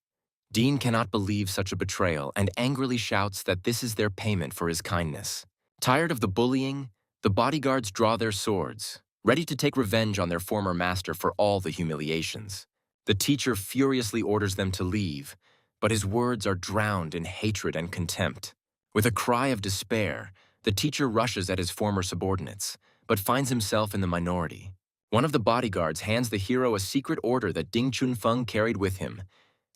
Dean cannot believe such a betrayal and angrily shouts that this is their payment for his kindness. Tired of the bullying, the bodyguards draw their swords, ready to take revenge on their former master for all the humiliations. The teacher furiously orders them to leave, but his words are drowned in hatred and contempt. With a cry of despair, the teacher rushes at his former subordinates, but finds himself in the minority. One of the bodyguards hands the hero a secret order that Ding Chunfeng carried with him,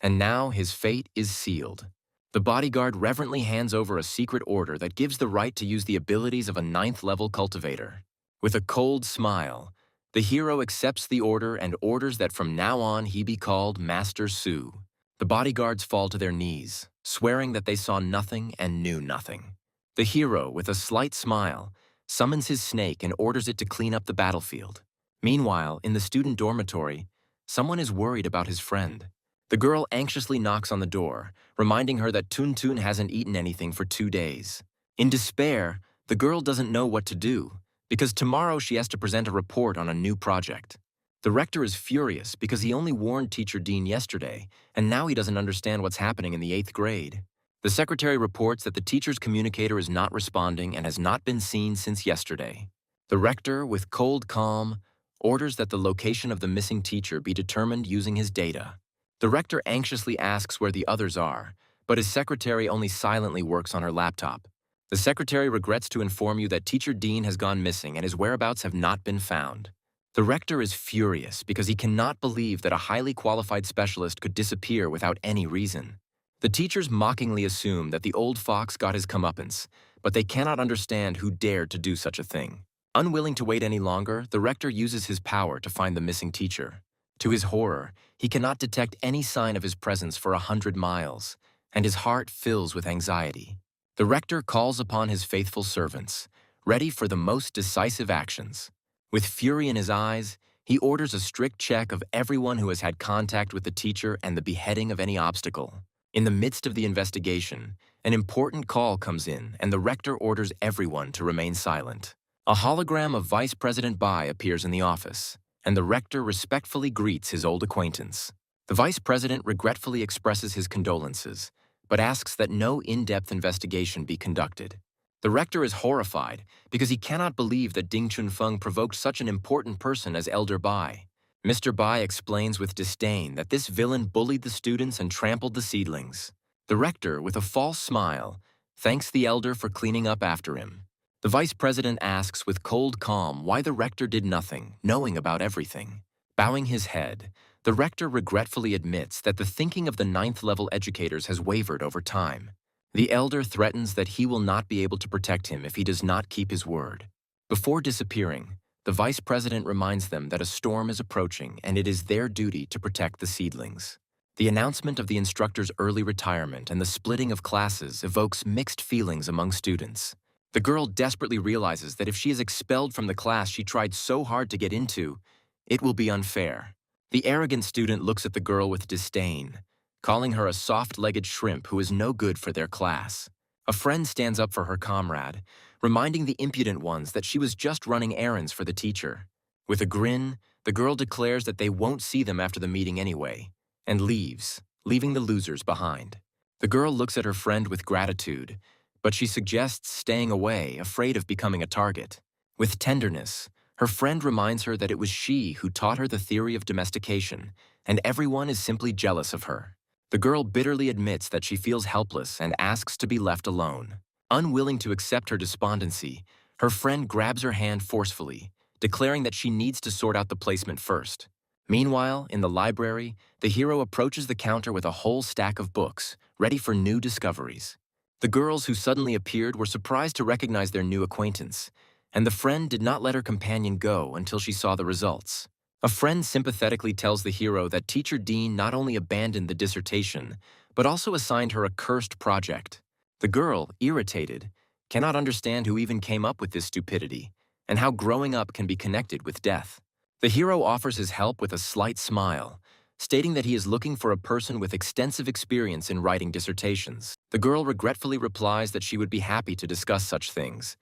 and now his fate is sealed. The bodyguard reverently hands over a secret order that gives the right to use the abilities of a 9th-level cultivator. With a cold smile, the hero accepts the order and orders that from now on he be called Master Su. The bodyguards fall to their knees, swearing that they saw nothing and knew nothing. The hero, with a slight smile, summons his snake and orders it to clean up the battlefield. Meanwhile, in the student dormitory, someone is worried about his friend. The girl anxiously knocks on the door, reminding her that Tun Tun hasn't eaten anything for 2 days. In despair, the girl doesn't know what to do, because tomorrow she has to present a report on a new project. The rector is furious because he only warned Teacher Dean yesterday, and now he doesn't understand what's happening in the 8th grade. The secretary reports that the teacher's communicator is not responding and has not been seen since yesterday. The rector, with cold calm, orders that the location of the missing teacher be determined using his data. The rector anxiously asks where the others are, but his secretary only silently works on her laptop. The secretary regrets to inform you that Teacher Dean has gone missing and his whereabouts have not been found. The rector is furious because he cannot believe that a highly qualified specialist could disappear without any reason. The teachers mockingly assume that the old fox got his comeuppance, but they cannot understand who dared to do such a thing. Unwilling to wait any longer, the rector uses his power to find the missing teacher. To his horror, he cannot detect any sign of his presence for 100 miles, and his heart fills with anxiety. The rector calls upon his faithful servants, ready for the most decisive actions. With fury in his eyes, he orders a strict check of everyone who has had contact with the teacher and the beheading of any obstacle. In the midst of the investigation, an important call comes in, and the rector orders everyone to remain silent. A hologram of Vice President Bai appears in the office, and the rector respectfully greets his old acquaintance. The vice president regretfully expresses his condolences, but asks that no in-depth investigation be conducted. The rector is horrified because he cannot believe that Ding Chunfeng provoked such an important person as Elder Bai. Mr. Bai explains with disdain that this villain bullied the students and trampled the seedlings. The rector, with a false smile, thanks the elder for cleaning up after him. The vice president asks with cold calm why the rector did nothing, knowing about everything. Bowing his head, the rector regretfully admits that the thinking of the 9th-level educators has wavered over time. The elder threatens that he will not be able to protect him if he does not keep his word. Before disappearing, the vice president reminds them that a storm is approaching and it is their duty to protect the seedlings. The announcement of the instructor's early retirement and the splitting of classes evokes mixed feelings among students. The girl desperately realizes that if she is expelled from the class she tried so hard to get into, it will be unfair. The arrogant student looks at the girl with disdain, calling her a soft-legged shrimp who is no good for their class. A friend stands up for her comrade, reminding the impudent ones that she was just running errands for the teacher. With a grin, the girl declares that they won't see them after the meeting anyway, and leaves, leaving the losers behind. The girl looks at her friend with gratitude, but she suggests staying away, afraid of becoming a target. With tenderness, her friend reminds her that it was she who taught her the theory of domestication, and everyone is simply jealous of her. The girl bitterly admits that she feels helpless and asks to be left alone. Unwilling to accept her despondency, her friend grabs her hand forcefully, declaring that she needs to sort out the placement first. Meanwhile, in the library, the hero approaches the counter with a whole stack of books, ready for new discoveries. The girls who suddenly appeared were surprised to recognize their new acquaintance, and the friend did not let her companion go until she saw the results. A friend sympathetically tells the hero that Teacher Dean not only abandoned the dissertation, but also assigned her a cursed project. The girl, irritated, cannot understand who even came up with this stupidity, and how growing up can be connected with death. The hero offers his help with a slight smile, stating that he is looking for a person with extensive experience in writing dissertations. The girl regretfully replies that she would be happy to discuss such things,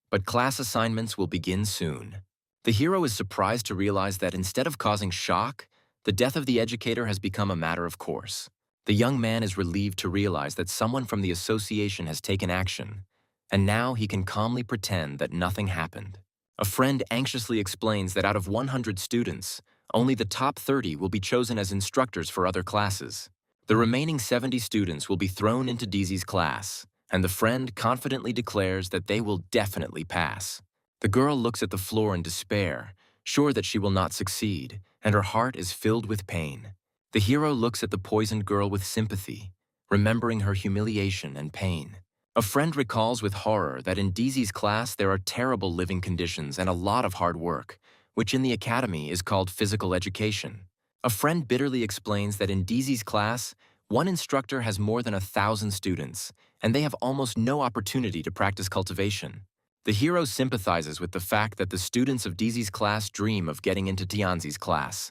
but class assignments will begin soon. The hero is surprised to realize that instead of causing shock, the death of the educator has become a matter of course. The young man is relieved to realize that someone from the association has taken action, and now he can calmly pretend that nothing happened. A friend anxiously explains that out of 100 students, only the top 30 will be chosen as instructors for other classes. The remaining 70 students will be thrown into Daisy's class, and the friend confidently declares that they will definitely pass. The girl looks at the floor in despair, sure that she will not succeed, and her heart is filled with pain. The hero looks at the poisoned girl with sympathy, remembering her humiliation and pain. A friend recalls with horror that in Daisy's class there are terrible living conditions and a lot of hard work, which in the academy is called physical education. A friend bitterly explains that in Daisy's class, one instructor has more than 1,000 students, and they have almost no opportunity to practice cultivation. The hero sympathizes with the fact that the students of Daisy's class dream of getting into Tianzi's class,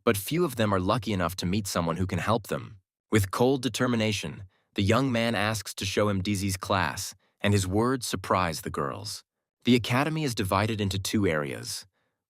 but few of them are lucky enough to meet someone who can help them. With cold determination, the young man asks to show him Daisy's class, and his words surprise the girls. The academy is divided into two areas,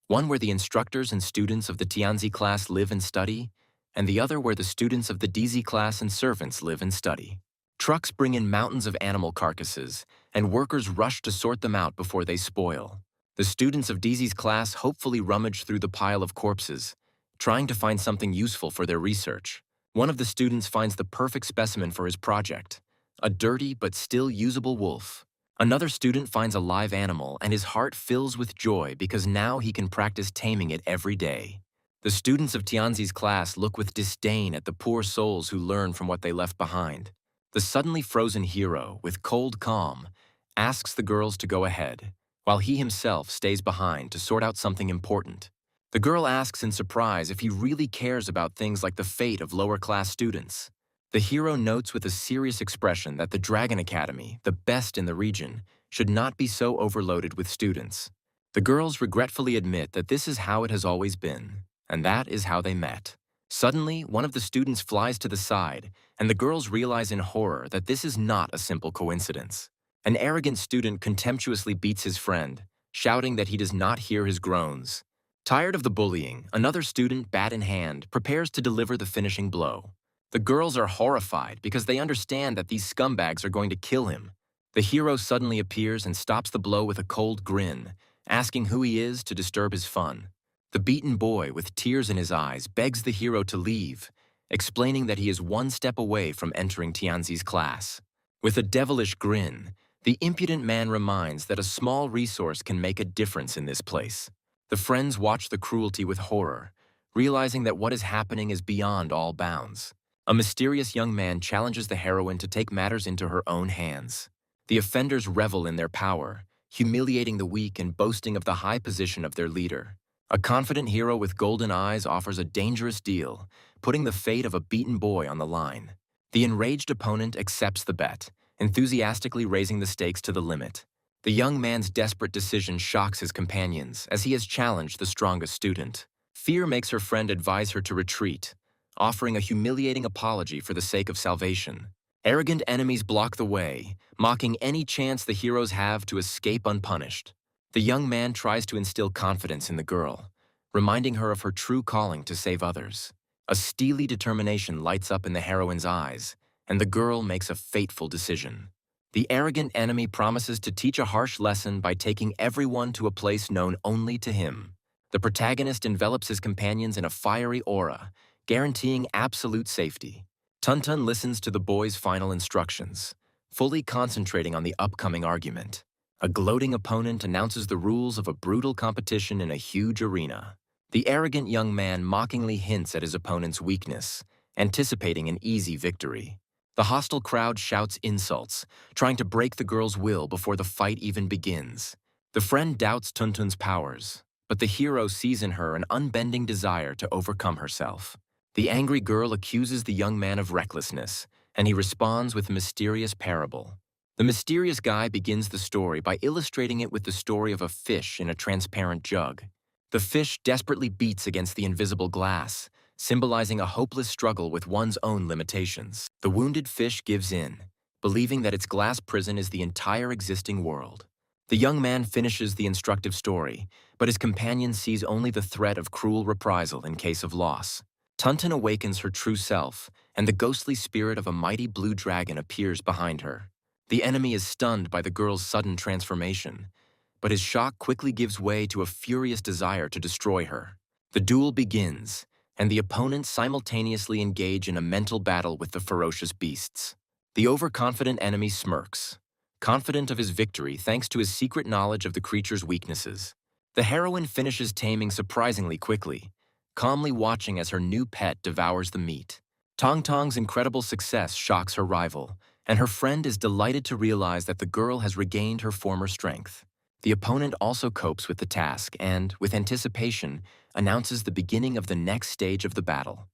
one where the instructors and students of the Tianzi class live and study, and the other where the students of the Daisy class and servants live and study. Trucks bring in mountains of animal carcasses, and workers rush to sort them out before they spoil. The students of Daisy's class hopefully rummage through the pile of corpses, trying to find something useful for their research. One of the students finds the perfect specimen for his project, a dirty but still usable wolf. Another student finds a live animal and his heart fills with joy because now he can practice taming it every day. The students of Tianzi's class look with disdain at the poor souls who learn from what they left behind. The suddenly frozen hero, with cold calm, asks the girls to go ahead, while he himself stays behind to sort out something important. The girl asks in surprise if he really cares about things like the fate of lower-class students. The hero notes with a serious expression that the Dragon Academy, the best in the region, should not be so overloaded with students. The girls regretfully admit that this is how it has always been, and that is how they met. Suddenly, one of the students flies to the side, and the girls realize in horror that this is not a simple coincidence. An arrogant student contemptuously beats his friend, shouting that he does not hear his groans. Tired of the bullying, another student, bat in hand, prepares to deliver the finishing blow. The girls are horrified because they understand that these scumbags are going to kill him. The hero suddenly appears and stops the blow with a cold grin, asking who he is to disturb his fun. The beaten boy, with tears in his eyes, begs the hero to leave, explaining that he is one step away from entering Tianzi's class. With a devilish grin, the impudent man reminds that a small resource can make a difference in this place. The friends watch the cruelty with horror, realizing that what is happening is beyond all bounds. A mysterious young man challenges the heroine to take matters into her own hands. The offenders revel in their power, humiliating the weak and boasting of the high position of their leader. A confident hero with golden eyes offers a dangerous deal, putting the fate of a beaten boy on the line. The enraged opponent accepts the bet, enthusiastically raising the stakes to the limit. The young man's desperate decision shocks his companions, as he has challenged the strongest student. Fear makes her friend advise her to retreat, offering a humiliating apology for the sake of salvation. Arrogant enemies block the way, mocking any chance the heroes have to escape unpunished. The young man tries to instill confidence in the girl, reminding her of her true calling to save others. A steely determination lights up in the heroine's eyes, and the girl makes a fateful decision. The arrogant enemy promises to teach a harsh lesson by taking everyone to a place known only to him. The protagonist envelops his companions in a fiery aura, guaranteeing absolute safety. Tuntun listens to the boy's final instructions, fully concentrating on the upcoming argument. A gloating opponent announces the rules of a brutal competition in a huge arena. The arrogant young man mockingly hints at his opponent's weakness, anticipating an easy victory. The hostile crowd shouts insults, trying to break the girl's will before the fight even begins. The friend doubts Tuntun's powers, but the hero sees in her an unbending desire to overcome herself. The angry girl accuses the young man of recklessness, and he responds with a mysterious parable. The mysterious guy begins the story by illustrating it with the story of a fish in a transparent jug. The fish desperately beats against the invisible glass, symbolizing a hopeless struggle with one's own limitations. The wounded fish gives in, believing that its glass prison is the entire existing world. The young man finishes the instructive story, but his companion sees only the threat of cruel reprisal in case of loss. Tuntun awakens her true self, and the ghostly spirit of a mighty blue dragon appears behind her. The enemy is stunned by the girl's sudden transformation, but his shock quickly gives way to a furious desire to destroy her. The duel begins, and the opponents simultaneously engage in a mental battle with the ferocious beasts. The overconfident enemy smirks, confident of his victory thanks to his secret knowledge of the creature's weaknesses. The heroine finishes taming surprisingly quickly, calmly watching as her new pet devours the meat. Tong Tong's incredible success shocks her rival, and her friend is delighted to realize that the girl has regained her former strength. The opponent also copes with the task and, with anticipation, announces the beginning of the next stage of the battle: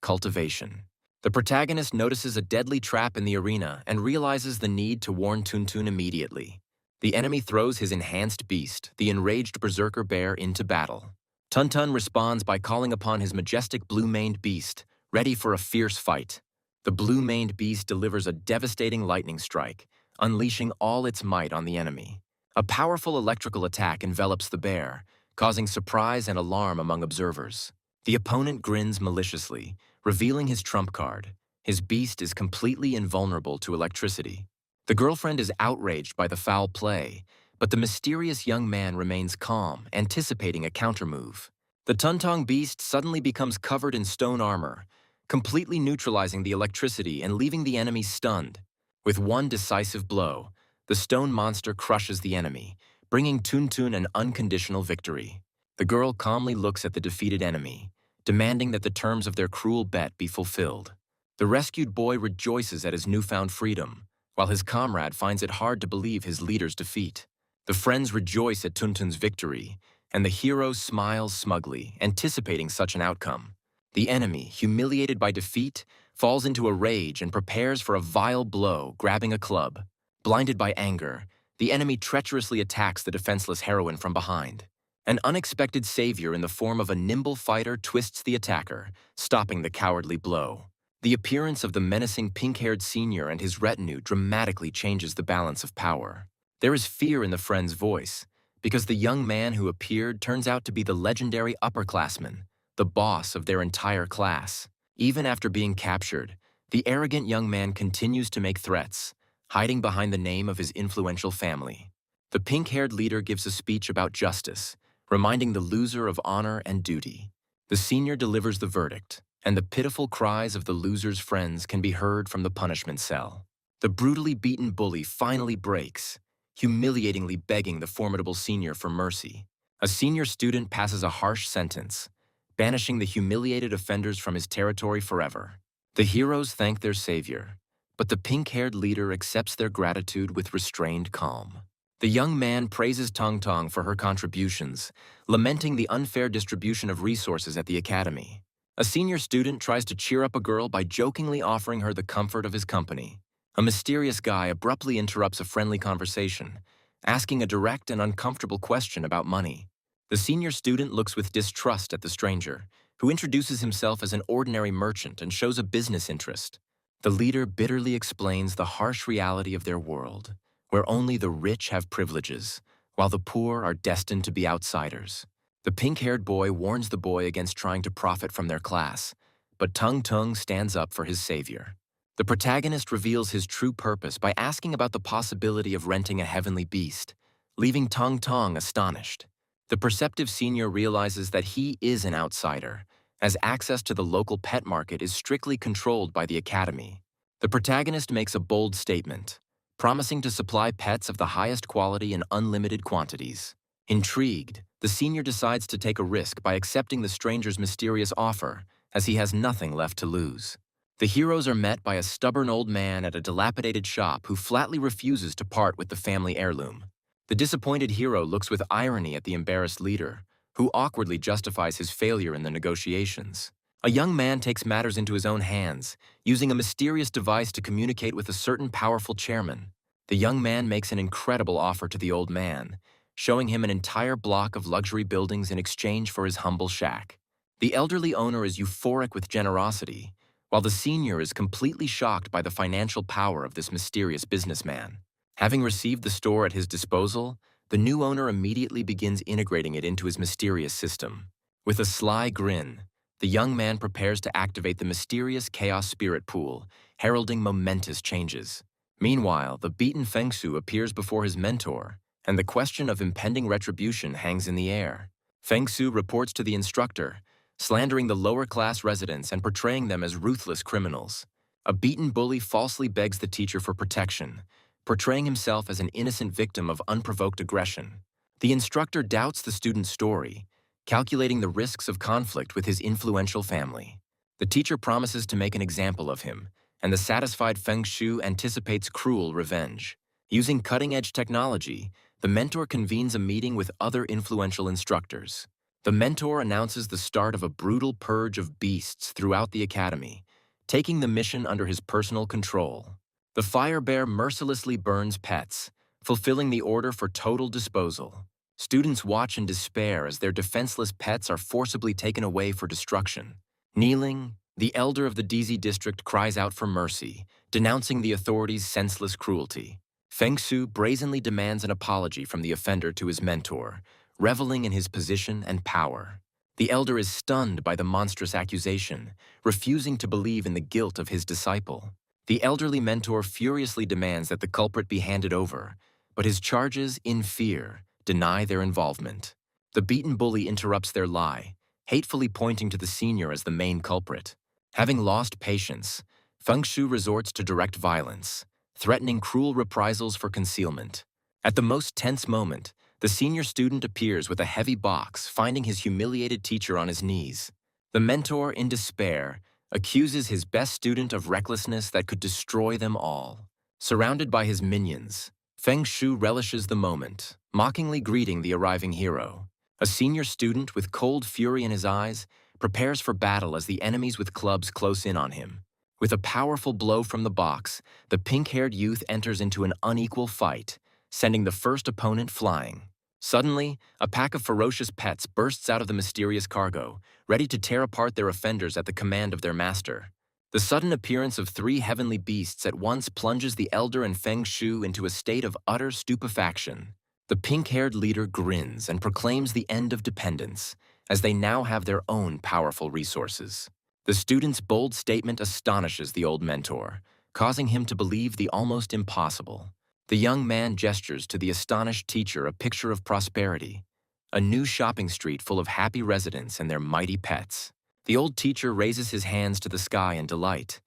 cultivation. The protagonist notices a deadly trap in the arena and realizes the need to warn Tuntun immediately. The enemy throws his enhanced beast, the enraged berserker bear, into battle. Tuntun responds by calling upon his majestic blue-maned beast, ready for a fierce fight. The blue-maned beast delivers a devastating lightning strike, unleashing all its might on the enemy. A powerful electrical attack envelops the bear, causing surprise and alarm among observers. The opponent grins maliciously, revealing his trump card. His beast is completely invulnerable to electricity. The girlfriend is outraged by the foul play, but the mysterious young man remains calm, anticipating a countermove. The Tuntong beast suddenly becomes covered in stone armor, completely neutralizing the electricity and leaving the enemy stunned. With one decisive blow, the stone monster crushes the enemy, bringing Tuntun an unconditional victory. The girl calmly looks at the defeated enemy, demanding that the terms of their cruel bet be fulfilled. The rescued boy rejoices at his newfound freedom, while his comrade finds it hard to believe his leader's defeat. The friends rejoice at Tuntun's victory, and the hero smiles smugly, anticipating such an outcome. The enemy, humiliated by defeat, falls into a rage and prepares for a vile blow, grabbing a club. Blinded by anger, the enemy treacherously attacks the defenseless heroine from behind. An unexpected savior in the form of a nimble fighter twists the attacker, stopping the cowardly blow. The appearance of the menacing pink-haired senior and his retinue dramatically changes the balance of power. There is fear in the friend's voice, because the young man who appeared turns out to be the legendary upperclassman, the boss of their entire class. Even after being captured, the arrogant young man continues to make threats, hiding behind the name of his influential family. The pink-haired leader gives a speech about justice, reminding the loser of honor and duty. The senior delivers the verdict, and the pitiful cries of the loser's friends can be heard from the punishment cell. The brutally beaten bully finally breaks, humiliatingly begging the formidable senior for mercy. A senior student passes a harsh sentence, banishing the humiliated offenders from his territory forever. The heroes thank their savior, but the pink-haired leader accepts their gratitude with restrained calm. The young man praises Tong Tong for her contributions, lamenting the unfair distribution of resources at the academy. A senior student tries to cheer up a girl by jokingly offering her the comfort of his company. A mysterious guy abruptly interrupts a friendly conversation, asking a direct and uncomfortable question about money. The senior student looks with distrust at the stranger, who introduces himself as an ordinary merchant and shows a business interest. The leader bitterly explains the harsh reality of their world, where only the rich have privileges, while the poor are destined to be outsiders. The pink-haired boy warns the boy against trying to profit from their class, but Tung Tung stands up for his savior. The protagonist reveals his true purpose by asking about the possibility of renting a heavenly beast, leaving Tong Tong astonished. The perceptive senior realizes that he is an outsider, as access to the local pet market is strictly controlled by the academy. The protagonist makes a bold statement, promising to supply pets of the highest quality in unlimited quantities. Intrigued, the senior decides to take a risk by accepting the stranger's mysterious offer, as he has nothing left to lose. The heroes are met by a stubborn old man at a dilapidated shop who flatly refuses to part with the family heirloom. The disappointed hero looks with irony at the embarrassed leader, who awkwardly justifies his failure in the negotiations. A young man takes matters into his own hands, using a mysterious device to communicate with a certain powerful chairman. The young man makes an incredible offer to the old man, showing him an entire block of luxury buildings in exchange for his humble shack. The elderly owner is euphoric with generosity, while the senior is completely shocked by the financial power of this mysterious businessman. Having received the store at his disposal, the new owner immediately begins integrating it into his mysterious system. With a sly grin, the young man prepares to activate the mysterious chaos spirit pool, heralding momentous changes. Meanwhile, the beaten Feng Shu appears before his mentor, and the question of impending retribution hangs in the air. Feng Shu reports to the instructor, slandering the lower-class residents and portraying them as ruthless criminals. A beaten bully falsely begs the teacher for protection, portraying himself as an innocent victim of unprovoked aggression. The instructor doubts the student's story, calculating the risks of conflict with his influential family. The teacher promises to make an example of him, and the satisfied Feng Shu anticipates cruel revenge. Using cutting-edge technology, the mentor convenes a meeting with other influential instructors. The mentor announces the start of a brutal purge of beasts throughout the academy, taking the mission under his personal control. The fire bear mercilessly burns pets, fulfilling the order for total disposal. Students watch in despair as their defenseless pets are forcibly taken away for destruction. Kneeling, the elder of the DZ district cries out for mercy, denouncing the authorities' senseless cruelty. Feng Shu brazenly demands an apology from the offender to his mentor, reveling in his position and power. The elder is stunned by the monstrous accusation, refusing to believe in the guilt of his disciple. The elderly mentor furiously demands that the culprit be handed over, but his charges, in fear, deny their involvement. The beaten bully interrupts their lie, hatefully pointing to the senior as the main culprit. Having lost patience, Feng Shu resorts to direct violence, threatening cruel reprisals for concealment. At the most tense moment, the senior student appears with a heavy box, finding his humiliated teacher on his knees. The mentor, in despair, accuses his best student of recklessness that could destroy them all. Surrounded by his minions, Feng Shu relishes the moment, mockingly greeting the arriving hero. A senior student with cold fury in his eyes prepares for battle as the enemies with clubs close in on him. With a powerful blow from the box, the pink-haired youth enters into an unequal fight, sending the first opponent flying. Suddenly, a pack of ferocious pets bursts out of the mysterious cargo, ready to tear apart their offenders at the command of their master. The sudden appearance of three heavenly beasts at once plunges the elder and Feng Shu into a state of utter stupefaction. The pink-haired leader grins and proclaims the end of dependence, as they now have their own powerful resources. The student's bold statement astonishes the old mentor, causing him to believe the almost impossible. The young man gestures to the astonished teacher a picture of prosperity, a new shopping street full of happy residents and their mighty pets. The old teacher raises his hands to the sky in delight,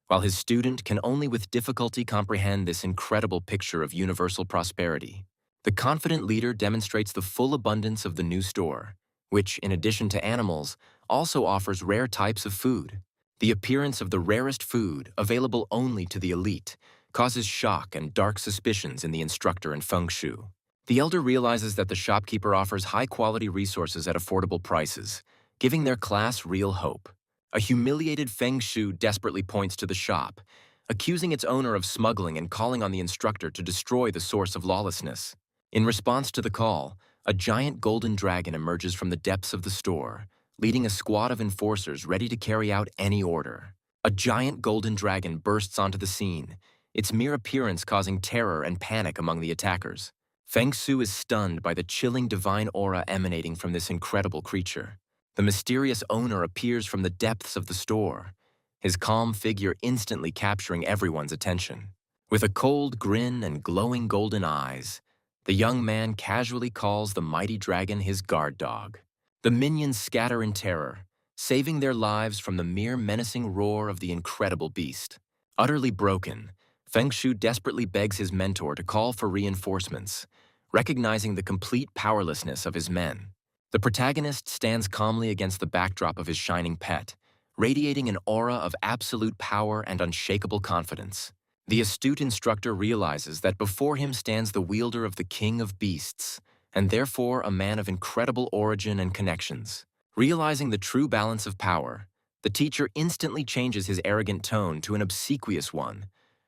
while his student can only with difficulty comprehend this incredible picture of universal prosperity. The confident leader demonstrates the full abundance of the new store, which, in addition to animals, also offers rare types of food. The appearance of the rarest food, available only to the elite, causes shock and dark suspicions in the instructor and Feng Shu. The elder realizes that the shopkeeper offers high-quality resources at affordable prices, giving their class real hope. A humiliated Feng Shu desperately points to the shop, accusing its owner of smuggling and calling on the instructor to destroy the source of lawlessness. In response to the call, a giant golden dragon emerges from the depths of the store, leading a squad of enforcers ready to carry out any order. A giant golden dragon bursts onto the scene, its mere appearance causing terror and panic among the attackers. Feng Shu is stunned by the chilling divine aura emanating from this incredible creature. The mysterious owner appears from the depths of the store, his calm figure instantly capturing everyone's attention. With a cold grin and glowing golden eyes, the young man casually calls the mighty dragon his guard dog. The minions scatter in terror, saving their lives from the mere menacing roar of the incredible beast. Utterly broken, Feng Shu desperately begs his mentor to call for reinforcements, recognizing the complete powerlessness of his men. The protagonist stands calmly against the backdrop of his shining pet, radiating an aura of absolute power and unshakable confidence. The astute instructor realizes that before him stands the wielder of the king of beasts, and therefore a man of incredible origin and connections. Realizing the true balance of power, the teacher instantly changes his arrogant tone to an obsequious one,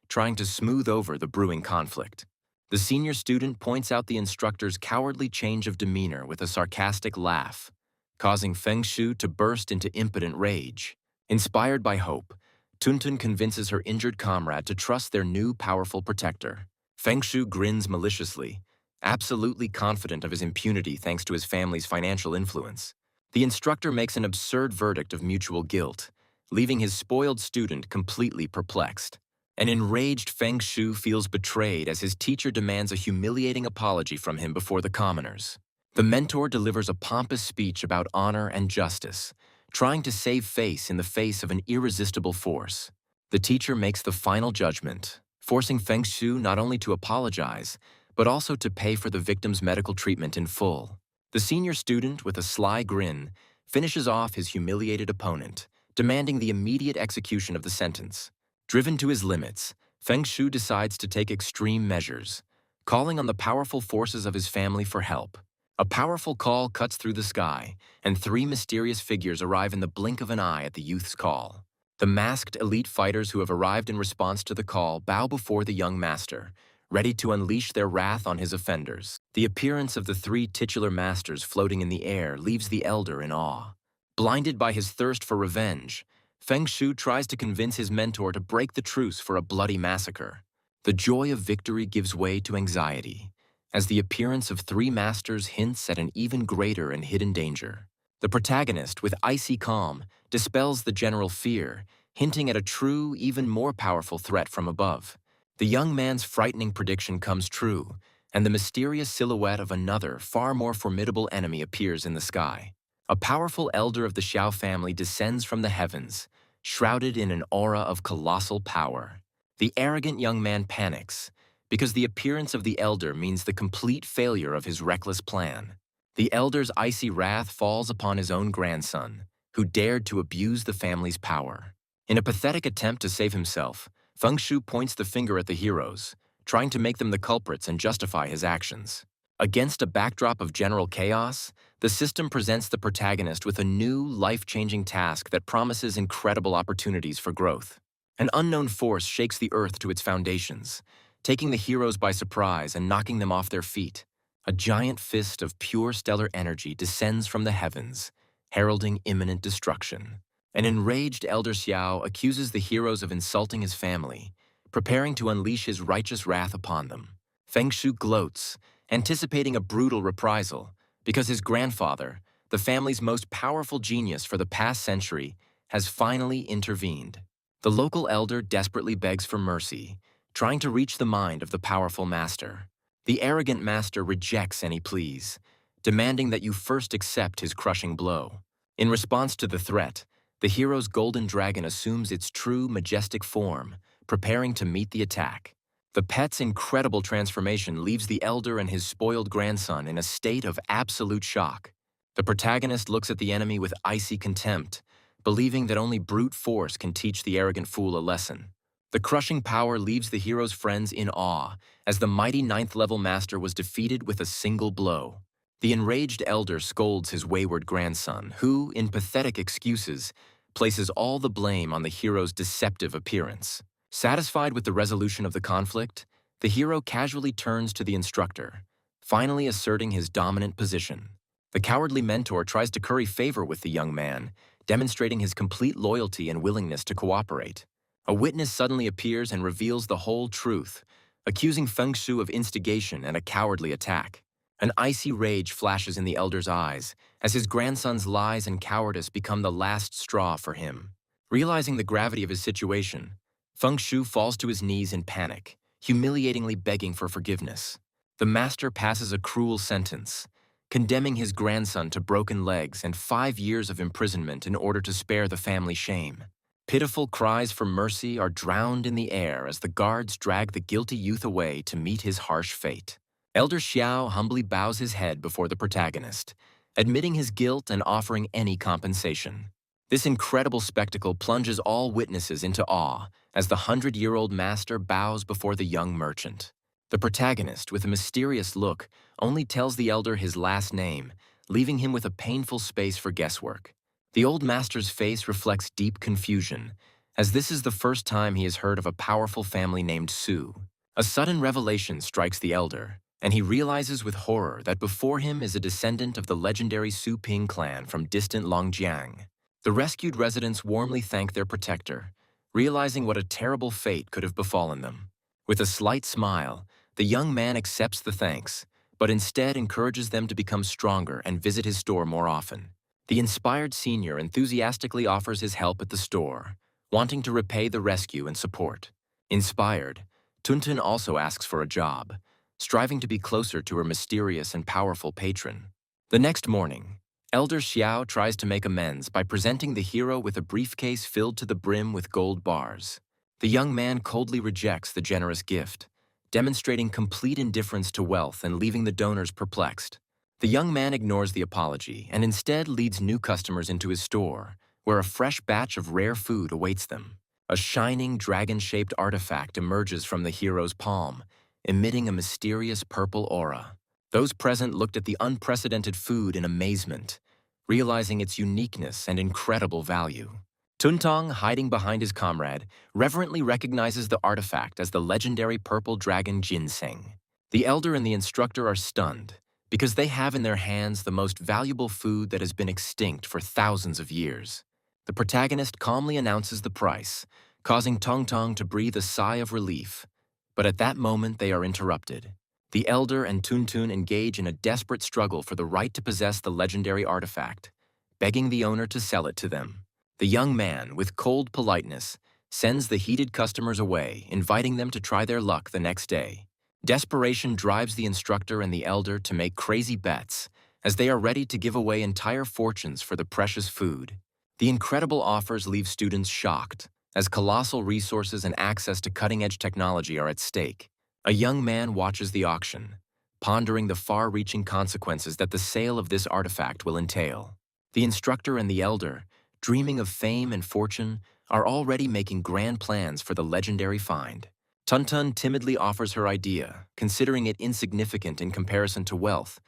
trying to smooth over the brewing conflict. The senior student points out the instructor's cowardly change of demeanor with a sarcastic laugh, causing Feng Shu to burst into impotent rage. Inspired by hope, Tuntun convinces her injured comrade to trust their new powerful protector. Feng Shu grins maliciously, absolutely confident of his impunity thanks to his family's financial influence. The instructor makes an absurd verdict of mutual guilt, leaving his spoiled student completely perplexed. An enraged Feng Shu feels betrayed as his teacher demands a humiliating apology from him before the commoners. The mentor delivers a pompous speech about honor and justice, trying to save face in the face of an irresistible force. The teacher makes the final judgment, forcing Feng Shu not only to apologize, but also to pay for the victim's medical treatment in full. The senior student, with a sly grin, finishes off his humiliated opponent, demanding the immediate execution of the sentence. Driven to his limits, Feng Shu decides to take extreme measures, calling on the powerful forces of his family for help. A powerful call cuts through the sky, and three mysterious figures arrive in the blink of an eye at the youth's call. The masked elite fighters who have arrived in response to the call bow before the young master, ready to unleash their wrath on his offenders. The appearance of the three titular masters floating in the air leaves the elder in awe. Blinded by his thirst for revenge, Feng Shu tries to convince his mentor to break the truce for a bloody massacre. The joy of victory gives way to anxiety, as the appearance of three masters hints at an even greater and hidden danger. The protagonist, with icy calm, dispels the general fear, hinting at a true, even more powerful threat from above. The young man's frightening prediction comes true, and the mysterious silhouette of another, far more formidable enemy appears in the sky. A powerful elder of the Xiao family descends from the heavens, shrouded in an aura of colossal power. The arrogant young man panics, because the appearance of the elder means the complete failure of his reckless plan. The elder's icy wrath falls upon his own grandson, who dared to abuse the family's power. In a pathetic attempt to save himself, Feng Shu points the finger at the heroes, trying to make them the culprits and justify his actions. Against a backdrop of general chaos, the system presents the protagonist with a new, life-changing task that promises incredible opportunities for growth. An unknown force shakes the earth to its foundations, taking the heroes by surprise and knocking them off their feet. A giant fist of pure stellar energy descends from the heavens, heralding imminent destruction. An enraged Elder Xiao accuses the heroes of insulting his family, preparing to unleash his righteous wrath upon them. Feng Shu gloats, anticipating a brutal reprisal, because his grandfather, the family's most powerful genius for the past century, has finally intervened. The local elder desperately begs for mercy, trying to reach the mind of the powerful master. The arrogant master rejects any pleas, demanding that you first accept his crushing blow. In response to the threat, the hero's golden dragon assumes its true, majestic form, preparing to meet the attack. The pet's incredible transformation leaves the elder and his spoiled grandson in a state of absolute shock. The protagonist looks at the enemy with icy contempt, believing that only brute force can teach the arrogant fool a lesson. The crushing power leaves the hero's friends in awe, as the mighty ninth-level master was defeated with a single blow. The enraged elder scolds his wayward grandson, who, in pathetic excuses, places all the blame on the hero's deceptive appearance. Satisfied with the resolution of the conflict, the hero casually turns to the instructor, finally asserting his dominant position. The cowardly mentor tries to curry favor with the young man, demonstrating his complete loyalty and willingness to cooperate. A witness suddenly appears and reveals the whole truth, accusing Feng Shu of instigation and a cowardly attack. An icy rage flashes in the elder's eyes, as his grandson's lies and cowardice become the last straw for him. Realizing the gravity of his situation, Feng Shu falls to his knees in panic, humiliatingly begging for forgiveness. The master passes a cruel sentence, condemning his grandson to broken legs and 5 years of imprisonment in order to spare the family shame. Pitiful cries for mercy are drowned in the air as the guards drag the guilty youth away to meet his harsh fate. Elder Xiao humbly bows his head before the protagonist, admitting his guilt and offering any compensation. This incredible spectacle plunges all witnesses into awe as the 100-year-old master bows before the young merchant. The protagonist, with a mysterious look, only tells the elder his last name, leaving him with a painful space for guesswork. The old master's face reflects deep confusion, as this is the first time he has heard of a powerful family named Su. A sudden revelation strikes the elder, and he realizes with horror that before him is a descendant of the legendary Su Ping clan from distant Longjiang. The rescued residents warmly thank their protector, realizing what a terrible fate could have befallen them. With a slight smile, the young man accepts the thanks, but instead encourages them to become stronger and visit his store more often. The inspired senior enthusiastically offers his help at the store, wanting to repay the rescue and support. Inspired, Tuntun also asks for a job, striving to be closer to her mysterious and powerful patron. The next morning, Elder Xiao tries to make amends by presenting the hero with a briefcase filled to the brim with gold bars. The young man coldly rejects the generous gift, demonstrating complete indifference to wealth and leaving the donors perplexed. The young man ignores the apology and instead leads new customers into his store, where a fresh batch of rare food awaits them. A shining dragon-shaped artifact emerges from the hero's palm, emitting a mysterious purple aura. Those present looked at the unprecedented food in amazement, realizing its uniqueness and incredible value. Tuntong, hiding behind his comrade, reverently recognizes the artifact as the legendary purple dragon ginseng. The elder and the instructor are stunned, because they have in their hands the most valuable food that has been extinct for thousands of years. The protagonist calmly announces the price, causing Tong Tong to breathe a sigh of relief. But at that moment, they are interrupted. The elder and Tuntun engage in a desperate struggle for the right to possess the legendary artifact, begging the owner to sell it to them. The young man, with cold politeness, sends the heated customers away, inviting them to try their luck the next day. Desperation drives the instructor and the elder to make crazy bets, as they are ready to give away entire fortunes for the precious food. The incredible offers leave students shocked, as colossal resources and access to cutting-edge technology are at stake. A young man watches the auction, pondering the far-reaching consequences that the sale of this artifact will entail. The instructor and the elder, dreaming of fame and fortune, are already making grand plans for the legendary find. Tuntun timidly offers her idea, considering it insignificant in comparison to wealth,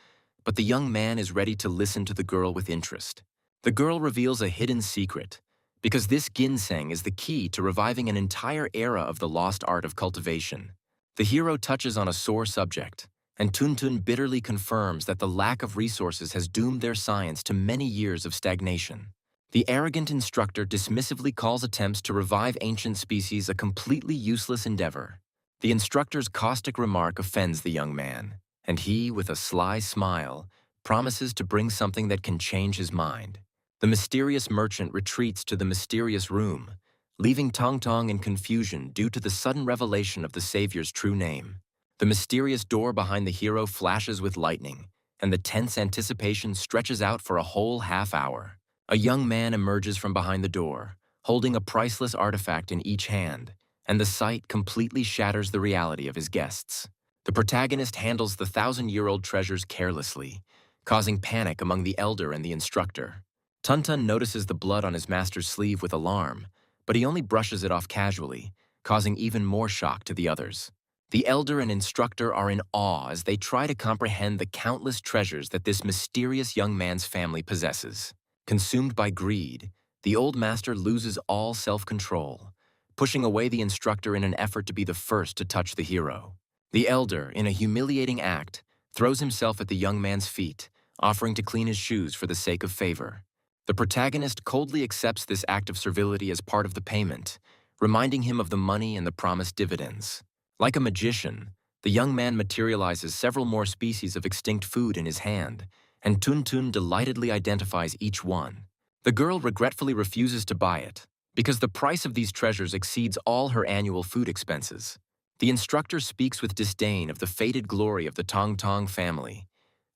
but the young man is ready to listen to the girl with interest. The girl reveals a hidden secret, because this ginseng is the key to reviving an entire era of the lost art of cultivation. The hero touches on a sore subject, and Tuntun bitterly confirms that the lack of resources has doomed their science to many years of stagnation. The arrogant instructor dismissively calls attempts to revive ancient species a completely useless endeavor. The instructor's caustic remark offends the young man, and he, with a sly smile, promises to bring something that can change his mind. The mysterious merchant retreats to the mysterious room, leaving Tong Tong in confusion due to the sudden revelation of the savior's true name. The mysterious door behind the hero flashes with lightning, and the tense anticipation stretches out for a whole half hour. A young man emerges from behind the door, holding a priceless artifact in each hand, and the sight completely shatters the reality of his guests. The protagonist handles the 1,000-year-old treasures carelessly, causing panic among the elder and the instructor. Tuntun notices the blood on his master's sleeve with alarm, but he only brushes it off casually, causing even more shock to the others. The elder and instructor are in awe as they try to comprehend the countless treasures that this mysterious young man's family possesses. Consumed by greed, the old master loses all self-control, pushing away the instructor in an effort to be the first to touch the hero. The elder, in a humiliating act, throws himself at the young man's feet, offering to clean his shoes for the sake of favor. The protagonist coldly accepts this act of servility as part of the payment, reminding him of the money and the promised dividends. Like a magician, the young man materializes several more species of extinct food in his hand, and Tuntun delightedly identifies each one. The girl regretfully refuses to buy it, because the price of these treasures exceeds all her annual food expenses. The instructor speaks with disdain of the faded glory of the Tong Tong family,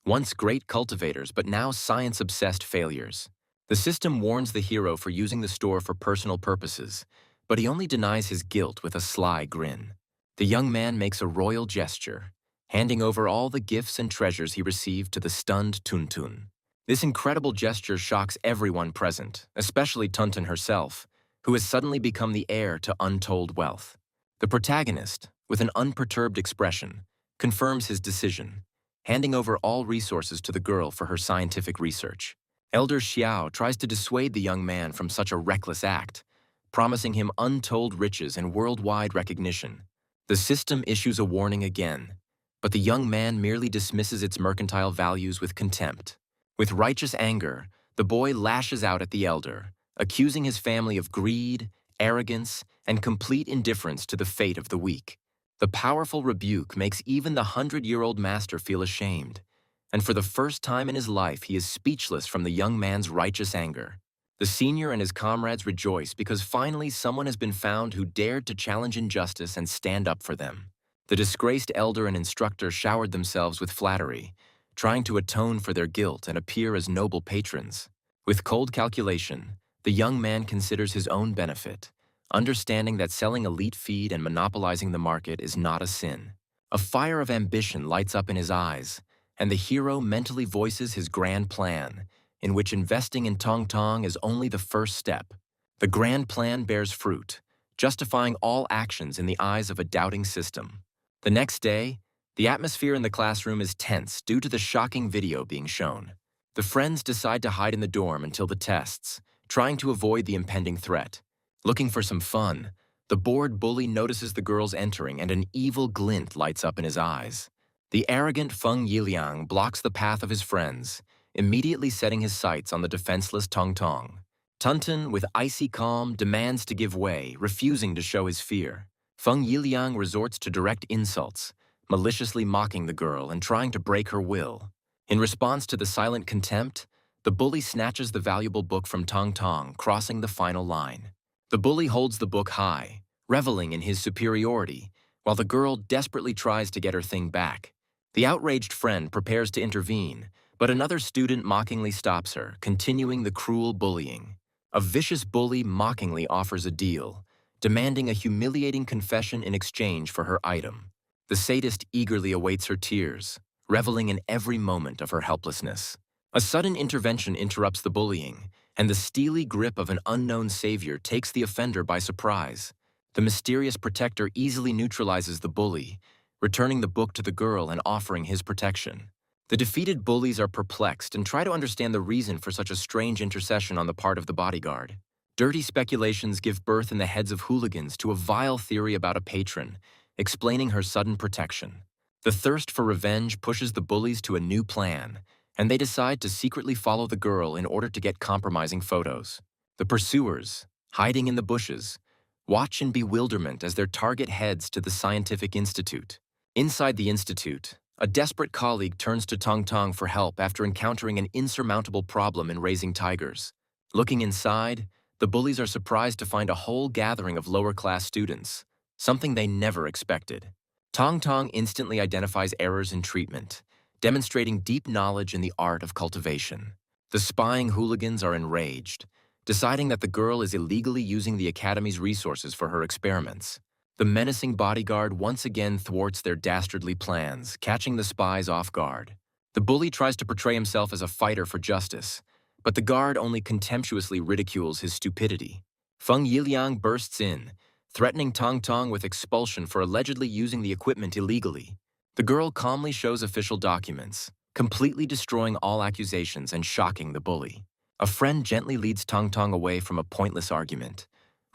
once great cultivators but now science-obsessed failures. The system warns the hero for using the store for personal purposes, but he only denies his guilt with a sly grin. The young man makes a royal gesture, handing over all the gifts and treasures he received to the stunned Tuntun. This incredible gesture shocks everyone present, especially Tunton herself, who has suddenly become the heir to untold wealth. The protagonist, with an unperturbed expression, confirms his decision, handing over all resources to the girl for her scientific research. Elder Xiao tries to dissuade the young man from such a reckless act, promising him untold riches and worldwide recognition. The system issues a warning again, but the young man merely dismisses its mercantile values with contempt. With righteous anger, the boy lashes out at the elder, accusing his family of greed, arrogance, and complete indifference to the fate of the weak. The powerful rebuke makes even the 100-year-old master feel ashamed, and for the first time in his life he is speechless from the young man's righteous anger. The senior and his comrades rejoice because finally someone has been found who dared to challenge injustice and stand up for them. The disgraced elder and instructor showered themselves with flattery, trying to atone for their guilt and appear as noble patrons. With cold calculation, the young man considers his own benefit, understanding that selling elite feed and monopolizing the market is not a sin. A fire of ambition lights up in his eyes, and the hero mentally voices his grand plan, in which investing in Tong Tong is only the first step. The grand plan bears fruit, justifying all actions in the eyes of a doubting system. The next day, the atmosphere in the classroom is tense due to the shocking video being shown. The friends decide to hide in the dorm until the tests, trying to avoid the impending threat. Looking for some fun, the bored bully notices the girls entering and an evil glint lights up in his eyes. The arrogant Feng Yiliang blocks the path of his friends, immediately setting his sights on the defenseless Tong Tong. Tunton, with icy calm, demands to give way, refusing to show his fear. Feng Yiliang resorts to direct insults, maliciously mocking the girl and trying to break her will. In response to the silent contempt, the bully snatches the valuable book from Tong Tong, crossing the final line. The bully holds the book high, reveling in his superiority, while the girl desperately tries to get her thing back. The outraged friend prepares to intervene, but another student mockingly stops her, continuing the cruel bullying. A vicious bully mockingly offers a deal, demanding a humiliating confession in exchange for her item. The sadist eagerly awaits her tears, reveling in every moment of her helplessness. A sudden intervention interrupts the bullying, and the steely grip of an unknown savior takes the offender by surprise. The mysterious protector easily neutralizes the bully, returning the book to the girl and offering his protection. The defeated bullies are perplexed and try to understand the reason for such a strange intercession on the part of the bodyguard. Dirty speculations give birth in the heads of hooligans to a vile theory about a patron, explaining her sudden protection. The thirst for revenge pushes the bullies to a new plan, and they decide to secretly follow the girl in order to get compromising photos. The pursuers, hiding in the bushes, watch in bewilderment as their target heads to the scientific institute. Inside the institute, a desperate colleague turns to Tong Tong for help after encountering an insurmountable problem in raising tigers. Looking inside, the bullies are surprised to find a whole gathering of lower-class students, something they never expected. Tong Tong instantly identifies errors in treatment, demonstrating deep knowledge in the art of cultivation. The spying hooligans are enraged, deciding that the girl is illegally using the academy's resources for her experiments. The menacing bodyguard once again thwarts their dastardly plans, catching the spies off guard. The bully tries to portray himself as a fighter for justice, but the guard only contemptuously ridicules his stupidity. Feng Yiliang bursts in, threatening Tong Tong with expulsion for allegedly using the equipment illegally. The girl calmly shows official documents, completely destroying all accusations and shocking the bully. A friend gently leads Tong Tong away from a pointless argument,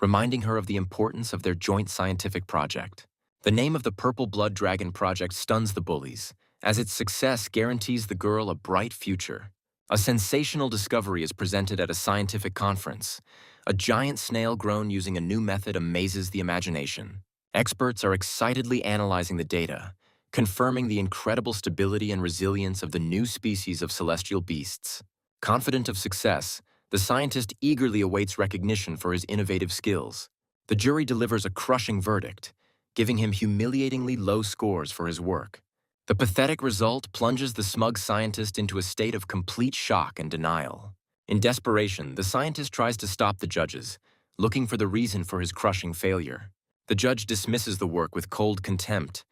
reminding her of the importance of their joint scientific project. The name of the Purple Blood Dragon project stuns the bullies, as its success guarantees the girl a bright future. A sensational discovery is presented at a scientific conference. A giant snail grown using a new method amazes the imagination. Experts are excitedly analyzing the data, confirming the incredible stability and resilience of the new species of celestial beasts. Confident of success, the scientist eagerly awaits recognition for his innovative skills. The jury delivers a crushing verdict, giving him humiliatingly low scores for his work. The pathetic result plunges the smug scientist into a state of complete shock and denial. In desperation, the scientist tries to stop the judges, looking for the reason for his crushing failure. The judge dismisses the work with cold contempt,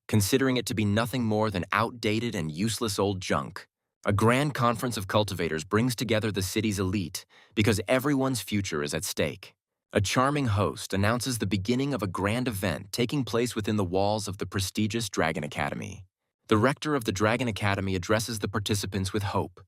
considering it to be nothing more than outdated and useless old junk. A grand conference of cultivators brings together the city's elite because everyone's future is at stake. A charming host announces the beginning of a grand event taking place within the walls of the prestigious Dragon Academy. The rector of the Dragon Academy addresses the participants with hope,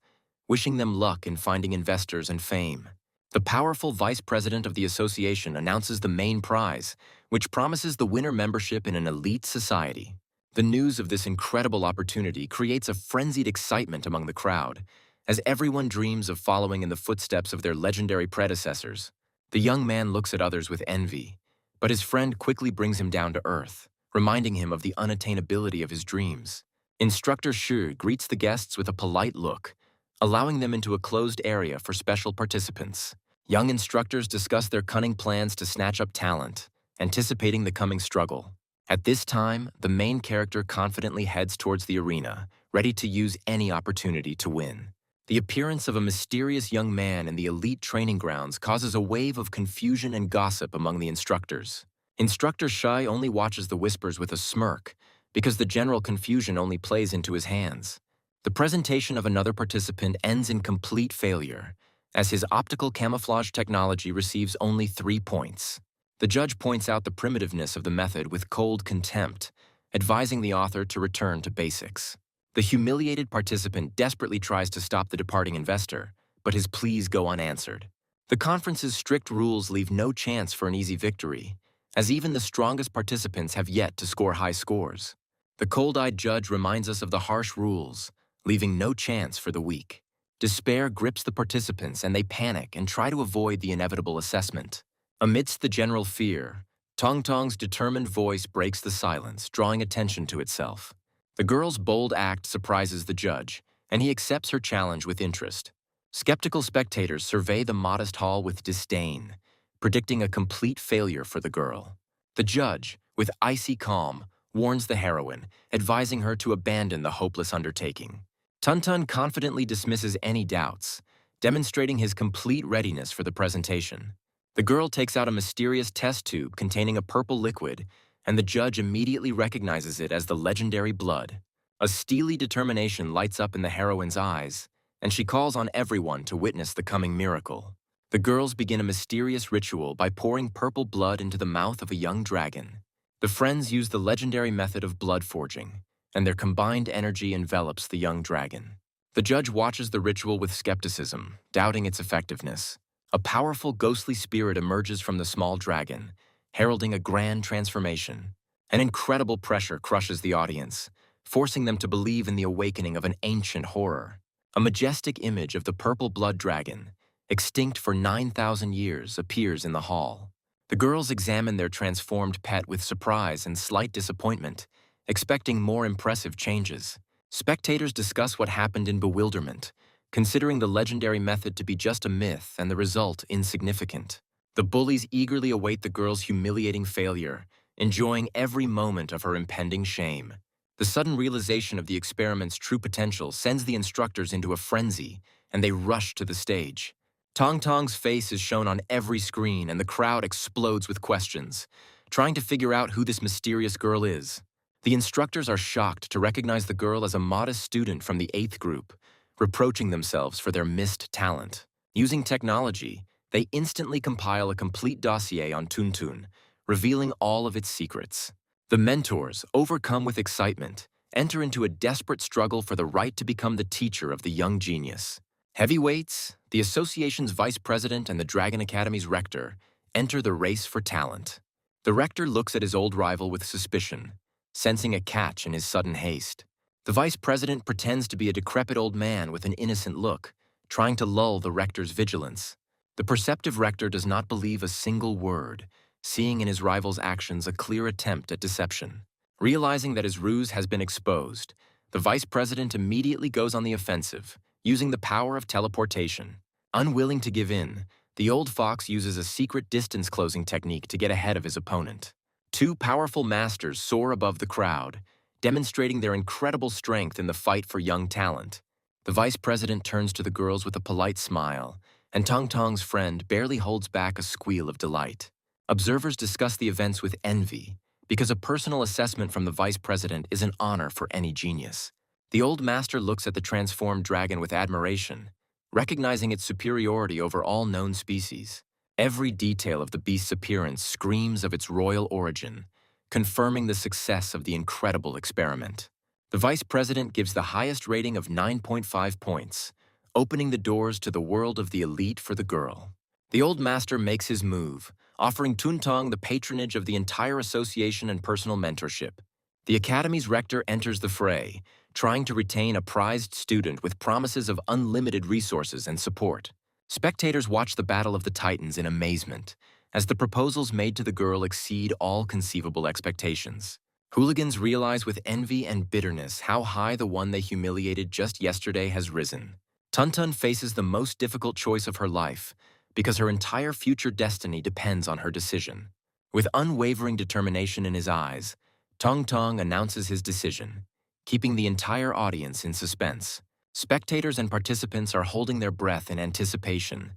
wishing them luck in finding investors and fame. The powerful vice president of the association announces the main prize, which promises the winner membership in an elite society. The news of this incredible opportunity creates a frenzied excitement among the crowd, as everyone dreams of following in the footsteps of their legendary predecessors. The young man looks at others with envy, but his friend quickly brings him down to earth, reminding him of the unattainability of his dreams. Instructor Shu greets the guests with a polite look, allowing them into a closed area for special participants. Young instructors discuss their cunning plans to snatch up talent, anticipating the coming struggle. At this time, the main character confidently heads towards the arena, ready to use any opportunity to win. The appearance of a mysterious young man in the elite training grounds causes a wave of confusion and gossip among the instructors. Instructor Shai only watches the whispers with a smirk, because the general confusion only plays into his hands. The presentation of another participant ends in complete failure, as his optical camouflage technology receives only 3 points. The judge points out the primitiveness of the method with cold contempt, advising the author to return to basics. The humiliated participant desperately tries to stop the departing investor, but his pleas go unanswered. The conference's strict rules leave no chance for an easy victory, as even the strongest participants have yet to score high scores. The cold-eyed judge reminds us of the harsh rules, leaving no chance for the weak. Despair grips the participants and they panic and try to avoid the inevitable assessment. Amidst the general fear, Tong Tong's determined voice breaks the silence, drawing attention to itself. The girl's bold act surprises the judge, and he accepts her challenge with interest. Skeptical spectators survey the modest hall with disdain, predicting a complete failure for the girl. The judge, with icy calm, warns the heroine, advising her to abandon the hopeless undertaking. Tun Tun confidently dismisses any doubts, demonstrating his complete readiness for the presentation. The girl takes out a mysterious test tube containing a purple liquid, and the judge immediately recognizes it as the legendary blood. A steely determination lights up in the heroine's eyes, and she calls on everyone to witness the coming miracle. The girls begin a mysterious ritual by pouring purple blood into the mouth of a young dragon. The friends use the legendary method of blood forging, and their combined energy envelops the young dragon. The judge watches the ritual with skepticism, doubting its effectiveness. A powerful ghostly spirit emerges from the small dragon, heralding a grand transformation. An incredible pressure crushes the audience, forcing them to believe in the awakening of an ancient horror. A majestic image of the purple blood dragon, extinct for 9,000 years, appears in the hall. The girls examine their transformed pet with surprise and slight disappointment, expecting more impressive changes. Spectators discuss what happened in bewilderment, considering the legendary method to be just a myth and the result insignificant. The bullies eagerly await the girl's humiliating failure, enjoying every moment of her impending shame. The sudden realization of the experiment's true potential sends the instructors into a frenzy, and they rush to the stage. Tong Tong's face is shown on every screen, and the crowd explodes with questions, trying to figure out who this mysterious girl is. The instructors are shocked to recognize the girl as a modest student from the 8th group, reproaching themselves for their missed talent. Using technology, they instantly compile a complete dossier on Tuntun, revealing all of its secrets. The mentors, overcome with excitement, enter into a desperate struggle for the right to become the teacher of the young genius. Heavyweights, the association's vice president and the Dragon Academy's rector, enter the race for talent. The rector looks at his old rival with suspicion, sensing a catch in his sudden haste. The vice president pretends to be a decrepit old man with an innocent look, trying to lull the rector's vigilance. The perceptive rector does not believe a single word, seeing in his rival's actions a clear attempt at deception. Realizing that his ruse has been exposed, the vice president immediately goes on the offensive, using the power of teleportation. Unwilling to give in, the old fox uses a secret distance-closing technique to get ahead of his opponent. 2 powerful masters soar above the crowd, demonstrating their incredible strength in the fight for young talent. The vice president turns to the girls with a polite smile, and Tong Tong's friend barely holds back a squeal of delight. Observers discuss the events with envy, because a personal assessment from the vice president is an honor for any genius. The old master looks at the transformed dragon with admiration, recognizing its superiority over all known species. Every detail of the beast's appearance screams of its royal origin, confirming the success of the incredible experiment. The vice president gives the highest rating of 9.5 points, opening the doors to the world of the elite for the girl. The old master makes his move, offering Tuntong the patronage of the entire association and personal mentorship. The academy's rector enters the fray, trying to retain a prized student with promises of unlimited resources and support. Spectators watch the battle of the titans in amazement, as the proposals made to the girl exceed all conceivable expectations. Hooligans realize with envy and bitterness how high the one they humiliated just yesterday has risen. Tuntun faces the most difficult choice of her life, because her entire future destiny depends on her decision. With unwavering determination in his eyes, Tong Tong announces his decision, keeping the entire audience in suspense. Spectators and participants are holding their breath in anticipation,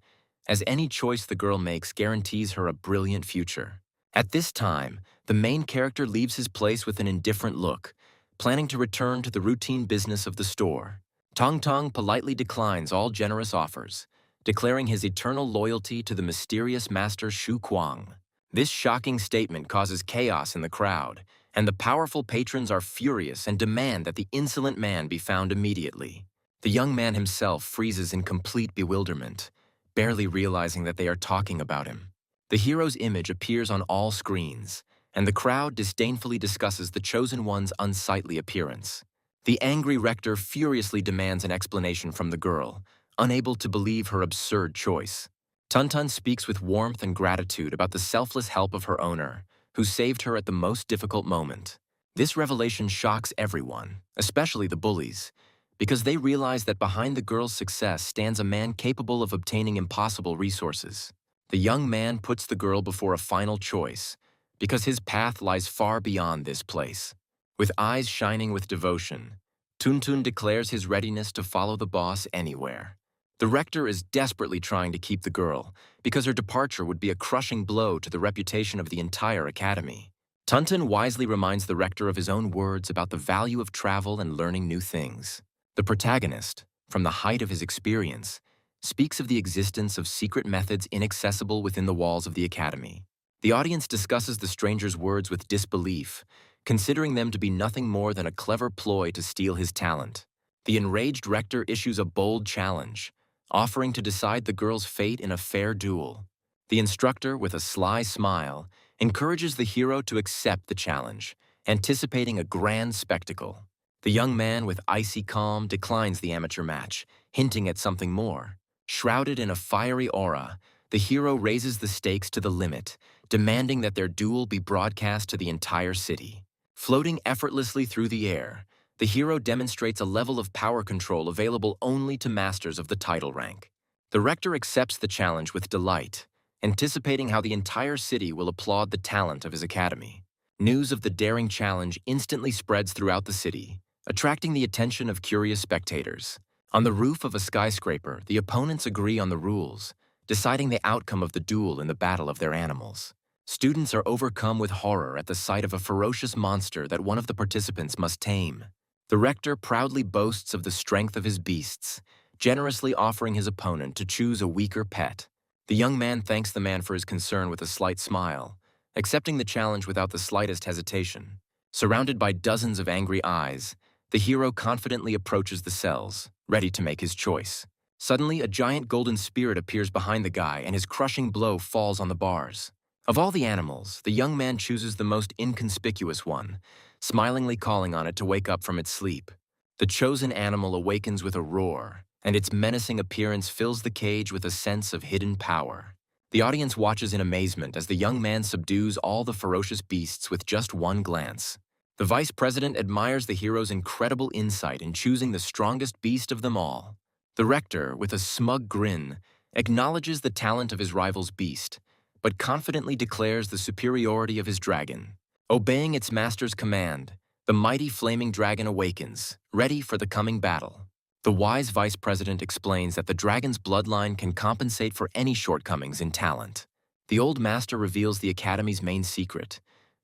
as any choice the girl makes guarantees her a brilliant future. At this time, the main character leaves his place with an indifferent look, planning to return to the routine business of the store. Tong Tong politely declines all generous offers, declaring his eternal loyalty to the mysterious master Shu Kuang. This shocking statement causes chaos in the crowd, and the powerful patrons are furious and demand that the insolent man be found immediately. The young man himself freezes in complete bewilderment, barely realizing that they are talking about him. The hero's image appears on all screens, and the crowd disdainfully discusses the chosen one's unsightly appearance. The angry rector furiously demands an explanation from the girl, unable to believe her absurd choice. Tuntun speaks with warmth and gratitude about the selfless help of her owner, who saved her at the most difficult moment. This revelation shocks everyone, especially the bullies, because they realize that behind the girl's success stands a man capable of obtaining impossible resources. The young man puts the girl before a final choice, because his path lies far beyond this place. With eyes shining with devotion, Tuntun declares his readiness to follow the boss anywhere. The rector is desperately trying to keep the girl, because her departure would be a crushing blow to the reputation of the entire academy. Tuntun wisely reminds the rector of his own words about the value of travel and learning new things. The protagonist, from the height of his experience, speaks of the existence of secret methods inaccessible within the walls of the academy. The audience discusses the stranger's words with disbelief, considering them to be nothing more than a clever ploy to steal his talent. The enraged rector issues a bold challenge, offering to decide the girl's fate in a fair duel. The instructor, with a sly smile, encourages the hero to accept the challenge, anticipating a grand spectacle. The young man, with icy calm, declines the amateur match, hinting at something more. Shrouded in a fiery aura, the hero raises the stakes to the limit, demanding that their duel be broadcast to the entire city. Floating effortlessly through the air, the hero demonstrates a level of power control available only to masters of the title rank. The rector accepts the challenge with delight, anticipating how the entire city will applaud the talent of his academy. News of the daring challenge instantly spreads throughout the city, attracting the attention of curious spectators. On the roof of a skyscraper, the opponents agree on the rules, deciding the outcome of the duel in the battle of their animals. Students are overcome with horror at the sight of a ferocious monster that one of the participants must tame. The rector proudly boasts of the strength of his beasts, generously offering his opponent to choose a weaker pet. The young man thanks the man for his concern with a slight smile, accepting the challenge without the slightest hesitation. Surrounded by dozens of angry eyes, the hero confidently approaches the cells, ready to make his choice. Suddenly, a giant golden spirit appears behind the guy and his crushing blow falls on the bars. Of all the animals, the young man chooses the most inconspicuous one, smilingly calling on it to wake up from its sleep. The chosen animal awakens with a roar, and its menacing appearance fills the cage with a sense of hidden power. The audience watches in amazement as the young man subdues all the ferocious beasts with just one glance. The vice president admires the hero's incredible insight in choosing the strongest beast of them all. The rector, with a smug grin, acknowledges the talent of his rival's beast, but confidently declares the superiority of his dragon. Obeying its master's command, the mighty flaming dragon awakens, ready for the coming battle. The wise vice president explains that the dragon's bloodline can compensate for any shortcomings in talent. The old master reveals the academy's main secret.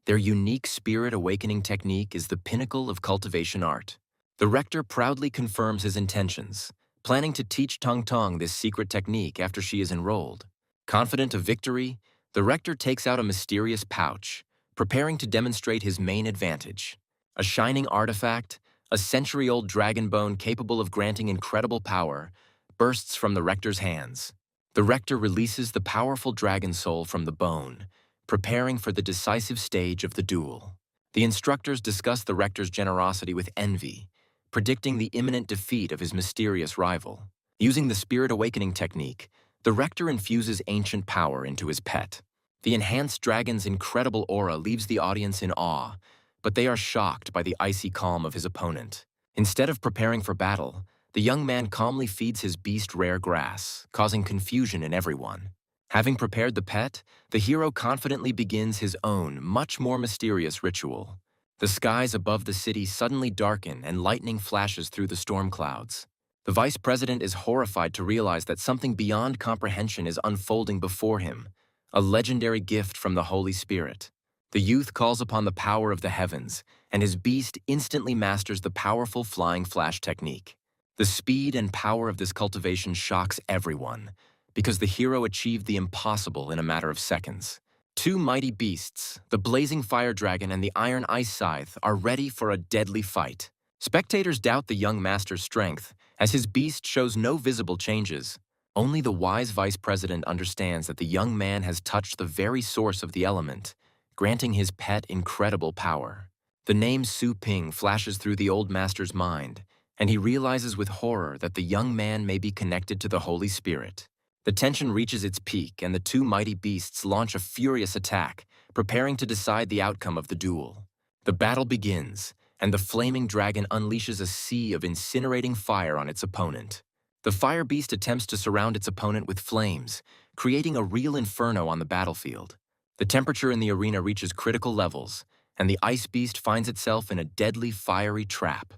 Their unique spirit awakening technique is the pinnacle of cultivation art. The rector proudly confirms his intentions, planning to teach Tong Tong this secret technique after she is enrolled. Confident of victory, the rector takes out a mysterious pouch, preparing to demonstrate his main advantage. A shining artifact, a century-old dragon bone capable of granting incredible power, bursts from the rector's hands. The rector releases the powerful dragon soul from the bone, preparing for the decisive stage of the duel. The instructors discuss the rector's generosity with envy, predicting the imminent defeat of his mysterious rival. Using the Spirit Awakening technique, the rector infuses ancient power into his pet. The enhanced dragon's incredible aura leaves the audience in awe, but they are shocked by the icy calm of his opponent. Instead of preparing for battle, the young man calmly feeds his beast rare grass, causing confusion in everyone. Having prepared the pet, the hero confidently begins his own, much more mysterious ritual. The skies above the city suddenly darken and lightning flashes through the storm clouds. The vice president is horrified to realize that something beyond comprehension is unfolding before him, a legendary gift from the Holy Spirit. The youth calls upon the power of the heavens, and his beast instantly masters the powerful flying flash technique. The speed and power of this cultivation shocks everyone, because the hero achieved the impossible in a matter of seconds. Two mighty beasts, the blazing fire dragon and the iron ice scythe, are ready for a deadly fight. Spectators doubt the young master's strength, as his beast shows no visible changes. Only the wise vice president understands that the young man has touched the very source of the element, granting his pet incredible power. The name Su Ping flashes through the old master's mind, and he realizes with horror that the young man may be connected to the Holy Spirit. The tension reaches its peak, and the two mighty beasts launch a furious attack, preparing to decide the outcome of the duel. The battle begins, and the flaming dragon unleashes a sea of incinerating fire on its opponent. The fire beast attempts to surround its opponent with flames, creating a real inferno on the battlefield. The temperature in the arena reaches critical levels, and the ice beast finds itself in a deadly fiery trap.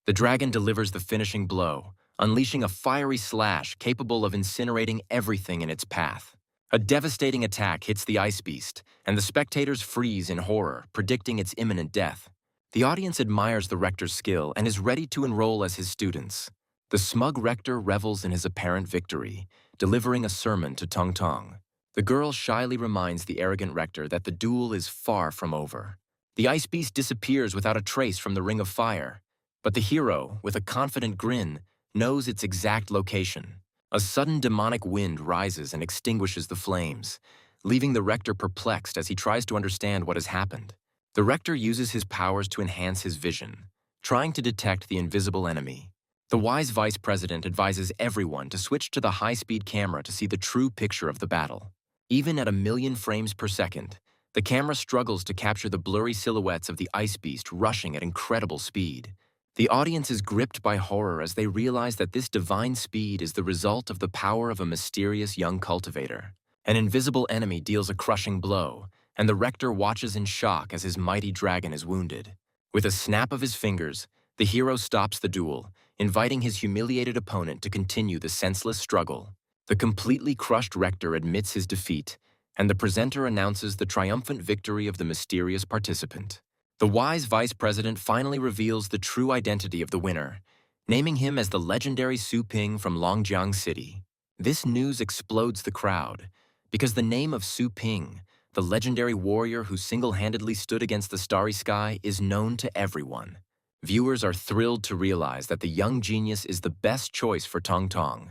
The dragon delivers the finishing blow, unleashing a fiery slash capable of incinerating everything in its path. A devastating attack hits the ice beast, and the spectators freeze in horror, predicting its imminent death. The audience admires the rector's skill and is ready to enroll as his students. The smug rector revels in his apparent victory, delivering a sermon to Tong Tong. The girl shyly reminds the arrogant rector that the duel is far from over. The ice beast disappears without a trace from the ring of fire, but the hero, with a confident grin, knows its exact location. A sudden demonic wind rises and extinguishes the flames, leaving the rector perplexed as he tries to understand what has happened. The rector uses his powers to enhance his vision, trying to detect the invisible enemy. The wise vice president advises everyone to switch to the high-speed camera to see the true picture of the battle. Even at 1,000,000 frames per second, the camera struggles to capture the blurry silhouettes of the ice beast rushing at incredible speed. The audience is gripped by horror as they realize that this divine speed is the result of the power of a mysterious young cultivator. An invisible enemy deals a crushing blow, and the rector watches in shock as his mighty dragon is wounded. With a snap of his fingers, the hero stops the duel, inviting his humiliated opponent to continue the senseless struggle. The completely crushed rector admits his defeat, and the presenter announces the triumphant victory of the mysterious participant. The wise vice president finally reveals the true identity of the winner, naming him as the legendary Su Ping from Longjiang City. This news explodes the crowd, because the name of Su Ping, the legendary warrior who single-handedly stood against the starry sky, is known to everyone. Viewers are thrilled to realize that the young genius is the best choice for Tong Tong,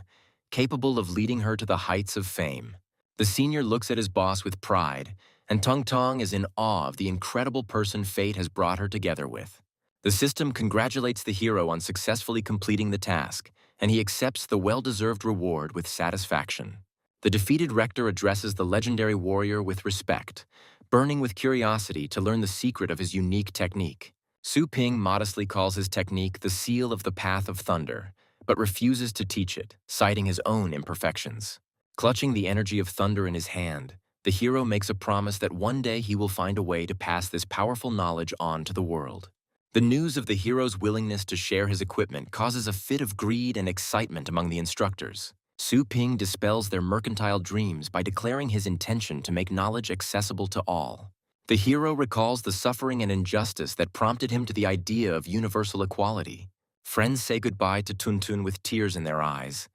capable of leading her to the heights of fame. The senior looks at his boss with pride, and Tong Tong is in awe of the incredible person fate has brought her together with. The system congratulates the hero on successfully completing the task, and he accepts the well-deserved reward with satisfaction. The defeated rector addresses the legendary warrior with respect, burning with curiosity to learn the secret of his unique technique. Su Ping modestly calls his technique the seal of the path of thunder, but refuses to teach it, citing his own imperfections. Clutching the energy of thunder in his hand, the hero makes a promise that one day he will find a way to pass this powerful knowledge on to the world. The news of the hero's willingness to share his equipment causes a fit of greed and excitement among the instructors. Su Ping dispels their mercantile dreams by declaring his intention to make knowledge accessible to all. The hero recalls the suffering and injustice that prompted him to the idea of universal equality. Friends say goodbye to Tuntun with tears in their eyes,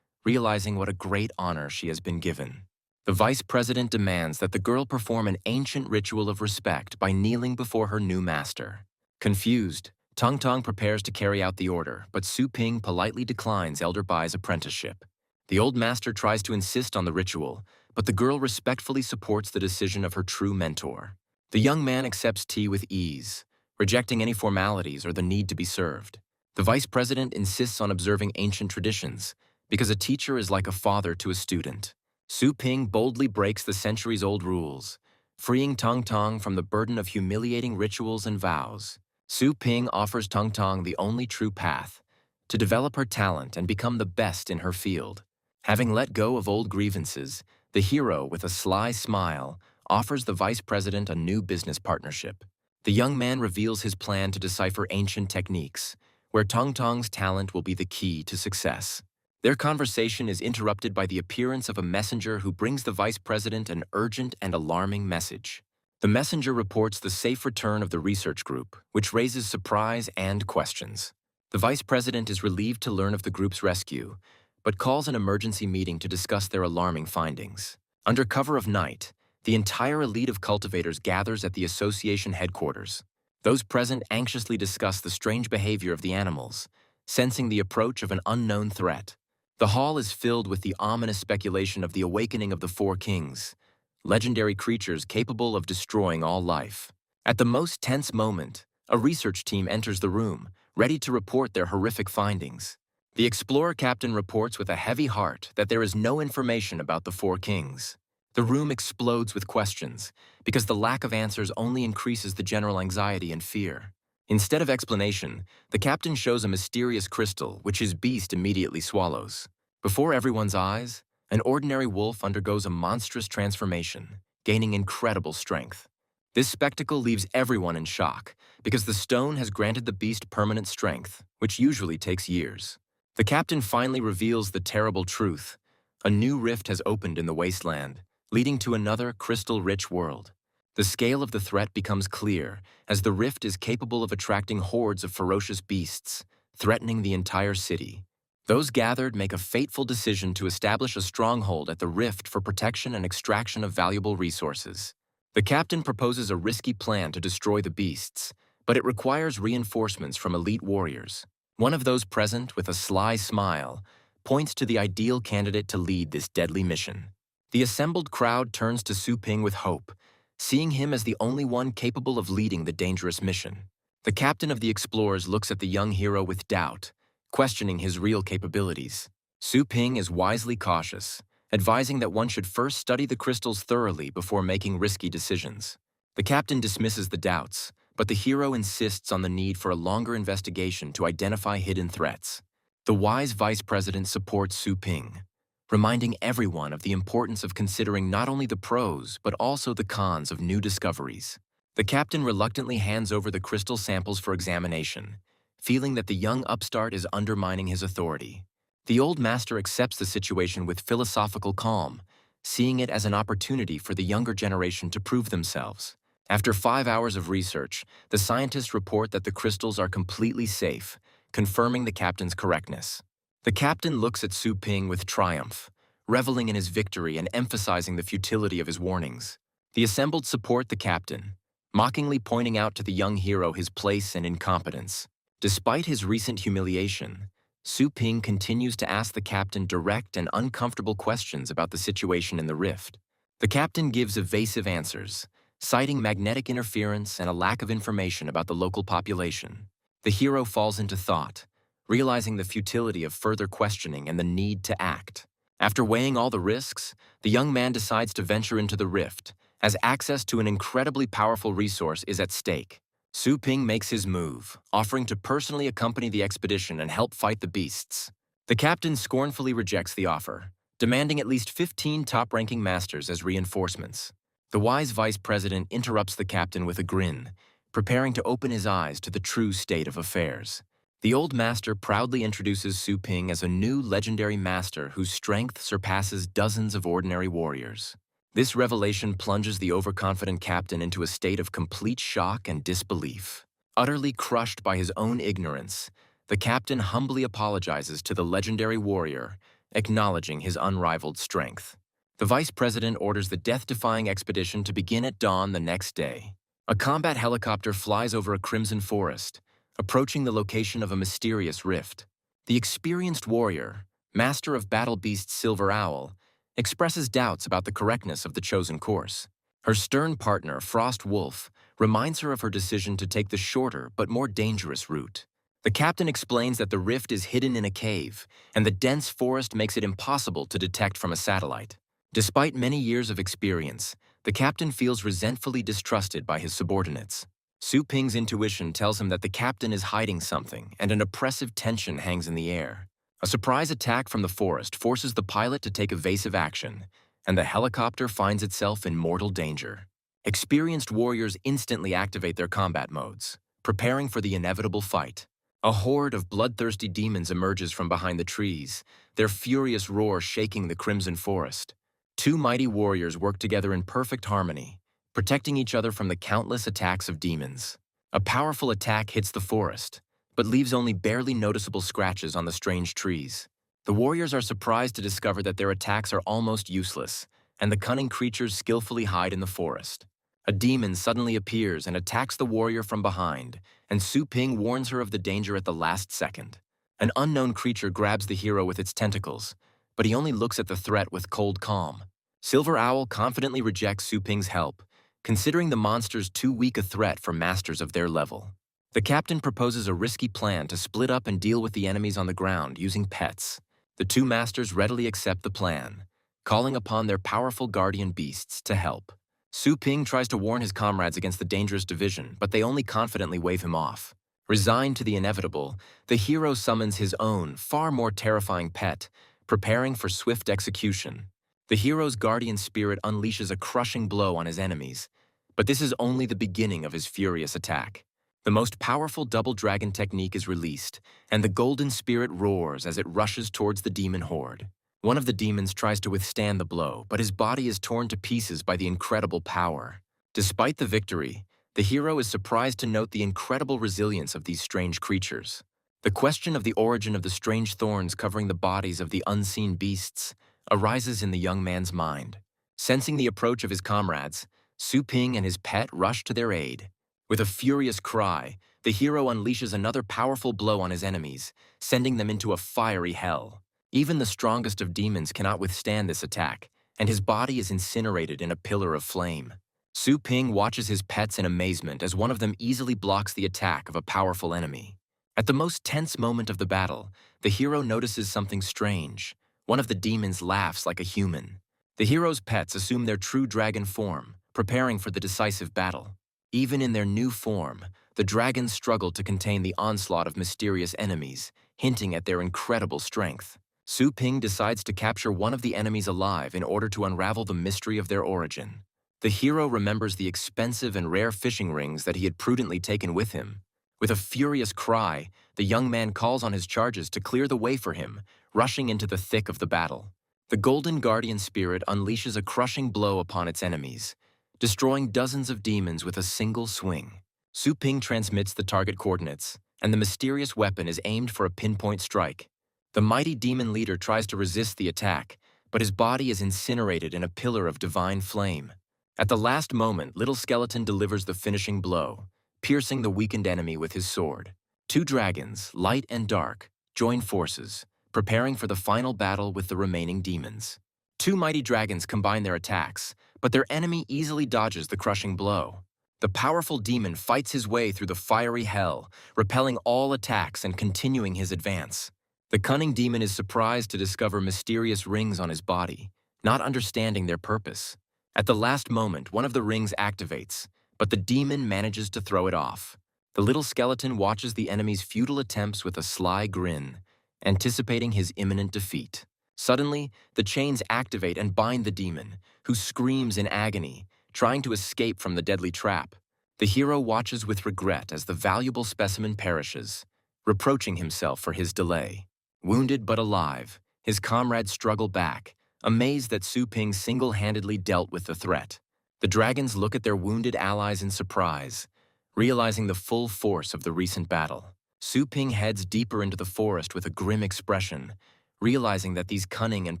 realizing what a great honor she has been given. The vice president demands that the girl perform an ancient ritual of respect by kneeling before her new master. Confused, Tong Tong prepares to carry out the order, but Su Ping politely declines Elder Bai's apprenticeship. The old master tries to insist on the ritual, but the girl respectfully supports the decision of her true mentor. The young man accepts tea with ease, rejecting any formalities or the need to be served. The vice president insists on observing ancient traditions, because a teacher is like a father to a student. Su Ping boldly breaks the centuries-old rules, freeing Tong Tong from the burden of humiliating rituals and vows. Su Ping offers Tong Tong the only true path, to develop her talent and become the best in her field. Having let go of old grievances, the hero, with a sly smile, offers the vice president a new business partnership. The young man reveals his plan to decipher ancient techniques, where Tong Tong's talent will be the key to success. Their conversation is interrupted by the appearance of a messenger who brings the vice president an urgent and alarming message. The messenger reports the safe return of the research group, which raises surprise and questions. The vice president is relieved to learn of the group's rescue, but calls an emergency meeting to discuss their alarming findings. Under cover of night, the entire elite of cultivators gathers at the association headquarters. Those present anxiously discuss the strange behavior of the animals, sensing the approach of an unknown threat. The hall is filled with the ominous speculation of the awakening of the Four Kings, legendary creatures capable of destroying all life. At the most tense moment, a research team enters the room, ready to report their horrific findings. The explorer captain reports with a heavy heart that there is no information about the Four Kings. The room explodes with questions, because the lack of answers only increases the general anxiety and fear. Instead of explanation, the captain shows a mysterious crystal, which his beast immediately swallows. Before everyone's eyes, an ordinary wolf undergoes a monstrous transformation, gaining incredible strength. This spectacle leaves everyone in shock, because the stone has granted the beast permanent strength, which usually takes years. The captain finally reveals the terrible truth. A new rift has opened in the wasteland, leading to another crystal-rich world. The scale of the threat becomes clear, as the rift is capable of attracting hordes of ferocious beasts, threatening the entire city. Those gathered make a fateful decision to establish a stronghold at the rift for protection and extraction of valuable resources. The captain proposes a risky plan to destroy the beasts, but it requires reinforcements from elite warriors. One of those present, with a sly smile, points to the ideal candidate to lead this deadly mission. The assembled crowd turns to Su Ping with hope, seeing him as the only one capable of leading the dangerous mission. The captain of the explorers looks at the young hero with doubt, questioning his real capabilities. Su Ping is wisely cautious, advising that one should first study the crystals thoroughly before making risky decisions. The captain dismisses the doubts, but the hero insists on the need for a longer investigation to identify hidden threats. The wise vice president supports Su Ping, reminding everyone of the importance of considering not only the pros but also the cons of new discoveries. The captain reluctantly hands over the crystal samples for examination, feeling that the young upstart is undermining his authority. The old master accepts the situation with philosophical calm, seeing it as an opportunity for the younger generation to prove themselves. After 5 hours of research, the scientists report that the crystals are completely safe, confirming the captain's correctness. The captain looks at Su Ping with triumph, reveling in his victory and emphasizing the futility of his warnings. The assembled support the captain, mockingly pointing out to the young hero his place and incompetence. Despite his recent humiliation, Su Ping continues to ask the captain direct and uncomfortable questions about the situation in the rift. The captain gives evasive answers, citing magnetic interference and a lack of information about the local population. The hero falls into thought, realizing the futility of further questioning and the need to act. After weighing all the risks, the young man decides to venture into the rift, as access to an incredibly powerful resource is at stake. Su Ping makes his move, offering to personally accompany the expedition and help fight the beasts. The captain scornfully rejects the offer, demanding at least 15 top-ranking masters as reinforcements. The wise vice president interrupts the captain with a grin, preparing to open his eyes to the true state of affairs. The old master proudly introduces Su Ping as a new legendary master whose strength surpasses dozens of ordinary warriors. This revelation plunges the overconfident captain into a state of complete shock and disbelief. Utterly crushed by his own ignorance, the captain humbly apologizes to the legendary warrior, acknowledging his unrivaled strength. The vice president orders the death-defying expedition to begin at dawn the next day. A combat helicopter flies over a crimson forest, approaching the location of a mysterious rift. The experienced warrior, master of battle beast Silver Owl, expresses doubts about the correctness of the chosen course. Her stern partner, Frost Wolf, reminds her of her decision to take the shorter but more dangerous route. The captain explains that the rift is hidden in a cave, and the dense forest makes it impossible to detect from a satellite. Despite many years of experience, the captain feels resentfully distrusted by his subordinates. Su Ping's intuition tells him that the captain is hiding something, and an oppressive tension hangs in the air. A surprise attack from the forest forces the pilot to take evasive action, and the helicopter finds itself in mortal danger. Experienced warriors instantly activate their combat modes, preparing for the inevitable fight. A horde of bloodthirsty demons emerges from behind the trees, their furious roar shaking the crimson forest. Two mighty warriors work together in perfect harmony, protecting each other from the countless attacks of demons. A powerful attack hits the forest, but leaves only barely noticeable scratches on the strange trees. The warriors are surprised to discover that their attacks are almost useless, and the cunning creatures skillfully hide in the forest. A demon suddenly appears and attacks the warrior from behind, and Su Ping warns her of the danger at the last second. An unknown creature grabs the hero with its tentacles, but he only looks at the threat with cold calm. Silver Owl confidently rejects Su Ping's help, considering the monsters too weak a threat for masters of their level. The captain proposes a risky plan to split up and deal with the enemies on the ground using pets. The two masters readily accept the plan, calling upon their powerful guardian beasts to help. Su Ping tries to warn his comrades against the dangerous division, but they only confidently wave him off. Resigned to the inevitable, the hero summons his own, far more terrifying pet, preparing for swift execution. The hero's guardian spirit unleashes a crushing blow on his enemies, but this is only the beginning of his furious attack. The most powerful double dragon technique is released, and the golden spirit roars as it rushes towards the demon horde. One of the demons tries to withstand the blow, but his body is torn to pieces by the incredible power. Despite the victory, the hero is surprised to note the incredible resilience of these strange creatures. The question of the origin of the strange thorns covering the bodies of the unseen beasts arises in the young man's mind. Sensing the approach of his comrades, Su Ping and his pet rush to their aid. With a furious cry, the hero unleashes another powerful blow on his enemies, sending them into a fiery hell. Even the strongest of demons cannot withstand this attack, and his body is incinerated in a pillar of flame. Su Ping watches his pets in amazement as one of them easily blocks the attack of a powerful enemy. At the most tense moment of the battle, the hero notices something strange. One of the demons laughs like a human. The hero's pets assume their true dragon form, preparing for the decisive battle. Even in their new form, the dragons struggle to contain the onslaught of mysterious enemies, hinting at their incredible strength. Su Ping decides to capture one of the enemies alive in order to unravel the mystery of their origin. The hero remembers the expensive and rare fishing rings that he had prudently taken with him. With a furious cry, the young man calls on his charges to clear the way for him, rushing into the thick of the battle. The golden guardian spirit unleashes a crushing blow upon its enemies, destroying dozens of demons with a single swing. Su Ping transmits the target coordinates, and the mysterious weapon is aimed for a pinpoint strike. The mighty demon leader tries to resist the attack, but his body is incinerated in a pillar of divine flame. At the last moment, Little Skeleton delivers the finishing blow, piercing the weakened enemy with his sword. Two dragons, light and dark, join forces, preparing for the final battle with the remaining demons. Two mighty dragons combine their attacks, but their enemy easily dodges the crushing blow. The powerful demon fights his way through the fiery hell, repelling all attacks and continuing his advance. The cunning demon is surprised to discover mysterious rings on his body, not understanding their purpose. At the last moment, one of the rings activates, but the demon manages to throw it off. The little skeleton watches the enemy's futile attempts with a sly grin, anticipating his imminent defeat. Suddenly, the chains activate and bind the demon, who screams in agony, trying to escape from the deadly trap. The hero watches with regret as the valuable specimen perishes, reproaching himself for his delay. Wounded but alive, his comrades struggle back, amazed that Su Ping single-handedly dealt with the threat. The dragons look at their wounded allies in surprise, realizing the full force of the recent battle. Su Ping heads deeper into the forest with a grim expression, realizing that these cunning and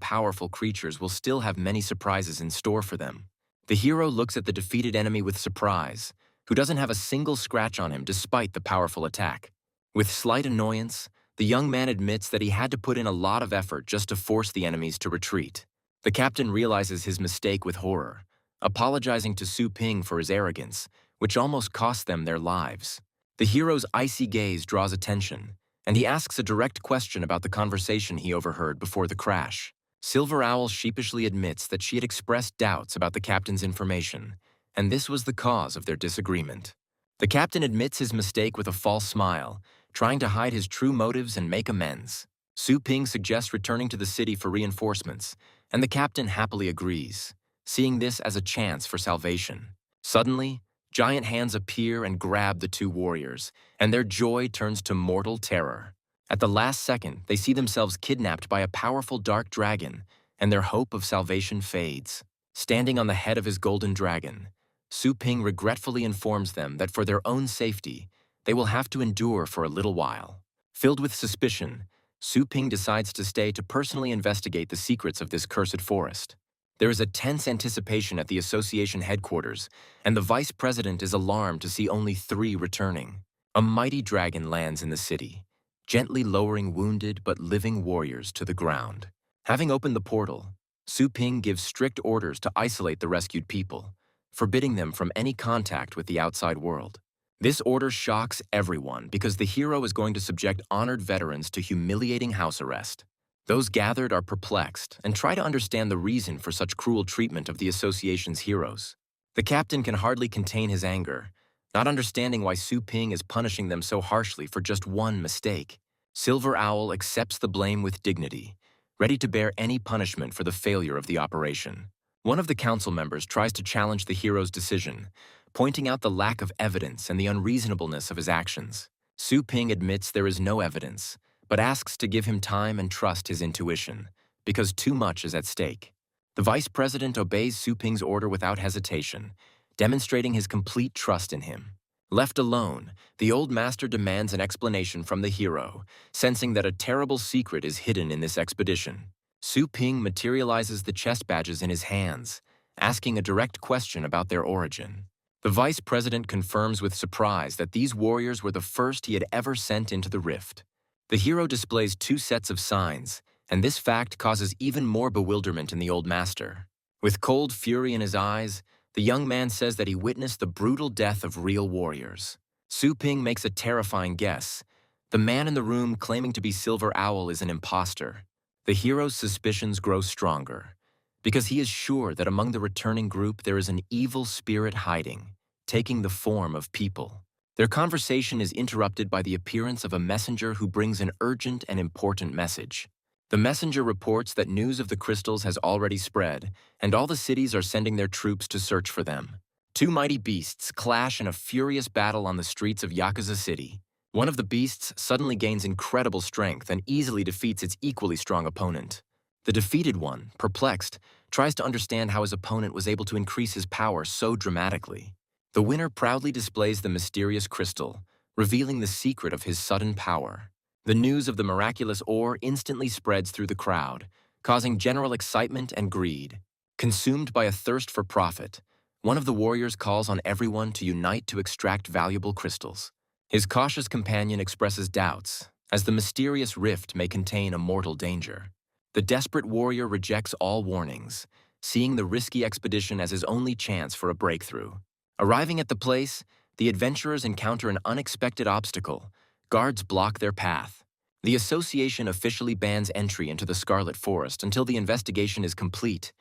powerful creatures will still have many surprises in store for them. The hero looks at the defeated enemy with surprise, who doesn't have a single scratch on him despite the powerful attack. With slight annoyance, the young man admits that he had to put in a lot of effort just to force the enemies to retreat. The captain realizes his mistake with horror, apologizing to Su Ping for his arrogance, which almost cost them their lives. The hero's icy gaze draws attention, and he asks a direct question about the conversation he overheard before the crash. Silver Owl sheepishly admits that she had expressed doubts about the captain's information, and this was the cause of their disagreement. The captain admits his mistake with a false smile, trying to hide his true motives and make amends. Su Ping suggests returning to the city for reinforcements, and the captain happily agrees, seeing this as a chance for salvation. Suddenly, giant hands appear and grab the two warriors, and their joy turns to mortal terror. At the last second, they see themselves kidnapped by a powerful dark dragon, and their hope of salvation fades. Standing on the head of his golden dragon, Su Ping regretfully informs them that for their own safety, they will have to endure for a little while. Filled with suspicion, Su Ping decides to stay to personally investigate the secrets of this cursed forest. There is a tense anticipation at the association headquarters, and the vice president is alarmed to see only 3 returning. A mighty dragon lands in the city, gently lowering wounded but living warriors to the ground. Having opened the portal, Su Ping gives strict orders to isolate the rescued people, forbidding them from any contact with the outside world. This order shocks everyone because the hero is going to subject honored veterans to humiliating house arrest. Those gathered are perplexed and try to understand the reason for such cruel treatment of the association's heroes. The captain can hardly contain his anger, not understanding why Su Ping is punishing them so harshly for just one mistake. Silver Owl accepts the blame with dignity, ready to bear any punishment for the failure of the operation. One of the council members tries to challenge the hero's decision, pointing out the lack of evidence and the unreasonableness of his actions. Su Ping admits there is no evidence, but asks to give him time and trust his intuition, because too much is at stake. The vice president obeys Su Ping's order without hesitation, demonstrating his complete trust in him. Left alone, the old master demands an explanation from the hero, sensing that a terrible secret is hidden in this expedition. Su Ping materializes the chest badges in his hands, asking a direct question about their origin. The vice president confirms with surprise that these warriors were the first he had ever sent into the rift. The hero displays 2 sets of signs, and this fact causes even more bewilderment in the old master. With cold fury in his eyes, the young man says that he witnessed the brutal death of real warriors. Su Ping makes a terrifying guess. The man in the room claiming to be Silver Owl is an imposter. The hero's suspicions grow stronger, because he is sure that among the returning group there is an evil spirit hiding, taking the form of people. Their conversation is interrupted by the appearance of a messenger who brings an urgent and important message. The messenger reports that news of the crystals has already spread, and all the cities are sending their troops to search for them. 2 mighty beasts clash in a furious battle on the streets of Yakuza City. One of the beasts suddenly gains incredible strength and easily defeats its equally strong opponent. The defeated one, perplexed, tries to understand how his opponent was able to increase his power so dramatically. The winner proudly displays the mysterious crystal, revealing the secret of his sudden power. The news of the miraculous ore instantly spreads through the crowd, causing general excitement and greed. Consumed by a thirst for profit, one of the warriors calls on everyone to unite to extract valuable crystals. His cautious companion expresses doubts, as the mysterious rift may contain a mortal danger. The desperate warrior rejects all warnings, seeing the risky expedition as his only chance for a breakthrough. Arriving at the place, the adventurers encounter an unexpected obstacle. Guards block their path. The association officially bans entry into the Scarlet Forest until the investigation is complete,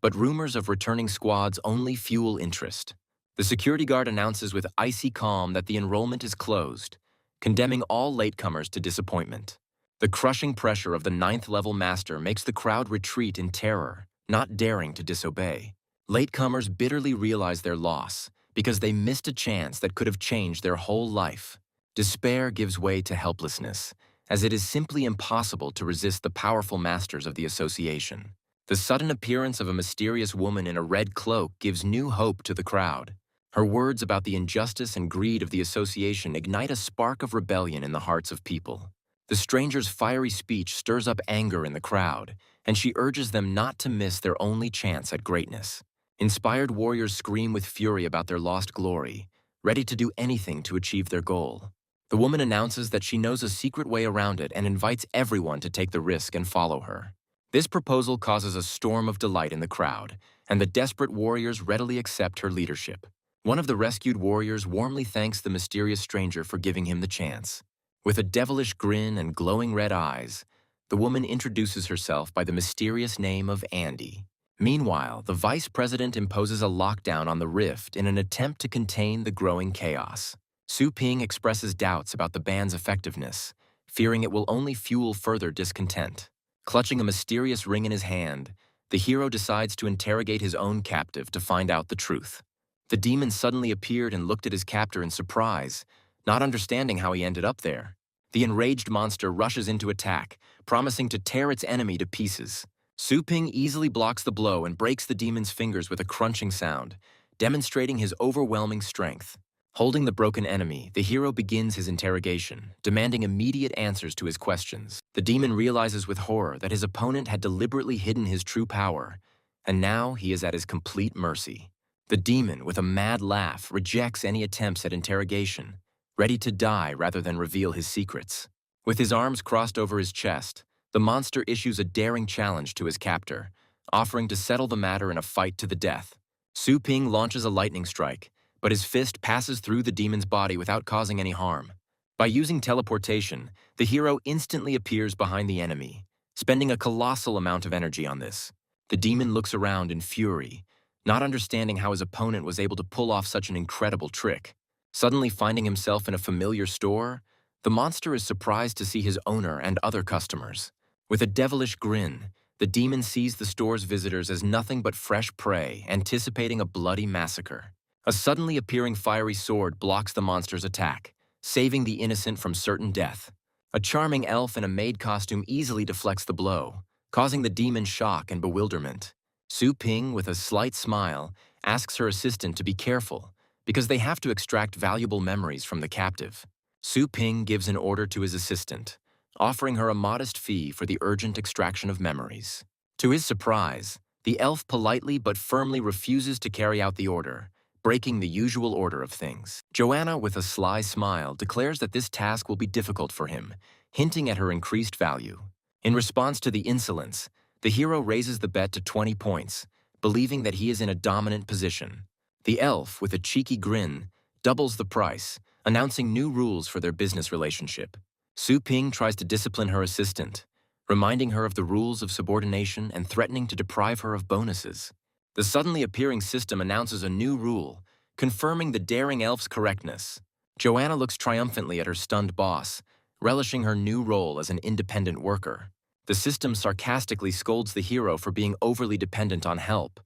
but rumors of returning squads only fuel interest. The security guard announces with icy calm that the enrollment is closed, condemning all latecomers to disappointment. The crushing pressure of the 9th-level master makes the crowd retreat in terror, not daring to disobey. Latecomers bitterly realize their loss because they missed a chance that could have changed their whole life. Despair gives way to helplessness, as it is simply impossible to resist the powerful masters of the association. The sudden appearance of a mysterious woman in a red cloak gives new hope to the crowd. Her words about the injustice and greed of the association ignite a spark of rebellion in the hearts of people. The stranger's fiery speech stirs up anger in the crowd, and she urges them not to miss their only chance at greatness. Inspired warriors scream with fury about their lost glory, ready to do anything to achieve their goal. The woman announces that she knows a secret way around it and invites everyone to take the risk and follow her. This proposal causes a storm of delight in the crowd, and the desperate warriors readily accept her leadership. One of the rescued warriors warmly thanks the mysterious stranger for giving him the chance. With a devilish grin and glowing red eyes, the woman introduces herself by the mysterious name of Andy. Meanwhile, the vice president imposes a lockdown on the rift in an attempt to contain the growing chaos. Su Ping expresses doubts about the ban's effectiveness, fearing it will only fuel further discontent. Clutching a mysterious ring in his hand, the hero decides to interrogate his own captive to find out the truth. The demon suddenly appeared and looked at his captor in surprise, not understanding how he ended up there. The enraged monster rushes into attack, promising to tear its enemy to pieces. Su Ping easily blocks the blow and breaks the demon's fingers with a crunching sound, demonstrating his overwhelming strength. Holding the broken enemy, the hero begins his interrogation, demanding immediate answers to his questions. The demon realizes with horror that his opponent had deliberately hidden his true power, and now he is at his complete mercy. The demon, with a mad laugh, rejects any attempts at interrogation, ready to die rather than reveal his secrets. With his arms crossed over his chest, the monster issues a daring challenge to his captor, offering to settle the matter in a fight to the death. Su Ping launches a lightning strike, but his fist passes through the demon's body without causing any harm. By using teleportation, the hero instantly appears behind the enemy, spending a colossal amount of energy on this. The demon looks around in fury, not understanding how his opponent was able to pull off such an incredible trick. Suddenly finding himself in a familiar store, the monster is surprised to see his owner and other customers. With a devilish grin, the demon sees the store's visitors as nothing but fresh prey, anticipating a bloody massacre. A suddenly appearing fiery sword blocks the monster's attack, saving the innocent from certain death. A charming elf in a maid costume easily deflects the blow, causing the demon shock and bewilderment. Su Ping, with a slight smile, asks her assistant to be careful, because they have to extract valuable memories from the captive. Su Ping gives an order to his assistant, offering her a modest fee for the urgent extraction of memories. To his surprise, the elf politely but firmly refuses to carry out the order, breaking the usual order of things. Joanna, with a sly smile, declares that this task will be difficult for him, hinting at her increased value. In response to the insolence, the hero raises the bet to 20 points, believing that he is in a dominant position. The elf, with a cheeky grin, doubles the price, announcing new rules for their business relationship. Su Ping tries to discipline her assistant, reminding her of the rules of subordination and threatening to deprive her of bonuses. The suddenly appearing system announces a new rule, confirming the daring elf's correctness. Joanna looks triumphantly at her stunned boss, relishing her new role as an independent worker. The system sarcastically scolds the hero for being overly dependent on help,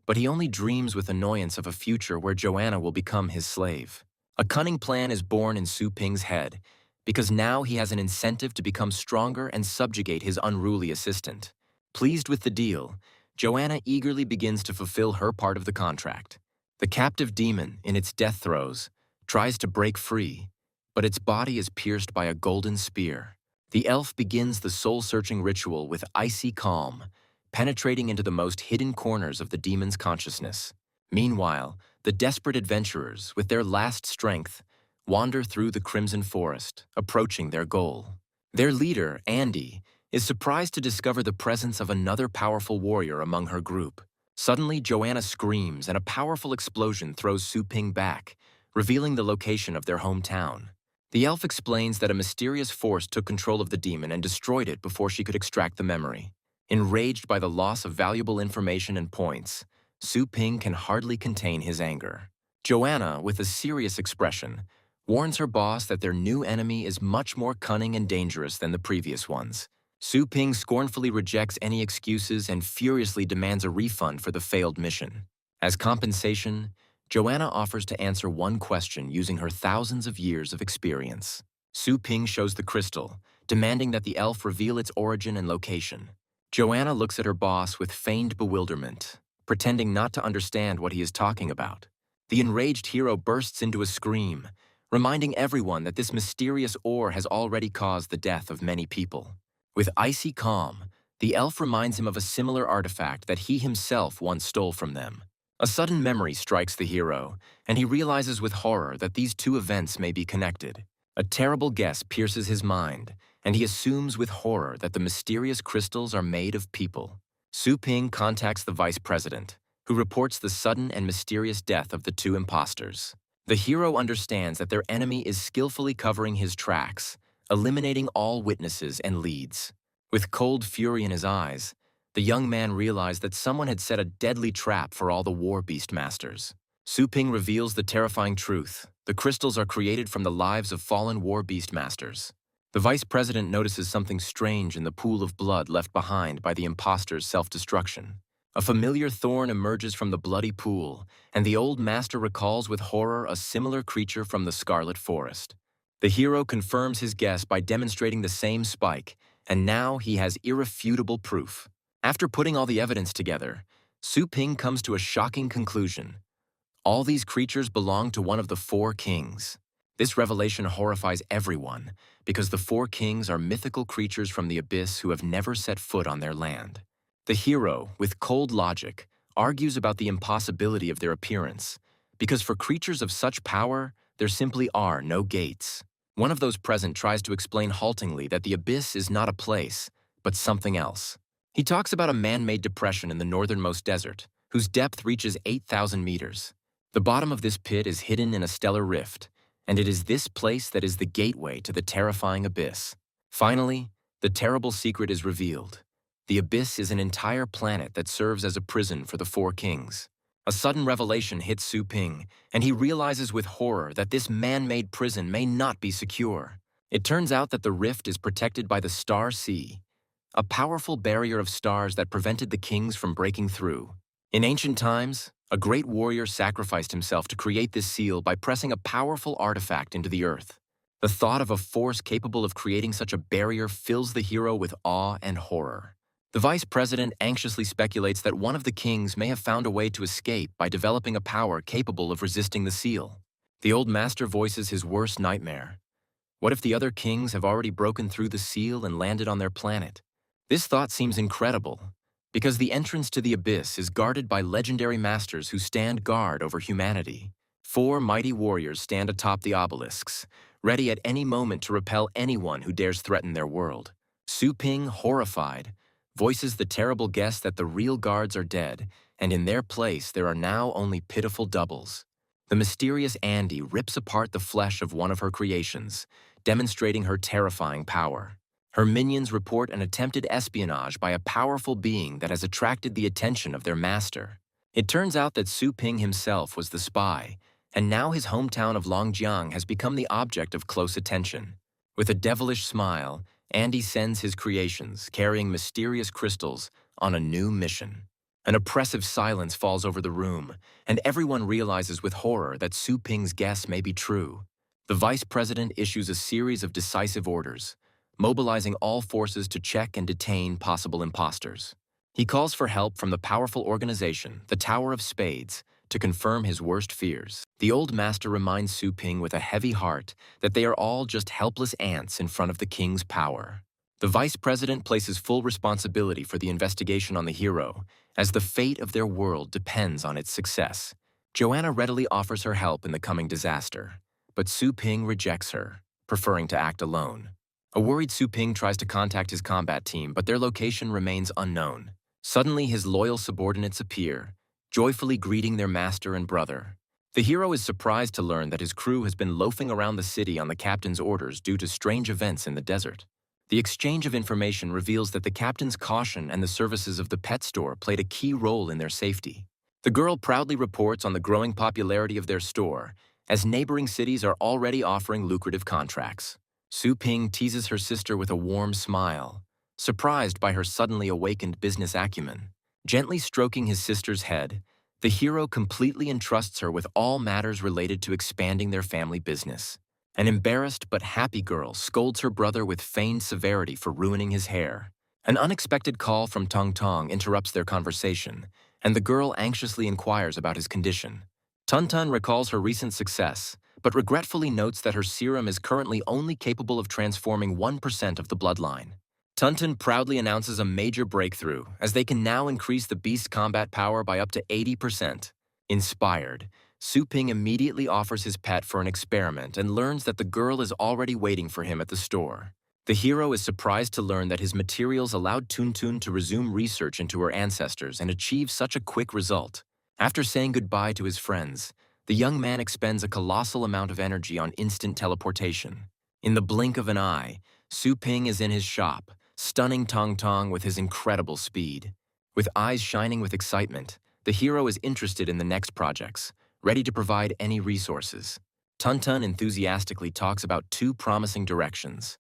but he only dreams with annoyance of a future where Joanna will become his slave. A cunning plan is born in Su Ping's head, because now he has an incentive to become stronger and subjugate his unruly assistant. Pleased with the deal, Joanna eagerly begins to fulfill her part of the contract. The captive demon, in its death throes, tries to break free, but its body is pierced by a golden spear. The elf begins the soul-searching ritual with icy calm, penetrating into the most hidden corners of the demon's consciousness. Meanwhile, the desperate adventurers, with their last strength, wander through the Crimson Forest, approaching their goal. Their leader, Andy, is surprised to discover the presence of another powerful warrior among her group. Suddenly, Joanna screams and a powerful explosion throws Su Ping back, revealing the location of their hometown. The elf explains that a mysterious force took control of the demon and destroyed it before she could extract the memory. Enraged by the loss of valuable information and points, Su Ping can hardly contain his anger. Joanna, with a serious expression, warns her boss that their new enemy is much more cunning and dangerous than the previous ones. Su Ping scornfully rejects any excuses and furiously demands a refund for the failed mission. As compensation, Joanna offers to answer one question using her thousands of years of experience. Su Ping shows the crystal, demanding that the elf reveal its origin and location. Joanna looks at her boss with feigned bewilderment, pretending not to understand what he is talking about. The enraged hero bursts into a scream, reminding everyone that this mysterious ore has already caused the death of many people. With icy calm, the elf reminds him of a similar artifact that he himself once stole from them. A sudden memory strikes the hero, and he realizes with horror that these two events may be connected. A terrible guess pierces his mind, and he assumes with horror that the mysterious crystals are made of people. Su Ping contacts the vice president, who reports the sudden and mysterious death of the two imposters. The hero understands that their enemy is skillfully covering his tracks, eliminating all witnesses and leads. With cold fury in his eyes, the young man realized that someone had set a deadly trap for all the war Beastmasters. Su Ping reveals the terrifying truth. The crystals are created from the lives of fallen war Beastmasters. The vice president notices something strange in the pool of blood left behind by the imposter's self-destruction. A familiar thorn emerges from the bloody pool, and the old master recalls with horror a similar creature from the Scarlet Forest. The hero confirms his guess by demonstrating the same spike, and now he has irrefutable proof. After putting all the evidence together, Su Ping comes to a shocking conclusion. All these creatures belong to one of the four kings. This revelation horrifies everyone, because the four kings are mythical creatures from the abyss who have never set foot on their land. The hero, with cold logic, argues about the impossibility of their appearance, because for creatures of such power, there simply are no gates. One of those present tries to explain haltingly that the abyss is not a place, but something else. He talks about a man-made depression in the northernmost desert, whose depth reaches 8,000 meters. The bottom of this pit is hidden in a stellar rift, and it is this place that is the gateway to the terrifying abyss. Finally, the terrible secret is revealed. The abyss is an entire planet that serves as a prison for the four kings. A sudden revelation hits Su Ping, and he realizes with horror that this man-made prison may not be secure. It turns out that the rift is protected by the Star Sea, a powerful barrier of stars that prevented the kings from breaking through. In ancient times, a great warrior sacrificed himself to create this seal by pressing a powerful artifact into the earth. The thought of a force capable of creating such a barrier fills the hero with awe and horror. The vice president anxiously speculates that one of the kings may have found a way to escape by developing a power capable of resisting the seal. The old master voices his worst nightmare. What if the other kings have already broken through the seal and landed on their planet? This thought seems incredible, because the entrance to the abyss is guarded by legendary masters who stand guard over humanity. Four mighty warriors stand atop the obelisks, ready at any moment to repel anyone who dares threaten their world. Su Ping, horrified, voices the terrible guess that the real guards are dead, and in their place there are now only pitiful doubles. The mysterious Andy rips apart the flesh of one of her creations, demonstrating her terrifying power. Her minions report an attempted espionage by a powerful being that has attracted the attention of their master. It turns out that Su Ping himself was the spy, and now his hometown of Longjiang has become the object of close attention. With a devilish smile, Andy sends his creations, carrying mysterious crystals, on a new mission. An oppressive silence falls over the room, and everyone realizes with horror that Su Ping's guess may be true. The vice president issues a series of decisive orders, mobilizing all forces to check and detain possible imposters. He calls for help from the powerful organization, the Tower of Spades, to confirm his worst fears. The old master reminds Su Ping with a heavy heart that they are all just helpless ants in front of the king's power. The vice president places full responsibility for the investigation on the hero, as the fate of their world depends on its success. Joanna readily offers her help in the coming disaster, but Su Ping rejects her, preferring to act alone. A worried Su Ping tries to contact his combat team, but their location remains unknown. Suddenly, his loyal subordinates appear, joyfully greeting their master and brother. The hero is surprised to learn that his crew has been loafing around the city on the captain's orders due to strange events in the desert. The exchange of information reveals that the captain's caution and the services of the pet store played a key role in their safety. The girl proudly reports on the growing popularity of their store, as neighboring cities are already offering lucrative contracts. Su Ping teases her sister with a warm smile, surprised by her suddenly awakened business acumen. Gently stroking his sister's head, the hero completely entrusts her with all matters related to expanding their family business. An embarrassed but happy girl scolds her brother with feigned severity for ruining his hair. An unexpected call from Tong Tong interrupts their conversation, and the girl anxiously inquires about his condition. Tun recalls her recent success, but regretfully notes that her serum is currently only capable of transforming 1% of the bloodline. Tun proudly announces a major breakthrough, as they can now increase the beast's combat power by up to 80%. Inspired, Su Ping immediately offers his pet for an experiment and learns that the girl is already waiting for him at the store. The hero is surprised to learn that his materials allowed Tun to resume research into her ancestors and achieve such a quick result. After saying goodbye to his friends, the young man expends a colossal amount of energy on instant teleportation. In the blink of an eye, Su Ping is in his shop, stunning Tong with his incredible speed. With eyes shining with excitement, the hero is interested in the next projects, ready to provide any resources. Tun enthusiastically talks about two promising directions: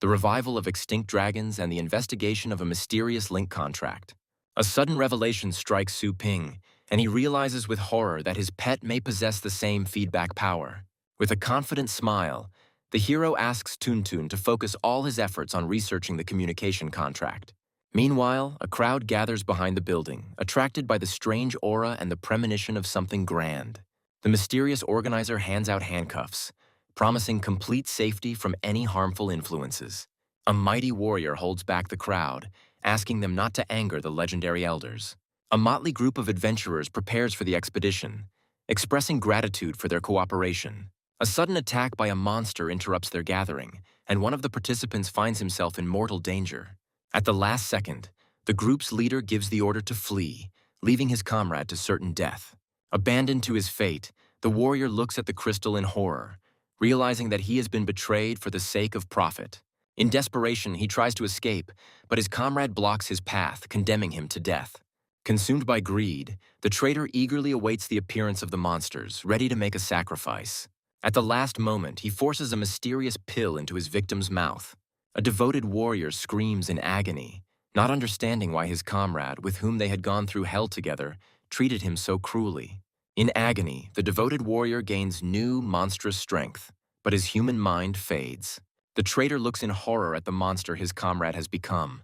the revival of extinct dragons and the investigation of a mysterious link contract. A sudden revelation strikes Su Ping, and he realizes with horror that his pet may possess the same feedback power. With a confident smile, the hero asks Tun to focus all his efforts on researching the communication contract. Meanwhile, a crowd gathers behind the building, attracted by the strange aura and the premonition of something grand. The mysterious organizer hands out handcuffs, promising complete safety from any harmful influences. A mighty warrior holds back the crowd, asking them not to anger the legendary elders. A motley group of adventurers prepares for the expedition, expressing gratitude for their cooperation. A sudden attack by a monster interrupts their gathering, and one of the participants finds himself in mortal danger. At the last second, the group's leader gives the order to flee, leaving his comrade to certain death. Abandoned to his fate, the warrior looks at the crystal in horror, realizing that he has been betrayed for the sake of profit. In desperation, he tries to escape, but his comrade blocks his path, condemning him to death. Consumed by greed, the traitor eagerly awaits the appearance of the monsters, ready to make a sacrifice. At the last moment, he forces a mysterious pill into his victim's mouth. A devoted warrior screams in agony, not understanding why his comrade, with whom they had gone through hell together, treated him so cruelly. In agony, the devoted warrior gains new, monstrous strength, but his human mind fades. The traitor looks in horror at the monster his comrade has become,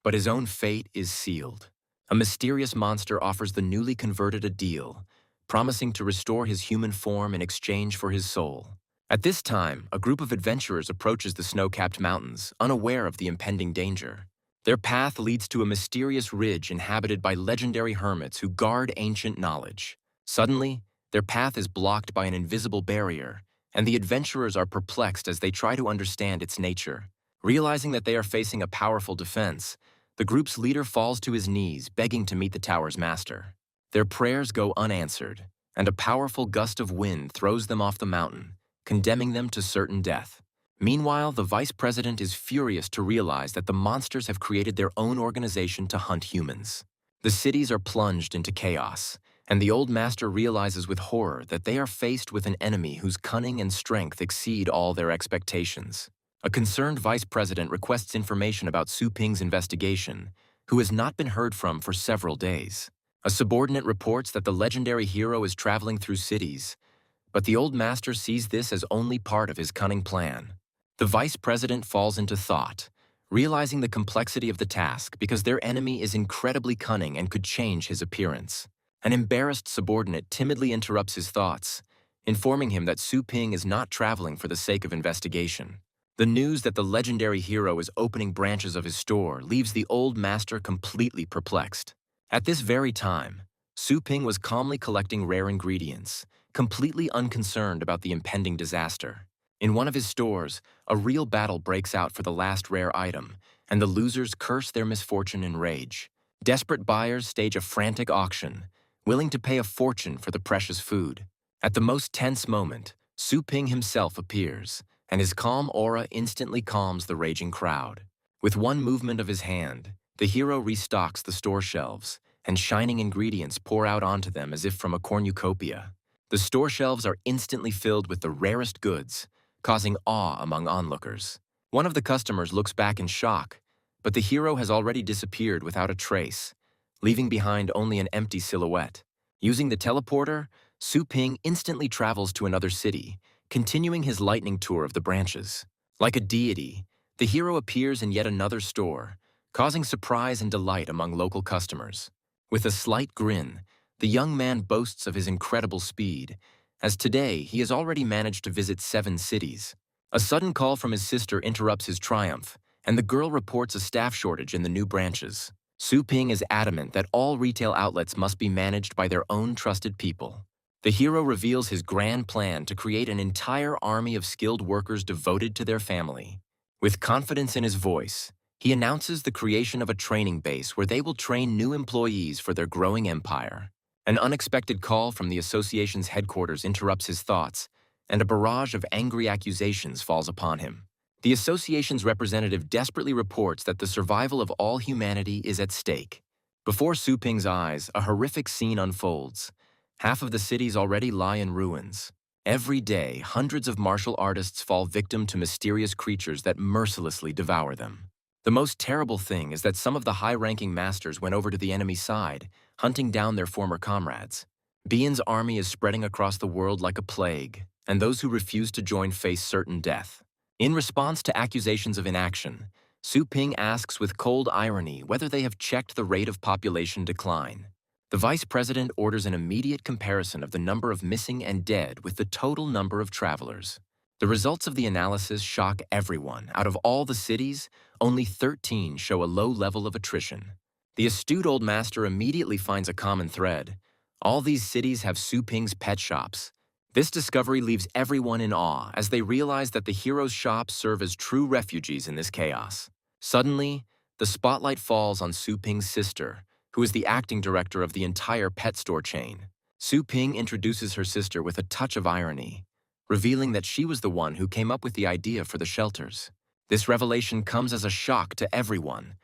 but his own fate is sealed. A mysterious monster offers the newly converted a deal, promising to restore his human form in exchange for his soul. At this time, a group of adventurers approaches the snow-capped mountains, unaware of the impending danger. Their path leads to a mysterious ridge inhabited by legendary hermits who guard ancient knowledge. Suddenly, their path is blocked by an invisible barrier, and the adventurers are perplexed as they try to understand its nature. Realizing that they are facing a powerful defense, the group's leader falls to his knees, begging to meet the tower's master. Their prayers go unanswered, and a powerful gust of wind throws them off the mountain, condemning them to certain death. Meanwhile, the vice president is furious to realize that the monsters have created their own organization to hunt humans. The cities are plunged into chaos, and the old master realizes with horror that they are faced with an enemy whose cunning and strength exceed all their expectations. A concerned vice president requests information about Su Ping's investigation, who has not been heard from for several days. A subordinate reports that the legendary hero is traveling through cities, but the old master sees this as only part of his cunning plan. The vice president falls into thought, realizing the complexity of the task because their enemy is incredibly cunning and could change his appearance. An embarrassed subordinate timidly interrupts his thoughts, informing him that Su Ping is not traveling for the sake of investigation. The news that the legendary hero is opening branches of his store leaves the old master completely perplexed. At this very time, Su Ping was calmly collecting rare ingredients, completely unconcerned about the impending disaster. In one of his stores, a real battle breaks out for the last rare item, and the losers curse their misfortune in rage. Desperate buyers stage a frantic auction, willing to pay a fortune for the precious food. At the most tense moment, Su Ping himself appears, and his calm aura instantly calms the raging crowd. With one movement of his hand, the hero restocks the store shelves, and shining ingredients pour out onto them as if from a cornucopia. The store shelves are instantly filled with the rarest goods, causing awe among onlookers. One of the customers looks back in shock, but the hero has already disappeared without a trace, leaving behind only an empty silhouette. Using the teleporter, Su Ping instantly travels to another city, continuing his lightning tour of the branches. Like a deity, the hero appears in yet another store, causing surprise and delight among local customers. With a slight grin, The young man boasts of his incredible speed, as today he has already managed to visit 7 cities. A sudden call from his sister interrupts his triumph, and the girl reports a staff shortage in the new branches. Su Ping is adamant that all retail outlets must be managed by their own trusted people. The hero reveals his grand plan to create an entire army of skilled workers devoted to their family. With confidence in his voice, he announces the creation of a training base where they will train new employees for their growing empire. An unexpected call from the association's headquarters interrupts his thoughts, and a barrage of angry accusations falls upon him. The association's representative desperately reports that the survival of all humanity is at stake. Before Su Ping's eyes, a horrific scene unfolds. Half of the cities already lie in ruins. Every day, hundreds of martial artists fall victim to mysterious creatures that mercilessly devour them. The most terrible thing is that some of the high-ranking masters went over to the enemy side, hunting down their former comrades. Bian's army is spreading across the world like a plague, and those who refuse to join face certain death. In response to accusations of inaction, Su Ping asks with cold irony whether they have checked the rate of population decline. The vice president orders an immediate comparison of the number of missing and dead with the total number of travelers. The results of the analysis shock everyone. Out of all the cities, only 13 show a low level of attrition. The astute old master immediately finds a common thread. All these cities have Su Ping's pet shops. This discovery leaves everyone in awe as they realize that the hero's shops serve as true refugees in this chaos. Suddenly, the spotlight falls on Su Ping's sister, who is the acting director of the entire pet store chain. Su Ping introduces her sister with a touch of irony, revealing that she was the one who came up with the idea for the shelters. This revelation comes as a shock to everyone,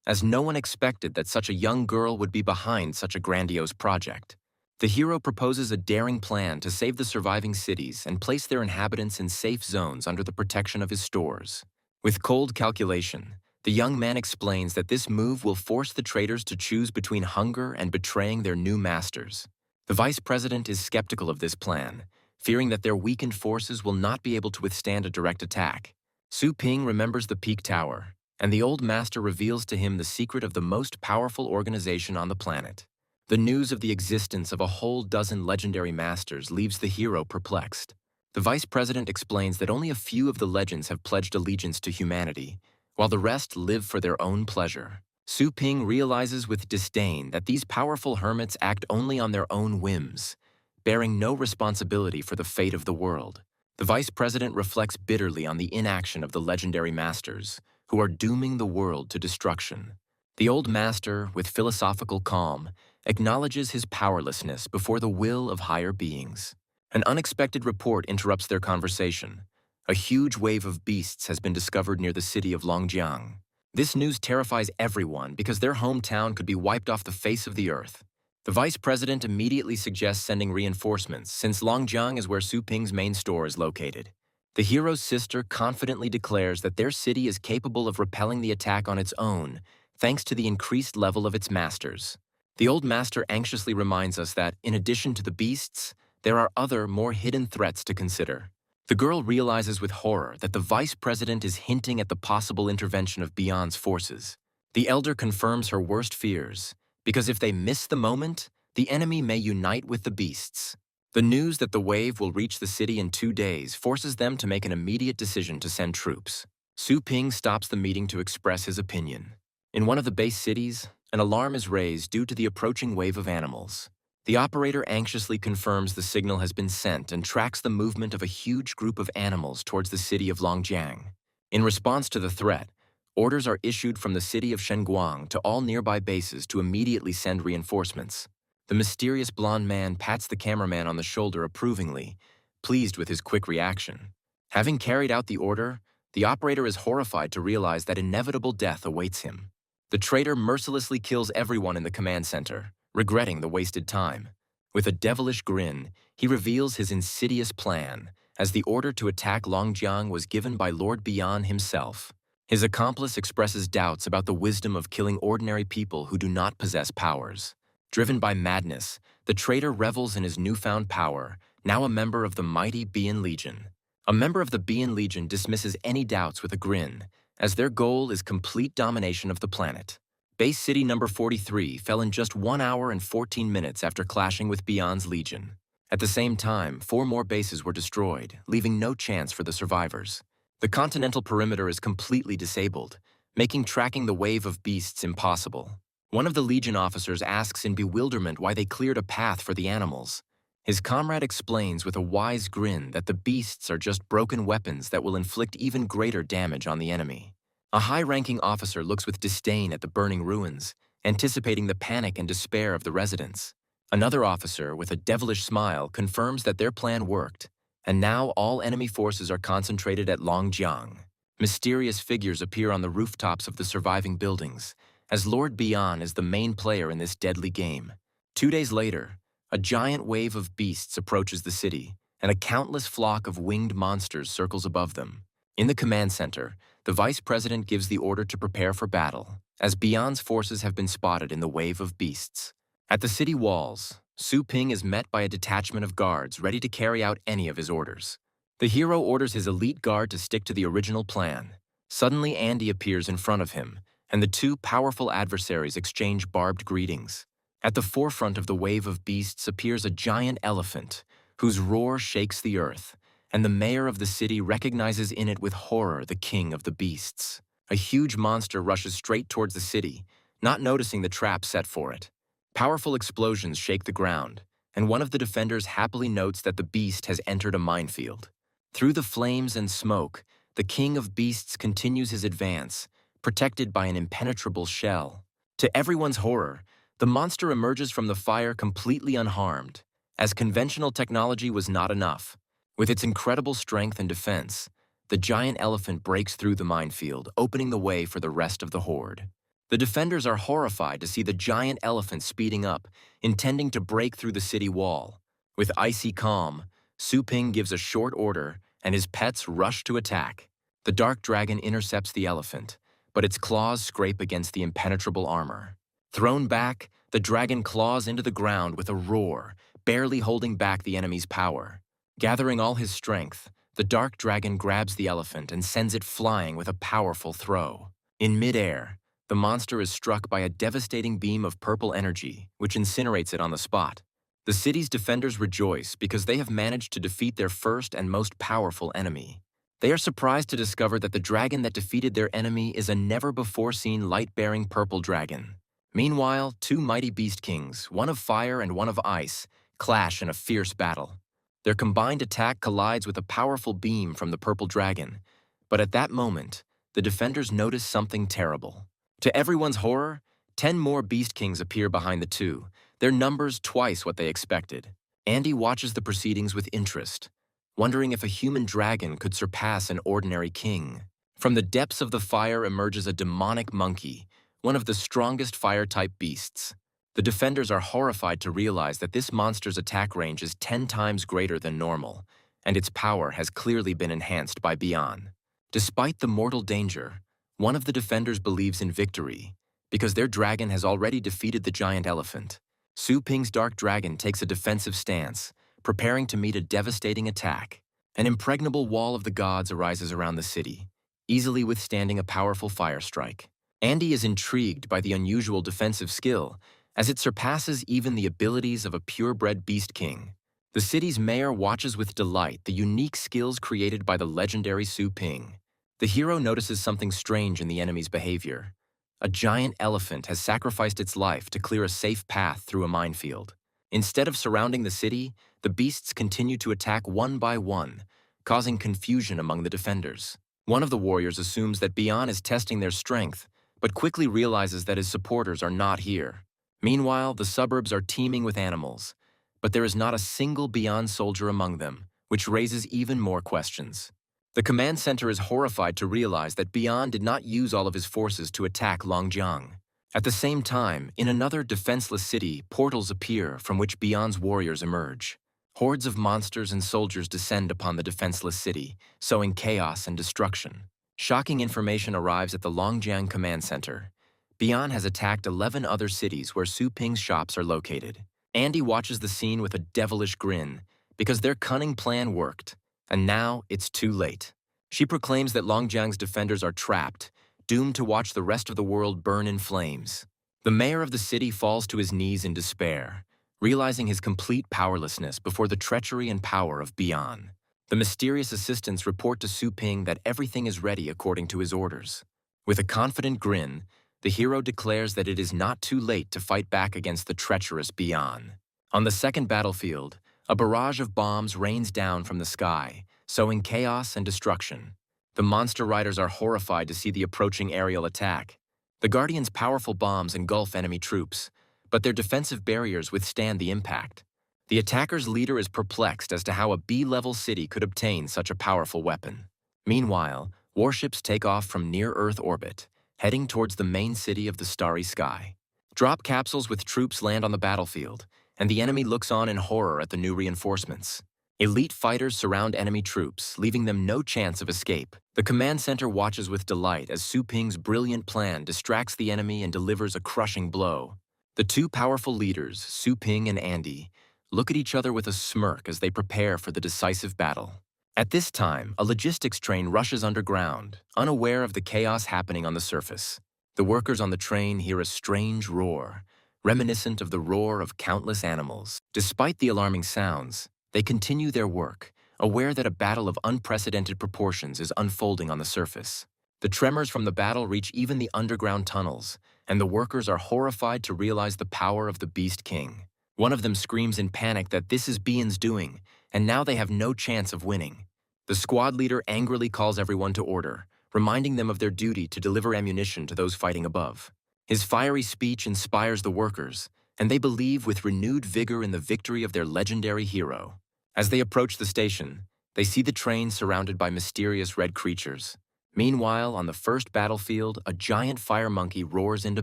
as no one expected that such a young girl would be behind such a grandiose project. The hero proposes a daring plan to save the surviving cities and place their inhabitants in safe zones under the protection of his stores. With cold calculation, the young man explains that this move will force the traders to choose between hunger and betraying their new masters. The vice president is skeptical of this plan, fearing that their weakened forces will not be able to withstand a direct attack. Su Ping remembers the Peak Tower, and the old master reveals to him the secret of the most powerful organization on the planet. The news of the existence of a whole dozen legendary masters leaves the hero perplexed. The vice president explains that only a few of the legends have pledged allegiance to humanity, while the rest live for their own pleasure. Su Ping realizes with disdain that these powerful hermits act only on their own whims, bearing no responsibility for the fate of the world. The vice president reflects bitterly on the inaction of the legendary masters, who are dooming the world to destruction. The old master, with philosophical calm, acknowledges his powerlessness before the will of higher beings. An unexpected report interrupts their conversation. A huge wave of beasts has been discovered near the city of Longjiang. This news terrifies everyone because their hometown could be wiped off the face of the earth. The vice president immediately suggests sending reinforcements, since Longjiang is where Su Ping's main store is located. The hero's sister confidently declares that their city is capable of repelling the attack on its own, thanks to the increased level of its masters. The old master anxiously reminds us that, in addition to the beasts, there are other, more hidden threats to consider. The girl realizes with horror that the vice president is hinting at the possible intervention of Bian's forces. The elder confirms her worst fears, because if they miss the moment, the enemy may unite with the beasts. The news that the wave will reach the city in 2 days forces them to make an immediate decision to send troops. Su Ping stops the meeting to express his opinion. In one of the base cities, an alarm is raised due to the approaching wave of animals. The operator anxiously confirms the signal has been sent and tracks the movement of a huge group of animals towards the city of Longjiang. In response to the threat, orders are issued from the city of Shenguang to all nearby bases to immediately send reinforcements. The mysterious blonde man pats the cameraman on the shoulder approvingly, pleased with his quick reaction. Having carried out the order, the operator is horrified to realize that inevitable death awaits him. The traitor mercilessly kills everyone in the command center, regretting the wasted time. With a devilish grin, he reveals his insidious plan, as the order to attack Longjiang was given by Lord Bian himself. His accomplice expresses doubts about the wisdom of killing ordinary people who do not possess powers. Driven by madness, the traitor revels in his newfound power, now a member of the mighty Bian Legion. A member of the Bian Legion dismisses any doubts with a grin, as their goal is complete domination of the planet. Base City number 43 fell in just 1 hour and 14 minutes after clashing with Beyond's Legion. At the same time, 4 more bases were destroyed, leaving no chance for the survivors. The continental perimeter is completely disabled, making tracking the wave of beasts impossible. One of the Legion officers asks in bewilderment why they cleared a path for the animals. His comrade explains with a wise grin that the beasts are just broken weapons that will inflict even greater damage on the enemy. A high-ranking officer looks with disdain at the burning ruins, anticipating the panic and despair of the residents. Another officer, with a devilish smile, confirms that their plan worked, and now all enemy forces are concentrated at Longjiang. Mysterious figures appear on the rooftops of the surviving buildings, as Lord Bian is the main player in this deadly game. 2 days later, a giant wave of beasts approaches the city, and a countless flock of winged monsters circles above them. In the command center, the vice president gives the order to prepare for battle, as Bian's forces have been spotted in the wave of beasts. At the city walls, Su Ping is met by a detachment of guards ready to carry out any of his orders. The hero orders his elite guard to stick to the original plan. Suddenly, Andy appears in front of him, and the two powerful adversaries exchange barbed greetings. At the forefront of the wave of beasts appears a giant elephant, whose roar shakes the earth, and the mayor of the city recognizes in it with horror the king of the beasts. A huge monster rushes straight towards the city, not noticing the trap set for it. Powerful explosions shake the ground, and one of the defenders happily notes that the beast has entered a minefield. Through the flames and smoke, the king of beasts continues his advance, protected by an impenetrable shell. To everyone's horror, the monster emerges from the fire completely unharmed, as conventional technology was not enough. With its incredible strength and defense, the giant elephant breaks through the minefield, opening the way for the rest of the horde. The defenders are horrified to see the giant elephant speeding up, intending to break through the city wall. With icy calm, Su Ping gives a short order, and his pets rush to attack. The dark dragon intercepts the elephant, but its claws scrape against the impenetrable armor. Thrown back, the dragon claws into the ground with a roar, barely holding back the enemy's power. Gathering all his strength, the dark dragon grabs the elephant and sends it flying with a powerful throw. In midair, the monster is struck by a devastating beam of purple energy, which incinerates it on the spot. The city's defenders rejoice because they have managed to defeat their first and most powerful enemy. They are surprised to discover that the dragon that defeated their enemy is a never-before-seen light-bearing purple dragon. Meanwhile, 2 mighty beast kings, one of fire and one of ice, clash in a fierce battle. Their combined attack collides with a powerful beam from the purple dragon, but at that moment, the defenders notice something terrible. To everyone's horror, 10 more beast kings appear behind the two, their numbers twice what they expected. Andy watches the proceedings with interest, wondering if a human dragon could surpass an ordinary king. From the depths of the fire emerges a demonic monkey, one of the strongest fire-type beasts. The defenders are horrified to realize that this monster's attack range is 10 times greater than normal, and its power has clearly been enhanced by Bian. Despite the mortal danger, one of the defenders believes in victory, because their dragon has already defeated the giant elephant. Su Ping's dark dragon takes a defensive stance, preparing to meet a devastating attack. An impregnable wall of the gods arises around the city, easily withstanding a powerful fire strike. Andy is intrigued by the unusual defensive skill, as it surpasses even the abilities of a purebred beast king. The city's mayor watches with delight the unique skills created by the legendary Su Ping. The hero notices something strange in the enemy's behavior. A giant elephant has sacrificed its life to clear a safe path through a minefield. Instead of surrounding the city, the beasts continue to attack one by one, causing confusion among the defenders. One of the warriors assumes that Bian is testing their strength, but quickly realizes that his supporters are not here. Meanwhile, the suburbs are teeming with animals, but there is not a single Bian soldier among them, which raises even more questions. The command center is horrified to realize that Bian did not use all of his forces to attack Longjiang. At the same time, in another defenseless city, portals appear from which Bian's warriors emerge. Hordes of monsters and soldiers descend upon the defenseless city, sowing chaos and destruction. Shocking information arrives at the Longjiang command center. Bian has attacked 11 other cities where Su Ping's shops are located. Andy watches the scene with a devilish grin, because their cunning plan worked, and now it's too late. She proclaims that Longjiang's defenders are trapped, doomed to watch the rest of the world burn in flames. The mayor of the city falls to his knees in despair, realizing his complete powerlessness before the treachery and power of Bian. The mysterious assistants report to Su Ping that everything is ready according to his orders. With a confident grin, the hero declares that it is not too late to fight back against the treacherous Bian. On the second battlefield, a barrage of bombs rains down from the sky, sowing chaos and destruction. The monster riders are horrified to see the approaching aerial attack. The Guardians' powerful bombs engulf enemy troops, but their defensive barriers withstand the impact. The attacker's leader is perplexed as to how a B-level city could obtain such a powerful weapon. Meanwhile, warships take off from near-Earth orbit, heading towards the main city of the starry sky. Drop capsules with troops land on the battlefield, and the enemy looks on in horror at the new reinforcements. Elite fighters surround enemy troops, leaving them no chance of escape. The command center watches with delight as Su Ping's brilliant plan distracts the enemy and delivers a crushing blow. The two powerful leaders, Su Ping and Andy, look at each other with a smirk as they prepare for the decisive battle. At this time, a logistics train rushes underground, unaware of the chaos happening on the surface. The workers on the train hear a strange roar, reminiscent of the roar of countless animals. Despite the alarming sounds, they continue their work, aware that a battle of unprecedented proportions is unfolding on the surface. The tremors from the battle reach even the underground tunnels, and the workers are horrified to realize the power of the Beast King. One of them screams in panic that this is Bian's doing, and now they have no chance of winning. The squad leader angrily calls everyone to order, reminding them of their duty to deliver ammunition to those fighting above. His fiery speech inspires the workers, and they believe with renewed vigor in the victory of their legendary hero. As they approach the station, they see the train surrounded by mysterious red creatures. Meanwhile, on the first battlefield, a giant fire monkey roars into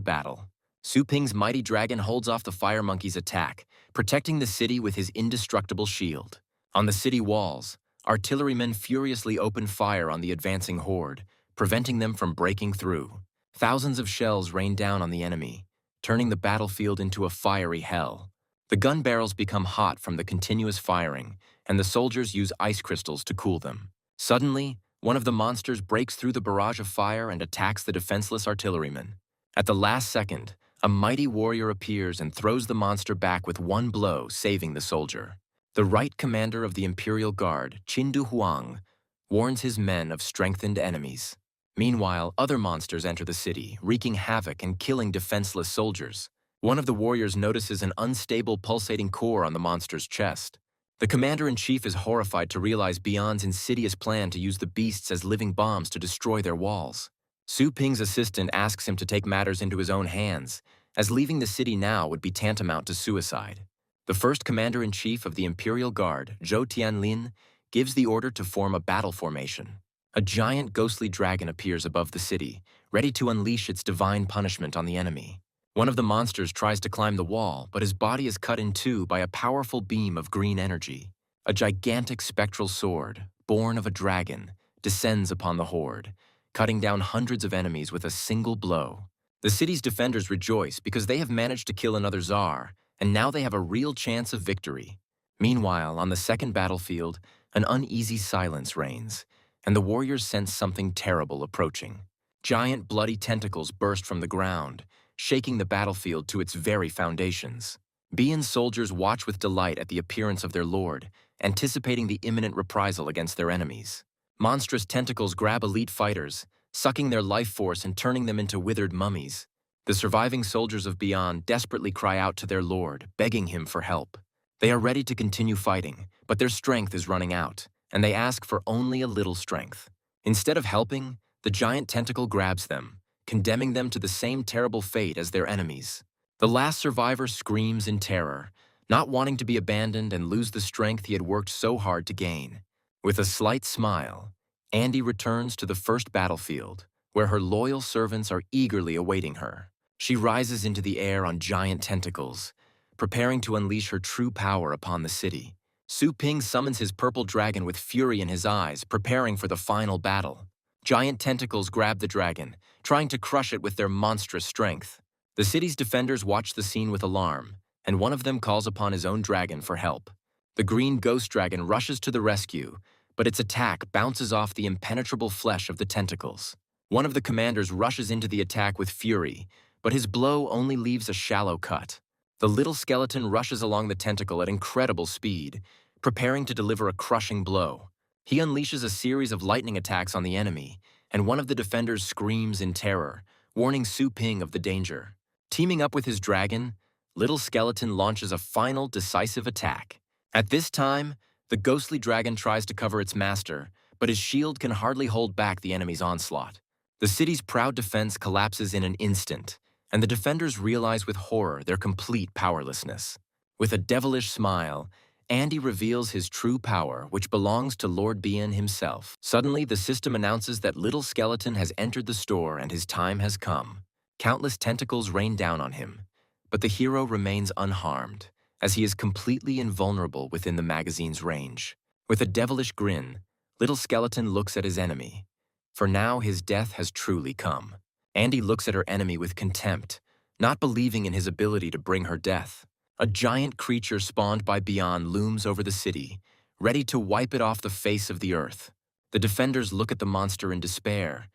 battle. Su Ping's mighty dragon holds off the fire monkey's attack, protecting the city with his indestructible shield. On the city walls, artillerymen furiously open fire on the advancing horde, preventing them from breaking through. Thousands of shells rain down on the enemy, turning the battlefield into a fiery hell. The gun barrels become hot from the continuous firing, and the soldiers use ice crystals to cool them. Suddenly, one of the monsters breaks through the barrage of fire and attacks the defenseless artillerymen. At the last second, a mighty warrior appears and throws the monster back with one blow, saving the soldier. The right commander of the Imperial Guard, Qindu Huang, warns his men of strengthened enemies. Meanwhile, other monsters enter the city, wreaking havoc and killing defenseless soldiers. One of the warriors notices an unstable pulsating core on the monster's chest. The commander-in-chief is horrified to realize Bian's insidious plan to use the beasts as living bombs to destroy their walls. Su Ping's assistant asks him to take matters into his own hands, as leaving the city now would be tantamount to suicide. The first commander-in-chief of the Imperial Guard, Zhou Tianlin, gives the order to form a battle formation. A giant ghostly dragon appears above the city, ready to unleash its divine punishment on the enemy. One of the monsters tries to climb the wall, but his body is cut in two by a powerful beam of green energy. A gigantic spectral sword, born of a dragon, descends upon the horde, cutting down hundreds of enemies with a single blow. The city's defenders rejoice because they have managed to kill another Tsar, and now they have a real chance of victory. Meanwhile, on the second battlefield, an uneasy silence reigns, and the warriors sense something terrible approaching. Giant bloody tentacles burst from the ground, shaking the battlefield to its very foundations. Bian's soldiers watch with delight at the appearance of their lord, anticipating the imminent reprisal against their enemies. Monstrous tentacles grab elite fighters, sucking their life force and turning them into withered mummies. The surviving soldiers of Bian desperately cry out to their lord, begging him for help. They are ready to continue fighting, but their strength is running out, and they ask for only a little strength. Instead of helping, the giant tentacle grabs them, condemning them to the same terrible fate as their enemies. The last survivor screams in terror, not wanting to be abandoned and lose the strength he had worked so hard to gain. With a slight smile, Andy returns to the first battlefield, where her loyal servants are eagerly awaiting her. She rises into the air on giant tentacles, preparing to unleash her true power upon the city. Su Ping summons his purple dragon with fury in his eyes, preparing for the final battle. Giant tentacles grab the dragon, trying to crush it with their monstrous strength. The city's defenders watch the scene with alarm, and one of them calls upon his own dragon for help. The green ghost dragon rushes to the rescue, but its attack bounces off the impenetrable flesh of the tentacles. One of the commanders rushes into the attack with fury, but his blow only leaves a shallow cut. The little skeleton rushes along the tentacle at incredible speed, preparing to deliver a crushing blow. He unleashes a series of lightning attacks on the enemy, and one of the defenders screams in terror, warning Su Ping of the danger. Teaming up with his dragon, little skeleton launches a final decisive attack. At this time, the ghostly dragon tries to cover its master, but his shield can hardly hold back the enemy's onslaught. The city's proud defense collapses in an instant, and the defenders realize with horror their complete powerlessness. With a devilish smile, Andy reveals his true power, which belongs to Lord Bian himself. Suddenly, the system announces that Little Skeleton has entered the store and his time has come. Countless tentacles rain down on him, but the hero remains unharmed, as he is completely invulnerable within the magazine's range. With a devilish grin, Little Skeleton looks at his enemy, for now his death has truly come. Andy looks at her enemy with contempt, not believing in his ability to bring her death. A giant creature spawned by Bian looms over the city, ready to wipe it off the face of the earth. The defenders look at the monster in despair,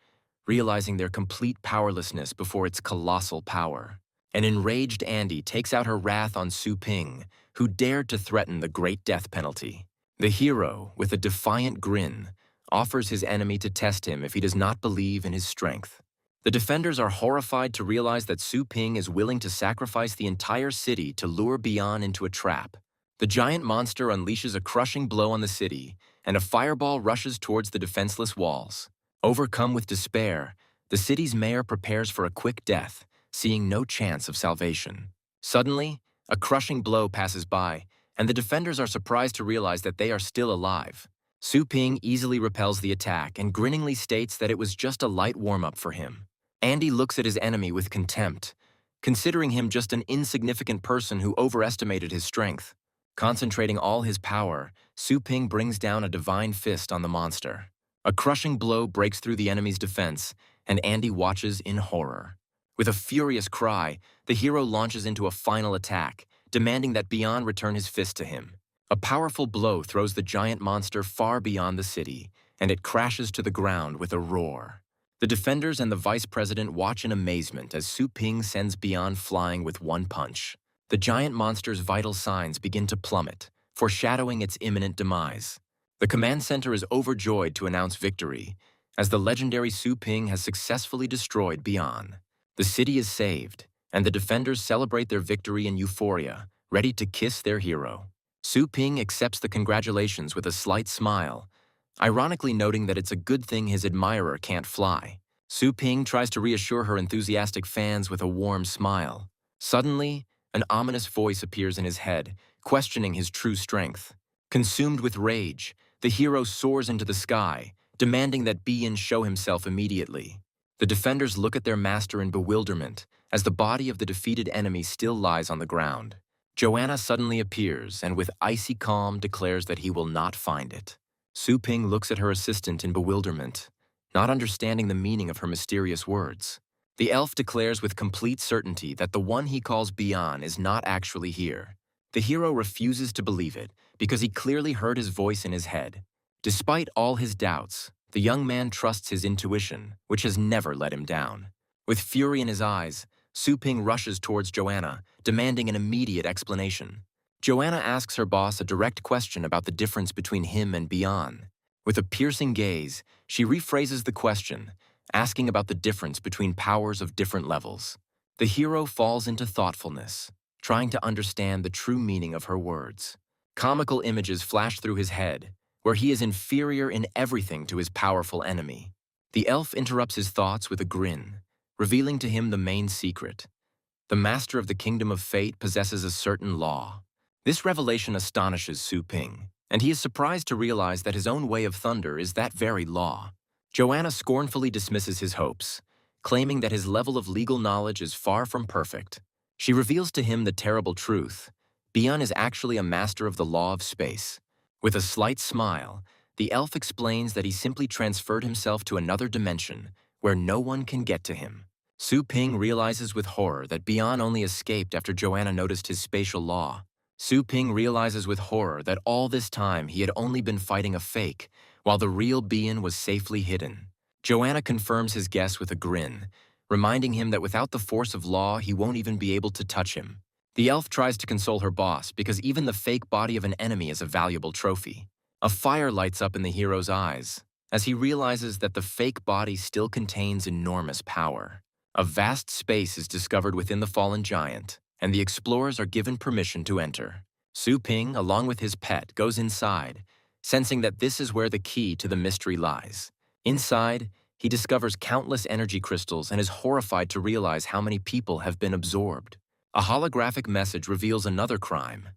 realizing their complete powerlessness before its colossal power. An enraged Andy takes out her wrath on Su Ping, who dared to threaten the great death penalty. The hero, with a defiant grin, offers his enemy to test him if he does not believe in his strength. The defenders are horrified to realize that Su Ping is willing to sacrifice the entire city to lure Bian into a trap. The giant monster unleashes a crushing blow on the city, and a fireball rushes towards the defenseless walls. Overcome with despair, the city's mayor prepares for a quick death, seeing no chance of salvation. Suddenly, a crushing blow passes by, and the defenders are surprised to realize that they are still alive. Su Ping easily repels the attack and grinningly states that it was just a light warm-up for him. Andy looks at his enemy with contempt, considering him just an insignificant person who overestimated his strength. Concentrating all his power, Su Ping brings down a divine fist on the monster. A crushing blow breaks through the enemy's defense, and Andy watches in horror. With a furious cry, the hero launches into a final attack, demanding that Bian return his fist to him. A powerful blow throws the giant monster far beyond the city, and it crashes to the ground with a roar. The defenders and the vice president watch in amazement as Su Ping sends Bian flying with one punch. The giant monster's vital signs begin to plummet, foreshadowing its imminent demise. The command center is overjoyed to announce victory, as the legendary Su Ping has successfully destroyed Bian. The city is saved, and the defenders celebrate their victory in euphoria, ready to kiss their hero. Su Ping accepts the congratulations with a slight smile, ironically noting that it's a good thing his admirer can't fly. Su Ping tries to reassure her enthusiastic fans with a warm smile. Suddenly, an ominous voice appears in his head, questioning his true strength. Consumed with rage, the hero soars into the sky, demanding that Bian show himself immediately. The defenders look at their master in bewilderment, as the body of the defeated enemy still lies on the ground. Joanna suddenly appears and with icy calm declares that he will not find it. Su Ping looks at her assistant in bewilderment, not understanding the meaning of her mysterious words. The elf declares with complete certainty that the one he calls Bian is not actually here. The hero refuses to believe it because he clearly heard his voice in his head. Despite all his doubts, the young man trusts his intuition, which has never let him down. With fury in his eyes, Su Ping rushes towards Joanna, demanding an immediate explanation. Joanna asks her boss a direct question about the difference between him and Bian. With a piercing gaze, she rephrases the question, asking about the difference between powers of different levels. The hero falls into thoughtfulness, trying to understand the true meaning of her words. Comical images flash through his head, where he is inferior in everything to his powerful enemy. The elf interrupts his thoughts with a grin, revealing to him the main secret. The master of the kingdom of fate possesses a certain law. This revelation astonishes Su Ping, and he is surprised to realize that his own way of thunder is that very law. Joanna scornfully dismisses his hopes, claiming that his level of legal knowledge is far from perfect. She reveals to him the terrible truth. Bian is actually a master of the law of space. With a slight smile, the elf explains that he simply transferred himself to another dimension where no one can get to him. Su Ping realizes with horror that Bian only escaped after Joanna noticed his spatial law. Su Ping realizes with horror that all this time he had only been fighting a fake, while the real Bian was safely hidden. Joanna confirms his guess with a grin, reminding him that without the force of law, he won't even be able to touch him. The elf tries to console her boss because even the fake body of an enemy is a valuable trophy. A fire lights up in the hero's eyes as he realizes that the fake body still contains enormous power. A vast space is discovered within the fallen giant, and the explorers are given permission to enter. Su Ping, along with his pet, goes inside, sensing that this is where the key to the mystery lies. Inside, he discovers countless energy crystals and is horrified to realize how many people have been absorbed. A holographic message reveals another crime.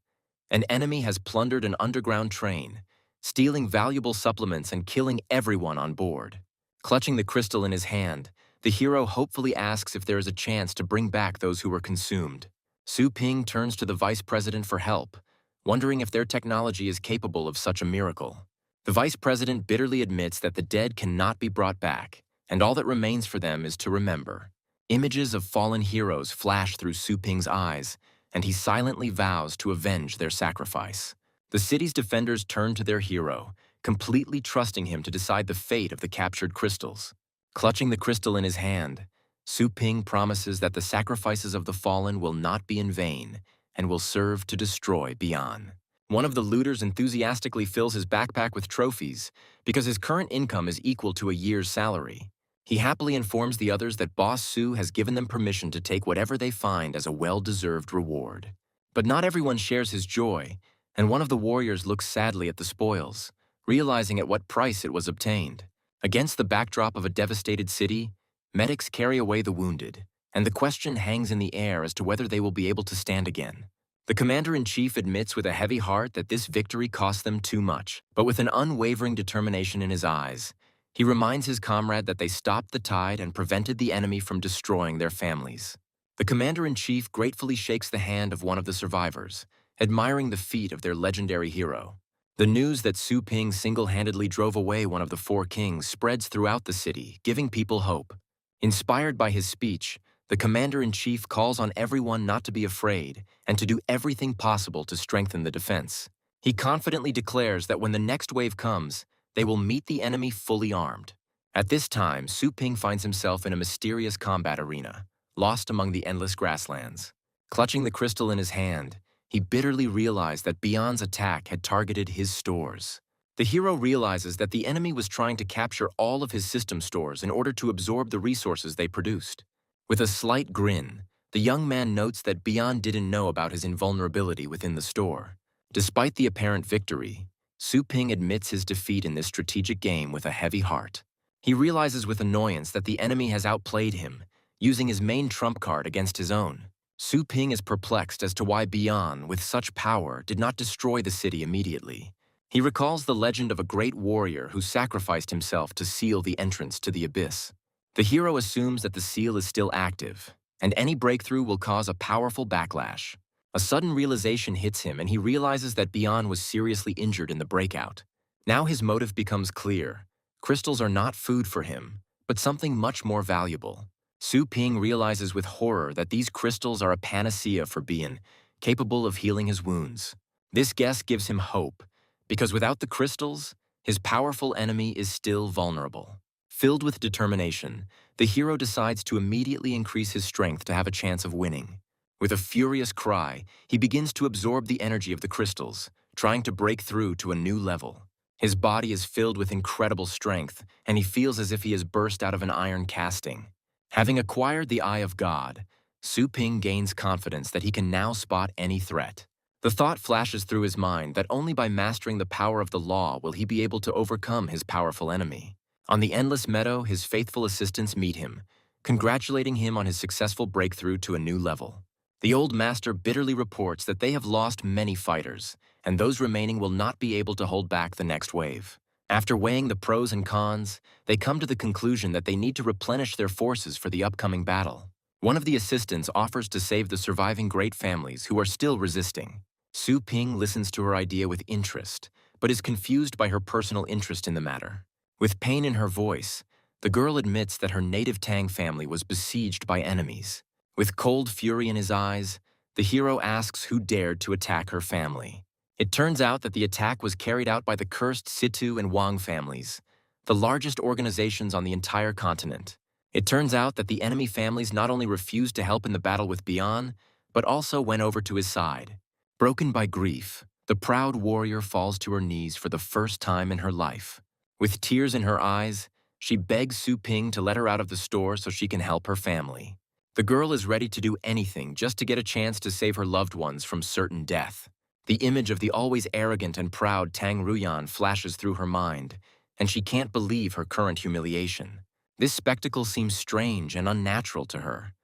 An enemy has plundered an underground train, stealing valuable supplements and killing everyone on board. Clutching the crystal in his hand, the hero hopefully asks if there is a chance to bring back those who were consumed. Su Ping turns to the vice president for help, wondering if their technology is capable of such a miracle. The vice president bitterly admits that the dead cannot be brought back, and all that remains for them is to remember. Images of fallen heroes flash through Su Ping's eyes, and he silently vows to avenge their sacrifice. The city's defenders turn to their hero, completely trusting him to decide the fate of the captured crystals. Clutching the crystal in his hand, Su Ping promises that the sacrifices of the fallen will not be in vain and will serve to destroy Bian. One of the looters enthusiastically fills his backpack with trophies because his current income is equal to a year's salary. He happily informs the others that Boss Su has given them permission to take whatever they find as a well-deserved reward. But not everyone shares his joy, and one of the warriors looks sadly at the spoils, realizing at what price it was obtained. Against the backdrop of a devastated city, medics carry away the wounded, and the question hangs in the air as to whether they will be able to stand again. The commander-in-chief admits with a heavy heart that this victory cost them too much, but with an unwavering determination in his eyes, he reminds his comrade that they stopped the tide and prevented the enemy from destroying their families. The commander-in-chief gratefully shakes the hand of one of the survivors, admiring the feat of their legendary hero. The news that Su Ping single-handedly drove away one of the four kings spreads throughout the city, giving people hope. Inspired by his speech, the commander-in-chief calls on everyone not to be afraid and to do everything possible to strengthen the defense. He confidently declares that when the next wave comes, they will meet the enemy fully armed. At this time, Su Ping finds himself in a mysterious combat arena, lost among the endless grasslands. Clutching the crystal in his hand, he bitterly realized that Bian's attack had targeted his stores. The hero realizes that the enemy was trying to capture all of his system stores in order to absorb the resources they produced. With a slight grin, the young man notes that Bian didn't know about his invulnerability within the store. Despite the apparent victory, Su Ping admits his defeat in this strategic game with a heavy heart. He realizes with annoyance that the enemy has outplayed him, using his main trump card against his own. Su Ping is perplexed as to why Bian, with such power, did not destroy the city immediately. He recalls the legend of a great warrior who sacrificed himself to seal the entrance to the abyss. The hero assumes that the seal is still active, and any breakthrough will cause a powerful backlash. A sudden realization hits him, and he realizes that Bian was seriously injured in the breakout. Now his motive becomes clear. Crystals are not food for him, but something much more valuable. Su Ping realizes with horror that these crystals are a panacea for Bian, capable of healing his wounds. This guess gives him hope, because without the crystals, his powerful enemy is still vulnerable. Filled with determination, the hero decides to immediately increase his strength to have a chance of winning. With a furious cry, he begins to absorb the energy of the crystals, trying to break through to a new level. His body is filled with incredible strength, and he feels as if he has burst out of an iron casting. Having acquired the Eye of God, Su Ping gains confidence that he can now spot any threat. The thought flashes through his mind that only by mastering the power of the law will he be able to overcome his powerful enemy. On the endless meadow, his faithful assistants meet him, congratulating him on his successful breakthrough to a new level. The old master bitterly reports that they have lost many fighters, and those remaining will not be able to hold back the next wave. After weighing the pros and cons, they come to the conclusion that they need to replenish their forces for the upcoming battle. One of the assistants offers to save the surviving great families who are still resisting. Su Ping listens to her idea with interest, but is confused by her personal interest in the matter. With pain in her voice, the girl admits that her native Tang family was besieged by enemies. With cold fury in his eyes, the hero asks who dared to attack her family. It turns out that the attack was carried out by the cursed Situ and Wang families, the largest organizations on the entire continent. It turns out that the enemy families not only refused to help in the battle with Bian, but also went over to his side. Broken by grief, the proud warrior falls to her knees for the first time in her life. With tears in her eyes, she begs Su Ping to let her out of the store so she can help her family. The girl is ready to do anything just to get a chance to save her loved ones from certain death. The image of the always arrogant and proud Tang Ruyan flashes through her mind, and she can't believe her current humiliation. This spectacle seems strange and unnatural to her,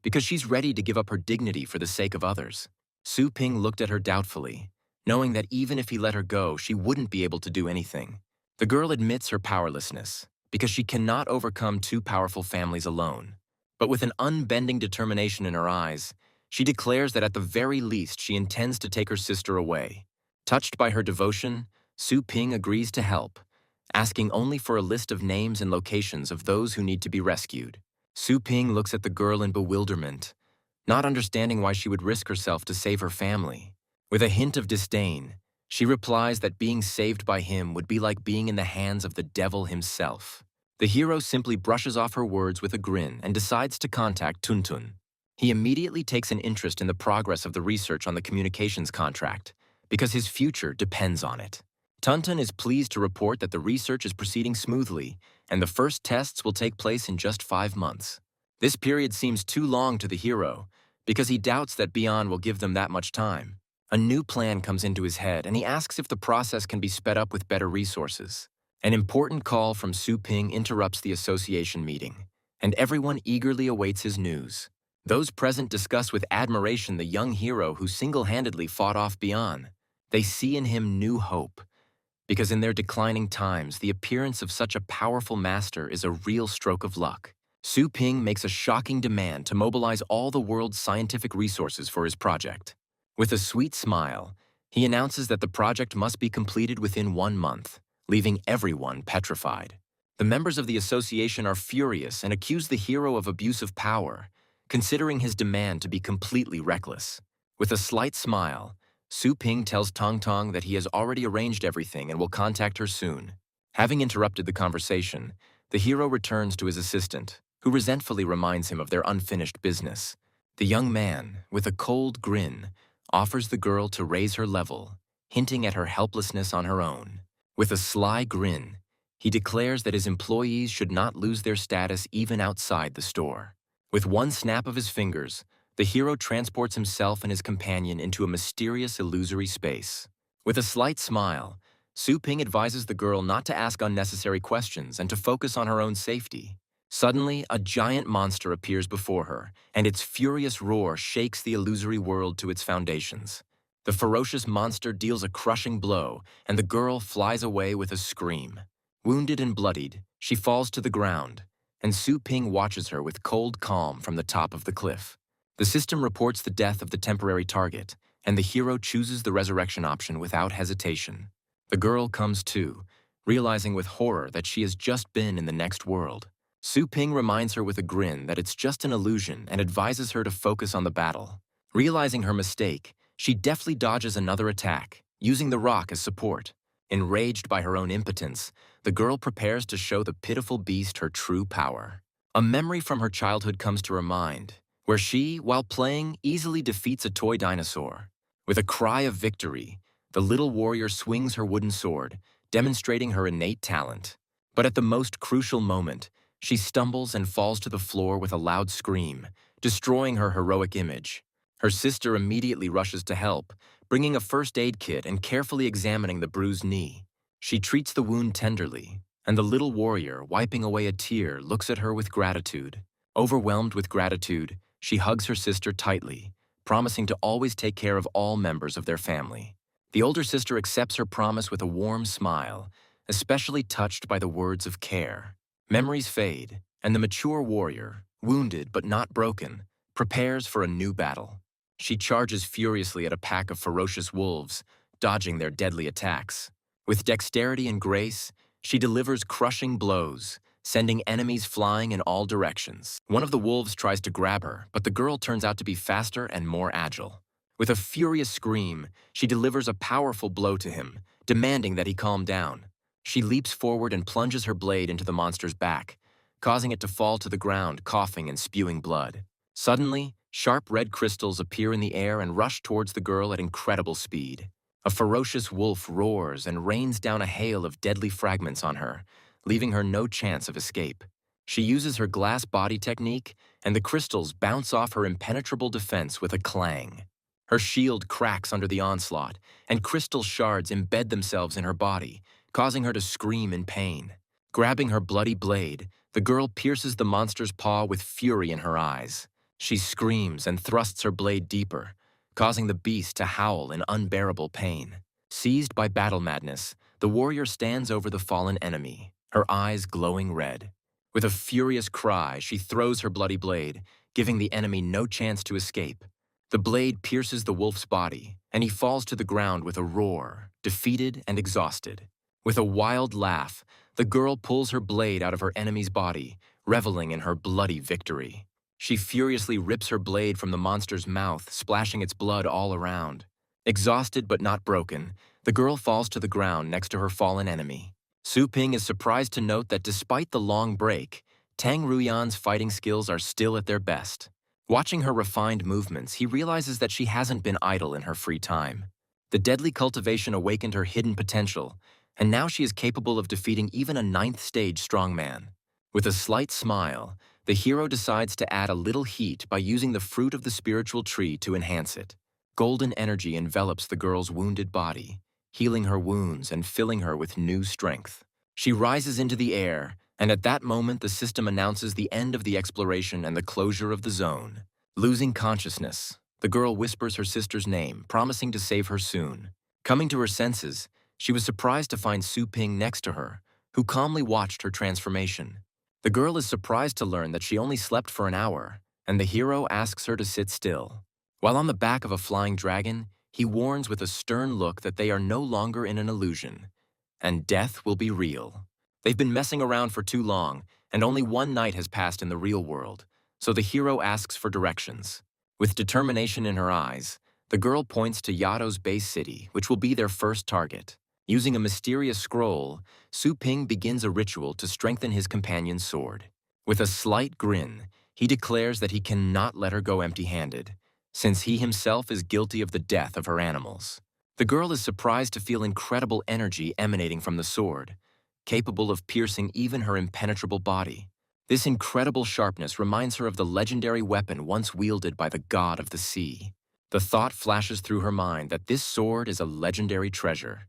because she's ready to give up her dignity for the sake of others. Su Ping looked at her doubtfully, knowing that even if he let her go, she wouldn't be able to do anything. The girl admits her powerlessness, because she cannot overcome two powerful families alone. But with an unbending determination in her eyes, she declares that at the very least she intends to take her sister away. Touched by her devotion, Su Ping agrees to help, asking only for a list of names and locations of those who need to be rescued. Su Ping looks at the girl in bewilderment, not understanding why she would risk herself to save her family. With a hint of disdain, she replies that being saved by him would be like being in the hands of the devil himself. The hero simply brushes off her words with a grin and decides to contact Tuntun. He immediately takes an interest in the progress of the research on the communications contract, because his future depends on it. Tuntun is pleased to report that the research is proceeding smoothly, and the first tests will take place in just 5 months. This period seems too long to the hero, because he doubts that Bian will give them that much time. A new plan comes into his head, and he asks if the process can be sped up with better resources. An important call from Su Ping interrupts the association meeting, and everyone eagerly awaits his news. Those present discuss with admiration the young hero who single-handedly fought off Bian. They see in him new hope, because in their declining times, the appearance of such a powerful master is a real stroke of luck. Su Ping makes a shocking demand to mobilize all the world's scientific resources for his project. With a sweet smile, he announces that the project must be completed within 1 month, leaving everyone petrified. The members of the association are furious and accuse the hero of abuse of power, considering his demand to be completely reckless. With a slight smile, Su Ping tells Tong Tong that he has already arranged everything and will contact her soon. Having interrupted the conversation, the hero returns to his assistant, who resentfully reminds him of their unfinished business. The young man, with a cold grin, offers the girl to raise her level, hinting at her helplessness on her own. With a sly grin, he declares that his employees should not lose their status even outside the store. With one snap of his fingers, the hero transports himself and his companion into a mysterious illusory space. With a slight smile, Su Ping advises the girl not to ask unnecessary questions and to focus on her own safety. Suddenly, a giant monster appears before her, and its furious roar shakes the illusory world to its foundations. The ferocious monster deals a crushing blow, and the girl flies away with a scream. Wounded and bloodied, she falls to the ground, and Su Ping watches her with cold calm from the top of the cliff. The system reports the death of the temporary target, and the hero chooses the resurrection option without hesitation. The girl comes to, realizing with horror that she has just been in the next world. Su Ping reminds her with a grin that it's just an illusion and advises her to focus on the battle. Realizing her mistake, she deftly dodges another attack, using the rock as support. Enraged by her own impotence, the girl prepares to show the pitiful beast her true power. A memory from her childhood comes to her mind, where she, while playing, easily defeats a toy dinosaur. With a cry of victory, the little warrior swings her wooden sword, demonstrating her innate talent. But at the most crucial moment, she stumbles and falls to the floor with a loud scream, destroying her heroic image. Her sister immediately rushes to help, bringing a first aid kit and carefully examining the bruised knee. She treats the wound tenderly, and the little warrior, wiping away a tear, looks at her with gratitude. Overwhelmed with gratitude, she hugs her sister tightly, promising to always take care of all members of their family. The older sister accepts her promise with a warm smile, especially touched by the words of care. Memories fade, and the mature warrior, wounded but not broken, prepares for a new battle. She charges furiously at a pack of ferocious wolves, dodging their deadly attacks. With dexterity and grace, she delivers crushing blows, sending enemies flying in all directions. One of the wolves tries to grab her, but the girl turns out to be faster and more agile. With a furious scream, she delivers a powerful blow to him, demanding that he calm down. She leaps forward and plunges her blade into the monster's back, causing it to fall to the ground, coughing and spewing blood. Suddenly, sharp red crystals appear in the air and rush towards the girl at incredible speed. A ferocious wolf roars and rains down a hail of deadly fragments on her, leaving her no chance of escape. She uses her glass body technique, and the crystals bounce off her impenetrable defense with a clang. Her shield cracks under the onslaught, and crystal shards embed themselves in her body, causing her to scream in pain. Grabbing her bloody blade, the girl pierces the monster's paw with fury in her eyes. She screams and thrusts her blade deeper, causing the beast to howl in unbearable pain. Seized by battle madness, the warrior stands over the fallen enemy, her eyes glowing red. With a furious cry, she throws her bloody blade, giving the enemy no chance to escape. The blade pierces the wolf's body, and he falls to the ground with a roar, defeated and exhausted. With a wild laugh, the girl pulls her blade out of her enemy's body, reveling in her bloody victory. She furiously rips her blade from the monster's mouth, splashing its blood all around. Exhausted but not broken, the girl falls to the ground next to her fallen enemy. Su Ping is surprised to note that despite the long break, Tang Ruyan's fighting skills are still at their best. Watching her refined movements, he realizes that she hasn't been idle in her free time. The deadly cultivation awakened her hidden potential, and now she is capable of defeating even a 9th-stage strongman. With a slight smile, the hero decides to add a little heat by using the fruit of the spiritual tree to enhance it. Golden energy envelops the girl's wounded body, healing her wounds and filling her with new strength. She rises into the air, and at that moment the system announces the end of the exploration and the closure of the zone. Losing consciousness, the girl whispers her sister's name, promising to save her soon. Coming to her senses, she was surprised to find Su Ping next to her, who calmly watched her transformation. The girl is surprised to learn that she only slept for an hour, and the hero asks her to sit still. While on the back of a flying dragon, he warns with a stern look that they are no longer in an illusion, and death will be real. They've been messing around for too long, and only one night has passed in the real world, so the hero asks for directions. With determination in her eyes, the girl points to Yato's base city, which will be their first target. Using a mysterious scroll, Su Ping begins a ritual to strengthen his companion's sword. With a slight grin, he declares that he cannot let her go empty-handed, since he himself is guilty of the death of her animals. The girl is surprised to feel incredible energy emanating from the sword, capable of piercing even her impenetrable body. This incredible sharpness reminds her of the legendary weapon once wielded by the god of the sea. The thought flashes through her mind that this sword is a legendary treasure,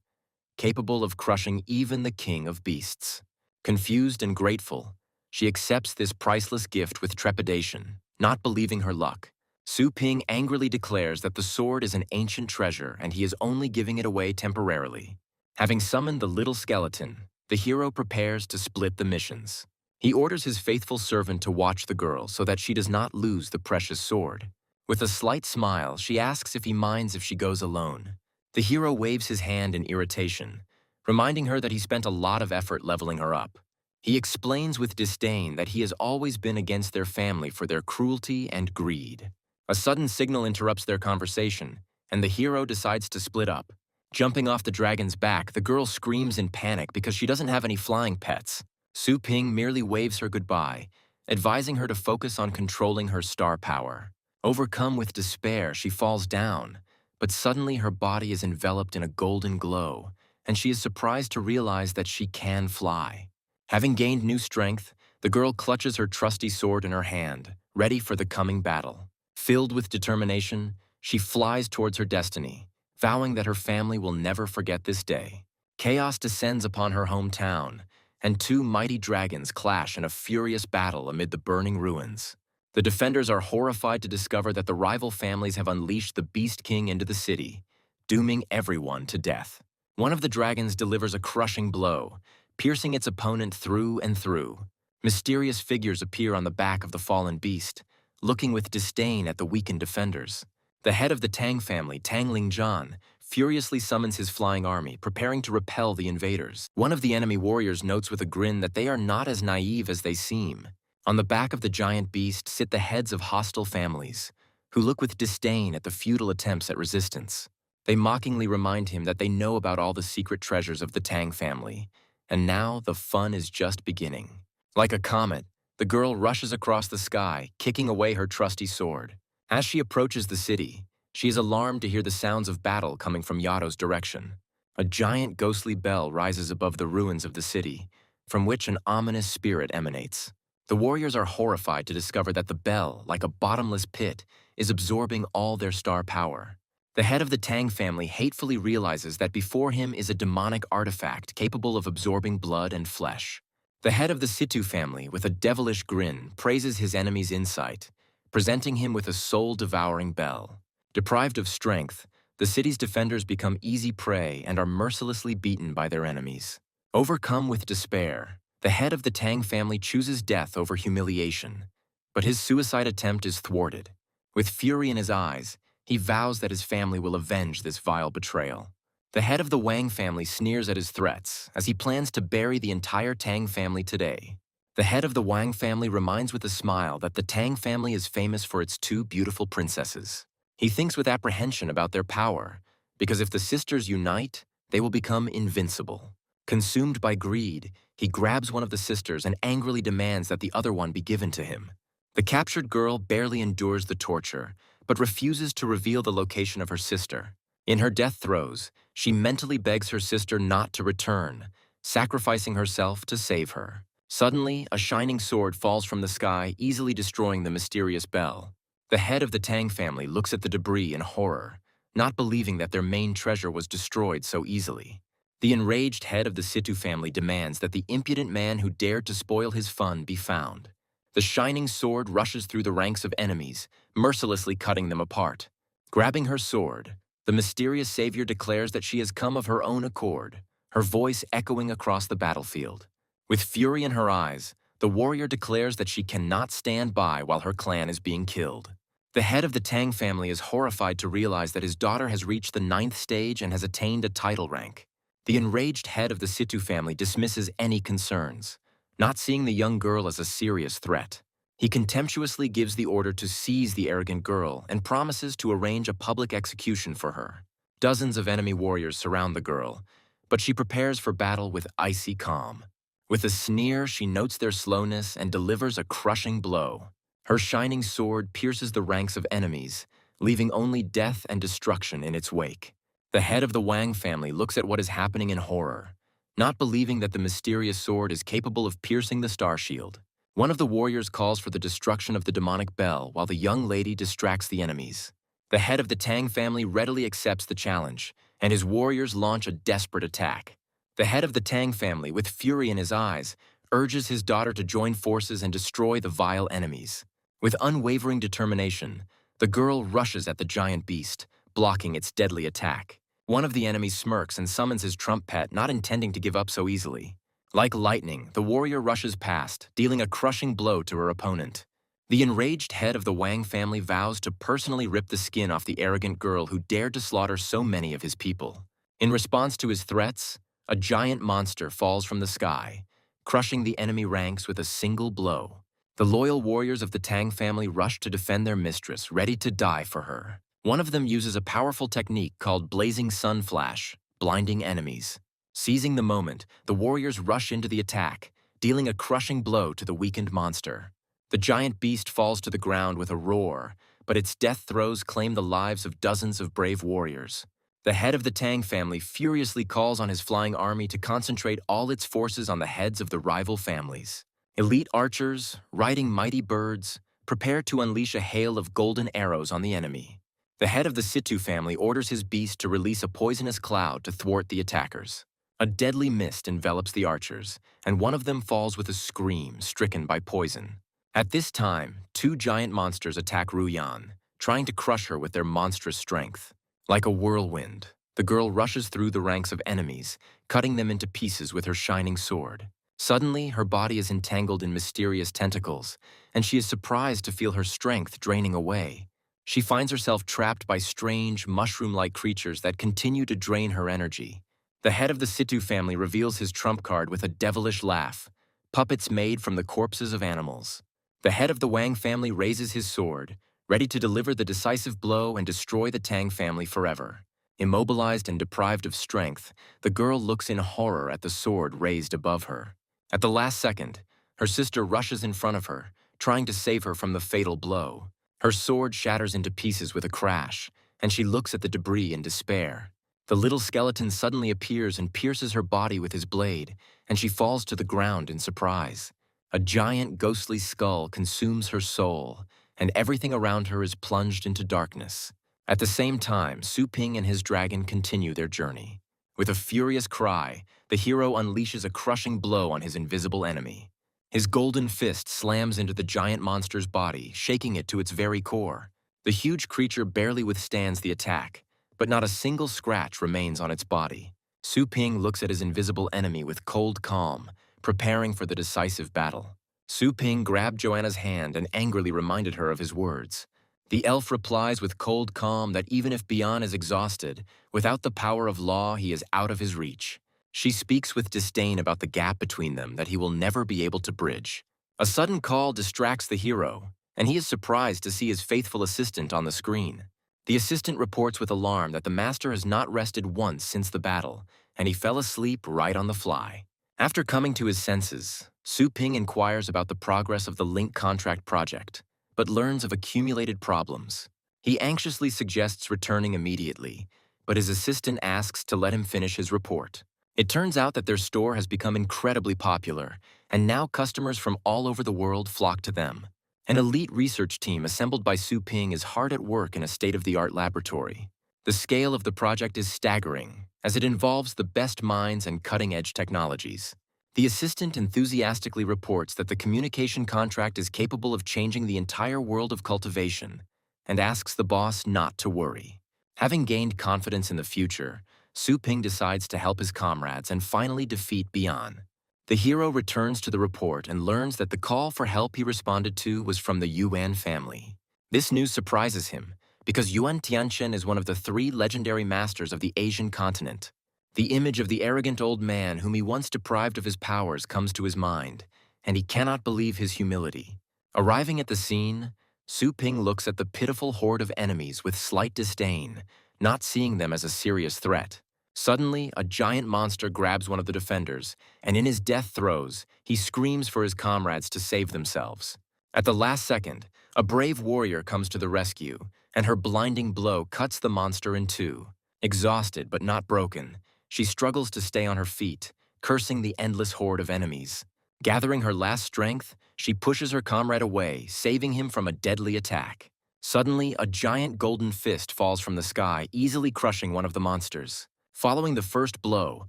capable of crushing even the king of beasts. Confused and grateful, she accepts this priceless gift with trepidation, not believing her luck. Su Ping angrily declares that the sword is an ancient treasure and he is only giving it away temporarily. Having summoned the little skeleton, the hero prepares to split the missions. He orders his faithful servant to watch the girl so that she does not lose the precious sword. With a slight smile, she asks if he minds if she goes alone. The hero waves his hand in irritation, reminding her that he spent a lot of effort leveling her up. He explains with disdain that he has always been against their family for their cruelty and greed. A sudden signal interrupts their conversation, and the hero decides to split up. Jumping off the dragon's back, the girl screams in panic because she doesn't have any flying pets. Su Ping merely waves her goodbye, advising her to focus on controlling her star power. Overcome with despair, she falls down, but suddenly her body is enveloped in a golden glow, and she is surprised to realize that she can fly. Having gained new strength, the girl clutches her trusty sword in her hand, ready for the coming battle. Filled with determination, she flies towards her destiny, vowing that her family will never forget this day. Chaos descends upon her hometown, and two mighty dragons clash in a furious battle amid the burning ruins. The defenders are horrified to discover that the rival families have unleashed the Beast King into the city, dooming everyone to death. One of the dragons delivers a crushing blow, piercing its opponent through and through. Mysterious figures appear on the back of the fallen beast, looking with disdain at the weakened defenders. The head of the Tang family, Tang Lingzhan, furiously summons his flying army, preparing to repel the invaders. One of the enemy warriors notes with a grin that they are not as naive as they seem. On the back of the giant beast sit the heads of hostile families, who look with disdain at the futile attempts at resistance. They mockingly remind him that they know about all the secret treasures of the Tang family, and now the fun is just beginning. Like a comet, The girl rushes across the sky, kicking away her trusty sword. As she approaches the city, she is alarmed to hear the sounds of battle coming from Yato's direction. A giant ghostly bell rises above the ruins of the city, from which an ominous spirit emanates. The warriors are horrified to discover that the bell, like a bottomless pit, is absorbing all their star power. The head of the Tang family hatefully realizes that before him is a demonic artifact capable of absorbing blood and flesh. The head of the Situ family, with a devilish grin, praises his enemy's insight, presenting him with a soul-devouring bell. Deprived of strength, the city's defenders become easy prey and are mercilessly beaten by their enemies. Overcome with despair, the head of the Tang family chooses death over humiliation, but his suicide attempt is thwarted. With fury in his eyes, he vows that his family will avenge this vile betrayal. The head of the Wang family sneers at his threats as he plans to bury the entire Tang family today. The head of the Wang family reminds with a smile that the Tang family is famous for its two beautiful princesses. He thinks with apprehension about their power, because if the sisters unite, they will become invincible. Consumed by greed, he grabs one of the sisters and angrily demands that the other one be given to him. The captured girl barely endures the torture, but refuses to reveal the location of her sister. In her death throes, she mentally begs her sister not to return, sacrificing herself to save her. Suddenly, a shining sword falls from the sky, easily destroying the mysterious bell. The head of the Tang family looks at the debris in horror, not believing that their main treasure was destroyed so easily. The enraged head of the Situ family demands that the impudent man who dared to spoil his fun be found. The shining sword rushes through the ranks of enemies, mercilessly cutting them apart. Grabbing her sword, the mysterious savior declares that she has come of her own accord, her voice echoing across the battlefield. With fury in her eyes, the warrior declares that she cannot stand by while her clan is being killed. The head of the Tang family is horrified to realize that his daughter has reached the 9th stage and has attained a title rank. The enraged head of the Situ family dismisses any concerns, not seeing the young girl as a serious threat. He contemptuously gives the order to seize the arrogant girl and promises to arrange a public execution for her. Dozens of enemy warriors surround the girl, but she prepares for battle with icy calm. With a sneer, she notes their slowness and delivers a crushing blow. Her shining sword pierces the ranks of enemies, leaving only death and destruction in its wake. The head of the Wang family looks at what is happening in horror, not believing that the mysterious sword is capable of piercing the star shield. One of the warriors calls for the destruction of the demonic bell while the young lady distracts the enemies. The head of the Tang family readily accepts the challenge, and his warriors launch a desperate attack. The head of the Tang family, with fury in his eyes, urges his daughter to join forces and destroy the vile enemies. With unwavering determination, the girl rushes at the giant beast, blocking its deadly attack. One of the enemies smirks and summons his trumpet, not intending to give up so easily. Like lightning, the warrior rushes past, dealing a crushing blow to her opponent. The enraged head of the Wang family vows to personally rip the skin off the arrogant girl who dared to slaughter so many of his people. In response to his threats, a giant monster falls from the sky, crushing the enemy ranks with a single blow. The loyal warriors of the Tang family rush to defend their mistress, ready to die for her. One of them uses a powerful technique called Blazing Sun Flash, blinding enemies. Seizing the moment, the warriors rush into the attack, dealing a crushing blow to the weakened monster. The giant beast falls to the ground with a roar, but its death throes claim the lives of dozens of brave warriors. The head of the Tang family furiously calls on his flying army to concentrate all its forces on the heads of the rival families. Elite archers, riding mighty birds, prepare to unleash a hail of golden arrows on the enemy. The head of the Situ family orders his beast to release a poisonous cloud to thwart the attackers. A deadly mist envelops the archers, and one of them falls with a scream, stricken by poison. At this time, two giant monsters attack Ruyan, trying to crush her with their monstrous strength. Like a whirlwind, the girl rushes through the ranks of enemies, cutting them into pieces with her shining sword. Suddenly, her body is entangled in mysterious tentacles, and she is surprised to feel her strength draining away. She finds herself trapped by strange, mushroom-like creatures that continue to drain her energy. The head of the Situ family reveals his trump card with a devilish laugh, puppets made from the corpses of animals. The head of the Wang family raises his sword, ready to deliver the decisive blow and destroy the Tang family forever. Immobilized and deprived of strength, the girl looks in horror at the sword raised above her. At the last second, Her sister rushes in front of her, trying to save her from the fatal blow. Her sword shatters into pieces with a crash, and she looks at the debris in despair. The little skeleton suddenly appears and pierces her body with his blade, and she falls to the ground in surprise. A giant ghostly skull consumes her soul, and everything around her is plunged into darkness. At the same time, Su Ping and his dragon continue their journey. With a furious cry, the hero unleashes a crushing blow on his invisible enemy. His golden fist slams into the giant monster's body, shaking it to its very core. The huge creature barely withstands the attack, but not a single scratch remains on its body. Su Ping looks at his invisible enemy with cold calm, preparing for the decisive battle. Su Ping grabbed Joanna's hand and angrily reminded her of his words. The elf replies with cold calm that even if Bian is exhausted, without the power of law he is out of his reach. She speaks with disdain about the gap between them that he will never be able to bridge. A sudden call distracts the hero, and he is surprised to see his faithful assistant on the screen. The assistant reports with alarm that the master has not rested once since the battle, and he fell asleep right on the fly. After coming to his senses, Su Ping inquires about the progress of the Link contract project, but learns of accumulated problems. He anxiously suggests returning immediately, but his assistant asks to let him finish his report. It turns out that their store has become incredibly popular, and now customers from all over the world flock to them. An elite research team assembled by Su Ping is hard at work in a state-of-the-art laboratory. The scale of the project is staggering, as it involves the best minds and cutting-edge technologies. The assistant enthusiastically reports that the communication contract is capable of changing the entire world of cultivation, and asks the boss not to worry. Having gained confidence in the future, Su Ping decides to help his comrades and finally defeat Bian. The hero returns to the report and learns that the call for help he responded to was from the Yuan family. This news surprises him, because Yuan Tianchen is one of the 3 legendary masters of the Asian continent. The image of the arrogant old man whom he once deprived of his powers comes to his mind, and he cannot believe his humility. Arriving at the scene, Su Ping looks at the pitiful horde of enemies with slight disdain, not seeing them as a serious threat. Suddenly, a giant monster grabs one of the defenders, and in his death throes, he screams for his comrades to save themselves. At the last second, a brave warrior comes to the rescue, and her blinding blow cuts the monster in two. Exhausted but not broken, she struggles to stay on her feet, cursing the endless horde of enemies. Gathering her last strength, she pushes her comrade away, saving him from a deadly attack. Suddenly, a giant golden fist falls from the sky, easily crushing one of the monsters. Following the first blow,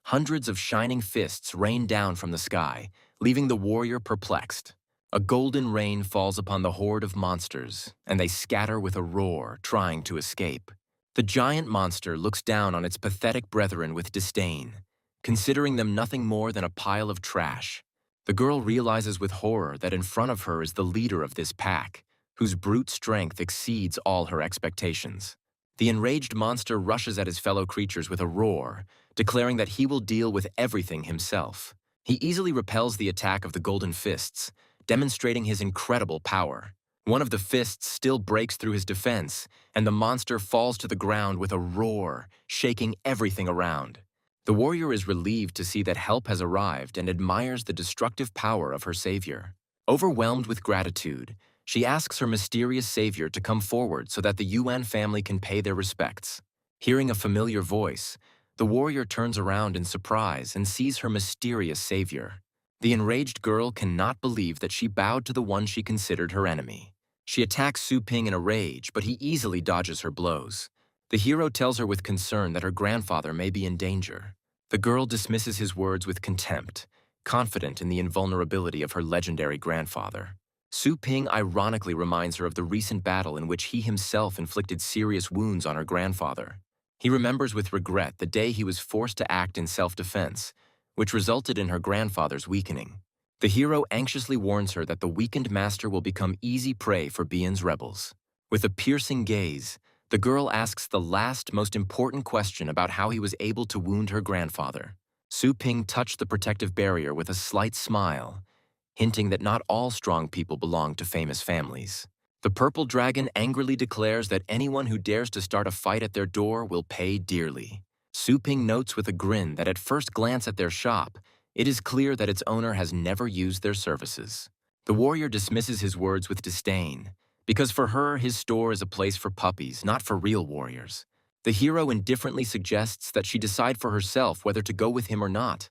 hundreds of shining fists rain down from the sky, leaving the warrior perplexed. A golden rain falls upon the horde of monsters, and they scatter with a roar, trying to escape. The giant monster looks down on its pathetic brethren with disdain, considering them nothing more than a pile of trash. The girl realizes with horror that in front of her is the leader of this pack, whose brute strength exceeds all her expectations. The enraged monster rushes at his fellow creatures with a roar, declaring that he will deal with everything himself. He easily repels the attack of the golden fists, demonstrating his incredible power. One of the fists still breaks through his defense, and the monster falls to the ground with a roar, shaking everything around. The warrior is relieved to see that help has arrived and admires the destructive power of her savior. Overwhelmed with gratitude, she asks her mysterious savior to come forward so that the Yuan family can pay their respects. Hearing a familiar voice, the warrior turns around in surprise and sees her mysterious savior. The enraged girl cannot believe that she bowed to the one she considered her enemy. She attacks Su Ping in a rage, but he easily dodges her blows. The hero tells her with concern that her grandfather may be in danger. The girl dismisses his words with contempt, confident in the invulnerability of her legendary grandfather. Su Ping ironically reminds her of the recent battle in which he himself inflicted serious wounds on her grandfather. He remembers with regret the day he was forced to act in self-defense, which resulted in her grandfather's weakening. The hero anxiously warns her that the weakened master will become easy prey for Bian's rebels. With a piercing gaze, the girl asks the last, most important question about how he was able to wound her grandfather. Su Ping touched the protective barrier with a slight smile, hinting that not all strong people belong to famous families. The purple dragon angrily declares that anyone who dares to start a fight at their door will pay dearly. Su Ping notes with a grin that at first glance at their shop, It is clear that its owner has never used their services. The warrior dismisses his words with disdain, because for her, his store is a place for puppies, not for real warriors. The hero indifferently suggests that she decide for herself whether to go with him or not,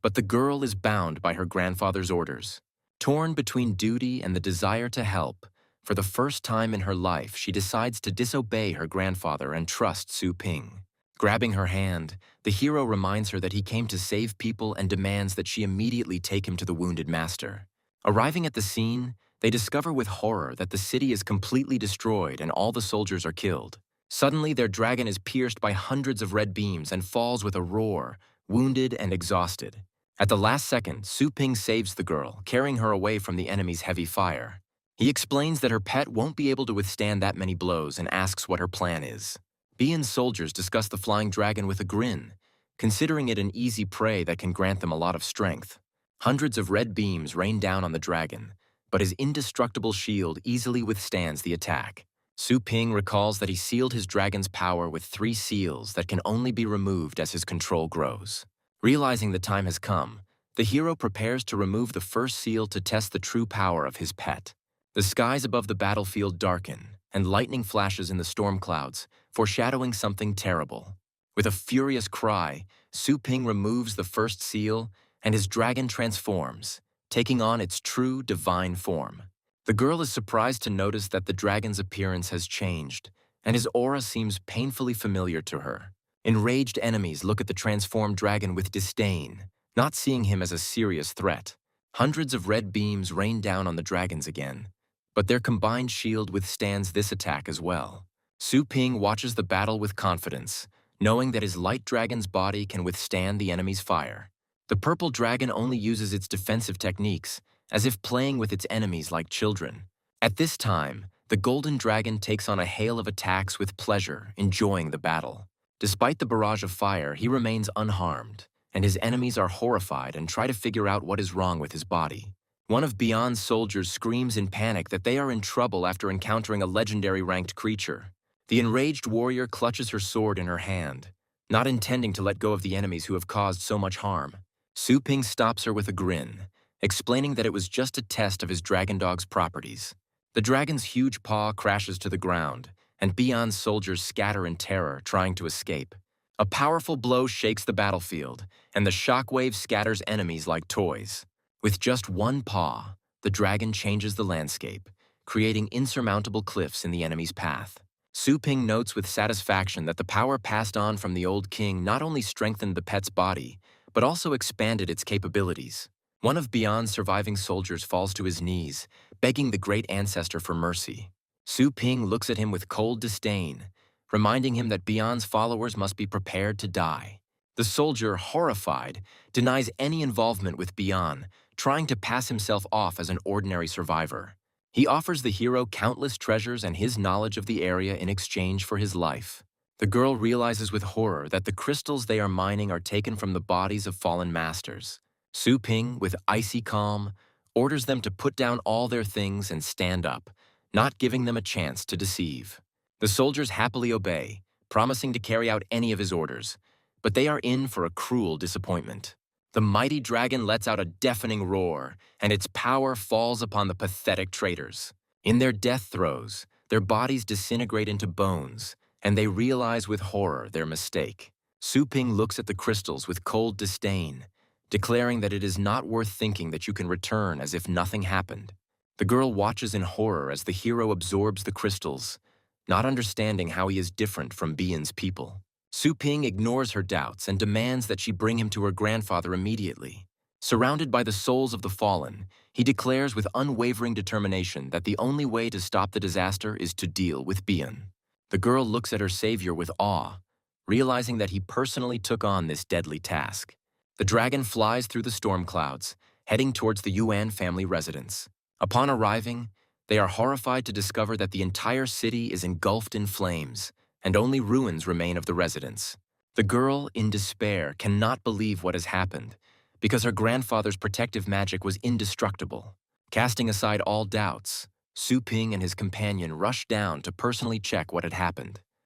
but the girl is bound by her grandfather's orders. Torn between duty and the desire to help, for the first time in her life, she decides to disobey her grandfather and trust Su Ping. Grabbing her hand, the hero reminds her that he came to save people and demands that she immediately take him to the wounded master. Arriving at the scene, they discover with horror that the city is completely destroyed and all the soldiers are killed. Suddenly, their dragon is pierced by hundreds of red beams and falls with a roar, wounded and exhausted. At the last second, Su Ping saves the girl, carrying her away from the enemy's heavy fire. He explains that her pet won't be able to withstand that many blows and asks what her plan is. Bian's soldiers discuss the flying dragon with a grin, considering it an easy prey that can grant them a lot of strength. Hundreds of red beams rain down on the dragon, but his indestructible shield easily withstands the attack. Su Ping recalls that he sealed his dragon's power with 3 seals that can only be removed as his control grows. Realizing the time has come, the hero prepares to remove the first seal to test the true power of his pet. The skies above the battlefield darken, and lightning flashes in the storm clouds, foreshadowing something terrible. With a furious cry, Su Ping removes the first seal, and his dragon transforms, taking on its true divine form. The girl is surprised to notice that the dragon's appearance has changed, and his aura seems painfully familiar to her. Enraged enemies look at the transformed dragon with disdain, not seeing him as a serious threat. Hundreds of red beams rain down on the dragons again, but their combined shield withstands this attack as well. Su Ping watches the battle with confidence, knowing that his light dragon's body can withstand the enemy's fire. The purple dragon only uses its defensive techniques, as if playing with its enemies like children. At this time, the golden dragon takes on a hail of attacks with pleasure, enjoying the battle. Despite the barrage of fire, he remains unharmed, and his enemies are horrified and try to figure out what is wrong with his body. One of Beyond's soldiers screams in panic that they are in trouble after encountering a legendary ranked creature. The enraged warrior clutches her sword in her hand, not intending to let go of the enemies who have caused so much harm. Su Ping stops her with a grin, explaining that it was just a test of his dragon dog's properties. The dragon's huge paw crashes to the ground, and Beyond's soldiers scatter in terror, trying to escape. A powerful blow shakes the battlefield, and the shockwave scatters enemies like toys. With just one paw, the dragon changes the landscape, creating insurmountable cliffs in the enemy's path. Su Ping notes with satisfaction that the power passed on from the old king not only strengthened the pet's body, but also expanded its capabilities. One of Beyond's surviving soldiers falls to his knees, begging the great ancestor for mercy. Su Ping looks at him with cold disdain, reminding him that Beyond's followers must be prepared to die. The soldier, horrified, denies any involvement with Beyond, trying to pass himself off as an ordinary survivor. He offers the hero countless treasures and his knowledge of the area in exchange for his life. The girl realizes with horror that the crystals they are mining are taken from the bodies of fallen masters. Su Ping, with icy calm, orders them to put down all their things and stand up, not giving them a chance to deceive. The soldiers happily obey, promising to carry out any of his orders, but they are in for a cruel disappointment. The mighty dragon lets out a deafening roar, and its power falls upon the pathetic traitors. In their death throes, their bodies disintegrate into bones, and they realize with horror their mistake. Su Ping looks at the crystals with cold disdain, declaring that it is not worth thinking that you can return as if nothing happened. The girl watches in horror as the hero absorbs the crystals, not understanding how he is different from Beyond's people. Su Ping ignores her doubts and demands that she bring him to her grandfather immediately. Surrounded by the souls of the fallen, he declares with unwavering determination that the only way to stop the disaster is to deal with Beyond. The girl looks at her savior with awe, realizing that he personally took on this deadly task. The dragon flies through the storm clouds, heading towards the Yuan family residence. Upon arriving, they are horrified to discover that the entire city is engulfed in flames, and only ruins remain of the residence. The girl, in despair, cannot believe what has happened, because her grandfather's protective magic was indestructible. Casting aside all doubts, Su Ping and his companion rush down to personally check what had happened.